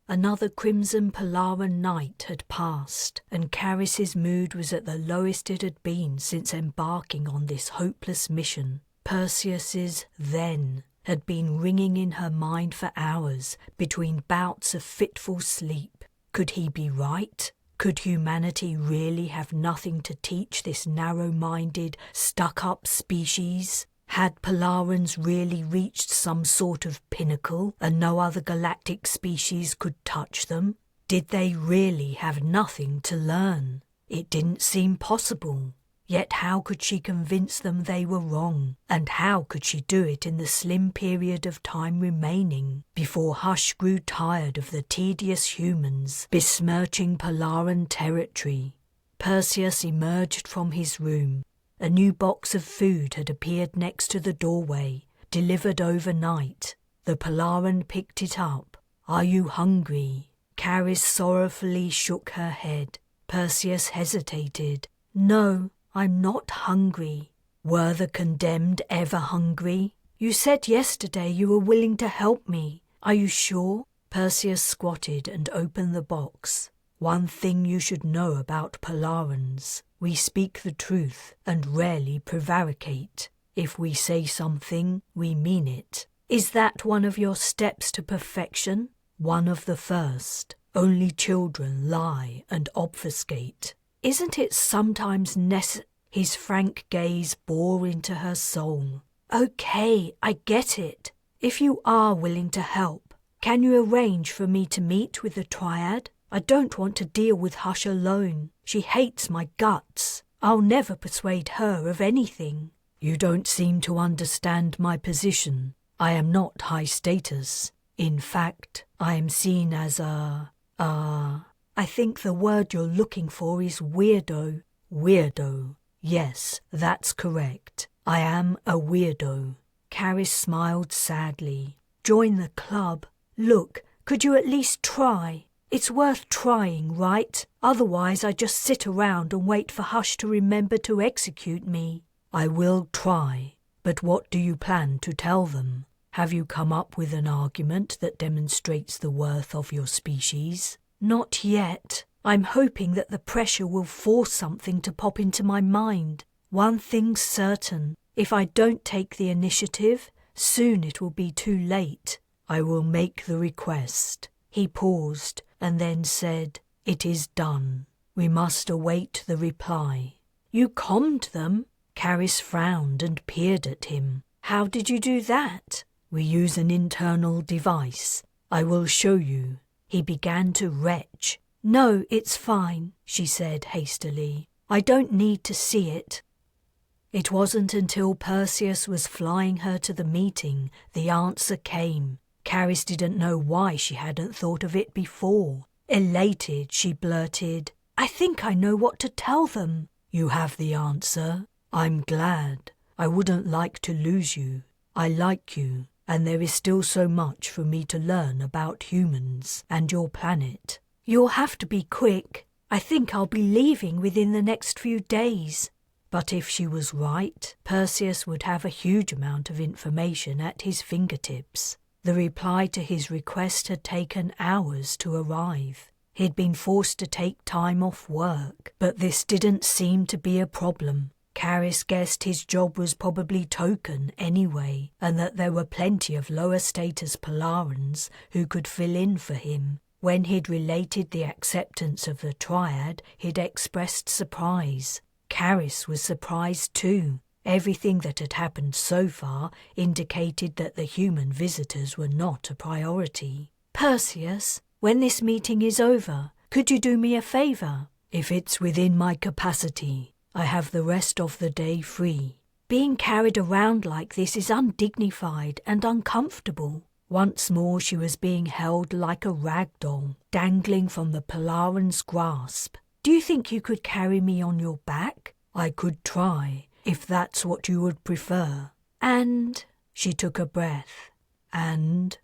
Another crimson Polaran night had passed, and Carys's mood was at the lowest it had been since embarking on this hopeless mission. Perseus's "then" had been ringing in her mind for hours between bouts of fitful sleep. Could he be right? Could humanity really have nothing to teach this narrow-minded, stuck-up species? Had Polarans really reached some sort of pinnacle and no other galactic species could touch them? Did they really have nothing to learn? It didn't seem possible. Yet how could she convince them they were wrong? And how could she do it in the slim period of time remaining before Hush grew tired of the tedious humans besmirching Polaran territory? Perseus emerged from his room. A new box of food had appeared next to the doorway, delivered overnight. The Polaran picked it up. "Are you hungry?" Carys sorrowfully shook her head. Perseus hesitated. "No, I'm not hungry." "Were the condemned ever hungry?" "You said yesterday you were willing to help me. Are you sure?" Perseus squatted and opened the box. "One thing you should know about Polarans. We speak the truth and rarely prevaricate. If we say something, we mean it. Is that one of your steps to perfection? One of the first. Only children lie and obfuscate. Isn't it sometimes necessary? His frank gaze bore into her soul. Okay, I get it. If you are willing to help, can you arrange for me to meet with the triad? I don't want to deal with Hush alone. She hates my guts. I'll never persuade her of anything. You don't seem to understand my position. I am not high status. In fact, I am seen as I think the word you're looking for is weirdo. Weirdo. Yes, that's correct. I am a weirdo. Carys smiled sadly. Join the club. Look, could you at least try? It's worth trying, right? Otherwise I just sit around and wait for Hush to remember to execute me. I will try. But what do you plan to tell them? Have you come up with an argument that demonstrates the worth of your species? Not yet. I'm hoping that the pressure will force something to pop into my mind. One thing's certain. If I don't take the initiative, soon it will be too late. I will make the request. He paused and then said, It is done. We must await the reply. You calmed them? Carys frowned and peered at him. How did you do that? We use an internal device. I will show you. He began to retch. No, it's fine, she said hastily. I don't need to see it. It wasn't until Perseus was flying her to the meeting the answer came. Carys didn't know why she hadn't thought of it before. Elated, she blurted, I think I know what to tell them. You have the answer. I'm glad. I wouldn't like to lose you. I like you, and there is still so much for me to learn about humans and your planet. You'll have to be quick. I think I'll be leaving within the next few days. But if she was right, Perseus would have a huge amount of information at his fingertips. The reply to his request had taken hours to arrive. He'd been forced to take time off work, but this didn't seem to be a problem. Carys guessed his job was probably token anyway, and that there were plenty of lower status Polarans who could fill in for him. When he'd related the acceptance of the triad, he'd expressed surprise. Carys was surprised too. Everything that had happened so far indicated that the human visitors were not a priority. Perseus, when this meeting is over, could you do me a favour? If it's within my capacity, I have the rest of the day free. Being carried around like this is undignified and uncomfortable. Once more she was being held like a rag doll, dangling from the Polaran's grasp. Do you think you could carry me on your back? I could try, if that's what you would prefer. And, she took a breath, and,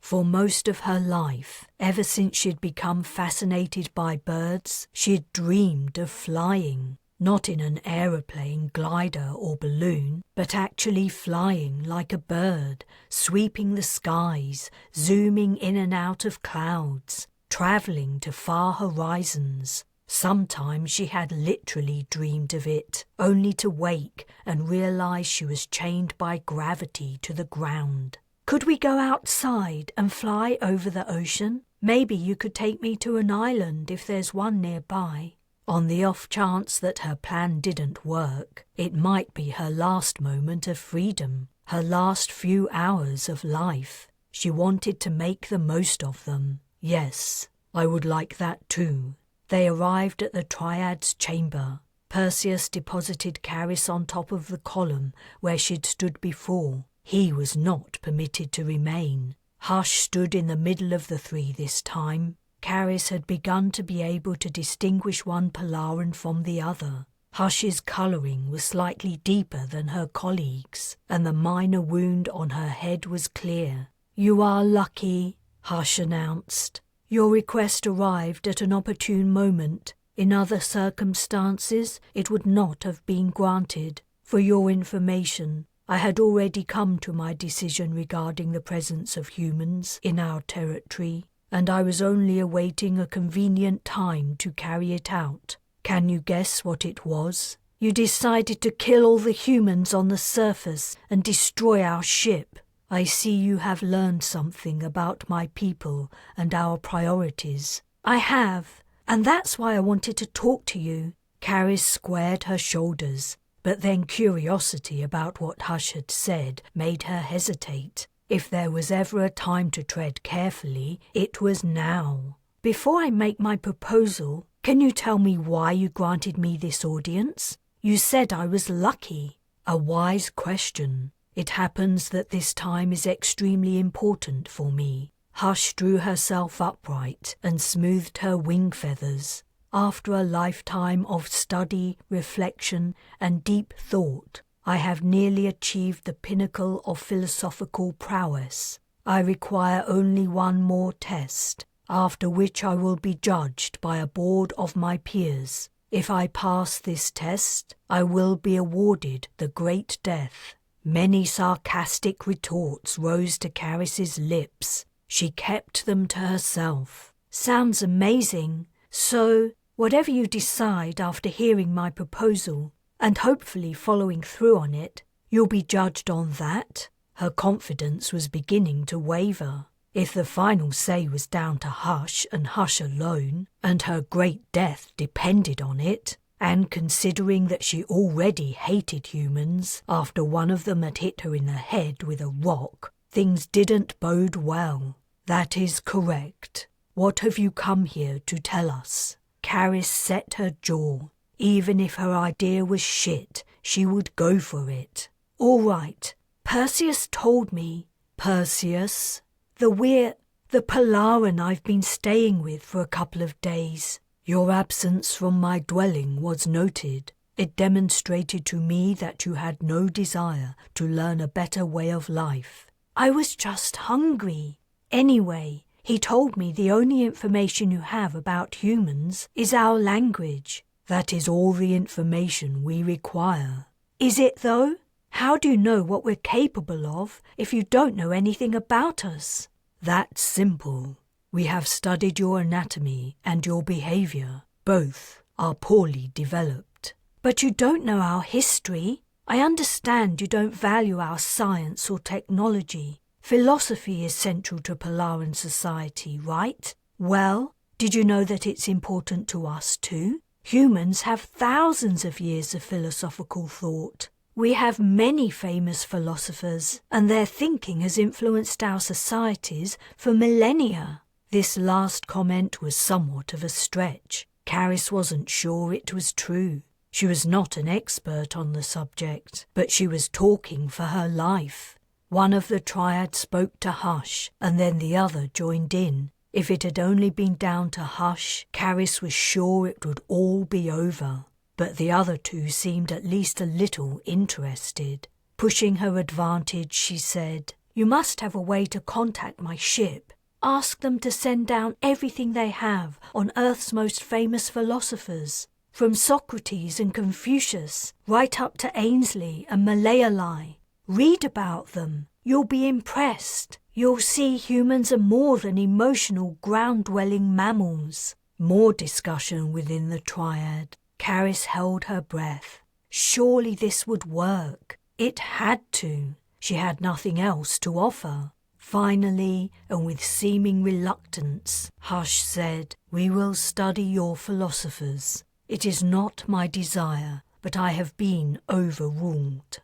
for most of her life, ever since she'd become fascinated by birds, she'd dreamed of flying. Not in an aeroplane, glider or balloon, but actually flying like a bird, sweeping the skies, zooming in and out of clouds, travelling to far horizons. Sometimes she had literally dreamed of it, only to wake and realise she was chained by gravity to the ground. Could we go outside and fly over the ocean? Maybe you could take me to an island if there's one nearby. On the off chance that her plan didn't work, it might be her last moment of freedom, her last few hours of life. She wanted to make the most of them. Yes, I would like that too. They arrived at the Triad's chamber. Perseus deposited Carys on top of the column where she'd stood before. He was not permitted to remain. Hush stood in the middle of the three this time. Carys had begun to be able to distinguish one Polaran from the other. Hush's colouring was slightly deeper than her colleagues', and the minor wound on her head was clear. You are lucky, Hush announced. Your request arrived at an opportune moment. In other circumstances, it would not have been granted. For your information, I had already come to my decision regarding the presence of humans in our territory, and I was only awaiting a convenient time to carry it out. Can you guess what it was? You decided to kill all the humans on the surface and destroy our ship. I see you have learned something about my people and our priorities. I have, and that's why I wanted to talk to you. Carys squared her shoulders, but then curiosity about what Hush had said made her hesitate. If there was ever a time to tread carefully, it was now. Before I make my proposal, can you tell me why you granted me this audience? You said I was lucky. A wise question. It happens that this time is extremely important for me. Hush drew herself upright and smoothed her wing feathers. After a lifetime of study, reflection, and deep thought, I have nearly achieved the pinnacle of philosophical prowess. I require only one more test, after which I will be judged by a board of my peers. If I pass this test, I will be awarded the Great Death. Many sarcastic retorts rose to Carys's lips. She kept them to herself. Sounds amazing. So, whatever you decide after hearing my proposal, and hopefully following through on it, you'll be judged on that? Her confidence was beginning to waver. If the final say was down to Hush and Hush alone, and her great death depended on it, and considering that she already hated humans after one of them had hit her in the head with a rock, things didn't bode well. That is correct. What have you come here to tell us? Carys set her jaw. Even if her idea was shit, she would go for it. All right, Perseus told me. Perseus? The Polaran I've been staying with for a couple of days. Your absence from my dwelling was noted. It demonstrated to me that you had no desire to learn a better way of life. I was just hungry. Anyway, he told me the only information you have about humans is our language. That is all the information we require. Is it though? How do you know what we're capable of if you don't know anything about us? That's simple. We have studied your anatomy and your behavior. Both are poorly developed. But you don't know our history. I understand you don't value our science or technology. Philosophy is central to Polaran society, right? Well, did you know that it's important to us too? Humans have thousands of years of philosophical thought. We have many famous philosophers, and their thinking has influenced our societies for millennia. This last comment was somewhat of a stretch. Carys wasn't sure it was true. She was not an expert on the subject, but she was talking for her life. One of the triad spoke to Hush, and then the other joined in. If it had only been down to Hush, Carys was sure it would all be over. But the other two seemed at least a little interested. Pushing her advantage, she said, "You must have a way to contact my ship. Ask them to send down everything they have on Earth's most famous philosophers, from Socrates and Confucius, right up to Ainsley and Malayalai. Read about them. You'll be impressed. You'll see humans are more than emotional, ground-dwelling mammals." More discussion within the triad. Carys held her breath. Surely this would work. It had to. She had nothing else to offer. Finally, and with seeming reluctance, Hush said, "We will study your philosophers. It is not my desire, but I have been overruled."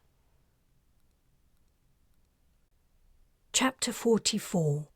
Chapter 44.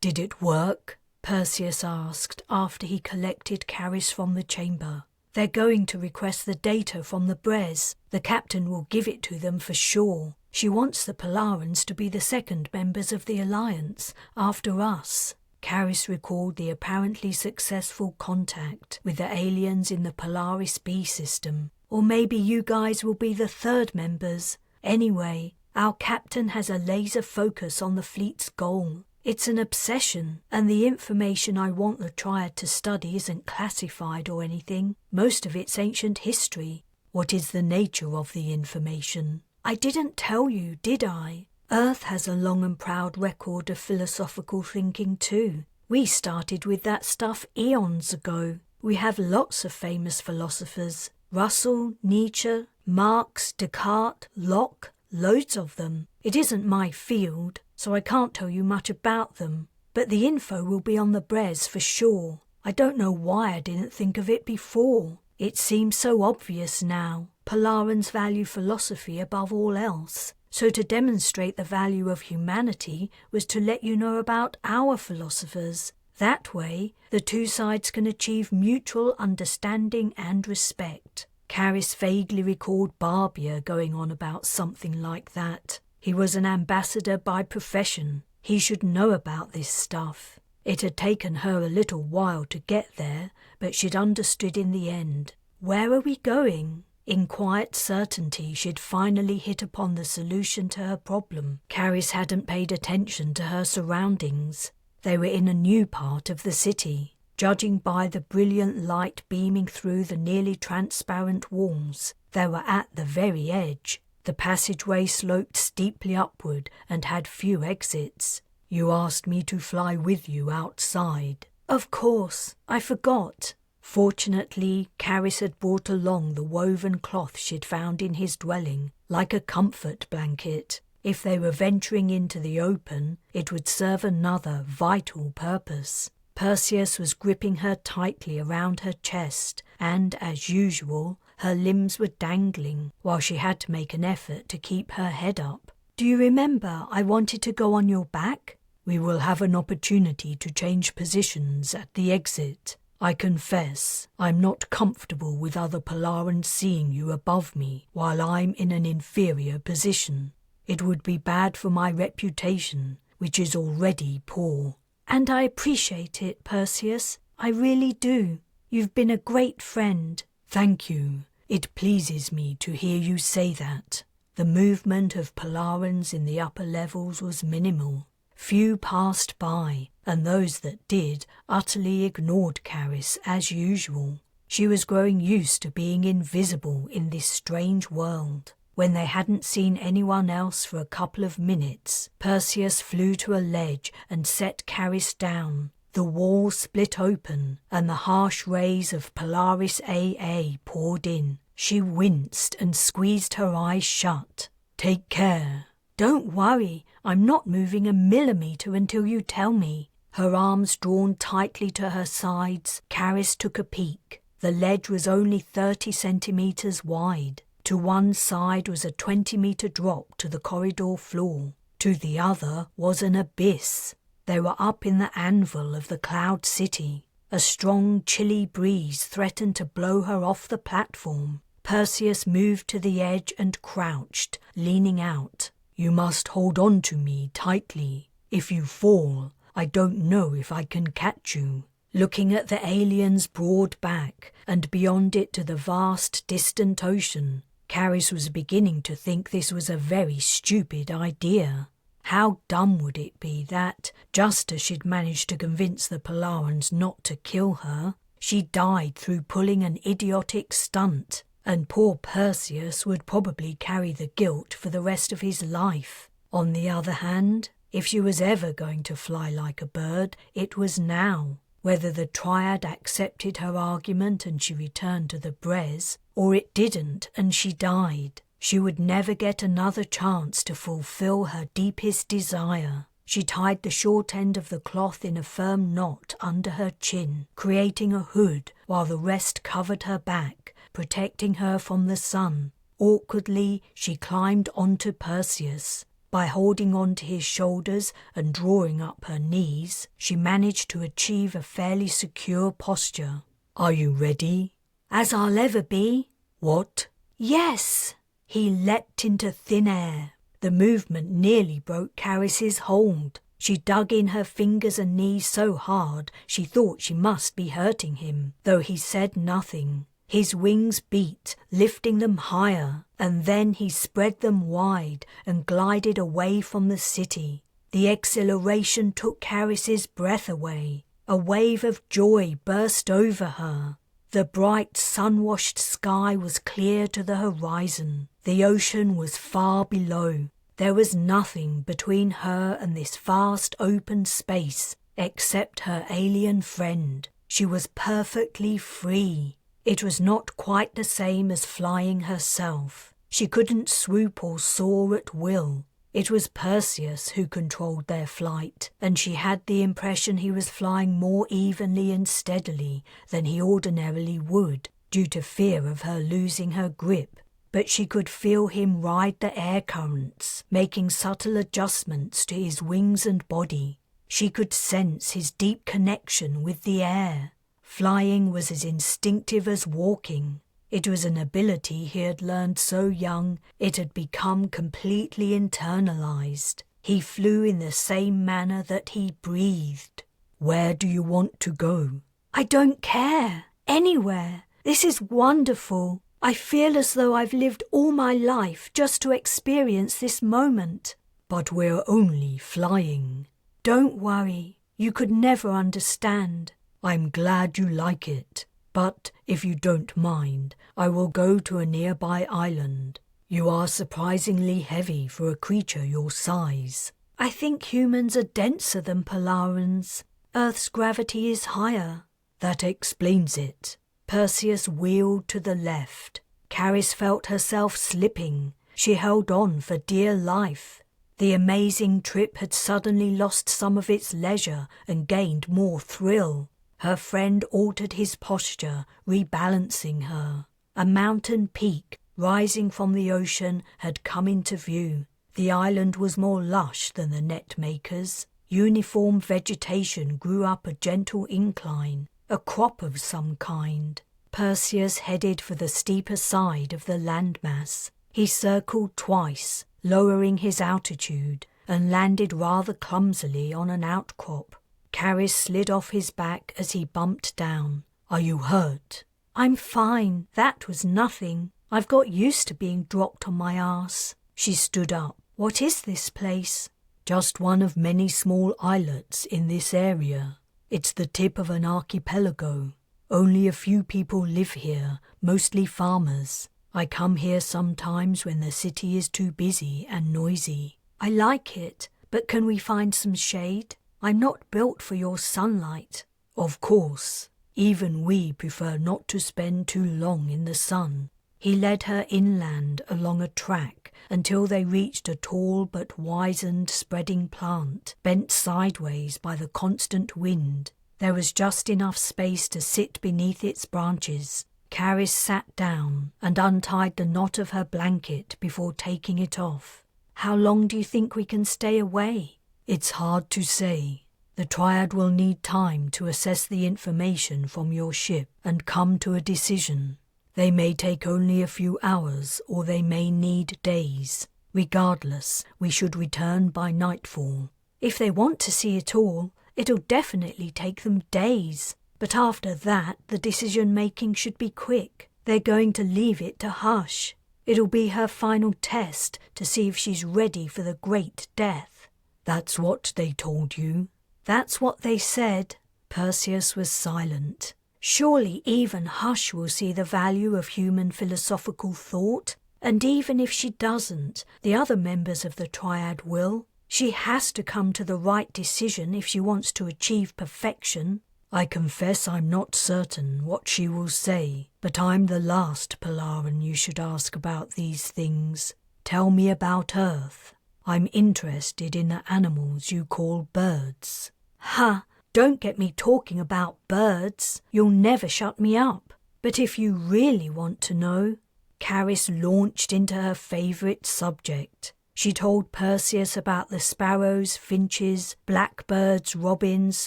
"Did it work?" Perseus asked after he collected Carys from the chamber. "They're going to request the data from the Bres. The captain will give it to them for sure. She wants the Polarans to be the second members of the Alliance, after us." Carys recalled the apparently successful contact with the aliens in the Polaris B system. "Or maybe you guys will be the third members. Anyway, our captain has a laser focus on the fleet's goal. It's an obsession, and the information I want the triad to study isn't classified or anything. Most of it's ancient history." "What is the nature of the information?" "I didn't tell you, did I? Earth has a long and proud record of philosophical thinking too. We started with that stuff eons ago. We have lots of famous philosophers. Russell, Nietzsche, Marx, Descartes, Locke, loads of them. It isn't my field, so I can't tell you much about them. But the info will be on the Bres for sure. I don't know why I didn't think of it before. It seems so obvious now. Polarans value philosophy above all else. So to demonstrate the value of humanity was to let you know about our philosophers. That way, the two sides can achieve mutual understanding and respect. Carys vaguely recalled Barbier going on about something like that. He was an ambassador by profession. He should know about this stuff. It had taken her a little while to get there, but she'd understood in the end. Where are we going? In quiet certainty, she'd finally hit upon the solution to her problem. Carys hadn't paid attention to her surroundings. They were in a new part of the city. Judging by the brilliant light beaming through the nearly transparent walls, they were at the very edge. The passageway sloped steeply upward and had few exits. You asked me to fly with you outside. Of course, I forgot. Fortunately, Carys had brought along the woven cloth she'd found in his dwelling, like a comfort blanket. If they were venturing into the open, it would serve another vital purpose. Perseus was gripping her tightly around her chest, and, as usual, her limbs were dangling, while she had to make an effort to keep her head up. Do you remember I wanted to go on your back? We will have an opportunity to change positions at the exit. I confess, I'm not comfortable with other Polarans seeing you above me while I'm in an inferior position. It would be bad for my reputation, which is already poor. And I appreciate it, Perseus. I really do. You've been a great friend. Thank you. It pleases me to hear you say that. The movement of Polarans in the upper levels was minimal. Few passed by, and those that did utterly ignored Carys as usual. She was growing used to being invisible in this strange world. When they hadn't seen anyone else for a couple of minutes, Perseus flew to a ledge and set Carys down. The wall split open, and the harsh rays of Polaris AA poured in. She winced and squeezed her eyes shut. Take care. Don't worry, I'm not moving a millimetre until you tell me. Her arms drawn tightly to her sides, Carys took a peek. The ledge was only 30 centimetres wide. To one side was a 20-metre drop to the corridor floor. To the other was an abyss. They were up in the anvil of the Cloud City. A strong, chilly breeze threatened to blow her off the platform. Perseus moved to the edge and crouched, leaning out. You must hold on to me tightly. If you fall, I don't know if I can catch you. Looking at the alien's broad back and beyond it to the vast, distant ocean, Carys was beginning to think this was a very stupid idea. How dumb would it be that, just as she'd managed to convince the Polarans not to kill her, she died through pulling an idiotic stunt, and poor Perseus would probably carry the guilt for the rest of his life. On the other hand, if she was ever going to fly like a bird, it was now. Whether the Triad accepted her argument and she returned to the Bres, or it didn't and she died, she would never get another chance to fulfill her deepest desire. She tied the short end of the cloth in a firm knot under her chin, creating a hood while the rest covered her back, protecting her from the sun. Awkwardly, she climbed onto Perseus. By holding on to his shoulders and drawing up her knees, she managed to achieve a fairly secure posture. Are you ready? As I'll ever be. What? Yes! He leapt into thin air. The movement nearly broke Carys's hold. She dug in her fingers and knees so hard she thought she must be hurting him, though he said nothing. His wings beat, lifting them higher, and then he spread them wide and glided away from the city. The exhilaration took Carys's breath away. A wave of joy burst over her. The bright sun-washed sky was clear to the horizon. The ocean was far below. There was nothing between her and this vast open space except her alien friend. She was perfectly free. It was not quite the same as flying herself. She couldn't swoop or soar at will. It was Perseus who controlled their flight, and she had the impression he was flying more evenly and steadily than he ordinarily would, due to fear of her losing her grip. But she could feel him ride the air currents, making subtle adjustments to his wings and body. She could sense his deep connection with the air. Flying was as instinctive as walking. It was an ability he had learned so young it had become completely internalized. He flew in the same manner that he breathed. Where do you want to go? I don't care. Anywhere. This is wonderful. I feel as though I've lived all my life just to experience this moment. But we're only flying. Don't worry. You could never understand. I'm glad you like it. But if you don't mind, I will go to a nearby island. You are surprisingly heavy for a creature your size. I think humans are denser than Polarans. Earth's gravity is higher. That explains it. Perseus wheeled to the left. Carys felt herself slipping. She held on for dear life. The amazing trip had suddenly lost some of its leisure and gained more thrill. Her friend altered his posture, rebalancing her. A mountain peak, rising from the ocean, had come into view. The island was more lush than the net makers. Uniform vegetation grew up a gentle incline, a crop of some kind. Perseus headed for the steeper side of the landmass. He circled twice, lowering his altitude, and landed rather clumsily on an outcrop. Carys slid off his back as he bumped down. Are you hurt? I'm fine. That was nothing. I've got used to being dropped on my arse. She stood up. What is this place? Just one of many small islets in this area. It's the tip of an archipelago. Only a few people live here, mostly farmers. I come here sometimes when the city is too busy and noisy. I like it, but can we find some shade? I'm not built for your sunlight. Of course. Even we prefer not to spend too long in the sun. He led her inland along a track until they reached a tall but wizened spreading plant, bent sideways by the constant wind. There was just enough space to sit beneath its branches. Carys sat down and untied the knot of her blanket before taking it off. How long do you think we can stay away? It's hard to say. The Triad will need time to assess the information from your ship and come to a decision. They may take only a few hours or they may need days. Regardless, we should return by nightfall. If they want to see it all, it'll definitely take them days. But after that, the decision-making should be quick. They're going to leave it to Hush. It'll be her final test to see if she's ready for the great death. That's what they told you? That's what they said. Perseus was silent. Surely even Hush will see the value of human philosophical thought. And even if she doesn't, the other members of the Triad will. She has to come to the right decision if she wants to achieve perfection. I confess I'm not certain what she will say, but I'm the last Polaran you should ask about these things. Tell me about Earth. I'm interested in the animals you call birds. Ha! Don't get me talking about birds. You'll never shut me up. But if you really want to know... Carys launched into her favourite subject. She told Perseus about the sparrows, finches, blackbirds, robins,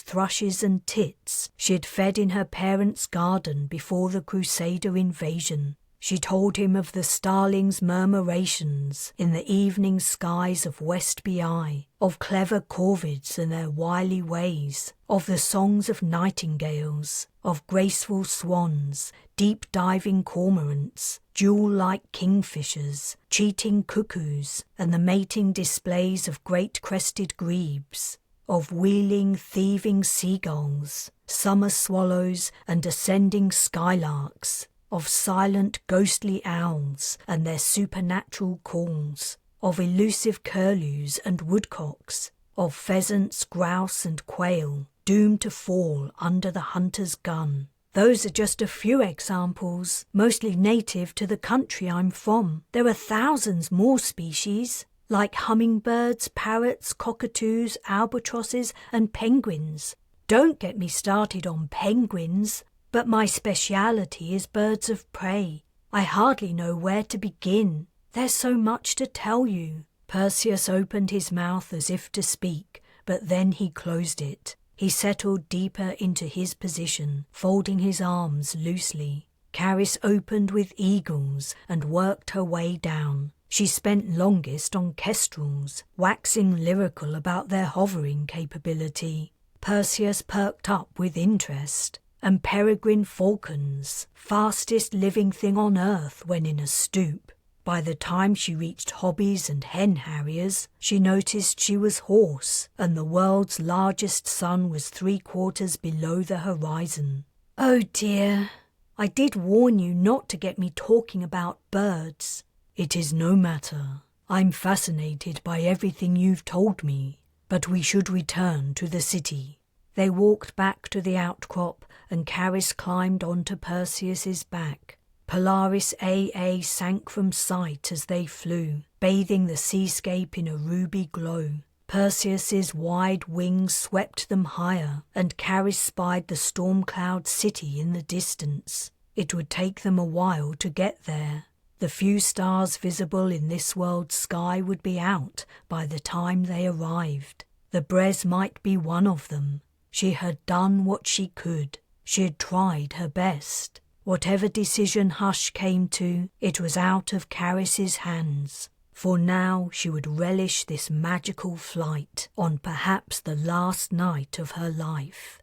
thrushes and tits she'd fed in her parents' garden before the Crusader invasion. She told him of the starlings' murmurations in the evening skies of West Bi, of clever corvids and their wily ways, of the songs of nightingales, of graceful swans, deep-diving cormorants, jewel-like kingfishers, cheating cuckoos, and the mating displays of great-crested grebes, of wheeling, thieving seagulls, summer swallows and ascending skylarks, of silent ghostly owls and their supernatural calls, of elusive curlews and woodcocks, of pheasants, grouse and quail, doomed to fall under the hunter's gun. Those are just a few examples, mostly native to the country I'm from. There are thousands more species, like hummingbirds, parrots, cockatoos, albatrosses, and penguins. Don't get me started on penguins, but my speciality is birds of prey. I hardly know where to begin. There's so much to tell you. Perseus opened his mouth as if to speak, but then he closed it. He settled deeper into his position, folding his arms loosely. Carys opened with eagles and worked her way down. She spent longest on kestrels, waxing lyrical about their hovering capability. Perseus perked up with interest. And peregrine falcons, fastest living thing on earth when in a stoop. By the time she reached hobbies and hen harriers, she noticed she was hoarse, and the world's largest sun was 3/4 below the horizon. Oh dear, I did warn you not to get me talking about birds. It is no matter. I'm fascinated by everything you've told me, but we should return to the city. They walked back to the outcrop, and Carys climbed onto Perseus's back. Polaris AA sank from sight as they flew, bathing the seascape in a ruby glow. Perseus's wide wings swept them higher, and Carys spied the storm-cloud city in the distance. It would take them a while to get there. The few stars visible in this world's sky would be out by the time they arrived. The Bres might be one of them. She had done what she could. She had tried her best. Whatever decision Hush came to, it was out of Carys's hands. For now she would relish this magical flight on perhaps the last night of her life.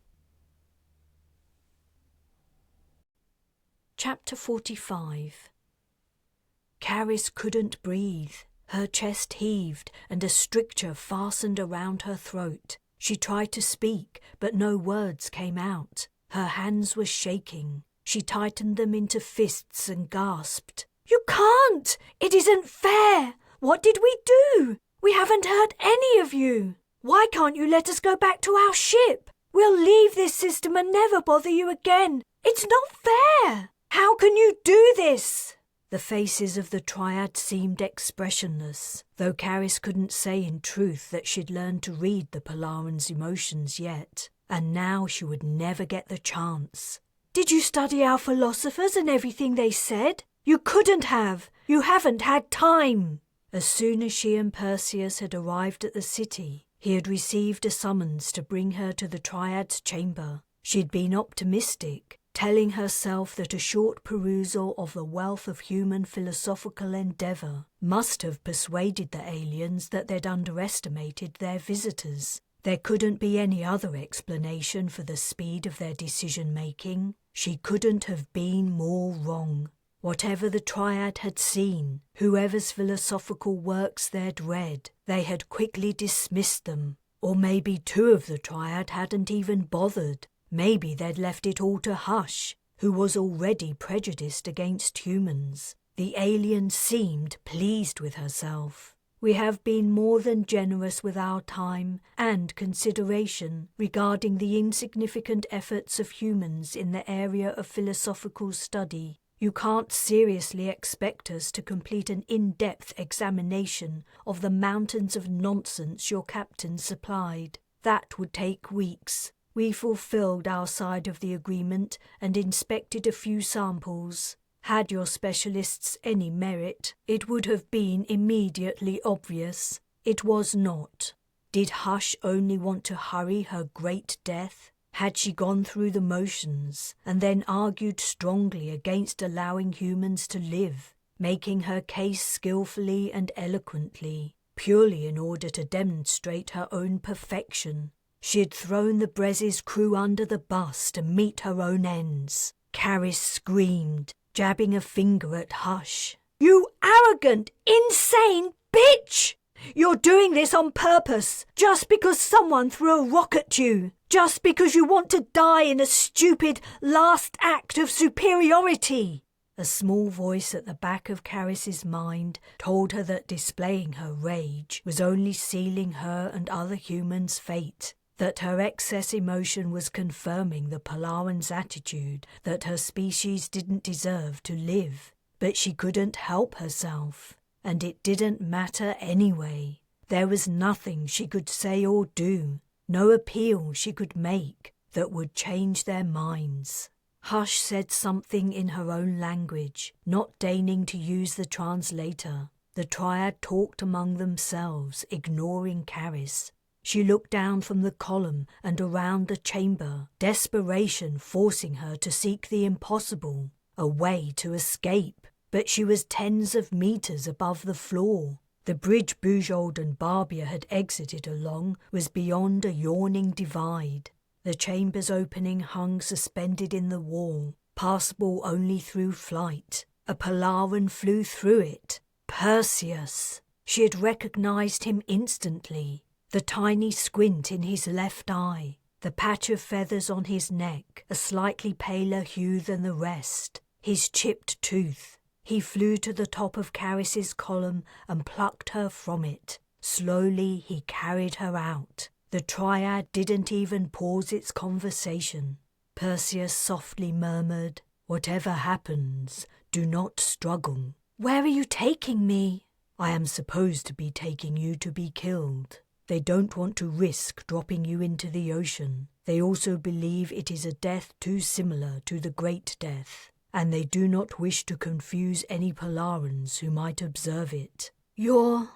Chapter 45. Carys couldn't breathe. Her chest heaved and a stricture fastened around her throat. She tried to speak, but no words came out. Her hands were shaking. She tightened them into fists and gasped. "You can't! It isn't fair! What did we do? We haven't hurt any of you! Why can't you let us go back to our ship? We'll leave this system and never bother you again! It's not fair! How can you do this?" The faces of the triad seemed expressionless, though Carys couldn't say in truth that she'd learned to read the Polarans' emotions yet, and now she would never get the chance. "Did you study our philosophers and everything they said? You couldn't have. You haven't had time." As soon as she and Perseus had arrived at the city, he had received a summons to bring her to the Triad's chamber. She'd been optimistic, telling herself that a short perusal of the wealth of human philosophical endeavour must have persuaded the aliens that they'd underestimated their visitors. There couldn't be any other explanation for the speed of their decision-making. She couldn't have been more wrong. Whatever the Triad had seen, whoever's philosophical works they'd read, they had quickly dismissed them. Or maybe two of the Triad hadn't even bothered. Maybe they'd left it all to Hush, who was already prejudiced against humans. The alien seemed pleased with herself. "We have been more than generous with our time and consideration regarding the insignificant efforts of humans in the area of philosophical study. You can't seriously expect us to complete an in-depth examination of the mountains of nonsense your captain supplied. That would take weeks. We fulfilled our side of the agreement and inspected a few samples. Had your specialists any merit, it would have been immediately obvious. It was not. Did Hush only want to hurry her great death? Had she gone through the motions and then argued strongly against allowing humans to live, making her case skillfully and eloquently, purely in order to demonstrate her own perfection? She had thrown the Bres's crew under the bus to meet her own ends. Carys screamed, jabbing a finger at Hush. "You arrogant, insane bitch! You're doing this on purpose, just because someone threw a rock at you, just because you want to die in a stupid last act of superiority." A small voice at the back of Carys's mind told her that displaying her rage was only sealing her and other humans' fate. that her excess emotion was confirming the Polaran's attitude that her species didn't deserve to live. But she couldn't help herself, and it didn't matter anyway. There was nothing she could say or do, no appeal she could make that would change their minds. Hush said something in her own language, not deigning to use the translator. The triad talked among themselves, ignoring Carys. She looked down from the column and around the chamber, desperation forcing her to seek the impossible, a way to escape. But she was tens of meters above the floor. The bridge Bujold and Barbia had exited along was beyond a yawning divide. The chamber's opening hung suspended in the wall, passable only through flight. A Polaran flew through it. Perseus! She had recognized him instantly. The tiny squint in his left eye, the patch of feathers on his neck, a slightly paler hue than the rest, his chipped tooth. He flew to the top of Carys's column and plucked her from it. Slowly he carried her out. The triad didn't even pause its conversation. Perseus softly murmured, "Whatever happens, do not struggle." "Where are you taking me?" "I am supposed to be taking you to be killed. They don't want to risk dropping you into the ocean. They also believe it is a death too similar to the Great Death, and they do not wish to confuse any Polarans who might observe it." You're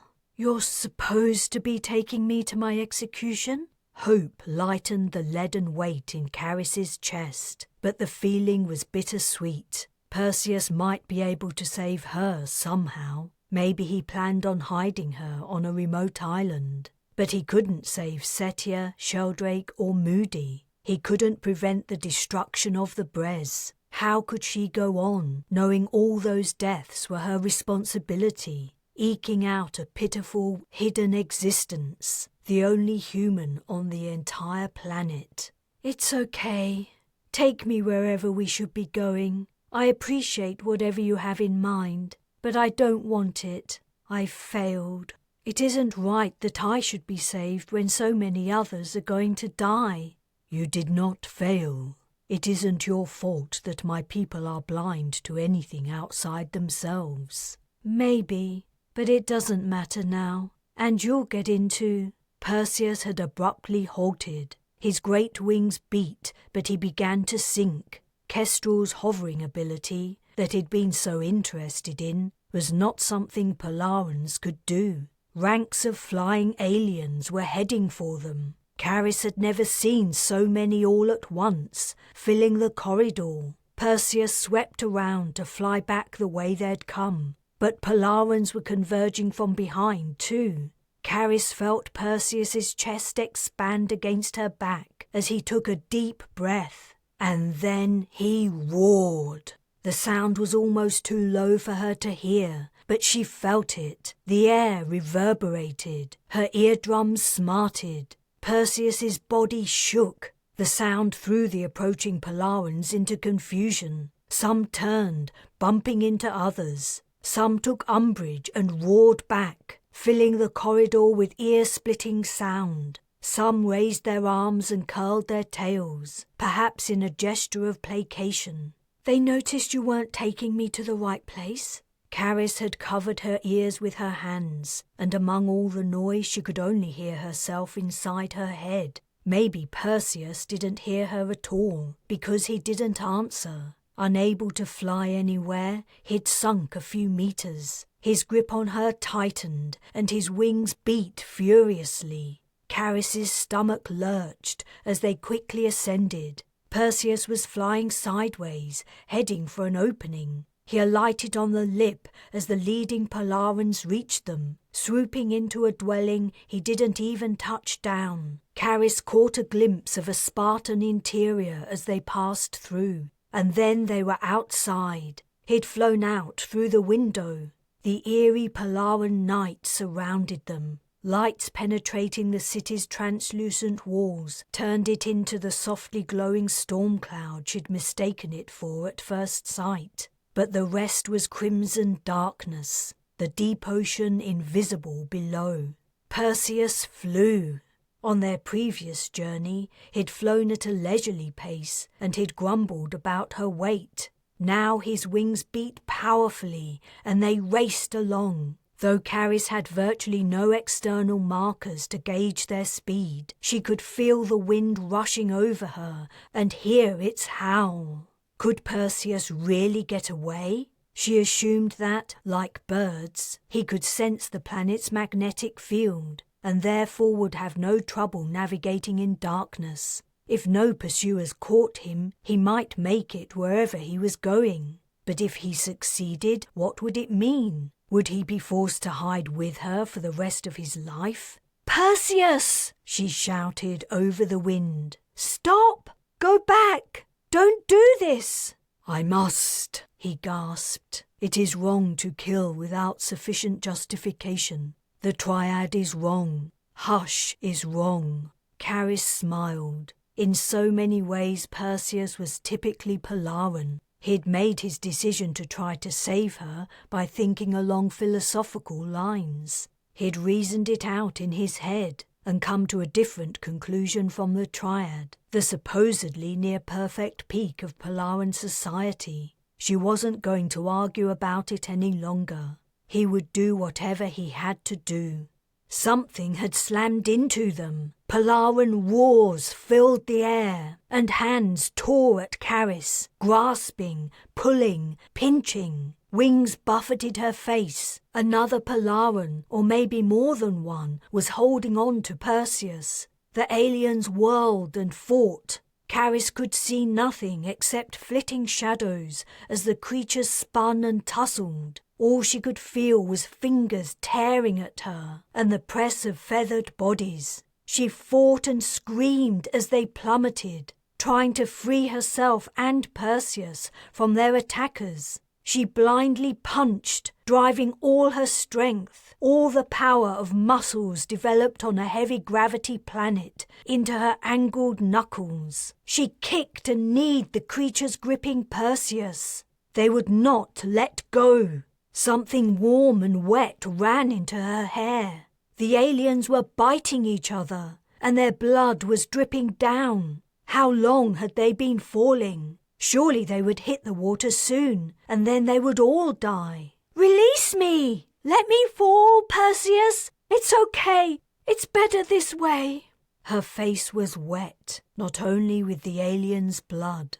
supposed to be taking me to my execution?" Hope lightened the leaden weight in Carys's chest, but the feeling was bittersweet. Perseus might be able to save her somehow. Maybe he planned on hiding her on a remote island. But he couldn't save Setia, Sheldrake or Moody. He couldn't prevent the destruction of the Bres. How could she go on, knowing all those deaths were her responsibility, eking out a pitiful, hidden existence, the only human on the entire planet? "It's okay. Take me wherever we should be going. I appreciate whatever you have in mind, but I don't want it. I've failed. It isn't right that I should be saved when so many others are going to die." "You did not fail. It isn't your fault that my people are blind to anything outside themselves." "Maybe, but it doesn't matter now. And you'll get into—" Perseus had abruptly halted. His great wings beat, but he began to sink. Kestrel's hovering ability, that he'd been so interested in, was not something Polarans could do. Ranks of flying aliens were heading for them. Carys had never seen so many all at once, filling the corridor. Perseus swept around to fly back the way they'd come, but Polarans were converging from behind too. Carys felt Perseus's chest expand against her back as he took a deep breath, and then he roared. The sound was almost too low for her to hear, but she felt it. The air reverberated. Her eardrums smarted. Perseus's body shook. The sound threw the approaching Polarans into confusion. Some turned, bumping into others. Some took umbrage and roared back, filling the corridor with ear-splitting sound. Some raised their arms and curled their tails, perhaps in a gesture of placation. "They noticed you weren't taking me to the right place?" Carys had covered her ears with her hands, and among all the noise she could only hear herself inside her head. Maybe Perseus didn't hear her at all, because he didn't answer. Unable to fly anywhere, he'd sunk a few meters. His grip on her tightened, and his wings beat furiously. Carys's stomach lurched as they quickly ascended. Perseus was flying sideways, heading for an opening. He alighted on the lip as the leading Polarans reached them. Swooping into a dwelling, he didn't even touch down. Carys caught a glimpse of a Spartan interior as they passed through, and then they were outside. He'd flown out through the window. The eerie Polaran night surrounded them. Lights penetrating the city's translucent walls turned it into the softly glowing storm cloud she'd mistaken it for at first sight. But the rest was crimson darkness, the deep ocean invisible below. Perseus flew. On their previous journey, he'd flown at a leisurely pace and he'd grumbled about her weight. Now his wings beat powerfully and they raced along. Though Carys had virtually no external markers to gauge their speed, she could feel the wind rushing over her and hear its howl. Could Perseus really get away? She assumed that, like birds, he could sense the planet's magnetic field and therefore would have no trouble navigating in darkness. If no pursuers caught him, he might make it wherever he was going. But if he succeeded, what would it mean? Would he be forced to hide with her for the rest of his life? "Perseus!" she shouted over the wind. "Stop! Go back! Don't do this!" "I must," he gasped. "It is wrong to kill without sufficient justification. The triad is wrong. Hush is wrong." Carys smiled. In so many ways Perseus was typically Polaran. He'd made his decision to try to save her by thinking along philosophical lines. He'd reasoned it out in his head and come to a different conclusion from the triad, the supposedly near-perfect peak of Polaran society. She wasn't going to argue about it any longer. He would do whatever he had to do. Something had slammed into them. Polaran roars filled the air, and hands tore at Carys, grasping, pulling, pinching. Wings buffeted her face. Another Polaran, or maybe more than one, was holding on to Perseus. The aliens whirled and fought. Carys could see nothing except flitting shadows as the creatures spun and tussled. All she could feel was fingers tearing at her and the press of feathered bodies. She fought and screamed as they plummeted, trying to free herself and Perseus from their attackers. She blindly punched, driving all her strength, all the power of muscles developed on a heavy gravity planet, into her angled knuckles. She kicked and kneed the creatures gripping Perseus. They would not let go. Something warm and wet ran into her hair. The aliens were biting each other, and their blood was dripping down. How long had they been falling? Surely they would hit the water soon, and then they would all die. "Release me! Let me fall, Perseus! It's okay. It's better this way." Her face was wet, not only with the aliens' blood.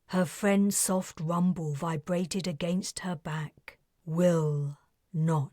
Her friend's soft rumble vibrated against her back. "Will not."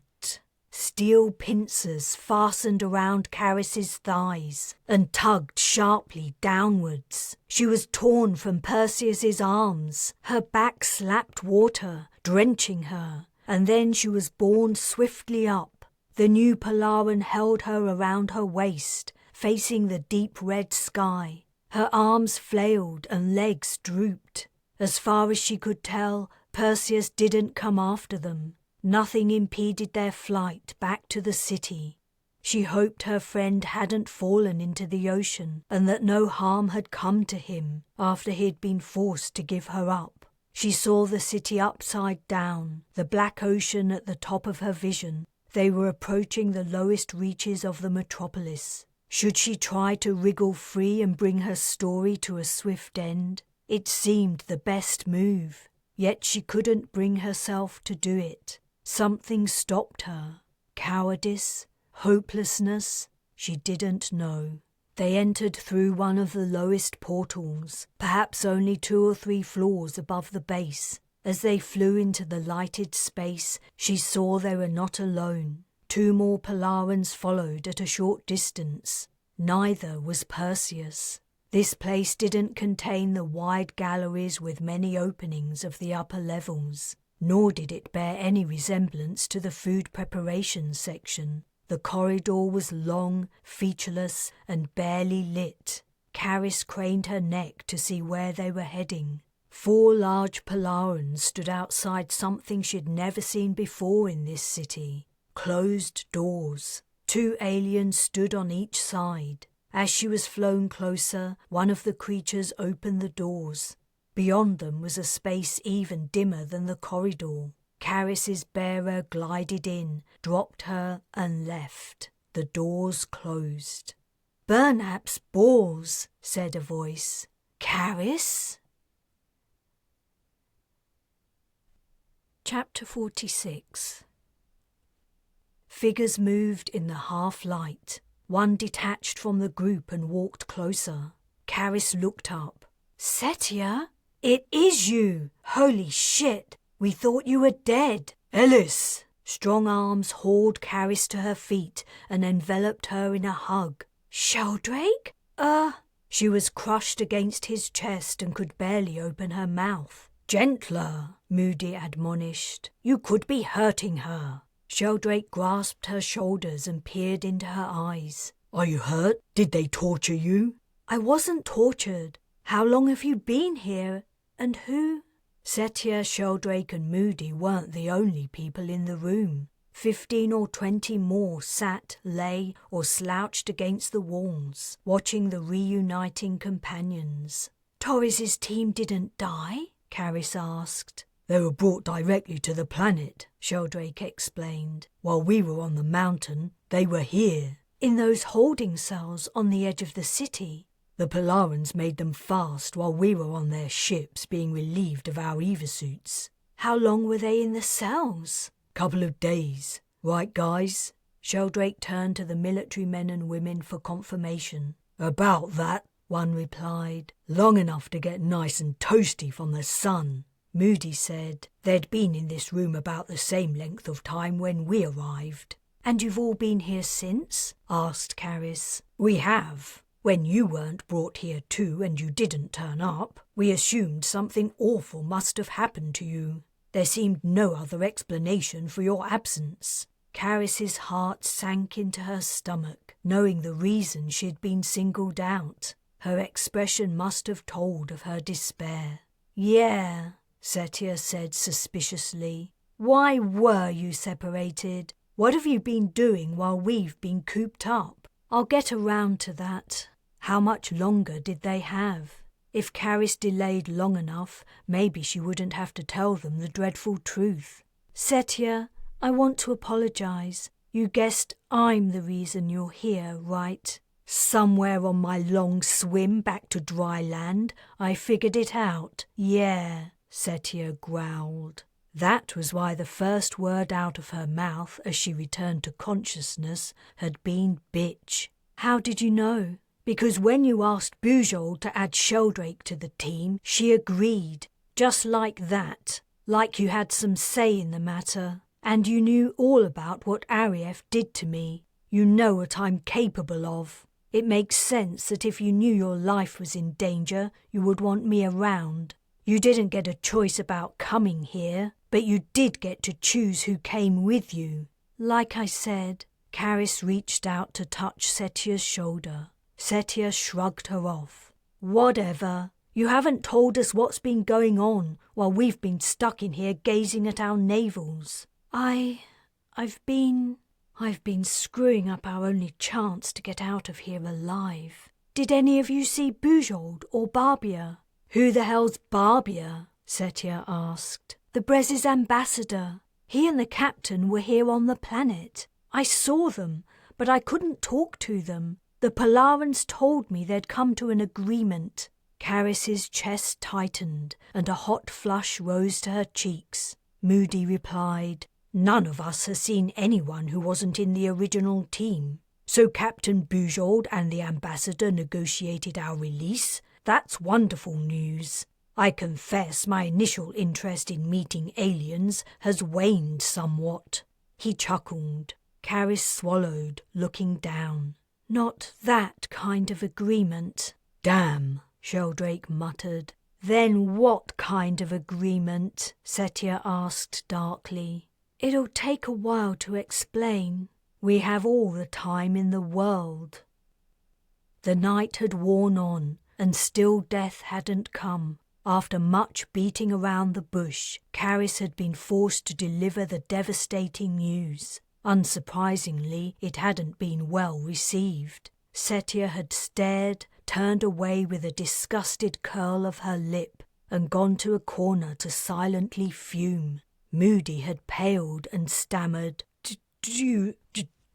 Steel pincers fastened around Carys's thighs and tugged sharply downwards. She was torn from Perseus's arms. Her back slapped water, drenching her, and then she was borne swiftly up. The new Polaran held her around her waist, facing the deep red sky. Her arms flailed and legs drooped. As far as she could tell, Perseus didn't come after them. Nothing impeded their flight back to the city. She hoped her friend hadn't fallen into the ocean and that no harm had come to him after he'd been forced to give her up. She saw the city upside down, the black ocean at the top of her vision. They were approaching the lowest reaches of the metropolis. Should she try to wriggle free and bring her story to a swift end? It seemed the best move, yet she couldn't bring herself to do it. Something stopped her. Cowardice? Hopelessness? She didn't know. They entered through one of the lowest portals, perhaps only 2 or 3 floors above the base. As they flew into the lighted space, she saw they were not alone. 2 more Polarans followed at a short distance. Neither was Perseus. This place didn't contain the wide galleries with many openings of the upper levels, nor did it bear any resemblance to the food preparation section. The corridor was long, featureless, and barely lit. Carys craned her neck to see where they were heading. 4 large Polarans stood outside something she'd never seen before in this city. Closed doors. 2 aliens stood on each side. As she was flown closer, one of the creatures opened the doors. Beyond them was a space even dimmer than the corridor. Carys's bearer glided in, dropped her, and left. The doors closed. "Burnap's balls," said a voice. "Carys?" Chapter 46. Figures moved in the half-light. One detached from the group and walked closer. Carys looked up. "Setia? It is you! Holy shit! We thought you were dead." "Ellis!" Strong arms hauled Carys to her feet and enveloped her in a hug. "Sheldrake? She was crushed against his chest and could barely open her mouth. "Gentler," Moody admonished. "You could be hurting her." Sheldrake grasped her shoulders and peered into her eyes. "Are you hurt? Did they torture you?" "I wasn't tortured. How long have you been here? And who?" Setia, Sheldrake and Moody weren't the only people in the room. 15 or 20 more sat, lay, or slouched against the walls, watching the reuniting companions. "Torres's team didn't die?" Carys asked. "They were brought directly to the planet," Sheldrake explained. "While we were on the mountain, they were here." "In those holding cells on the edge of the city?" "The Polarans made them fast while we were on their ships being relieved of our evasuits." "How long were they in the cells?" "Couple of days. Right, guys?" Sheldrake turned to the military men and women for confirmation. "About that," one replied. "Long enough to get nice and toasty from the sun." Moody said, "They'd been in this room about the same length of time when we arrived." "And you've all been here since?" asked Carys. "We have. When you weren't brought here too and you didn't turn up, we assumed something awful must have happened to you. There seemed no other explanation for your absence." Carys's heart sank into her stomach, knowing the reason she'd been singled out. Her expression must have told of her despair. "Yeah," Setia said suspiciously. "Why were you separated? What have you been doing while we've been cooped up?" "I'll get around to that." How much longer did they have? If Carys delayed long enough, maybe she wouldn't have to tell them the dreadful truth. "Setia, I want to apologize. You guessed I'm the reason you're here, right?" "Somewhere on my long swim back to dry land, I figured it out. Yeah," Setia growled. That was why the first word out of her mouth as she returned to consciousness had been bitch. "How did you know?" "Because when you asked Bujold to add Sheldrake to the team, she agreed. Just like that. Like you had some say in the matter. And you knew all about what Arief did to me. You know what I'm capable of. It makes sense that if you knew your life was in danger, you would want me around. You didn't get a choice about coming here, but you did get to choose who came with you." Like I said, Carys reached out to touch Setia's shoulder. Setia shrugged her off. "Whatever. You haven't told us what's been going on while we've been stuck in here gazing at our navels." I've been screwing up our only chance to get out of here alive. Did any of you see Bujold or Barbia?" "Who the hell's Barbia?" Setia asked. "The Bres' ambassador. He and the captain were here on the planet. I saw them, but I couldn't talk to them. The Polarans told me they'd come to an agreement." Carys's chest tightened and a hot flush rose to her cheeks. Moody replied, "None of us has seen anyone who wasn't in the original team. So Captain Bujold and the ambassador negotiated our release? That's wonderful news. I confess my initial interest in meeting aliens has waned somewhat." He chuckled. Carys swallowed, looking down. "Not that kind of agreement." "Damn," Sheldrake muttered. "Then what kind of agreement?" Setia asked darkly. "It'll take a while to explain. We have all the time in the world." The night had worn on, and still death hadn't come. After much beating around the bush, Carys had been forced to deliver the devastating news. Unsurprisingly, it hadn't been well received. Setia had stared, turned away with a disgusted curl of her lip, and gone to a corner to silently fume. Moody had paled and stammered,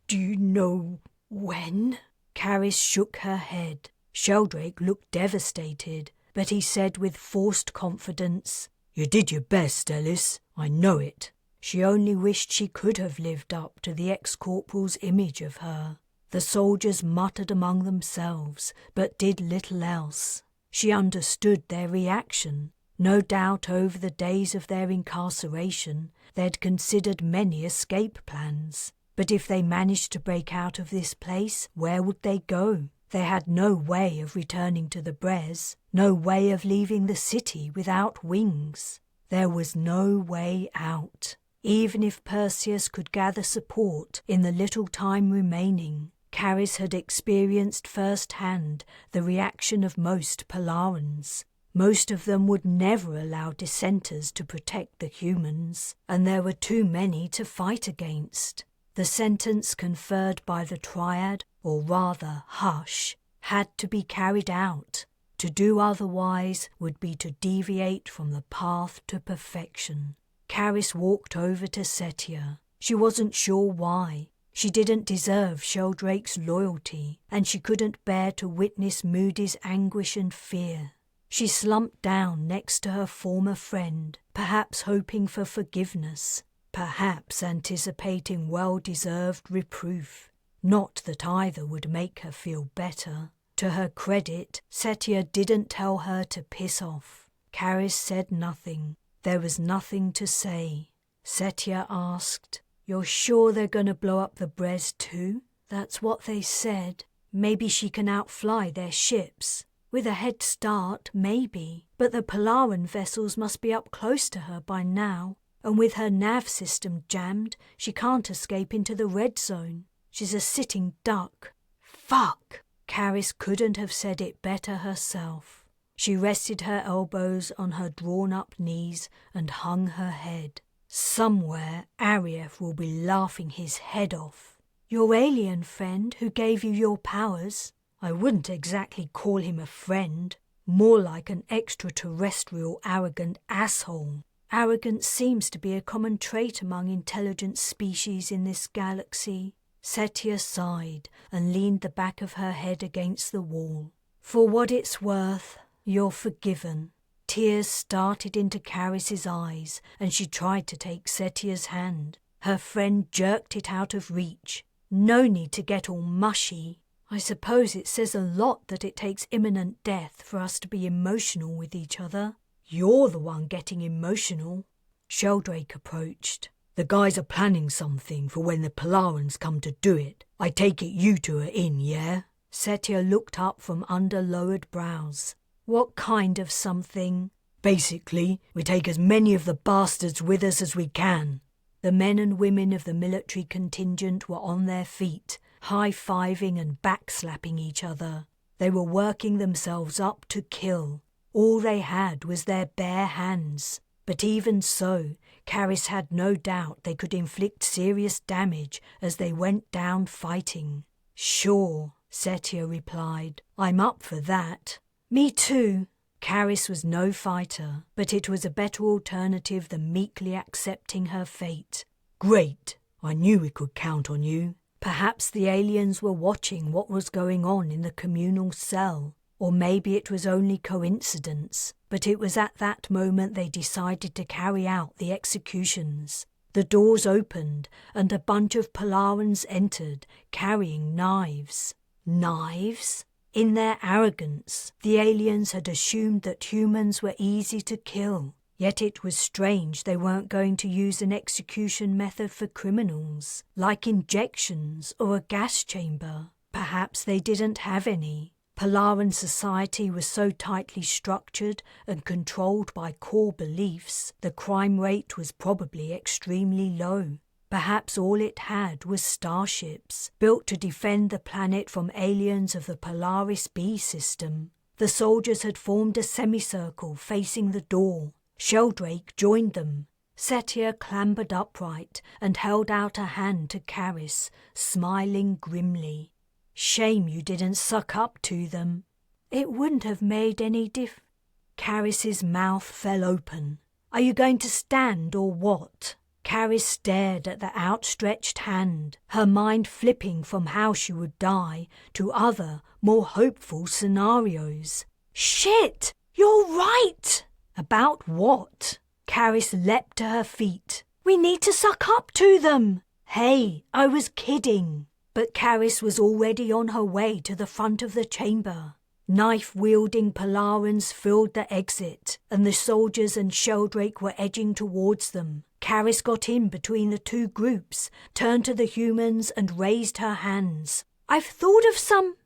Do you know when? Carys shook her head. Sheldrake looked devastated, but he said with forced confidence, You did your best, Ellis. I know it. She only wished she could have lived up to the ex-corporal's image of her. The soldiers muttered among themselves, but did little else. She understood their reaction. No doubt over the days of their incarceration they'd considered many escape plans. But if they managed to break out of this place, where would they go? They had no way of returning to the Bres, no way of leaving the city without wings. There was no way out. Even if Perseus could gather support in the little time remaining, Carys had experienced firsthand the reaction of most Polarans. Most of them would never allow dissenters to protect the humans, and there were too many to fight against. The sentence conferred by the Triad, or rather Hush, had to be carried out. To do otherwise would be to deviate from the path to perfection. Carys walked over to Setia. She wasn't sure why. She didn't deserve Sheldrake's loyalty, and she couldn't bear to witness Moody's anguish and fear. She slumped down next to her former friend, perhaps hoping for forgiveness, perhaps anticipating well-deserved reproof. Not that either would make her feel better. To her credit, Setia didn't tell her to piss off. Carys said nothing. There was nothing to say. Setia asked, "You're sure they're going to blow up the Bres too?" "That's what they said. Maybe she can outfly their ships. With a head start, maybe. But the Polaran vessels must be up close to her by now. And with her nav system jammed, she can't escape into the red zone. She's a sitting duck." Fuck! Carys couldn't have said it better herself. She rested her elbows on her drawn-up knees and hung her head. Somewhere Ariev will be laughing his head off. "Your alien friend who gave you your powers?" "I wouldn't exactly call him a friend. More like an extraterrestrial arrogant asshole." "Arrogance seems to be a common trait among intelligent species in this galaxy." Setia sighed and leaned the back of her head against the wall. "For what it's worth, you're forgiven." Tears started into Carys's eyes, and she tried to take Setia's hand. Her friend jerked it out of reach. "No need to get all mushy. I suppose it says a lot that it takes imminent death for us to be emotional with each other." "You're the one getting emotional." Sheldrake approached. "The guys are planning something for when the Polarans come to do it. I take it you two are in, yeah?" Setia looked up from under lowered brows. "What kind of something?" "Basically, we take as many of the bastards with us as we can." The men and women of the military contingent were on their feet, high-fiving and backslapping each other. They were working themselves up to kill. All they had was their bare hands. But even so, Carys had no doubt they could inflict serious damage as they went down fighting. "Sure," Setia replied. "I'm up for that." "Me too." Carys was no fighter, but it was a better alternative than meekly accepting her fate. "Great. I knew we could count on you." Perhaps the aliens were watching what was going on in the communal cell, or maybe it was only coincidence, but it was at that moment they decided to carry out the executions. The doors opened, and a bunch of Polarans entered, carrying knives. Knives? In their arrogance, the aliens had assumed that humans were easy to kill. Yet it was strange they weren't going to use an execution method for criminals, like injections or a gas chamber. Perhaps they didn't have any. Polaran society was so tightly structured and controlled by core beliefs, the crime rate was probably extremely low. Perhaps all it had was starships, built to defend the planet from aliens of the Polaris B system. The soldiers had formed a semicircle facing the door. Sheldrake joined them. Setia clambered upright and held out a hand to Carys, smiling grimly. "Shame you didn't suck up to them." "It wouldn't have made any Carys's mouth fell open. "Are you going to stand or what?" Carys stared at the outstretched hand, her mind flipping from how she would die to other, more hopeful scenarios. "Shit! You're right!" "About what?" Carys leapt to her feet. "We need to suck up to them!" "Hey, I was kidding!" But Carys was already on her way to the front of the chamber. Knife-wielding Polarans filled the exit, and the soldiers and Sheldrake were edging towards them. Carys got in between the two groups, turned to the humans and raised her hands. "I've thought of some...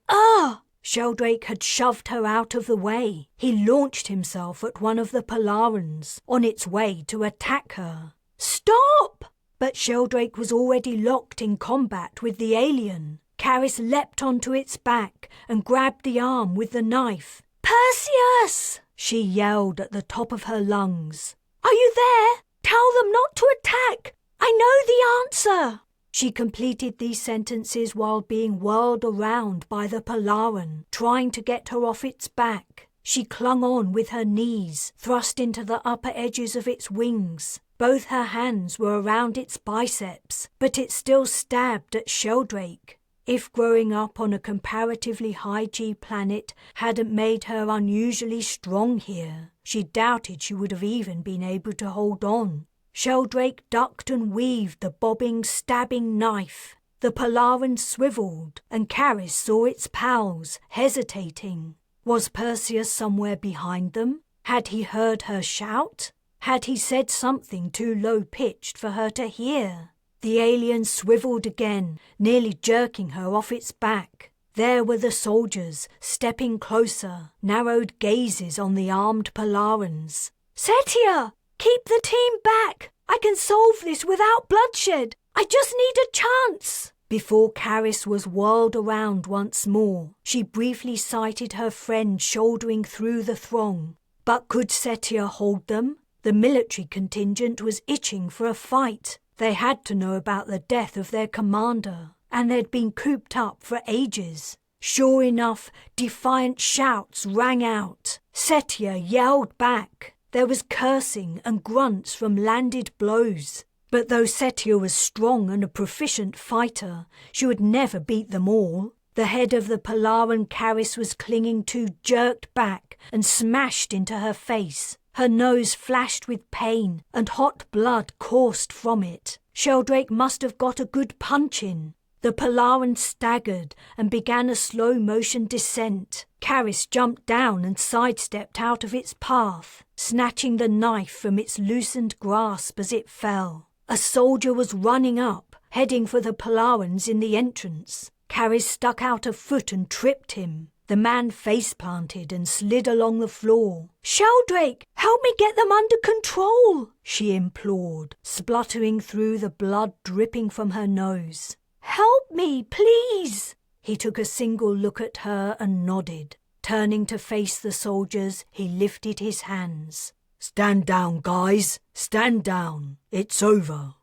Sheldrake had shoved her out of the way. He launched himself at one of the Polarans, on its way to attack her. "Stop!" But Sheldrake was already locked in combat with the alien. Carys leapt onto its back and grabbed the arm with the knife. "Perseus!" she yelled at the top of her lungs. "Are you there? Tell them not to attack! I know the answer!" She completed these sentences while being whirled around by the Polaran, trying to get her off its back. She clung on with her knees, thrust into the upper edges of its wings. Both her hands were around its biceps, but it still stabbed at Sheldrake. If growing up on a comparatively high-G planet hadn't made her unusually strong here, she doubted she would have even been able to hold on. Sheldrake ducked and weaved the bobbing, stabbing knife. The Polaran swiveled, and Carys saw its pals, hesitating. Was Perseus somewhere behind them? Had he heard her shout? Had he said something too low-pitched for her to hear? The alien swiveled again, nearly jerking her off its back. There were the soldiers, stepping closer, narrowed gazes on the armed Polarans. "Setia! Keep the team back! I can solve this without bloodshed! I just need a chance!" Before Carys was whirled around once more, she briefly sighted her friend shouldering through the throng. But could Setia hold them? The military contingent was itching for a fight. They had to know about the death of their commander, and they'd been cooped up for ages. Sure enough, defiant shouts rang out. Setia yelled back. There was cursing and grunts from landed blows. But though Setia was strong and a proficient fighter, she would never beat them all. The head of the Polaran Carys was clinging to jerked back and smashed into her face. Her nose flashed with pain, and hot blood coursed from it. Sheldrake must have got a good punch in. The Polaran staggered and began a slow-motion descent. Carys jumped down and sidestepped out of its path, snatching the knife from its loosened grasp as it fell. A soldier was running up, heading for the Polarans in the entrance. Carys stuck out a foot and tripped him. The man face-planted and slid along the floor. "Sheldrake, help me get them under control," she implored, spluttering through the blood dripping from her nose. "Help me, please." He took a single look at her and nodded. Turning to face the soldiers, he lifted his hands. "Stand down, guys. Stand down. It's over."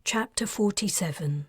Chapter 47.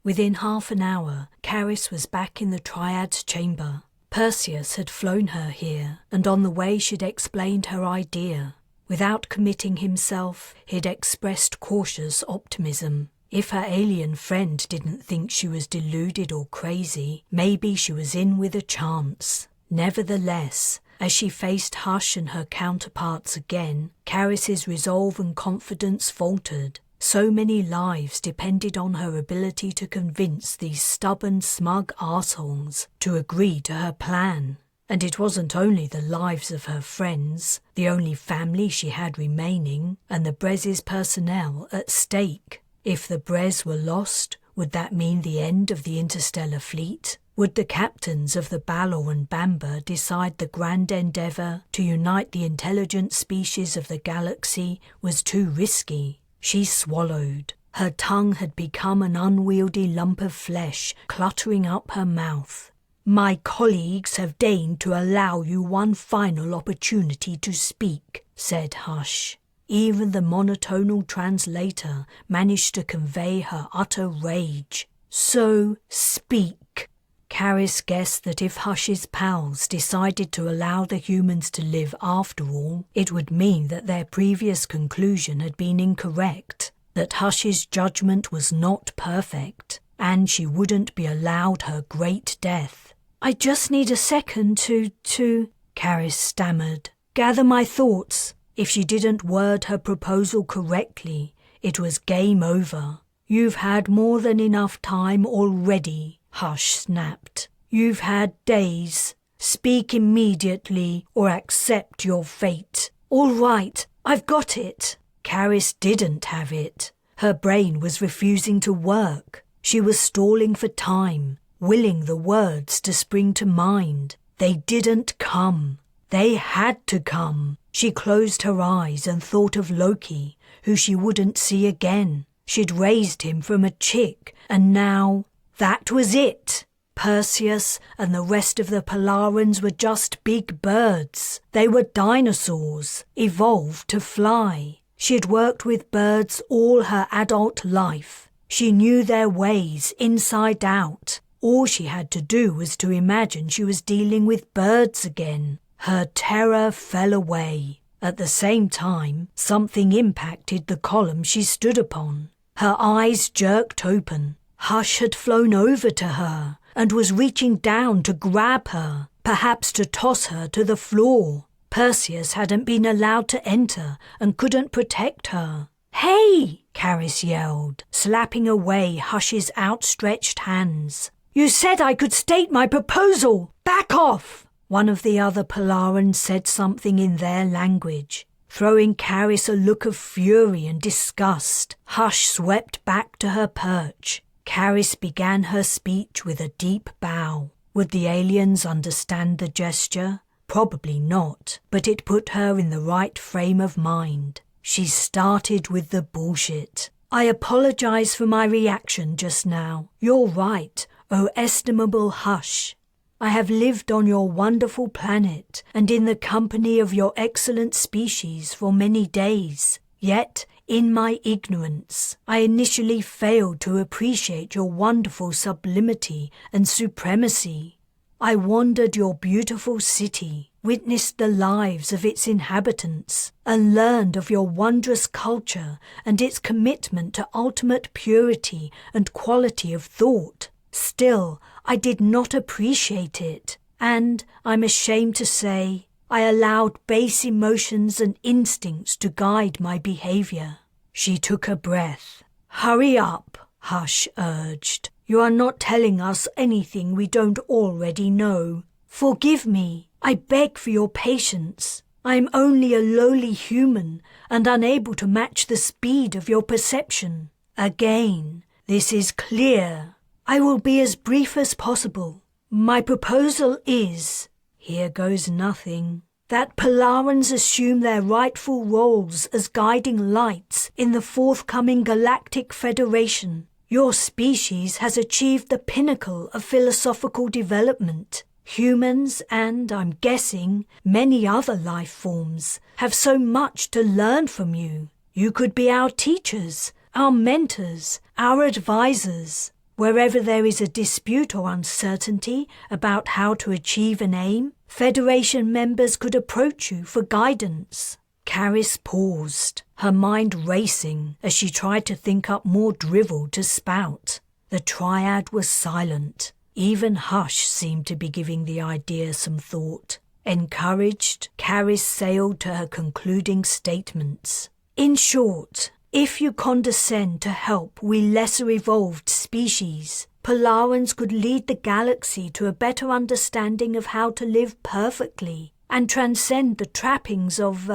Within half an hour, Carys was back in the Triad's chamber. Perseus had flown her here, and on the way she'd explained her idea. Without committing himself, he'd expressed cautious optimism. If her alien friend didn't think she was deluded or crazy, maybe she was in with a chance. Nevertheless, as she faced Hush and her counterparts again, Carys's resolve and confidence faltered. So many lives depended on her ability to convince these stubborn, smug arseholes to agree to her plan. And it wasn't only the lives of her friends, the only family she had remaining, and the Bres' personnel at stake. If the Bres were lost, would that mean the end of the Interstellar Fleet? Would the captains of the Balor and Bamba decide the grand endeavour to unite the intelligent species of the galaxy was too risky? She swallowed. Her tongue had become an unwieldy lump of flesh, cluttering up her mouth. "My colleagues have deigned to allow you one final opportunity to speak," said Hush. Even the monotonal translator managed to convey her utter rage. "So speak." Carys guessed that if Hush's pals decided to allow the humans to live after all, it would mean that their previous conclusion had been incorrect, that Hush's judgment was not perfect, and she wouldn't be allowed her great death. "I just need a second to, Carys stammered. "Gather my thoughts." If she didn't word her proposal correctly, it was game over. "You've had more than enough time already," Hush snapped. "You've had days. Speak immediately or accept your fate." "All right, I've got it." Carys didn't have it. Her brain was refusing to work. She was stalling for time, willing the words to spring to mind. They didn't come. They had to come. She closed her eyes and thought of Loki, who she wouldn't see again. She'd raised him from a chick, and now that was it. Perseus and the rest of the Polarans were just big birds. They were dinosaurs, evolved to fly. She'd worked with birds all her adult life. She knew their ways inside out. All she had to do was to imagine she was dealing with birds again. Her terror fell away. At the same time, something impacted the column she stood upon. Her eyes jerked open. Hush had flown over to her and was reaching down to grab her, perhaps to toss her to the floor. Perseus hadn't been allowed to enter and couldn't protect her. "Hey!" Carys yelled, slapping away Hush's outstretched hands. "You said I could state my proposal! Back off!" One of the other Polarans said something in their language, throwing Carys a look of fury and disgust. Hush swept back to her perch. Carys began her speech with a deep bow. Would the aliens understand the gesture? Probably not, but it put her in the right frame of mind. She started with the bullshit. "I apologize for my reaction just now. You're right, O estimable Hush. I have lived on your wonderful planet and in the company of your excellent species for many days. Yet, in my ignorance, I initially failed to appreciate your wonderful sublimity and supremacy. I wandered your beautiful city, witnessed the lives of its inhabitants, and learned of your wondrous culture and its commitment to ultimate purity and quality of thought. Still, I did not appreciate it, and, I'm ashamed to say, I allowed base emotions and instincts to guide my behavior." She took a breath. "Hurry up," Hush urged. "You are not telling us anything we don't already know. Forgive me. I beg for your patience. I am only a lowly human and unable to match the speed of your perception. Again, this is clear. I will be as brief as possible. My proposal is, here goes nothing, that Polarans assume their rightful roles as guiding lights in the forthcoming Galactic Federation. Your species has achieved the pinnacle of philosophical development. Humans and, I'm guessing, many other life forms have so much to learn from you. You could be our teachers, our mentors, our advisors. Wherever there is a dispute or uncertainty about how to achieve an aim, Federation members could approach you for guidance." Carys paused, her mind racing as she tried to think up more drivel to spout. The triad was silent. Even Hush seemed to be giving the idea some thought. Encouraged, Carys sailed to her concluding statements. "In short, if you condescend to help we lesser evolved species, Polarans could lead the galaxy to a better understanding of how to live perfectly and transcend the trappings of,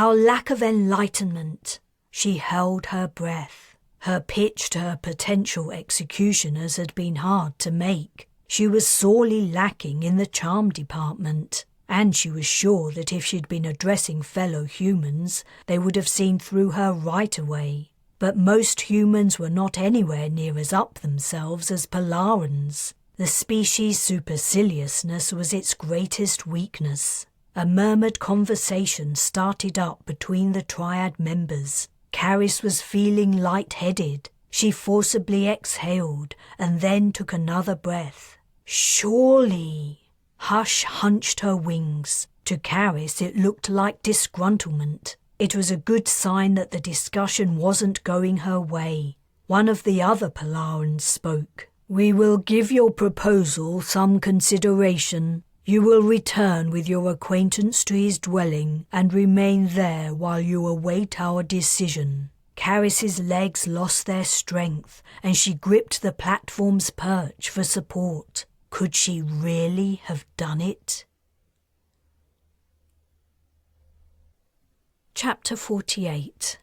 our lack of enlightenment." She held her breath. Her pitch to her potential executioners had been hard to make. She was sorely lacking in the charm department, and she was sure that if she'd been addressing fellow humans, they would have seen through her right away. But most humans were not anywhere near as up themselves as Polarans. The species' superciliousness was its greatest weakness. A murmured conversation started up between the triad members. Carys was feeling light-headed. She forcibly exhaled and then took another breath. Surely. Hush hunched her wings. To Carys it looked like disgruntlement. It was a good sign that the discussion wasn't going her way. One of the other Polarans spoke. "We will give your proposal some consideration. You will return with your acquaintance to his dwelling and remain there while you await our decision." Carys's legs lost their strength and she gripped the platform's perch for support. Could she really have done it? Chapter 48.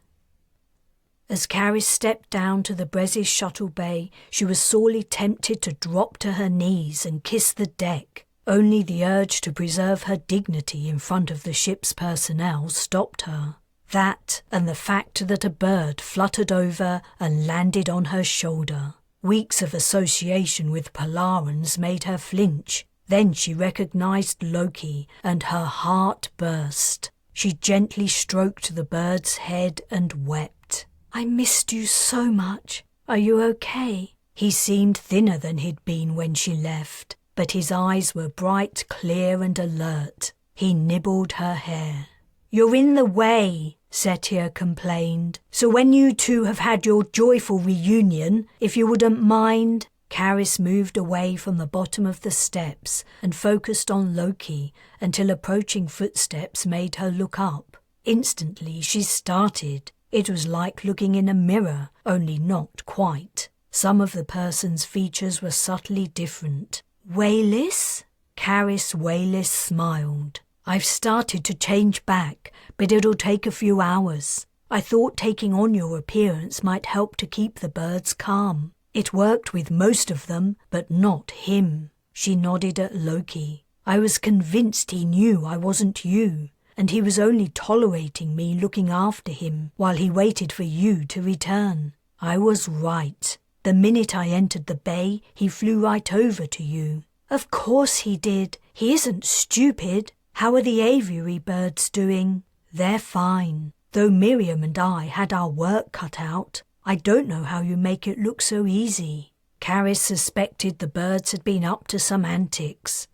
As Carys stepped down to the Bres' shuttle bay, she was sorely tempted to drop to her knees and kiss the deck. Only the urge to preserve her dignity in front of the ship's personnel stopped her. That and the fact that a bird fluttered over and landed on her shoulder. Weeks of association with Polarans made her flinch. Then she recognized Loki and her heart burst. She gently stroked the bird's head and wept. "I missed you so much. Are you okay?" He seemed thinner than he'd been when she left, but his eyes were bright, clear and alert. He nibbled her hair. "You're in the way," Setia complained. "So when you two have had your joyful reunion, if you wouldn't mind." Carys moved away from the bottom of the steps and focused on Loki until approaching footsteps made her look up. Instantly she started. It was like looking in a mirror, only not quite. Some of the person's features were subtly different. "Wayless?" Carys Wayless smiled. "I've started to change back, but it'll take a few hours. I thought taking on your appearance might help to keep the birds calm. It worked with most of them, but not him." She nodded at Loki. "I was convinced he knew I wasn't you, and he was only tolerating me looking after him while he waited for you to return. I was right. The minute I entered the bay, he flew right over to you." "Of course he did. He isn't stupid. How are the aviary birds doing?" "They're fine. Though Miriam and I had our work cut out. I don't know how you make it look so easy." Carys suspected the birds had been up to some antics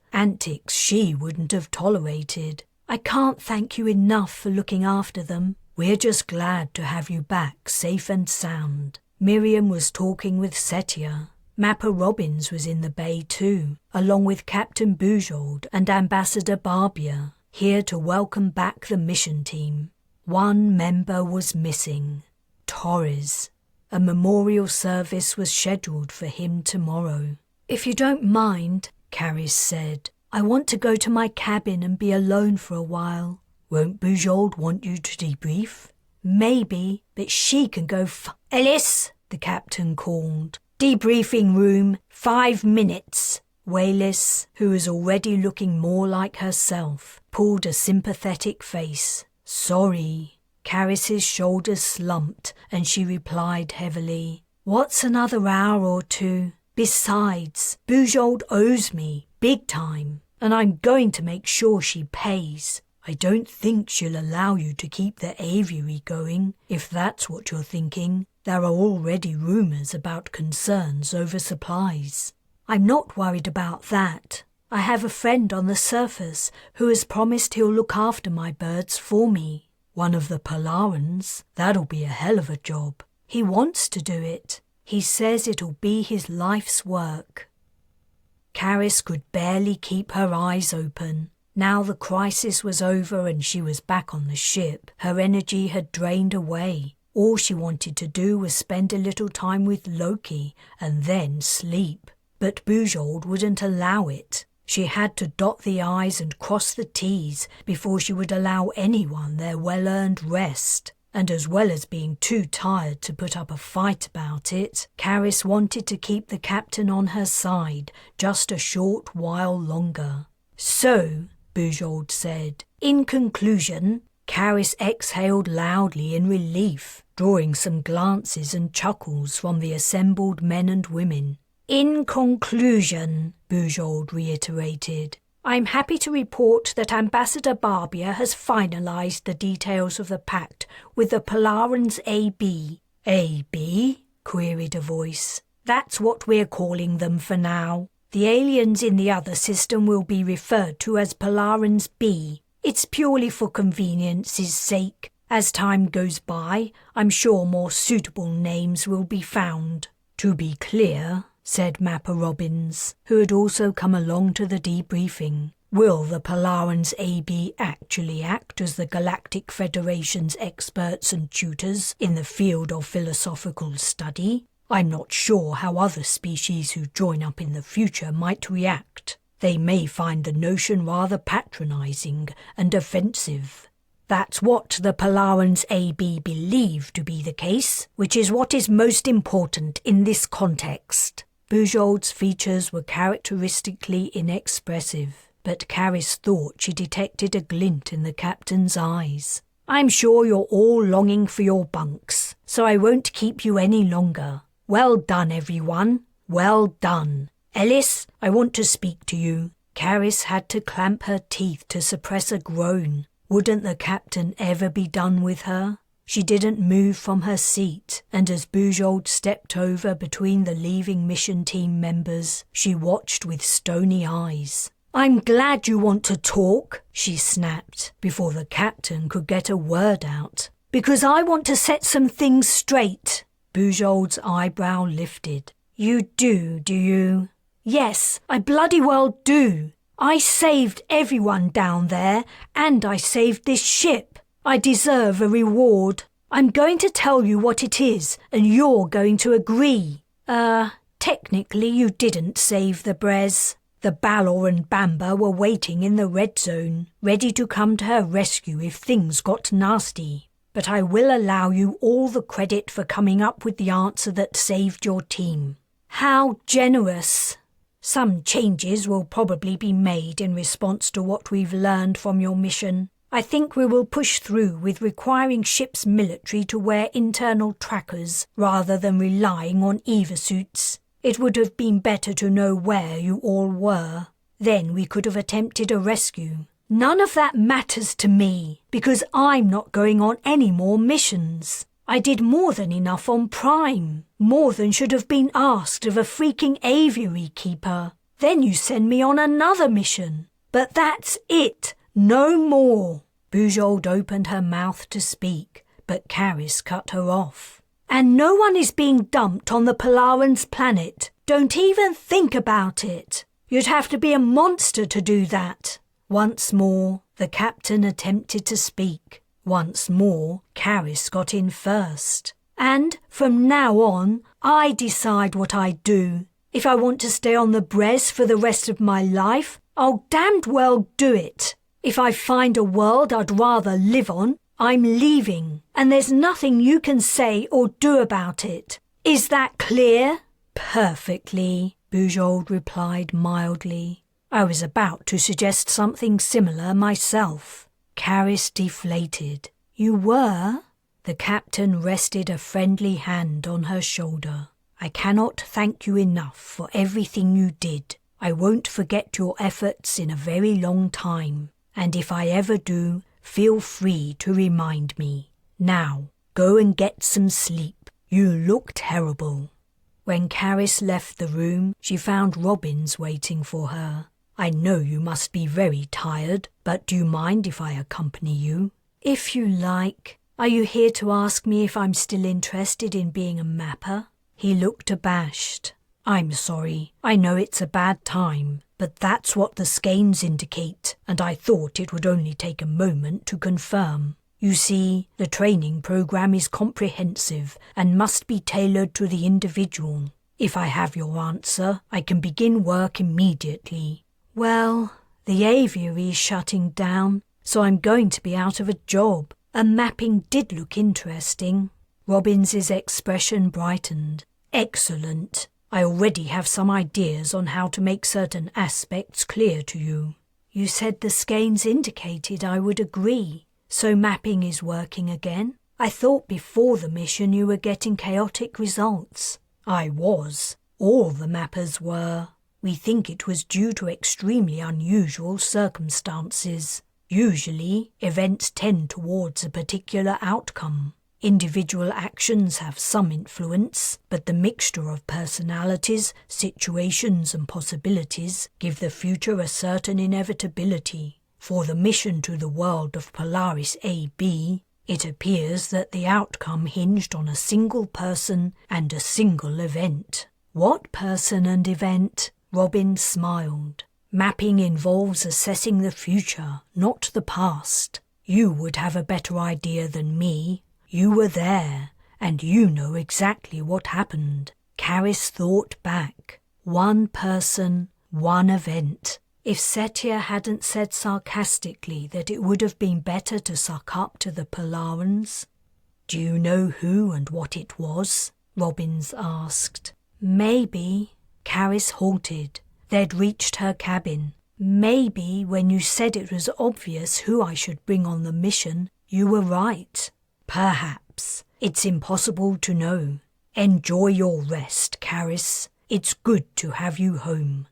she wouldn't have tolerated. "I can't thank you enough for looking after them. We're just glad to have you back safe and sound." Miriam was talking with Setia. Mapper Robbins was in the bay too, along with Captain Bujold and Ambassador Barbier, here to welcome back the mission team. One member was missing, Torres. A memorial service was scheduled for him tomorrow. "If you don't mind," Carys said, "I want to go to my cabin and be alone for a while." "Won't Bujold want you to debrief?" "Maybe, but she can go Ellis," the captain called. "Debriefing room, 5 minutes." Wayless, who was already looking more like herself, pulled a sympathetic face. "Sorry." Carys's shoulders slumped and she replied heavily, "What's another hour or two? Besides, Bujold owes me, big time, and I'm going to make sure she pays. I don't think she'll allow you to keep the aviary going, if that's what you're thinking. There are already rumours about concerns over supplies." "I'm not worried about that. I have a friend on the surface who has promised he'll look after my birds for me." "One of the Polarans? That'll be a hell of a job." "He wants to do it. He says it'll be his life's work." Carys could barely keep her eyes open. Now the crisis was over and she was back on the ship. Her energy had drained away. All she wanted to do was spend a little time with Loki and then sleep. But Bujold wouldn't allow it. She had to dot the I's and cross the T's before she would allow anyone their well-earned rest. And as well as being too tired to put up a fight about it, Carys wanted to keep the captain on her side just a short while longer. "So," Bujold said, "in conclusion," Carys exhaled loudly in relief, drawing some glances and chuckles from the assembled men and women. "In conclusion," Bujold reiterated, "I'm happy to report that Ambassador Barbier has finalized the details of the pact with the Polarans AB." "AB?" queried a voice. "That's what we're calling them for now. The aliens in the other system will be referred to as Polarans B. It's purely for convenience's sake. As time goes by, I'm sure more suitable names will be found. To be clear, said Mapper Robbins, who had also come along to the debriefing, will the Polarans AB actually act as the Galactic Federation's experts and tutors in the field of philosophical study? I'm not sure how other species who join up in the future might react. They may find the notion rather patronising and offensive. That's what the Polarans AB believe to be the case, which is what is most important in this context. Bujold's features were characteristically inexpressive, but Carys thought she detected a glint in the captain's eyes. I'm sure you're all longing for your bunks, so I won't keep you any longer. Well done, everyone. Well done. Ellis, I want to speak to you. Carys had to clamp her teeth to suppress a groan. Wouldn't the captain ever be done with her? She didn't move from her seat, and as Bujold stepped over between the leaving mission team members, she watched with stony eyes. I'm glad you want to talk, she snapped, before the captain could get a word out. Because I want to set some things straight. Bujold's eyebrow lifted. You do you? Yes, I bloody well do. I saved everyone down there, and I saved this ship. I deserve a reward. I'm going to tell you what it is, and you're going to agree. Technically you didn't save the Bres. The Balor and Bamba were waiting in the red zone, ready to come to her rescue if things got nasty. But I will allow you all the credit for coming up with the answer that saved your team. How generous! Some changes will probably be made in response to what we've learned from your mission. I think we will push through with requiring ship's military to wear internal trackers rather than relying on evasuits. It would have been better to know where you all were. Then we could have attempted a rescue. None of that matters to me, because I'm not going on any more missions. I did more than enough on Prime, more than should have been asked of a freaking aviary keeper. Then you send me on another mission. But that's it, no more. Bujold opened her mouth to speak, but Carys cut her off. And no one is being dumped on the Polarans' planet. Don't even think about it. You'd have to be a monster to do that. Once more, the captain attempted to speak. Once more, Carys got in first. And, from now on, I decide what I do. If I want to stay on the Bres for the rest of my life, I'll damned well do it. If I find a world I'd rather live on, I'm leaving, and there's nothing you can say or do about it. Is that clear? Perfectly, Bujold replied mildly. I was about to suggest something similar myself. Carys deflated. You were? The captain rested a friendly hand on her shoulder. I cannot thank you enough for everything you did. I won't forget your efforts in a very long time, and if I ever do, feel free to remind me. Now, go and get some sleep. You look terrible. When Carys left the room, she found Robbins waiting for her. I know you must be very tired, but do you mind if I accompany you? If you like. Are you here to ask me if I'm still interested in being a mapper? He looked abashed. I'm sorry. I know it's a bad time, but that's what the skeins indicate, and I thought it would only take a moment to confirm. You see, the training program is comprehensive and must be tailored to the individual. If I have your answer, I can begin work immediately. Well, the aviary is shutting down, so I'm going to be out of a job. And mapping did look interesting. Robbins's expression brightened. Excellent. I already have some ideas on how to make certain aspects clear to you. You said the skeins indicated I would agree. So mapping is working again? I thought before the mission you were getting chaotic results. I was. All the mappers were. We think it was due to extremely unusual circumstances. Usually, events tend towards a particular outcome. Individual actions have some influence, but the mixture of personalities, situations and possibilities give the future a certain inevitability. For the mission to the world of Polaris AB, it appears that the outcome hinged on a single person and a single event. What person and event? Robin smiled. Mapping involves assessing the future, not the past. You would have a better idea than me. You were there, and you know exactly what happened. Carys thought back. One person, one event. If Setia hadn't said sarcastically that it would have been better to suck up to the Polarans. Do you know who and what it was? Robbins asked. Maybe. Carys halted. They'd reached her cabin. Maybe when you said it was obvious who I should bring on the mission, you were right. Perhaps. It's impossible to know. Enjoy your rest, Carys. It's good to have you home.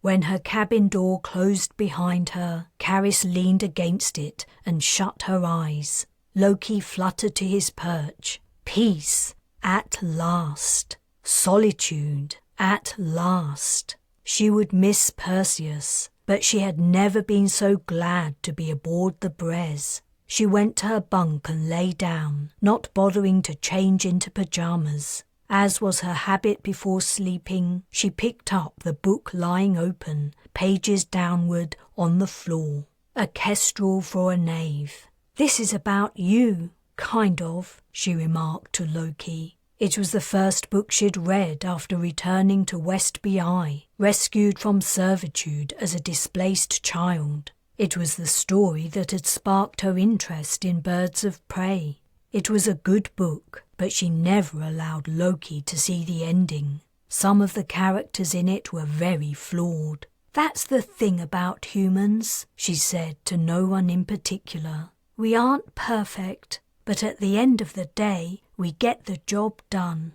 When her cabin door closed behind her, Carys leaned against it and shut her eyes. Loki fluttered to his perch. Peace. At last. Solitude. At last. She would miss Perseus, but she had never been so glad to be aboard the Bres. She went to her bunk and lay down, not bothering to change into pyjamas. As was her habit before sleeping, she picked up the book lying open, pages downward, on the floor. A kestrel for a knave. This is about you, kind of, she remarked to Loki. It was the first book she'd read after returning to West BI, rescued from servitude as a displaced child. It was the story that had sparked her interest in birds of prey. It was a good book, but she never allowed Loki to see the ending. Some of the characters in it were very flawed. That's the thing about humans, she said to no one in particular. We aren't perfect, but at the end of the day, we get the job done.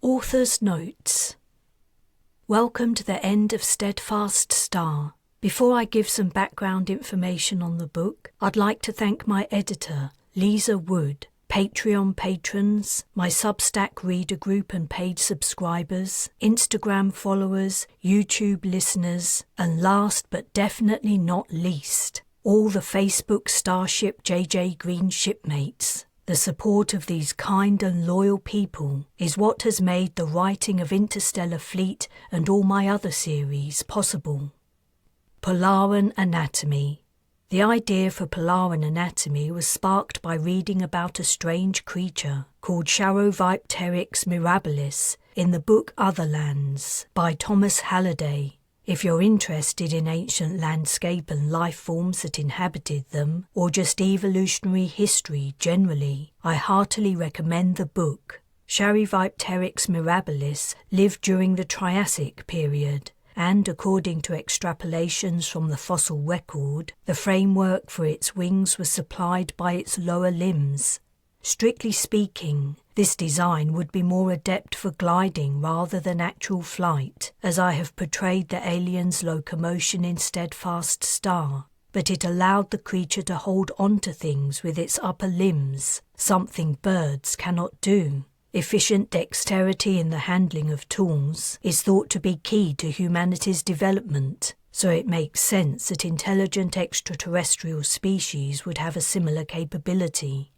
Author's Notes. Welcome to the end of Steadfast Star. Before I give some background information on the book, I'd like to thank my editor, Lisa Wood, Patreon patrons, my Substack reader group and paid subscribers, Instagram followers, YouTube listeners, and last but definitely not least, all the Facebook Starship JJ Green shipmates. The support of these kind and loyal people is what has made the writing of Interstellar Fleet and all my other series possible. Polaran Anatomy. The idea for Polaran Anatomy was sparked by reading about a strange creature called Charovipteryx mirabilis in the book Otherlands by Thomas Halliday. If you're interested in ancient landscape and life forms that inhabited them, or just evolutionary history generally, I heartily recommend the book. Charovipteryx mirabilis lived during the Triassic period, and according to extrapolations from the fossil record, the framework for its wings was supplied by its lower limbs. Strictly speaking, this design would be more adept for gliding rather than actual flight, as I have portrayed the alien's locomotion in Steadfast Star, but it allowed the creature to hold onto things with its upper limbs, something birds cannot do. Efficient dexterity in the handling of tools is thought to be key to humanity's development, so it makes sense that intelligent extraterrestrial species would have a similar capability.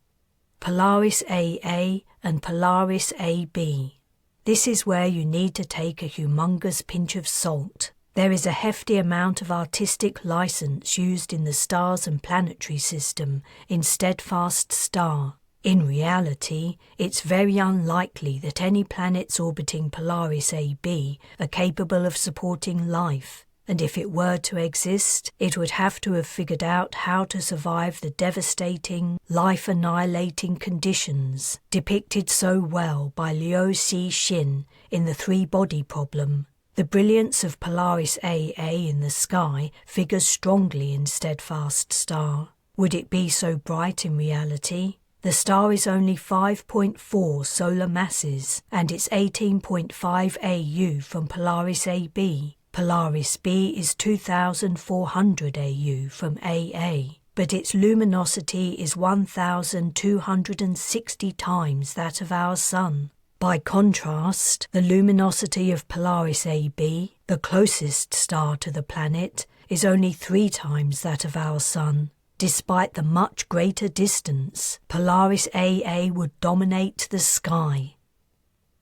Polaris AA and Polaris AB. This is where you need to take a humongous pinch of salt. There is a hefty amount of artistic license used in the stars and planetary system in Steadfast Star. In reality, it's very unlikely that any planets orbiting Polaris AB are capable of supporting life, and if it were to exist, it would have to have figured out how to survive the devastating, life-annihilating conditions depicted so well by Liu Cixin in The Three-Body Problem. The brilliance of Polaris AA in the sky figures strongly in Steadfast Star. Would it be so bright in reality? The star is only 5.4 solar masses, and it's 18.5 AU from Polaris AB. Polaris B is 2,400 AU from AA, but but its luminosity is 1,260 times that of our Sun. By contrast, the luminosity of Polaris AB, the closest star to the planet, is only 3 times that of our Sun. Despite the much greater distance, Polaris AA would dominate the sky.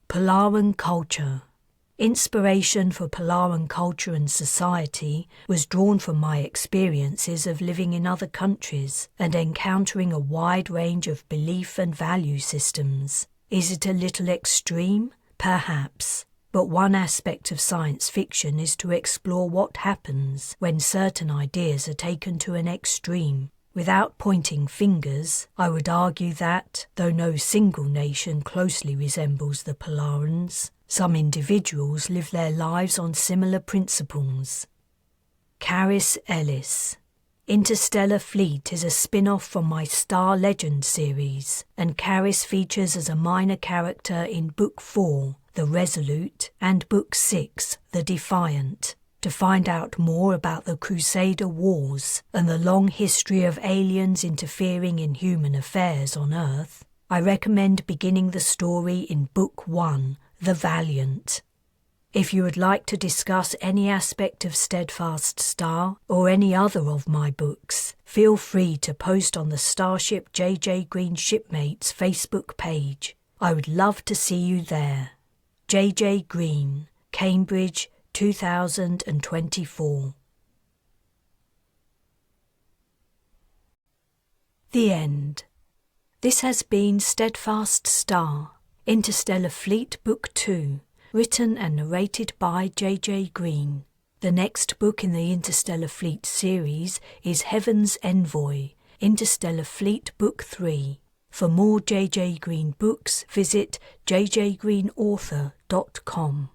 Polaran culture. Inspiration for Polaran culture and society was drawn from my experiences of living in other countries and encountering a wide range of belief and value systems. Is it a little extreme? Perhaps. But one aspect of science fiction is to explore what happens when certain ideas are taken to an extreme. Without pointing fingers, I would argue that, though no single nation closely resembles the Polarans, some individuals live their lives on similar principles. Carys Ellis. Interstellar Fleet is a spin-off from my Star Legend series, and Carys features as a minor character in Book 4, The Resolute, and Book 6, The Defiant. To find out more about the Crusader Wars and the long history of aliens interfering in human affairs on Earth, I recommend beginning the story in Book 1, The Valiant. If you would like to discuss any aspect of Steadfast Star or any other of my books, feel free to post on the Starship JJ Green Shipmates Facebook page. I would love to see you there. JJ Green, Cambridge, 2024. The end. This has been Steadfast Star, Interstellar Fleet Book 2, written and narrated by JJ Green. The next book in the Interstellar Fleet series is Heaven's Envoy, Interstellar Fleet Book 3. For more JJ Green books, visit jjgreenauthor.com.